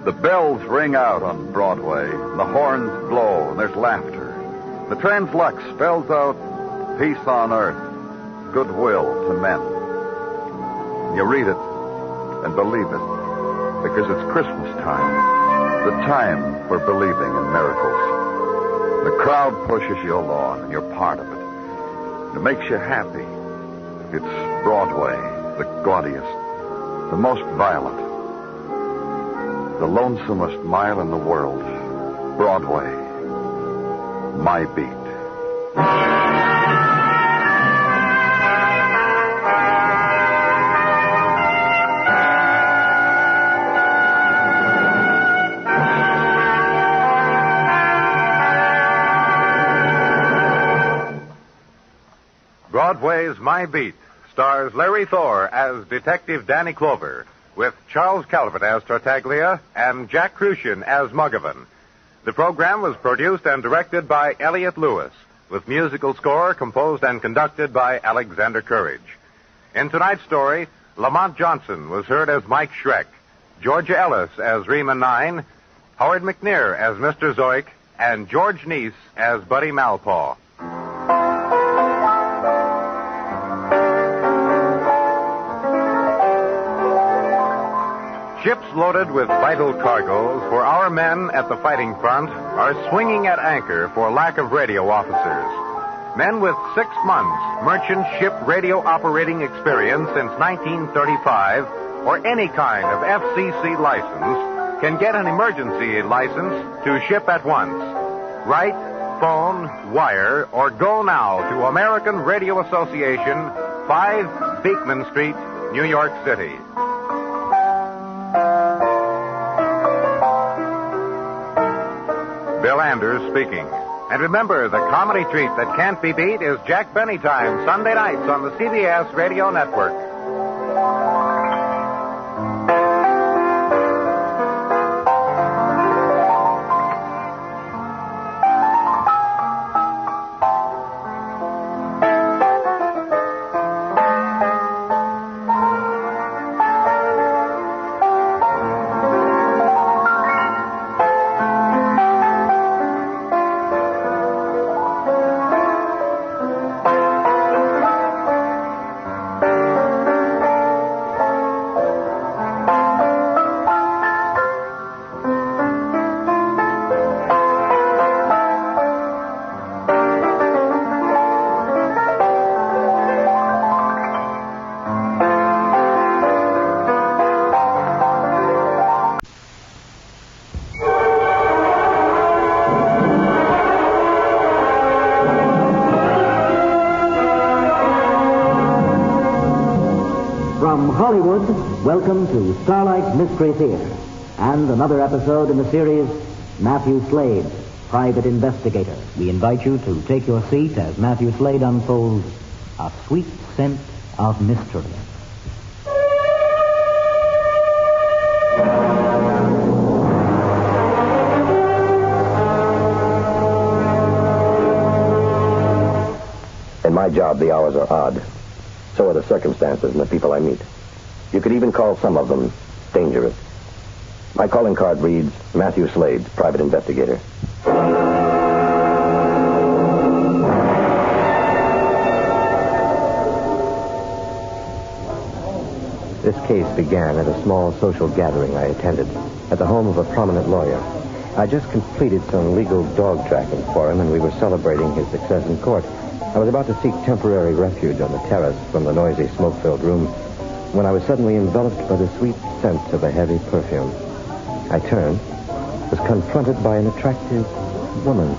The bells ring out on Broadway, and the horns blow, and there's laughter. The translux spells out peace on earth, goodwill to men. You read it and believe it, because it's Christmas time, the time for believing in miracles. The crowd pushes you along, and you're part of it. It makes you happy. It's Broadway, the gaudiest, the most violent, the lonesomest mile in the world. Broadway. My beat. Broadway's My Beat stars Larry Thor as Detective Danny Clover, with Charles Calvert as Tartaglia and Jack Crucian as Muggavan. The program was produced and directed by Elliott Lewis, with musical score composed and conducted by Alexander Courage. In tonight's story, Lamont Johnson was heard as Mike Schreck, Georgia Ellis as Raymond 9, Howard McNair as Mr. Zoic, and George Neese as Buddy Malpaugh. Ships loaded with vital cargoes for our men at the fighting front are swinging at anchor for lack of radio officers. Men with 6 months merchant ship radio operating experience since 1935 or any kind of FCC license can get an emergency license to ship at once. Write, phone, wire, or go now to American Radio Association, 5 Beekman Street, New York City. Bill Anders speaking. And remember, the comedy treat that can't be beat is Jack Benny Time, Sunday nights on the CBS Radio Network. Hollywood, welcome to Starlight Mystery Theater and another episode in the series, Matthew Slade, Private Investigator. We invite you to take your seat as Matthew Slade unfolds a sweet scent of mystery. In my job, the hours are odd. So are the circumstances and the people I meet. You could even call some of them dangerous. My calling card reads, Matthew Slade, Private Investigator. This case began at a small social gathering I attended at the home of a prominent lawyer. I just completed some legal dog tracking for him, and we were celebrating his success in court. I was about to seek temporary refuge on the terrace from the noisy, smoke-filled room when I was suddenly enveloped by the sweet scent of a heavy perfume. I turned, was confronted by an attractive woman.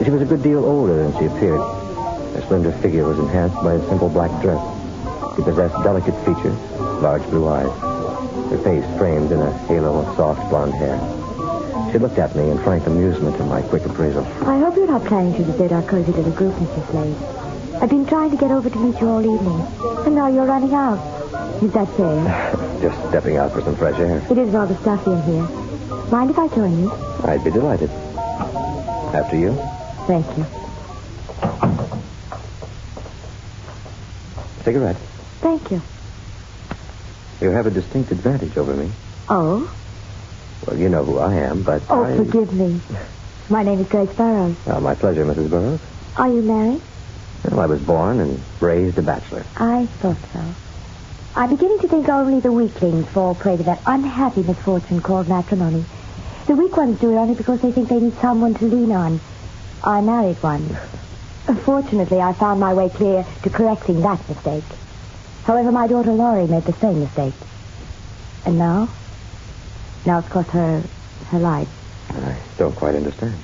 She was a good deal older than she appeared. Her slender figure was enhanced by a simple black dress. She possessed delicate features, large blue eyes, her face framed in a halo of soft blonde hair. She looked at me in frank amusement at my quick appraisal. I hope you're not planning to desert our cozy little group, Mr. Slade. I've been trying to get over to meet you all evening, and now you're running out. Is that fair? Just stepping out for some fresh air. It is rather stuffy in here. Mind if I join you? I'd be delighted. After you? Thank you. Cigarette. Thank you. You have a distinct advantage over me. Oh? Well, you know who I am, but forgive me. My name is Grace Burroughs. My pleasure, Mrs. Burroughs. Are you married? Well, I was born and raised a bachelor. I thought so. I'm beginning to think only the weaklings fall prey to that unhappy misfortune called matrimony. The weak ones do it only because they think they need someone to lean on. I married one. Fortunately, I found my way clear to correcting that mistake. However, my daughter Laurie made the same mistake. And now? Now it's cost her life. I don't quite understand.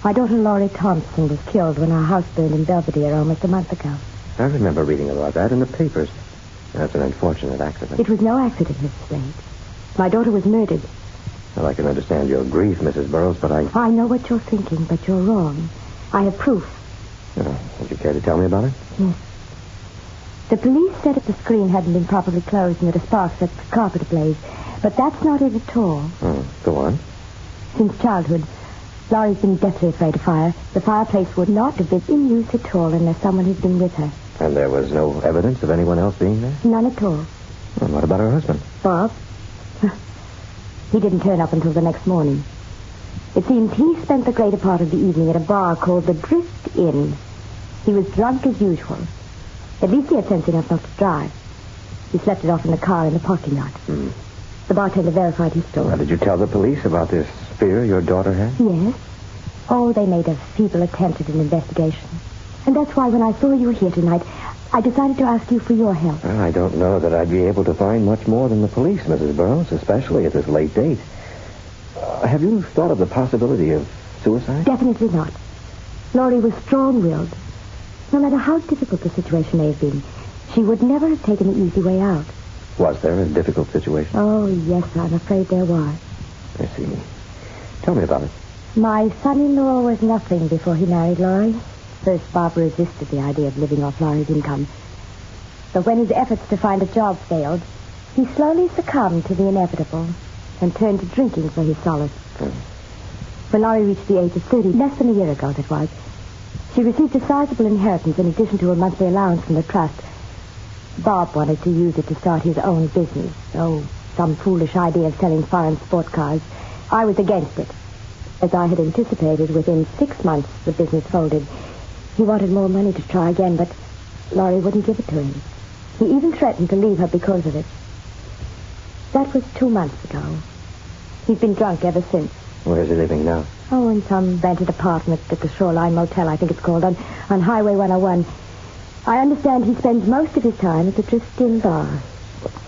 My daughter Laurie Thompson was killed when our house burned in Belvedere almost a month ago. I remember reading about that in the papers. That's an unfortunate accident. It was no accident, Mrs. Slade. My daughter was murdered. Well, I can understand your grief, Mrs. Burroughs, but I know what you're thinking, but you're wrong. I have proof. Would you care to tell me about it? Yes. The police said that the screen hadn't been properly closed and that a spark set the carpet ablaze. But that's not it at all. Go on. Since childhood, Laurie's been deathly afraid of fire. The fireplace would not have been in use at all unless someone had been with her. And there was no evidence of anyone else being there? None at all. Well, what about her husband? Bob? He didn't turn up until the next morning. It seems he spent the greater part of the evening at a bar called the Drift Inn. He was drunk as usual. At least he had sense enough not to drive. He slept it off in the car in the parking lot. The bartender verified his story. Well, did you tell the police about this fear your daughter had? Yes. Oh, they made a feeble attempt at an investigation. And that's why when I saw you here tonight, I decided to ask you for your help. Well, I don't know that I'd be able to find much more than the police, Mrs. Burroughs, especially at this late date. Have you thought of the possibility of suicide? Definitely not. Laurie was strong-willed. No matter how difficult the situation may have been, she would never have taken the easy way out. Was there a difficult situation? Oh, yes, I'm afraid there was. I see. Tell me about it. My son-in-law was nothing before he married Laurie. First, Bob resisted the idea of living off Laurie's income. But when his efforts to find a job failed, he slowly succumbed to the inevitable and turned to drinking for his solace. When Laurie reached the age of 30, less than a year ago that was, she received a sizable inheritance in addition to a monthly allowance from the trust. Bob wanted to use it to start his own business. Oh, some foolish idea of selling foreign sport cars. I was against it. As I had anticipated, within 6 months the business folded. He wanted more money to try again, but Laurie wouldn't give it to him. He even threatened to leave her because of it. That was 2 months ago. He's been drunk ever since. Where is he living now? Oh, in some rented apartment at the Shoreline Motel, I think it's called, on Highway 101. I understand he spends most of his time at the Drift Inn bar.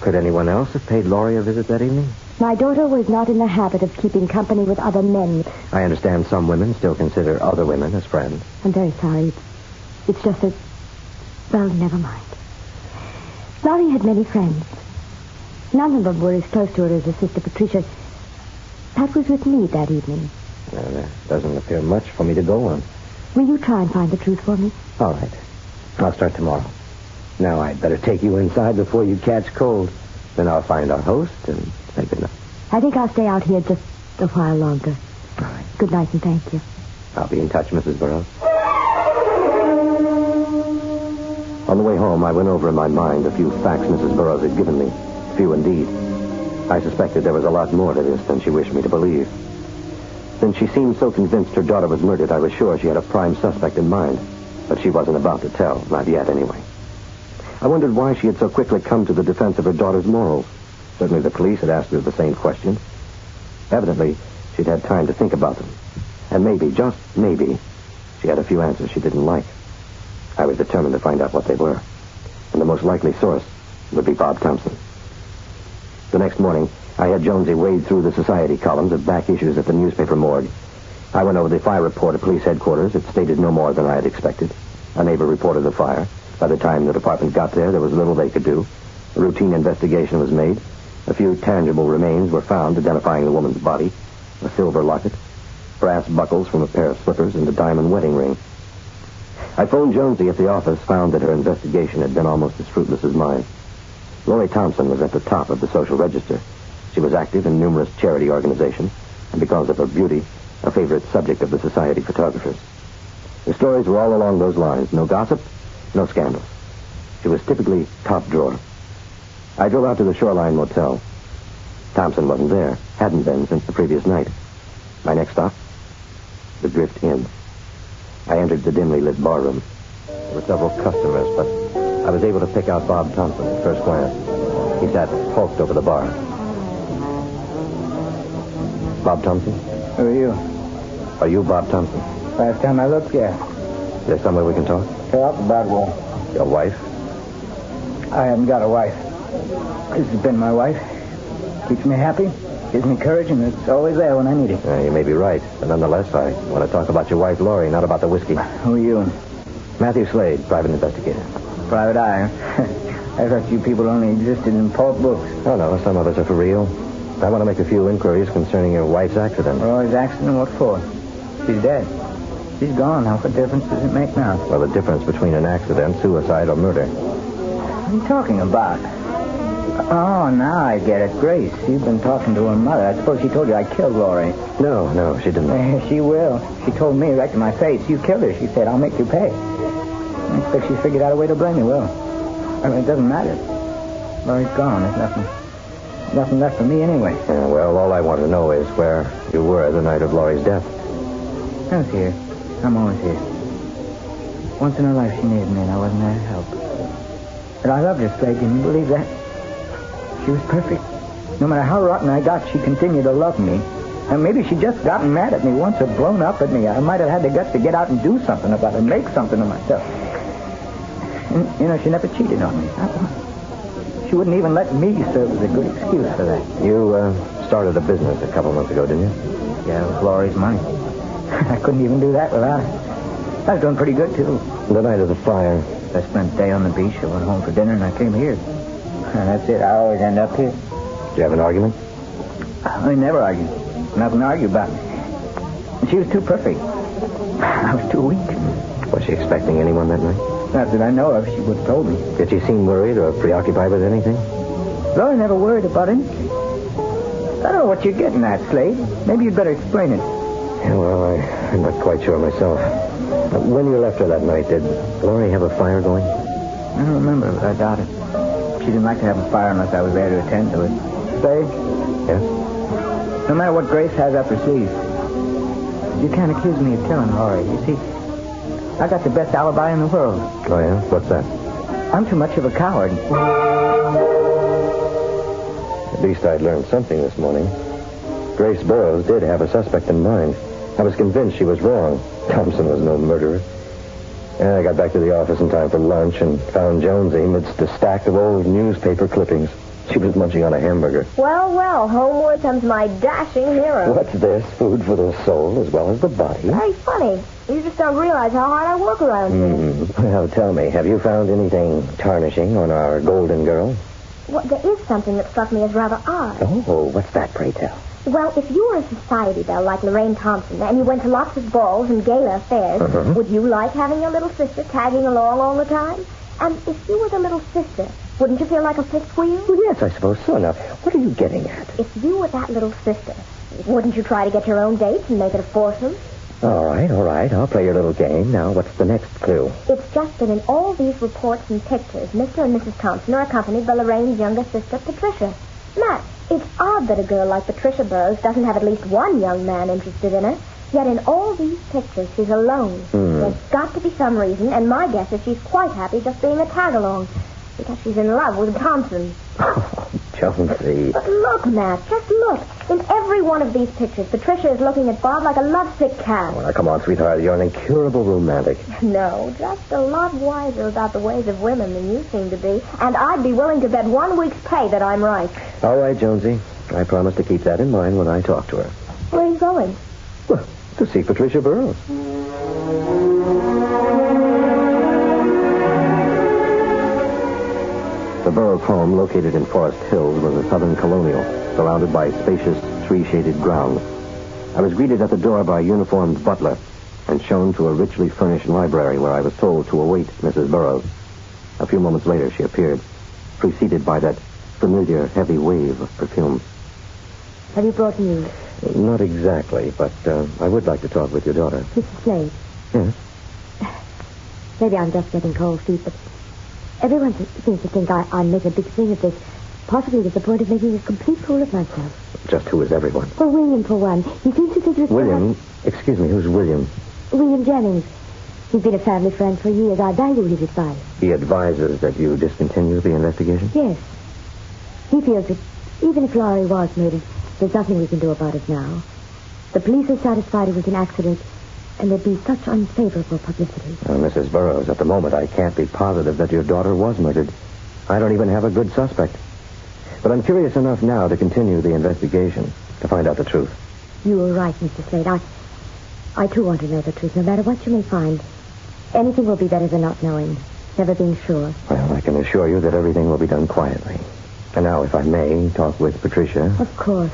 Could anyone else have paid Laurie a visit that evening? My daughter was not in the habit of keeping company with other men. I understand some women still consider other women as friends. I'm very sorry. It's just that... Well, never mind. Laurie had many friends. None of them were as close to her as her sister Patricia. Pat was with me that evening. Well, there doesn't appear much for me to go on. Will you try and find the truth for me? All right. I'll start tomorrow. Now, I'd better take you inside before you catch cold. Then I'll find our host and say goodnight. I think I'll stay out here just a while longer. All right. Good night and thank you. I'll be in touch, Mrs. Burroughs. On the way home, I went over in my mind a few facts Mrs. Burroughs had given me. Few indeed. I suspected there was a lot more to this than she wished me to believe. Since she seemed so convinced her daughter was murdered, I was sure she had a prime suspect in mind. But she wasn't about to tell, not yet anyway. I wondered why she had so quickly come to the defense of her daughter's morals. Certainly the police had asked her the same questions. Evidently, she'd had time to think about them. And maybe, just maybe, she had a few answers she didn't like. I was determined to find out what they were. And the most likely source would be Bob Thompson. The next morning, I had Jonesy wade through the society columns of back issues at the newspaper morgue. I went over the fire report at police headquarters. It stated no more than I had expected. A neighbor reported the fire. By the time the department got there was little they could do. A routine investigation was made. A few tangible remains were found identifying the woman's body. A silver locket, brass buckles from a pair of slippers, and a diamond wedding ring. I phoned Jonesy at the office, found that her investigation had been almost as fruitless as mine. Lori Thompson was at the top of the social register. She was active in numerous charity organizations, and because of her beauty, a favorite subject of the society photographers. The stories were all along those lines. No gossip, no scandals. She was typically top drawer. I drove out to the Shoreline Motel. Thompson wasn't there. Hadn't been since the previous night. My next stop, the Drift Inn. I entered the dimly lit barroom. There were several customers, but I was able to pick out Bob Thompson at first glance. He sat hulked over the bar. Bob Thompson? Who are you? Are you Bob Thompson? Last time I looked, yeah. Is there somewhere we can talk? Talk about what? Your wife? I haven't got a wife. This has been my wife. Keeps me happy, gives me courage, and it's always there when I need it. You may be right, but nonetheless, I want to talk about your wife, Lori, not about the whiskey. Who are you? Matthew Slade, private investigator. Private eye, huh? I thought you people only existed in pulp books. Oh, no, some of us are for real. I want to make a few inquiries concerning your wife's accident. Lori's accident? What for? She's dead. She's gone. Now, what difference does it make now? Well, the difference between an accident, suicide, or murder. What are you talking about? Oh, now I get it. Grace, you've been talking to her mother. I suppose she told you I killed Lori. No, she didn't. She will. She told me right to my face. You killed her. She said, I'll make you pay. I expect she figured out a way to blame you. Well, I mean, it doesn't matter. Lori's gone. There's nothing left for me anyway. Yeah, well, all I want to know is where you were the night of Lori's death. I was here. I'm always here. Once in her life she needed me and I wasn't there to help. But I loved her, Slade. Can you believe that? She was perfect. No matter how rotten I got, she continued to love me. And maybe she'd just gotten mad at me once or blown up at me. I might have had the guts to get out and do something about it, make something of myself. And, you know, she never cheated on me. She wouldn't even let me serve as a good excuse for that. You started a business a couple months ago, didn't you? Yeah, with Lori's money. I couldn't even do that without it. I was doing pretty good, too. The night of the fire. I spent the day on the beach. I went home for dinner, and I came here. And that's it. I always end up here. Did you have an argument? I never argued. Nothing to argue about. And she was too perfect. I was too weak. Was she expecting anyone that night? Not that I know of. She would have told me. Did she seem worried or preoccupied with anything? Lori never worried about anything. I don't know what you're getting at, Slade. Maybe you'd better explain it. Yeah, well, I'm not quite sure myself. When you left her that night, did Lori have a fire going? I don't remember, but I doubt it. She didn't like to have a fire unless I was there to attend to it. Slade? Yes? No matter what Grace has up her sleeve, you can't accuse me of killing Lori. You see, I got the best alibi in the world. Oh, yeah? What's that? I'm too much of a coward. At least I'd learned something this morning. Grace Burroughs did have a suspect in mind. I was convinced she was wrong. Thompson was no murderer. And I got back to the office in time for lunch and found Jonesy amidst a stack of old newspaper clippings. She was munching on a hamburger. Well, homeward comes my dashing hero. What's this? Food for the soul as well as the body? Very funny. You just don't realize how hard I work around here. Well, tell me, have you found anything tarnishing on our golden girl? Well, there is something that struck me as rather odd. Oh, what's that, pray tell? Well, if you were a society belle like Lorraine Thompson and you went to lots of balls and gala affairs, would you like having your little sister tagging along all the time? And if you were the little sister, wouldn't you feel like a fifth wheel? Well, yes, I suppose so. Now, what are you getting at? If you were that little sister, wouldn't you try to get your own dates and make it a foursome? All right. I'll play your little game. Now, what's the next clue? It's just that in all these reports and pictures, Mr. and Mrs. Thompson are accompanied by Lorraine's younger sister, Patricia. Matt, it's odd that a girl like Patricia Burroughs doesn't have at least one young man interested in her. Yet in all these pictures, she's alone. There's got to be some reason, and my guess is she's quite happy just being a tag-along. Because she's in love with Thompson. Oh, Jonesy. But look, Matt, just look. In every one of these pictures, Patricia is looking at Bob like a lovesick cat. Oh, now, come on, sweetheart. You're an incurable romantic. No, just a lot wiser about the ways of women than you seem to be. And I'd be willing to bet 1 week's pay that I'm right. All right, Jonesy. I promise to keep that in mind when I talk to her. Where are you going? Well, to see Patricia Burroughs. The Burroughs home, located in Forest Hills, was a Southern colonial, surrounded by spacious, tree-shaded grounds. I was greeted at the door by a uniformed butler and shown to a richly furnished library where I was told to await Mrs. Burroughs. A few moments later, she appeared, preceded by that familiar heavy wave of perfume. Have you brought news? Not exactly, but I would like to talk with your daughter. Mrs. Slade. Yes? Maybe I'm just getting cold feet, but everyone seems to think I'm making a big thing of this, possibly to the point of making a complete fool of myself. Just who is everyone? Well, William, for one. He seems to think that... William? Excuse me, who's William? William Jennings. He's been a family friend for years. I value his advice. He advises that you discontinue the investigation? Yes. He feels that even if Laurie was murdered, there's nothing we can do about it now. The police are satisfied it was an accident, and there'd be such unfavorable publicity. Mrs. Burroughs, at the moment I can't be positive that your daughter was murdered. I don't even have a good suspect. But I'm curious enough now to continue the investigation, to find out the truth. You were right, Mr. Slade. I too want to know the truth, no matter what you may find. Anything will be better than not knowing, never being sure. Well, I can assure you that everything will be done quietly. And now, if I may, talk with Patricia. Of course.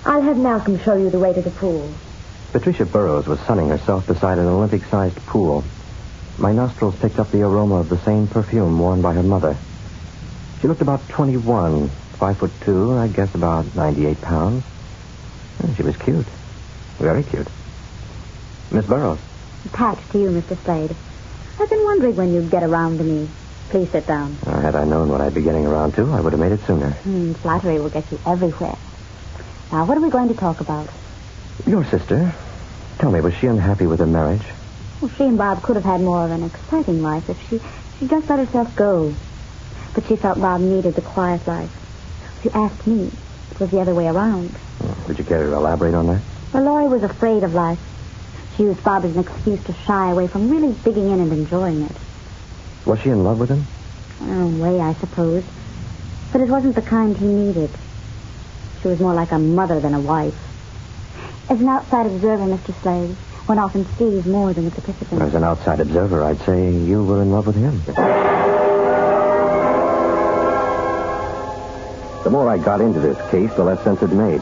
I'll have Malcolm show you the way to the pool. Patricia Burroughs was sunning herself beside an Olympic-sized pool. My nostrils picked up the aroma of the same perfume worn by her mother. She looked about 21, 5'2", I guess about 98 pounds. And she was cute. Very cute. Miss Burroughs. Attached to you, Mr. Slade. I've been wondering when you'd get around to me. Please sit down. Had I known what I'd be getting around to, I would have made it sooner. Flattery will get you everywhere. Now, what are we going to talk about? Your sister. Tell me, was she unhappy with her marriage? Well, she and Bob could have had more of an exciting life if she just let herself go. But she felt Bob needed the quiet life. If you asked me, it was the other way around. Would you care to elaborate on that? Well, Laurie was afraid of life. She used Bob as an excuse to shy away from really digging in and enjoying it. Was she in love with him? In a way, I suppose. But it wasn't the kind he needed. She was more like a mother than a wife. As an outside observer, Mr. Slade, one often sees more than the participant. As an outside observer, I'd say you were in love with him. The more I got into this case, the less sense it made.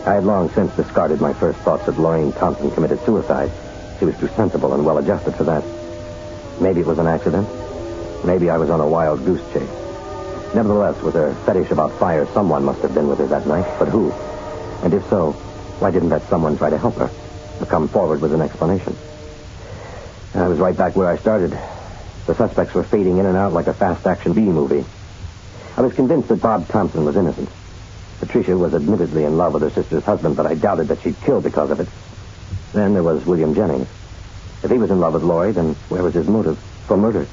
I had long since discarded my first thoughts that Lorraine Thompson committed suicide. She was too sensible and well-adjusted for that. Maybe it was an accident. Maybe I was on a wild goose chase. Nevertheless, with her fetish about fire, someone must have been with her that night. But who? And if so, why didn't that someone try to help her? Or come forward with an explanation? I was right back where I started. The suspects were fading in and out like a fast-action B-movie. I was convinced that Bob Thompson was innocent. Patricia was admittedly in love with her sister's husband, but I doubted that she'd killed because of it. Then there was William Jennings. If he was in love with Laurie, then where was his motive for murder?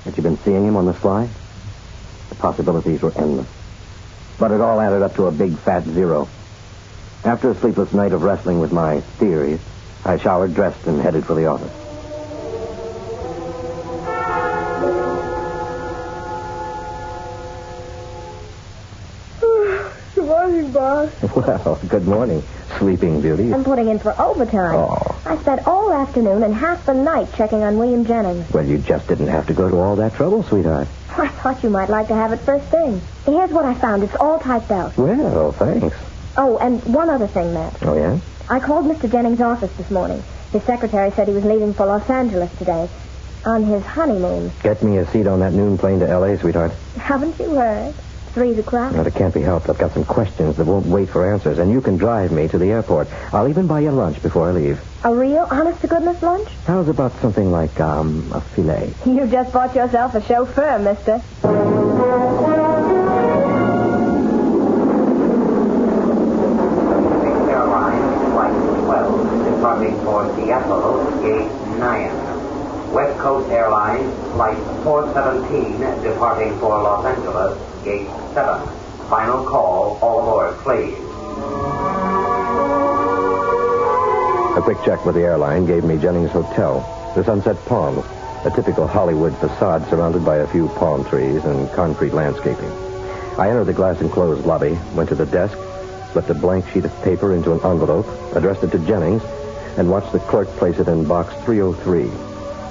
Had she been seeing him on the sly? The possibilities were endless. But it all added up to a big fat zero. After a sleepless night of wrestling with my theories, I showered, dressed, and headed for the office. Good morning, boss. Well, good morning, sleeping beauty. I'm putting in for overtime. Oh. I spent all afternoon and half the night checking on William Jennings. Well, you just didn't have to go to all that trouble, sweetheart. I thought you might like to have it first thing. Here's what I found. It's all typed out. Well, thanks. Oh, and one other thing, Matt. Oh, yeah? I called Mr. Jennings' office this morning. His secretary said he was leaving for Los Angeles today. On his honeymoon. Get me a seat on that noon plane to L.A., sweetheart. Haven't you heard? 3 o'clock. Well, it can't be helped. I've got some questions that won't wait for answers, and you can drive me to the airport. I'll even buy you lunch before I leave. A real, honest-to-goodness lunch? How's about something like, a filet? You just bought yourself a chauffeur, mister. Airlines, Flight 12, departing for Seattle, Gate 9. West Coast Airlines, Flight 417, departing for Los Angeles, Gate 7. Final call, all aboard, please. A quick check with the airline gave me Jennings Hotel, the Sunset Palms, a typical Hollywood facade surrounded by a few palm trees and concrete landscaping. I entered the glass-enclosed lobby, went to the desk, slipped a blank sheet of paper into an envelope, addressed it to Jennings, and watched the clerk place it in box 303.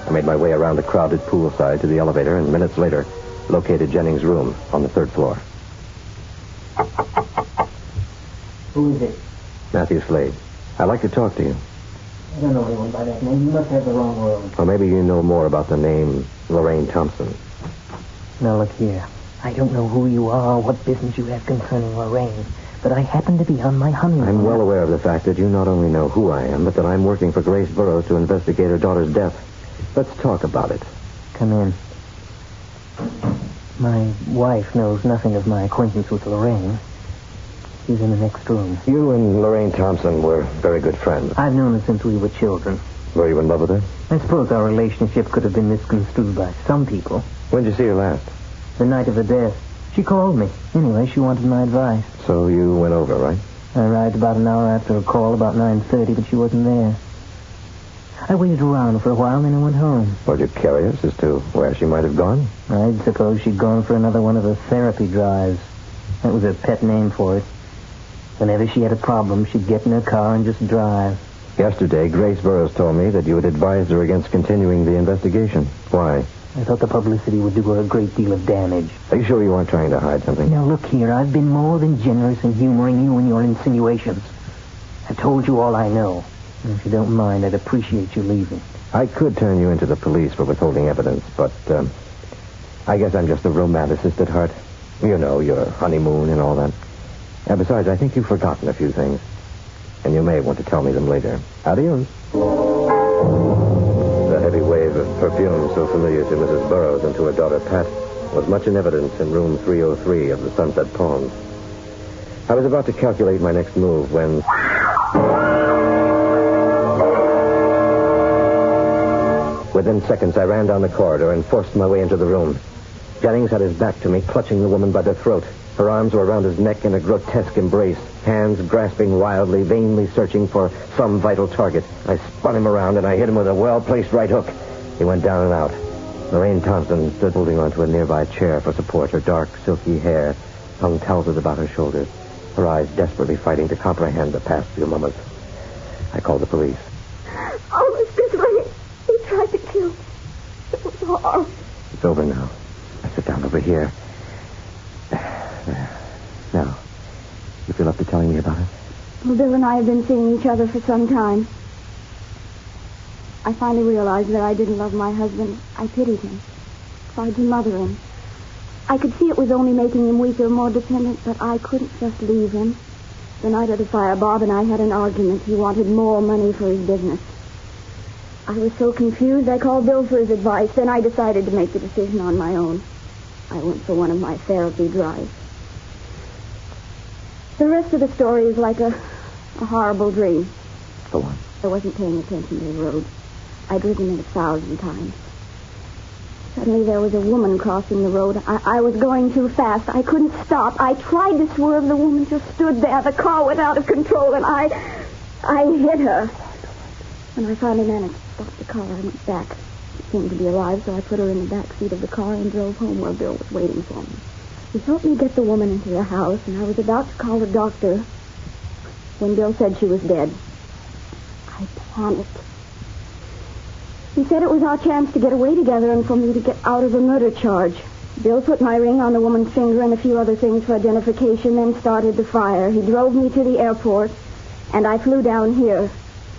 I made my way around the crowded poolside to the elevator, and minutes later, located Jennings' room on the 3rd floor. Who is it? Matthew Slade. I'd like to talk to you. I don't know anyone by that name. You must have the wrong room. Or maybe you know more about the name Lorraine Thompson. Now, look here. I don't know who you are or what business you have concerning Lorraine, but I happen to be on my honeymoon. I'm well aware of the fact that you not only know who I am, but that I'm working for Grace Burroughs to investigate her daughter's death. Let's talk about it. Come in. My wife knows nothing of my acquaintance with Lorraine. She's in the next room. You and Lorraine Thompson were very good friends. I've known her since we were children. Were you in love with her? I suppose our relationship could have been misconstrued by some people. When did you see her last? The night of her death. She called me. Anyway, she wanted my advice. So you went over, right? I arrived about an hour after her call, about 9:30, but she wasn't there. I waited around for a while, and then I went home. Were you curious as to where she might have gone? I'd suppose she'd gone for another one of her therapy drives. That was her pet name for it. Whenever she had a problem, she'd get in her car and just drive. Yesterday, Grace Burroughs told me that you had advised her against continuing the investigation. Why? I thought the publicity would do her a great deal of damage. Are you sure you aren't trying to hide something? Now, look here. I've been more than generous in humoring you and your insinuations. I've told you all I know. And if you don't mind, I'd appreciate you leaving. I could turn you into the police for withholding evidence, but I guess I'm just a romanticist at heart. You know, your honeymoon and all that. Besides, I think you've forgotten a few things. And you may want to tell me them later. Adios. The heavy wave of perfume so familiar to Mrs. Burroughs and to her daughter Pat was much in evidence in room 303 of the Sunset Palms. I was about to calculate my next move when... Within seconds, I ran down the corridor and forced my way into the room. Jennings had his back to me, clutching the woman by the throat. Her arms were around his neck in a grotesque embrace, hands grasping wildly, vainly searching for some vital target. I spun him around, and I hit him with a well-placed right hook. He went down and out. Lorraine Thompson stood holding onto a nearby chair for support. Her dark, silky hair hung tousled about her shoulders, her eyes desperately fighting to comprehend the past few moments. I called the police. Oh, Mr. Slade, he tried to kill me. It was horrible. It's over now. I sit down over here. Now, you feel up to telling me about it? Well, Bill and I have been seeing each other for some time. I finally realized that I didn't love my husband. I pitied him. Tried to mother him. I could see it was only making him weaker, more dependent, but I couldn't just leave him. The night of the fire, Bob and I had an argument. He wanted more money for his business. I was so confused, I called Bill for his advice. Then I decided to make the decision on my own. I went for one of my therapy drives. The rest of the story is like a horrible dream. Go on. I wasn't paying attention to the road. I'd ridden it 1,000 times. Suddenly there was a woman crossing the road. I was going too fast. I couldn't stop. I tried to swerve. The woman just stood there. The car was out of control, and I hit her. When I finally managed to stop the car, I went back. She seemed to be alive, so I put her in the back seat of the car and drove home where Bill was waiting for me. He helped me get the woman into the house, and I was about to call the doctor when Bill said she was dead. I panicked. He said it was our chance to get away together and for me to get out of a murder charge. Bill put my ring on the woman's finger and a few other things for identification, then started the fire. He drove me to the airport, and I flew down here.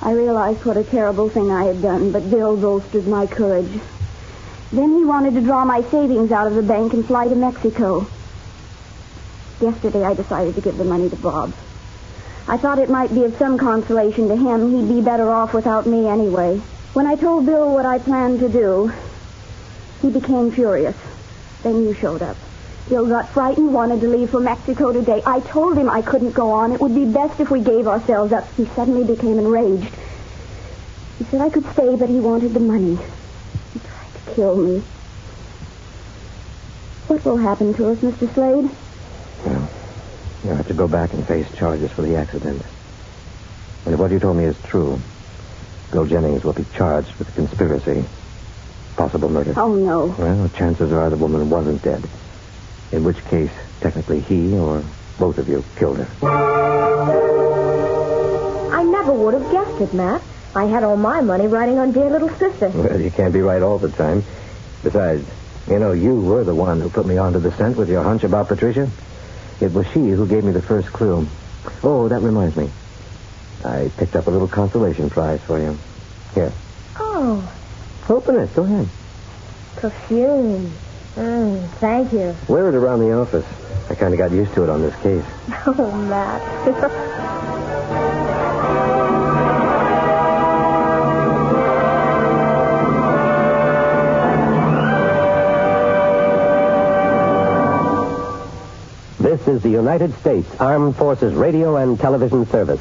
I realized what a terrible thing I had done, but Bill bolstered my courage. Then he wanted to draw my savings out of the bank and fly to Mexico. Yesterday, I decided to give the money to Bob. I thought it might be of some consolation to him. He'd be better off without me anyway. When I told Bill what I planned to do, he became furious. Then you showed up. Bill got frightened, wanted to leave for Mexico today. I told him I couldn't go on. It would be best if we gave ourselves up. He suddenly became enraged. He said I could stay, but he wanted the money. He tried to kill me. What will happen to us, Mr. Slade? Well, you'll have to go back and face charges for the accident. And if what you told me is true, Bill Jennings will be charged with conspiracy. Possible murder. Oh, no. Well, chances are the woman wasn't dead. In which case, technically he or both of you killed her. I never would have guessed it, Matt. I had all my money riding on dear little sister. Well, you can't be right all the time. Besides, You know, you were the one who put me onto the scent with your hunch about Patricia. It was she who gave me the first clue. Oh, that reminds me. I picked up a little consolation prize for you. Here. Oh. Open it. Go ahead. Perfume. Thank you. Wear it around the office. I kind of got used to it on this case. Oh, Matt. This is the United States Armed Forces Radio and Television Service.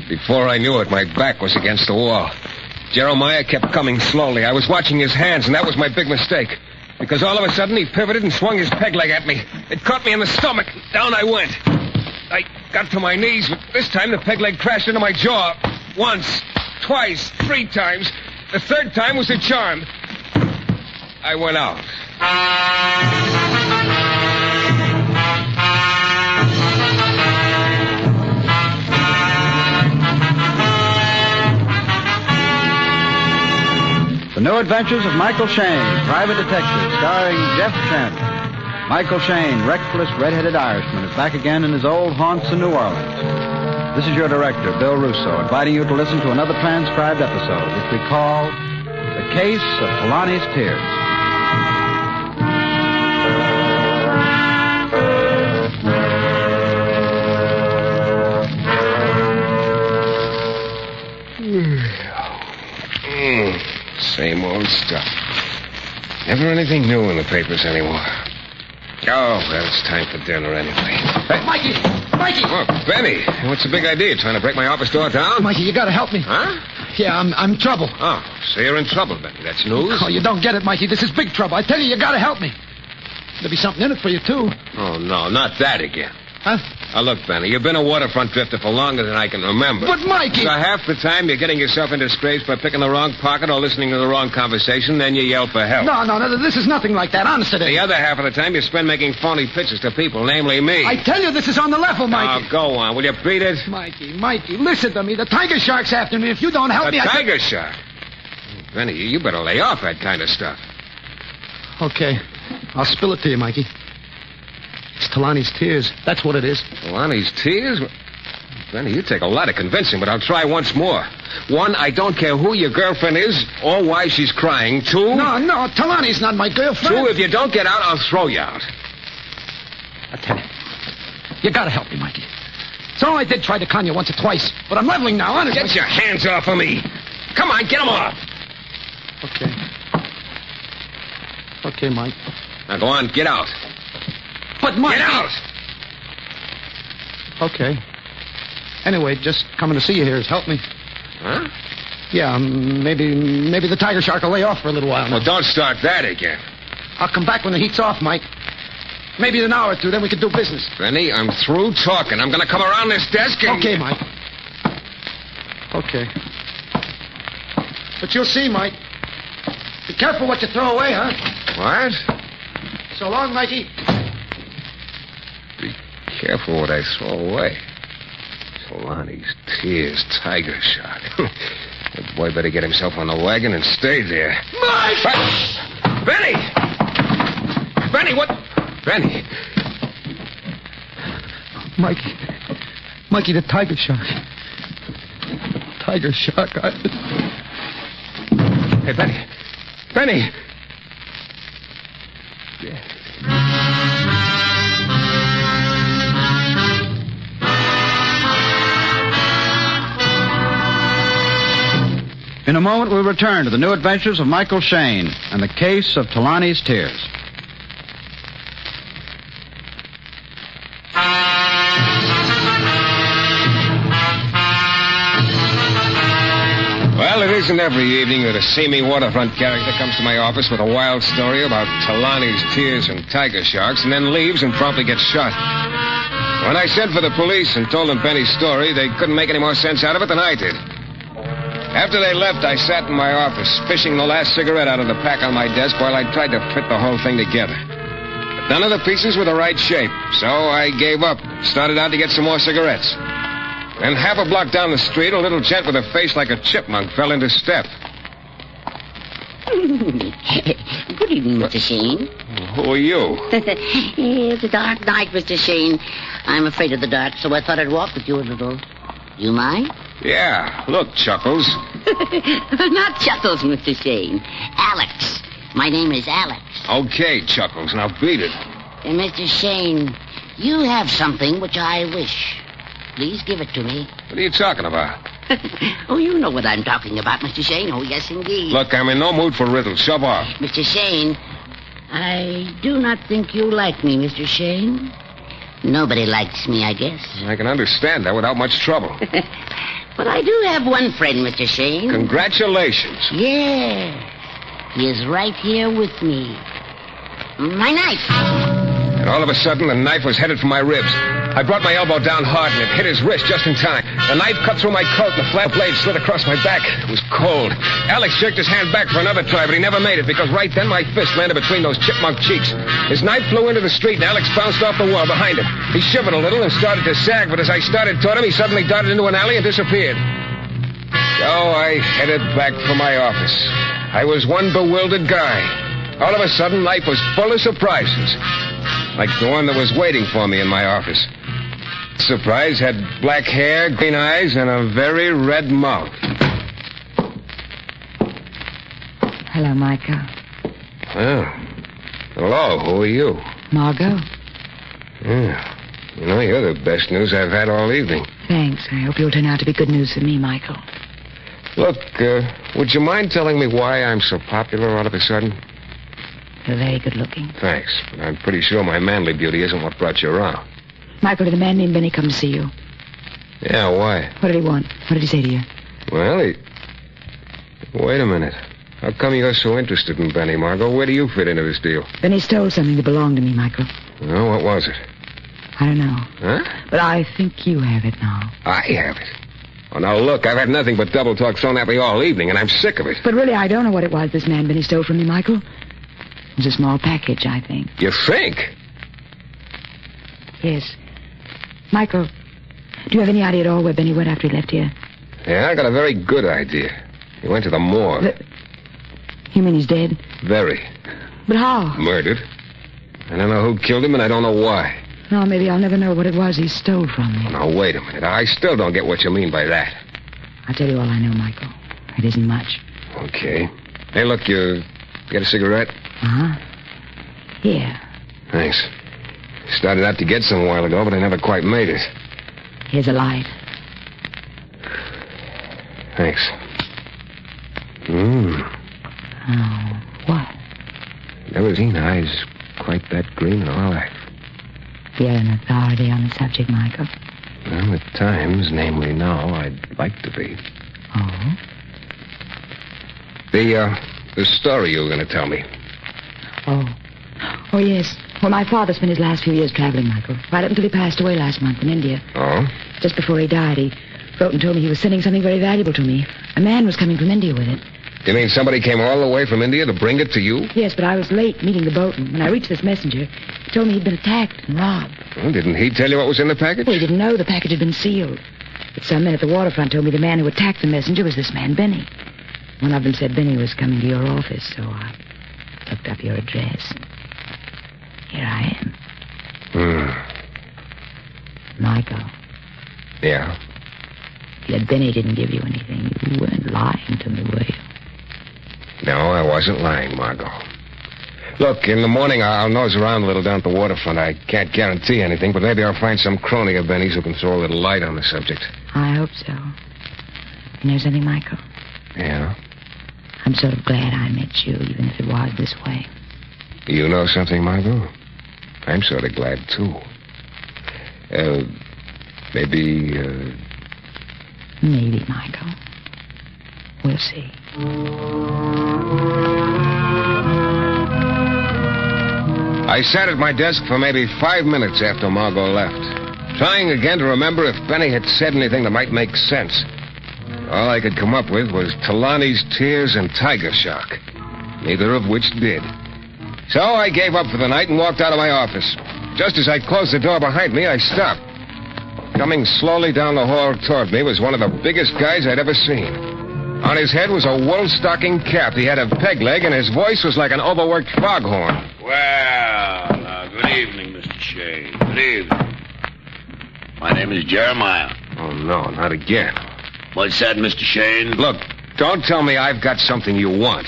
Before I knew it, my back was against the wall. Jeremiah kept coming slowly. I was watching his hands, and that was my big mistake. Because all of a sudden, he pivoted and swung his peg leg at me. It caught me in the stomach. Down I went. I got to my knees, but this time the peg leg crashed into my jaw. Once, twice, 3 times. The 3rd time was a charm. I went out. The New Adventures of Michael Shayne, Private Detective, starring Jeff Shannon. Michael Shayne, reckless, red-headed Irishman, is back again in his old haunts in New Orleans. This is your director, Bill Russo, inviting you to listen to another transcribed episode, which we call The Case of Tahlanis' Tears. Same old stuff. Never anything new in the papers anymore. Oh, well, it's time for dinner anyway. Hey. Mikey! Oh, Benny, what's the big idea? Trying to break my office door down? Mikey, you gotta help me. Huh? Yeah, I'm in trouble. Oh, so you're in trouble, Benny. That's news? Oh, you don't get it, Mikey. This is big trouble. I tell you gotta help me. There'll be something in it for you, too. Oh, no, not that again. Huh? Now, look, Benny, you've been a waterfront drifter for longer than I can remember. But, Mikey... So half the time you're getting yourself into disgrace by picking the wrong pocket or listening to the wrong conversation, then you yell for help. No, this is nothing like that. Honest it is. The other half of the time you spend making phony pitches to people, namely me. I tell you, this is on the level, Mikey. Oh, go on. Will you beat it? Mikey, listen to me. The tiger shark's after me. If you don't help me... The tiger shark? Benny, you better lay off that kind of stuff. Okay. I'll spill it to you, Mikey. It's Tahlanis' tears. That's what it is. Tahlanis' tears? Benny, you take a lot of convincing, but I'll try once more. 1, I don't care who your girlfriend is or why she's crying. 2... No, Tahlanis' not my girlfriend. 2, if you don't get out, I'll throw you out. I tell you, you gotta help me, Mikey. So I did try to con you once or twice, but I'm leveling now, honestly. Get your hands off of me. Come on, get them off. Okay, Mike. Now go on, get out. But, Mike... Get out! Okay. Anyway, just coming to see you here has helped me. Huh? Yeah, maybe the tiger shark will lay off for a little while now. Well, don't start that again. I'll come back when the heat's off, Mike. Maybe in an hour or 2, then we can do business. Benny, I'm through talking. I'm going to come around this desk and... Okay, Mike. Okay. But you'll see, Mike. Be careful what you throw away, huh? What? So long, Mikey. Be careful what I throw away. Tahlanis, tears, tiger shark. That boy better get himself on the wagon and stay there. Mike! Benny! Benny, what? Benny. Mikey, the tiger shark. Tiger shark. Hey, Benny. Benny! In a moment, we'll return to the new adventures of Michael Shayne and the case of Tahlanis' tears. Well, it isn't every evening that a seamy waterfront character comes to my office with a wild story about Tahlanis' tears and tiger sharks and then leaves and promptly gets shot. When I sent for the police and told them Benny's story, they couldn't make any more sense out of it than I did. After they left, I sat in my office, fishing the last cigarette out of the pack on my desk while I tried to fit the whole thing together. But none of the pieces were the right shape, so I gave up, started out to get some more cigarettes. Then half a block down the street, a little gent with a face like a chipmunk fell into step. Good evening, Mr. Shayne. Who are you? It's a dark night, Mr. Shayne. I'm afraid of the dark, so I thought I'd walk with you a little. You mind? Yeah, look, Chuckles. Not Chuckles, Mr. Shayne. Alex. My name is Alex. Okay, Chuckles, now beat it. Mr. Shayne, you have something which I wish. Please give it to me. What are you talking about? Oh, you know what I'm talking about, Mr. Shayne. Oh, yes, indeed. Look, I'm in no mood for riddles. Shove off. Mr. Shayne, I do not think you like me, Mr. Shayne. Nobody likes me, I guess. I can understand that without much trouble. But I do have one friend, Mr. Shayne. Congratulations. Yeah. He is right here with me. My knife. And all of a sudden, the knife was headed for my ribs. I brought my elbow down hard, and it hit his wrist just in time. The knife cut through my coat, and the flat blade slid across my back. It was cold. Alex jerked his hand back for another try, but he never made it, because right then my fist landed between those chipmunk cheeks. His knife flew into the street, and Alex bounced off the wall behind him. He shivered a little and started to sag, but as I started toward him, he suddenly darted into an alley and disappeared. So I headed back for my office. I was one bewildered guy. All of a sudden, life was full of surprises, like the one that was waiting for me in my office. Surprise had black hair, green eyes, and a very red mouth. Hello, Michael. Oh. Hello, who are you? Margot. Yeah. You know, you're the best news I've had all evening. Thanks. I hope you'll turn out to be good news for me, Michael. Look, would you mind telling me why I'm so popular all of a sudden? You're very good looking. Thanks, but I'm pretty sure my manly beauty isn't what brought you around. Michael, did a man named Benny come to see you? Yeah, why? What did he want? What did he say to you? Well, Wait a minute. How come you're so interested in Benny, Margot? Where do you fit into this deal? Benny stole something that belonged to me, Michael. Oh, what was it? I don't know. Huh? But I think you have it now. I have it? Oh, now, look, I've had nothing but double talk thrown at me all evening, and I'm sick of it. But really, I don't know what it was this man Benny stole from me, Michael. It was a small package, I think. You think? Yes. Michael, do you have any idea at all where Benny went after he left here? Yeah, I got a very good idea. He went to the morgue. You mean he's dead? Very. But how? Murdered. I don't know who killed him, and I don't know why. No, maybe I'll never know what it was he stole from me. Oh, now, wait a minute. I still don't get what you mean by that. I'll tell you all I know, Michael. It isn't much. Okay. Hey, look, you get a cigarette? Uh-huh. Here. Thanks. Started out to get some a while ago, but I never quite made it. Here's a light. Thanks. Oh, what? Never seen eyes quite that green in my life. You're an authority on the subject, Michael. Well, at times, namely now, I'd like to be. Oh? The story you were going to tell me. Oh, yes. Well, my father spent his last few years traveling, Michael. Right up until he passed away last month in India. Oh? Just before he died, he wrote and told me he was sending something very valuable to me. A man was coming from India with it. You mean somebody came all the way from India to bring it to you? Yes, but I was late meeting the boatman. When I reached this messenger, he told me he'd been attacked and robbed. Well, didn't he tell you what was in the package? Well, he didn't know the package had been sealed. But some men at the waterfront told me the man who attacked the messenger was this man, Benny. One of them said Benny was coming to your office, so I looked up your address. Here I am. Michael. Yeah? That Benny didn't give you anything. You weren't lying to me, were you? No, I wasn't lying, Margot. Look, in the morning I'll nose around a little down at the waterfront. I can't guarantee anything, but maybe I'll find some crony of Benny's who can throw a little light on the subject. I hope so. You know something, Michael? Yeah? I'm sort of glad I met you, even if it was this way. You know something, Margot? I'm sort of glad, too. Maybe, Maybe, Michael. We'll see. I sat at my desk for maybe 5 minutes after Margot left, trying again to remember if Benny had said anything that might make sense. All I could come up with was Tahlanis' tears and tiger shark, neither of which did. So I gave up for the night and walked out of my office. Just as I closed the door behind me, I stopped. Coming slowly down the hall toward me was one of the biggest guys I'd ever seen. On his head was a wool-stocking cap. He had a peg leg, and his voice was like an overworked foghorn. Well, good evening, Mr. Shayne. Good evening. My name is Jeremiah. Oh, no, not again. What's that, Mr. Shayne? Look, don't tell me I've got something you want.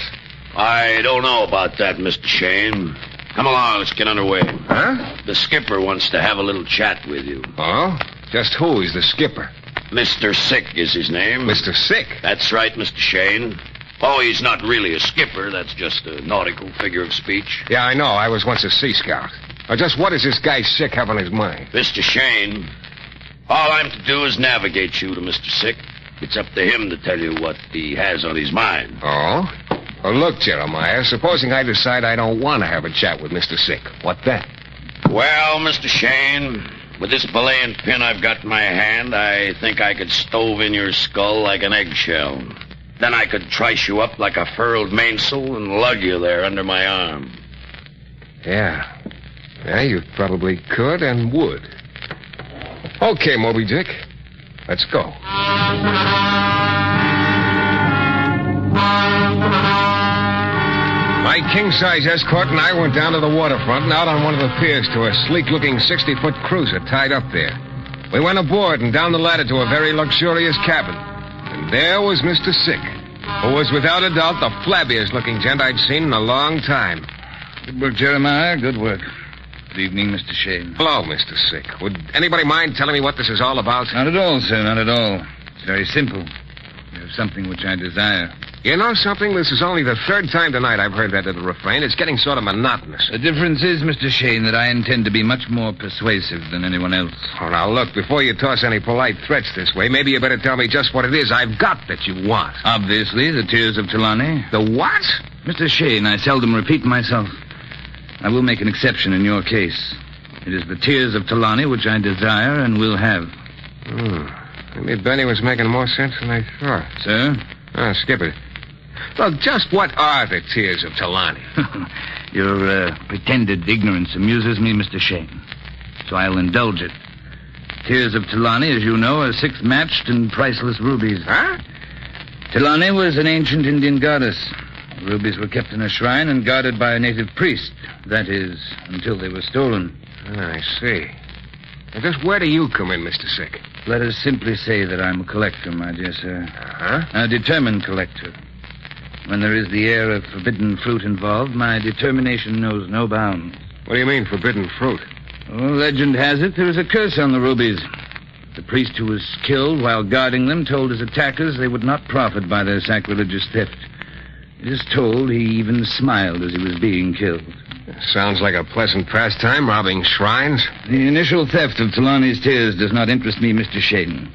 I don't know about that, Mr. Shayne. Come along, let's get underway. Huh? The skipper wants to have a little chat with you. Oh? Just who is the skipper? Mr. Sick is his name. Mr. Sick? That's right, Mr. Shayne. Oh, he's not really a skipper. That's just a nautical figure of speech. Yeah, I know. I was once a Sea Scout. Just what does this guy Sick have on his mind? Mr. Shayne, all I'm to do is navigate you to Mr. Sick. It's up to him to tell you what he has on his mind. Oh? Well, look, Jeremiah, supposing I decide I don't want to have a chat with Mr. Sick. What then? Well, Mr. Shayne, with this belay and pin I've got in my hand, I think I could stove in your skull like an eggshell. Then I could trice you up like a furled mainsail and lug you there under my arm. Yeah. Yeah, you probably could and would. Okay, Moby Dick. Let's go. My king-size escort and I went down to the waterfront and out on one of the piers to a sleek-looking 60-foot cruiser tied up there. We went aboard and down the ladder to a very luxurious cabin. And there was Mr. Sick, who was without a doubt the flabbiest-looking gent I'd seen in a long time. Good work, Jeremiah. Good work. Good evening, Mr. Shayne. Hello, Mr. Sick. Would anybody mind telling me what this is all about? Not at all, sir. Not at all. It's very simple. You have something which I desire. You know something? This is only the third time tonight I've heard that little refrain. It's getting sort of monotonous. The difference is, Mr. Shayne, that I intend to be much more persuasive than anyone else. Oh, now, look, before you toss any polite threats this way, maybe you better tell me just what it is I've got that you want. Obviously, the tears of Tahlani. The what? Mr. Shayne, I seldom repeat myself. I will make an exception in your case. It is the tears of Tahlani which I desire and will have. Maybe Benny was making more sense than I thought. Sir? Skip it. Look, just what are the tears of Tahlani? Your pretended ignorance amuses me, Mr. Shayne. So I'll indulge it. Tears of Tahlani, as you know, are 6 matched and priceless rubies. Huh? Tahlani was an ancient Indian goddess. The rubies were kept in a shrine and guarded by a native priest. That is, until they were stolen. I see. Now, just where do you come in, Mr. Sick? Let us simply say that I'm a collector, my dear sir. Uh-huh. A determined collector. When there is the air of forbidden fruit involved, my determination knows no bounds. What do you mean, forbidden fruit? Well, legend has it there is a curse on the rubies. The priest who was killed while guarding them told his attackers they would not profit by their sacrilegious theft. It is told he even smiled as he was being killed. Sounds like a pleasant pastime, robbing shrines. The initial theft of Tahlani's tears does not interest me, Mr. Shayne.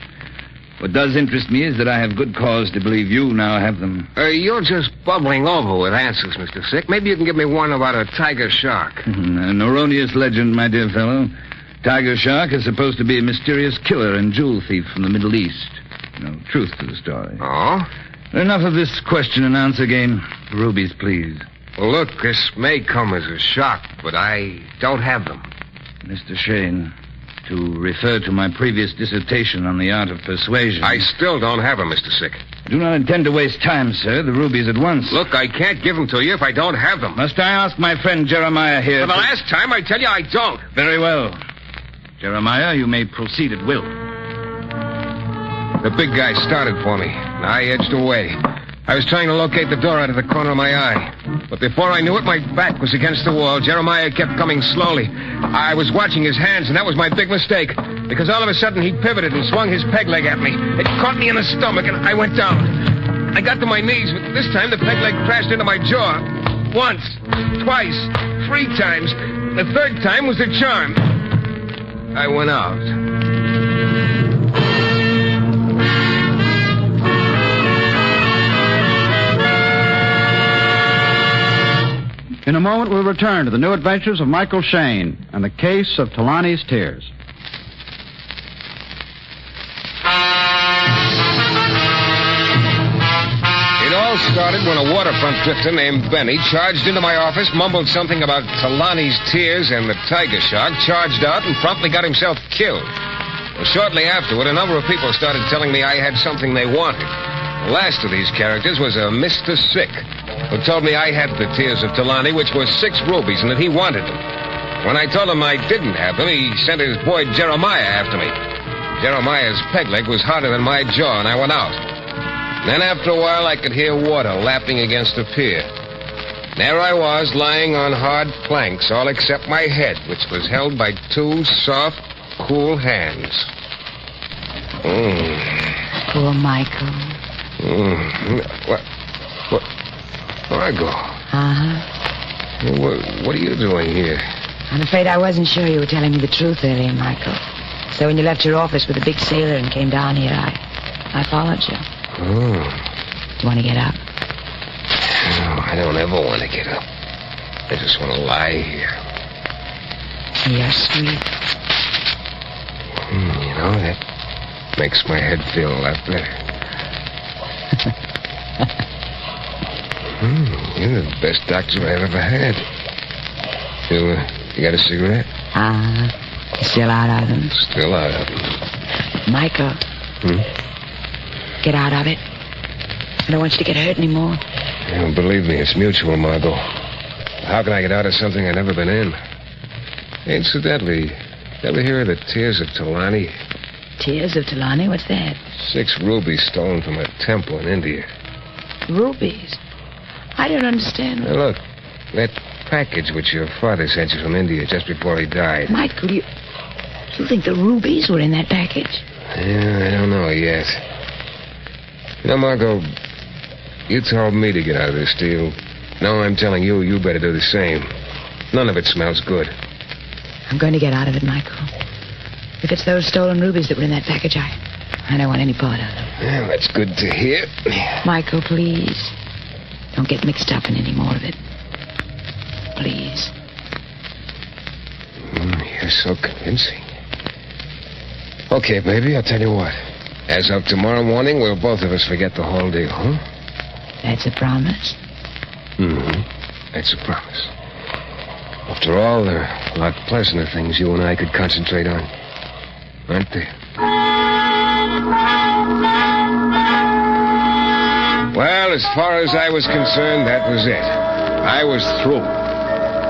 What does interest me is that I have good cause to believe you now have them. You're just bubbling over with answers, Mr. Sick. Maybe you can give me one about a tiger shark. An erroneous legend, my dear fellow. Tiger shark is supposed to be a mysterious killer and jewel thief from the Middle East. No truth to the story. Oh? Enough of this question and answer game. Rubies, please. Well, look, this may come as a shock, but I don't have them. Mr. Shayne, to refer to my previous dissertation on the art of persuasion. I still don't have them, Mr. Sick. Do not intend to waste time, sir. The rubies at once. Look, I can't give them to you if I don't have them. Must I ask my friend Jeremiah here? For the last time, I tell you I don't. Very well. Jeremiah, you may proceed at will. The big guy started for me. I edged away. I was trying to locate the door out of the corner of my eye. But before I knew it, my back was against the wall. Jeremiah kept coming slowly. I was watching his hands, and that was my big mistake. Because all of a sudden, he pivoted and swung his peg leg at me. It caught me in the stomach, and I went down. I got to my knees, but this time the peg leg crashed into my jaw. Once, twice, 3 times. The third time was the charm. I went out. In a moment, we'll return to the new adventures of Michael Shayne and the case of Tahlanis' tears. It all started when a waterfront drifter named Benny charged into my office, mumbled something about Tahlanis' tears and the tiger shark, charged out, and promptly got himself killed. Well, shortly afterward, a number of people started telling me I had something they wanted. The last of these characters was a Mr. Sick, who told me I had the tears of Tahlani, which were 6 rubies, and that he wanted them. When I told him I didn't have them, he sent his boy Jeremiah after me. Jeremiah's peg leg was harder than my jaw, and I went out. Then after a while, I could hear water lapping against the pier. There I was, lying on hard planks, all except my head, which was held by 2 soft, cool hands. Poor Michael. What? Margot. Uh-huh. What are you doing here? I'm afraid I wasn't sure you were telling me the truth earlier, Michael. So when you left your office with the big sailor and came down here, I followed you. Do you want to get up? No, I don't ever want to get up. I just want to lie here. You're sweet. You know, that makes my head feel a lot better. You're the best doctor I've ever had. You got a cigarette? Still out of them? Still out of them. Michael. Get out of it. I don't want you to get hurt anymore. Believe me, it's mutual, Margot. How can I get out of something I've never been in? Incidentally, ever hear of the tears of Tahlani? Tears of Tahlani? What's that? 6 rubies stolen from a temple in India. Rubies? I don't understand. Now, look, that package which your father sent you from India just before he died. Michael, you think the rubies were in that package? Yeah, I don't know yet. You know, Margot, you told me to get out of this deal. Now I'm telling you, you better do the same. None of it smells good. I'm going to get out of it, Michael. If it's those stolen rubies that were in that package, I don't want any part of them. Well, that's good to hear. Michael, please. Don't get mixed up in any more of it. Please. You're so convincing. Okay, baby, I'll tell you what. As of tomorrow morning, we'll both of us forget the whole deal, huh? That's a promise? That's a promise. After all, there are a lot pleasanter things you and I could concentrate on. Aren't there? Well, as far as I was concerned, that was it. I was through.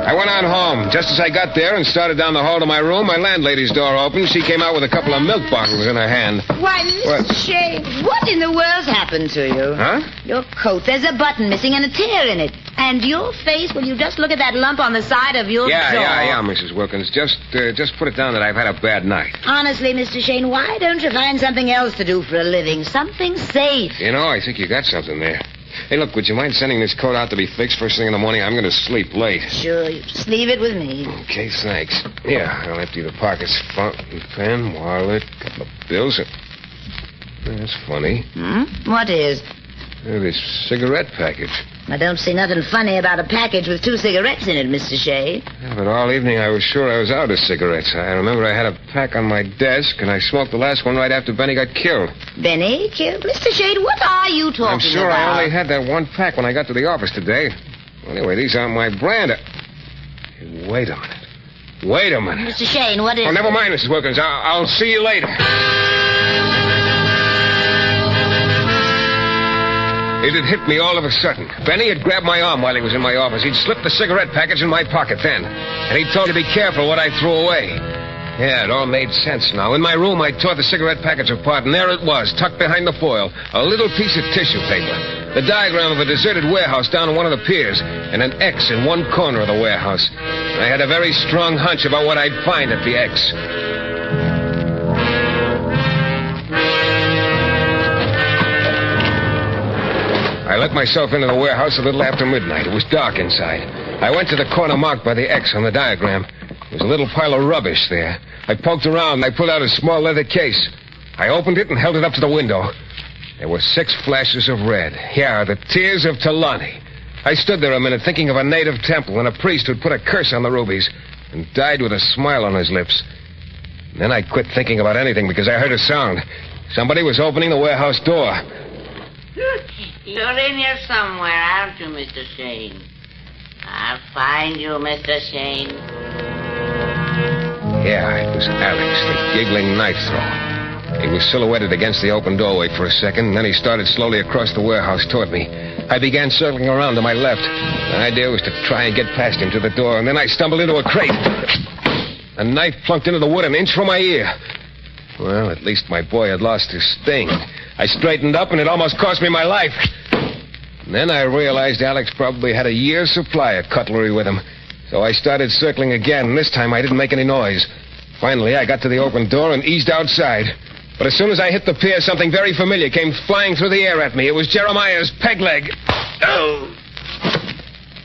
I went on home. Just as I got there and started down the hall to my room, my landlady's door opened. She came out with a couple of milk bottles in her hand. Why, Mr. Shayne, what in the world's happened to you? Huh? Your coat, there's a button missing and a tear in it. And your face, will you just look at that lump on the side of your jaw? Yeah, Mrs. Wilkins. Just put it down that I've had a bad night. Honestly, Mr. Shayne, why don't you find something else to do for a living? Something safe. You know, I think you got something there. Hey, look, would you mind sending this coat out to be fixed first thing in the morning? I'm going to sleep late. Sure, you just leave it with me. Okay, thanks. Here, I'll empty the pockets. Fountain pen, wallet, couple of bills. That's funny. What is? This cigarette package. I don't see nothing funny about a package with 2 cigarettes in it, Mr. Shayne. Yeah, but all evening I was sure I was out of cigarettes. I remember I had a pack on my desk, and I smoked the last one right after Benny got killed. Benny killed? Mr. Shayne, what are you talking about? I'm sure I only had that one pack when I got to the office today. Anyway, these aren't my brand. Wait a minute. Mr. Shayne, what is... Oh, never mind, Mrs. Wilkins. I'll see you later. It had hit me all of a sudden. Benny had grabbed my arm while he was in my office. He'd slipped the cigarette package in my pocket then. And he told me to be careful what I threw away. Yeah, it all made sense now. In my room, I tore the cigarette package apart, and there it was, tucked behind the foil. A little piece of tissue paper. The diagram of a deserted warehouse down on one of the piers, and an X in one corner of the warehouse. I had a very strong hunch about what I'd find at the X. I let myself into the warehouse a little after midnight. It was dark inside. I went to the corner marked by the X on the diagram. There was a little pile of rubbish there. I poked around and I pulled out a small leather case. I opened it and held it up to the window. There were 6 flashes of red. Yeah, the tears of Tahlanis. I stood there a minute thinking of a native temple and a priest who'd put a curse on the rubies and died with a smile on his lips. And then I quit thinking about anything because I heard a sound. Somebody was opening the warehouse door. You're in here somewhere, aren't you, Mr. Shayne? I'll find you, Mr. Shayne. Yeah, it was Alex, the giggling knife thrower. He was silhouetted against the open doorway for a second, and then he started slowly across the warehouse toward me. I began circling around to my left. The idea was to try and get past him to the door, and then I stumbled into a crate. A knife plunked into the wood an inch from my ear. Well, at least my boy had lost his sting. I straightened up, and it almost cost me my life. And then I realized Alex probably had a year's supply of cutlery with him. So I started circling again, and this time I didn't make any noise. Finally, I got to the open door and eased outside. But as soon as I hit the pier, something very familiar came flying through the air at me. It was Jeremiah's peg leg. Oh!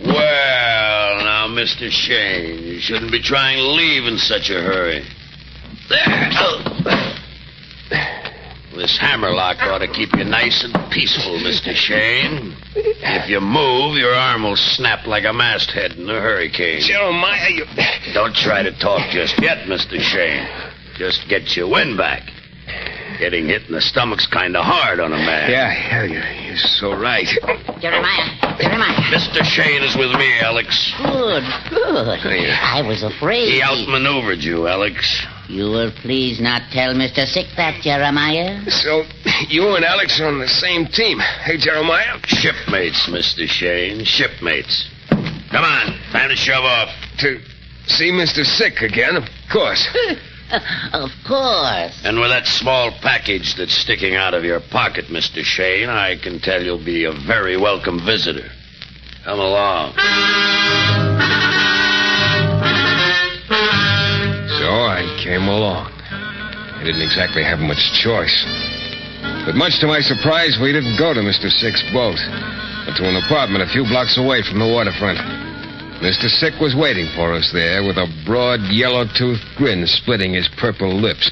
Well, now, Mr. Shayne, you shouldn't be trying to leave in such a hurry. There. Oh. This hammerlock ought to keep you nice and peaceful, Mr. Shayne. If you move, your arm will snap like a masthead in a hurricane. Jeremiah, you... Don't try to talk just yet, Mr. Shayne. Just get your wind back. Getting hit in the stomach's kind of hard on a man. Yeah, you're so right. Jeremiah. Mr. Shayne is with me, Alex. Good. I was afraid. He outmaneuvered you, Alex. You will please not tell Mr. Sick that, Jeremiah. So, you and Alex are on the same team. Hey, Jeremiah? Shipmates, Mr. Shayne. Shipmates. Come on, time to shove off. To see Mr. Sick again, of course. Of course. And with that small package that's sticking out of your pocket, Mr. Shayne, I can tell you'll be a very welcome visitor. Come along. So I came along. I didn't exactly have much choice. But much to my surprise, we didn't go to Mr. Sick's boat, but to an apartment a few blocks away from the waterfront. Mr. Sick was waiting for us there with a broad, yellow-toothed grin splitting his purple lips.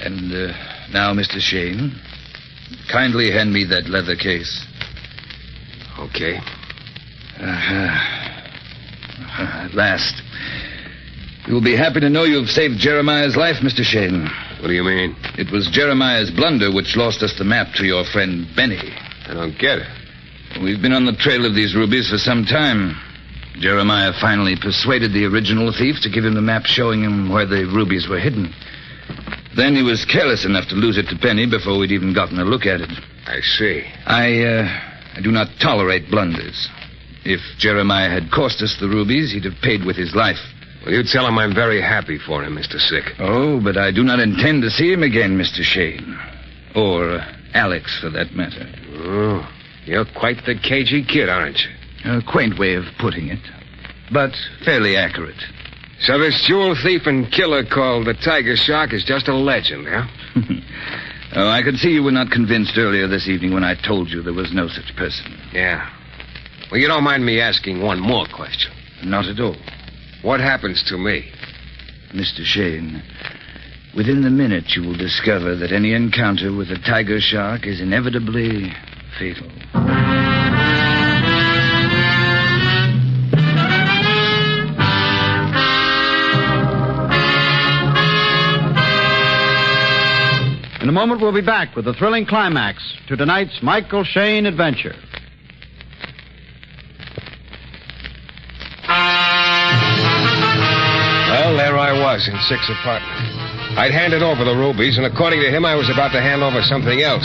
And now, Mr. Shayne, kindly hand me that leather case. Okay. At last. You will be happy to know you've saved Jeremiah's life, Mr. Shayne. What do you mean? It was Jeremiah's blunder which lost us the map to your friend Benny. I don't get it. We've been on the trail of these rubies for some time. Jeremiah finally persuaded the original thief to give him the map showing him where the rubies were hidden. Then he was careless enough to lose it to Benny before we'd even gotten a look at it. I see. I do not tolerate blunders. If Jeremiah had cost us the rubies, he'd have paid with his life. Well, you tell him I'm very happy for him, Mr. Sick. Oh, but I do not intend to see him again, Mr. Shayne. Or Alex, for that matter. Oh, you're quite the cagey kid, aren't you? A quaint way of putting it, but fairly accurate. So this jewel thief and killer called the Tiger Shark is just a legend, huh? Oh, I could see you were not convinced earlier this evening when I told you there was no such person. Yeah. Well, you don't mind me asking one more question? Not at all. What happens to me? Mr. Shayne, within the minute you will discover that any encounter with a tiger shark is inevitably fatal. In a moment, we'll be back with the thrilling climax to tonight's Michael Shayne adventure. Well, there I was in Six's apartment. I'd handed over the rubies, and according to him, I was about to hand over something else.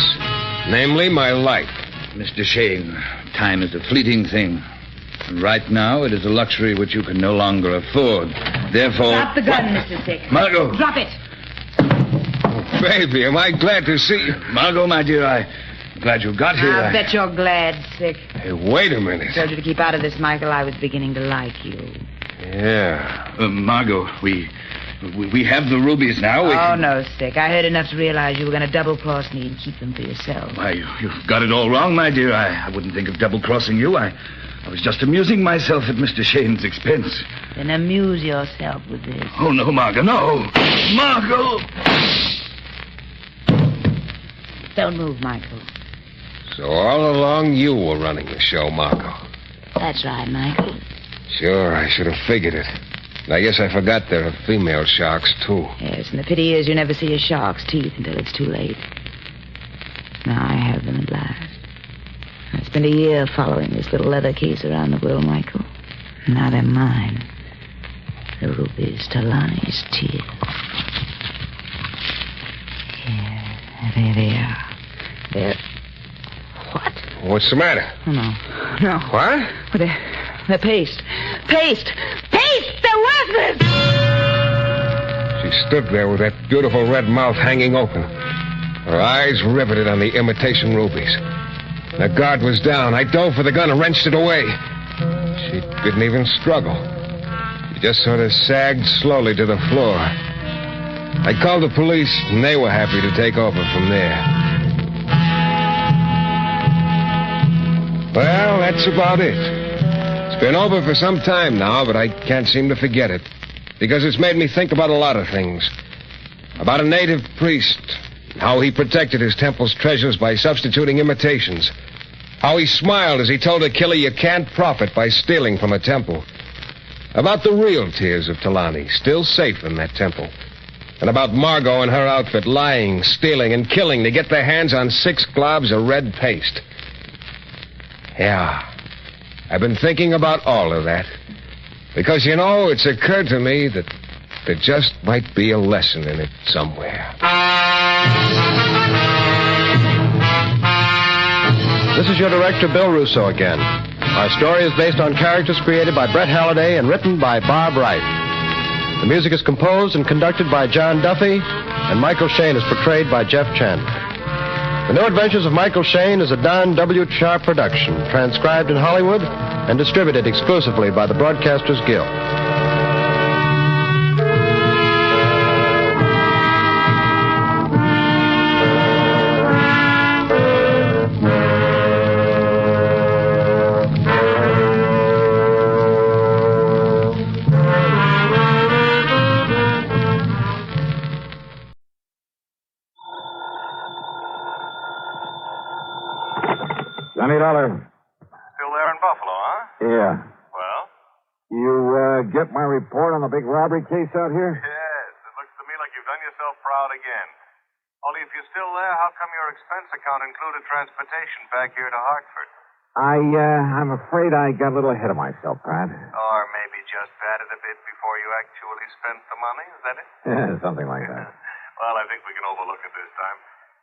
Namely, my life. Mr. Shayne, time is a fleeting thing. And right now, it is a luxury which you can no longer afford. Therefore... Drop the gun, Mr. Sick. Margot! Drop it! Baby, am I glad to see you. Margot, my dear, I'm glad you got here. I bet you're glad, Sick. Hey, wait a minute. I told you to keep out of this, Michael. I was beginning to like you. Yeah. Margot, we have the rubies now. Oh, no, Sick. I heard enough to realize you were going to double-cross me and keep them for yourself. Why, you've got it all wrong, my dear. I wouldn't think of double-crossing you. I was just amusing myself at Mr. Shayne's expense. Then amuse yourself with this. Oh, no, Margot, no. Margot! Don't move, Michael. So all along you were running the show, Margot. That's right, Michael. Sure, I should have figured it. And I guess I forgot there are female sharks, too. Yes, and the pity is you never see a shark's teeth until it's too late. Now I have them at last. I spent a year following this little leather case around the world, Michael. Now they're mine. The rubies, Tahlanis' tears. Here, there they are. They're... What? What's the matter? Oh, no. What? Well, they're paste. Paste! Paste! They're worthless! She stood there with that beautiful red mouth hanging open. Her eyes riveted on the imitation rubies. The guard was down. I dove for the gun and wrenched it away. She didn't even struggle. She just sort of sagged slowly to the floor. I called the police, and they were happy to take over from there. Well, that's about it. It's been over for some time now, but I can't seem to forget it. Because it's made me think about a lot of things. About a native priest, how he protected his temple's treasures by substituting imitations. How he smiled as he told a killer you can't profit by stealing from a temple. About the real tears of Tahlanis, still safe in that temple. And about Margot and her outfit lying, stealing, and killing to get their hands on 6 globs of red paste. Yeah, I've been thinking about all of that. Because, you know, it's occurred to me that there just might be a lesson in it somewhere. This is your director, Bill Russo, again. Our story is based on characters created by Brett Halliday and written by Bob Wright. The music is composed and conducted by John Duffy, and Michael Shayne is portrayed by Jeff Chandler. The New Adventures of Michael Shayne is a Don W. Sharp production, transcribed in Hollywood and distributed exclusively by the Broadcasters Guild. Still there in Buffalo, huh? Yeah. Well? You get my report on the big robbery case out here? Yes. It looks to me like you've done yourself proud again. Only if you're still there, how come your expense account included transportation back here to Hartford? I'm afraid I got a little ahead of myself, Pat. Or maybe just padded a bit before you actually spent the money, is that it? Yeah, something like that. Well, I think we can overlook it this time.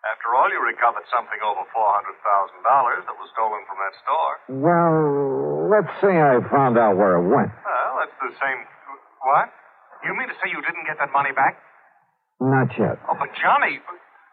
After all, you recovered something over $400,000 that was stolen from that store. Well, let's say I found out where it went. Well, that's the same... What? You mean to say you didn't get that money back? Not yet. Oh, but Johnny...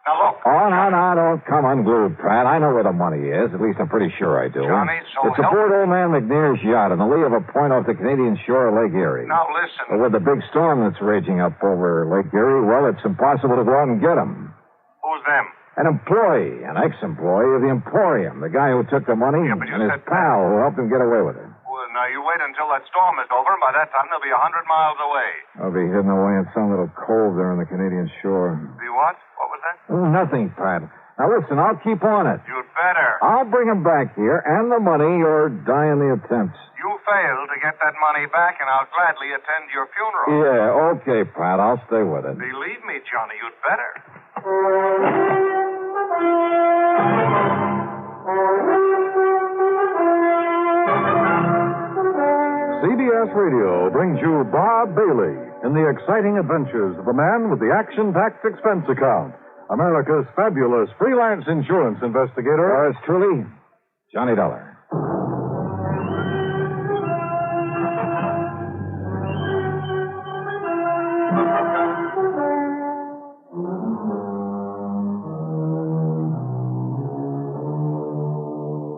Now, look. Oh, no, don't come unglued, Pratt. I know where the money is. At least I'm pretty sure I do. Johnny, so it's aboard old man McNair's yacht on the lee of a point off the Canadian shore of Lake Erie. Now, listen. But with the big storm that's raging up over Lake Erie, well, it's impossible to go out and get him. Who's them? An employee, an ex-employee of the Emporium, the guy who took the money, and his pal who helped him get away with it. Well, now, you wait until that storm is over, and by that time they'll be 100 miles away. I'll be hidden away in some little cove there on the Canadian shore. Be what? What was that? Oh, nothing, Pat. Now, listen, I'll keep on it. You'd better. I'll bring him back here and the money or die in the attempts. You fail to get that money back, and I'll gladly attend your funeral. Yeah, okay, Pat. I'll stay with it. Believe me, Johnny, you'd better. CBS Radio brings you Bob Bailey in the exciting adventures of a man with the action-packed expense account. America's fabulous freelance insurance investigator. Yours truly, Johnny Dollar.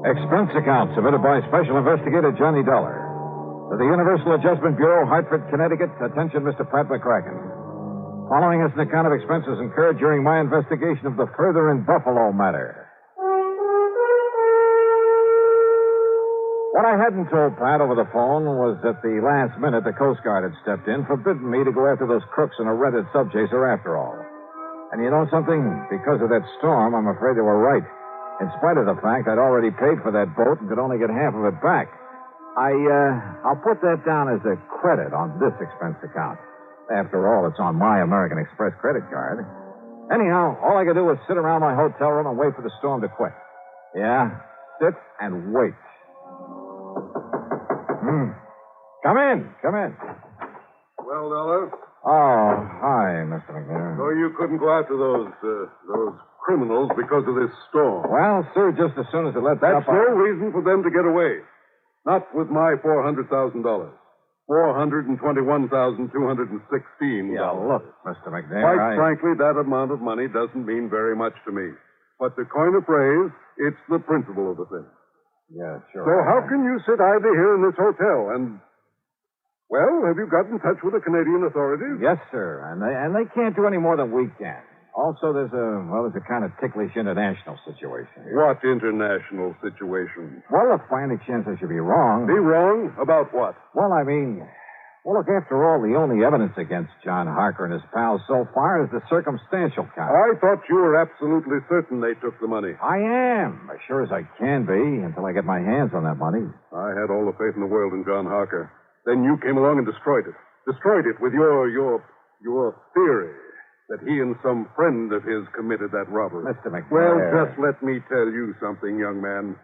Expense account submitted by Special Investigator Johnny Dollar. To the Universal Adjustment Bureau, Hartford, Connecticut. Attention, Mr. Pat McCracken. Following is an account of expenses incurred during my investigation of the Further in Buffalo matter. What I hadn't told Pat over the phone was that the last minute the Coast Guard had stepped in, forbidden me to go after those crooks in a rented subchaser after all. And you know something? Because of that storm, I'm afraid they were right. In spite of the fact I'd already paid for that boat and could only get half of it back. I'll put that down as a credit on this expense account. After all, it's on my American Express credit card. Anyhow, all I could do was sit around my hotel room and wait for the storm to quit. Yeah, sit and wait. Come in. Well, Dollar? Oh, hi, Mr. McNair. So you couldn't go after those criminals because of this storm? Well, sir, just as soon as it lets That's up... no reason for them to get away. Not with my $400,000. $421,216. Yeah, look, Mr. McNair, Quite frankly, that amount of money doesn't mean very much to me. But to coin a phrase, it's the principle of the thing. Yeah, sure. So how can you sit idly here in this hotel and... Well, have you got in touch with the Canadian authorities? Yes, sir. And they can't do any more than we can. Also, there's a kind of ticklish international situation here. What international situation? Well, if by any chance I should be wrong... Be wrong? About what? Well, I mean... Well, look, after all, the only evidence against John Harker and his pals so far is the circumstantial count. I thought you were absolutely certain they took the money. I am, as sure as I can be, until I get my hands on that money. I had all the faith in the world in John Harker. Then you came along and destroyed it. Destroyed it with your theory that he and some friend of his committed that robbery. Mr. McNair. Well, just let me tell you something, young man.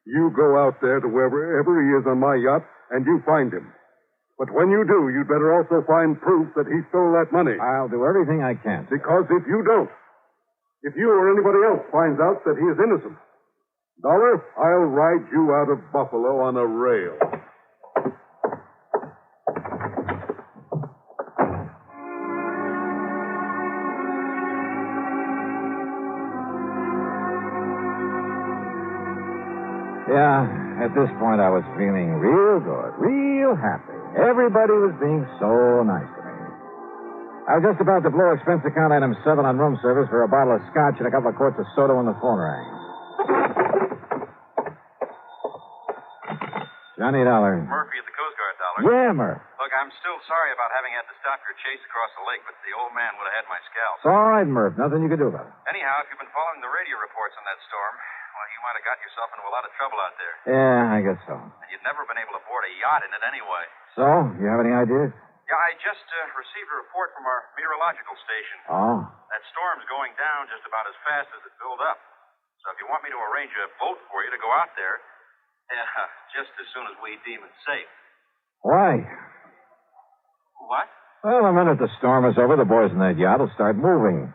You go out there to wherever he is on my yacht, and you find him. But when you do, you'd better also find proof that he stole that money. I'll do everything I can. Because if you don't, if you or anybody else finds out that he is innocent, Dollar, I'll ride you out of Buffalo on a rail. Yeah, at this point I was feeling real good, real happy. Everybody was being so nice to me. I was just about to blow expense account item 7 on room service for a bottle of scotch and a couple of quarts of soda when the phone rang. Johnny Dollar. Murphy at the Coast Guard, Dollar. Yeah, Murph. Look, I'm still sorry about having had to stop your chase across the lake, but the old man would have had my scalp. It's all right, Murph. Nothing you can do about it. Anyhow, if you've been following the radio reports on that storm, well, you might have got yourself into a lot of trouble out there. Yeah, I guess so. And you'd never been able to board a yacht in it anyway. So, you have any ideas? Yeah, I just received a report from our meteorological station. Oh? That storm's going down just about as fast as it built up. So if you want me to arrange a boat for you to go out there, just as soon as we deem it safe. Why? What? Well, the minute the storm is over, the boys in that yacht will start moving.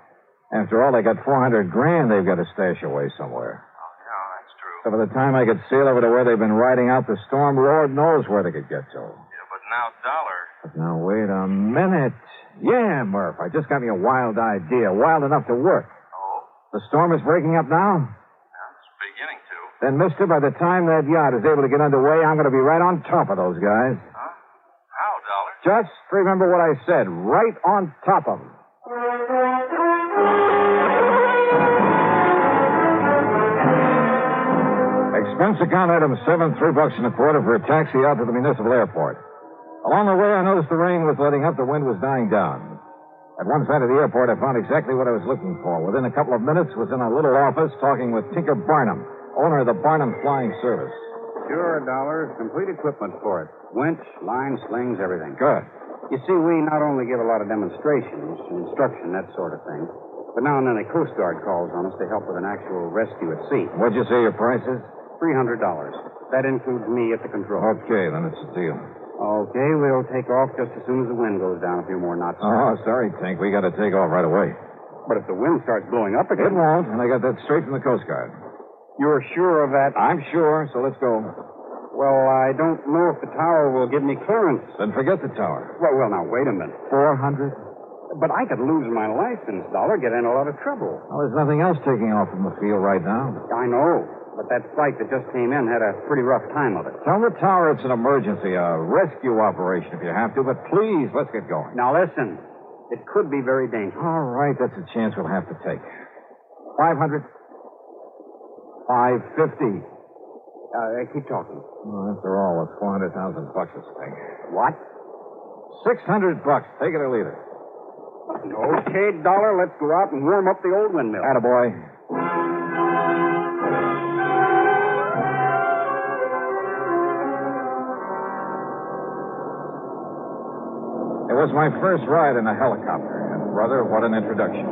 After all, they got $400,000 they've got to stash away somewhere. Oh, yeah, that's true. So by the time I could sail over to where they've been riding out the storm, Lord knows where they could get to. Yeah, but now, Dollar. But now, wait a minute. Yeah, Murph, I just got me a wild idea, wild enough to work. Oh? The storm is breaking up now? It's beginning to. Then, mister, by the time that yacht is able to get underway, I'm going to be right on top of those guys. Huh? How, Dollar? Just remember what I said, right on top of them. Expense account item 7, $3 and a quarter for a taxi out to the municipal airport. Along the way, I noticed the rain was letting up, the wind was dying down. At one side of the airport, I found exactly what I was looking for. Within a couple of minutes, was in a little office talking with Tinker Barnum, owner of the Barnum Flying Service. Sure, $1. Complete equipment for it. Winch, line, slings, everything. Good. You see, we not only give a lot of demonstrations, instruction, that sort of thing, but now and then a Coast Guard calls on us to help with an actual rescue at sea. What'd you say your price is? $300. That includes me at the controls. Okay, then it's a deal. Okay, we'll take off just as soon as the wind goes down a few more knots. Oh, sorry, Tink. We got to take off right away. But if the wind starts blowing up again... It won't, and I got that straight from the Coast Guard. You're sure of that? I'm sure, so let's go. Well, I don't know if the tower will give me clearance. Then forget the tower. Well, now, wait a minute. 400? But I could lose my license, $1, get in a lot of trouble. Well, there's nothing else taking off from the field right now. I know. But that flight that just came in had a pretty rough time of it. Tell the tower it's an emergency, a rescue operation if you have to, but please, let's get going. Now, listen. It could be very dangerous. All right, that's a chance we'll have to take. 500? 550? Keep talking. Well, after all, it's $400,000 this thing. What? $600. Take it or leave it. Okay, $1. Let's go out and warm up the old windmill. Attaboy. It was my first ride in a helicopter, and, brother, what an introduction.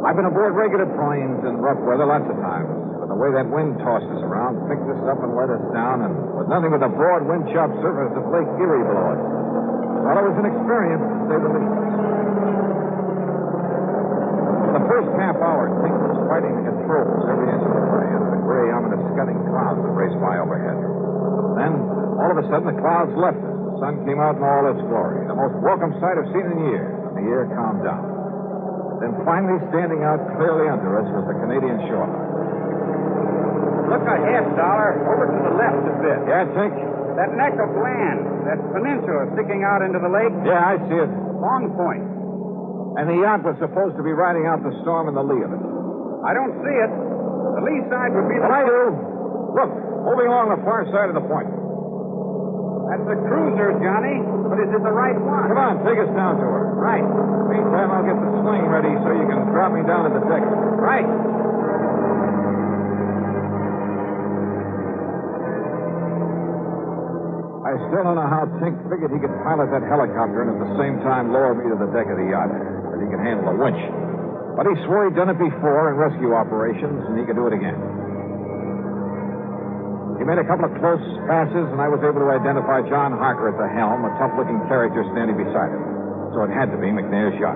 I've been aboard regular planes in rough weather lots of times, but the way that wind tossed us around picked us up and let us down, and with nothing but the broad wind-chopped surface of Lake Erie below us. Well, it was an experience, to say the least. For the first half hour, Tink was fighting the controls every inch of the way under the gray, ominous scudding clouds that raced by overhead. Then, all of a sudden, the clouds left us. The sun came out in all its glory. The most welcome sight I've seen in years. And the air calmed down. Then finally standing out clearly under us was the Canadian shoreline. Look ahead, $1. Over to the left a bit. Yeah, Tink? That neck of land. That peninsula sticking out into the lake. Yeah, I see it. Long Point. And the yacht was supposed to be riding out the storm in the lee of it. I don't see it. The lee side would be the... But I do. Look, moving along the far side of the point. That's a cruiser, Johnny. But is it the right one? Come on, take us down to her. Right. Meantime, I'll get the sling ready so you can drop me down at the deck. Right. I still don't know how Tink figured he could pilot that helicopter and at the same time lower me to the deck of the yacht. That he could handle a winch. But he swore he'd done it before in rescue operations, and he could do it again. He made a couple of close passes, and I was able to identify John Harker at the helm, a tough-looking character standing beside him. So it had to be McNair's yacht.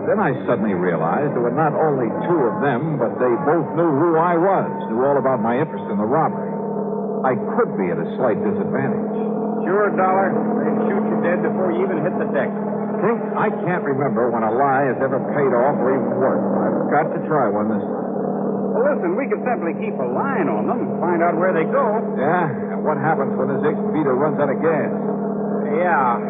Then I suddenly realized there were not only two of them, but they both knew who I was, knew all about my interest in the robbery. I could be at a slight disadvantage. Sure, $1. They'd shoot you dead before you even hit the deck. Tink, I can't remember when a lie has ever paid off or even worked. I've got to try one this time. Well, listen, we could simply keep a line on them and find out where they go. Yeah? And what happens when this X-Beater runs out of gas? Yeah.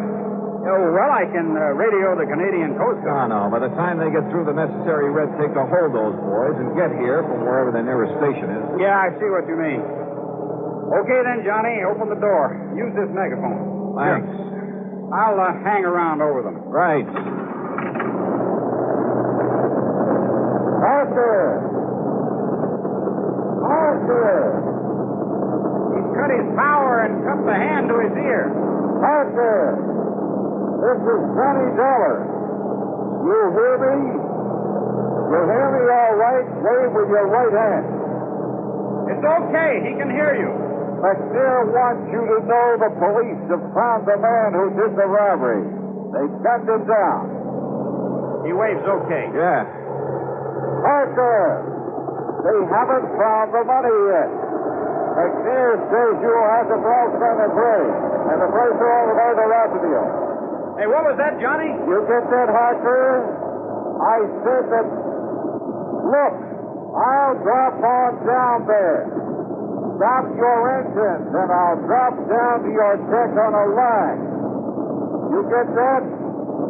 Oh, well, I can radio the Canadian Coast Guard. No. By the time they get through the necessary red tape to hold those boys and get here from wherever their nearest station is. Yeah, I see what you mean. Okay, then, Johnny, open the door. Use this megaphone. Thanks. Here. I'll hang around over them. Right. Arthur! He's cut his power and cupped the hand to his ear. Arthur! This is $20. You hear me? You hear me all right? Wave with your right hand. It's okay. He can hear you. McNair wants you to know the police have found the man who did the robbery. They gunned him down. He waves okay. Yeah. Arthur! They haven't found the money yet. McNair says you'll have the price on the plane, and the price on the way to Rotterdam. Hey, what was that, Johnny? You get that, Harker? I said that... Look, I'll drop on down there. Stop your engines, and I'll drop down to your deck on a line. You get that?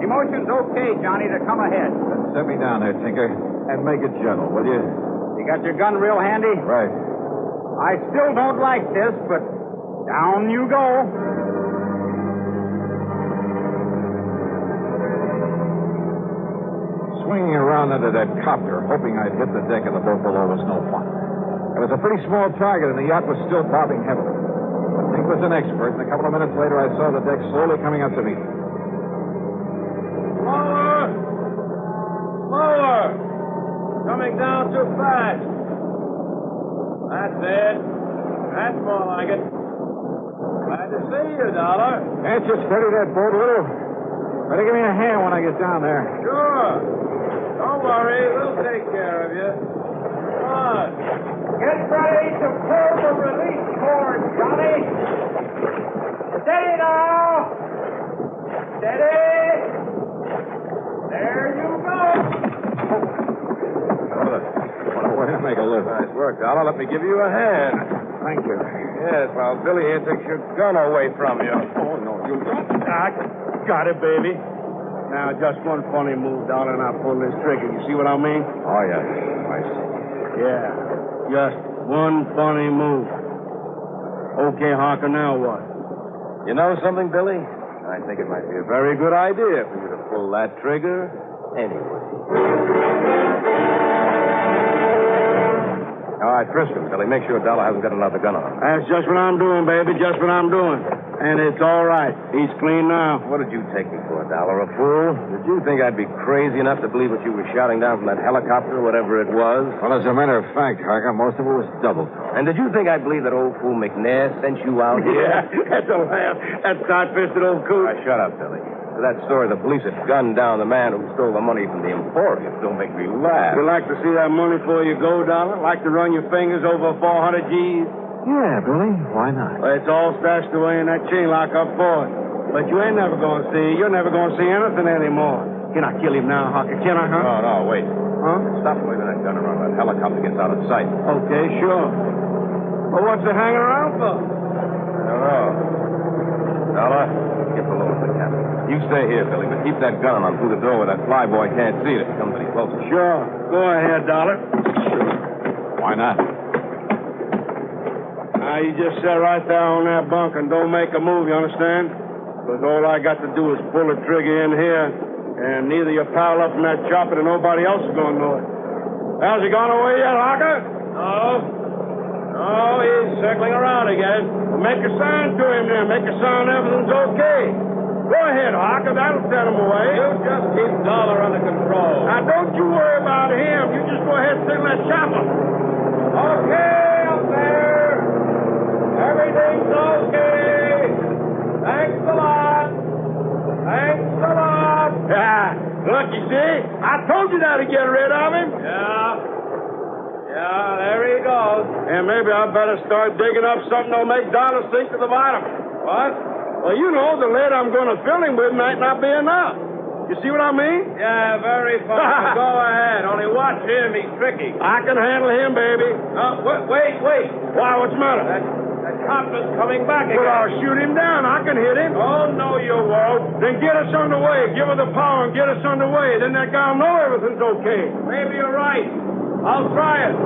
Emotion's okay, Johnny, to come ahead. Then set me down there, Tinker, and make it gentle, will you? You got your gun real handy? Right. I still don't like this, but down you go. swinging around under that copter, hoping I'd hit the deck of the boat below was no fun. It was a pretty small target, and the yacht was still bobbing heavily. But Pink was an expert, and a couple of minutes later I saw the deck slowly coming up to me. Slower! Slower! Coming down too fast. That's it. That's more like it. Glad to see you, Dollar. Can't you steady that boat a little? Better give me a hand when I get down there. Sure. Don't worry. We'll take care of you. Come on. Get ready to pull the release cord, Johnny. Steady now. Steady. There you go. What a way to make a living. Nice work, Dollar. Let me give you a hand. Thank you. Yes, while Billy here takes your gun away from you. Oh, no, you don't. I got it, baby. Now, just one funny move, Dollar, and I'll pull this trigger. You see what I mean? Oh, yeah. I see. Yeah, just one funny move. Okay, Harker, now what? You know something, Billy? I think it might be a very good idea for you to pull that trigger anyway. All right, frisk him, Billy. Make sure Dollar hasn't got another gun on him. That's just what I'm doing, baby. Just what I'm doing. And it's all right. He's clean now. What did you take me for, Dollar? A fool? Did you think I'd be crazy enough to believe what you were shouting down from that helicopter, whatever it was? Well, as a matter of fact, Harker, most of it was double talk. And did you think I'd believe that old fool McNair sent you out here? Yeah, that's a laugh. That tight-fisted old coot. Shut up, Billy. That story, the police had gunned down the man who stole the money from the Emporium. Don't make me laugh. You like to see that money before you go, Dollar? Like to run your fingers over 400 G's? Yeah, Billy. Why not? Well, it's all stashed away in that chain lock up for it. But you ain't never going to see. You're never going to see anything anymore. Can I kill him now, Hucker? Can I, huh? No, wait. Huh? Stop waving that gun around. That helicopter gets out of sight. Okay, sure. Well, what's it hanging around for? I don't know. Dollar, get below the cabin. You stay here, Billy, but keep that gun on through the door where that flyboy can't see it if he comes any closer. Sure. Go ahead, Dollar. Why not? Now, you just sit right there on that bunk and don't make a move, you understand? Because all I got to do is pull the trigger in here, and neither your pal up from that chopper nor nobody else is going to know it. Has he gone away yet, Harker? No. Oh, he's circling around again. Well, make a sign to him then. Make a sign everything's okay. Go ahead, Harker. That'll set him away. You just keep Dollar under control. Now, don't you worry about him. You just go ahead and signal that chopper. Okay, up there. Everything's okay. Thanks a lot. Thanks a lot. Yeah. Look, you see? I told you that to get rid of him. Yeah, there he goes. And maybe I better start digging up something that'll make Dollar sink to the bottom. What? Well, you know, the lead I'm going to fill him with might not be enough. You see what I mean? Yeah, very fine. Go ahead. Only watch him. He's tricky. I can handle him, baby. Wait. Why, what's the matter? That copper's coming back again. Well, I'll shoot him down. I can hit him. Oh, no, you won't. Then get us underway. Give her the power and get us underway. Then that guy'll know everything's okay. Maybe you're right. I'll try it.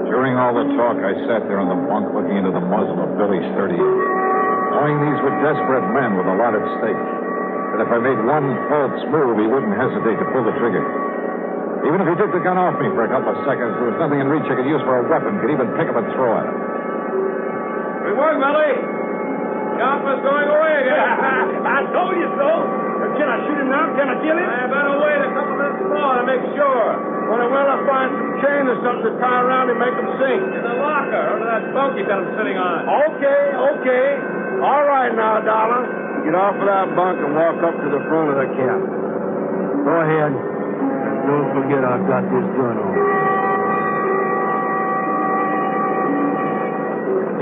During all the talk, I sat there on the bunk looking into the muzzle of Billy's .38, knowing these were desperate men with a lot at stake. That if I made one false move, he wouldn't hesitate to pull the trigger. Even if he took the gun off me for a couple of seconds, there was nothing in reach I could use for a weapon, could even pick up and throw at him. Good work, Billy. Chopper's going away again. I told you so. Can I shoot him now? Can I kill him? I better wait a couple minutes more to make sure. Well, I'll find some chain or something to tie around him and make him sink. In the locker, under that bunk you got him sitting on. Okay. All right now, Dollar. Get off of that bunk and walk up to the front of the cabin. Go ahead. Don't forget I've got this gun on.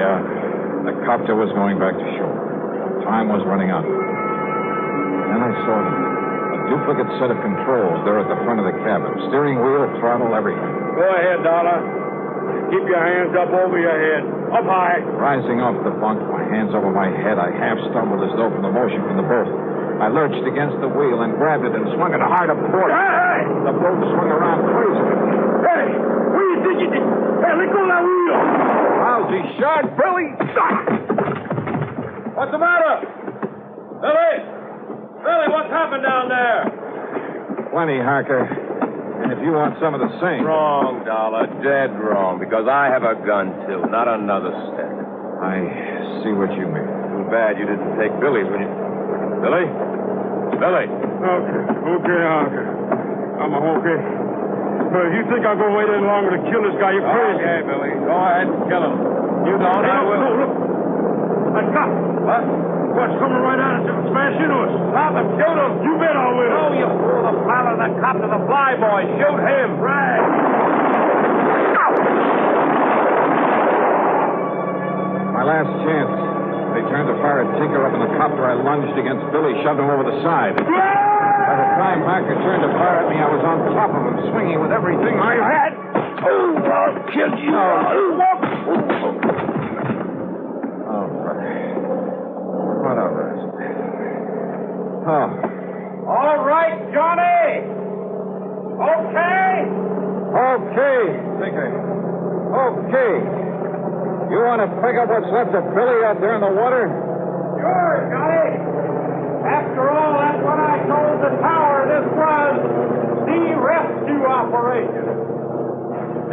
Yeah. The copter was going back to shore. Time was running out. Then I saw them. A duplicate set of controls there at the front of the cabin. Steering wheel, throttle, everything. Go ahead, Dollar. Keep your hands up over your head. Up high. Rising off the bunk, my hands over my head, I half stumbled as though from the motion from the boat. I lurched against the wheel and grabbed it and swung it hard a port. Hey! The boat swung around crazily. Hey! What do you think you did? Hey, let go of that wheel! Lousy shot, Billy! What's the matter? Billy! Billy, what's happened down there? Plenty, Harker. And if you want some of the same. Wrong, Dollar. Dead wrong. Because I have a gun, too. Not another stick. I see what you mean. Too bad you didn't take Billy's when you... Billy? Billy? Okay, Harker. I'm okay. But if you think I'll go wait any longer to kill this guy, you're crazy. Okay, Billy. Go ahead and kill him. You don't, I will. No, look. That cop. What? What's coming right at us? It'll smash into us. Stop and shoot him. You bet I will. No, you fool. The pilot, the cop, to the fly boy. Shoot him. Right. My last chance. They turned to fire at Tinker up in the copter. I lunged against Billy, shoved him over the side. By the time Harker turned to fire at me, I was on top of him, swinging with everything I had. Oh, I'll kill you. Oh, brother. What a rest. Oh. All right, Johnny. Okay? Okay, Tinker. Okay. You want to pick up what's left of Billy out there in the water? Sure, Johnny. After all, that's what I told the tower. This was the rescue operation.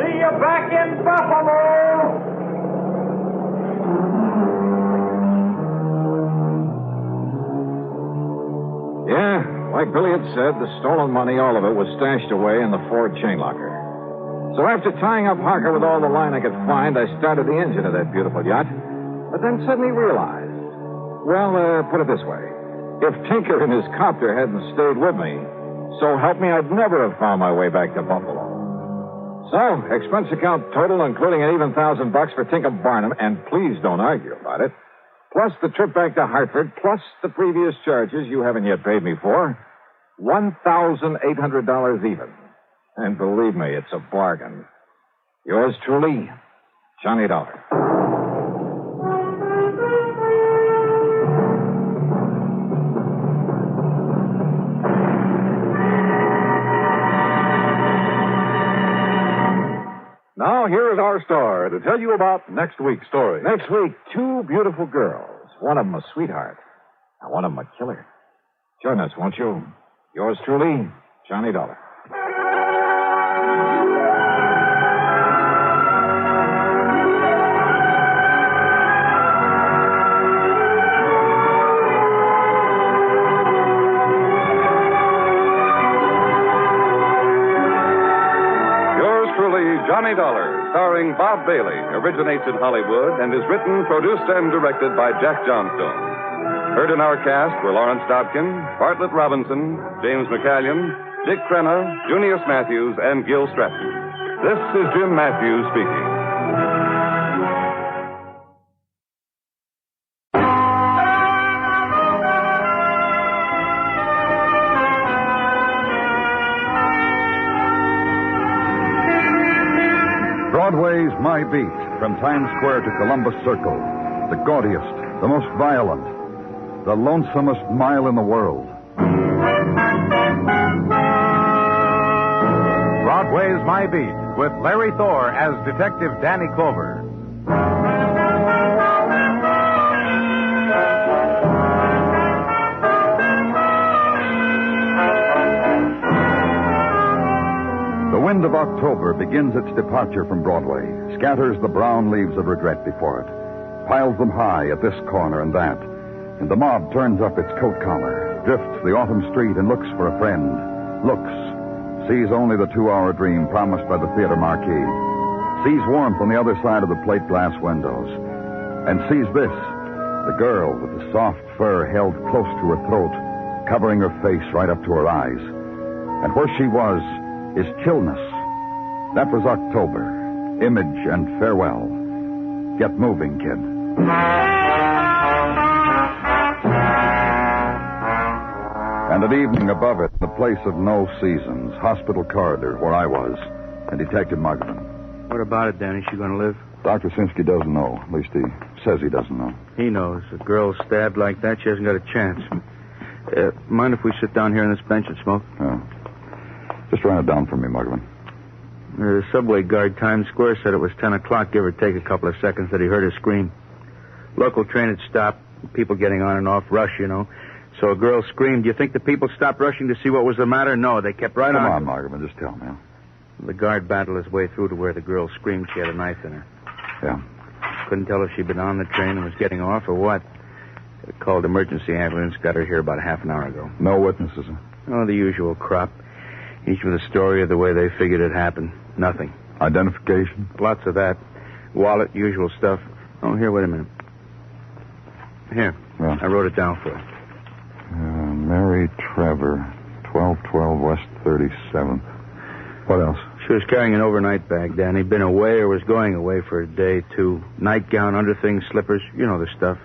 See you back in Buffalo. Yeah, like Billy had said, the stolen money, all of it, was stashed away in the Ford chain locker. So after tying up Harker with all the line I could find, I started the engine of that beautiful yacht, but then suddenly realized, well, put it this way. If Tinker and his copter hadn't stayed with me, so help me, I'd never have found my way back to Buffalo. So, expense account total, including an even $1,000 for Tinker Barnum, and please don't argue about it, plus the trip back to Hartford, plus the previous charges you haven't yet paid me for, $1,800 even. And believe me, it's a bargain. Yours truly, Johnny Dollar. Now, here is our star to tell you about next week's story. Next week, two beautiful girls. One of them a sweetheart, and one of them a killer. Join us, won't you? Yours truly, Johnny Dollar. Johnny Dollar, starring Bob Bailey, originates in Hollywood and is written, produced, and directed by Jack Johnstone. Heard in our cast were Lawrence Dobkin, Bartlett Robinson, James McCallion, Dick Crenna, Junius Matthews, and Gil Stratton. This is Jim Matthews speaking. Broadway's My Beat, from Times Square to Columbus Circle. The gaudiest, the most violent, the lonesomest mile in the world. Broadway's My Beat, with Larry Thor as Detective Danny Clover. The wind of October begins its departure from Broadway, scatters the brown leaves of regret before it, piles them high at this corner and that, and the mob turns up its coat collar, drifts the autumn street and looks for a friend, looks, sees only the 2-hour dream promised by the theater marquee, sees warmth on the other side of the plate glass windows, and sees this, the girl with the soft fur held close to her throat, covering her face right up to her eyes. And where she was is chillness. That was October. Image and farewell. Get moving, kid. And at evening above it, the place of no seasons, hospital corridor where I was, and Detective Mugman. What about it, Danny? She going to live? Dr. Sinsky doesn't know. At least he says he doesn't know. He knows. A girl stabbed like that, she hasn't got a chance. Mind if we sit down here on this bench and smoke? Yeah. Just write it down for me, Mugman. The subway guard, Times Square, said it was 10 o'clock, give or take a couple of seconds, that he heard her scream. Local train had stopped. People getting on and off, rush, you know. So a girl screamed. Do you think the people stopped rushing to see what was the matter? No, they kept right on. Come on, Margaret, just tell me. The guard battled his way through to where the girl screamed she had a knife in her. Yeah. Couldn't tell if she'd been on the train and was getting off or what. They called emergency ambulance, got her here about half an hour ago. No witnesses, huh? Oh, the usual crop. Each with a story of the way they figured it happened. Nothing. Identification? Lots of that. Wallet, usual stuff. Oh, here, wait a minute. Here. Yeah. I wrote it down for you. Mary Trevor, 1212 West 37th. What else? She was carrying an overnight bag, Danny. Been away or was going away for a day, too. Nightgown, underthings, slippers, you know the stuff.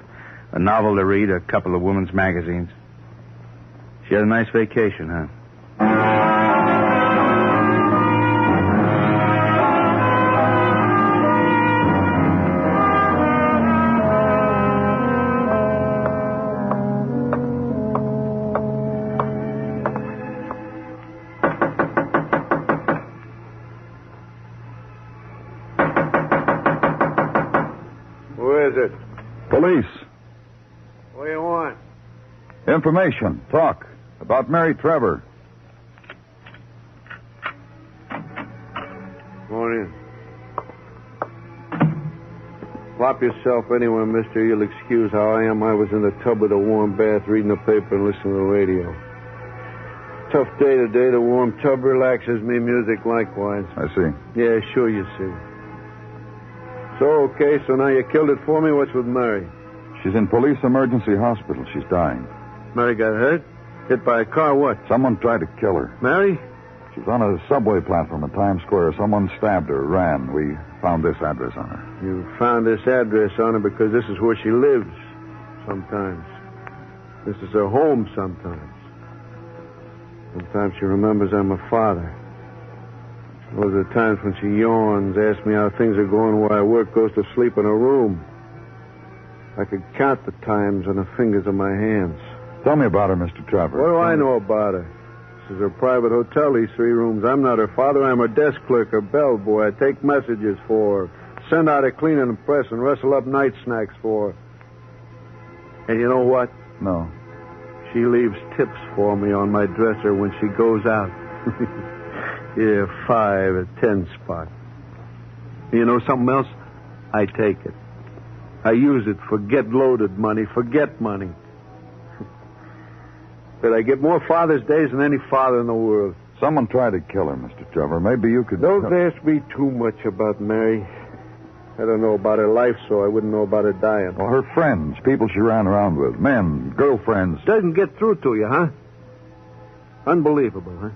A novel to read, a couple of women's magazines. She had a nice vacation, huh? Police. What do you want? Information. Talk. About Mary Trevor. Morning. Plop yourself anywhere, mister. You'll excuse how I am. I was in the tub with a warm bath, reading the paper and listening to the radio. Tough day today. The warm tub relaxes me. Music likewise. I see. Yeah, sure you see. So, okay, so now you killed it for me. What's with Mary? She's in police emergency hospital. She's dying. Mary got hurt? Hit by a car, what? Someone tried to kill her. Mary? She was on a subway platform in Times Square. Someone stabbed her, ran. We found this address on her. You found this address on her because this is where she lives sometimes. This is her home sometimes. Sometimes she remembers I'm her father. Those are times when she yawns, asks me how things are going while I work, goes to sleep in her room. I could count the times on the fingers of my hands. Tell me about her, Mr. Trevor. What do I know about her? This is her private hotel, these 3 rooms. I'm not her father. I'm her desk clerk, her bellboy. I take messages for her, send out her cleaning and press, and rustle up night snacks for her. And you know what? No. She leaves tips for me on my dresser when she goes out. Yeah, 5 or 10 spot. You know something else? I take it. I use it for get-loaded money, forget money. But I get more Father's Days than any father in the world. Someone tried to kill her, Mr. Trevor. Maybe you could... Don't ask me too much about Mary. I don't know about her life, so I wouldn't know about her dying. Well, her friends, people she ran around with, men, girlfriends. Doesn't get through to you, huh? Unbelievable, huh?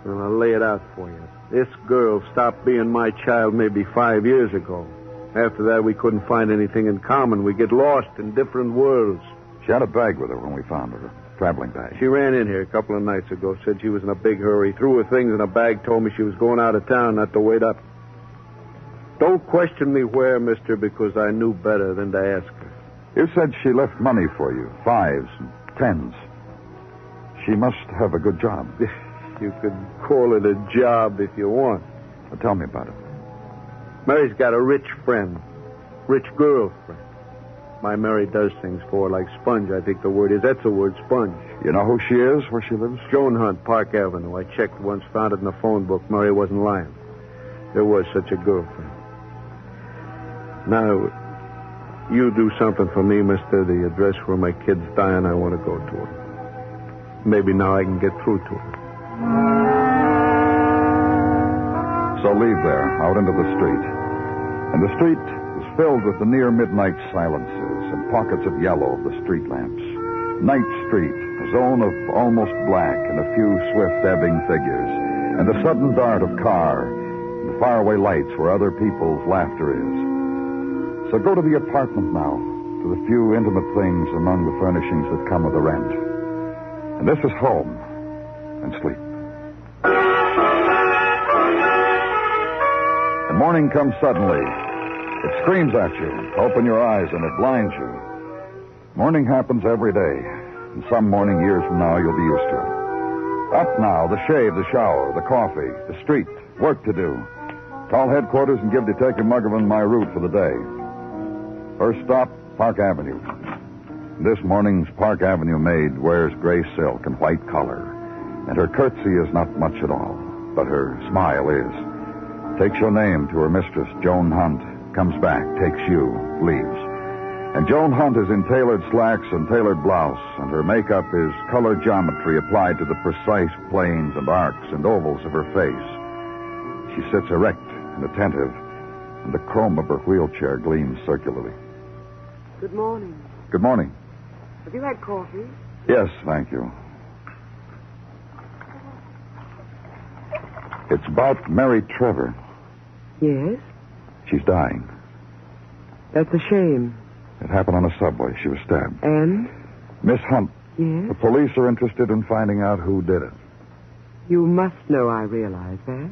Well, I'll lay it out for you. This girl stopped being my child maybe 5 years ago. After that, we couldn't find anything in common. We get lost in different worlds. She had a bag with her when we found her, a traveling bag. She ran in here a couple of nights ago, said she was in a big hurry, threw her things in a bag, told me she was going out of town, not to wait up. Don't question me where, mister, because I knew better than to ask her. You said she left money for you, 5s and 10s. She must have a good job. You could call it a job if you want. Well, tell me about it. Mary's got a rich friend. Rich girlfriend. My Mary does things for her like Sponge, I think the word is. That's the word, Sponge. You know who she is, where she lives? Joan Hunt, Park Avenue. I checked once, found it in the phone book. Mary wasn't lying. There was such a girlfriend. Now, you do something for me, mister. The address where my kid's dying, I want to go to her. Maybe now I can get through to her. So leave there, out into the street. And the street is filled with the near midnight silences and pockets of yellow of the street lamps. Night Street, a zone of almost black and a few swift ebbing figures, and the sudden dart of car, and the faraway lights where other people's laughter is. So go to the apartment now, to the few intimate things among the furnishings that come with the rent. And this is home, and sleep. The morning comes suddenly. It screams at you. Open your eyes and it blinds you. Morning happens every day. And some morning years from now, you'll be used to it. Up now, the shave, the shower, the coffee, the street, work to do. Call headquarters and give Detective Muggerman my route for the day. First stop, Park Avenue. This morning's Park Avenue maid wears gray silk and white collar, and her curtsy is not much at all, but her smile is. Takes your name to her mistress, Joan Hunt, comes back, takes you, leaves. And Joan Hunt is in tailored slacks and tailored blouse, and her makeup is color geometry applied to the precise planes and arcs and ovals of her face. She sits erect and attentive, and the chrome of her wheelchair gleams circularly. Good morning. Good morning. Have you had coffee? Yes, thank you. It's about Mary Trevor. Yes? She's dying. That's a shame. It happened on a subway. She was stabbed. And? Miss Hunt. Yes? The police are interested in finding out who did it. You must know I realize that.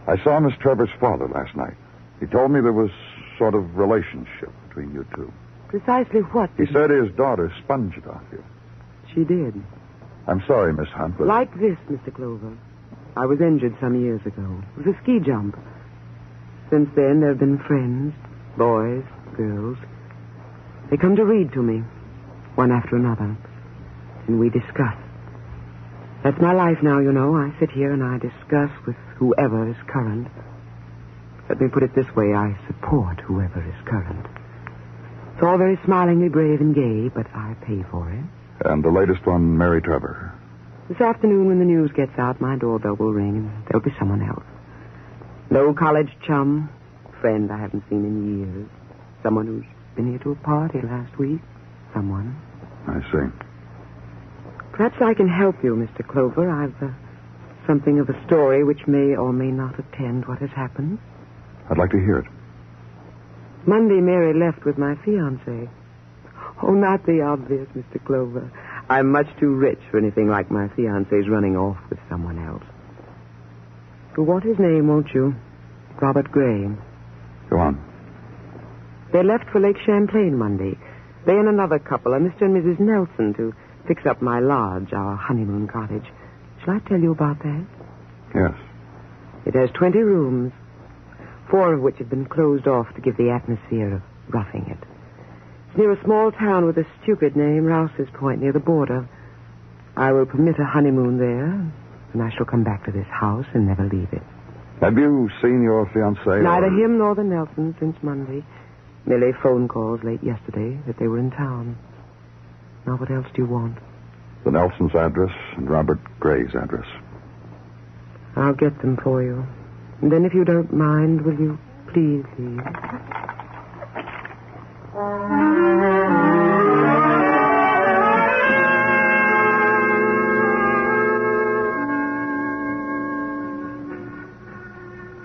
I saw Miss Trevor's father last night. He told me there was sort of relationship between you two. Precisely what? He said his daughter sponged off you. She did. I'm sorry, Miss Hunt, but... Like this, Mr. Clover. I was injured some years ago. It was a ski jump. Since then, there have been friends, boys, girls. They come to read to me, one after another, and we discuss. That's my life now, you know. I sit here and I discuss with whoever is current. Let me put it this way, I support whoever is current. It's all very smilingly brave and gay, but I pay for it. And the latest one, Mary Trevor. This afternoon when the news gets out, my doorbell will ring and there'll be someone else. No college chum, friend I haven't seen in years. Someone who's been here to a party last week. Someone. I see. Perhaps I can help you, Mr. Clover. I've something of a story which may or may not attend what has happened. I'd like to hear it. Monday, Mary left with my fiancé. Oh, not the obvious, Mr. Clover. I'm much too rich for anything like my fiancé's running off with someone else. You'll want his name, won't you? Robert Gray. Go on. They left for Lake Champlain Monday. They and another couple, a Mr. and Mrs. Nelson, to fix up my lodge, our honeymoon cottage. Shall I tell you about that? Yes. It has 20 rooms, 4 of which have been closed off to give the atmosphere of roughing it. It's near a small town with a stupid name, Rouse's Point, near the border. I will permit a honeymoon there, and I shall come back to this house and never leave it. Have you seen your fiancé? Neither him nor the Nelsons since Monday. Merely phone calls late yesterday that they were in town. Now, what else do you want? The Nelsons' address and Robert Gray's address. I'll get them for you. And then, if you don't mind, will you please leave?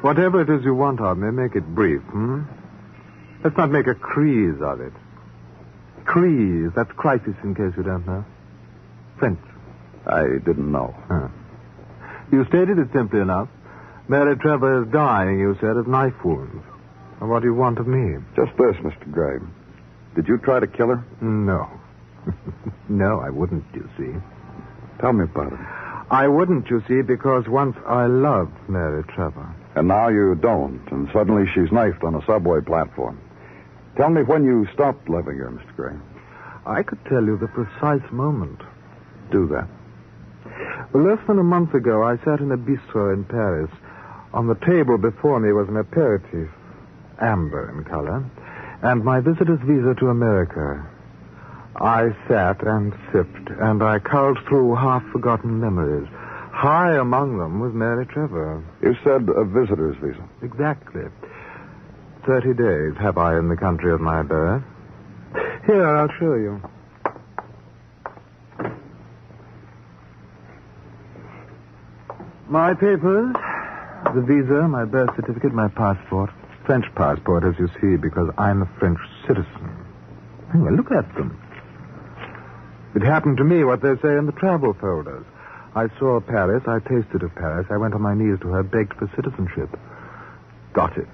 Whatever it is you want of me, make it brief, Let's not make a crease of it. Crease, that's crisis, in case you don't know. French. I didn't know. Huh. You stated it simply enough. Mary Trevor is dying, you said, of knife wounds. And what do you want of me? Just this, Mr. Gray. Did you try to kill her? No. No, I wouldn't, you see. Tell me about it. I wouldn't, you see, because once I loved Mary Trevor. And now you don't, and suddenly she's knifed on a subway platform. Tell me when you stopped loving her, Mr. Gray. I could tell you the precise moment. Do that. Well, less than a month ago, I sat in a bistro in Paris. On the table before me was an aperitif, amber in color, and my visitor's visa to America. I sat and sipped, and I culled through half-forgotten memories. High among them was Mary Trevor. You said a visitor's visa. Exactly. 30 days have I in the country of my birth. Here, I'll show you. My papers, the visa, my birth certificate, my passport. French passport, as you see, because I'm a French citizen. Well, look at them. It happened to me what they say in the travel folders. I saw Paris, I tasted of Paris, I went on my knees to her, begged for citizenship. Got it.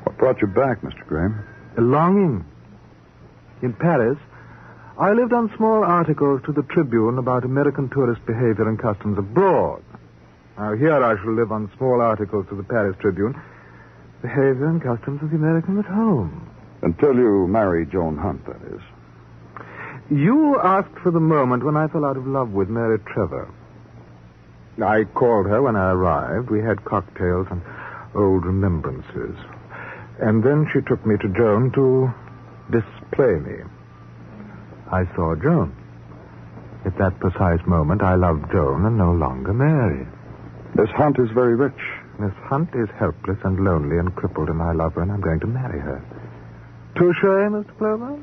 What brought you back, Mr. Graham? A longing. In Paris, I lived on small articles to the Tribune about American tourist behavior and customs abroad. Now, here I shall live on small articles to the Paris Tribune, behavior and customs of the Americans at home. Until you marry Joan Hunt, that is. You asked for the moment when I fell out of love with Mary Trevor. I called her when I arrived. We had cocktails and old remembrances. And then she took me to Joan to display me. I saw Joan. At that precise moment, I loved Joan and no longer Mary. Miss Hunt is very rich. Miss Hunt is helpless and lonely and crippled, and I love her, and I'm going to marry her. Touche, Mr. Clover?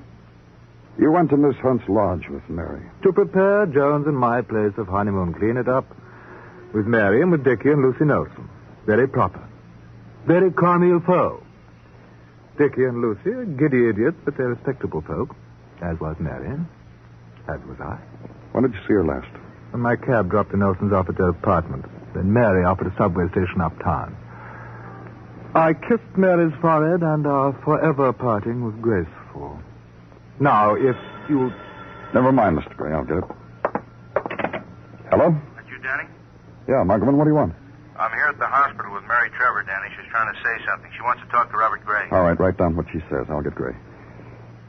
You went to Miss Hunt's lodge with Mary. To prepare Joan's and my place of honeymoon. Clean it up. With Mary and with Dickie and Lucy Nelson. Very proper. Very comme il faut. Dickie and Lucy are giddy idiots, but they're respectable folk. As was Mary. As was I. When did you see her last? When my cab dropped the Nelsons off at their apartment. Then Mary off at a subway station uptown. I kissed Mary's forehead, and our forever parting was graceful. Now, if you... Never mind, Mr. Gray. I'll get it. Hello? That you, Danny? Yeah, Muggavan, what do you want? I'm here at the hospital with Mary Trevor, Danny. She's trying to say something. She wants to talk to Robert Gray. All right, write down what she says. I'll get Gray.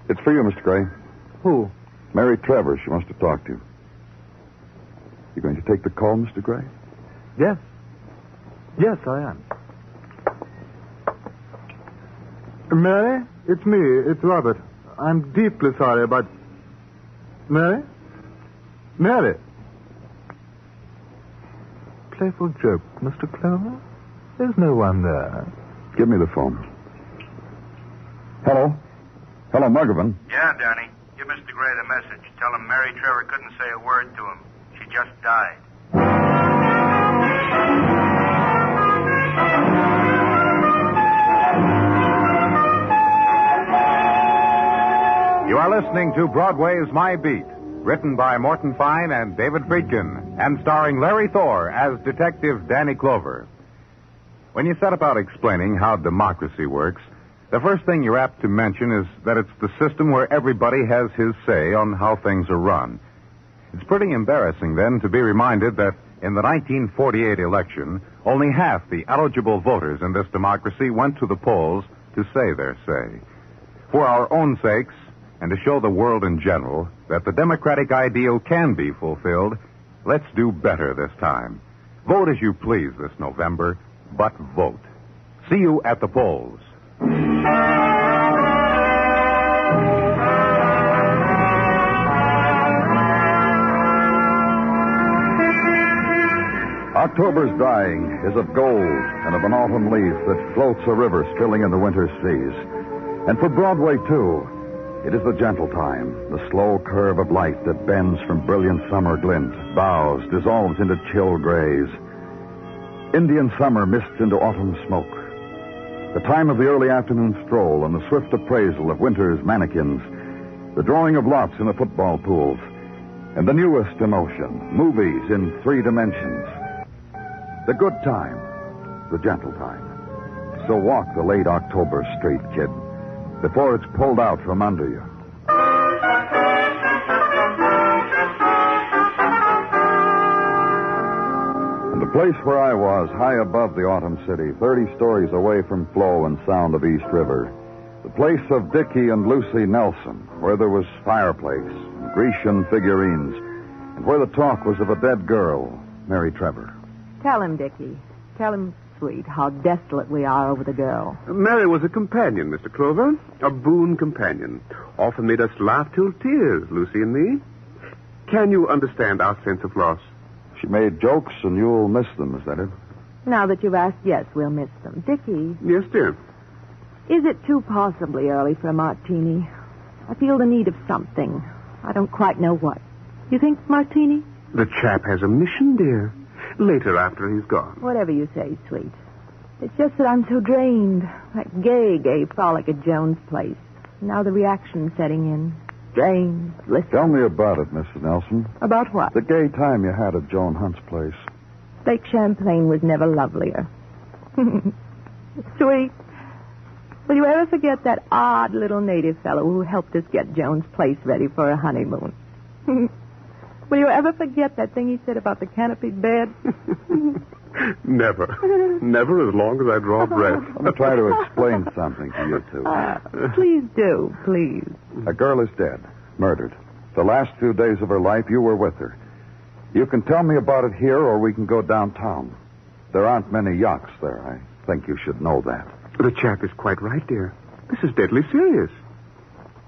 It's for you, Mr. Gray. Who? Mary Trevor. She wants to talk to you. You going to take the call, Mr. Gray? Yes. Yes, I am. Mary, it's me. It's Robert. I'm deeply sorry about... Mary? Mary? Playful joke, Mr. Clover? There's no one there. Give me the phone. Hello? Hello, Muggavan. Yeah, Danny. Give Mr. Gray the message. Tell him Mary Trevor couldn't say a word to him. She just died. You are listening to Broadway's My Beat, written by Morton Fine and David Friedkin, and starring Larry Thor as Detective Danny Clover. When you set about explaining how democracy works, the first thing you're apt to mention is that it's the system where everybody has his say on how things are run. It's pretty embarrassing, then, to be reminded that in the 1948 election, only half the eligible voters in this democracy went to the polls to say their say. For our own sakes, and to show the world in general that the democratic ideal can be fulfilled, let's do better this time. Vote as you please this November, but vote. See you at the polls. October's dying is of gold and of an autumn leaf that floats a river spilling in the winter's seas. And for Broadway, too, it is the gentle time, the slow curve of light that bends from brilliant summer glint, bows, dissolves into chill grays. Indian summer mists into autumn smoke. The time of the early afternoon stroll and the swift appraisal of winter's mannequins, the drawing of lots in the football pools, and the newest emotion, movies in 3 dimensions. The good time, the gentle time. So walk the late October street, kid, before it's pulled out from under you. And the place where I was, high above the autumn city, 30 stories away from flow and sound of East River, the place of Dickie and Lucy Nelson, where there was fireplace, and Grecian figurines, and where the talk was of a dead girl, Mary Trevor. Tell him, Dickie. Tell him, sweet, how desolate we are over the girl. Mary was a companion, Mr. Clover. A boon companion. Often made us laugh till tears, Lucy and me. Can you understand our sense of loss? She made jokes, and you'll miss them, is that it? Now that you've asked, yes, we'll miss them. Dickie. Yes, dear. Is it too possibly early for a martini? I feel the need of something. I don't quite know what. You think martini? The chap has a mission, dear. Later, after he's gone. Whatever you say, sweet. It's just that I'm so drained. That gay frolic at Joan's place. Now the reaction's setting in. Drained, listless. Tell me about it, Mrs. Nelson. About what? The gay time you had at Joan Hunt's place. Lake Champlain was never lovelier. Sweet. Will you ever forget that odd little native fellow who helped us get Joan's place ready for a honeymoon? Will you ever forget that thing he said about the canopied bed? Never. Never as long as I draw breath. Let me try to explain something to you two. Please do, please. A girl is dead, murdered. The last few days of her life, you were with her. You can tell me about it here, or we can go downtown. There aren't many yachts there. I think you should know that. The chap is quite right, dear. This is deadly serious.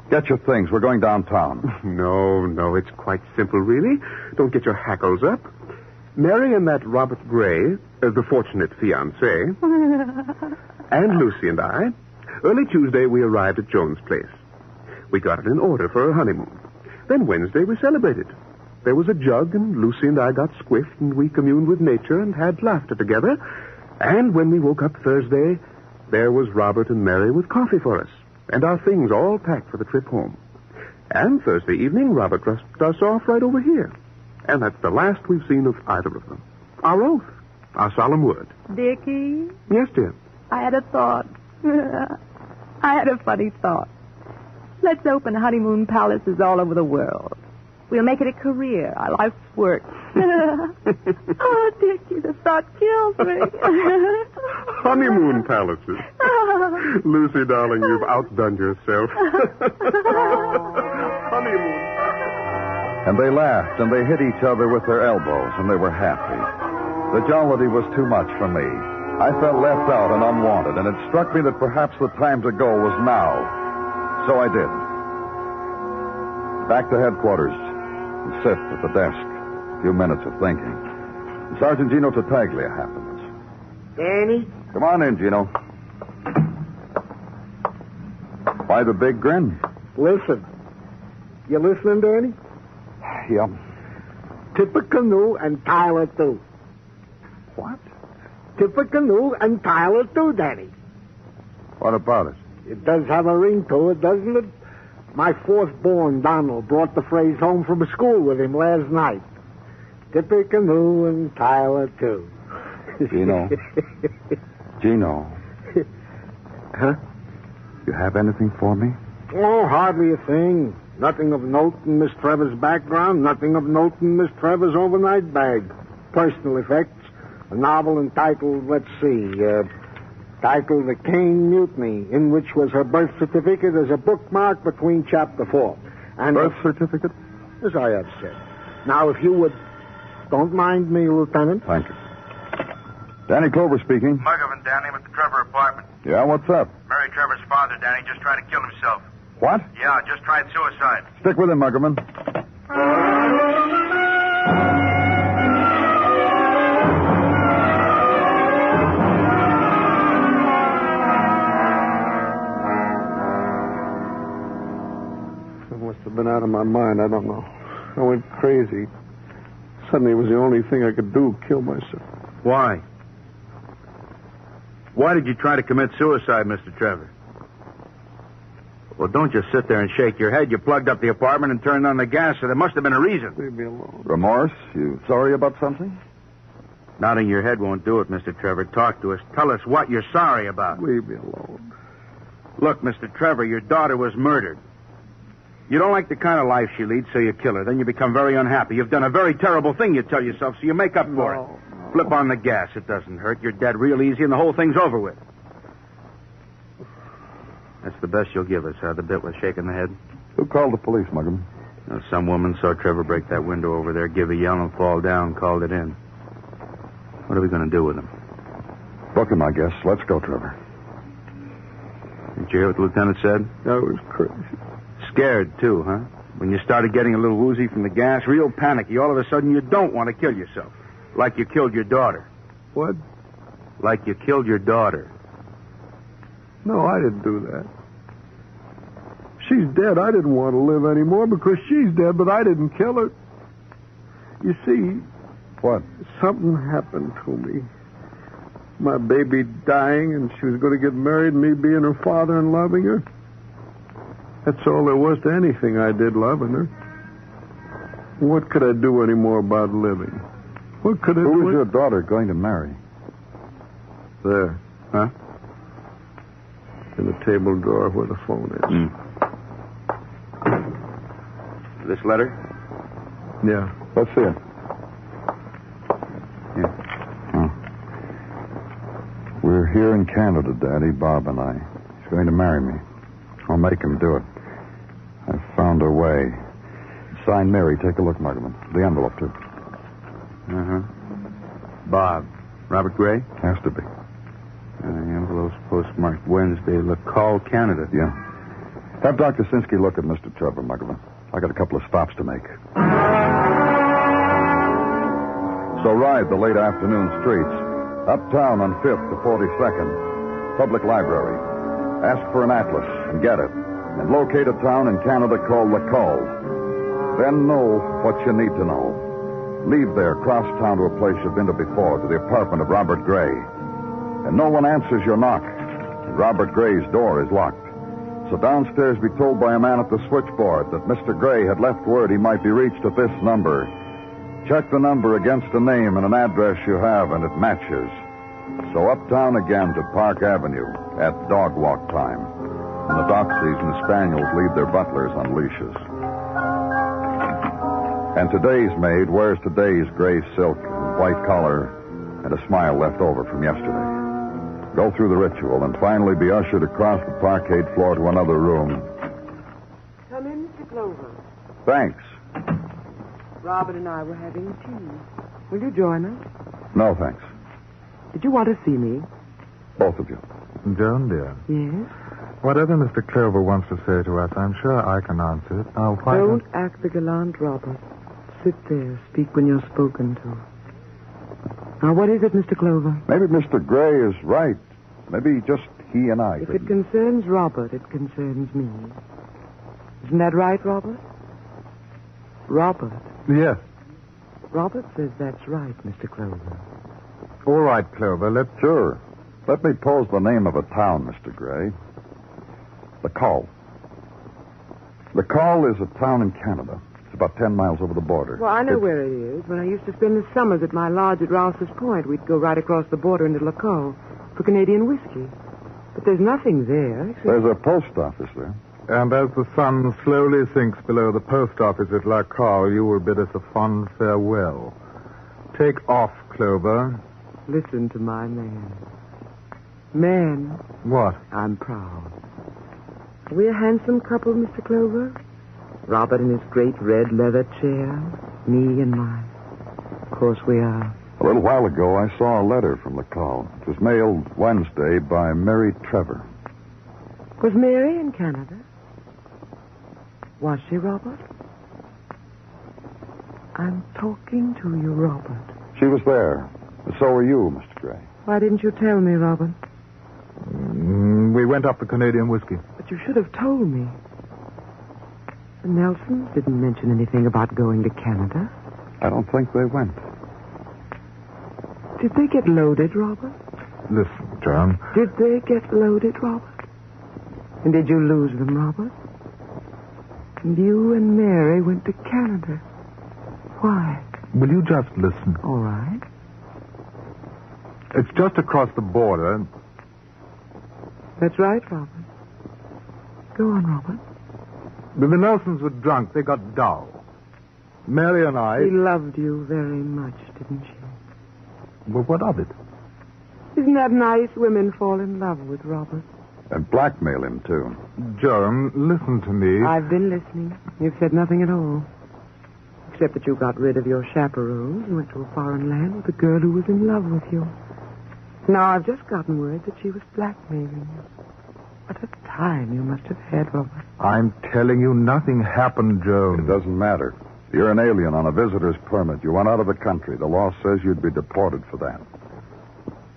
Get your things. We're going downtown. No, it's quite simple, really. Don't get your hackles up. Mary and that Robert Gray, the fortunate fiancé, and Lucy and I, early Tuesday we arrived at Jones' place. We got it in order for our honeymoon. Then Wednesday we celebrated. There was a jug, and Lucy and I got squiffed, and we communed with nature and had laughter together. And when we woke up Thursday, there was Robert and Mary with coffee for us, and our things all packed for the trip home. And Thursday evening, Robert dropped us off right over here. And that's the last we've seen of either of them. Our oath. Our solemn word. Dickie? Yes, dear. I had a thought. I had a funny thought. Let's open honeymoon palaces all over the world. We'll make it a career, our life's work. Oh, Dickie, the thought kills me. Honeymoon palaces. Lucy, darling, you've outdone yourself. Honeymoon. And they laughed, and they hit each other with their elbows, and they were happy. The jollity was too much for me. I felt left out and unwanted, and it struck me that perhaps the time to go was now. So I did. Back to headquarters and sit at the desk. A few minutes of thinking. Sergeant Gino Tartaglia happens. Danny? Come on in, Gino. Why the big grin? Listen. You listening, Danny? Yeah. Tippecanoe and Tyler, too. What? Tippecanoe and Tyler, too, Danny. What about it? It does have a ring to it, doesn't it? My fourth-born, Donald, brought the phrase home from school with him last night. Tippecanoe and Tyler, too. Gino. Gino. Huh? You have anything for me? Oh, hardly a thing. Nothing of note in Miss Trevor's background, nothing of note in Miss Trevor's overnight bag. Personal effects. A novel entitled, titled The Kane Mutiny, in which was her birth certificate as a bookmark between chapter 4. And birth certificate? As I have said. Now, if you would... Don't mind me, Lieutenant. Thank you. Danny Clover speaking. Muggovan, Danny, I'm at the Trevor apartment. Yeah, what's up? Mary Trevor's father, Danny, just tried to kill himself. What? Yeah, just tried suicide. Stick with him, Muggerman. I must have been out of my mind. I don't know. I went crazy. Suddenly it was the only thing I could do, kill myself. Why? Why did you try to commit suicide, Mr. Trevor? Well, don't just sit there and shake your head. You plugged up the apartment and turned on the gas, so there must have been a reason. Leave me alone. Remorse? You sorry about something? Nodding your head won't do it, Mr. Trevor. Talk to us. Tell us what you're sorry about. Leave me alone. Look, Mr. Trevor, your daughter was murdered. You don't like the kind of life she leads, so you kill her. Then you become very unhappy. You've done a very terrible thing, you tell yourself, so you make up for it. Flip on the gas. It doesn't hurt. You're dead real easy, and the whole thing's over with. That's the best you'll give us, huh? The bit with shaking the head? Who called the police, Muggerman? Some woman saw Trevor break that window over there, give a yell, and fall down, called it in. What are we going to do with him? Book him, I guess. Let's go, Trevor. Did you hear what the lieutenant said? I was crazy. Scared, too, huh? When you started getting a little woozy from the gas, real panicky, all of a sudden you don't want to kill yourself. Like you killed your daughter. What? Like you killed your daughter. No, I didn't do that. She's dead. I didn't want to live anymore because she's dead, but I didn't kill her. You see... What? Something happened to me. My baby dying, and she was going to get married, me being her father and loving her. That's all there was to anything I did, loving her. What could I do anymore about living? What could I do? Who was your daughter going to marry? There. Huh? In the table drawer where the phone is. This letter? Yeah. Let's see it. Yeah. Oh. We're here in Canada, Daddy, Bob and I. He's going to marry me. I'll make him do it. I've found a way. Signed Mary. Take a look, Muggerman. The envelope, too. Uh-huh. Bob. Robert Gray? Has to be. The envelope's postmarked Wednesday, LaCall, Canada. Yeah. Have Dr. Sinsky look at Mr. Trevor, Muggerman. I got a couple of stops to make. So ride the late afternoon streets. Uptown on 5th to 42nd. Public Library. Ask for an atlas and get it. And locate a town in Canada called LaCall. Then know what you need to know. Leave there, cross town to a place you've been to before, to the apartment of Robert Gray. And no one answers your knock. Robert Gray's door is locked. So downstairs be told by a man at the switchboard that Mr. Gray had left word he might be reached at this number. Check the number against a name and an address you have, and it matches. So uptown again to Park Avenue at dog walk time. And the doxies and the spaniels lead their butlers on leashes. And today's maid wears today's gray silk and white collar and a smile left over from yesterday. Go through the ritual and finally be ushered across the parquet floor to another room. Come in, Mr. Clover. Thanks. Robert and I were having tea. Will you join us? No, thanks. Did you want to see me? Both of you. Joan, dear. Yes? Whatever Mr. Clover wants to say to us, I'm sure I can answer it. Don't act the gallant, Robert. Sit there. Speak when you're spoken to. Now, what is it, Mr. Clover? Maybe Mr. Gray is right. Maybe just he and I. If it concerns Robert, it concerns me. Isn't that right, Robert? Robert? Yes. Robert says that's right, Mr. Clover. All right, Clover, Sure. Let me pose the name of a town, Mr. Gray. LaCall. LaCall is a town in Canada. It's about 10 miles over the border. Well, I know where it is. When I used to spend the summers at my lodge at Rouse's Point, we'd go right across the border into LaCall for Canadian whiskey. But there's nothing there. Except... There's a post office there. And as the sun slowly sinks below the post office at LaCall, you will bid us a fond farewell. Take off, Clover. Listen to my man. Man. What? I'm proud. Are we a handsome couple, Mr. Clover? Robert in his great red leather chair, me and mine. Of course we are. A little while ago, I saw a letter from LaCall. It was mailed Wednesday by Mary Trevor. Was Mary in Canada? Was she, Robert? I'm talking to you, Robert. She was there. So were you, Mr. Gray. Why didn't you tell me, Robert? We went up the Canadian whiskey. But you should have told me. The Nelsons didn't mention anything about going to Canada. I don't think they went. Did they get loaded, Robert? Listen, John. Did they get loaded, Robert? And did you lose them, Robert? And you and Mary went to Canada. Why? Will you just listen? All right. It's just across the border. That's right, Robert. Go on, Robert. When the Nelsons were drunk, they got dull. Mary and I... She loved you very much, didn't she? Well, what of it? Isn't that nice? Women fall in love with Robert. And blackmail him, too. Joan, listen to me. I've been listening. You've said nothing at all. Except that you got rid of your chaperones and went to a foreign land with a girl who was in love with you. Now I've just gotten word that she was blackmailing you. What a time you must have had, Robert. I'm telling you, nothing happened, Joan. It doesn't matter. You're an alien on a visitor's permit. You went out of the country. The law says you'd be deported for that.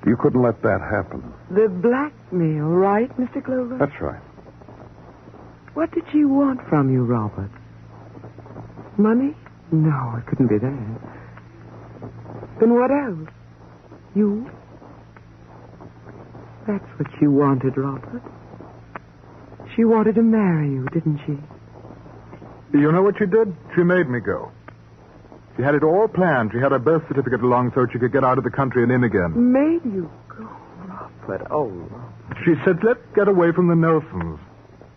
You couldn't let that happen. The blackmail, right, Mr. Clover? That's right. What did she want from you, Robert? Money? No, it couldn't be that. Then what else? You? That's what she wanted, Robert. She wanted to marry you, didn't she? You know what she did? She made me go. She had it all planned. She had her birth certificate along so she could get out of the country and in again. Made you go, Robert? Oh, Robert. She said, let's get away from the Nelsons.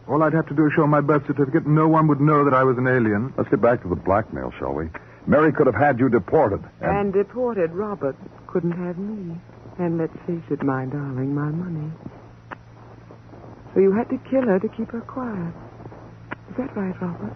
All I'd have to do is show my birth certificate, and no one would know that I was an alien. Let's get back to the blackmail, shall we? Mary could have had you deported. And deported, Robert couldn't have me. And let's face it, my darling, my money. So you had to kill her to keep her quiet. Is that right, Robert?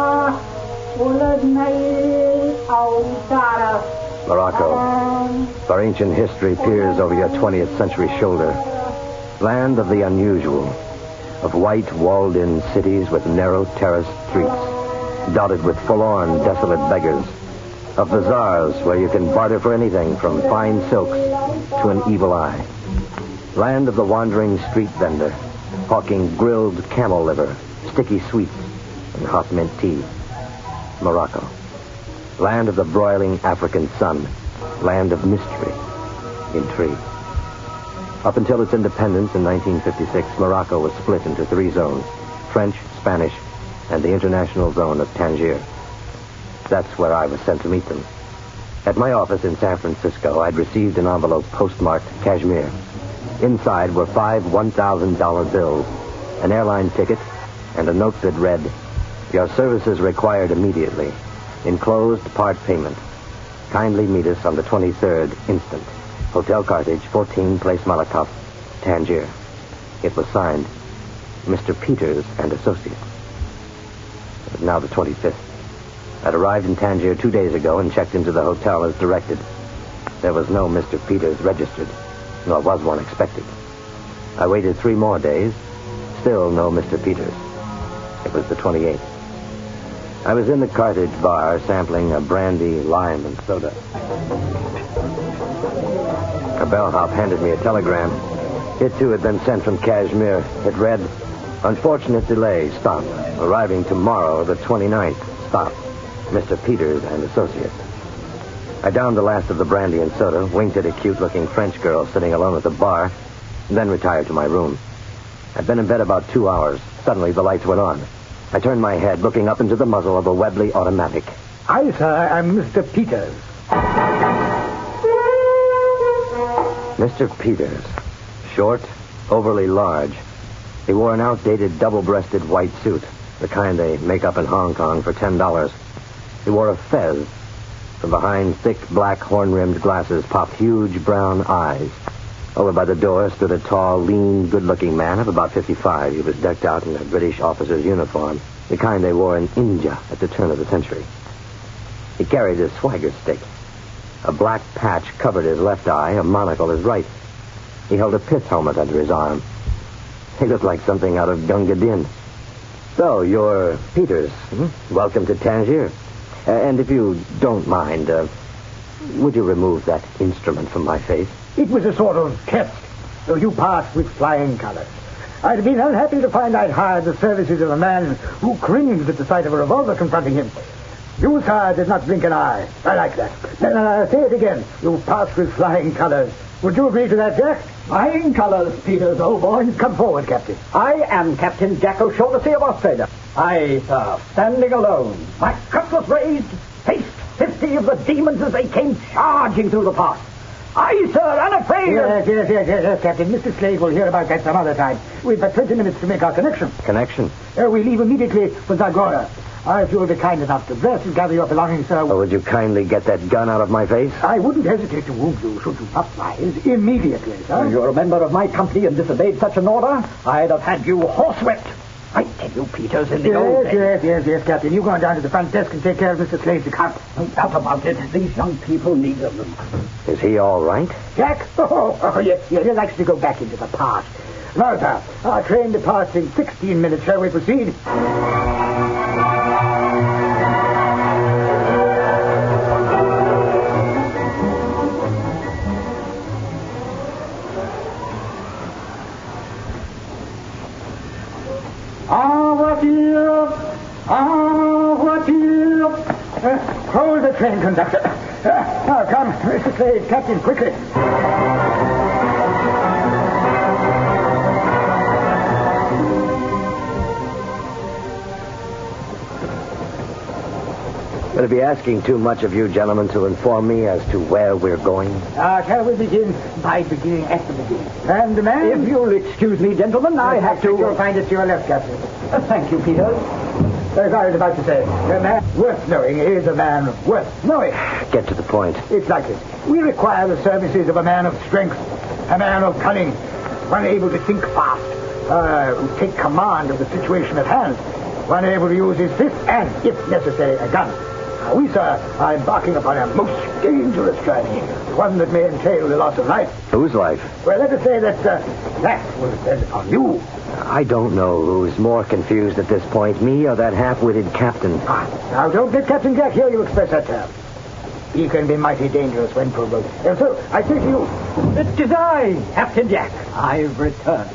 Morocco, for ancient history peers over your 20th century shoulder. Land of the unusual, of white, walled-in cities with narrow terraced streets, dotted with forlorn, desolate beggars, of bazaars where you can barter for anything from fine silks to an evil eye. Land of the wandering street vendor, hawking grilled camel liver, sticky sweets, and hot mint tea. Morocco. Land of the broiling African sun. Land of mystery, intrigue. Up until its independence in 1956, Morocco was split into 3 zones: French, Spanish, and the international zone of Tangiers. That's where I was sent to meet them. At my office in San Francisco, I'd received an envelope postmarked Kashmir. Inside were 5 $1,000 bills, an airline ticket, and a note that read, "Your services required immediately. Enclosed part payment. Kindly meet us on the 23rd instant. Hotel Carthage, 14 Place Malakoff, Tangier." It was signed, Mr. Peters and Associates. It was now the 25th. I'd arrived in Tangier 2 days ago and checked into the hotel as directed. There was no Mr. Peters registered, nor was one expected. I waited 3 more days. Still no Mr. Peters. It was the 28th. I was in the Carthage bar sampling a brandy, lime, and soda. A bellhop handed me a telegram. It, too, had been sent from Kashmir. It read, "Unfortunate delay. Stop. Arriving tomorrow, the 29th. Stop. Mr. Peters and Associates." I downed the last of the brandy and soda, winked at a cute-looking French girl sitting alone at the bar, and then retired to my room. I'd been in bed about 2 hours. Suddenly, the lights went on. I turned my head, looking up into the muzzle of a Webley automatic. "Aye, sir, I'm Mr. Peters." Mr. Peters. Short, overly large. He wore an outdated double-breasted white suit, the kind they make up in Hong Kong for $10. He wore a fez. From behind thick black horn-rimmed glasses popped huge brown eyes. Over by the door stood a tall, lean, good-looking man of about 55. He was decked out in a British officer's uniform, the kind they wore in India at the turn of the century. He carried his swagger stick. A black patch covered his left eye, a monocle his right. He held a pith helmet under his arm. He looked like something out of Gunga Din. "So, you're Peters. Welcome to Tangier. And if you don't mind, would you remove that instrument from my face?" "It was a sort of test, so you passed with flying colors. I'd been unhappy to find I'd hired the services of a man who cringed at the sight of a revolver confronting him. You, sir, did not blink an eye. I like that. Now, say it again. You passed with flying colors. Would you agree to that, Jack?" "Flying colors, Peters, old boy." "Come forward, Captain." "I am Captain Jack O'Shaughnessy of Australia. I, sir, standing alone, my cutlass raised, faced 50 of the demons as they came charging through the pass. I, sir, unafraid of..." Yes, Captain. Mr. Slade will hear about that some other time. We've but 20 minutes to make our connection. Connection? We leave immediately for Zagora. If you'll be kind enough to dress and gather your belongings, sir. Oh, would you kindly get that gun out of my face? I wouldn't hesitate to wound you should you not rise immediately, sir. You're a member of my company and disobeyed such an order, I'd have had you horsewhipped. I tell you, Peters, in the old days... Yes, Captain. You go on down to the front desk and take care of Mr. Slade's account. No doubt about it. These young people need them. Is he all right? Jack? Oh, yes. He likes to go back into the past. Now, sir, our train departs in 16 minutes. Shall we proceed? Hold the train, conductor. Now, come, Mr. Slade, Captain, quickly. Would it be asking too much of you gentlemen to inform me as to where we're going? Shall we begin by beginning at the beginning? And the man... If you'll excuse me, gentlemen, I have to... You'll find it to your left, Captain. Thank you, Peters. As I was about to say, a man worth knowing is a man worth knowing. Get to the point. It's like this. We require the services of a man of strength, a man of cunning, one able to think fast, who take command of the situation at hand, one able to use his fist and, if necessary, a gun. We, sir, are embarking upon a most dangerous journey. One that may entail the loss of life. Whose life? Well, let us say that that will depend upon you. I don't know who's more confused at this point, me or that half-witted captain. Now, don't let Captain Jack hear you express that term. He can be mighty dangerous when provoked. And so, I say to you, it is I, Captain Jack. I've returned.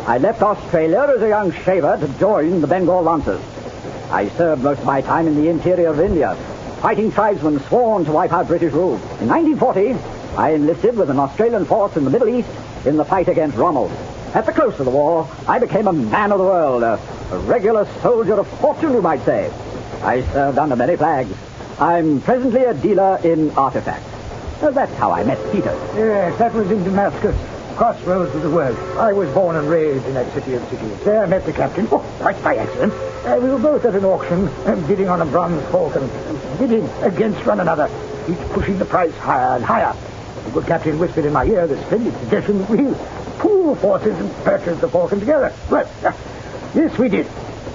I left Australia as a young shaver to join the Bengal Lancers. I served most of my time in the interior of India, fighting tribesmen sworn to wipe out British rule. In 1940, I enlisted with an Australian force in the Middle East in the fight against Rommel. At the close of the war, I became a man of the world, a regular soldier of fortune, you might say. I served under many flags. I'm presently a dealer in artifacts. That's how I met Peter. Yes, that was in Damascus. Crossroads of the world. I was born and raised in that city of cities. There I met the captain. Oh, quite by accident. We were both at an auction, bidding on a bronze falcon, bidding against one another, each pushing the price higher and higher. The good captain whispered in my ear the splendid suggestion that we pool forces and purchase the falcon together. Well, yes, we did.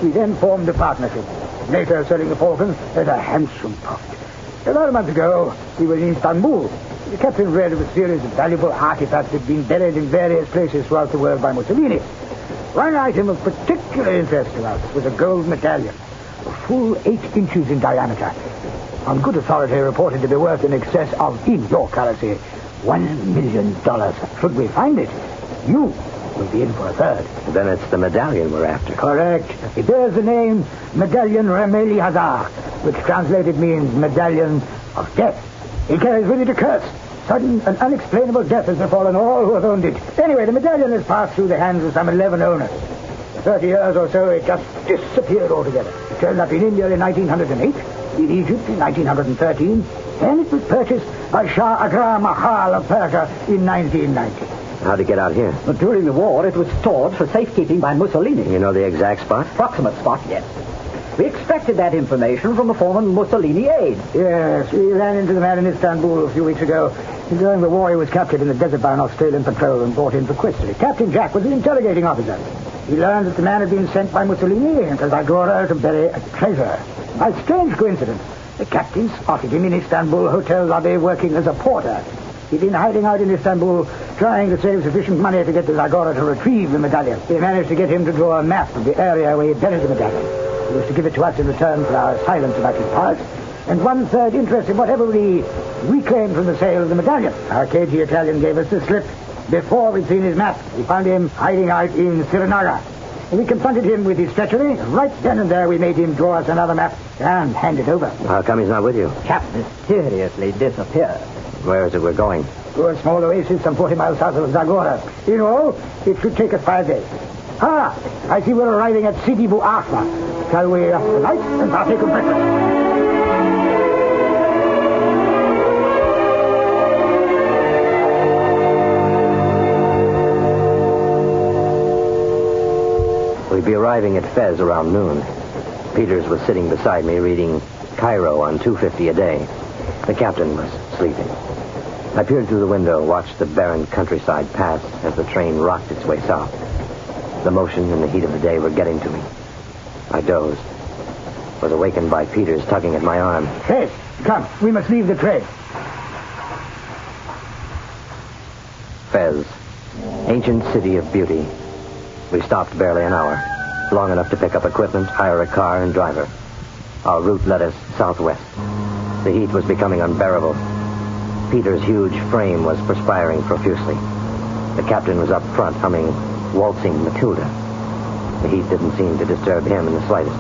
We then formed a partnership, later selling the falcon at a handsome profit. About a month ago, we were in Istanbul. The captain read of a series of valuable artifacts that had been buried in various places throughout the world by Mussolini. One item of particular interest to us was a gold medallion, a full 8 inches in diameter. On good authority, reported to be worth in excess of, in your currency, $1 million. Should we find it, you will be in for a third. Then it's the medallion we're after. Correct. It bears the name Medallion Rameli Hazar, which translated means Medallion of Death. It carries with it a curse. Sudden and unexplainable death has befallen all who have owned it. Anyway, the medallion has passed through the hands of some 11 owners. For 30 years or so, it just disappeared altogether. It turned up in India in 1908, in Egypt in 1913, and it was purchased by Shah Agra Mahal of Persia in 1990. How'd it get out here? But during the war, it was stored for safekeeping by Mussolini. You know the exact spot? Approximate spot, yes. We extracted that information from a former Mussolini aide. Yes, we ran into the man in Istanbul a few weeks ago. During the war, he was captured in the desert by an Australian patrol and brought in for custody. Captain Jack was the interrogating officer. He learned that the man had been sent by Mussolini to Zagora to bury a treasure. By strange coincidence, the captain spotted him in Istanbul hotel lobby working as a porter. He'd been hiding out in Istanbul, trying to save sufficient money to get to Zagora to retrieve the medallion. They managed to get him to draw a map of the area where he buried the medallion. He was to give it to us in return for our silence about his past, and 1/3 interest in whatever we reclaimed from the sale of the medallion. Our cagey Italian gave us the slip before we'd seen his map. We found him hiding out in Srinagar. And we confronted him with his treachery. Right then and there, we made him draw us another map and hand it over. How come he's not with you? Chap mysteriously disappeared. Where is it we're going? To a small oasis some 40 miles south of Zagora. In all, it should take us 5 days. I see we're arriving at Sidi Bou Arfa. Shall we alight and partake of breakfast? We'd be arriving at Fez around noon. Peters was sitting beside me reading Cairo on $2.50 a day. The captain was sleeping. I peered through the window, watched the barren countryside pass as the train rocked its way south. The motion and the heat of the day were getting to me. I dozed. Was awakened by Peters tugging at my arm. Hey, come, we must leave the train. Fez, ancient city of beauty. We stopped barely an hour, long enough to pick up equipment, hire a car, and driver. Our route led us southwest. The heat was becoming unbearable. Peter's huge frame was perspiring profusely. The captain was up front humming Waltzing Matilda. The heat didn't seem to disturb him in the slightest.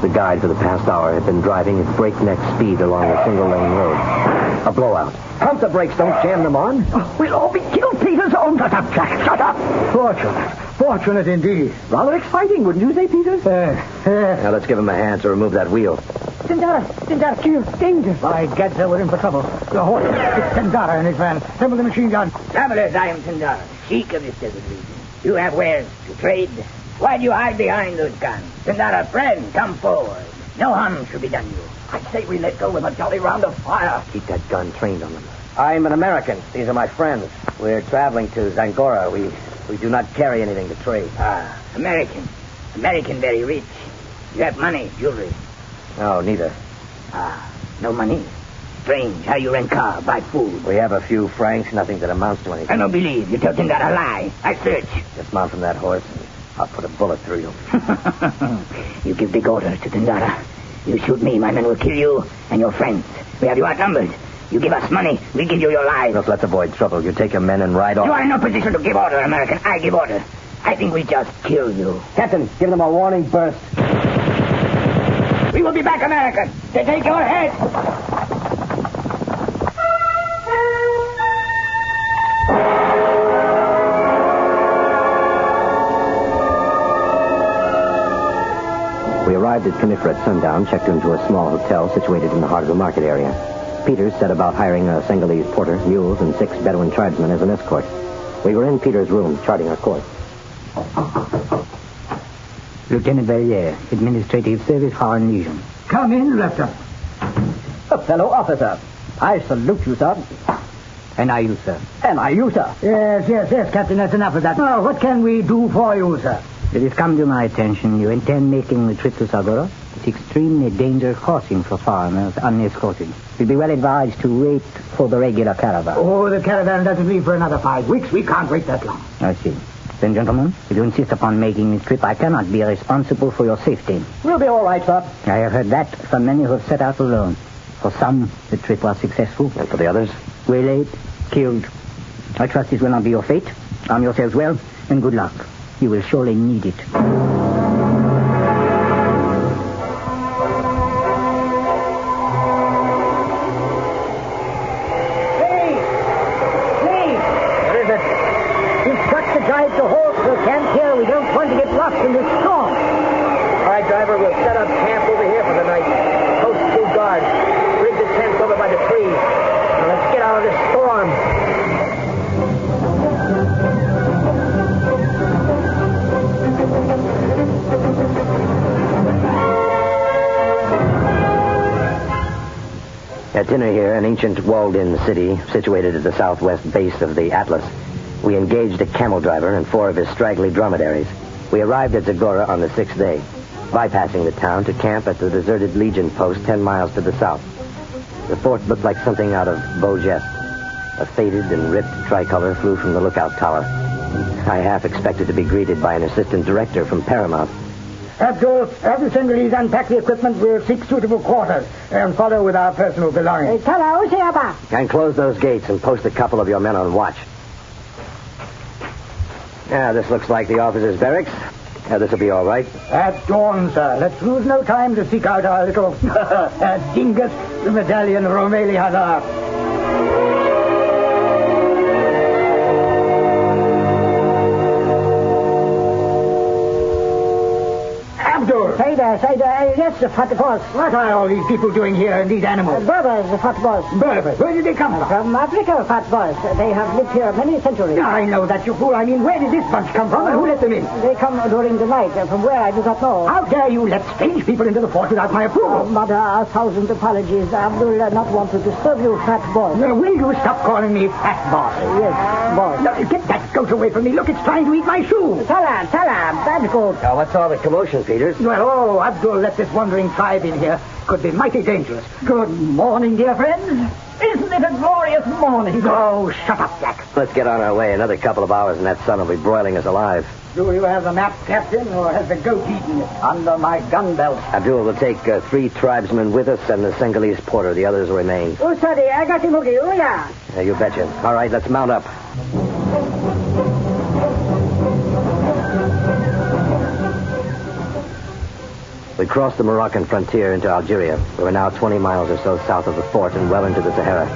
The guide for the past hour had been driving at breakneck speed along a single-lane road. A blowout. Pump the brakes, don't jam them on. Oh, we'll all be killed, Peters. Oh, shut up, Jack, shut up. Fortunate. Fortunate indeed. Rather exciting, wouldn't you say, Peters? Now let's give him a hand to remove that wheel. Tindara, chill, danger. By gad, sir, we're in for trouble. The horse, it's Tindara and his van. Send with the machine gun. Travelers, I am Tindara, sheik of this desert region. You have wares to trade. Why do you hide behind those guns? Tindara, friend, come forward. No harm should be done you. I say we let go with a jolly round of fire. Keep that gun trained on them. I'm an American. These are my friends. We're traveling to Zangora. We do not carry anything to trade. American. American very rich. You have money, jewelry. No, neither. No money. Strange how you rent car, buy food. We have a few francs, nothing that amounts to anything. I don't believe. You tell Tindara a lie. I search. Just mount from that horse, and I'll put a bullet through you. You give big orders to Tindara. You shoot me, my men will kill you and your friends. We have you outnumbered. You give us money, we give you your lives. Look, let's avoid trouble. You take your men and ride off. You are in no position to give order, American. I give order. I think we just kill you. Captain, give them a warning burst. We will be back, American, to take your head. We arrived at Scimitar at sundown, checked into a small hotel situated in the heart of the market area. Peters set about hiring a Senegalese porter, mules, and 6 Bedouin tribesmen as an escort. We were in Peters' room, charting our course. Lieutenant Valliere, Administrative Service, Foreign Legion. Come in, Lieutenant. A fellow officer. I salute you, sir. And I you, sir. And I you, sir. Yes, Captain, that's enough of that. Now, what can we do for you, sir? It has come to my attention you intend making the trip to Sagora. It's extremely dangerous crossing for foreigners unescorted. You'd be well advised to wait for the regular caravan. Oh, the caravan doesn't leave for another 5 weeks. We can't wait that long. I see. Then, gentlemen, if you insist upon making this trip, I cannot be responsible for your safety. We'll be all right, sir. I have heard that from many who have set out alone. For some, the trip was successful. And for the others? Waylaid, killed. I trust this will not be your fate. Arm yourselves well, and good luck. You will surely need it. In this storm. All right, driver, we'll set up camp over here for the night. Post 2 guards. Rig the tents over by the trees. Now let's get out of this storm. At dinner here, an ancient walled-in city situated at the southwest base of the Atlas, we engaged a camel driver and 4 of his straggly dromedaries. We arrived at Zagora on the 6th day, bypassing the town to camp at the deserted Legion post 10 miles to the south. The fort looked like something out of Beau Geste. A faded and ripped tricolor flew from the lookout tower. I half expected to be greeted by an assistant director from Paramount. Abdul, have the Senegalese unpack the equipment. We'll seek suitable quarters and follow with our personal belongings. And close those gates and post a couple of your men on watch. Yeah, this looks like the officers' barracks. This'll be all right. At dawn, sir. Let's lose no time to seek out our little dingus, the medallion Romeli Hazard. Abdul! Sayda, yes, the fat boss. What are all these people doing here and these animals? Berbers, the fat boss. Berbers? Where did they come from? From Africa, fat boss. They have lived here many centuries. I know that, you fool. I mean, where did this bunch come from and who let them in? They come during the night. From where, I do not know. How dare you let strange people into the fort without my approval? Mother, 1,000 apologies. Abdul not want to disturb you, fat boss. Will you stop calling me fat boss? Yes, boss. No, get that goat away from me. Look, it's trying to eat my shoe. Salam, bad goat. Now, what's all the commotion, Peters? Well, Abdul let this wandering tribe in here. Could be mighty dangerous. Good morning, dear friends. Isn't it a glorious morning? Oh, shut up, Jack. Let's get on our way. Another couple of hours and that sun will be broiling us alive. Do you have the map, Captain, or has the goat eaten it? Under my gun belt. Abdul will take 3 tribesmen with us and the Senegalese porter. The others will remain. Oh, sorry, I got him okay. Oh, yeah. You betcha. All right, let's mount up. We crossed the Moroccan frontier into Algeria. We were now 20 miles or so south of the fort and well into the Sahara.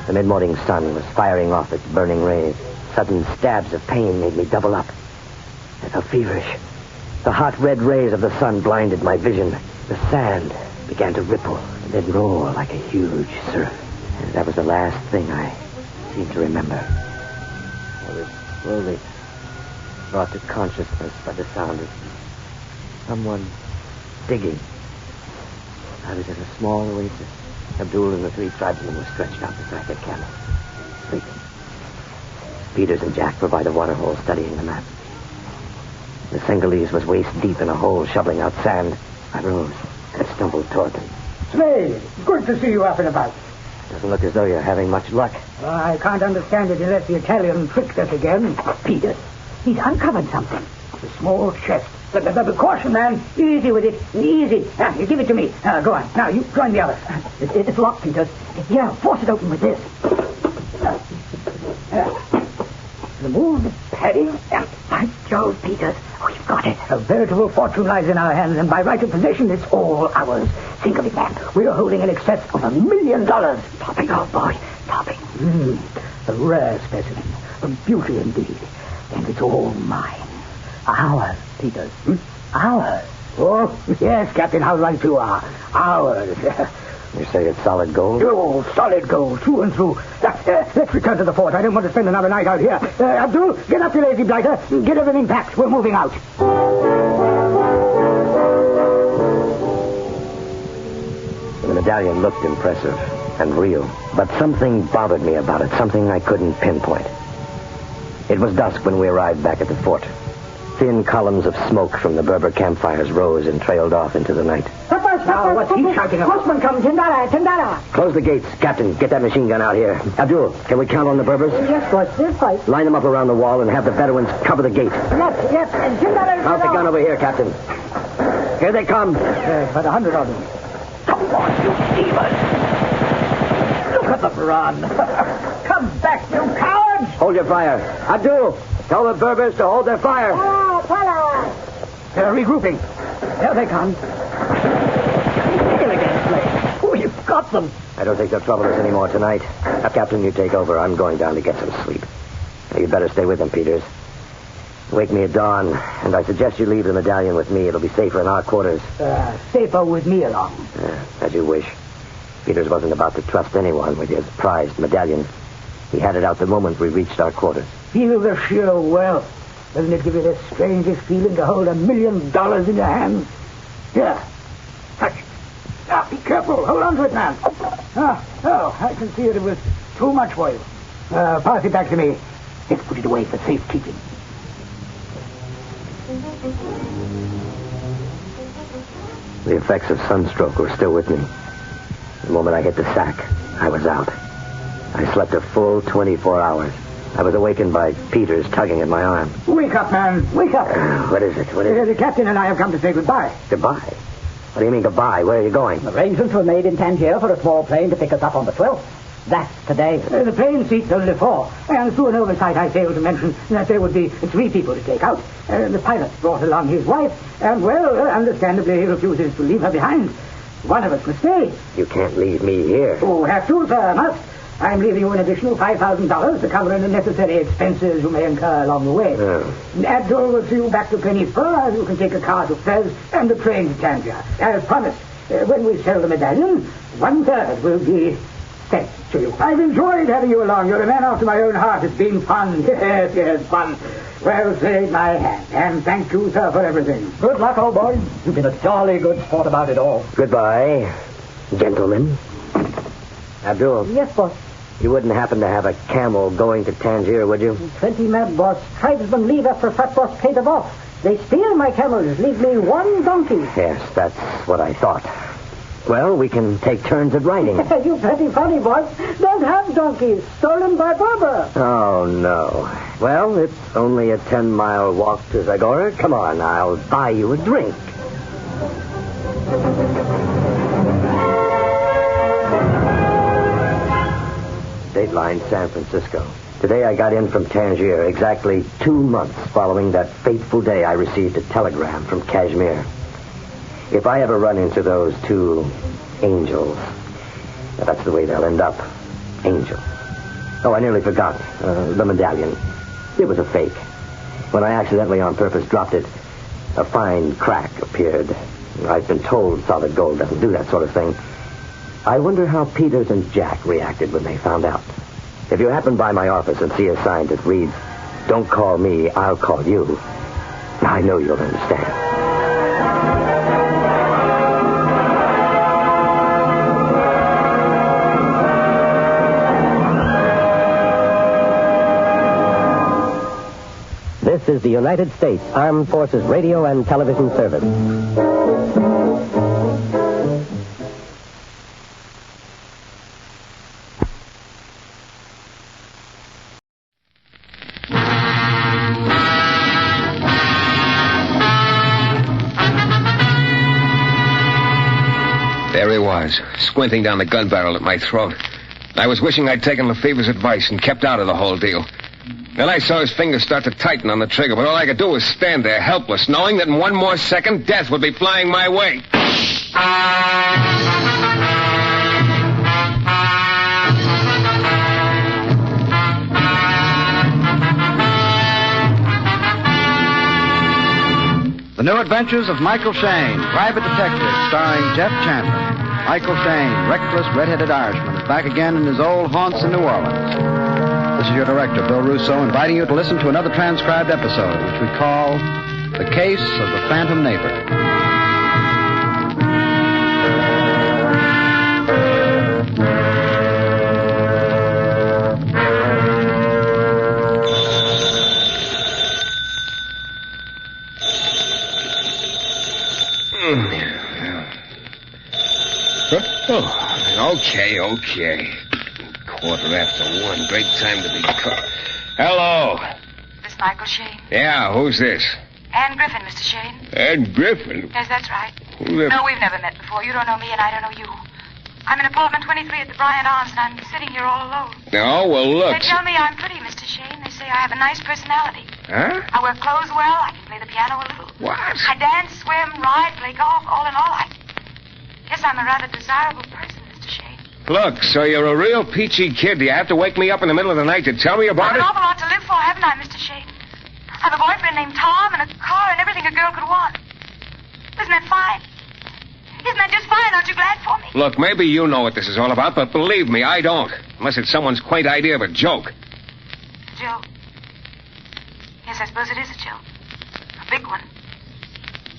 The mid-morning sun was firing off its burning rays. Sudden stabs of pain made me double up. I felt feverish. The hot red rays of the sun blinded my vision. The sand began to ripple and then roar like a huge surf. And that was the last thing I seemed to remember. I was slowly brought to consciousness by the sound of someone digging. I was in a small oasis. Abdul and the 3 tribesmen were stretched out beside their camels, sleeping. Peters and Jack were by the waterhole studying the map. The Senegalese was waist deep in a hole, shoveling out sand. I rose and stumbled toward them. Slade, good to see you up and about. Doesn't look as though you're having much luck. I can't understand it unless the Italian tricked us again. Peter, he's uncovered something. The small chest. The caution, man. Easy with it. Easy. You give it to me. Go on. Now, you join the others. It's locked, Peter. Yeah, force it open with this. Remove the padding and... By Jove, Peter. We've got it. A veritable fortune lies in our hands, and by right of possession, it's all ours. Think of it, man. We are holding in excess of $1 million. Topping, old boy. Topping. A rare specimen. A beauty indeed. And it's all mine. Ours, Peter. Ours. Oh, yes, Captain, how right you are. Ours. You say it's solid gold? Oh, solid gold, through and through. Let's return to the fort. I don't want to spend another night out here. Abdul, get up, you lazy blighter. Get everything packed. We're moving out. The medallion looked impressive and real, but something bothered me about it, something I couldn't pinpoint. It was dusk when we arrived back at the fort. Thin columns of smoke from the Berber campfires rose and trailed off into the night. Now, what's he shouting about? Horseman comes, Tindara. Close the gates. Captain, get that machine gun out here. Abdul, can we count on the Berbers? Yes, boss. This fight. Line them up around the wall and have the Bedouins cover the gate. Yes. Tindara. Mount the gun over here, Captain. Here they come. About 100 of them. Come on, you demons. Look at them run. Come back, you cowards. Hold your fire. Abdul, tell the Berbers to hold their fire. They're regrouping. There they come. Oh, you've got them. I don't think they'll trouble us anymore tonight. Now, Captain, you take over. I'm going down to get some sleep. You'd better stay with them, Peters. Wake me at dawn, and I suggest you leave the medallion with me. It'll be safer in our quarters. Safer with me along. As you wish. Peters wasn't about to trust anyone with his prized medallion. He had it out the moment we reached our quarters. Feel the sheer wealth. Doesn't it give you the strangest feeling to hold $1 million in your hands? Here. Touch. Be careful. Hold on to it, man. I can see it was too much for you. Pass it back to me. Let's put it away for safekeeping. The effects of sunstroke were still with me. The moment I hit the sack, I was out. I slept a full 24 hours. I was awakened by Peters tugging at my arm. Wake up, man. Wake up. What is it? The captain and I have come to say goodbye. Goodbye? What do you mean goodbye? Where are you going? Arrangements were made in Tangiers for a small plane to pick us up on the 12th. That's today. The plane seats only 4. And through an oversight, I failed to mention that there would be 3 people to take out. The pilot brought along his wife, and, understandably, he refuses to leave her behind. One of us must stay. You can't leave me here. Oh, have to, sir. Must. I'm leaving you an additional $5,000 to cover any necessary expenses you may incur along the way. Abdul will see you back to Pennyspur. You can take a car to Fez and the train to Tangiers. As promised, when we sell the medallion, 1/3 will be sent to you. I've enjoyed having you along. You're a man after my own heart. It's been fun. Yes, fun. Well, shake my hand. And thank you, sir, for everything. Good luck, old boy. You've been a jolly good sport about it all. Goodbye, gentlemen. Abdul. Yes, boss. You wouldn't happen to have a camel going to Tangiers, would you? 20 mad boss. Tribesmen leave after fat boss paid them off. They steal my camels, leave me 1 donkey. Yes, that's what I thought. Well, we can take turns at riding. You're pretty funny, boss. Don't have donkeys. Stolen by Berber. Oh, no. Well, it's only a 10-mile walk to Zagora. Come on, I'll buy you a drink. Dateline, San Francisco. Today I got in from Tangiers, exactly 2 months following that fateful day I received a telegram from Kashmir. If I ever run into those 2 angels, that's the way they'll end up. Angels. Oh, I nearly forgot. The medallion. It was a fake. When I accidentally on purpose dropped it, a fine crack appeared. I've been told solid gold doesn't do that sort of thing. I wonder how Peters and Jack reacted when they found out. If you happen by my office and see a sign that reads, "Don't call me, I'll call you," I know you'll understand. This is the United States Armed Forces Radio and Television Service. There he was, squinting down the gun barrel at my throat. I was wishing I'd taken Lefebvre's advice and kept out of the whole deal. Then I saw his fingers start to tighten on the trigger, but all I could do was stand there, helpless, knowing that in one more second, death would be flying my way. The New Adventures of Michael Shayne, Private Detective, starring Jeff Chandler. Michael Shayne, reckless, red-headed Irishman, is back again in his old haunts in New Orleans. This is your director, Bill Russo, inviting you to listen to another transcribed episode, which we call The Case of the Phantom Neighbor. Okay. 1:15. Great time to be caught. Hello. This Michael Shayne? Yeah, who's this? Anne Griffin, Mr. Shayne. Anne Griffin? Yes, that's right. Who the... No, we've never met before. You don't know me, and I don't know you. I'm in apartment 23 at the Bryant Arms, and I'm sitting here all alone. Oh, well, look. They tell me I'm pretty, Mr. Shayne. They say I have a nice personality. Huh? I wear clothes well. I can play the piano a little. What? I dance, swim, ride, play golf. All in all, I guess I'm a rather desirable person, Mr. Shayne. Look, so you're a real peachy kid. Do you have to wake me up in the middle of the night to tell me about I've it? an awful lot to live for, haven't I, Mr. Shayne? I have a boyfriend named Tom and a car and everything a girl could want. Isn't that fine? Isn't that just fine? Aren't you glad for me? Look, maybe you know what this is all about, but believe me, I don't. Unless it's someone's quaint idea of a joke. Joke? Yes, I suppose it is a joke. A big one.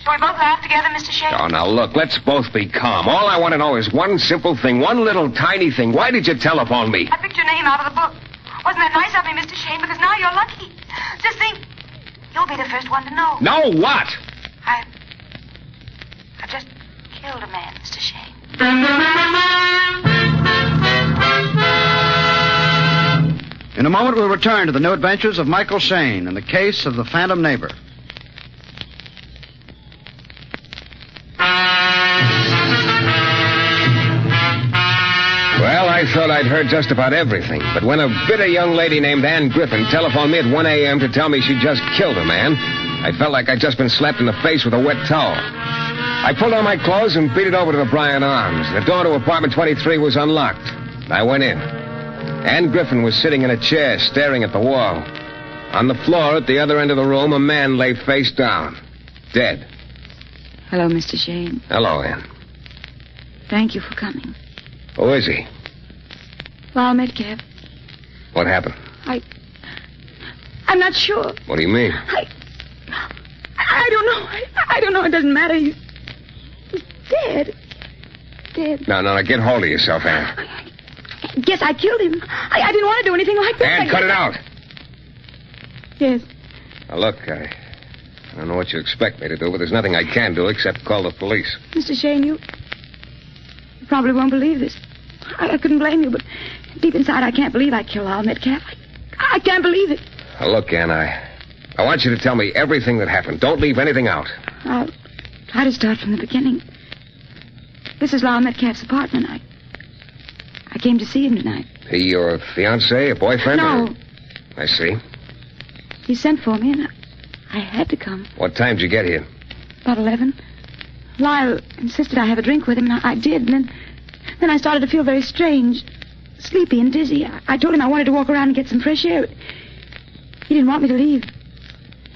Shall we both laugh together, Mr. Shayne? Oh, now look, let's both be calm. All I want to know is one simple thing, one little tiny thing. Why did you telephone me? I picked your name out of the book. Wasn't that nice of me, Mr. Shayne? Because now you're lucky. Just think, you'll be the first one to know. Know what? I've just killed a man, Mr. Shayne. In a moment, we'll return to the New Adventures of Michael Shayne and the Case of the Phantom Neighbor. Well, I thought I'd heard just about everything, but when a bitter young lady named Anne Griffin telephoned me at 1 a.m. to tell me she just killed a man, I felt like I'd just been slapped in the face with a wet towel. I pulled on my clothes and beat it over to the Bryant Arms. The door to apartment 23 was unlocked. I went in. Anne Griffin was sitting in a chair, staring at the wall. On the floor at the other end of the room, a man lay face down, dead. Hello, Mr. Shayne. Hello, Anne. Thank you for coming. Who is he? Lyle Metcalf. What happened? I'm not sure. What do you mean? I don't know. I don't know. It doesn't matter. He's dead. Dead. No, get hold of yourself, Anne. Guess I killed him. I didn't want to do anything like that. Anne, cut it out. Yes. Now, look, I don't know what you expect me to do, but there's nothing I can do except call the police. Mr. Shayne, you probably won't believe this. I couldn't blame you, but deep inside I can't believe I killed Lyle Metcalf. I can't believe it. Now, look, Anne, I want you to tell me everything that happened. Don't leave anything out. I'll try to start from the beginning. This is Lyle Metcalf's apartment. I came to see him tonight. He your fiancé, a boyfriend? No. Or... I see. He sent for me, and I had to come. What time did you get here? About 11. Lyle insisted I have a drink with him, and I did. And then I started to feel very strange, sleepy and dizzy. I told him I wanted to walk around and get some fresh air. He didn't want me to leave.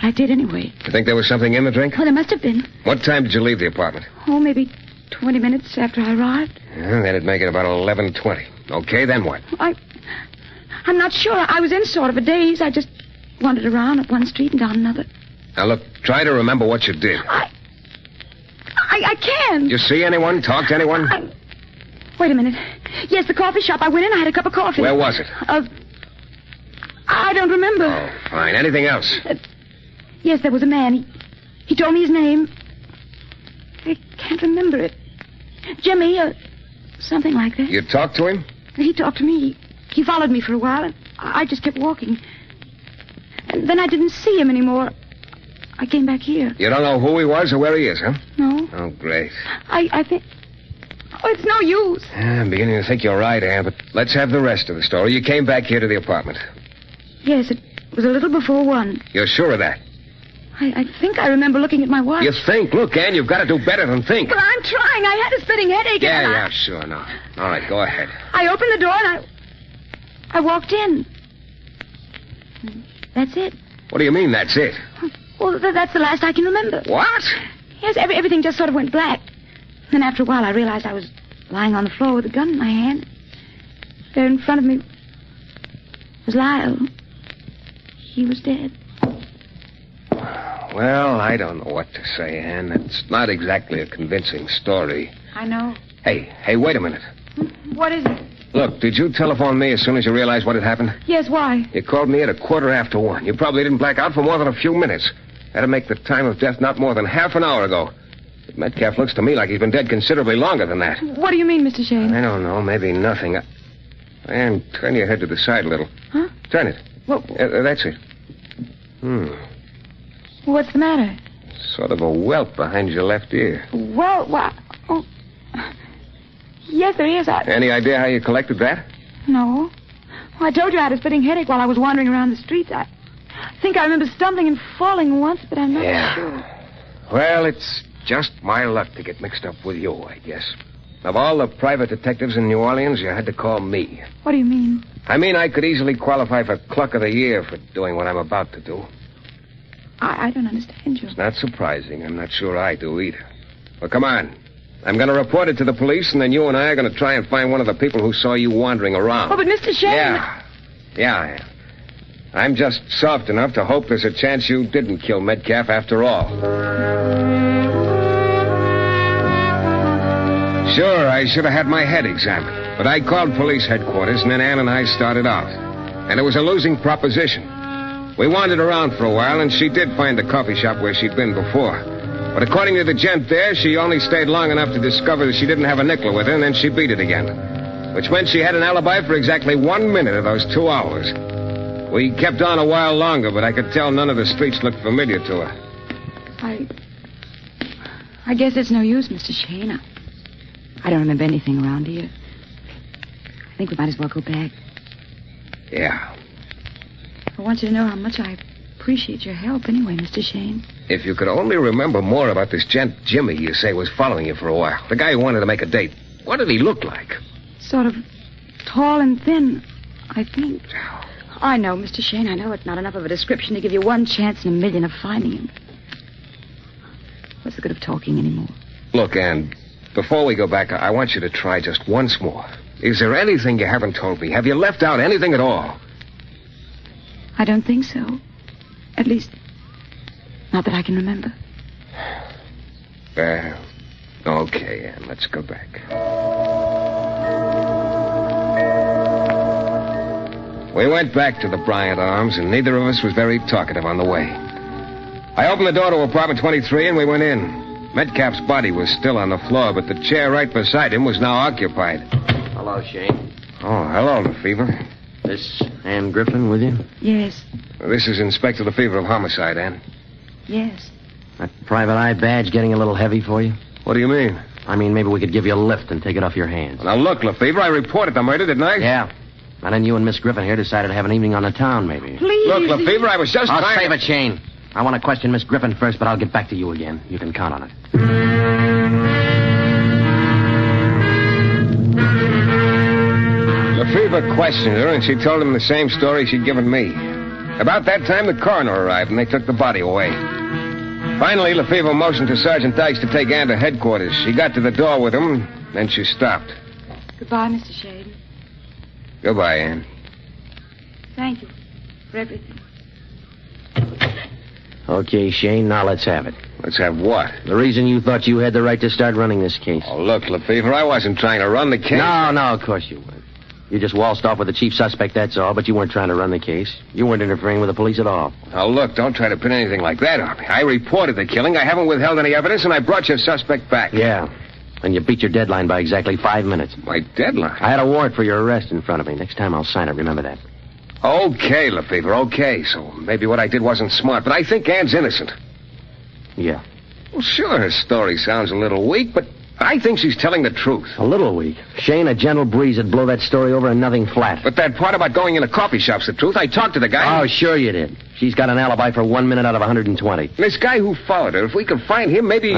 I did anyway. You think there was something in the drink? Oh, there must have been. What time did you leave the apartment? Oh, maybe 20 minutes after I arrived. Yeah, that'd make it about 11:20. Okay, then what? I'm not sure. I was in sort of a daze. I just wandered around up one street and down another. Now, look, try to remember what you did. I can. Did you see anyone? Talk to anyone? Wait a minute. Yes, the coffee shop. I went in. I had a cup of coffee. Where was it? I don't remember. Oh, fine. Anything else? Yes, there was a man. He told me his name. I can't remember it. Jimmy, or something like that. You talked to him? He talked to me. He followed me for a while, and I just kept walking. And then I didn't see him anymore. I came back here. You don't know who he was or where he is, huh? No. Oh, great. I think... Oh, it's no use. I'm beginning to think you're right, Anne, but let's have the rest of the story. You came back here to the apartment. Yes, it was a little before 1. You're sure of that? I think I remember looking at my watch. You think? Look, Anne, you've got to do better than think. Well, I'm trying. I had a splitting headache. Yeah, sure, no. All right, go ahead. I opened the door and I walked in. That's it. What do you mean, that's it? Well, that's the last I can remember. What? Yes, everything just sort of went black. Then after a while, I realized I was lying on the floor with a gun in my hand. There in front of me was Lyle. He was dead. Well, I don't know what to say, Anne. It's not exactly a convincing story. I know. Hey, wait a minute. What is it? Look, did you telephone me as soon as you realized what had happened? Yes, why? You called me at 1:15. You probably didn't black out for more than a few minutes. That'd make the time of death not more than half an hour ago. But Metcalf looks to me like he's been dead considerably longer than that. What do you mean, Mr. Shayne? I don't know. Maybe nothing. Anne, turn your head to the side a little. Huh? Turn it. What? That's it. What's the matter? Sort of a welt behind your left ear. Well, what? Oh. Yes, there is. Any idea how you collected that? No. Well, I told you I had a splitting headache while I was wandering around the streets. I think I remember stumbling and falling once, but I'm not sure. Well, it's just my luck to get mixed up with you, I guess. Of all the private detectives in New Orleans, you had to call me. What do you mean? I mean, I could easily qualify for Cluck of the Year for doing what I'm about to do. I don't understand you. It's not surprising. I'm not sure I do either. Well, come on. I'm going to report it to the police, and then you and I are going to try and find one of the people who saw you wandering around. Oh, but Mr. Shayne... Yeah, I am. I'm just soft enough to hope there's a chance you didn't kill Metcalf after all. Sure, I should have had my head examined, but I called police headquarters, and then Ann and I started out. And it was a losing proposition. We wandered around for a while, and she did find the coffee shop where she'd been before. But according to the gent there, she only stayed long enough to discover that she didn't have a nickel with her, and then she beat it again. Which meant she had an alibi for exactly 1 minute of those 2 hours. We kept on a while longer, but I could tell none of the streets looked familiar to her. I guess it's no use, Mr. Shayne. I don't remember anything around here. I think we might as well go back. Yeah. I want you to know how much I appreciate your help anyway, Mr. Shayne. If you could only remember more about this gent Jimmy you say was following you for a while. The guy who wanted to make a date. What did he look like? Sort of tall and thin, I think. I know, Mr. Shayne. I know it's not enough of a description to give you one chance in a million of finding him. What's the good of talking anymore? Look, Ann, before we go back, I want you to try just once more. Is there anything you haven't told me? Have you left out anything at all? I don't think so. At least, not that I can remember. Okay, Ann, let's go back. We went back to the Bryant Arms, and neither of us was very talkative on the way. I opened the door to apartment 23, and we went in. Metcalf's body was still on the floor, but the chair right beside him was now occupied. Hello, Shayne. Oh, hello, Lefevre. This Ann Griffin with you? Yes. This is Inspector Lefevre of Homicide, Ann. Yes. That private eye badge getting a little heavy for you? What do you mean? I mean, maybe we could give you a lift and take it off your hands. Now, look, Lefevre, I reported the murder, didn't I? Yeah. And then you and Miss Griffin here decided to have an evening on the town, maybe. Please. Look, Lefevre, I was just I'll trying save it, Shayne. I want to question Miss Griffin first, but I'll get back to you again. You can count on it. Lefevre questioned her, and she told him the same story she'd given me. About that time, the coroner arrived, and they took the body away. Finally, Lefevre motioned to Sergeant Dykes to take Ann to headquarters. She got to the door with him, then she stopped. Goodbye, Mr. Shayne. Goodbye, Ann. Thank you for everything. Okay, Shayne, now let's have it. Let's have what? The reason you thought you had the right to start running this case. Oh, look, Lefevre, I wasn't trying to run the case. No, of course you weren't. You just waltzed off with the chief suspect, that's all, but you weren't trying to run the case. You weren't interfering with the police at all. Now, look, don't try to pin anything like that on me. I reported the killing, I haven't withheld any evidence, and I brought your suspect back. Yeah, and you beat your deadline by exactly 5 minutes. My deadline? I had a warrant for your arrest in front of me. Next time I'll sign it, remember that. Okay, Lefevre, okay. So maybe what I did wasn't smart, but I think Ann's innocent. Yeah. Well, sure, her story sounds a little weak, but I think she's telling the truth. A little weak. Shayne, a gentle breeze would blow that story over and nothing flat. But that part about going into coffee shop's the truth. I talked to the guy. Oh, sure you did. She's got an alibi for 1 minute out of 120. This guy who followed her, if we could find him, maybe...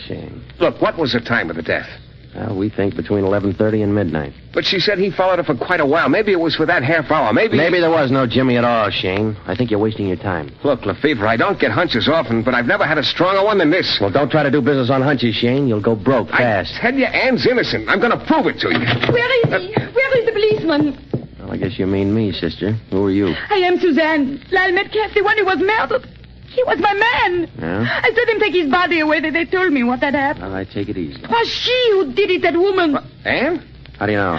Shayne. Look, what was the time of the death? Well, we think between 11:30 and midnight. But she said he followed her for quite a while. Maybe it was for that half hour. Maybe there was no Jimmy at all, Shayne. I think you're wasting your time. Look, Lefevre, I don't get hunches often, but I've never had a stronger one than this. Well, don't try to do business on hunches, Shayne. You'll go broke fast. I tell you, Anne's innocent. I'm going to prove it to you. Where is he? Where is the policeman? Well, I guess you mean me, sister. Who are you? I am Suzanne. Lyle Metcalf, the one who was murdered. He was my man. Yeah? I saw them take his body away. They told me what had happened. Well, I take it easy. It was she who did it, that woman. Anne? How do you know?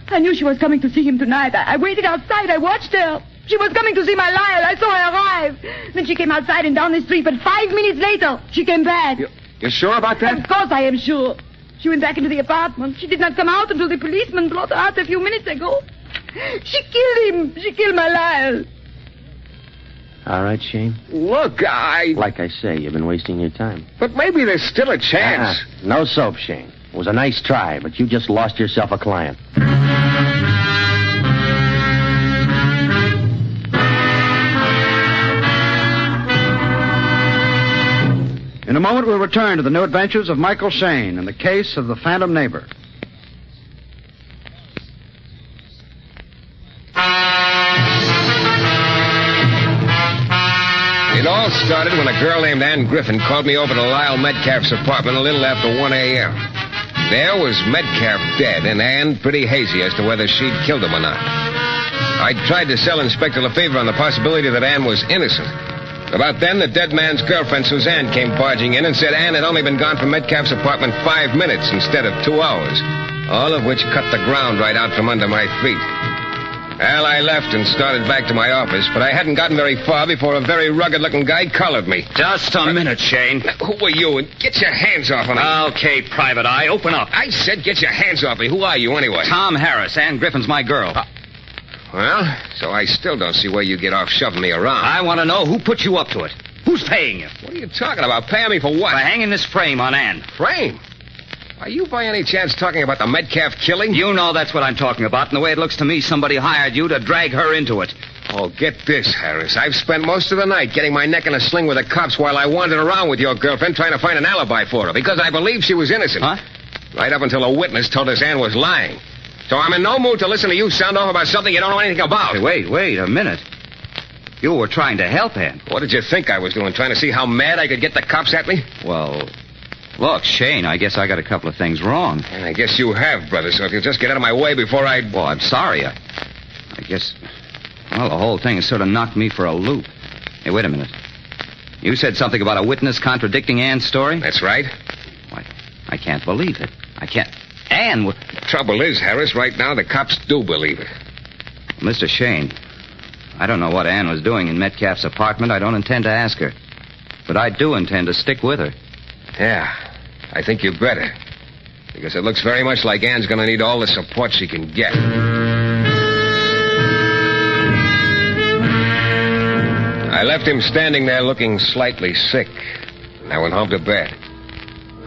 I knew she was coming to see him tonight. I waited outside. I watched her. She was coming to see my Lyle. I saw her arrive. Then she came outside and down the street, but 5 minutes later, she came back. You're sure about that? Of course I am sure. She went back into the apartment. She did not come out until the policeman brought her out a few minutes ago. She killed him. She killed my Lyle. All right, Shayne. Look, Like I say, you've been wasting your time. But maybe there's still a chance. No soap, Shayne. It was a nice try, but you just lost yourself a client. In a moment, we'll return to the new adventures of Michael Shayne and the case of the Phantom Neighbor. It all started when a girl named Anne Griffin called me over to Lyle Metcalf's apartment a little after 1 a.m. There was Metcalf dead and Anne pretty hazy as to whether she'd killed him or not. I tried to sell Inspector Lefevre on the possibility that Anne was innocent. About then, the dead man's girlfriend, Suzanne, came barging in and said Anne had only been gone from Metcalf's apartment 5 minutes instead of 2 hours, all of which cut the ground right out from under my feet. Well, I left and started back to my office, but I hadn't gotten very far before a very rugged-looking guy collared me. Just a minute, Shayne. Who are you? And get your hands off of me. Okay, Private Eye, open up. I said get your hands off me. Who are you, anyway? Tom Harris. Anne Griffin's my girl. Well, so I still don't see where you get off shoving me around. I want to know who put you up to it. Who's paying you? What are you talking about? Paying me for what? For hanging this frame on Anne. Frame? Are you by any chance talking about the Metcalf killing? You know that's what I'm talking about, and the way it looks to me, somebody hired you to drag her into it. Oh, get this, Harris. I've spent most of the night getting my neck in a sling with the cops while I wandered around with your girlfriend trying to find an alibi for her, because I believe she was innocent. Huh? Right up until a witness told us Anne was lying. So I'm in no mood to listen to you sound off about something you don't know anything about. Hey, wait a minute. You were trying to help Anne. What did you think I was doing, trying to see how mad I could get the cops at me? Well, look, Shayne, I guess I got a couple of things wrong. And I guess you have, brother, so if you'll just get out of my way before I... Well, I'm sorry. I guess... Well, the whole thing has sort of knocked me for a loop. Hey, wait a minute. You said something about a witness contradicting Anne's story? That's right. Why, I can't believe it. I can't... Anne... The trouble is, Harris, right now the cops do believe it. Mr. Shayne, I don't know what Anne was doing in Metcalf's apartment. I don't intend to ask her. But I do intend to stick with her. Yeah, I think you better. Because it looks very much like Anne's going to need all the support she can get. I left him standing there looking slightly sick. And I went home to bed.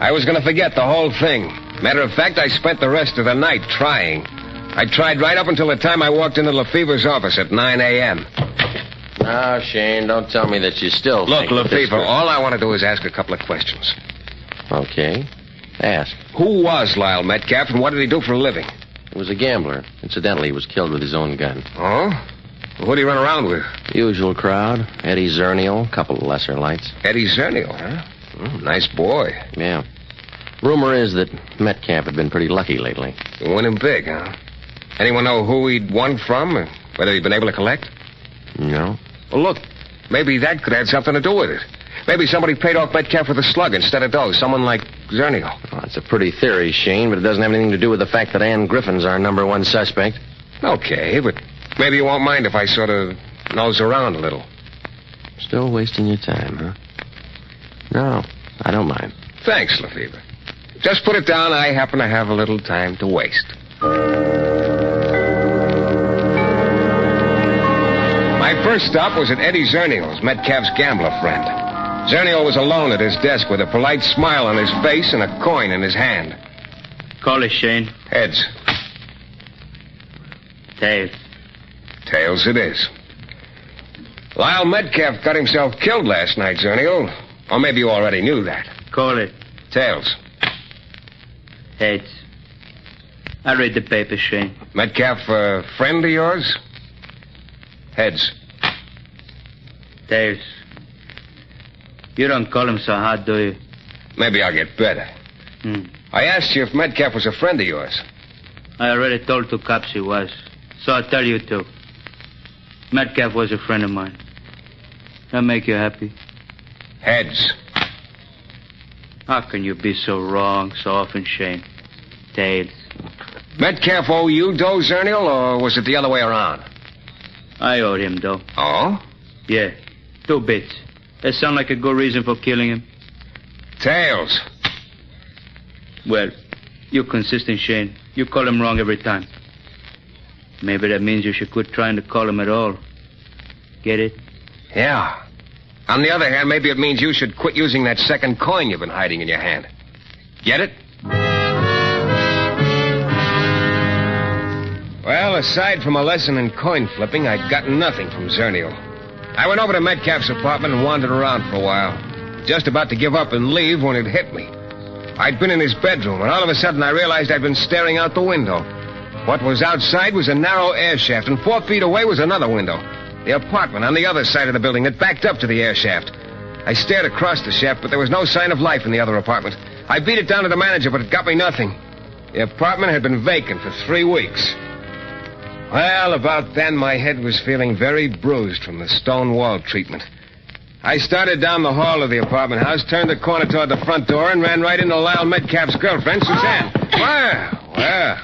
I was going to forget the whole thing. Matter of fact, I spent the rest of the night trying. I tried right up until the time I walked into Lefevre's office at 9 a.m. Now, Shayne, don't tell me that you still Look, think that Lefevre, all I want to do is ask a couple of questions. Okay. Ask. Who was Lyle Metcalf, and what did he do for a living? He was a gambler. Incidentally, he was killed with his own gun. Oh? Who did he run around with? Usual crowd. Eddie Zernial, couple of lesser lights. Eddie Zernial, huh? Nice boy. Yeah. Rumor is that Metcalf had been pretty lucky lately. Winning big, huh? Anyone know who he'd won from, or whether he'd been able to collect? No. Well, look, maybe that could have something to do with it. Maybe somebody paid off Metcalf with a slug instead of dough. Someone like Zernial. Well, that's a pretty theory, Shayne, but it doesn't have anything to do with the fact that Anne Griffin's our number one suspect. Okay, but maybe you won't mind if I sort of nose around a little. Still wasting your time, huh? No, I don't mind. Thanks, Lefevre. Just put it down, I happen to have a little time to waste. My first stop was at Eddie Zernial's, Metcalf's gambler friend. Zernial was alone at his desk with a polite smile on his face and a coin in his hand. Call it, Shayne. Heads. Tails. Tails it is. Lyle Metcalf got himself killed last night, Zernial. Or maybe you already knew that. Call it. Tails. Heads. I read the paper, Shayne. Metcalf a friend of yours? Heads. Tails. You don't call him so hard, do you? Maybe I'll get better. I asked you if Metcalf was a friend of yours. I already told 2 cops he was. So I'll tell you, too. Metcalf was a friend of mine. That make you happy? Heads. How can you be so wrong so often, Shayne? Tails. Metcalf owe you dough, Zernial, or was it the other way around? I owed him, though. Oh? Yeah. 2 bits. That sound like a good reason for killing him? Tails. Well, you're consistent, Shayne. You call him wrong every time. Maybe that means you should quit trying to call him at all. Get it? Yeah. On the other hand, maybe it means you should quit using that second coin you've been hiding in your hand. Get it? Well, aside from a lesson in coin flipping, I'd gotten nothing from Zernial. I went over to Metcalf's apartment and wandered around for a while. Just about to give up and leave when it hit me. I'd been in his bedroom, and all of a sudden I realized I'd been staring out the window. What was outside was a narrow air shaft, and 4 feet away was another window. The apartment on the other side of the building that backed up to the air shaft. I stared across the shaft, but there was no sign of life in the other apartment. I beat it down to the manager, but it got me nothing. The apartment had been vacant for 3 weeks. Well, about then, my head was feeling very bruised from the stone wall treatment. I started down the hall of the apartment house, turned the corner toward the front door, and ran right into Lyle Metcalf's girlfriend, Suzanne. Well,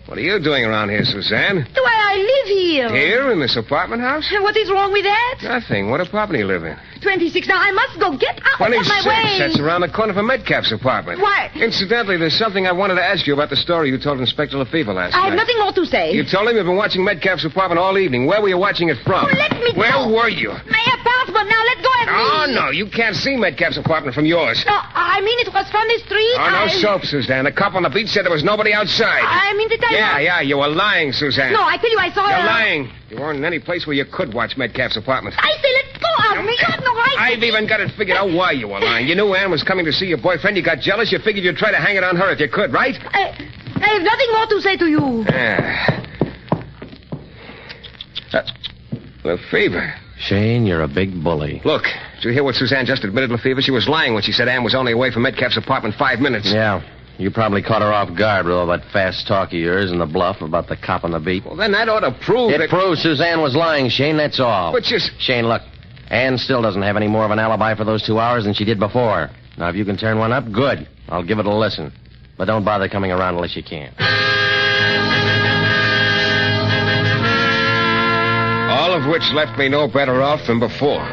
what are you doing around here, Suzanne? Why, I live here. Here, in this apartment house? What is wrong with that? Nothing. What apartment do you live in? 26. Now, I must go. Get out 26. of my way. That's around the corner from Metcalf's apartment. Why? Incidentally, there's something I wanted to ask you about the story you told Inspector Lefevre last night. I have nothing more to say. You told him you've been watching Metcalf's apartment all evening. Where were you watching it from? Oh, let me Where go. were you? My apartment. Now, let go of me. Oh, no. You can't see Metcalf's apartment from yours. No, I mean it was from the street. Oh, no soap, Suzanne. The cop on the beach said there was nobody outside. I mean that I... Yeah, you were lying, Suzanne. No, I tell you, I saw her. You're lying. You weren't in any place where you could watch Metcalf's apartment. I say, let go of me. You have no right. I've even got it figured out why you were lying. You knew Ann was coming to see your boyfriend. You got jealous. You figured you'd try to hang it on her if you could, right? I have nothing more to say to you. Lefevre. Shayne, you're a big bully. Look, did you hear what Suzanne just admitted, Lefevre? She was lying when she said Ann was only away from Metcalf's apartment 5 minutes. Yeah. You probably caught her off guard with all that fast talk of yours and the bluff about the cop on the beat. Well, then that ought to prove It proves Suzanne was lying, Shayne, that's all. But Shayne, look, Ann still doesn't have any more of an alibi for those 2 hours than she did before. Now, if you can turn one up, good. I'll give it a listen. But don't bother coming around unless you can. All of which left me no better off than before.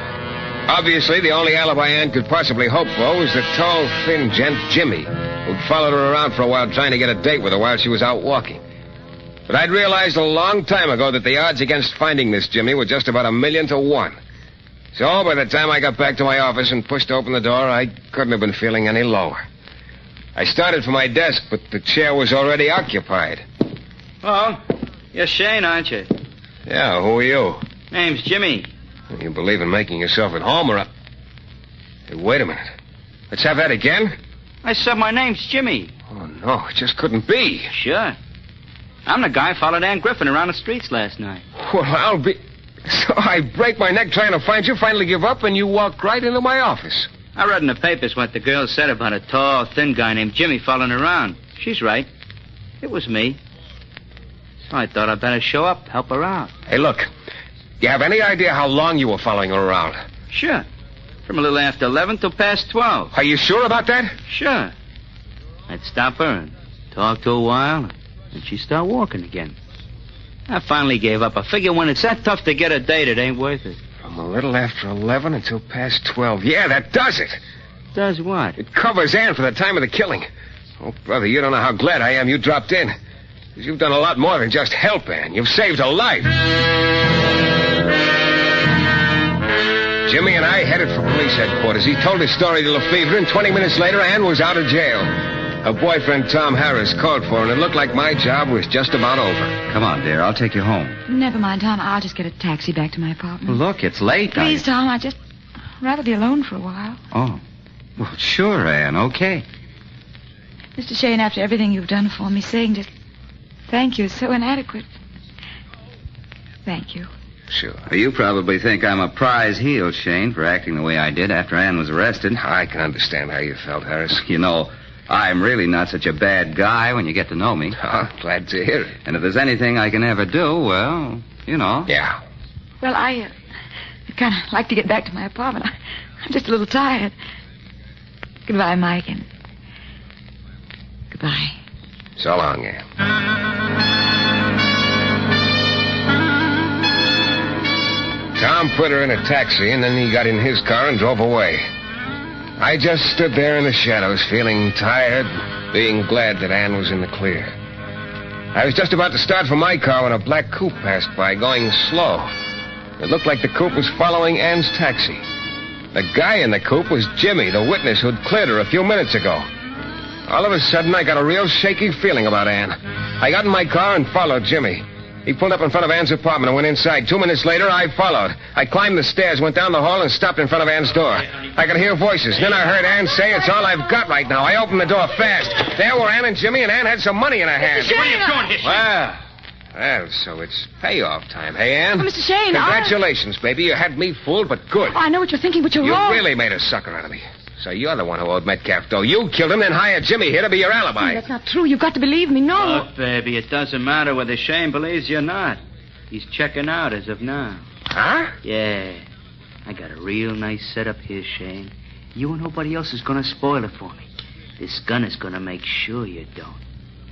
Obviously, the only alibi Ann could possibly hope for was the tall, thin gent, Jimmy, who'd followed her around for a while trying to get a date with her while she was out walking. But I'd realized a long time ago that the odds against finding this Jimmy were just about 1,000,000 to 1. So by the time I got back to my office and pushed open the door, I couldn't have been feeling any lower. I started for my desk, but the chair was already occupied. Oh, you're Shayne, aren't you? Yeah, who are you? Name's Jimmy. You believe in making yourself at home, or... Hey, wait a minute. Let's have that again? I said my name's Jimmy. Oh, no, it just couldn't be. Sure. I'm the guy who followed Ann Griffin around the streets last night. Well, I'll be... So I break my neck trying to find you, finally give up, and you walk right into my office. I read in the papers what the girl said about a tall, thin guy named Jimmy following her around. She's right. It was me. So I thought I'd better show up, help her out. Hey, look. You have any idea how long you were following her around? Sure. From a little after 11 till past 12. Are you sure about that? Sure. I'd stop her and talk to her a while, and she'd start walking again. I finally gave up. I figure when it's that tough to get a date, it ain't worth it. From a little after 11 until past 12. Yeah, that does it. Does what? It covers Ann for the time of the killing. Oh, brother, you don't know how glad I am you dropped in. Because you've done a lot more than just help Ann. You've saved her life. Jimmy and I headed for police headquarters. He told his story to Lefevre, and 20 minutes later, Ann was out of jail. Her boyfriend, Tom Harris, called for her, and it looked like my job was just about over. Come on, dear. I'll take you home. Never mind, Tom. I'll just get a taxi back to my apartment. Look, it's late. Please, Tom, I'd just rather be alone for a while. Oh. Well, sure, Ann. Okay. Mr. Shayne, after everything you've done for me, saying just thank you is so inadequate. Thank you. Sure. You probably think I'm a prize heel, Shayne, for acting the way I did after Ann was arrested. I can understand how you felt, Harris. You know, I'm really not such a bad guy when you get to know me. Oh, glad to hear it. And if there's anything I can ever do, well, you know. Yeah. Well, I'd kind of like to get back to my apartment. I'm just a little tired. Goodbye, Mike, and goodbye. So long, Ann. Tom put her in a taxi, and then he got in his car and drove away. I just stood there in the shadows, feeling tired, being glad that Ann was in the clear. I was just about to start for my car when a black coupe passed by, going slow. It looked like the coupe was following Ann's taxi. The guy in the coupe was Jimmy, the witness who'd cleared her a few minutes ago. All of a sudden, I got a real shaky feeling about Ann. I got in my car and followed Jimmy. He pulled up in front of Ann's apartment and went inside. 2 minutes later, I followed. I climbed the stairs, went down the hall, and stopped in front of Ann's door. I could hear voices. Then I heard Ann say, "It's all I've got right now." I opened the door fast. There were Ann and Jimmy, and Ann had some money in her hand. Mr. Shayne, what are you doing Well, so it's payoff time. Hey, Ann? Oh, Mr. Shayne, Congratulations, baby. You had me fooled, but good. I know what you're thinking, but you're wrong. You really made a sucker out of me. So you're the one who owed Metcalf dough. You killed him, then hired Jimmy here to be your alibi. That's not true. You've got to believe me. No. Look, baby, it doesn't matter whether Shayne believes you or not. He's checking out as of now. Huh? Yeah. I got a real nice setup here, Shayne. You and nobody else is going to spoil it for me. This gun is going to make sure you don't.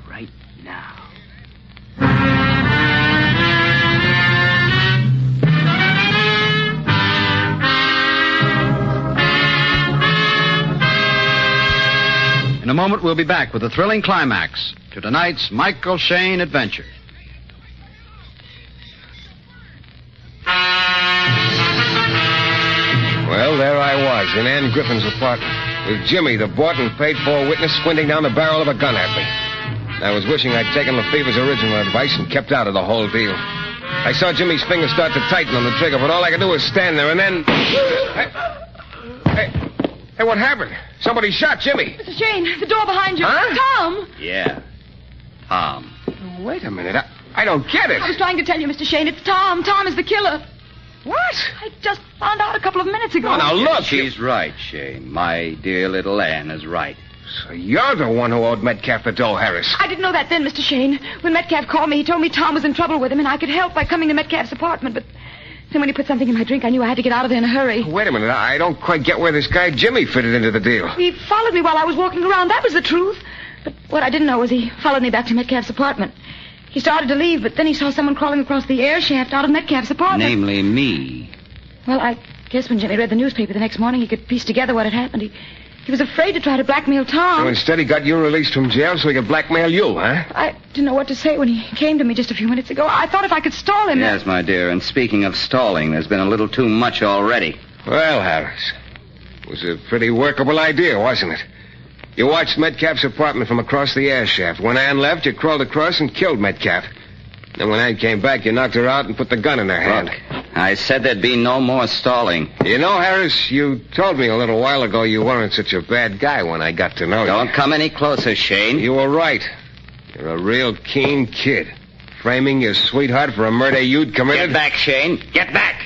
Right now. In a moment, we'll be back with a thrilling climax to tonight's Michael Shayne adventure. Well, there I was, in Ann Griffin's apartment, with Jimmy, the bought and paid-for witness, squinting down the barrel of a gun at me. I was wishing I'd taken Lefevre's original advice and kept out of the whole deal. I saw Jimmy's fingers start to tighten on the trigger, but all I could do was stand there, and then... Hey, what happened? Somebody shot Jimmy. Mr. Shayne, the door behind you. Huh? Tom! Yeah. Tom. Wait a minute. I don't get it. I was trying to tell you, Mr. Shayne. It's Tom. Tom is the killer. What? I just found out a couple of minutes ago. Oh, now look. She's right, Shayne. My dear little Ann is right. So you're the one who owed Metcalf the dough, Harris. I didn't know that then, Mr. Shayne. When Metcalf called me, he told me Tom was in trouble with him and I could help by coming to Metcalf's apartment, but... Then when he put something in my drink, I knew I had to get out of there in a hurry. Wait a minute. I don't quite get where this guy Jimmy fitted into the deal. He followed me while I was walking around. That was the truth. But what I didn't know was he followed me back to Metcalf's apartment. He started to leave, but then he saw someone crawling across the air shaft out of Metcalf's apartment. Namely me. Well, I guess when Jimmy read the newspaper the next morning, he could piece together what had happened. He was afraid to try to blackmail Tom. So instead he got you released from jail so he could blackmail you, huh? I didn't know what to say when he came to me just a few minutes ago. I thought if I could stall him... Yes, my dear, and speaking of stalling, there's been a little too much already. Well, Harris, it was a pretty workable idea, wasn't it? You watched Metcalf's apartment from across the air shaft. When Ann left, you crawled across and killed Metcalf. Then when Ann came back, you knocked her out and put the gun in her hand. Look, I said there'd be no more stalling. You know, Harris, you told me a little while ago you weren't such a bad guy when I got to know you. Don't come any closer, Shayne. You were right. You're a real keen kid. Framing your sweetheart for a murder you'd committed. Get back, Shayne. Get back.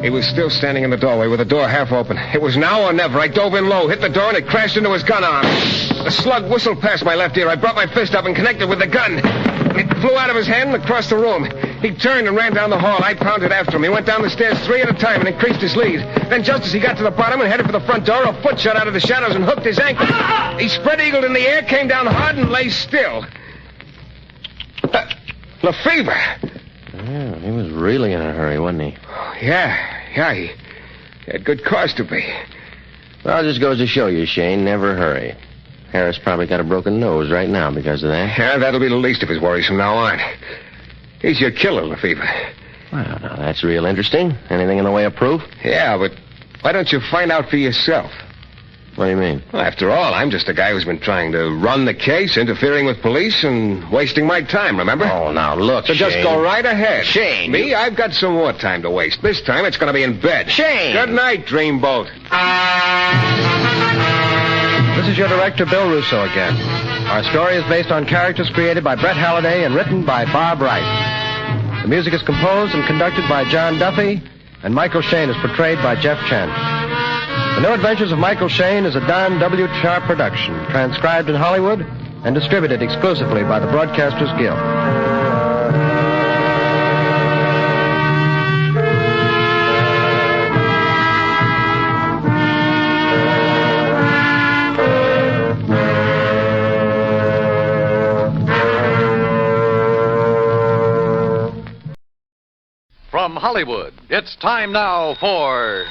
He was still standing in the doorway with the door half open. It was now or never. I dove in low, hit the door, and it crashed into his gun arm. The slug whistled past my left ear. I brought my fist up and connected with the gun. It flew out of his hand and across the room. He turned and ran down the hall. I pounded after him. He went down the stairs 3 at a time and increased his lead. Then just as he got to the bottom and headed for the front door, a foot shot out of the shadows and hooked his ankle. He spread-eagled in the air, came down hard, and lay still. Lefevre. Yeah, he was really in a hurry, wasn't he? Yeah, he had good cause to be. Well, it just goes to show you, Shayne, never hurry. Harris probably got a broken nose right now because of that. Yeah, that'll be the least of his worries from now on. He's your killer, Lefevre. Well, now, that's real interesting. Anything in the way of proof? Yeah, but why don't you find out for yourself? What do you mean? Well, after all, I'm just a guy who's been trying to run the case, interfering with police, and wasting my time, remember? Oh, now, look, So just Shayne. go right ahead. Shayne, Me, you- I've got some more time to waste. This time it's going to be in bed. Shayne! Good night, Dreamboat. This is your director, Bill Russo, again. Our story is based on characters created by Brett Halliday and written by Bob Wright. The music is composed and conducted by John Duffy, and Michael Shayne is portrayed by Jeff Chandler. The New Adventures of Michael Shayne is a Don W. Sharp production, transcribed in Hollywood and distributed exclusively by the Broadcasters Guild. From Hollywood, it's time now for...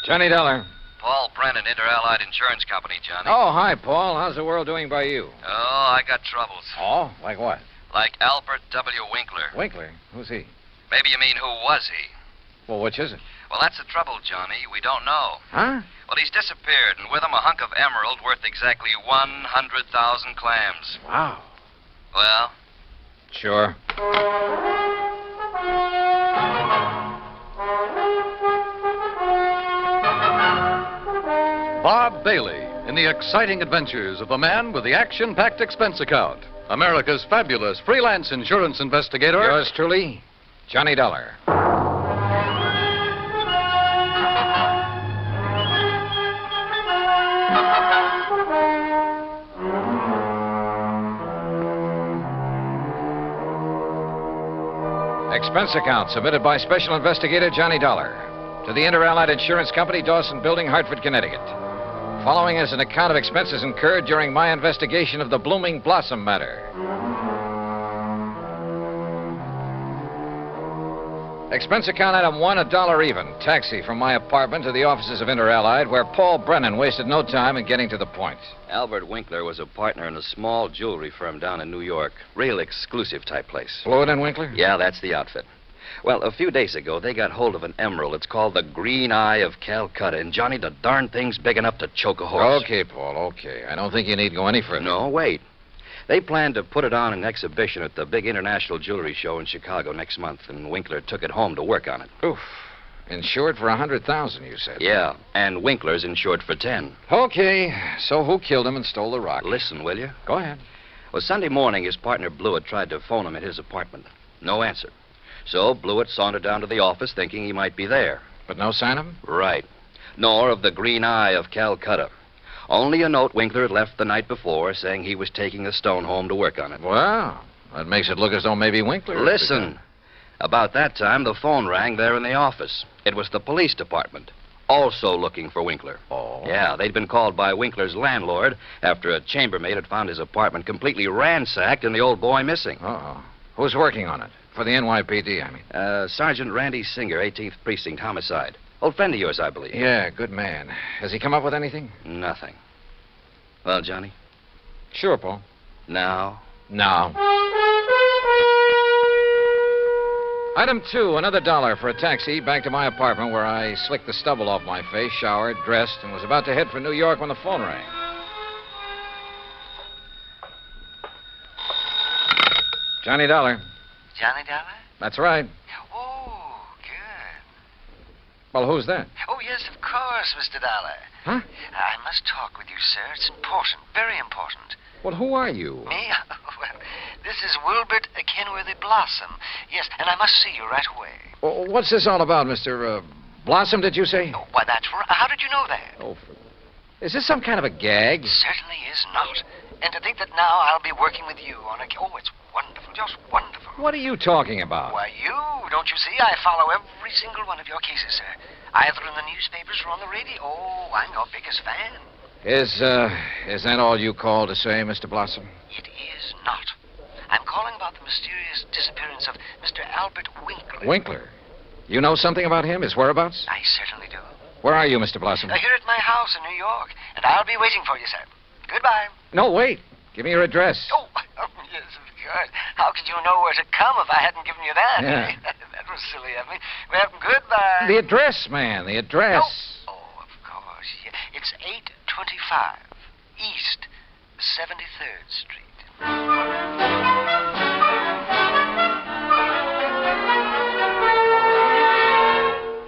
Johnny Dollar. Paul Brennan, Inter-Allied Insurance Company, Johnny. Oh, hi, Paul. How's the world doing by you? Oh, I got troubles. Oh, like what? Like Albert W. Winkler. Winkler? Who's he? Maybe you mean who was he? Well, which is it? Well, that's the trouble, Johnny. We don't know. Huh? Well, he's disappeared, and with him a hunk of emerald worth exactly 100,000 clams. Wow. Well? Sure. Bob Bailey in the exciting adventures of the man with the action-packed expense account. America's fabulous freelance insurance investigator. Yours truly, Johnny Dollar. Expense account submitted by Special Investigator Johnny Dollar to the Inter-Allied Insurance Company, Dawson Building, Hartford, Connecticut. Following is an account of expenses incurred during my investigation of the Blooming Blossom matter. Expense account item 1, $1 even. Taxi from my apartment to the offices of Inter-Allied, where Paul Brennan wasted no time in getting to the point. Albert Winkler was a partner in a small jewelry firm down in New York. Real exclusive type place. Fluid and Winkler? Yeah, that's the outfit. Well, a few days ago, they got hold of an emerald. It's called the Green Eye of Calcutta. And, Johnny, the darn thing's big enough to choke a horse. Okay, Paul, okay. I don't think you need to go any further. No, wait. They plan to put it on an exhibition at the big international jewelry show in Chicago next month, and Winkler took it home to work on it. Oof. Insured for 100,000, you said. Yeah, and Winkler's insured for 10. Okay, so who killed him and stole the rock? Listen, will you? Go ahead. Well, Sunday morning, his partner Blewett tried to phone him at his apartment. No answer. So Blewett sauntered down to the office thinking he might be there. But no sign of him? Right. Nor of the Green Eye of Calcutta. Only a note Winkler had left the night before saying he was taking the stone home to work on it. Well, that makes it look as though maybe Winkler... Listen. About that time, the phone rang there in the office. It was the police department, also looking for Winkler. Oh. Yeah, they'd been called by Winkler's landlord after a chambermaid had found his apartment completely ransacked and the old boy missing. Uh-oh. Who's working on it? For the NYPD, I mean. Sergeant Randy Singer, 18th Precinct, homicide. Old friend of yours, I believe. Yeah, good man. Has he come up with anything? Nothing. Well, Johnny? Sure, Paul. Now? Now. Item 2, another $1 for a taxi back to my apartment where I slicked the stubble off my face, showered, dressed, and was about to head for New York when the phone rang. Johnny Dollar. Johnny Dollar? That's right. Oh, good. Well, who's that? Oh, yes, of course, Mr. Dollar. Huh? I must talk with you, sir. It's important, very important. Well, who are you? Me? Well, this is Wilbert Kenworthy Blossom. Yes, and I must see you right away. Well, what's this all about, Mr. Blossom, did you say? Oh, why, that's right. How did you know that? Oh, is this some kind of a gag? Certainly is not. And to think that now I'll be working with you on a... Oh, it's wonderful, just wonderful. What are you talking about? Why, you, don't you see? I follow every single one of your cases, sir. Either in the newspapers or on the radio. Oh, I'm your biggest fan. Is that all you called to say, Mr. Blossom? It is not. I'm calling about the mysterious disappearance of Mr. Albert Winkler. Winkler? You know something about him, his whereabouts? I certainly do. Where are you, Mr. Blossom? Here at my house in New York, and I'll be waiting for you, sir. Goodbye. No, wait. Give me your address. Oh, yes, of Sure. How could you know where to come if I hadn't given you that? Yeah. That was silly of me. Well, goodbye. The address, man, the address. Oh, of course. Yeah. It's 825 East 73rd Street.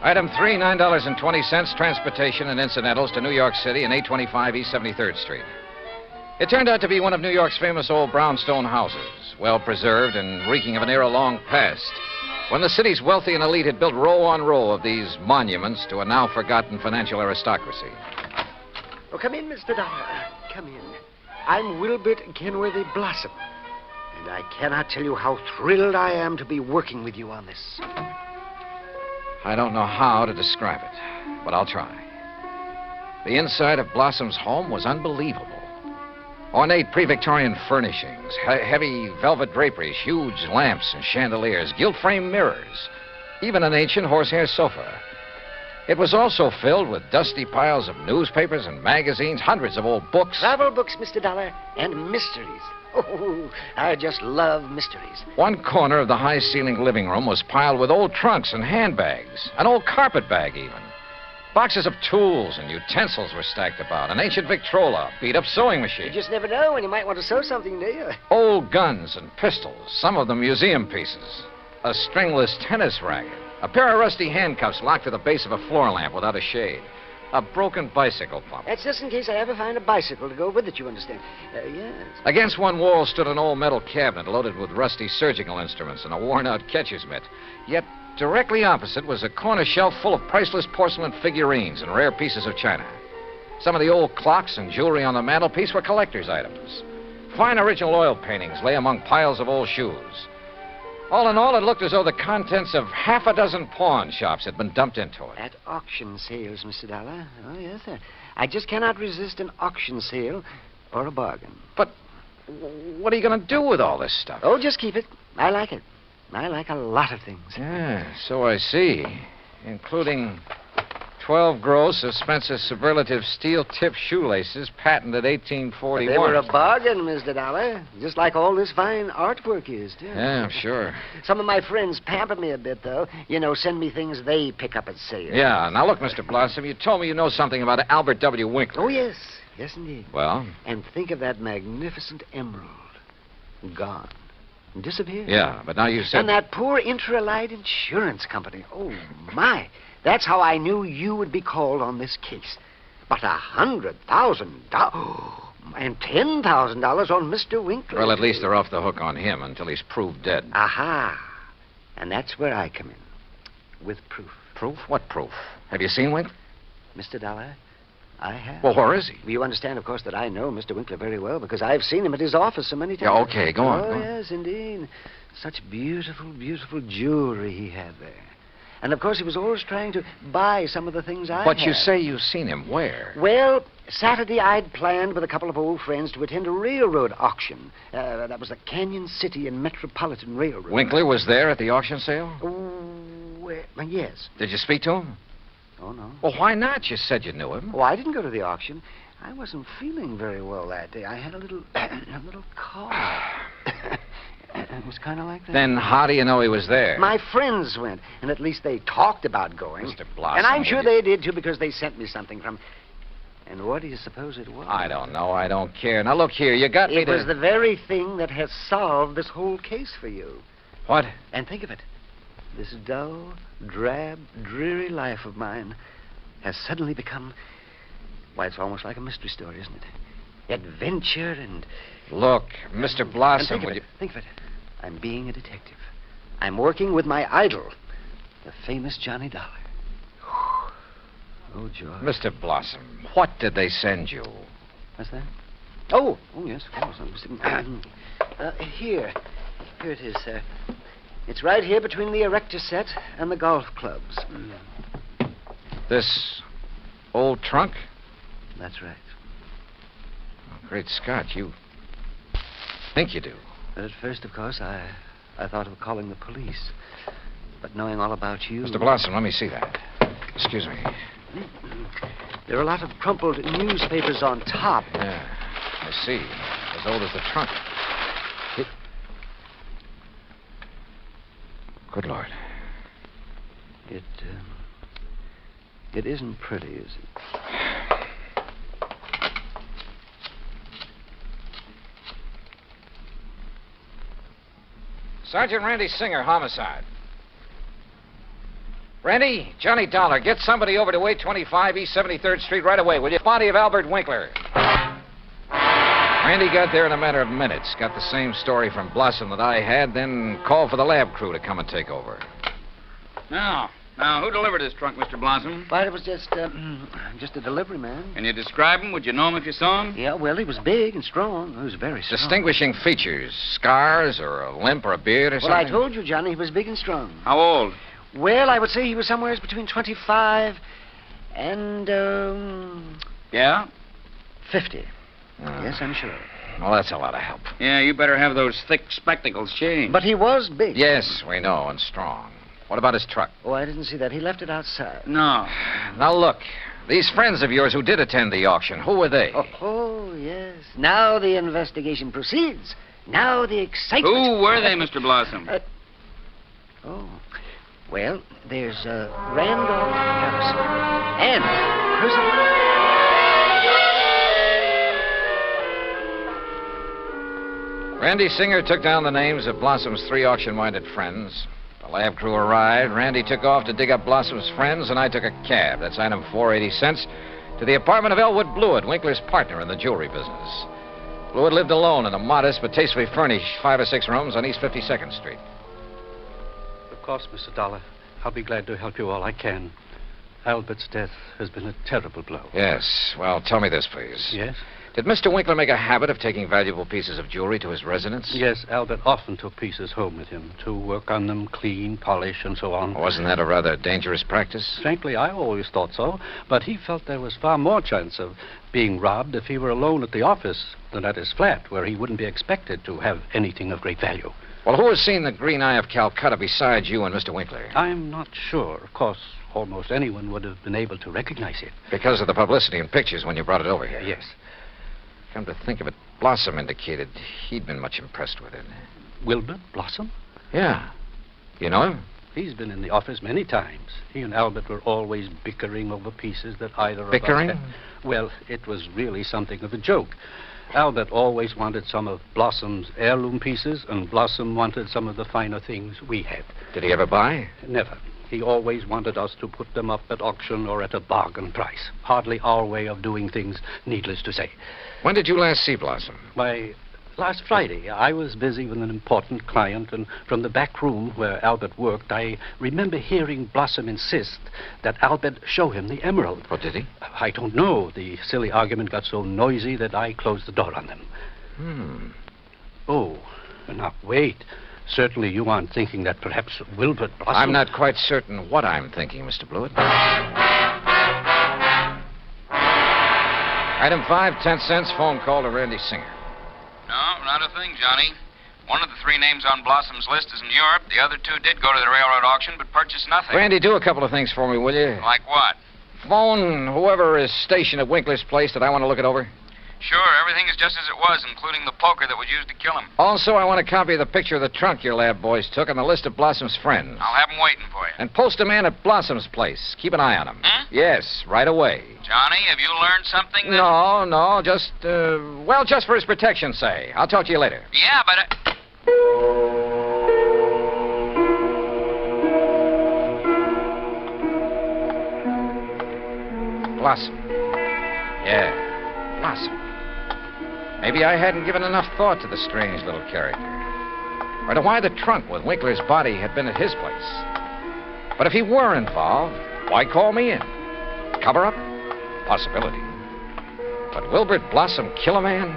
Item 3, $9.20, transportation and incidentals to New York City and 825 East 73rd Street. It turned out to be one of New York's famous old brownstone houses, well preserved and reeking of an era long past, when the city's wealthy and elite had built row on row of these monuments to a now forgotten financial aristocracy. Oh, come in, Mr. Dollar. Come in. I'm Wilbert Kenworthy Blossom, and I cannot tell you how thrilled I am to be working with you on this. I don't know how to describe it, but I'll try. The inside of Blossom's home was unbelievable. Ornate pre-Victorian furnishings, heavy velvet draperies, huge lamps and chandeliers, gilt-framed mirrors, even an ancient horsehair sofa. It was also filled with dusty piles of newspapers and magazines, hundreds of old books. Travel books, Mr. Dollar, and mysteries. Oh, I just love mysteries. One corner of the high-ceilinged living room was piled with old trunks and handbags, an old carpet bag even. Boxes of tools and utensils were stacked about, an ancient Victrola, beat-up sewing machine. You just never know when you might want to sew something, do you? Old guns and pistols, some of them museum pieces. A stringless tennis racket, a pair of rusty handcuffs locked to the base of a floor lamp without a shade, a broken bicycle pump. That's just in case I ever find a bicycle to go with it, you understand. Yes. Against one wall stood an old metal cabinet loaded with rusty surgical instruments and a worn-out catcher's mitt. Yet directly opposite was a corner shelf full of priceless porcelain figurines and rare pieces of china. Some of the old clocks and jewelry on the mantelpiece were collector's items. Fine original oil paintings lay among piles of old shoes. All in all, it looked as though the contents of half a dozen pawn shops had been dumped into it. At auction sales, Mr. Dollar. Oh, yes, sir. I just cannot resist an auction sale or a bargain. But what are you going to do with all this stuff? Oh, just keep it. I like it. I like a lot of things. Yeah, so I see. Including 12 gross, suspensive, superlative steel-tipped shoelaces, patented 1841. They were a bargain, Mr. Dollar. Just like all this fine artwork is, too. Yeah, I'm sure. Some of my friends pamper me a bit, though. You know, send me things they pick up at sale. Yeah, now look, Mr. Blossom, you told me you know something about Albert W. Winkler. Oh, yes. Yes, indeed. Well? And think of that magnificent emerald. Gone. Disappeared. Yeah, but now you said... And that poor Intralite Insurance Company. Oh, my. That's how I knew you would be called on this case. But $100,000... and $10,000 on Mr. Winkler. Well, at least they're off the hook on him until he's proved dead. Aha. And that's where I come in. With proof. Proof? What proof? Have you seen Winkler? Mr. Dollar, I have. Well, where is he? You understand, of course, that I know Mr. Winkler very well because I've seen him at his office so many times. Yeah, okay, go on. Oh, go on. Yes, indeed. Such beautiful, beautiful jewelry he had there. And, of course, he was always trying to buy some of the things I But had. you say you've seen him where? Well, Saturday I'd planned with a couple of old friends to attend a railroad auction. That was the Canyon City and Metropolitan Railroad. Winkler was there at the auction sale? Yes. Did you speak to him? Oh, no. Well, why not? You said you knew him. Oh, I didn't go to the auction. I wasn't feeling very well that day. I had a little cough. It was kind of like that. Then how do you know he was there? My friends went, and at least they talked about going. Mr. Blossom. And I'm sure they did, too, because they sent me something from... And what do you suppose it was? I don't know. I don't care. Now, look here. You got me It to... was the very thing that has solved this whole case for you. What? And think of it. This dull, drab, dreary life of mine has suddenly become... Why, it's almost like a mystery story, isn't it? Adventure and... Look, Mr. Blossom, Think of it. I'm being a detective. I'm working with my idol, the famous Johnny Dollar. Oh, George. Mr. Blossom, what did they send you? What's that? Oh, yes, of course. Here it is, sir. It's right here between the erector set and the golf clubs. This old trunk? That's right. Oh, great Scott, you think you do. But at first, of course, I thought of calling the police. But knowing all about you... Mr. Blossom, let me see that. Excuse me. There are a lot of crumpled newspapers on top. Yeah, I see. As old as the trunk. Good Lord. It isn't pretty, is it? Sergeant Randy Singer, homicide. Randy, Johnny Dollar, get somebody over to 825 East 73rd Street right away, will you? Body of Albert Winkler. Randy got there in a matter of minutes. Got the same story from Blossom that I had, then called for the lab crew to come and take over. Now, who delivered this trunk, Mr. Blossom? Well, it was just a delivery man. Can you describe him? Would you know him if you saw him? Yeah, well, he was big and strong. He was very strong. Distinguishing features, scars or a limp or a beard or something? Well, I told you, Johnny, he was big and strong. How old? Well, I would say he was somewhere between 25 and, Yeah? 50. Yes, I'm sure. Well, that's a lot of help. Yeah, you better have those thick spectacles changed. But he was big. Yes, we know, and strong. What about his truck? Oh, I didn't see that. He left it outside. No. Now, look. These friends of yours who did attend the auction, who were they? Oh, yes. Now the investigation proceeds. Now the excitement. Who were they, Mr. Blossom? Well, there's Randolph Harrison and prisoner. Randy Singer took down the names of Blossom's 3 auction-minded friends. The lab crew arrived. Randy took off to dig up Blossom's friends, and I took a cab. That's item 480 cents to the apartment of Elwood Blewett, Winkler's partner in the jewelry business. Blewett lived alone in a modest but tastefully furnished 5 or 6 rooms on East 52nd Street. Of course, Mr. Dollar. I'll be glad to help you all I can. Albert's death has been a terrible blow. Yes. Well, tell me this, please. Yes? Did Mr. Winkler make a habit of taking valuable pieces of jewelry to his residence? Yes, Albert often took pieces home with him to work on them, clean, polish, and so on. Wasn't that a rather dangerous practice? Frankly, I always thought so, but he felt there was far more chance of being robbed if he were alone at the office than at his flat, where he wouldn't be expected to have anything of great value. Well, who has seen the Green Eye of Calcutta besides you and Mr. Winkler? I'm not sure. Of course, almost anyone would have been able to recognize it. Because of the publicity and pictures when you brought it over here? Yes. Come to think of it, Blossom indicated he'd been much impressed with it. Wilbur Blossom? Yeah. You know him? He's been in the office many times. He and Albert were always bickering over pieces that either bickering? of us had. Well, it was really something of a joke. Albert always wanted some of Blossom's heirloom pieces, and Blossom wanted some of the finer things we had. Did he ever buy? Never. He always wanted us to put them up at auction or at a bargain price. Hardly our way of doing things, needless to say. When did you last see Blossom? Why, last Friday. I was busy with an important client, and from the back room where Albert worked, I remember hearing Blossom insist that Albert show him the emerald. What did he? I don't know. The silly argument got so noisy that I closed the door on them. Oh, now wait. Certainly you aren't thinking that perhaps Wilbur Blossom... I'm not quite certain what I'm thinking, Mr. Blewett. Item 5, 10 cents, phone call to Randy Singer. No, not a thing, Johnny. One of the 3 names on Blossom's list is in Europe. The other 2 did go to the railroad auction, but purchased nothing. Randy, do a couple of things for me, will you? Like what? Phone whoever is stationed at Winkler's place that I want to look it over. Sure, everything is just as it was, including the poker that was used to kill him. Also, I want a copy of the picture of the trunk your lab boys took and the list of Blossom's friends. I'll have them waiting for you. And post a man at Blossom's place. Keep an eye on him. Yes, right away. Johnny, have you learned something that... No, just, just for his protection, say. I'll talk to you later. Yeah, but... Blossom. Yeah, Blossom. Maybe I hadn't given enough thought to the strange little character. Or to why the trunk with Winkler's body had been at his place. But if he were involved, why call me in? Cover up? Possibility. But Wilbert Blossom kill a man?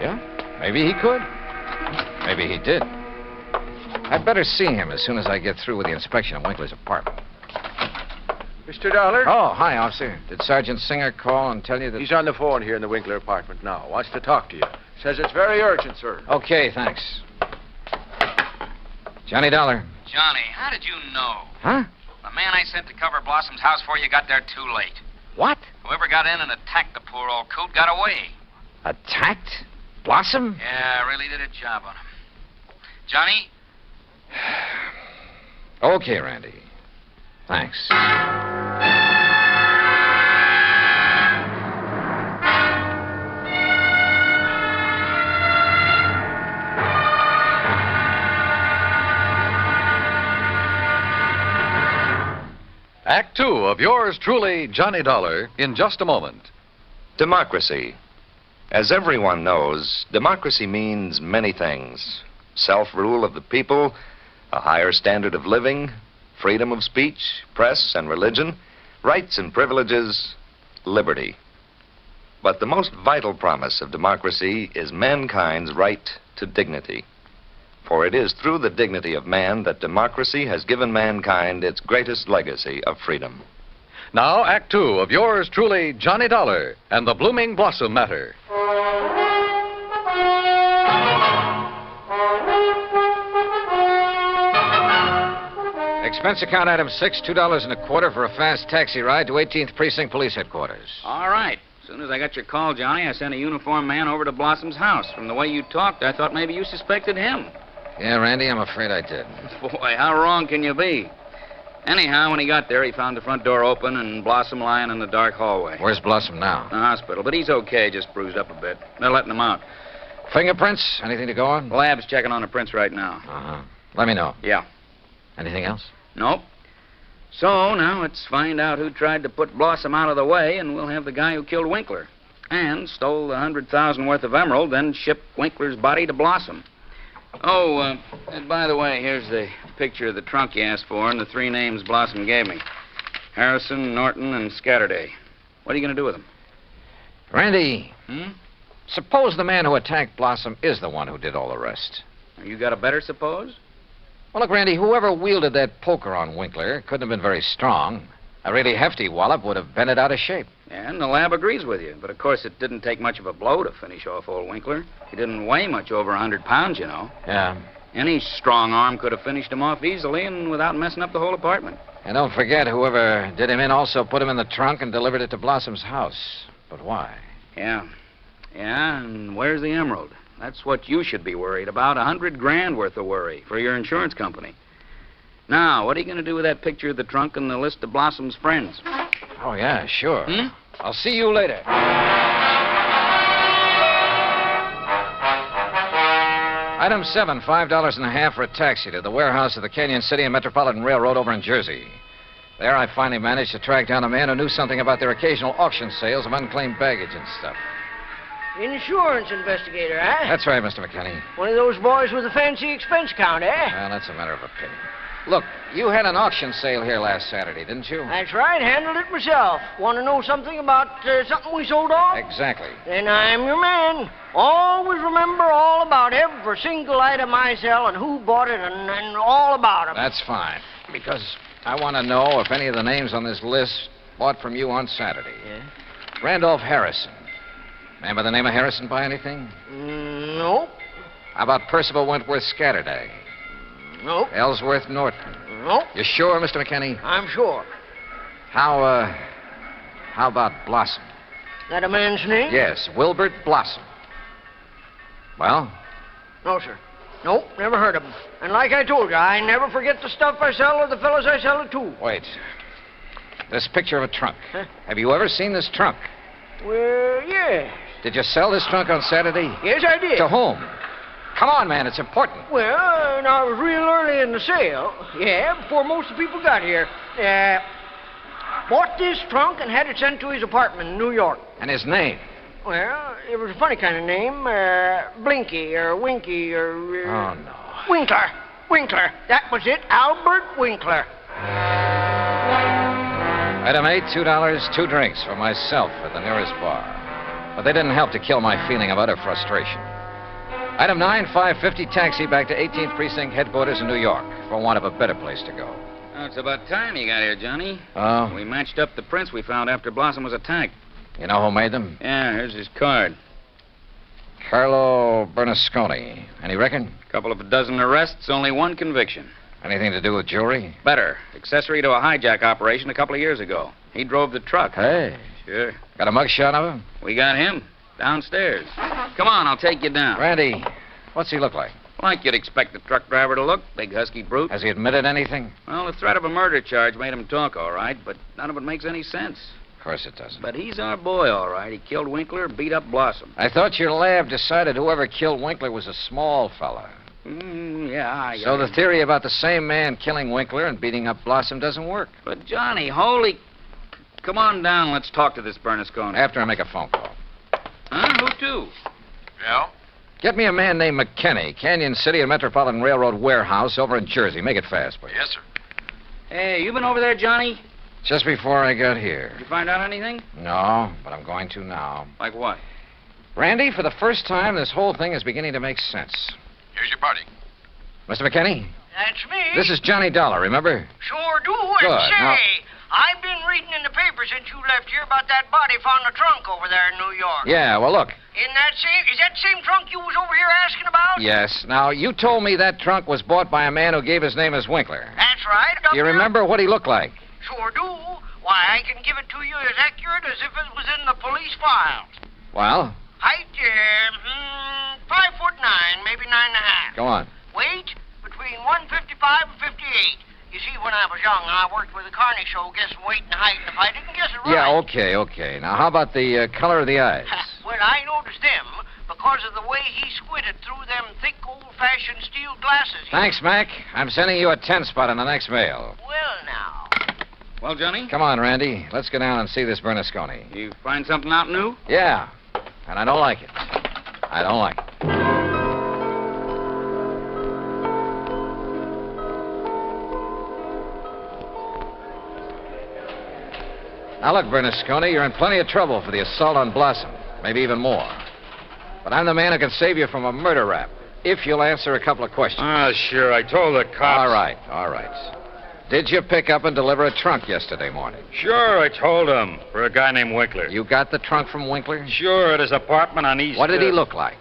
Yeah, maybe he could. Maybe he did. I'd better see him as soon as I get through with the inspection of Winkler's apartment. Mr. Dollar? Oh, hi, officer. Did Sergeant Singer call and tell you that... He's on the phone here in the Winkler apartment now. Wants to talk to you. Says it's very urgent, sir. Okay, thanks. Johnny Dollar. Johnny, how did you know? Huh? The man I sent to cover Blossom's house for you got there too late. What? Whoever got in and attacked the poor old coot got away. Attacked? Blossom? Yeah, really did a job on him. Johnny? Okay, Randy. Thanks. Act Two of yours truly, Johnny Dollar, in just a moment. Democracy. As everyone knows, democracy means many things. Self-rule of the people, a higher standard of living, freedom of speech, press and religion, rights and privileges, liberty. But the most vital promise of democracy is mankind's right to dignity. For it is through the dignity of man that democracy has given mankind its greatest legacy of freedom. Now, Act Two of yours truly, Johnny Dollar, and the Blooming Blossom Matter. Expense account item 6, $2.25 for a fast taxi ride to 18th Precinct Police Headquarters. All right. As soon as I got your call, Johnny, I sent a uniformed man over to Blossom's house. From the way you talked, I thought maybe you suspected him. Yeah, Randy, I'm afraid I did. Boy, how wrong can you be? Anyhow, when he got there, he found the front door open and Blossom lying in the dark hallway. Where's Blossom now? The hospital, but he's okay, just bruised up a bit. They're letting him out. Fingerprints? Anything to go on? The lab's checking on the prints right now. Uh-huh. Let me know. Yeah. Anything else? Nope. So, now let's find out who tried to put Blossom out of the way, and we'll have the guy who killed Winkler. And stole the $100,000 worth of emerald, then shipped Winkler's body to Blossom. Oh, and by the way, here's the picture of the trunk you asked for and the 3 names Blossom gave me. Harrison, Norton, and Scatterday. What are you going to do with them? Randy, suppose the man who attacked Blossom is the one who did all the rest. You got a better suppose? Well, look, Randy, whoever wielded that poker on Winkler couldn't have been very strong. A really hefty wallop would have bent it out of shape. Yeah, and the lab agrees with you. But, of course, it didn't take much of a blow to finish off old Winkler. He didn't weigh much over 100 pounds, you know. Yeah. Any strong arm could have finished him off easily and without messing up the whole apartment. And don't forget, whoever did him in also put him in the trunk and delivered it to Blossom's house. But why? Yeah. Yeah, and where's the emerald? That's what you should be worried about. $100,000 worth of worry for your insurance company. Now, what are you going to do with that picture of the trunk and the list of Blossom's friends? Oh, yeah, sure. I'll see you later. Item 7, $5.50 for a taxi to the warehouse of the Canyon City and Metropolitan Railroad over in Jersey. There I finally managed to track down a man who knew something about their occasional auction sales of unclaimed baggage and stuff. Insurance investigator, eh? That's right, Mr. McKinney. One of those boys with a fancy expense account, eh? Well, that's a matter of opinion. Look, you had an auction sale here last Saturday, didn't you? That's right. Handled it myself. Want to know something about something we sold off? Exactly. Then I'm your man. Always remember all about every single item I sell and who bought it and all about them. That's fine. Because I want to know if any of the names on this list bought from you on Saturday. Yeah? Randolph Harrison. Man by the name of Harrison buy anything? Nope. How about Percival Wentworth Scatterday? Nope. Ellsworth Norton? Nope. You sure, Mr. McKinney? I'm sure. How about Blossom? That a man's name? Yes, Wilbert Blossom. Well? No, sir. Nope, never heard of him. And like I told you, I never forget the stuff I sell or the fellows I sell it to. Wait. This picture of a trunk. Huh? Have you ever seen this trunk? Well, yes. Did you sell this trunk on Saturday? Yes, I did. To whom? Come on, man, it's important. Well, I was real early in the sale. Yeah, before most of the people got here. Bought this trunk and had it sent to his apartment in New York. And his name? Well, it was a funny kind of name. Blinky or Winky or... Oh, no. Winkler. That was it. Albert Winkler. Item 8, $2, 2 drinks for myself at the nearest bar. But they didn't help to kill my feeling of utter frustration. Item 9, $5.50 taxi back to 18th Precinct headquarters in New York for want of a better place to go. Oh, it's about time you got here, Johnny. Oh? We matched up the prints we found after Blossom was attacked. You know who made them? Yeah, here's his card. Carlo Bernasconi. Any reckon? Couple of dozen arrests, only one conviction. Anything to do with jewelry? Better. Accessory to a hijack operation a couple of years ago. He drove the truck. Hey. Sure. Got a mugshot of him? We got him. Downstairs. Come on, I'll take you down. Randy, what's he look like? Like you'd expect the truck driver to look, big husky brute. Has he admitted anything? Well, the threat of a murder charge made him talk, all right, but none of it makes any sense. Of course it doesn't. But he's our boy, all right. He killed Winkler, beat up Blossom. I thought your lab decided whoever killed Winkler was a small fella. Yeah. So the theory about the same man killing Winkler and beating up Blossom doesn't work. But, Johnny, holy... Come on down. Let's talk to this Bernasconi. After I make a phone call. Huh? Who to? Yeah? Get me a man named McKinney, Canyon City and Metropolitan Railroad warehouse over in Jersey. Make it fast, please. Yes, sir. Hey, you been over there, Johnny? Just before I got here. Did you find out anything? No, but I'm going to now. Like what? Randy, for the first time, this whole thing is beginning to make sense. Here's your party. Mr. McKinney? That's me. This is Johnny Dollar, remember? Sure do. Good. And say, Now- I've been reading in the paper since you left here about that body found in the trunk over there in New York. Yeah, well, look. Is that the same trunk you was over here asking about? Yes. Now, you told me that trunk was bought by a man who gave his name as Winkler. That's right. Do you remember what he looked like? Sure do. Why, I can give it to you as accurate as if it was in the police files. Well, Height, 5'9", maybe 9.5. go on. Weight, between 155 and 58. You see, when I was young, I worked with a carny show guessing weight and height, and if I didn't guess it right... Yeah, okay. Now, how about the color of the eyes? Well, I noticed them because of the way he squinted through them thick, old-fashioned steel glasses. Thanks, Mac. I'm sending you a 10-spot on the next mail. Well, now... Well, Johnny? Come on, Randy. Let's go down and see this Bernasconi. You find something out new? Yeah, and I don't like it. I don't like it. Now, look, Bernasconi, you're in plenty of trouble for the assault on Blossom. Maybe even more. But I'm the man who can save you from a murder rap, if you'll answer a couple of questions. Sure. I told the cops. All right. Did you pick up and deliver a trunk yesterday morning? Sure, I told him. For a guy named Winkler. You got the trunk from Winkler? Sure, at his apartment on East... What did he look like?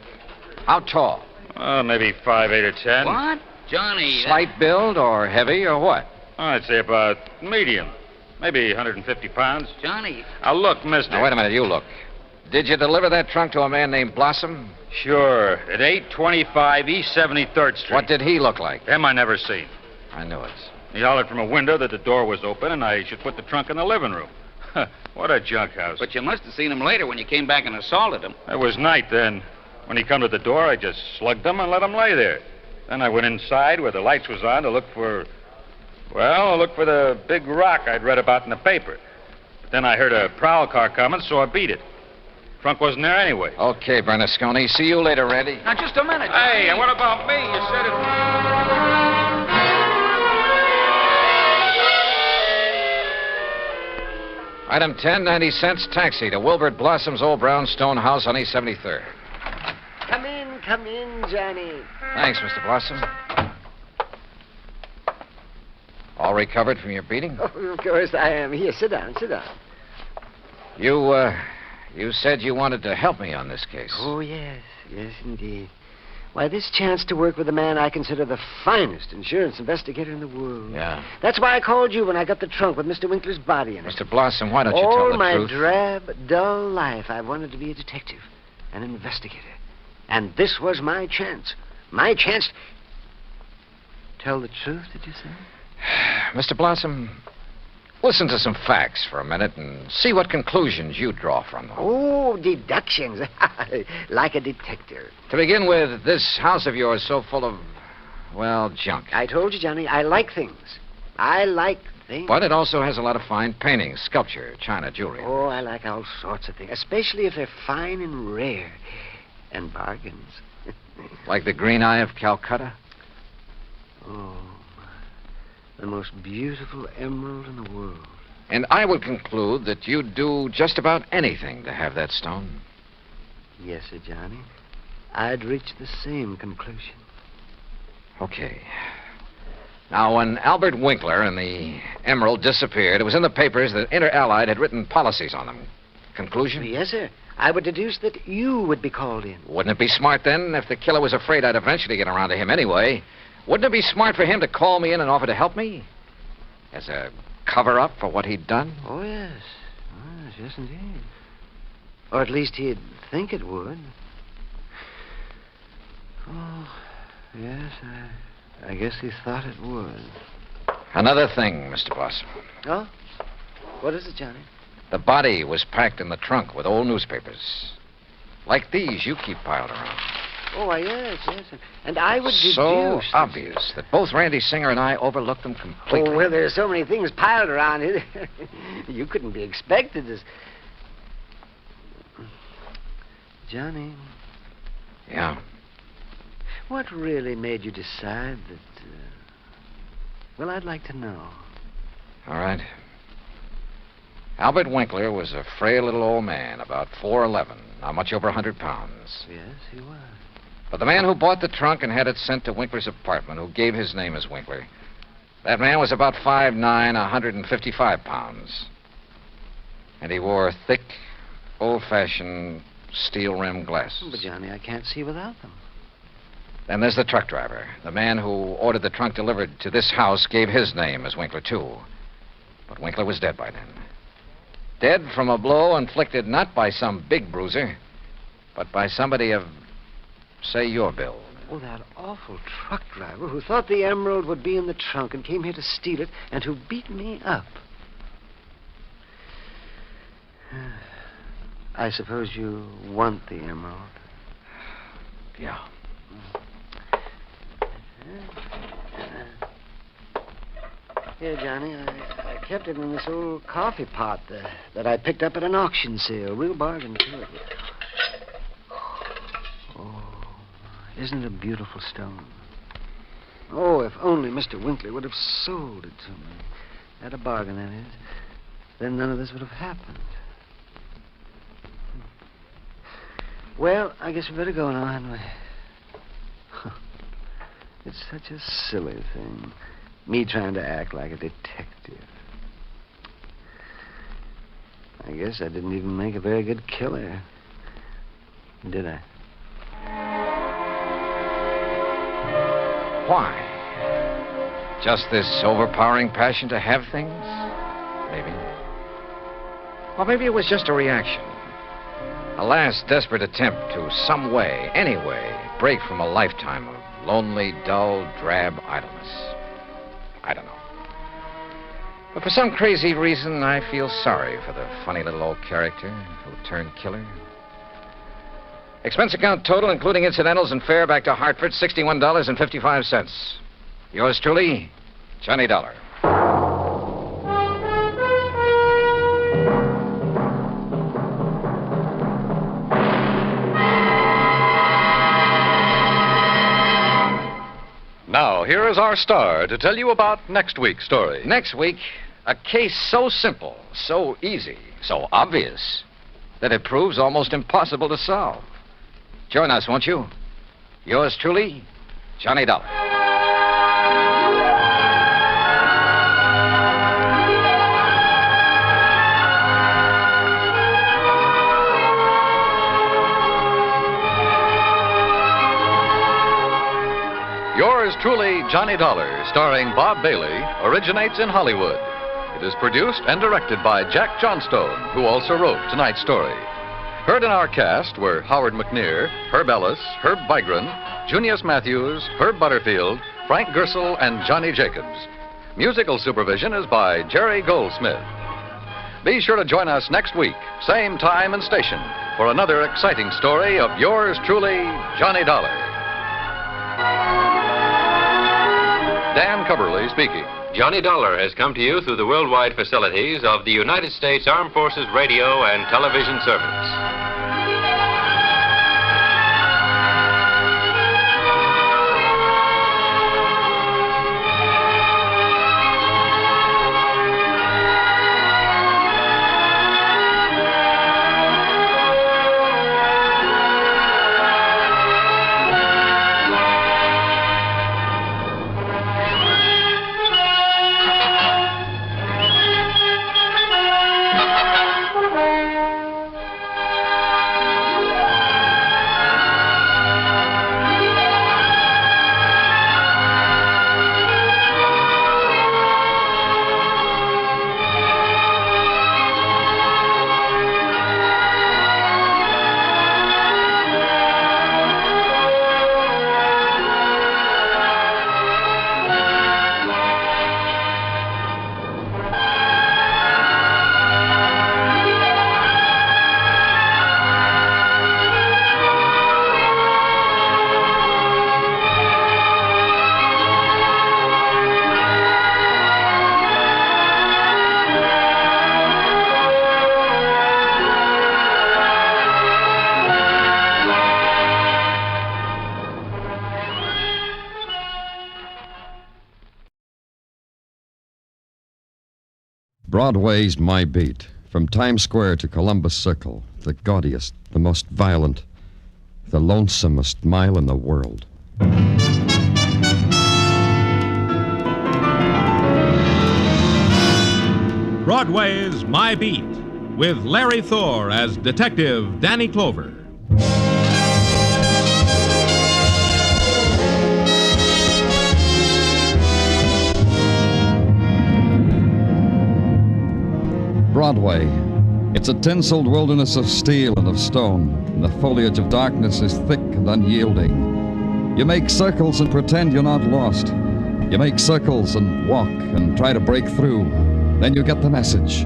How tall? Maybe 5'8" or 10. What? Johnny... Slight build or heavy or what? I'd say about medium. Maybe 150 pounds. Johnny... Now, look, mister. Now, wait a minute, you look. Did you deliver that trunk to a man named Blossom? Sure, at 825 East 73rd Street. What did he look like? Him I never seen. I knew it. He hollered from a window that the door was open and I should put the trunk in the living room. What a junk house. But you must have seen him later when you came back and assaulted him. It was night then. When he come to the door, I just slugged him and let him lay there. Then I went inside where the lights was on to look for... Well, I looked for the big rock I'd read about in the paper. But then I heard a prowl car coming, so I beat it. Trunk wasn't there anyway. Okay, Bernasconi. See you later, Randy. Now, just a minute. Hey, and what about me? You said it... Item 10, 90 cents, taxi to Wilbert Blossom's old brownstone house on East 73rd. Come in, Johnny. Thanks, Mr. Blossom. All recovered from your beating? Oh, of course I am. Here, sit down. You said you wanted to help me on this case. Oh, yes, indeed. Why, this chance to work with a man I consider the finest insurance investigator in the world. Yeah. That's why I called you when I got the trunk with Mr. Winkler's body in it. Mr. Blossom, why don't you tell the All my truth? drab, dull life, I've wanted to be a detective, an investigator. And this was my chance. My chance... Tell the truth, did you say? Mr. Blossom, listen to some facts for a minute and see what conclusions you draw from them. Oh, deductions. Like a detective. To begin with, this house of yours so full of, well, junk. I told you, Johnny, I like things. I like things. But it also has a lot of fine paintings, sculpture, china, jewelry. Oh, I like all sorts of things, especially if they're fine and rare. And bargains. Like the green eye of Calcutta? Oh, the most beautiful emerald in the world. And I would conclude that you'd do just about anything to have that stone. Yes, sir, Johnny. I'd reach the same conclusion. Okay. Now, when Albert Winkler and the emerald disappeared, it was in the papers that Inter Allied had written policies on them. Conclusion? Yes, sir. I would deduce that you would be called in. Wouldn't it be smart, then, if the killer was afraid I'd eventually get around to him anyway? Wouldn't it be smart for him to call me in and offer to help me? As a cover-up for what he'd done? Oh, yes. Yes, indeed. Or at least he'd think it would. Oh, Yes, I guess he thought it would. Another thing, Mr. Blossom. Oh? What is it, Johnny? The body was packed in the trunk with old newspapers. Like these you keep piled around. Oh, why, yes. And I would deduce... So obvious that both Randy Singer and I overlooked them completely. Oh, well, there's so many things piled around here. You couldn't be expected to... Johnny. Yeah? What really made you decide that... Well, I'd like to know. All right. Albert Winkler was a frail little old man, about 4'11", not much over 100 pounds. Yes, he was. But the man who bought the trunk and had it sent to Winkler's apartment, who gave his name as Winkler, that man was about 5'9", 155 pounds. And he wore thick, old-fashioned steel-rimmed glasses. But, Johnny, I can't see without them. Then there's the truck driver. The man who ordered the trunk delivered to this house gave his name as Winkler, too. But Winkler was dead by then. Dead from a blow inflicted not by some big bruiser, but by somebody of, say, your build. Oh, that awful truck driver who thought the emerald would be in the trunk and came here to steal it and who beat me up. I suppose you want the emerald. Yeah. Here, Johnny, I kept it in this old coffee pot that I picked up at an auction sale. Real bargain, too. Oh, isn't it a beautiful stone? Oh, if only Mr. Winkler would have sold it to me. At a bargain, that is. Then none of this would have happened. Well, I guess we better go now, hadn't we? It's such a silly thing. Me trying to act like a detective. I guess I didn't even make a very good killer. Did I? Why? Just this overpowering passion to have things? Maybe. Or maybe it was just a reaction. A last desperate attempt to some way, any way, break from a lifetime of lonely, dull, drab idleness. I don't know. But for some crazy reason, I feel sorry for the funny little old character who turned killer. Expense account total, including incidentals and fare back to Hartford, $61.55. Yours truly, Johnny Dollar. Now, here is our star to tell you about next week's story. Next week, a case so simple, so easy, so obvious, that it proves almost impossible to solve. Join us, won't you? Yours truly, Johnny Dollar. Yours truly, Johnny Dollar, starring Bob Bailey, originates in Hollywood. It is produced and directed by Jack Johnstone, who also wrote tonight's story. Heard in our cast were Howard McNear, Herb Ellis, Herb Bygren, Junius Matthews, Herb Butterfield, Frank Gersel, and Johnny Jacobs. Musical supervision is by Jerry Goldsmith. Be sure to join us next week, same time and station, for another exciting story of yours truly, Johnny Dollar. Dan Cubberly speaking. Johnny Dollar has come to you through the worldwide facilities of the United States Armed Forces Radio and Television Service. Broadway's my beat. From Times Square to Columbus Circle. The gaudiest, the most violent, the lonesomest mile in the world. Broadway's My Beat, with Larry Thor as Detective Danny Clover. Broadway. It's a tinseled wilderness of steel and of stone, and the foliage of darkness is thick and unyielding. You make circles and pretend you're not lost. You make circles and walk and try to break through. Then you get the message.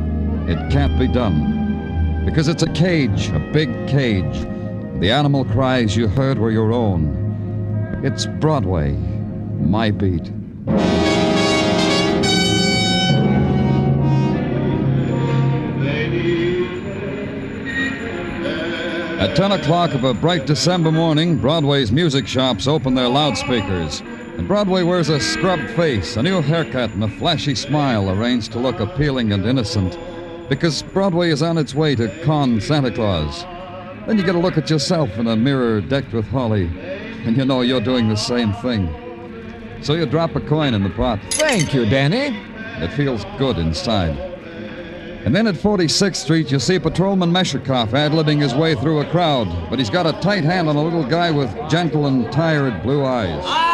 It can't be done. Because it's a cage, a big cage. The animal cries you heard were your own. It's Broadway, my beat. At 10 o'clock of a bright December morning, Broadway's music shops open their loudspeakers. And Broadway wears a scrubbed face, a new haircut, and a flashy smile arranged to look appealing and innocent. Because Broadway is on its way to con Santa Claus. Then you get a look at yourself in a mirror decked with holly, and you know you're doing the same thing. So you drop a coin in the pot. Thank you, Danny. It feels good inside. And then at 46th Street, you see Patrolman Meshikoff ad-libbing his way through a crowd, but he's got a tight hand on a little guy with gentle and tired blue eyes.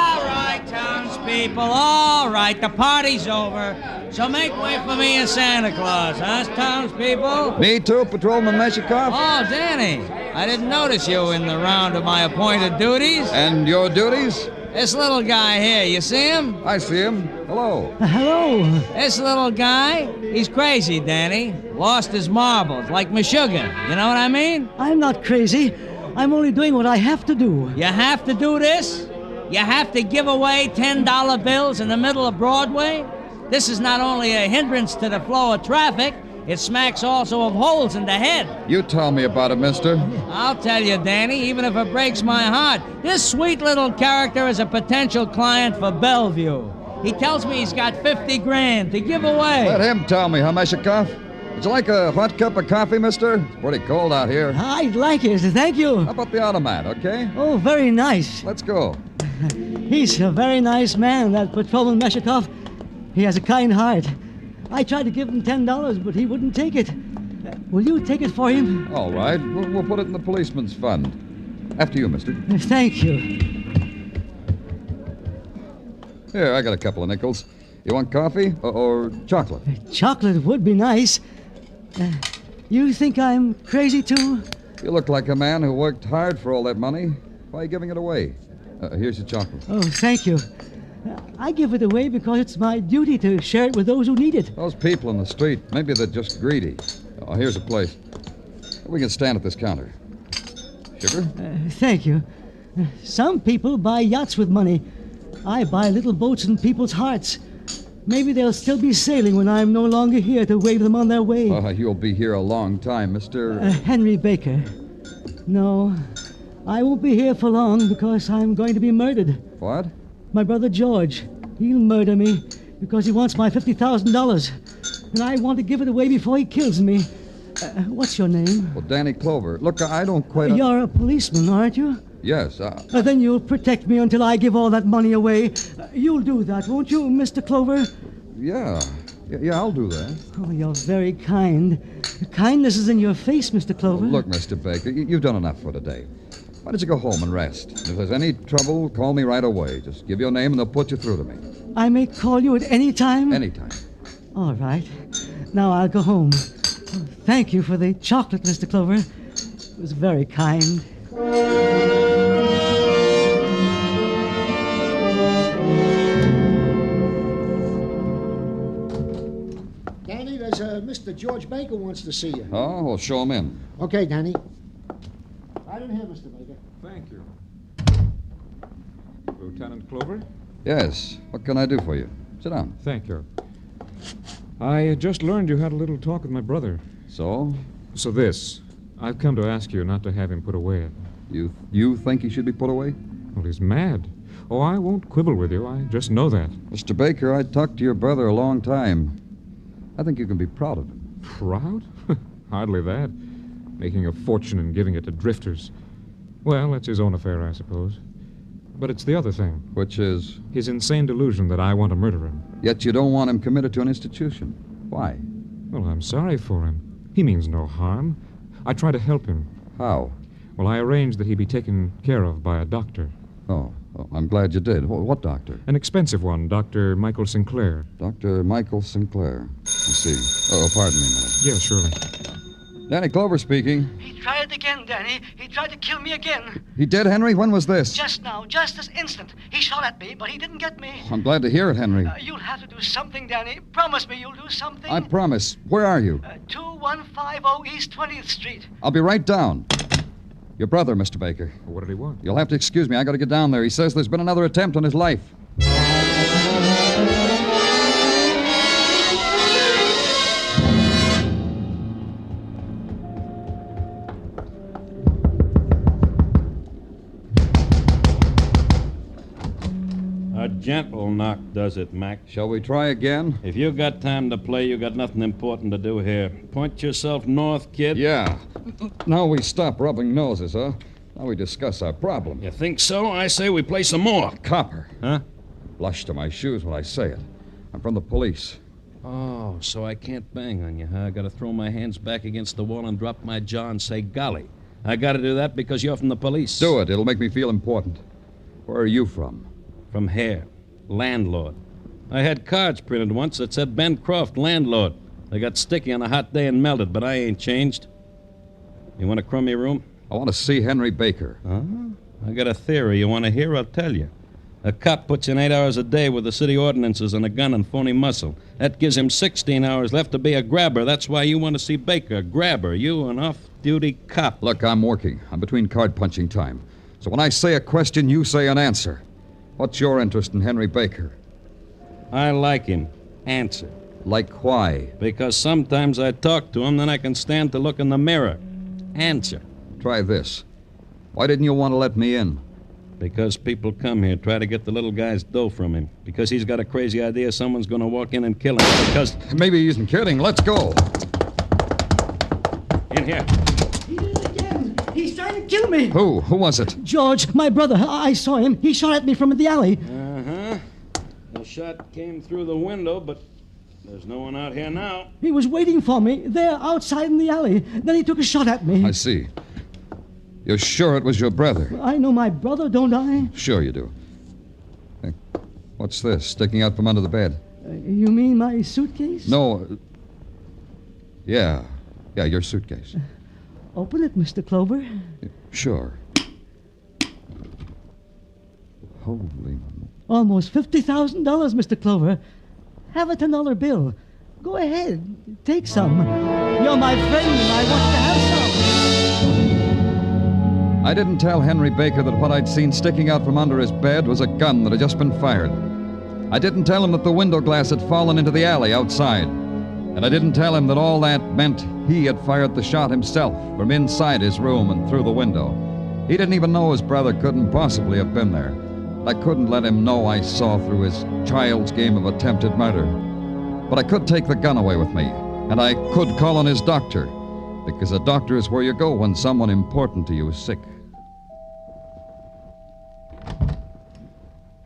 People, all right, the party's over. So make way for me and Santa Claus, huh, townspeople? Me too, Patrolman Meshikoff. Oh, Danny, I didn't notice you in the round of my appointed duties. And your duties? This little guy here, you see him? I see him. Hello. Hello. This little guy, he's crazy, Danny. Lost his marbles, like Meshuggah. You know what I mean? I'm not crazy. I'm only doing what I have to do. You have to do this? You have to give away $10 bills in the middle of Broadway? This is not only a hindrance to the flow of traffic, it smacks also of holes in the head. You tell me about it, mister. I'll tell you, Danny, even if it breaks my heart. This sweet little character is a potential client for Bellevue. He tells me he's got $50,000 to give away. Let him tell me, huh, Meshikoff? Would you like a hot cup of coffee, mister? It's pretty cold out here. I'd like it, thank you. How about the automat, okay? Oh, very nice. Let's go. He's a very nice man, that Patrolman Meshikoff. He has a kind heart. I tried to give him $10, but he wouldn't take it. Will you take it for him? All right. We'll put it in the policeman's fund. After you, mister. Thank you. Here, I got a couple of nickels. You want coffee or chocolate? Chocolate would be nice. You think I'm crazy, too? You look like a man who worked hard for all that money. Why are you giving it away? Here's your chocolate. Oh, thank you. I give it away because it's my duty to share it with those who need it. Those people in the street, maybe they're just greedy. Oh, here's a place. We can stand at this counter. Sugar? Thank you. Some people buy yachts with money. I buy little boats in people's hearts. Maybe they'll still be sailing when I'm no longer here to wave them on their way. You'll be here a long time, Mr. Henry Baker. No, I won't be here for long because I'm going to be murdered. What? My brother George. He'll murder me because he wants my $50,000. And I want to give it away before he kills me. What's your name? Well, Danny Clover. Look, I don't quite... You're a policeman, aren't you? Yes. Then you'll protect me until I give all that money away. You'll do that, won't you, Mr. Clover? Yeah, I'll do that. Oh, you're very kind. Kindness is in your face, Mr. Clover. Well, look, Mr. Baker, you've done enough for today. Why don't you go home and rest? If there's any trouble, call me right away. Just give your name and they'll put you through to me. I may call you at any time? Any time. All right. Now I'll go home. Thank you for the chocolate, Mr. Clover. It was very kind. Danny, there's Mr. George Baker wants to see you. Oh, well, show him in. Okay, Danny. Right in here, Mr. Baker. Thank you. Lieutenant Clover? Yes. What can I do for you? Sit down. Thank you. I just learned you had a little talk with my brother. So? So this. I've come to ask you not to have him put away. You think he should be put away? Well, he's mad. Oh, I won't quibble with you. I just know that. Mr. Baker, I talked to your brother a long time. I think you can be proud of him. Proud? Hardly that. Making a fortune and giving it to drifters. Well, that's his own affair, I suppose. But it's the other thing. Which is? His insane delusion that I want to murder him. Yet you don't want him committed to an institution. Why? Well, I'm sorry for him. He means no harm. I try to help him. How? Well, I arranged that he be taken care of by a doctor. Oh, I'm glad you did. What doctor? An expensive one, Dr. Michael Sinclair. Dr. Michael Sinclair. I see. Oh, pardon me a minute. Yeah, surely. Danny Clover speaking. He tried again, Danny. He tried to kill me again. He did, Henry? When was this? Just now, just this instant. He shot at me, but he didn't get me. I'm glad to hear it, Henry. You'll have to do something, Danny. Promise me you'll do something. I promise. Where are you? 2150 East 20th Street. I'll be right down. Your brother, Mr. Baker. What did he want? You'll have to excuse me. I got to get down there. He says there's been another attempt on his life. A gentle knock does it, Mac. Shall we try again? If you got time to play, you got nothing important to do here. Point yourself north, kid. Yeah. Now we stop rubbing noses, huh? Now we discuss our problem. You think so? I say we play some more. Copper. Huh? Blush to my shoes when I say it. I'm from the police. Oh, so I can't bang on you, huh? I gotta throw my hands back against the wall and drop my jaw and say, golly. I gotta do that because you're from the police. Do it. It'll make me feel important. Where are you from? From here. Landlord. I had cards printed once that said Ben Croft, landlord. They got sticky on a hot day and melted, but I ain't changed. You want a crummy room? I want to see Henry Baker. Huh? I got a theory. You want to hear? I'll tell you. A cop puts in 8 hours a day with the city ordinances and a gun and phony muscle. That gives him 16 hours left to be a grabber. That's why you want to see Baker, grabber. You, an off-duty cop. Look, I'm working. I'm between card-punching time. So when I say a question, you say an answer. What's your interest in Henry Baker? I like him. Answer. Like why? Because sometimes I talk to him, then I can stand to look in the mirror. Answer. Try this. Why didn't you want to let me in? Because people come here, try to get the little guy's dough from him. Because he's got a crazy idea someone's going to walk in and kill him. Because... Maybe he isn't kidding. Let's go. In here. He did it again. He's trying to kill me. Who? Who was it? George, my brother. I saw him. He shot at me from the alley. Uh-huh. The shot came through the window, but there's no one out here now. He was waiting for me there outside in the alley. Then he took a shot at me. I see. You're sure it was your brother? I know my brother, don't I? Sure you do. Hey, what's this sticking out from under the bed? You mean my suitcase? No. Yeah, your suitcase. Open it, Mr. Clover. Sure. Holy... Almost $50,000, Mr. Clover. Have a $10 bill. Go ahead. Take some. You're my friend, and I want you to have some. I didn't tell Henry Baker that what I'd seen sticking out from under his bed was a gun that had just been fired. I didn't tell him that the window glass had fallen into the alley outside. And I didn't tell him that all that meant he had fired the shot himself from inside his room and through the window. He didn't even know his brother couldn't possibly have been there. I couldn't let him know I saw through his child's game of attempted murder. But I could take the gun away with me, and I could call on his doctor, because a doctor is where you go when someone important to you is sick.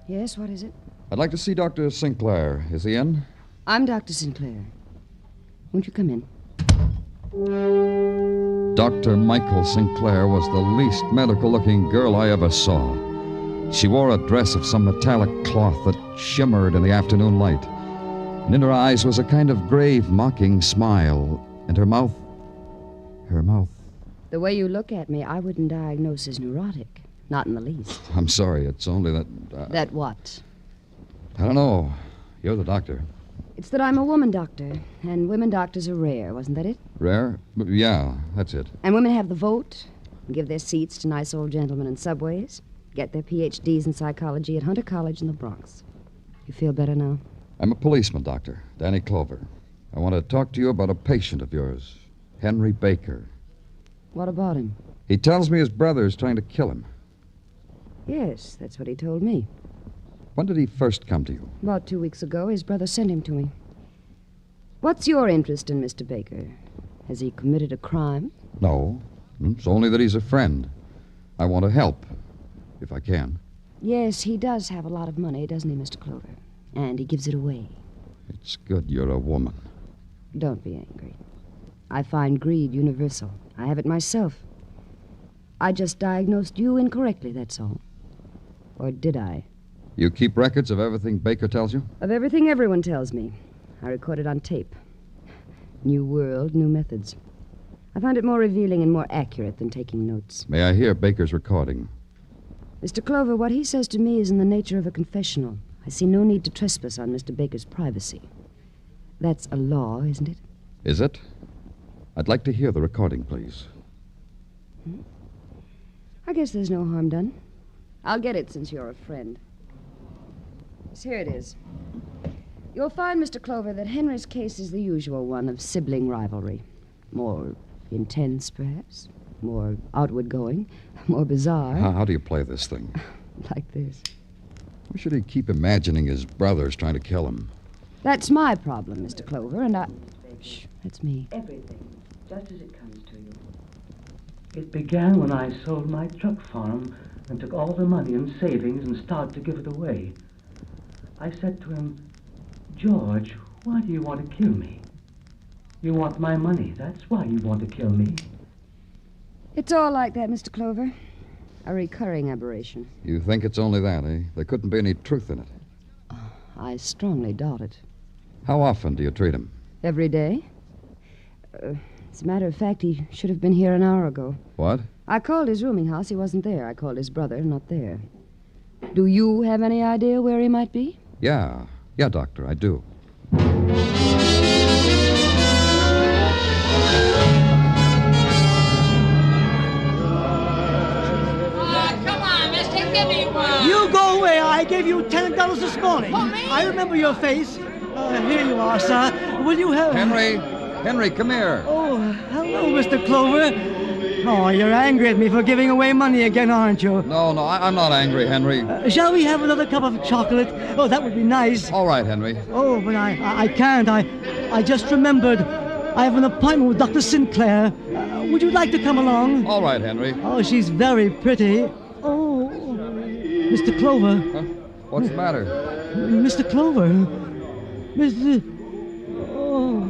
Yes, what is it? I'd like to see Dr. Sinclair. Is he in? I'm Dr. Sinclair. Won't you come in? Dr. Michael Sinclair was the least medical-looking girl I ever saw. She wore a dress of some metallic cloth that shimmered in the afternoon light. And in her eyes was a kind of grave, mocking smile. And her mouth... The way you look at me, I wouldn't diagnose as neurotic. Not in the least. I'm sorry, it's only that... That what? I don't know. You're the doctor. It's that I'm a woman doctor, and women doctors are rare, wasn't that it? Rare? Yeah, that's it. And women have the vote, and give their seats to nice old gentlemen in subways, get their PhDs in psychology at Hunter College in the Bronx. You feel better now? I'm a policeman, Doctor. Danny Clover. I want to talk to you about a patient of yours, Henry Baker. What about him? He tells me his brother is trying to kill him. Yes, that's what he told me. When did he first come to you? About 2 weeks ago, his brother sent him to me. What's your interest in Mr. Baker? Has he committed a crime? No. It's only that he's a friend. I want to help, if I can. Yes, he does have a lot of money, doesn't he, Mr. Clover? And he gives it away. It's good you're a woman. Don't be angry. I find greed universal. I have it myself. I just diagnosed you incorrectly, that's all. Or did I? You keep records of everything Baker tells you? Of everything everyone tells me. I record it on tape. New world, new methods. I find it more revealing and more accurate than taking notes. May I hear Baker's recording? Mr. Clover, what he says to me is in the nature of a confessional. I see no need to trespass on Mr. Baker's privacy. That's a law, isn't it? Is it? I'd like to hear the recording, please. I guess there's no harm done. I'll get it since you're a friend. Yes, here it is. You'll find, Mr. Clover, that Henry's case is the usual one of sibling rivalry. More intense, perhaps. More outward-going. More bizarre. How do you play this thing? Like this. Why should he keep imagining his brothers trying to kill him? That's my problem, Mr. Clover, and I... Shh, that's me. Everything, just as it comes to you. It began when I sold my truck farm and took all the money and savings and started to give it away. I said to him, George, why do you want to kill me? You want my money. That's why you want to kill me. It's all like that, Mr. Clover. A recurring aberration. You think it's only that, eh? There couldn't be any truth in it. I strongly doubt it. How often do you treat him? Every day. As a matter of fact, he should have been here an hour ago. What? I called his rooming house. He wasn't there. I called his brother. Not there. Do you have any idea where he might be? Yeah, Doctor, I do. You go away. I gave you $10 this morning. For me? I remember your face. Here you are, sir. Will you have... Henry, come here. Oh, hello, Mr. Clover. Oh, you're angry at me for giving away money again, aren't you? No, I'm not angry, Henry. Shall we have another cup of chocolate? Oh, that would be nice. All right, Henry. Oh, but I can't. I just remembered. I have an appointment with Dr. Sinclair. Would you like to come along? All right, Henry. Oh, she's very pretty. Oh, Mr. Clover. Huh? What's the matter? Mr. Clover. Mr. Oh.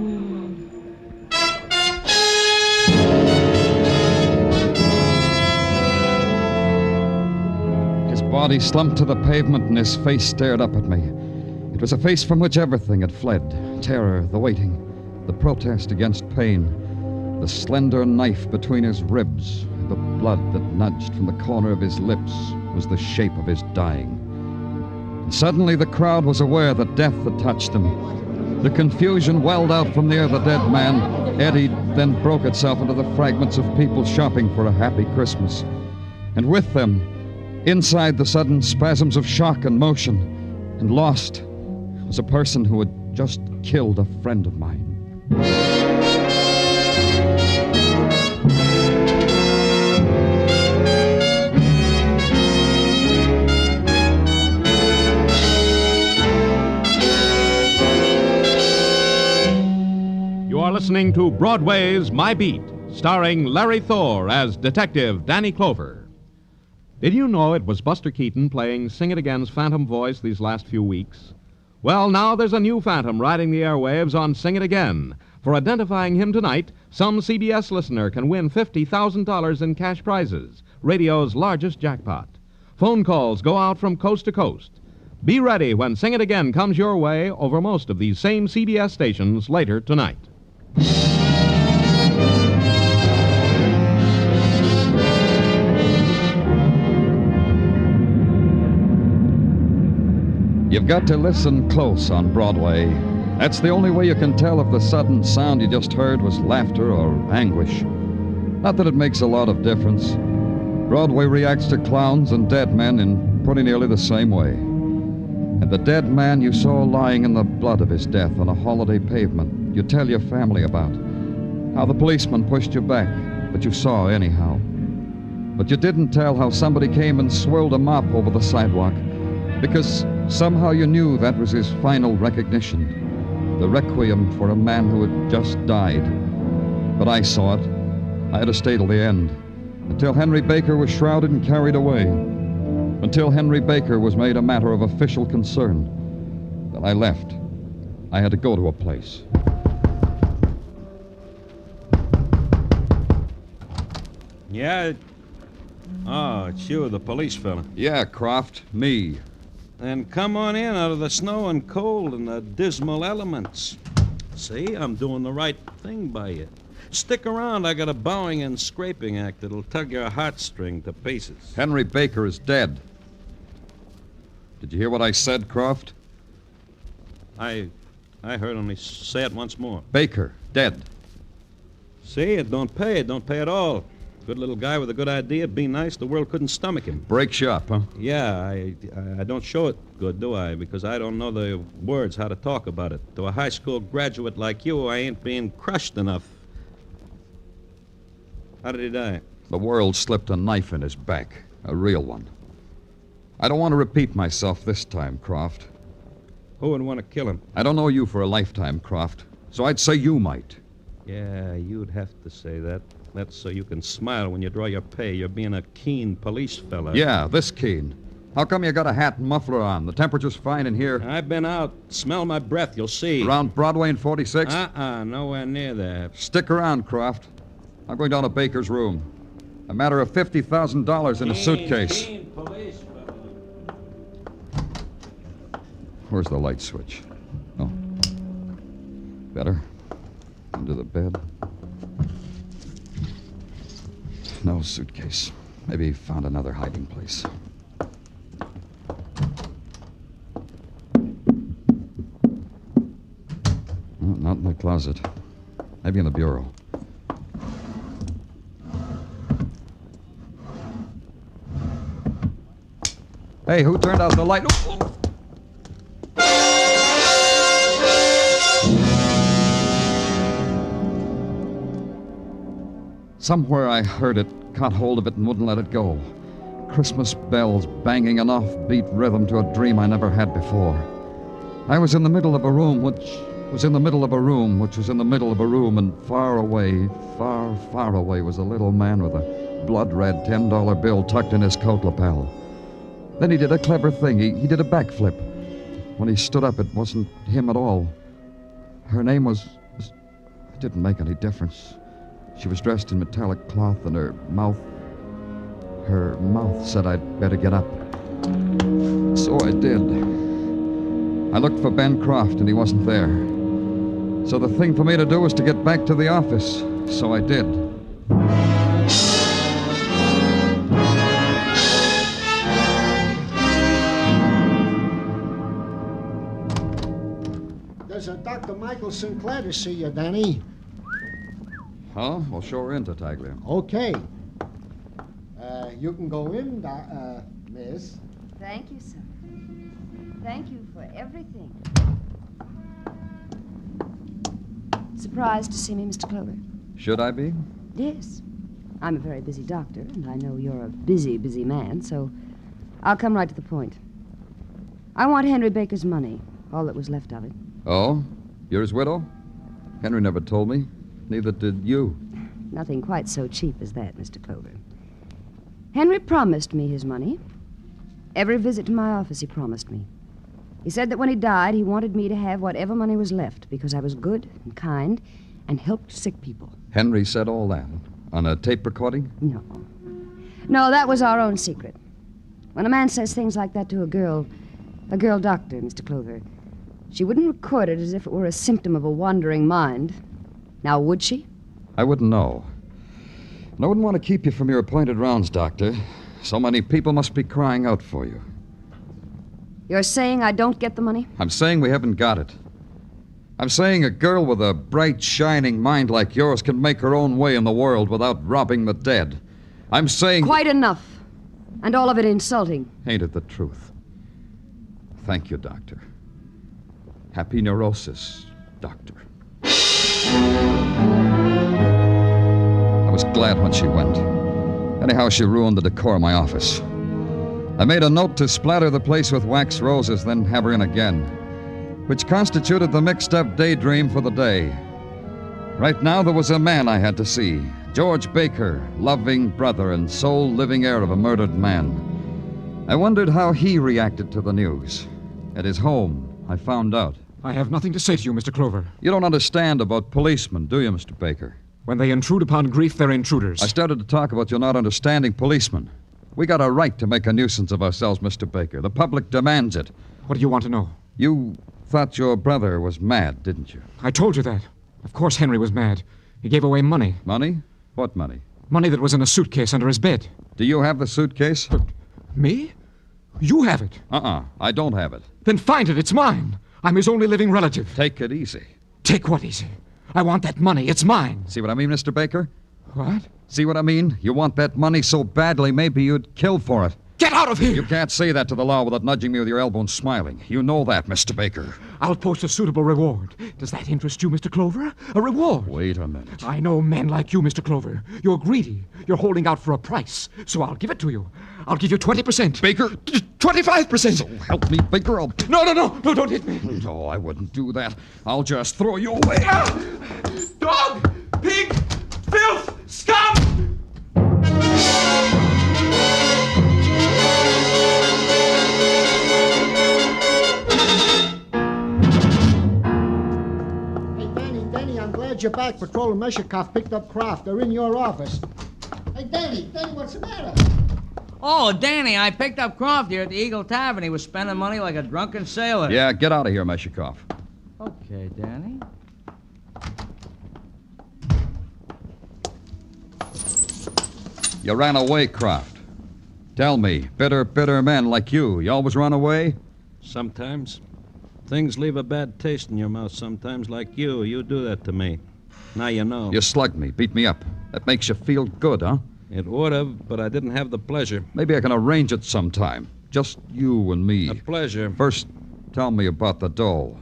His body slumped to the pavement and his face stared up at me. It was a face from which everything had fled. Terror, the waiting, the protest against pain, the slender knife between his ribs, the blood that nudged from the corner of his lips was the shape of his dying. And suddenly the crowd was aware that death had touched him. The confusion welled out from near the dead man, eddied, then broke itself into the fragments of people shopping for a happy Christmas. And with them, inside the sudden spasms of shock and motion, and lost, was a person who had just killed a friend of mine. You are listening to Broadway's My Beat, starring Larry Thor as Detective Danny Clover. Did you know it was Buster Keaton playing Sing It Again's phantom voice these last few weeks? Well, now there's a new phantom riding the airwaves on Sing It Again. For identifying him tonight, some CBS listener can win $50,000 in cash prizes, radio's largest jackpot. Phone calls go out from coast to coast. Be ready when Sing It Again comes your way over most of these same CBS stations later tonight. You've got to listen close on Broadway. That's the only way you can tell if the sudden sound you just heard was laughter or anguish. Not that it makes a lot of difference. Broadway reacts to clowns and dead men in pretty nearly the same way. And the dead man you saw lying in the blood of his death on a holiday pavement, you tell your family about. How the policeman pushed you back, but you saw anyhow. But you didn't tell how somebody came and swirled a mop over the sidewalk, because somehow you knew that was his final recognition. the requiem for a man who had just died. But I saw it. I had to stay till the end, until Henry Baker was shrouded and carried away, until Henry Baker was made a matter of official concern. Then I left. I had to go to a place. Yeah? Oh, it's you, the police fella. Yeah, Croft. Me. Then come on in out of the snow and cold and the dismal elements. See, I'm doing the right thing by you. Stick around. I got a bowing and scraping act that'll tug your heartstring to pieces. Henry Baker is dead. Did you hear what I said, Croft? I heard only say it once more. Baker, dead. See, it don't pay. It don't pay at all. Good little guy with a good idea. Be nice. The world couldn't stomach him. Breaks you up, huh? Yeah, I don't show it good, do I? Because I don't know the words how to talk about it. To a high school graduate like you, I ain't being crushed enough. How did he die? The world slipped a knife in his back. A real one. I don't want to repeat myself this time, Croft. Who would want to kill him? I don't know you for a lifetime, Croft. So I'd say you might. Yeah, you'd have to say that. That's so you can smile when you draw your pay. You're being a keen police fella. Yeah, this keen. How come you got a hat and muffler on? The temperature's fine in here. I've been out. Smell my breath, you'll see. Around Broadway and 46th? Nowhere near there. Stick around, Croft. I'm going down to Baker's room. A matter of $50,000 in a suitcase. Keen police fella. Where's the light switch? Oh. Better. Under the bed. No suitcase. Maybe he found another hiding place. Oh, not in the closet. Maybe in the bureau. Hey, who turned out the light? Oh. Somewhere I heard it, caught hold of it, and wouldn't let it go. Christmas bells banging an offbeat rhythm to a dream I never had before. I was in the middle of a room which was in the middle of a room which was in the middle of a room, and far away, far, far away was a little man with a blood-red $10 bill tucked in his coat lapel. Then he did a clever thing. He did a backflip. When he stood up, it wasn't him at all. Her name was... It didn't make any difference. She was dressed in metallic cloth, and her mouth said I'd better get up. So I did. I looked for Ben Croft, and he wasn't there. So the thing for me to do was to get back to the office. So I did. There's a Dr. Michael Sinclair to see you, Danny. Huh? Well, show her in, Tartaglia. Okay. You can go in, miss. Thank you, sir. Thank you for everything. Surprised to see me, Mr. Clover? Should I be? Yes. I'm a very busy doctor, and I know you're a busy, busy man, so I'll come right to the point. I want Henry Baker's money, all that was left of it. Oh? You're his widow? Henry never told me. Neither did you. Nothing quite so cheap as that, Mr. Clover. Henry promised me his money. Every visit to my office he promised me. He said that when he died, he wanted me to have whatever money was left because I was good and kind and helped sick people. Henry said all that? On a tape recording? No. No, that was our own secret. When a man says things like that to a girl doctor, Mr. Clover, she wouldn't record it as if it were a symptom of a wandering mind. Now, would she? I wouldn't know. And I wouldn't want to keep you from your appointed rounds, Doctor. So many people must be crying out for you. You're saying I don't get the money? I'm saying we haven't got it. I'm saying a girl with a bright, shining mind like yours can make her own way in the world without robbing the dead. I'm saying... Quite enough. And all of it insulting. Ain't it the truth? Thank you, Doctor. Happy neurosis, Doctor. I was glad when she went. Anyhow, she ruined the decor of my office. I made a note to splatter the place with wax roses, then have her in again. which constituted the mixed-up daydream for the day. Right now, there was a man I had to see. George Baker, loving brother and sole living heir of a murdered man. I wondered how he reacted to the news. At his home, I found out. I have nothing to say to you, Mr. Clover. You don't understand about policemen, do you, Mr. Baker? When they intrude upon grief, they're intruders. I started to talk about you not understanding policemen. We got a right to make a nuisance of ourselves, Mr. Baker. The public demands it. What do you want to know? You thought your brother was mad, didn't you? I told you that. Of course Henry was mad. He gave away money. Money? What money? Money that was in a suitcase under his bed. Do you have the suitcase? Me? You have it. I don't have it. Then find it. It's mine. I'm his only living relative. Take it easy. Take what easy? I want that money. It's mine. See what I mean, Mr. Baker? What? See what I mean? You want that money so badly, maybe you'd kill for it. Get out of here! You can't say that to the law without nudging me with your elbow and smiling. You know that, Mr. Baker. I'll post a suitable reward. Does that interest you, Mr. Clover? A reward? Wait a minute. I know men like you, Mr. Clover. You're greedy. You're holding out for a price. So I'll give it to you. I'll give you 20%. Baker! 25%! So help me, Baker. No, don't hit me. No, I wouldn't do that. I'll just throw you away. Dog! Pig! Filth! Scum! You're back. Patrol and Meshikoff picked up Croft. They're in your office. Hey, Danny, what's the matter? Oh, Danny, I picked up Croft here at the Eagle Tavern. He was spending money like a drunken sailor. Yeah, get out of here, Meshikoff. Okay, Danny. You ran away, Croft. Tell me, bitter men like you always run away? Sometimes. Things leave a bad taste in your mouth sometimes, like you. You do that to me. Now you know. You slugged me, beat me up. That makes you feel good, huh? It would have, but I didn't have the pleasure. Maybe I can arrange it sometime. Just you and me. A pleasure. First, tell me about the dough.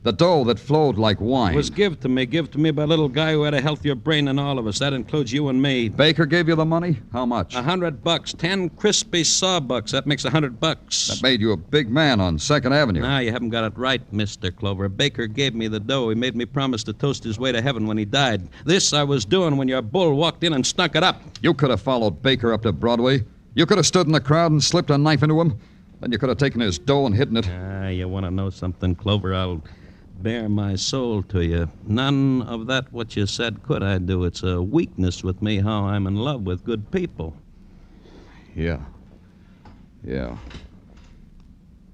The dough that flowed like wine. It was give to me by a little guy who had a healthier brain than all of us. That includes you and me. Baker gave you the money? How much? $100. 10 crispy sawbucks. That makes $100. That made you a big man on 2nd Avenue. Now, you haven't got it right, Mr. Clover. Baker gave me the dough. He made me promise to toast his way to heaven when he died. This I was doing when your bull walked in and stunk it up. You could have followed Baker up to Broadway. You could have stood in the crowd and slipped a knife into him. Then you could have taken his dough and hidden it. You want to know something, Clover? I'll bare my soul to you. None of that what you said could I do. It's a weakness with me how I'm in love with good people. Yeah.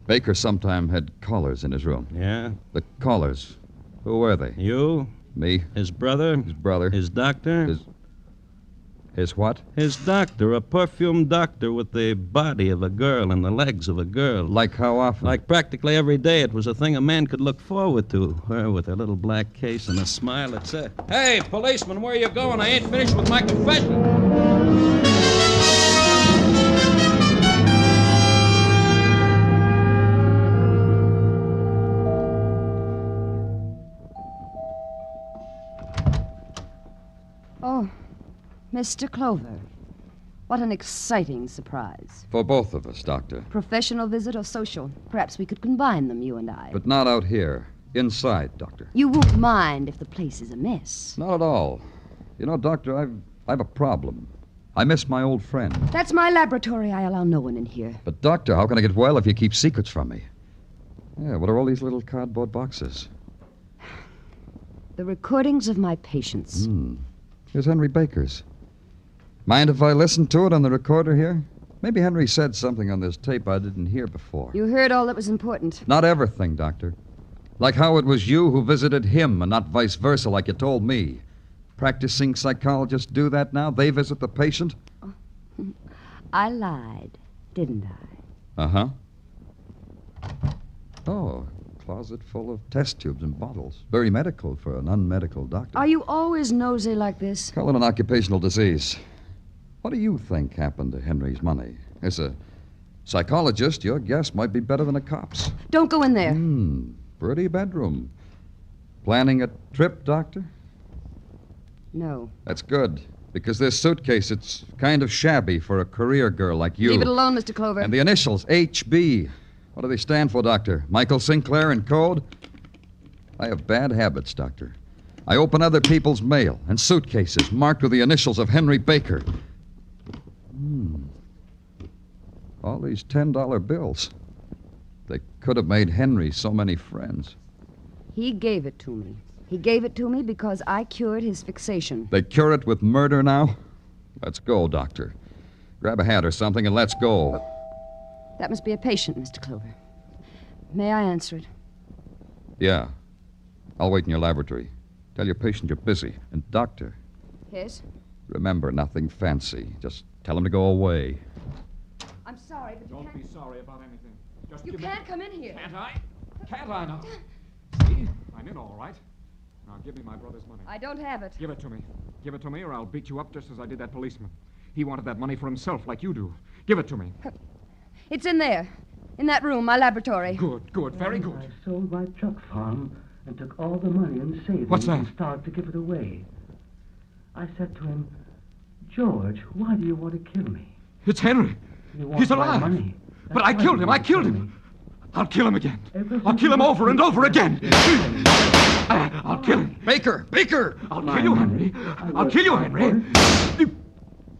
Baker sometime had callers in his room. Yeah? The callers. Who were they? You? Me. His brother? His brother. His doctor? His what? His doctor, a perfumed doctor with the body of a girl and the legs of a girl. Like how often? Like practically every day. It was a thing a man could look forward to. Her with her little black case and a smile that said, "Hey, policeman, where you going? I ain't finished with my confession." Oh, Mr. Clover. What an exciting surprise. For both of us, Doctor. Professional visit or social? Perhaps we could combine them, you and I. But not out here. Inside, Doctor. You won't mind if the place is a mess. Not at all. You know, Doctor, I've a problem. I miss my old friend. That's my laboratory. I allow no one in here. But, Doctor, how can I get well if you keep secrets from me? Yeah, what are all these little cardboard boxes? The recordings of my patients. Here's Henry Baker's. Mind if I listen to it on the recorder here? Maybe Henry said something on this tape I didn't hear before. You heard all that was important. Not everything, Doctor. Like how it was you who visited him and not vice versa like you told me. Practicing psychologists do that now? They visit the patient? I lied, didn't I? Uh-huh. Oh, closet full of test tubes and bottles. Very medical for an unmedical doctor. Are you always nosy like this? Call it an occupational disease. What do you think happened to Henry's money? As a psychologist, your guess might be better than a cop's. Don't go in there. Pretty bedroom. Planning a trip, Doctor? No. That's good, because this suitcase, it's kind of shabby for a career girl like you. Leave it alone, Mr. Clover. And the initials, HB. What do they stand for, Doctor? Michael Sinclair and code? I have bad habits, Doctor. I open other people's mail and suitcases marked with the initials of Henry Baker. All these $10 bills. They could have made Henry so many friends. He gave it to me. He gave it to me because I cured his fixation. They cure it with murder now? Let's go, Doctor. Grab a hat or something and let's go. That must be a patient, Mr. Clover. May I answer it? Yeah. I'll wait in your laboratory. Tell your patient you're busy. And, Doctor, Yes? remember, nothing fancy. Just tell him to go away. I'm sorry, but Don't be sorry about anything. Just you can't come in here. Can't I? Can't I now? See? I'm in all right. Now give me my brother's money. I don't have it. Give it to me. Give it to me or I'll beat you up just as I did that policeman. He wanted that money for himself like you do. Give it to me. It's in there. In that room, my laboratory. Good, very good. I sold my truck farm and took all the money and savings What's that? and started to give it away. I said to him, George, why do you want to kill me? It's Henry. You want He's my alive. money. But I killed him. I killed him. I'll kill him again. I'll kill him over and over again. I'll kill him. Baker! I'll kill you, Henry. I'll kill you, Henry.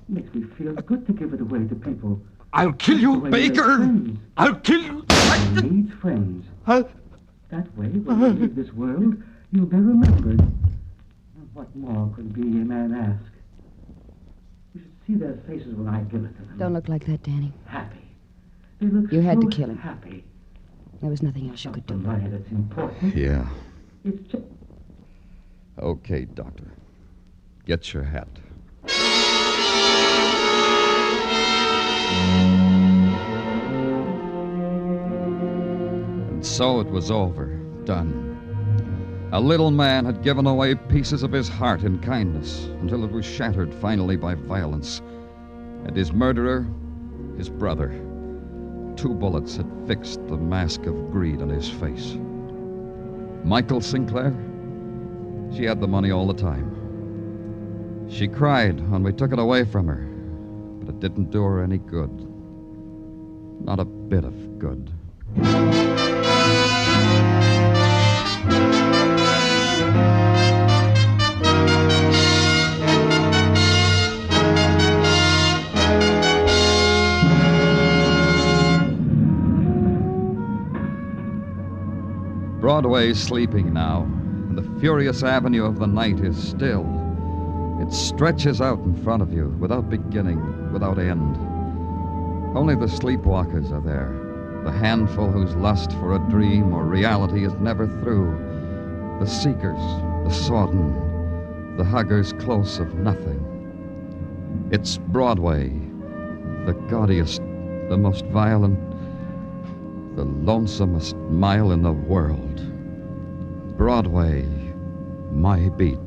Makes me feel good to give it away to people. I'll kill you, Way Baker. I'll kill you. He needs friends. That way, when you leave this world, you'll be remembered. And what more could be a man ask? You should see their faces when I give it to them. Don't look like that, Danny. Happy. They look You had so to kill him. Happy. There was nothing else you could do. Money that's important. Yeah. It's just... Okay, Doctor. Get your hat. And so it was over. Done. A little man had given away pieces of his heart in kindness until it was shattered finally by violence. And his murderer, his brother. 2 bullets had fixed the mask of greed on his face. Michael Sinclair? She had the money all the time. She cried when we took it away from her, but it didn't do her any good. Not a bit of good. Broadway's sleeping now, and the furious avenue of the night is still. It stretches out in front of you, without beginning, without end. Only the sleepwalkers are there, the handful whose lust for a dream or reality is never through. The seekers, the sodden, the huggers close of nothing. It's Broadway, the gaudiest, the most violent, the lonesomest mile in the world. Broadway, my beat.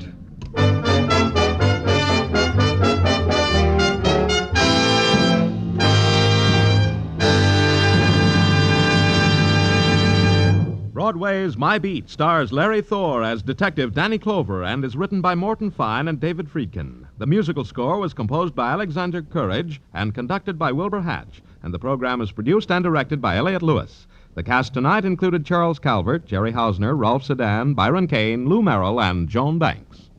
Broadway's My Beat stars Larry Thor as Detective Danny Clover and is written by Morton Fine and David Friedkin. The musical score was composed by Alexander Courage and conducted by Wilbur Hatch, and the program is produced and directed by Elliott Lewis. The cast tonight included Charles Calvert, Jerry Hausner, Rolf Sedan, Byron Kane, Lou Merrill, and Joan Banks.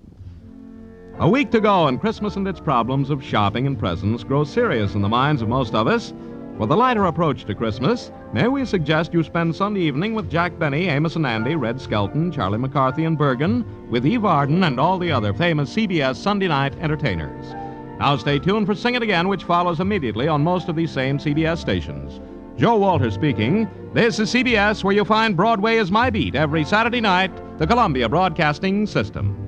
A week to go, and Christmas and its problems of shopping and presents grow serious in the minds of most of us. For the lighter approach to Christmas, may we suggest you spend Sunday evening with Jack Benny, Amos and Andy, Red Skelton, Charlie McCarthy, and Bergen, with Eve Arden and all the other famous CBS Sunday night entertainers. Now stay tuned for Sing It Again, which follows immediately on most of these same CBS stations. Joe Walter speaking. This is CBS, where you'll find Broadway is My Beat every Saturday night, the Columbia Broadcasting System.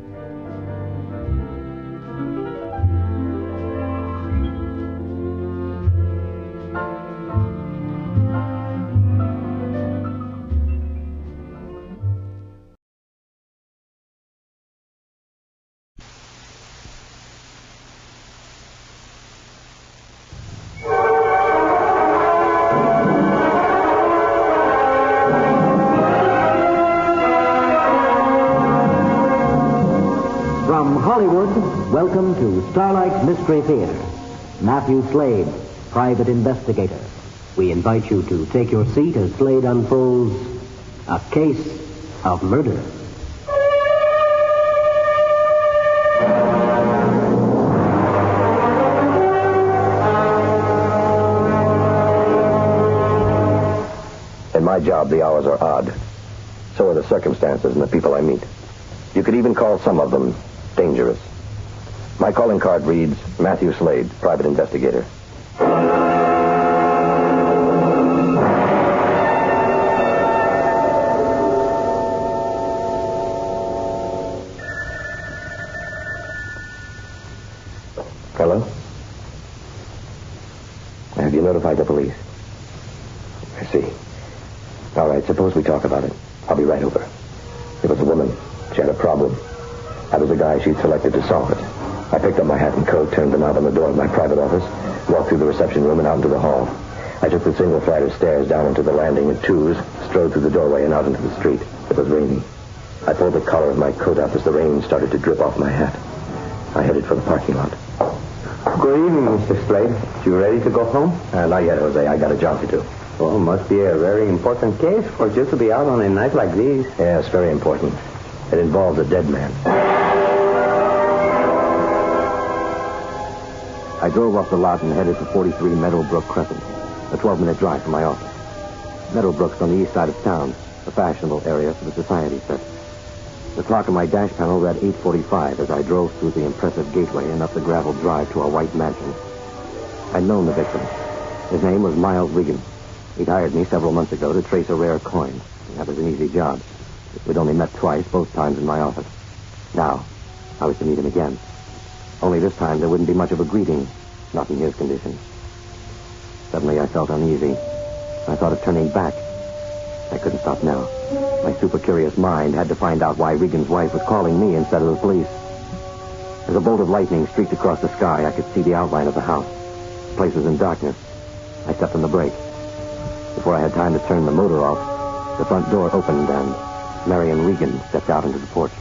Welcome to Starlight Mystery Theater. Matthew Slade, private investigator. we invite you to take your seat as Slade unfolds A Case of Murder. In my job, the hours are odd. So are the circumstances and the people I meet. You could even call some of them dangerous. My calling card reads, Matthew Slade, private investigator. Hello? Have you notified the police? I see. All right, suppose we talk about it. I'll be right over. It was a woman. She had a problem. I was the guy she'd selected to solve it. I picked up my hat and coat, turned them out on the door of my private office, walked through the reception room and out into the hall. I took the single flight of stairs down into the landing in twos, strode through the doorway and out into the street. It was raining. I pulled the collar of my coat up as the rain started to drip off my hat. I headed for the parking lot. Good evening, Mr. Slade. You ready to go home? Not yet, Jose. I got a job to do. Well, it must be a very important case for you to be out on a night like this. Yes, very important. It involves a dead man. I drove off the lot and headed for 43 Meadowbrook Crescent, a 12-minute drive from my office. Meadowbrook's on the east side of town, a fashionable area for the society set. The clock on my dash panel read 8:45 as I drove through the impressive gateway and up the gravel drive to a white mansion. I'd known the victim. His name was Miles Regan. He'd hired me several months ago to trace a rare coin. That was an easy job. We'd only met twice, both times in my office. Now, I was to meet him again. Only this time there wouldn't be much of a greeting, not in his condition. Suddenly I felt uneasy. I thought of turning back. I couldn't stop now. My super-curious mind had to find out why Regan's wife was calling me instead of the police. As a bolt of lightning streaked across the sky, I could see the outline of the house. The place was in darkness. I stepped on the brake. Before I had time to turn the motor off, the front door opened and Marion Regan stepped out into the porch.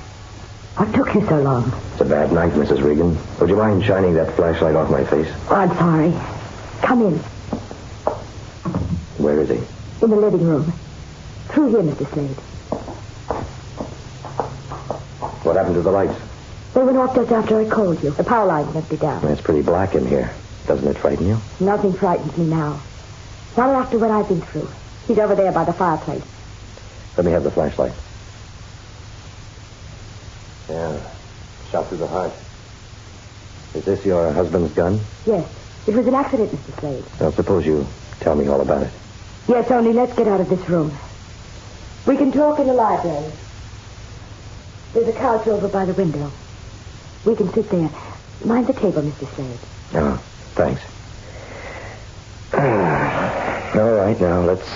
What took you so long? It's a bad night, Mrs. Regan. Would you mind shining that flashlight off my face? Oh, I'm sorry. Come in. Where is he? In the living room. Through here, Mr. Slade. What happened to the lights? They went off just after I called you. The power lines must be down. It's pretty black in here. Doesn't it frighten you? Nothing frightens me now. Not after what I've been through. He's over there by the fireplace. Let me have the flashlight. Yeah, shot through the heart. Is this your husband's gun? Yes. It was an accident, Mr. Slade. Well, suppose you tell me all about it. Yes, only let's get out of this room. We can talk in the library. There's a couch over by the window. We can sit there. Mind the table, Mr. Slade. Oh, thanks. All right, now let's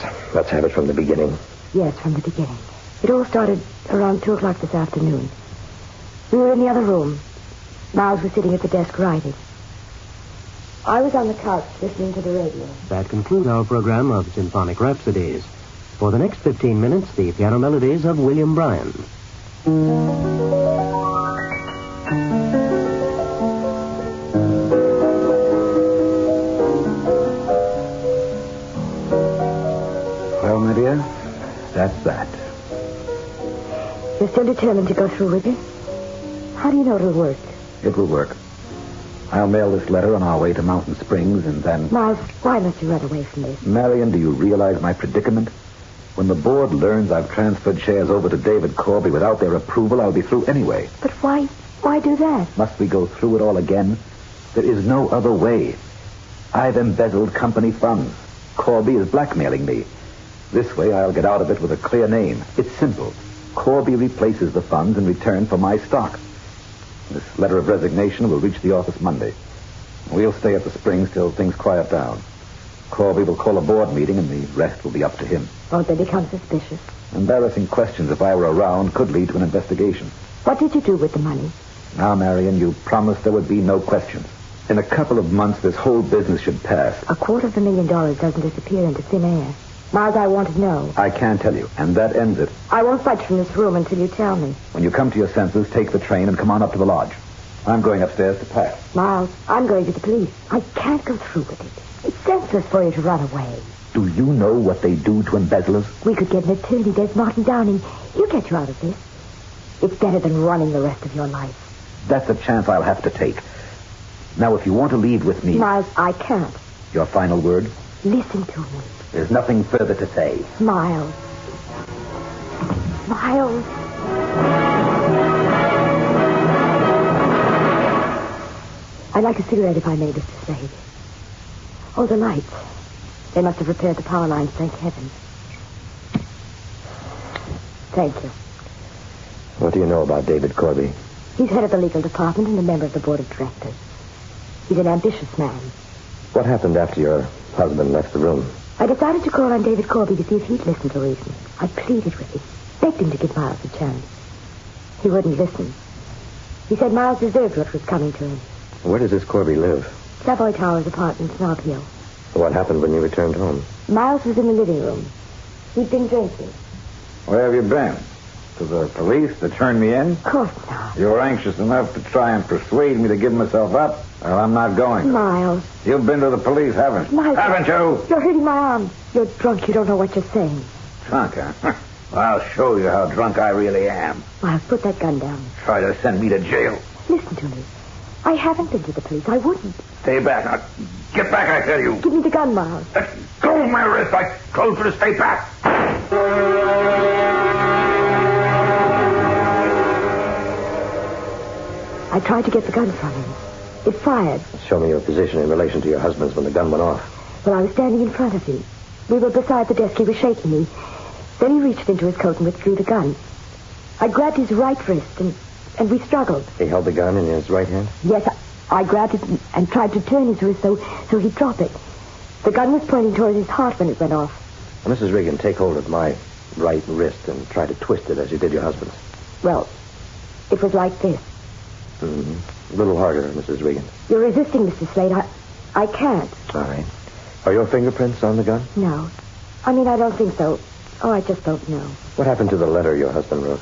have it from the beginning. Yes, from the beginning. It all started around 2 o'clock this afternoon. We were in the other room. Miles was sitting at the desk writing. I was on the couch listening to the radio. That concludes our program of Symphonic Rhapsodies. For the next 15 minutes, the piano melodies of William Bryan. Well, my dear, that's that. You're still determined to go through with it? How do you know it'll work? It will work. I'll mail this letter on our way to Mountain Springs and then... Miles, why must you run away from this? Marion, do you realize my predicament? When the board learns I've transferred shares over to David Corby without their approval, I'll be through anyway. But why do that? Must we go through it all again? There is no other way. I've embezzled company funds. Corby is blackmailing me. This way I'll get out of it with a clear name. It's simple. Corby replaces the funds in return for my stock. This letter of resignation will reach the office Monday. We'll stay at the Springs till things quiet down. Corby will call a board meeting and the rest will be up to him. Won't they become suspicious? Embarrassing questions, if I were around, could lead to an investigation. What did you do with the money? Now, Marion, you promised there would be no questions. In a couple of months, this whole business should pass. $250,000 doesn't disappear into thin air. Miles, I want to know. I can't tell you, and that ends it. I won't budge from this room until you tell me. When you come to your senses, take the train and come on up to the lodge. I'm going upstairs to pack. Miles, I'm going to the police. I can't go through with it. It's senseless for you to run away. Do you know what they do to embezzlers? We could get an attorney. There's Martin Downing. He'll get you out of this. It's better than running the rest of your life. That's a chance I'll have to take. Now, if you want to leave with me... Miles, I can't. Your final word? Listen to me. There's nothing further to say. Miles. Miles. I'd like a cigarette if I may, Mr. Slade. Oh, the lights. They must have repaired the power lines, thank heaven. Thank you. What do you know about David Corby? He's head of the legal department and a member of the board of directors. He's an ambitious man. What happened after your husband left the room? I decided to call on David Corby to see if he'd listen to reason. I pleaded with him, begged him to give Miles a chance. He wouldn't listen. He said Miles deserved what was coming to him. Where does this Corby live? Savoy Towers apartment, Snob Hill. What happened when you returned home? Miles was in the living room. He'd been drinking. Where have you been? To the police to turn me in? Of course not. You were anxious enough to try and persuade me to give myself up? Well, I'm not going. Miles. You've been to the police, haven't you? Miles. Haven't you? You're hurting my arm. You're drunk. You don't know what you're saying. Drunk, huh? Well, I'll show you how drunk I really am. Miles, put that gun down. Try to send me to jail. Listen to me. I haven't been to the police. I wouldn't. Stay back. Now, get back, I tell you. Give me the gun, Miles. Let go of my wrist. I told you to stay back. I tried to get the gun from him. It fired. Show me your position in relation to your husband's when the gun went off. Well, I was standing in front of him. We were beside the desk. He was shaking me. Then he reached into his coat and withdrew the gun. I grabbed his right wrist, and we struggled. He held the gun in his right hand? Yes, I grabbed it and tried to turn his wrist so he'd drop it. The gun was pointing towards his heart when it went off. Now, Mrs. Regan, take hold of my right wrist and try to twist it as you did your husband's. Well, it was like this. Mm-hmm. A little harder, Mrs. Regan. You're resisting, Mr. Slade. I can't. All right. Are your fingerprints on the gun? No. I mean, I don't think so. Oh, I just don't know. What happened to the letter your husband wrote?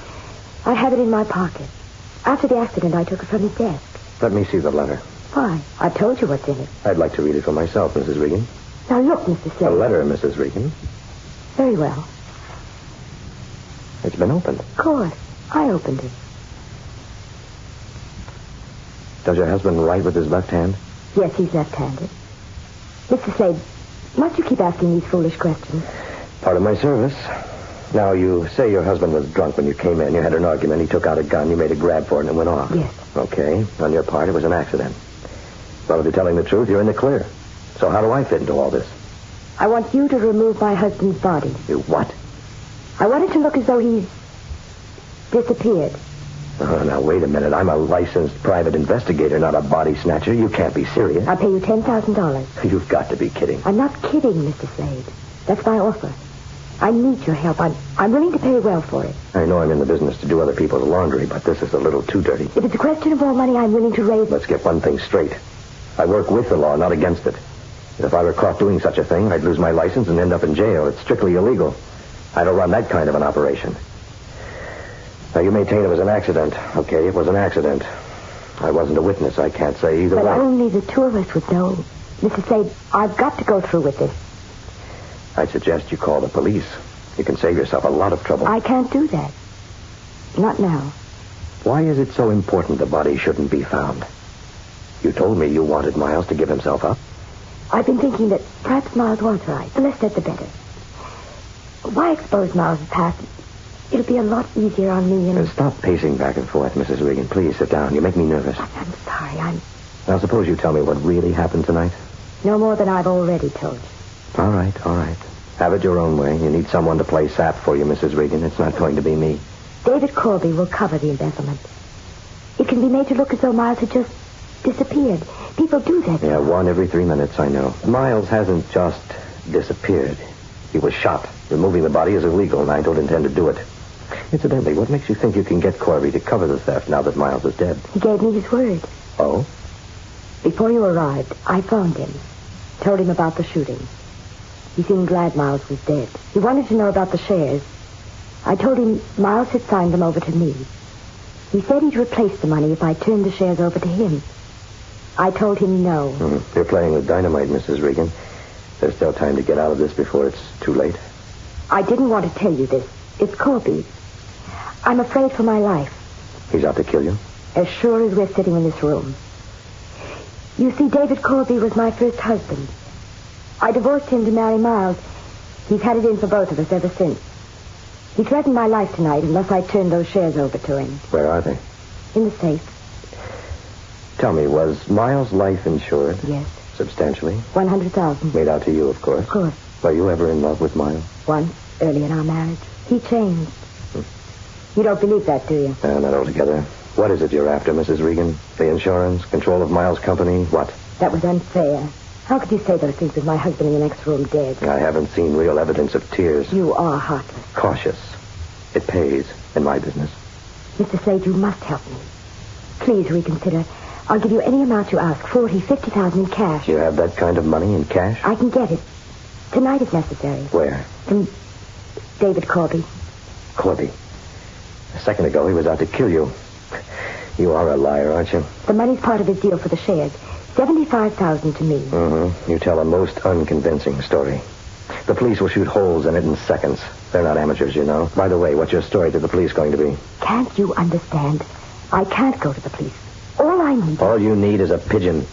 I have it in my pocket. After the accident, I took it from his desk. Let me see the letter. Why? I've told you what's in it. I'd like to read it for myself, Mrs. Regan. Now, look, Mr. Slade. A letter, Mrs. Regan. Very well. It's been opened. Of course. I opened it. Does your husband write with his left hand? Yes, he's left-handed. Mr. Slade, must you keep asking these foolish questions? Part of my service. Now, you say your husband was drunk when you came in. You had an argument. He took out a gun. You made a grab for it and it went off. Yes. Okay. On your part, it was an accident. Well, if you're telling the truth, you're in the clear. So how do I fit into all this? I want you to remove my husband's body. You what? I want it to look as though he's disappeared. Oh, now, wait a minute. I'm a licensed private investigator, not a body snatcher. You can't be serious. I'll pay you $10,000. You've got to be kidding. I'm not kidding, Mr. Slade. That's my offer. I need your help. I'm willing to pay well for it. I know I'm in the business to do other people's laundry, but this is a little too dirty. If it's a question of more money, I'm willing to raise... Let's get one thing straight. I work with the law, not against it. If I were caught doing such a thing, I'd lose my license and end up in jail. It's strictly illegal. I don't run that kind of an operation. Now, you maintain it was an accident. Okay, it was an accident. I wasn't a witness. I can't say either way. But only the two of us would know. Mrs. Slade, I've got to go through with this. I suggest you call the police. You can save yourself a lot of trouble. I can't do that. Not now. Why is it so important the body shouldn't be found? You told me you wanted Miles to give himself up. I've been thinking that perhaps Miles was right. The less said, the better. Why expose Miles' past? It'll be a lot easier on me and... Stop pacing back and forth, Mrs. Regan. Please, sit down. You make me nervous. I'm sorry. Now, suppose you tell me what really happened tonight. No more than I've already told you. All right. Have it your own way. You need someone to play sap for you, Mrs. Regan. It's not going to be me. David Corby will cover the embezzlement. It can be made to look as though Miles had just disappeared. People do that. Yeah, 1 every 3 minutes, I know. Miles hasn't just disappeared. He was shot. Removing the body is illegal, and I don't intend to do it. Incidentally, what makes you think you can get Corby to cover the theft now that Miles is dead? He gave me his word. Oh? Before you arrived, I phoned him. Told him about the shooting. He seemed glad Miles was dead. He wanted to know about the shares. I told him Miles had signed them over to me. He said he'd replace the money if I turned the shares over to him. I told him no. You're playing with dynamite, Mrs. Regan. There's still time to get out of this before it's too late. I didn't want to tell you this. It's Corby. I'm afraid for my life. He's out to kill you? As sure as we're sitting in this room. You see, David Corby was my first husband. I divorced him to marry Miles. He's had it in for both of us ever since. He threatened my life tonight unless I turned those shares over to him. Where are they? In the safe. Tell me, was Miles' life insured? Yes. Substantially? 100,000. Made out to you, of course. Of course. Were you ever in love with Miles? Once, early in our marriage. He changed. You don't believe that, do you? Not altogether. What is it you're after, Mrs. Regan? The insurance? Control of Miles' company? What? That was unfair. How could you say those things with my husband in the next room dead? I haven't seen real evidence of tears. You are heartless. Cautious. It pays in my business. Mr. Slade, you must help me. Please reconsider. I'll give you any amount you ask. 40, 50,000 in cash. You have that kind of money in cash? I can get it. Tonight if necessary. Where? From David Corby. Corby. A second ago he was out to kill you. You are a liar, aren't you? The money's part of his deal for the shares. 75,000 to me. Mm-hmm. You tell a most unconvincing story. The police will shoot holes in it in seconds. They're not amateurs, you know. By the way, what's your story to the police going to be? Can't you understand? I can't go to the police. All I need... All you need is a pigeon.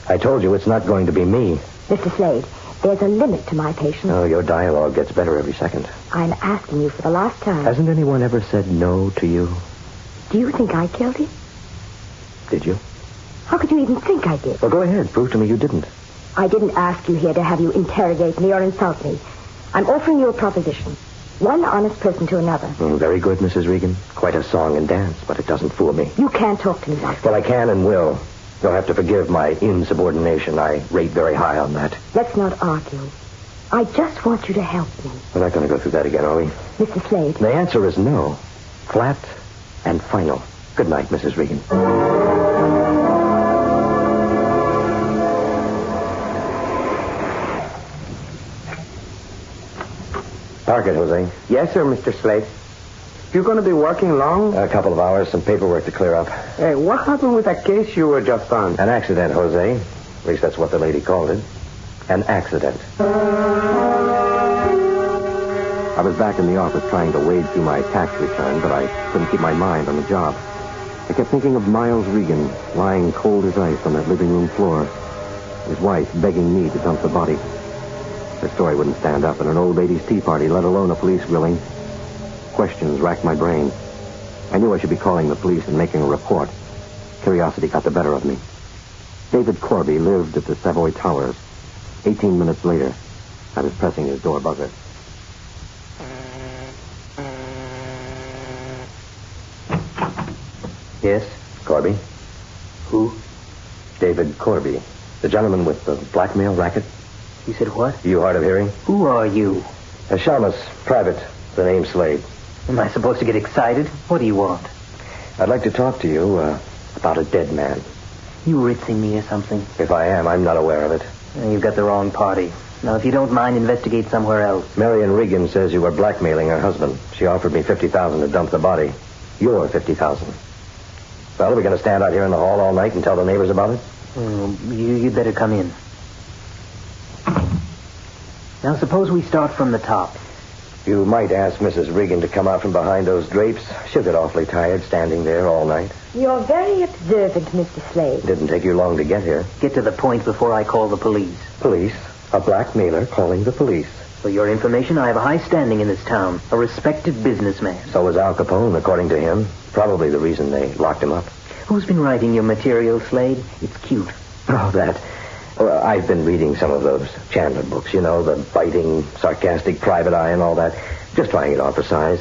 I told you it's not going to be me. Mr. Slade, there's a limit to my patience. Oh, your dialogue gets better every second. I'm asking you for the last time. Hasn't anyone ever said no to you? Do you think I killed him? Did you? How could you even think I did? Well, go ahead. Prove to me you didn't. I didn't ask you here to have you interrogate me or insult me. I'm offering you a proposition. One honest person to another. Very good, Mrs. Regan. Quite a song and dance, but it doesn't fool me. You can't talk to me like that. Well, I can and will. You'll have to forgive my insubordination. I rate very high on that. Let's not argue. I just want you to help me. We're not going to go through that again, are we? Mr. Slade. The answer is no. Flat and final. Good night, Mrs. Regan. Park it, Jose. Yes, sir, Mr. Slade. You're going to be working long? A couple of hours, some paperwork to clear up. Hey, what happened with that case you were just on? An accident, Jose. At least that's what the lady called it. An accident. I was back in the office trying to wade through my tax return, but I couldn't keep my mind on the job. I kept thinking of Miles Regan lying cold as ice on that living room floor. His wife begging me to dump the body. Her story wouldn't stand up at an old ladies' tea party, let alone a police grilling. Questions racked my brain. I knew I should be calling the police and making a report. Curiosity got the better of me. David Corby lived at the Savoy Towers. 18 minutes later, I was pressing his door buzzer. Yes, Corby. Who? David Corby, the gentleman with the blackmail racket. You said what? You hard of hearing? Who are you? A shamus, private, the name Slade. Am I supposed to get excited? What do you want? I'd like to talk to you about a dead man. You ritzing me or something? If I am, I'm not aware of it. You've got the wrong party. Now, if you don't mind, investigate somewhere else. Marion Regan says you were blackmailing her husband. She offered me $50,000 to dump the body. Your $50,000. Well, are we going to stand out here in the hall all night and tell the neighbors about it? You'd better come in. Now, suppose we start from the top. You might ask Mrs. Regan to come out from behind those drapes. She'll get awfully tired standing there all night. You're very observant, Mr. Slade. Didn't take you long to get here. Get to the point before I call the police. Police? A blackmailer calling the police. For your information, I have a high standing in this town. A respected businessman. So was Al Capone, according to him. Probably the reason they locked him up. Who's been writing your material, Slade? It's cute. Oh, that. Well, I've been reading some of those Chandler books, you know, the biting, sarcastic private eye and all that. Just trying it on for size.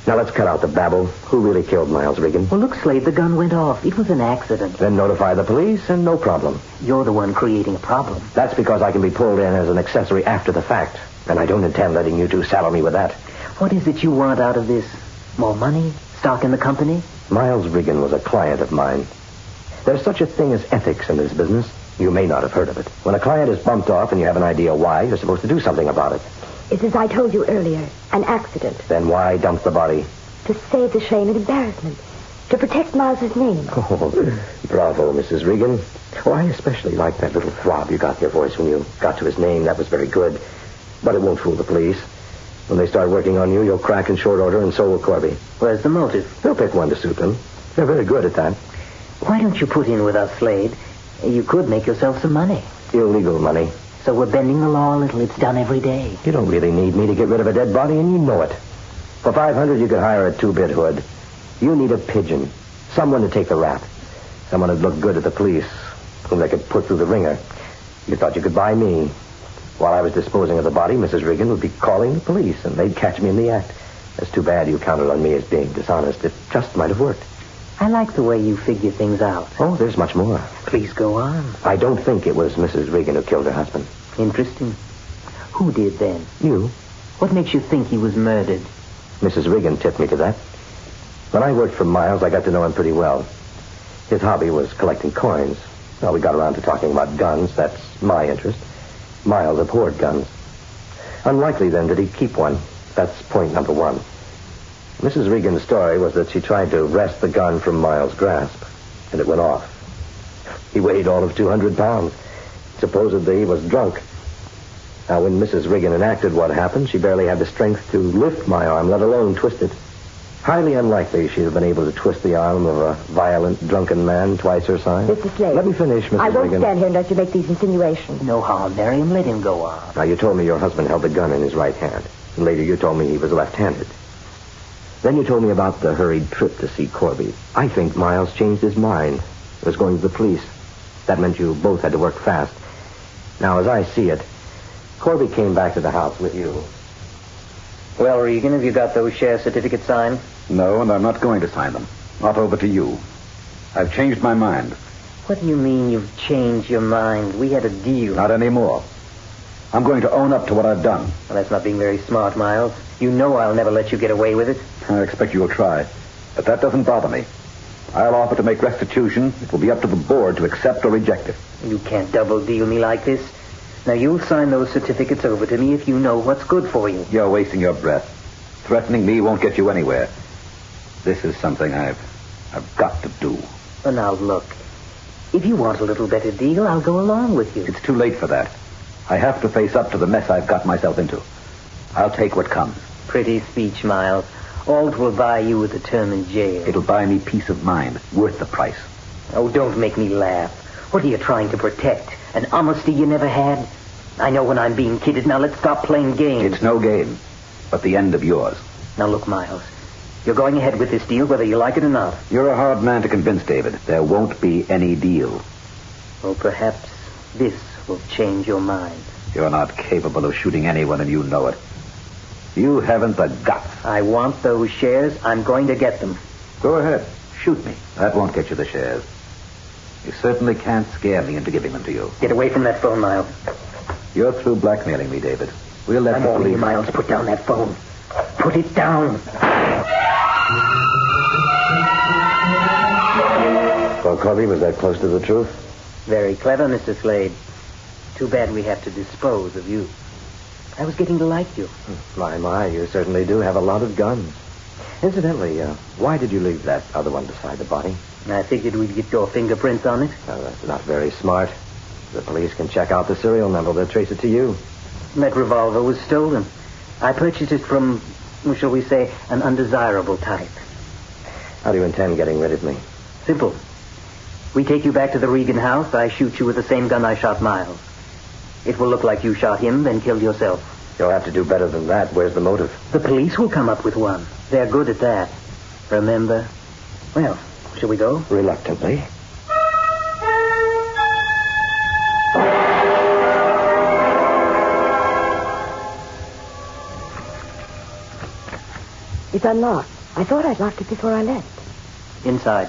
Now let's cut out the babble. Who really killed Miles Regan? Well, look, Slade, the gun went off. It was an accident. Then notify the police and no problem. You're the one creating a problem. That's because I can be pulled in as an accessory after the fact. And I don't intend letting you two saddle me with that. What is it you want out of this? More money? Stock in the company? Miles Regan was a client of mine. There's such a thing as ethics in this business. You may not have heard of it. When a client is bumped off and you have an idea why, you're supposed to do something about it. It's as I told you earlier, an accident. Then why dump the body? To save the shame and embarrassment. To protect Miles's name. Oh, bravo, Mrs. Regan. Oh, I especially like that little throb you got in your voice when you got to his name. That was very good. But it won't fool the police. When they start working on you, you'll crack in short order, and so will Corby. Where's the motive? They'll pick one to suit them. They're very good at that. Why don't you put in with us, Slade? You could make yourself some money. Illegal money. So we're bending the law a little. It's done every day. You don't really need me to get rid of a dead body, and you know it. For $500, you could hire a two-bit hood. You need a pigeon. Someone to take the rap. Someone who'd look good at the police, whom they could put through the ringer. You thought you could buy me. While I was disposing of the body, Mrs. Regan would be calling the police, and they'd catch me in the act. It's too bad you counted on me as being dishonest. It just might have worked. I like the way you figure things out. Oh, there's much more. Please go on. I don't think it was Mrs. Regan who killed her husband. Interesting. Who did then? You. What makes you think he was murdered? Mrs. Regan tipped me to that. When I worked for Miles, I got to know him pretty well. His hobby was collecting coins. Well, we got around to talking about guns. That's my interest. Miles abhorred guns. Unlikely, then, did he keep one. That's point number one. Mrs. Regan's story was that she tried to wrest the gun from Miles' grasp, and it went off. He weighed all of 200 pounds. Supposedly, he was drunk. Now, when Mrs. Regan enacted what happened, she barely had the strength to lift my arm, let alone twist it. Highly unlikely she'd have been able to twist the arm of a violent, drunken man twice her size. Mr. Slade. Let me finish, Mrs. Regan. I won't stand here unless you make these insinuations. No harm, Miriam. Let him go on. Now, you told me your husband held the gun in his right hand. And later you told me he was left-handed. Then you told me about the hurried trip to see Corby. I think Miles changed his mind. He was going to the police. That meant you both had to work fast. Now, as I see it, Corby came back to the house with you. Well, Regan, have you got those share certificates signed? No, and I'm not going to sign them. Not over to you. I've changed my mind. What do you mean you've changed your mind? We had a deal. Not anymore. I'm going to own up to what I've done. Well, that's not being very smart, Miles. You know I'll never let you get away with it. I expect you'll try. But that doesn't bother me. I'll offer to make restitution. It will be up to the board to accept or reject it. You can't double deal me like this. Now, you'll sign those certificates over to me if you know what's good for you. You're wasting your breath. Threatening me won't get you anywhere. This is something I've got to do. Well, now, look. If you want a little better deal, I'll go along with you. It's too late for that. I have to face up to the mess I've got myself into. I'll take what comes. Pretty speech, Miles. All it will buy you is a term in jail. It'll buy me peace of mind, worth the price. Oh, don't make me laugh. What are you trying to protect? An honesty you never had? I know when I'm being kidded. Now, let's stop playing games. It's no game, but the end of yours. Now, look, Miles. You're going ahead with this deal whether you like it or not. You're a hard man to convince, David. There won't be any deal. Well, perhaps this will change your mind. You're not capable of shooting anyone, and you know it. You haven't the guts. I want those shares. I'm going to get them. Go ahead. Shoot me. That won't get you the shares. You certainly can't scare me into giving them to you. Get away from that phone, Miles. You're through blackmailing me, David. We'll let the police... Miles, put down that phone. Put it down. Well, Corby, was that close to the truth? Very clever, Mr. Slade. Too bad we have to dispose of you. I was getting to like you. My, you certainly do have a lot of guns. Incidentally, why did you leave that other one beside the body? I figured we'd get your fingerprints on it. Well, that's not very smart. The police can check out the serial number. They'll trace it to you. That revolver was stolen. I purchased it from, shall we say, an undesirable type. How do you intend getting rid of me? Simple. We take you back to the Regan house. I shoot you with the same gun I shot Miles. It will look like you shot him, then killed yourself. You'll have to do better than that. Where's the motive? The police will come up with one. They're good at that. Remember? Well, shall we go? Reluctantly. It's unlocked. I thought I'd locked it before I left. Inside.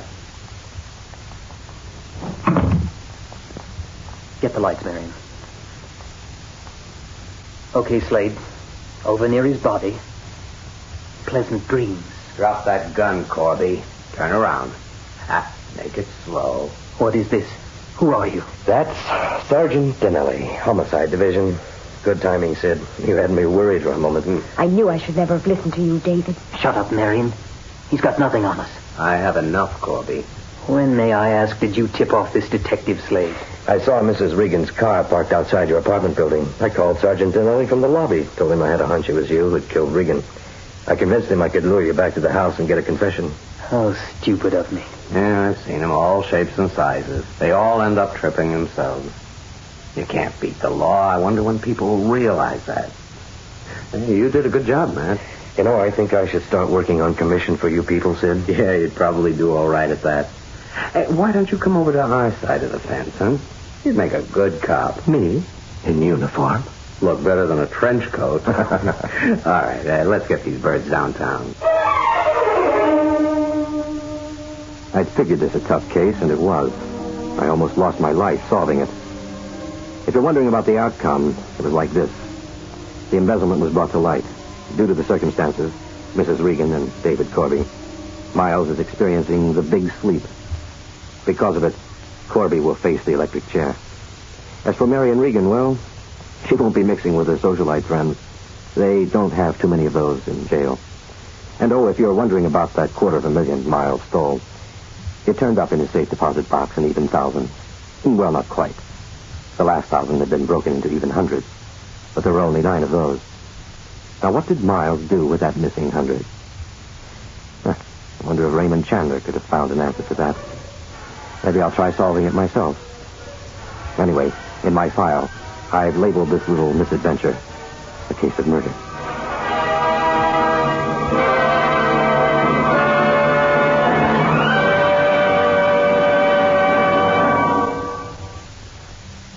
Get the lights, Marion. Okay, Slade. Over near his body. Pleasant dreams. Drop that gun, Corby. Turn around. Make it slow. What is this? Who are you? That's Sergeant Dinelli, Homicide Division. Good timing, Sid. You had me worried for a moment. I knew I should never have listened to you, David. Shut up, Marion. He's got nothing on us. I have enough, Corby. When, may I ask, did you tip off this Detective Slade? I saw Mrs. Regan's car parked outside your apartment building. I called Sergeant Dinelli from the lobby. Told him I had a hunch it was you that killed Regan. I convinced him I could lure you back to the house and get a confession. How stupid of me. Yeah, I've seen them, all shapes and sizes. They all end up tripping themselves. You can't beat the law. I wonder when people will realize that. Hey, you did a good job, man. You know, I think I should start working on commission for you people, Sid. Yeah, you'd probably do all right at that. Why don't you come over to our side of the fence, huh? You'd make a good cop. Me? In uniform? Look better than a trench coat. All right, let's get these birds downtown. I'd figured this a tough case, and it was. I almost lost my life solving it. If you're wondering about the outcome, it was like this. The embezzlement was brought to light. Due to the circumstances, Mrs. Regan and David Corby, Miles is experiencing the big sleep. Because of it, Corby will face the electric chair. As for Mary and Regan, well, she won't be mixing with her socialite friends. They don't have too many of those in jail. And oh, if you're wondering about that $250,000 Miles stole, it turned up in his safe deposit box an even thousand. Well, not quite. The last 1,000 had been broken into even hundreds, but there were only 9 of those. Now, what did Miles do with that missing 100? I wonder if Raymond Chandler could have found an answer to that. Maybe I'll try solving it myself. Anyway, in my file, I've labeled this little misadventure a case of murder.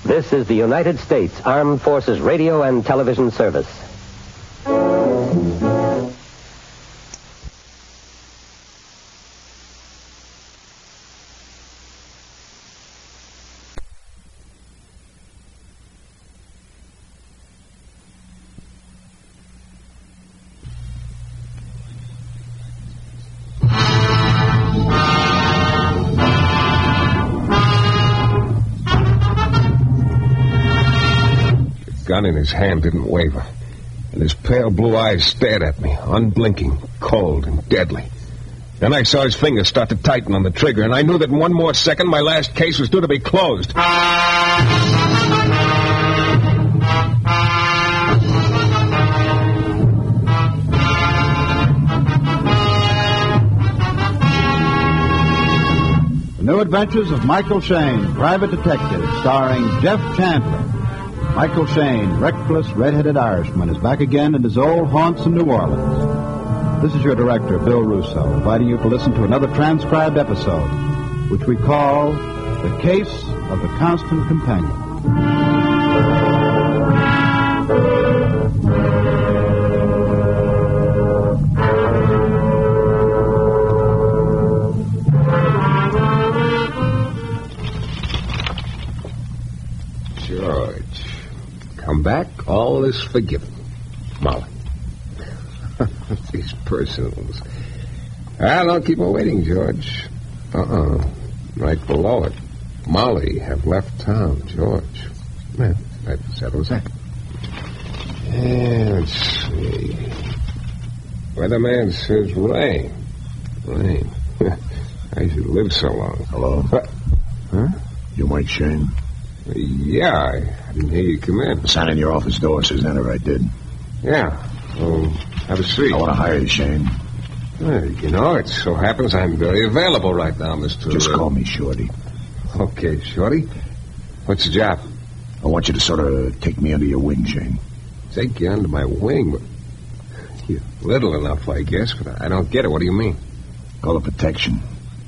This is the United States Armed Forces Radio and Television Service. Gun in his hand didn't waver, and his pale blue eyes stared at me, unblinking, cold and deadly. Then I saw his fingers start to tighten on the trigger, and I knew that in one more second my last case was due to be closed. The New Adventures of Michael Shayne, Private Detective, starring Jeff Chandler. Michael Shayne, reckless, red-headed Irishman, is back again in his old haunts in New Orleans. This is your director, Bill Russo, inviting you to listen to another transcribed episode, which we call The Case of the Constant Companion. Come back, all is forgiven. Molly. These personals. Don't keep her waiting, George. Right below it. Molly have left town, George. Well, that settles that. Yeah, let's see. Weatherman says rain. Rain. I should live so long. Hello? Huh? You Mike Shayne? Yeah, I didn't hear you come in. Sign in your office door says that, I did. Yeah. Well, have a seat. I want to hire you, Shayne. Well, you know, it so happens I'm very available right now, Mr. Just call me Shorty. Okay, Shorty. What's the job? I want you to sort of take me under your wing, Shayne. Take you under my wing? But you're little enough, I guess, but I don't get it. What do you mean? Call it protection.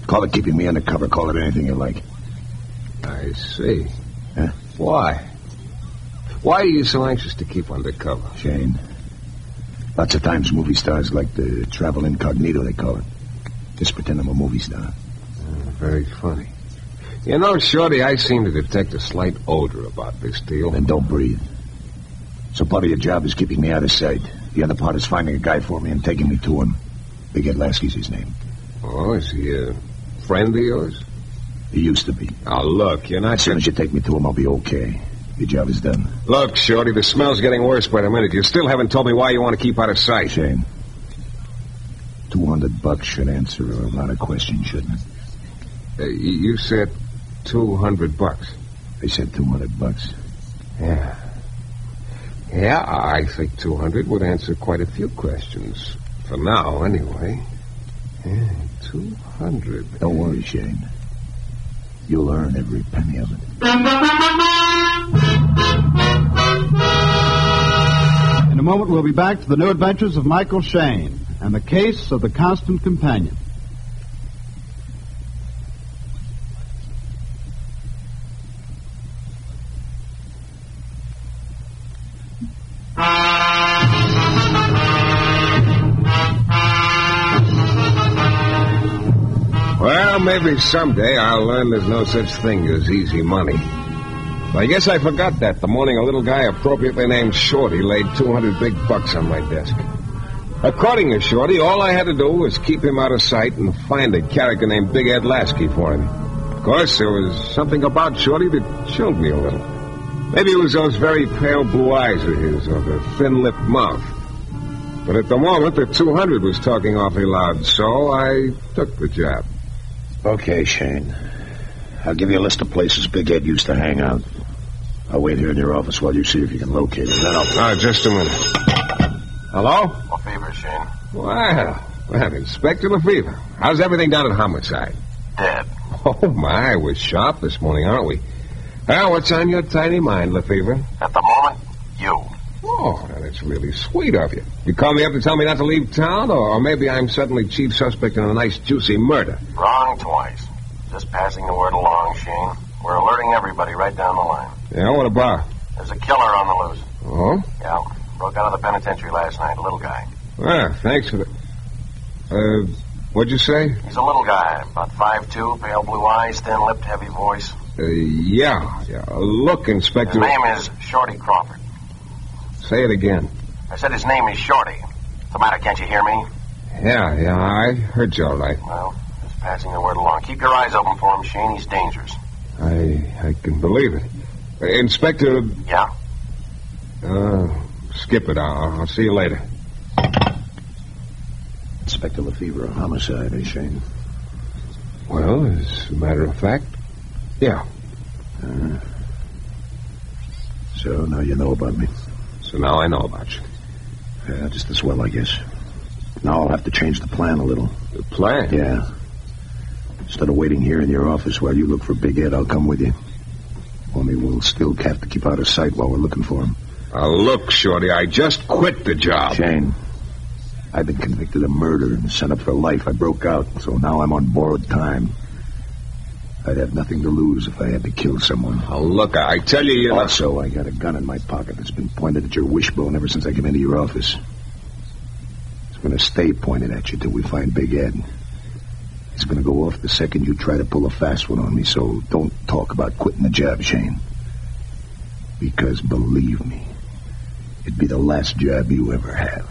Call it keeping me undercover. Call it anything you like. I see. Huh? Why? Why are you so anxious to keep undercover? Shayne, lots of times movie stars like to travel incognito, they call it. Just pretend I'm a movie star. Very funny. You know, Shorty, I seem to detect a slight odor about this deal. Then don't breathe. So part of your job is keeping me out of sight. The other part is finding a guy for me and taking me to him. Big Ed Lasky's his name. Oh, is he a friend of yours? He used to be. Oh, look, you're not... As soon as you take me to him, I'll be okay. Your job is done. Look, Shorty, the smell's getting worse by the minute. You still haven't told me why you want to keep out of sight. Shayne, 200 $200 should answer a lot of questions, shouldn't it? You said $200. I said $200. Yeah. Yeah, I think 200 would answer quite a few questions. For now, anyway. Yeah, 200. Don't worry, Shayne. You'll earn every penny of it. In a moment, we'll be back to the new adventures of Michael Shayne and the case of the constant companion. Well, maybe someday I'll learn there's no such thing as easy money. I guess I forgot that the morning a little guy appropriately named Shorty laid $200 big bucks on my desk. According to Shorty, all I had to do was keep him out of sight and find a character named Big Ed Lasky for him. Of course, there was something about Shorty that chilled me a little. Maybe it was those very pale blue eyes of his or the thin-lipped mouth. But at the moment, the 200 was talking awfully loud, so I took the job. Okay, Shayne. I'll give you a list of places Big Ed used to hang out. I'll wait here in your office while you see if you can locate him. Then I'll... just a minute. Hello? Lefevre, Shayne. Well, Inspector Lefevre. How's everything down at Homicide? Dead. Oh, my, we're sharp this morning, aren't we? Well, what's on your tiny mind, Lefevre? At the moment, you. Oh, that's really sweet of you. You call me up to tell me not to leave town, or maybe I'm suddenly chief suspect in a nice, juicy murder? Wrong twice. Just passing the word along, Shayne. We're alerting everybody right down the line. Yeah, what about? There's a killer on the loose. Oh? Yeah, broke out of the penitentiary last night, a little guy. Well, thanks for the... what'd you say? He's a little guy, about 5'2", pale blue eyes, thin-lipped, heavy voice. Yeah. Look, Inspector... His name is Shorty Crawford. Say it again. I said his name is Shorty. What's the matter, can't you hear me? Yeah, I heard you all right. Well, just passing the word along. Keep your eyes open for him, Shayne. He's dangerous. I can believe it. Inspector... Yeah? Skip it. I'll see you later. Inspector Lefevre, Homicide, Shayne? Well, as a matter of fact, yeah. So now you know about me. So now I know about you. Yeah, just as well, I guess. Now I'll have to change the plan a little. The plan? Yeah. Instead of waiting here in your office while you look for Big Ed, I'll come with you. Only we'll still have to keep out of sight while we're looking for him. Look, Shorty, I just quit the job. Shayne, I've been convicted of murder and sent up for life. I broke out, so now I'm on borrowed time. I'd have nothing to lose if I had to kill someone. Look, I tell you... Also, I got a gun in my pocket that's been pointed at your wishbone ever since I came into your office. It's going to stay pointed at you till we find Big Ed. It's going to go off the second you try to pull a fast one on me, so don't talk about quitting the job, Shayne. Because, believe me, it'd be the last job you ever have.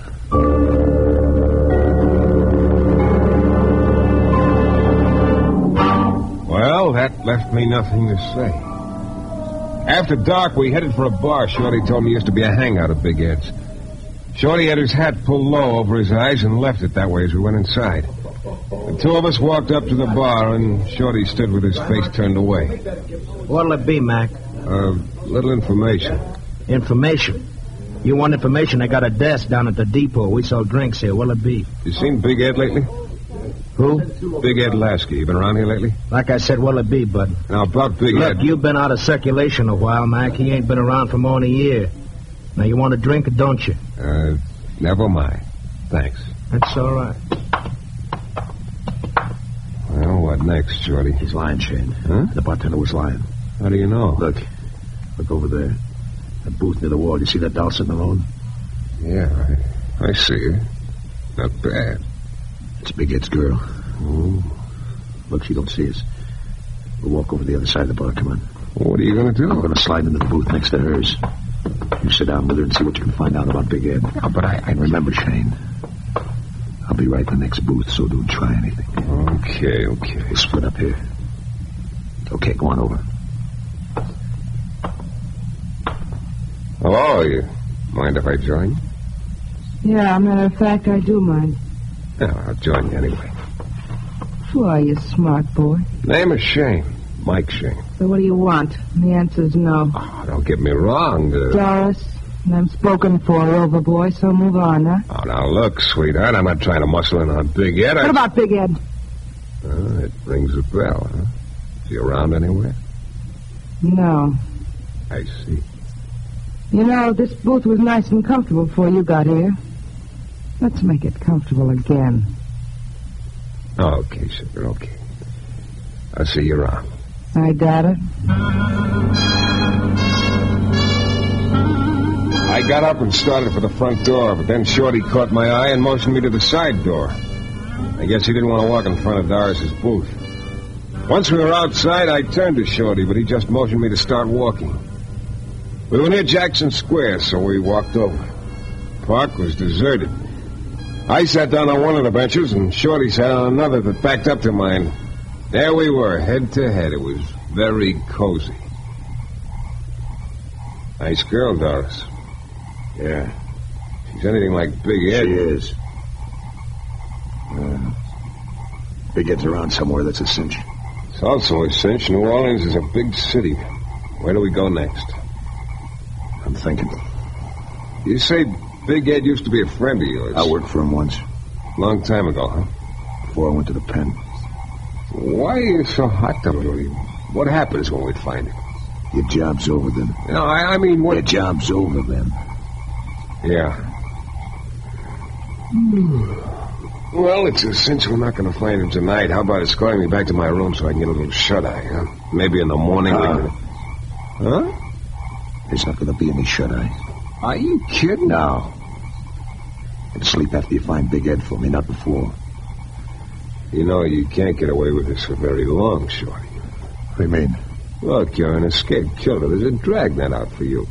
Well, that left me nothing to say. After dark, we headed for a bar Shorty told me used to be a hangout of Big Ed's. Shorty had his hat pulled low over his eyes and left it that way as we went inside. The two of us walked up to the bar, and Shorty stood with his face turned away. What'll it be, Mac? Little information. Information? You want information? I got a desk down at the depot. We sell drinks here. What'll it be? You seen Big Ed lately? Who? Big Ed Lasky. You been around here lately? Like I said, what'll it be, bud? Now, about Big Ed... Look, you've been out of circulation a while, Mac. He ain't been around for more than a year. Now, you want a drink or don't you? Never mind. Thanks. That's all right. Well, what next, Shorty? He's lying, Shayne. Huh? The bartender was lying. How do you know? Look over there. That booth near the wall. You see that doll sitting alone? Yeah, I see her. Not bad. It's Big Ed's girl. Oh. Look, she don't see us. We'll walk over the other side of the bar. Come on. What are you going to do? I'm going to slide into the booth next to hers. You sit down with her and see what you can find out about Big Ed. Oh, but I remember, Shayne. I'll be right in the next booth, so don't try anything. Okay. We'll split up here. Okay, go on over. Hello, you mind if I join? Yeah, matter of fact, I do mind. Yeah, I'll join you anyway. Who are you, smart boy? Name is Shayne. Mike Shayne. So what do you want? And the answer's no. Oh, don't get me wrong. Doris, I'm spoken for, Rover boy, so move on, huh? Oh, now look, sweetheart, I'm not trying to muscle in on Big Ed. What about Big Ed? It rings a bell, huh? Is he around anywhere? No. I see. You know, this booth was nice and comfortable before you got here. Let's make it comfortable again. Okay, sugar, okay. I'll see you around. I doubt it. I got up and started for the front door, but then Shorty caught my eye and motioned me to the side door. I guess he didn't want to walk in front of Doris's booth. Once we were outside, I turned to Shorty, but he just motioned me to start walking. We were near Jackson Square, so we walked over. The park was deserted. I sat down on one of the benches, and Shorty sat on another that backed up to mine. There we were, head to head. It was very cozy. Nice girl, Doris. Yeah. She's anything like Big Ed. She is. Big Ed's around somewhere, that's a cinch. It's also a cinch. New Orleans is a big city. Where do we go next? I'm thinking. You say Big Ed used to be a friend of yours? I worked for him once. Long time ago, huh? Before I went to the pen. Why are you so hot up here? What happens when we find him? Your job's over then. No, I mean what... Your job's over then. Yeah. Well, it's a cinch we're not going to find him tonight. How about escorting me back to my room so I can get a little shut-eye, huh? Maybe in the morning we can... Huh? There's not going to be any shut-eye. Are you kidding? No. And sleep after you find Big Ed for me, not before. You know, you can't get away with this for very long, Shorty. What do you mean? Look, you're an escaped killer. There's a dragnet out for you.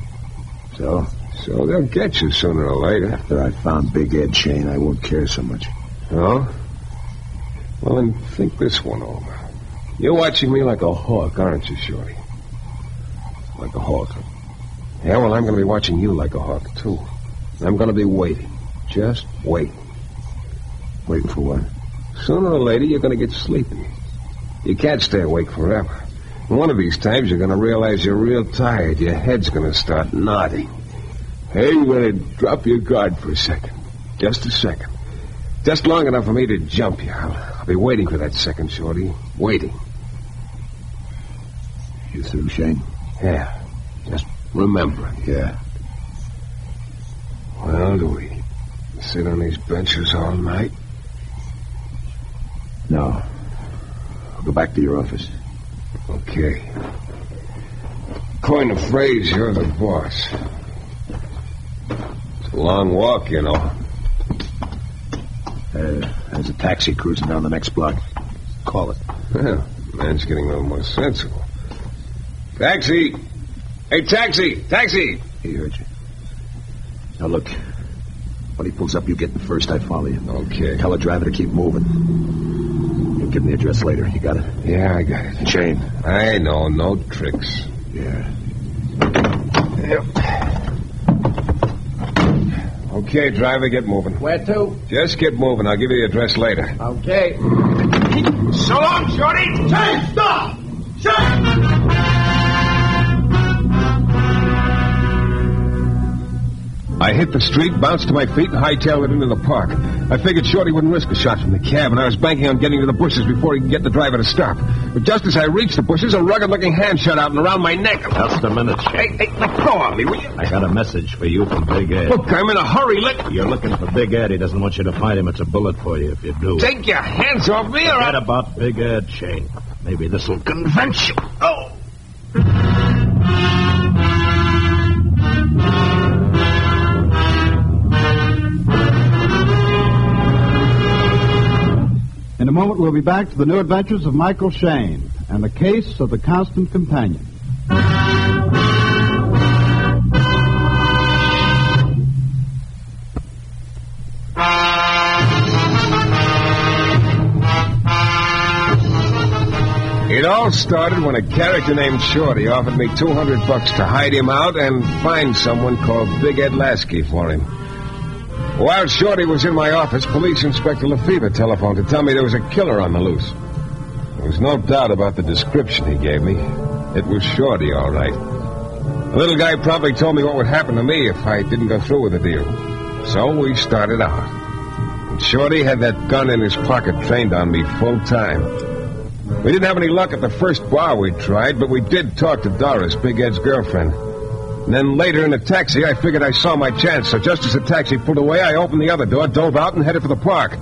So? So they'll get you sooner or later. After I found Big Ed, Shayne, I won't care so much. Oh? Well, then think this one over. You're watching me like a hawk, aren't you, Shorty? Like a hawk? Yeah, well, I'm going to be watching you like a hawk, too. I'm going to be waiting. Just waiting. Waiting for what? Sooner or later, you're going to get sleepy. You can't stay awake forever. And one of these times, you're going to realize you're real tired. Your head's going to start nodding. Hey, you're going to drop your guard for a second. Just a second. Just long enough for me to jump you. I'll be waiting for that second, Shorty. Waiting. You through, Shayne? Yeah. Just remember it. Yeah. Well, do we sit on these benches all night? No. I'll go back to your office. Okay. Coin the phrase, you're the boss. It's a long walk, you know. There's a taxi cruising down the next block. Call it. Well, man's getting a little more sensible. Taxi! Hey, taxi! Taxi! He heard you. Now, look. When he pulls up, you get in first. I follow you. Okay. Tell the driver to keep moving. You'll give me the address later. You got it? Yeah, I got it. Shayne. I know. No tricks. Yeah. Yep. Okay, driver, get moving. Where to? Just get moving. I'll give you the address later. Okay. So long, Shorty! Shayne, stop! Shayne! I hit the street, bounced to my feet, and hightailed it into the park. I figured Shorty wouldn't risk a shot from the cab, and I was banking on getting to the bushes before he could get the driver to stop. But just as I reached the bushes, a rugged-looking hand shot out and around my neck. Just a minute, Shayne. Hey, let go of me, will you? I got a message for you from Big Ed. Look, I'm in a hurry. You're looking for Big Ed. He doesn't want you to find him. It's a bullet for you if you do. Take your hands off me, or Forget about Big Ed, Shayne. Maybe this'll convince you. Oh! In a moment, we'll be back to the new adventures of Michael Shayne and the case of the constant companion. It all started when a character named Shorty offered me $200 to hide him out and find someone called Big Ed Lasky for him. While Shorty was in my office, Police Inspector Lefevre telephoned to tell me there was a killer on the loose. There was no doubt about the description he gave me. It was Shorty, all right. The little guy promptly told me what would happen to me if I didn't go through with the deal. So we started out. And Shorty had that gun in his pocket trained on me full time. We didn't have any luck at the first bar we tried, but we did talk to Doris, Big Ed's girlfriend. And then later in the taxi, I figured I saw my chance. So just as the taxi pulled away, I opened the other door, dove out, and headed for the park.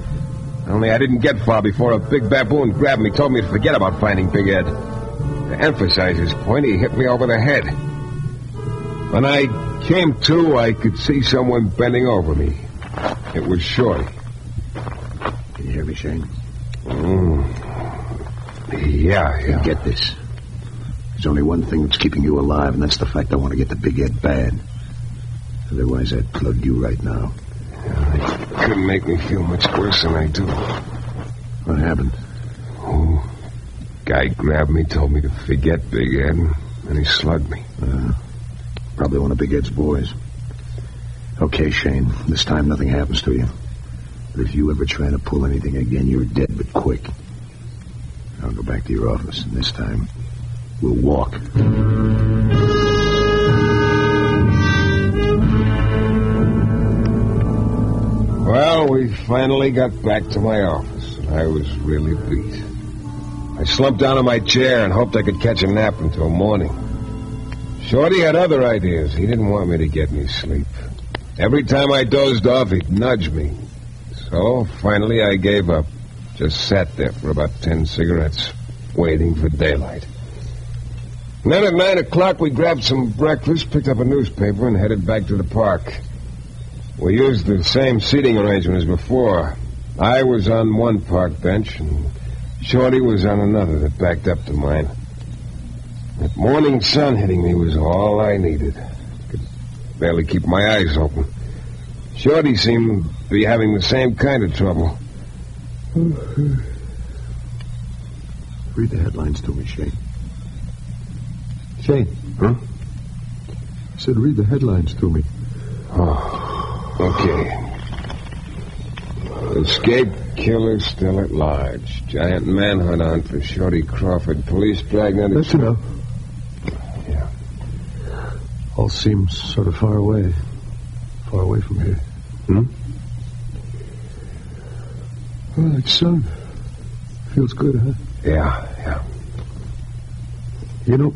Only I didn't get far before a big baboon grabbed me, told me to forget about finding Big Ed. To emphasize his point, he hit me over the head. When I came to, I could see someone bending over me. It was Shorty. Can you hear me, Shayne? Yeah. Get this. There's only one thing that's keeping you alive, and that's the fact I want to get to Big Ed bad. Otherwise, I'd plug you right now. It couldn't make me feel much worse than I do. What happened? Guy grabbed me, told me to forget Big Ed, and he slugged me. Probably one of Big Ed's boys. Okay, Shayne, this time nothing happens to you. But if you ever try to pull anything again, you're dead, but quick. I'll go back to your office, and this time, we'll walk. Well, we finally got back to my office, and I was really beat. I slumped down in my chair and hoped I could catch a nap until morning. Shorty had other ideas. He didn't want me to get any sleep. Every time I dozed off, he'd nudge me. So, finally, I gave up. Just sat there for about 10 cigarettes, waiting for daylight. And then at 9 o'clock, we grabbed some breakfast, picked up a newspaper, and headed back to the park. We used the same seating arrangement as before. I was on one park bench, and Shorty was on another that backed up to mine. That morning sun hitting me was all I needed. Could barely keep my eyes open. Shorty seemed to be having the same kind of trouble. Read the headlines to me, Shayne. Shayne? Huh? I said read the headlines to me. Okay. Escaped killer still at large. Giant manhunt on for Shorty Crawford. Police dragnet. That's enough. Yeah. All seems sort of far away. Far away from here. Well, it's sun. Feels good, huh? Yeah. You know,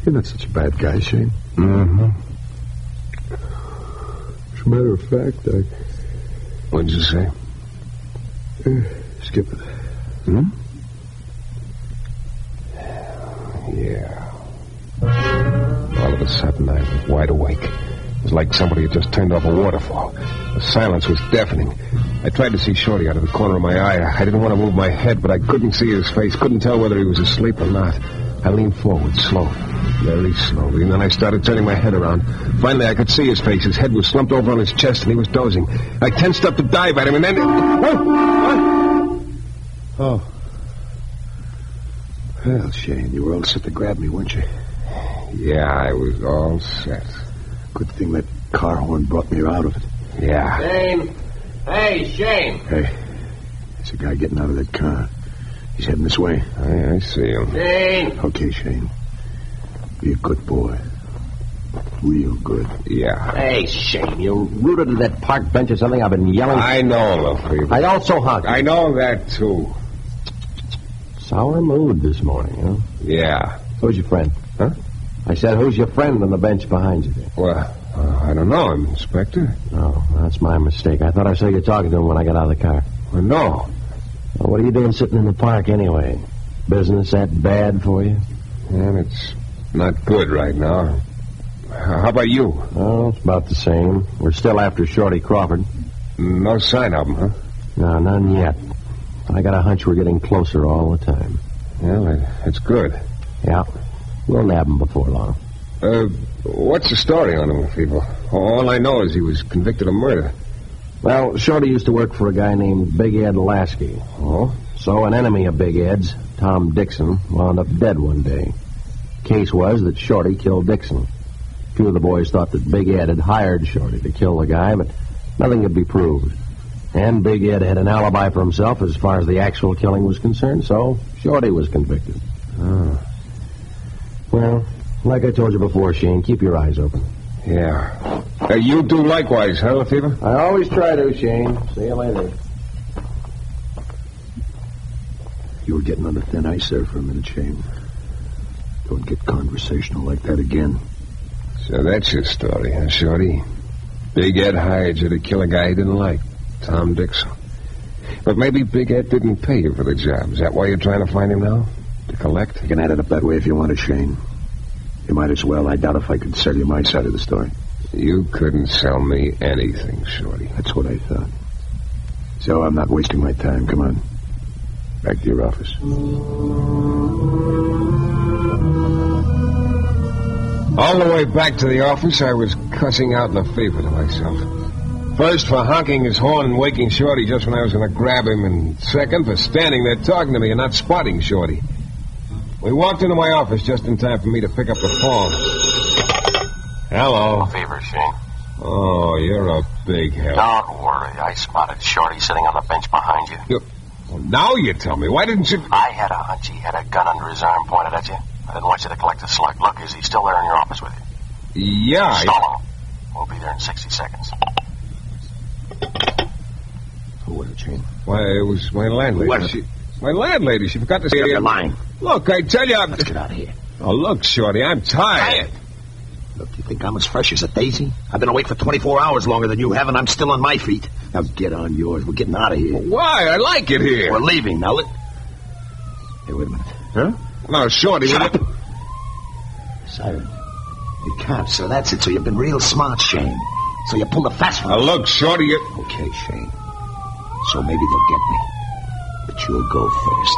you're not such a bad guy, Shayne. Mm-hmm. As a matter of fact, What'd you say? Skip it. Yeah. All of a sudden, I was wide awake. It was like somebody had just turned off a waterfall. The silence was deafening. I tried to see Shorty out of the corner of my eye. I didn't want to move my head, but I couldn't see his face. Couldn't tell whether he was asleep or not. I leaned forward slowly, very slowly, and then I started turning my head around. Finally, I could see his face. His head was slumped over on his chest, and he was dozing. I tensed up to dive at him, and then... Oh. Well, Shayne, you were all set to grab me, weren't you? Yeah, I was all set. Good thing that car horn brought me out of it. Yeah. Shayne! Hey, Shayne! Hey, there's a guy getting out of that car. He's heading this way. I see him. Shayne! Okay, Shayne. Be a good boy. Real good. Yeah. Hey, Shayne, you rooted to that park bench or something? I've been yelling. I know, Lefevre. I also hung. I know that, too. Sour mood this morning, huh? Yeah. Who's your friend? Huh? I said, who's your friend on the bench behind you there? Well, I don't know him, Inspector. Oh, that's my mistake. I thought I saw you talking to him when I got out of the car. Well, no. Well, what are you doing sitting in the park anyway? Business that bad for you? And it's not good right now. How about you? Oh, it's about the same. We're still after Shorty Crawford. No sign of him, huh? No, none yet. I got a hunch we're getting closer all the time. Well, it's good. Yeah. We'll nab him before long. What's the story on him, people? All I know is he was convicted of murder. Well, Shorty used to work for a guy named Big Ed Lasky. Oh? So an enemy of Big Ed's, Tom Dixon, wound up dead one day. Case was that Shorty killed Dixon. few of the boys thought that Big Ed had hired Shorty to kill the guy, but nothing could be proved. And Big Ed had an alibi for himself as far as the actual killing was concerned, so Shorty was convicted. Oh. Well, like I told you before, Shayne, keep your eyes open. Yeah. You do likewise, huh, Lefevre? I always try to, Shayne. See you later. You were getting on the thin ice there for a minute, Shayne. Don't get conversational like that again. So that's your story, huh, Shorty? Big Ed hired you to kill a guy he didn't like, Tom Dixon. But maybe Big Ed didn't pay you for the job. Is that why you're trying to find him now? To collect? You can add it up that way if you want to, Shayne. You might as well. I doubt if I could sell you my side of the story. You couldn't sell me anything, Shorty. That's what I thought. So I'm not wasting my time. Come on. Back to your office. All the way back to the office, I was cussing out Lefevre to myself. First, for honking his horn and waking Shorty just when I was going to grab him, and second, for standing there talking to me and not spotting Shorty. We walked into my office just in time for me to pick up the phone. Hello. Lefevre, Shayne. Oh, you're a big help. Don't worry. I spotted Shorty sitting on the bench behind you. Well, now you tell me. Why didn't you... I had a hunch he had a gun under his arm pointed at you. I didn't want you to collect the slug. Look, is he still there in your office with you? Yeah. Stall him. We'll be there in 60 seconds. Who was it, Shayne? Why, it was my landlady. What? My landlady. She forgot to say... You're lying. Look, I tell you... Let's get out of here. Oh, look, Shorty, I'm tired. Look, you think I'm as fresh as a daisy? I've been awake for 24 hours longer than you have, and I'm still on my feet. Now get on yours. We're getting out of here. Why? I like it here. We're leaving. Now, Hey, wait a minute. Huh? No, Shorty. Shut up. Siren. You can't, so that's it. So you've been real smart, Shayne. So you pulled a fast one. Now, look, Shorty, you... Okay, Shayne. So maybe they'll get me. But you'll go first.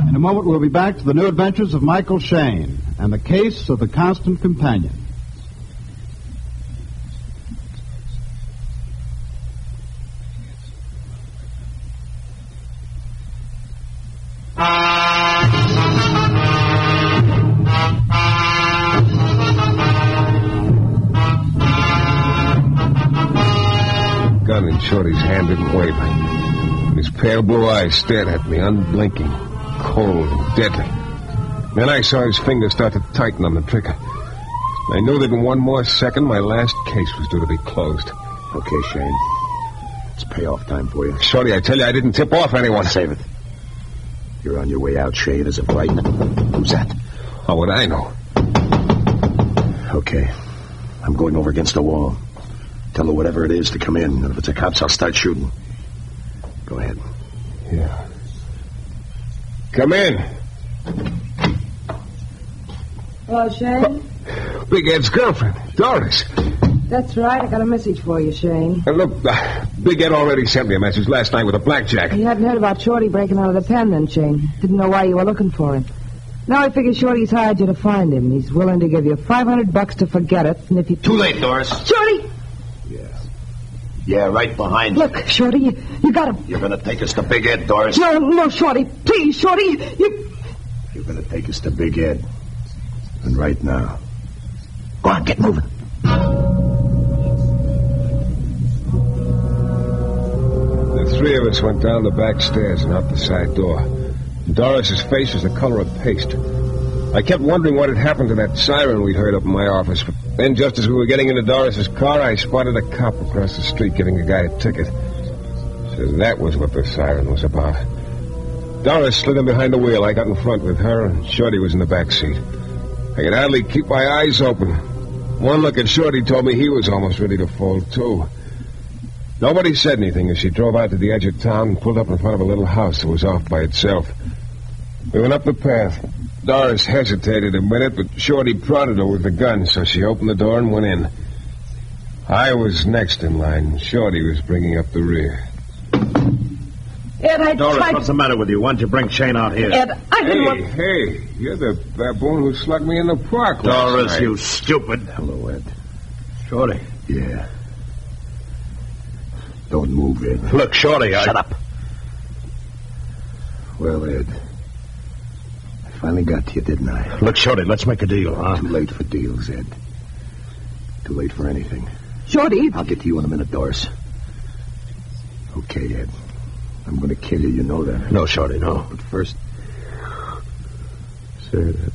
In a moment, we'll be back to the new adventures of Michael Shayne and the case of the constant companion. Gun in Shorty's hand didn't waver. His pale blue eyes stared at me, unblinking, cold and deadly. Then I saw his fingers start to tighten on the trigger. I knew that in one more second, my last case was due to be closed. Okay, Shayne. It's payoff time for you. Shorty, I tell you, I didn't tip off anyone. Save it. You're on your way out, Shayne. Is it right? Who's that? How would I know? Okay. I'm going over against the wall. Tell her whatever it is to come in. And if it's the cops, I'll start shooting. Go ahead. Yeah. Come in. Hello, Shayne? Big Ed's girlfriend, Doris. That's right. I got a message for you, Shayne. Look, Big Ed already sent me a message last night with a blackjack. You hadn't heard about Shorty breaking out of the pen then, Shayne. Didn't know why you were looking for him. Now I figure Shorty's hired you to find him. He's willing to give you $500 to forget it, and if you... Too late, Doris. Shorty! Yeah, right behind you. Look, Shorty, you got him. You're going to take us to Big Ed, Doris. No, Shorty. Please, Shorty. You're going to take us to Big Ed. And right now. Go on, get moving. The three of us went down the back stairs and out the side door. Doris's face was the color of paste. I kept wondering what had happened to that siren we'd heard up in my office. But then, just as we were getting into Doris's car, I spotted a cop across the street giving a guy a ticket. So that was what the siren was about. Doris slid in behind the wheel. I got in front with her, and Shorty was in the back seat. I could hardly keep my eyes open. One look at Shorty told me he was almost ready to fold, too. Nobody said anything as she drove out to the edge of town and pulled up in front of a little house that was off by itself. We went up the path. Doris hesitated a minute, but Shorty prodded her with the gun, so she opened the door and went in. I was next in line. Shorty was bringing up the rear. Ed, Doris, what's the matter with you? Why don't you bring Shayne out here? Ed, I didn't want... Hey, you're the baboon who slugged me in the park Doris, last night. you stupid. Hello, Ed. Shorty. Yeah. Don't move, Ed. Look, Shorty, Shut up. Well, Ed, I finally got to you, didn't I? Look, Shorty, let's make a deal, huh? Too late for deals, Ed. Too late for anything. Shorty! I'll get to you in a minute, Doris. Okay, Ed. I'm going to kill you, you know that. No, Shorty, no. But first... Say it, Ed.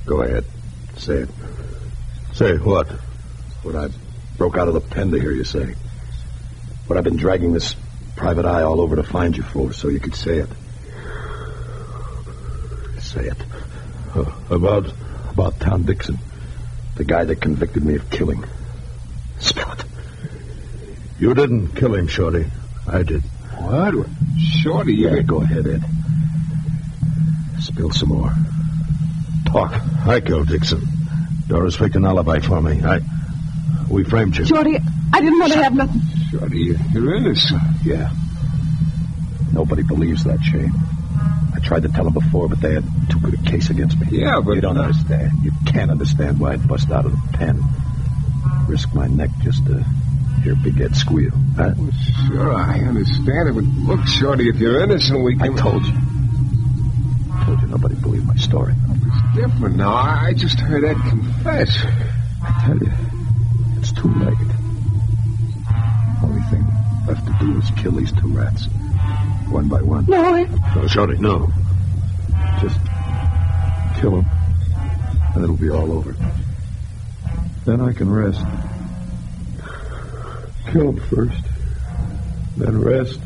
Go ahead. Say it. Say what? What I broke out of the pen to hear you say. What I've been dragging this private eye all over to find you for, so you could say it. Say it. About Tom Dixon. The guy that convicted me of killing. Spill it. You didn't kill him, Shorty. I did. What? Shorty, you... Yeah, go ahead, Ed. Spill some more. Talk. I killed Dixon. Doris faked an alibi for me. We framed you. Shorty, I didn't want to have nothing. Shorty, you're innocent. Yeah. Nobody believes that, Shayne. I tried to tell them before, but they had too good a case against me. Yeah, but... You don't understand. You can't understand why I'd bust out of the pen. Risk my neck just to hear Big Ed squeal. Huh? Well, sure, I understand it, but look, Shorty, if you're innocent, we can... I told you. Nobody believed my story. It's different now. I just heard Ed confess. I tell you, it's too late. Only thing left to do is kill these two rats. One by one. No, No, Shorty, no. Just kill them, and it'll be all over. Then I can rest. Kill them first, then rest.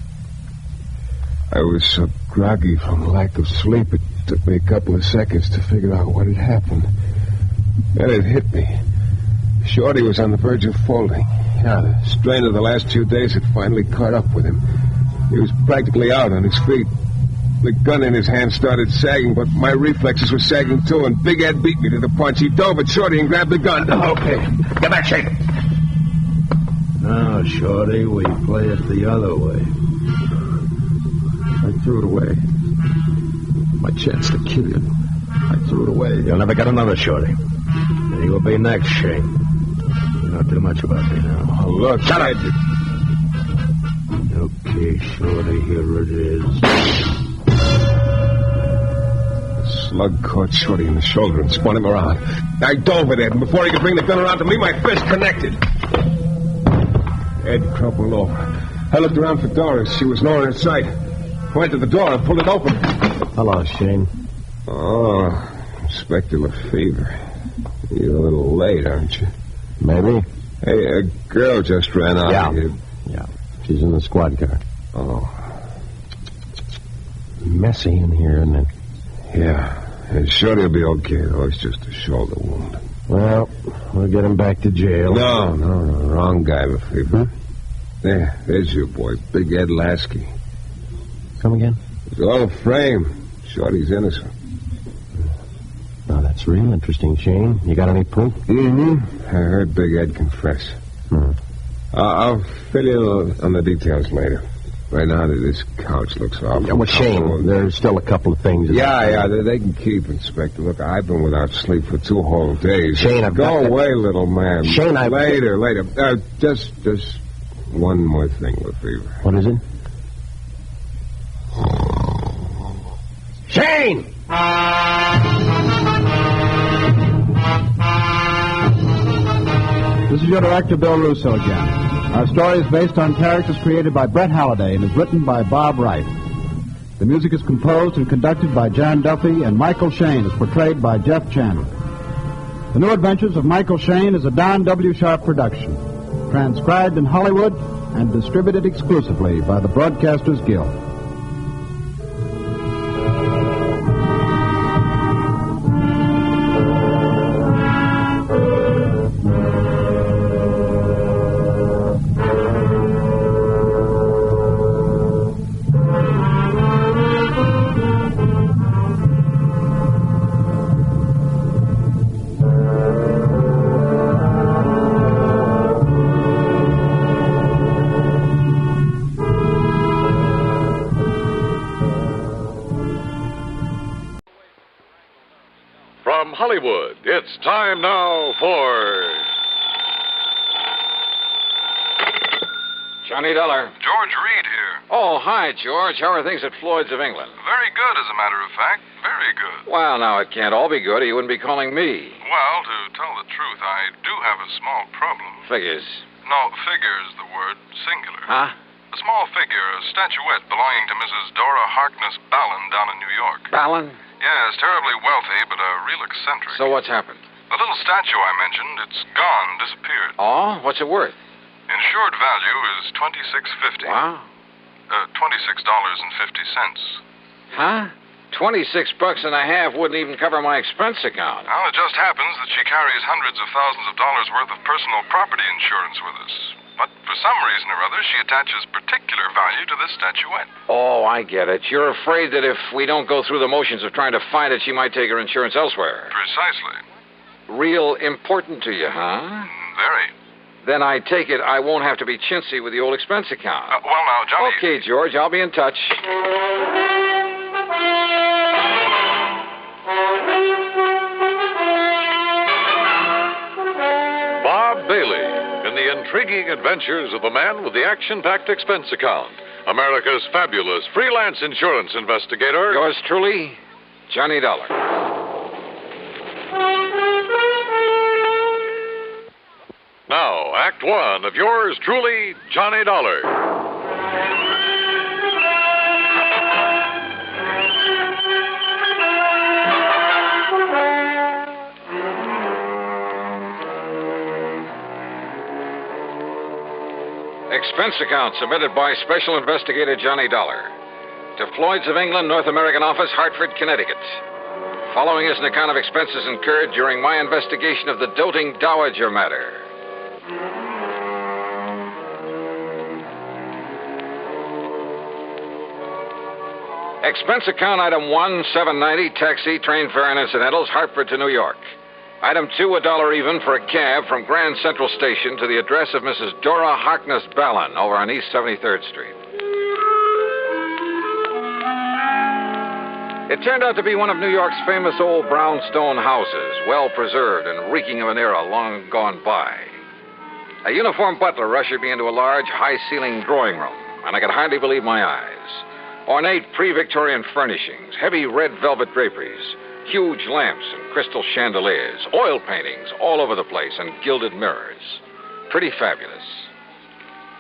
I was so groggy from lack of sleep, it took me a couple of seconds to figure out what had happened. Then it hit me. Shorty was on the verge of folding. Yeah, the strain of the last few days had finally caught up with him. He was practically out on his feet. The gun in his hand started sagging, but my reflexes were sagging too, and Big Ed beat me to the punch. He dove at Shorty and grabbed the gun. Okay. Get back, Shayne. Now, Shorty, we play it the other way. I threw it away. My chance to kill you. I threw it away. You'll never get another, Shorty. And you'll be next, Shayne. You know too much about me now. Oh, look. Shut up! Okay, Shorty, here it is. The slug caught Shorty in the shoulder and spun him around. I dove at Ed, and before he could bring the gun around to me, my fist connected. Ed crumpled over. I looked around for Doris. She was nowhere in sight. I went to the door and pulled it open. Hello, Shayne. Oh, Inspector Lefevre. You're a little late, aren't you? Maybe. Hey, a girl just ran out of here. Yeah. She's in the squad car. Oh. Messy in here, isn't it? Yeah. And Shorty will be okay, though. It's just a shoulder wound. Well, we'll get him back to jail. No. Wrong guy, Lefevre. There's your boy, Big Ed Lasky. Come again? It's all a frame. Shorty's innocent. Now, that's real interesting, Shayne. You got any proof? Mm-hmm. I heard Big Ed confess. I'll fill you on the details later. Right now, this couch looks awful. Yeah, well, Shayne, there's still a couple of things. Yeah, they can keep, Inspector. Look, I've been without sleep for 2 whole days. Shayne, I've Go away, little man. Shayne, Later. Just one more thing, Lefevre. What is it? Shayne! This is your director, Bill Russo, again. Our story is based on characters created by Brett Halliday and is written by Bob Wright. The music is composed and conducted by Jan Duffy, and Michael Shayne is portrayed by Jeff Chandler. The New Adventures of Michael Shayne is a Don W. Sharp production, transcribed in Hollywood and distributed exclusively by the Broadcasters Guild. Hollywood, it's time now for Johnny Dollar. George Reed here. Oh, hi, George. How are things at Floyd's of England? Very good, as a matter of fact. Very good. Well, now, it can't all be good, or you wouldn't be calling me. Well, to tell the truth, I do have a small problem. Figures. No, figure is the word, singular. Huh? A small figure, a statuette belonging to Mrs. Dora Harkness Ballin down in New York. Ballin? Yes, terribly wealthy, but a real eccentric. So what's happened? The little statue I mentioned, it's gone, disappeared. Oh? What's it worth? Insured value is $26.50. Wow. $26.50. Huh? $26.50 wouldn't even cover my expense account. Well, it just happens that she carries hundreds of thousands of dollars worth of personal property insurance with us. But for some reason or other, she attaches particular value to this statuette. Oh, I get it. You're afraid that if we don't go through the motions of trying to find it, she might take her insurance elsewhere. Precisely. Real important to you, huh? Very. Then I take it I won't have to be chintzy with the old expense account. Well, now, Johnny... Okay, George, I'll be in touch. Bob Bailey in the intriguing adventures of the man with the action-packed expense account. America's fabulous freelance insurance investigator. Yours truly, Johnny Dollar. Now, Act One of yours truly, Johnny Dollar. Expense account submitted by Special Investigator Johnny Dollar to Floyd's of England, North American Office, Hartford, Connecticut. Following is an account of expenses incurred during my investigation of the doting Dowager matter. Expense account item 1, $7.90, taxi, train fare, and incidentals, Hartford to New York. Item 2, $1 even for a cab from Grand Central Station to the address of Mrs. Dora Harkness Ballin over on East 73rd Street. It turned out to be one of New York's famous old brownstone houses, well preserved and reeking of an era long gone by. A uniformed butler ushered me into a large, high-ceilinged drawing room, and I could hardly believe my eyes. Ornate pre-Victorian furnishings, heavy red velvet draperies, huge lamps and crystal chandeliers, oil paintings all over the place, and gilded mirrors. Pretty fabulous.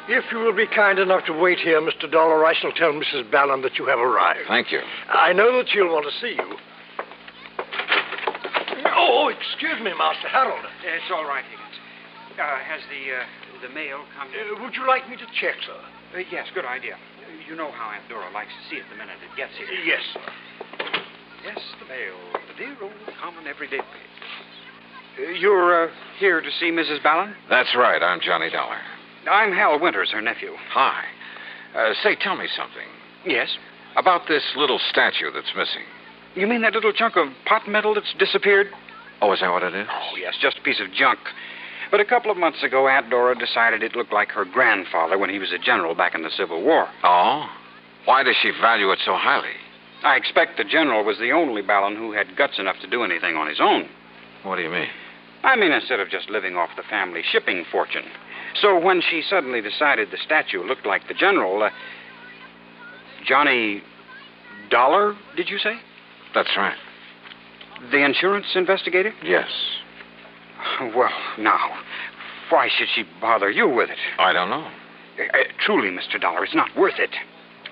If you will be kind enough to wait here, Mr. Dollar, I shall tell Mrs. Ballin that you have arrived. Thank you. I know that she'll want to see you. Oh, excuse me, Master Harold. It's all right, Higgins. Has the mail come? Would you like me to check, sir? Yes, good idea. You know how Aunt Dora likes to see it the minute it gets here. Yes, sir. Yes, the mail. The dear old common everyday page. You're here to see Mrs. Ballin? That's right. I'm Johnny Dollar. I'm Hal Winters, her nephew. Hi. Say, tell me something. Yes? About this little statue that's missing. You mean that little chunk of pot metal that's disappeared? Oh, is that what it is? Oh, yes, just a piece of junk. But a couple of months ago, Aunt Dora decided it looked like her grandfather when he was a general back in the Civil War. Oh? Why does she value it so highly? I expect the general was the only Ballin who had guts enough to do anything on his own. What do you mean? I mean, instead of just living off the family shipping fortune. So when she suddenly decided the statue looked like the general, Johnny Dollar, did you say? That's right. The insurance investigator? Yes. Well, now, why should she bother you with it? I don't know. Truly, Mr. Dollar, it's not worth it.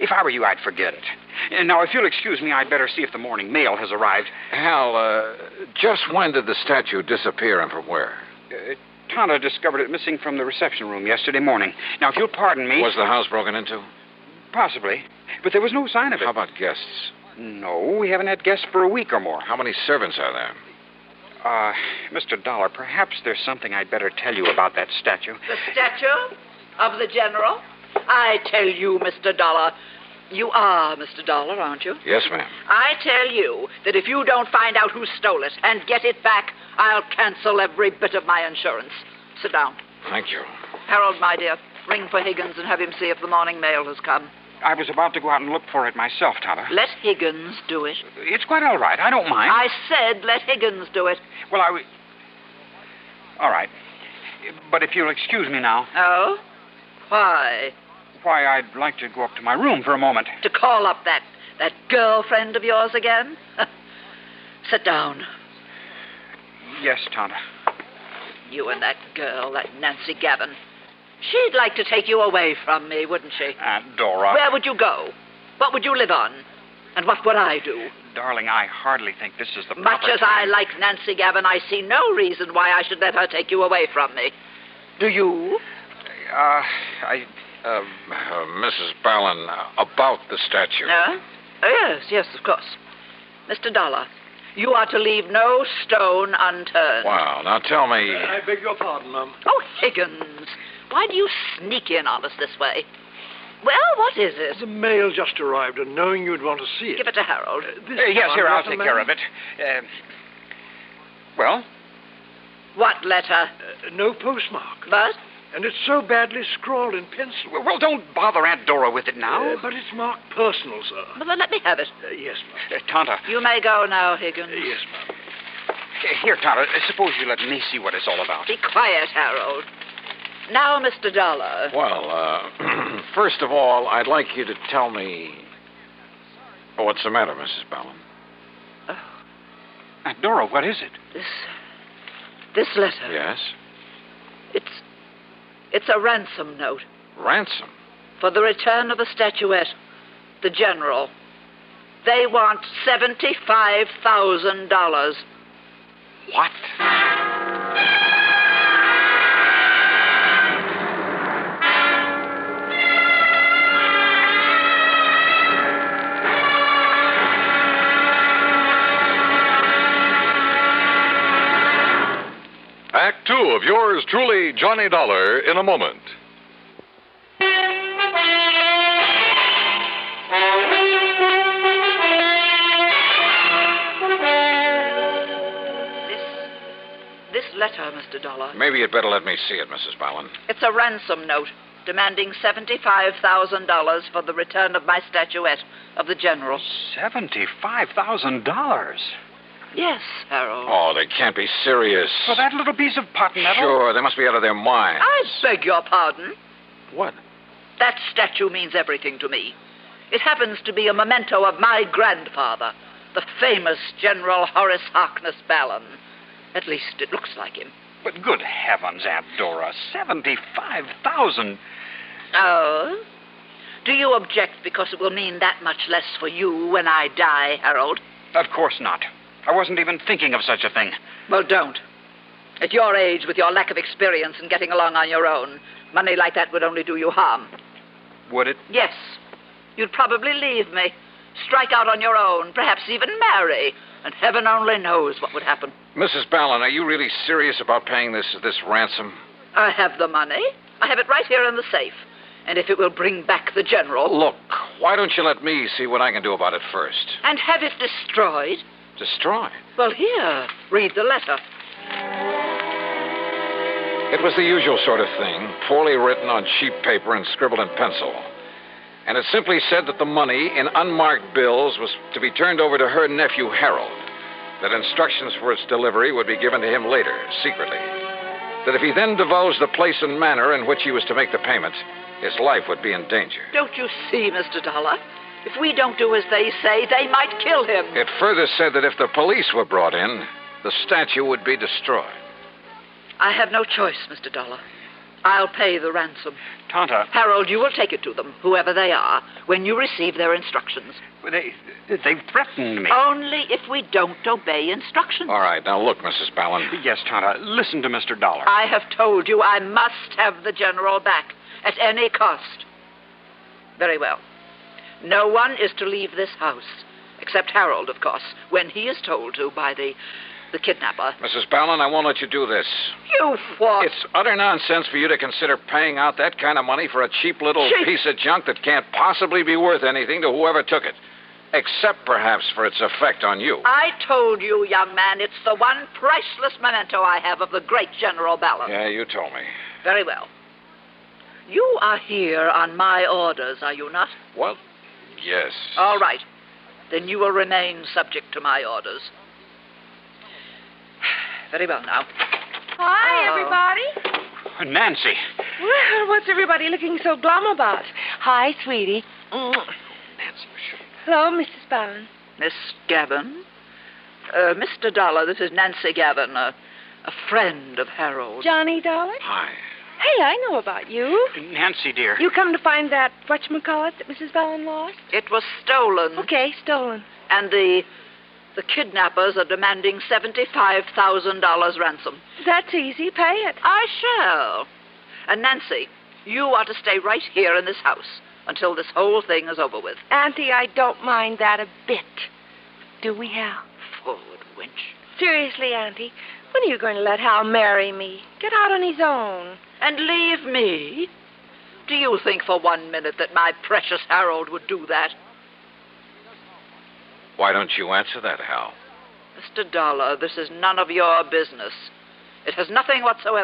If I were you, I'd forget it. Now, if you'll excuse me, I'd better see if the morning mail has arrived. Hal, just when did the statue disappear and from where? Tana discovered it missing from the reception room yesterday morning. Now, if you'll pardon me... Was the house broken into? Possibly. But there was no sign of it. How about guests? No, we haven't had guests for a week or more. How many servants are there? Mr. Dollar, perhaps there's something I'd better tell you about that statue. The statue of the general? I tell you, Mr. Dollar, you are Mr. Dollar, aren't you? Yes, ma'am. I tell you that if you don't find out who stole it and get it back, I'll cancel every bit of my insurance. Sit down. Thank you. Harold, my dear, ring for Higgins and have him see if the morning mail has come. I was about to go out and look for it myself, Tana. Let Higgins do it. It's quite all right. I don't mind. I said let Higgins do it. Well, all right. But if you'll excuse me now. Oh? Why? why, I'd like to go up to my room for a moment. To call up that girlfriend of yours again? Sit down. Yes, Tonto. You and that girl, that Nancy Gavin. She'd like to take you away from me, wouldn't she? Aunt Dora. Where would you go? What would you live on? And what would I do? Darling, I hardly think this is the proper Much as I time. like Nancy Gavin, I see no reason why I should let her take you away from me. Do you? Mrs. Ballin, about the statue. Yes, of course. Mr. Dollar, you are to leave no stone unturned. Wow, now tell me... I beg your pardon, Mum. Oh, Higgins, why do you sneak in on us this way? Well, what is it? The mail just arrived, and knowing you'd want to see it... Give it to Harold. Yes, here, I'll take care of it. Well? What letter? No postmark. But? And it's so badly scrawled in pencil. Well, don't bother Aunt Dora with it now. But it's marked personal, sir. Well, then let me have it. Yes, Mum. Tonto. You may go now, Higgins. Yes, Mum. Here, Tonto, suppose you let me see what it's all about. Be quiet, Harold. Now, Mr. Dollar. Well, first of all, I'd like you to tell me... Oh, what's the matter, Mrs. Ballin? Aunt Dora, what is it? This letter. Yes? It's a ransom note. Ransom? For the return of the statuette. The General. They want $75,000. What? Act 2 of yours truly, Johnny Dollar, in a moment. This letter, Mr. Dollar. Maybe you'd better let me see it, Mrs. Ballin. It's a ransom note demanding $75,000 for the return of my statuette of the General. $75,000? Yes, Harold. Oh, they can't be serious. For that little piece of pot metal? Sure, they must be out of their minds. I beg your pardon. What? That statue means everything to me. It happens to be a memento of my grandfather, the famous General Horace Harkness Ballin. At least it looks like him. But good heavens, Aunt Dora, $75,000. Oh? Do you object because it will mean that much less for you when I die, Harold? Of course not. I wasn't even thinking of such a thing. Well, don't. At your age, with your lack of experience and getting along on your own, money like that would only do you harm. Would it? Yes. You'd probably leave me, strike out on your own, perhaps even marry, and heaven only knows what would happen. Mrs. Ballin, are you really serious about paying this ransom? I have the money. I have it right here in the safe. And if it will bring back the General... Look, why don't you let me see what I can do about it first? And have it destroyed? Destroyed? Well, here, read the letter. It was the usual sort of thing, poorly written on cheap paper and scribbled in pencil. And it simply said that the money in unmarked bills was to be turned over to her nephew, Harold. That instructions for its delivery would be given to him later, secretly. That if he then divulged the place and manner in which he was to make the payment, his life would be in danger. Don't you see, Mr. Dollar? If we don't do as they say, they might kill him. It further said that if the police were brought in, the statue would be destroyed. I have no choice, Mr. Dollar. I'll pay the ransom. Tonto. Harold, you will take it to them, whoever they are, when you receive their instructions. They've threatened me. Only if we don't obey instructions. All right, now look, Mrs. Ballin. Yes, Tonto, listen to Mr. Dollar. I have told you I must have the General back, at any cost. Very well. No one is to leave this house, except Harold, of course, when he is told to by the kidnapper. Mrs. Ballin, I won't let you do this. You what? It's utter nonsense for you to consider paying out that kind of money for a cheap little piece of junk that can't possibly be worth anything to whoever took it. Except, perhaps, for its effect on you. I told you, young man, it's the one priceless memento I have of the great General Ballin. Yeah, you told me. Very well. You are here on my orders, are you not? Well, yes. All right. Then you will remain subject to my orders. Very well now. Hi, everybody. Nancy. Well, what's everybody looking so glum about? Hi, sweetie. Nancy, Hello, Mrs. Ballin. Miss Gavin? Mr. Dollar, this is Nancy Gavin, a friend of Harold. Johnny Dollar? Hi. Hey, I know about you. Nancy, dear. You come to find that whatchamacallit that Mrs. Ballin lost? It was stolen. Okay, stolen. And the kidnappers are demanding $75,000 ransom. That's easy. Pay it. I shall. And Nancy, you are to stay right here in this house until this whole thing is over with. Auntie, I don't mind that a bit. Do we, Hal? Forward, wench. Seriously, Auntie, when are you going to let Hal marry me? Get out on his own. And leave me? Do you think for 1 minute that my precious Harold would do that? Why don't you answer that, Hal? Mr. Dollar, this is none of your business. It has nothing whatsoever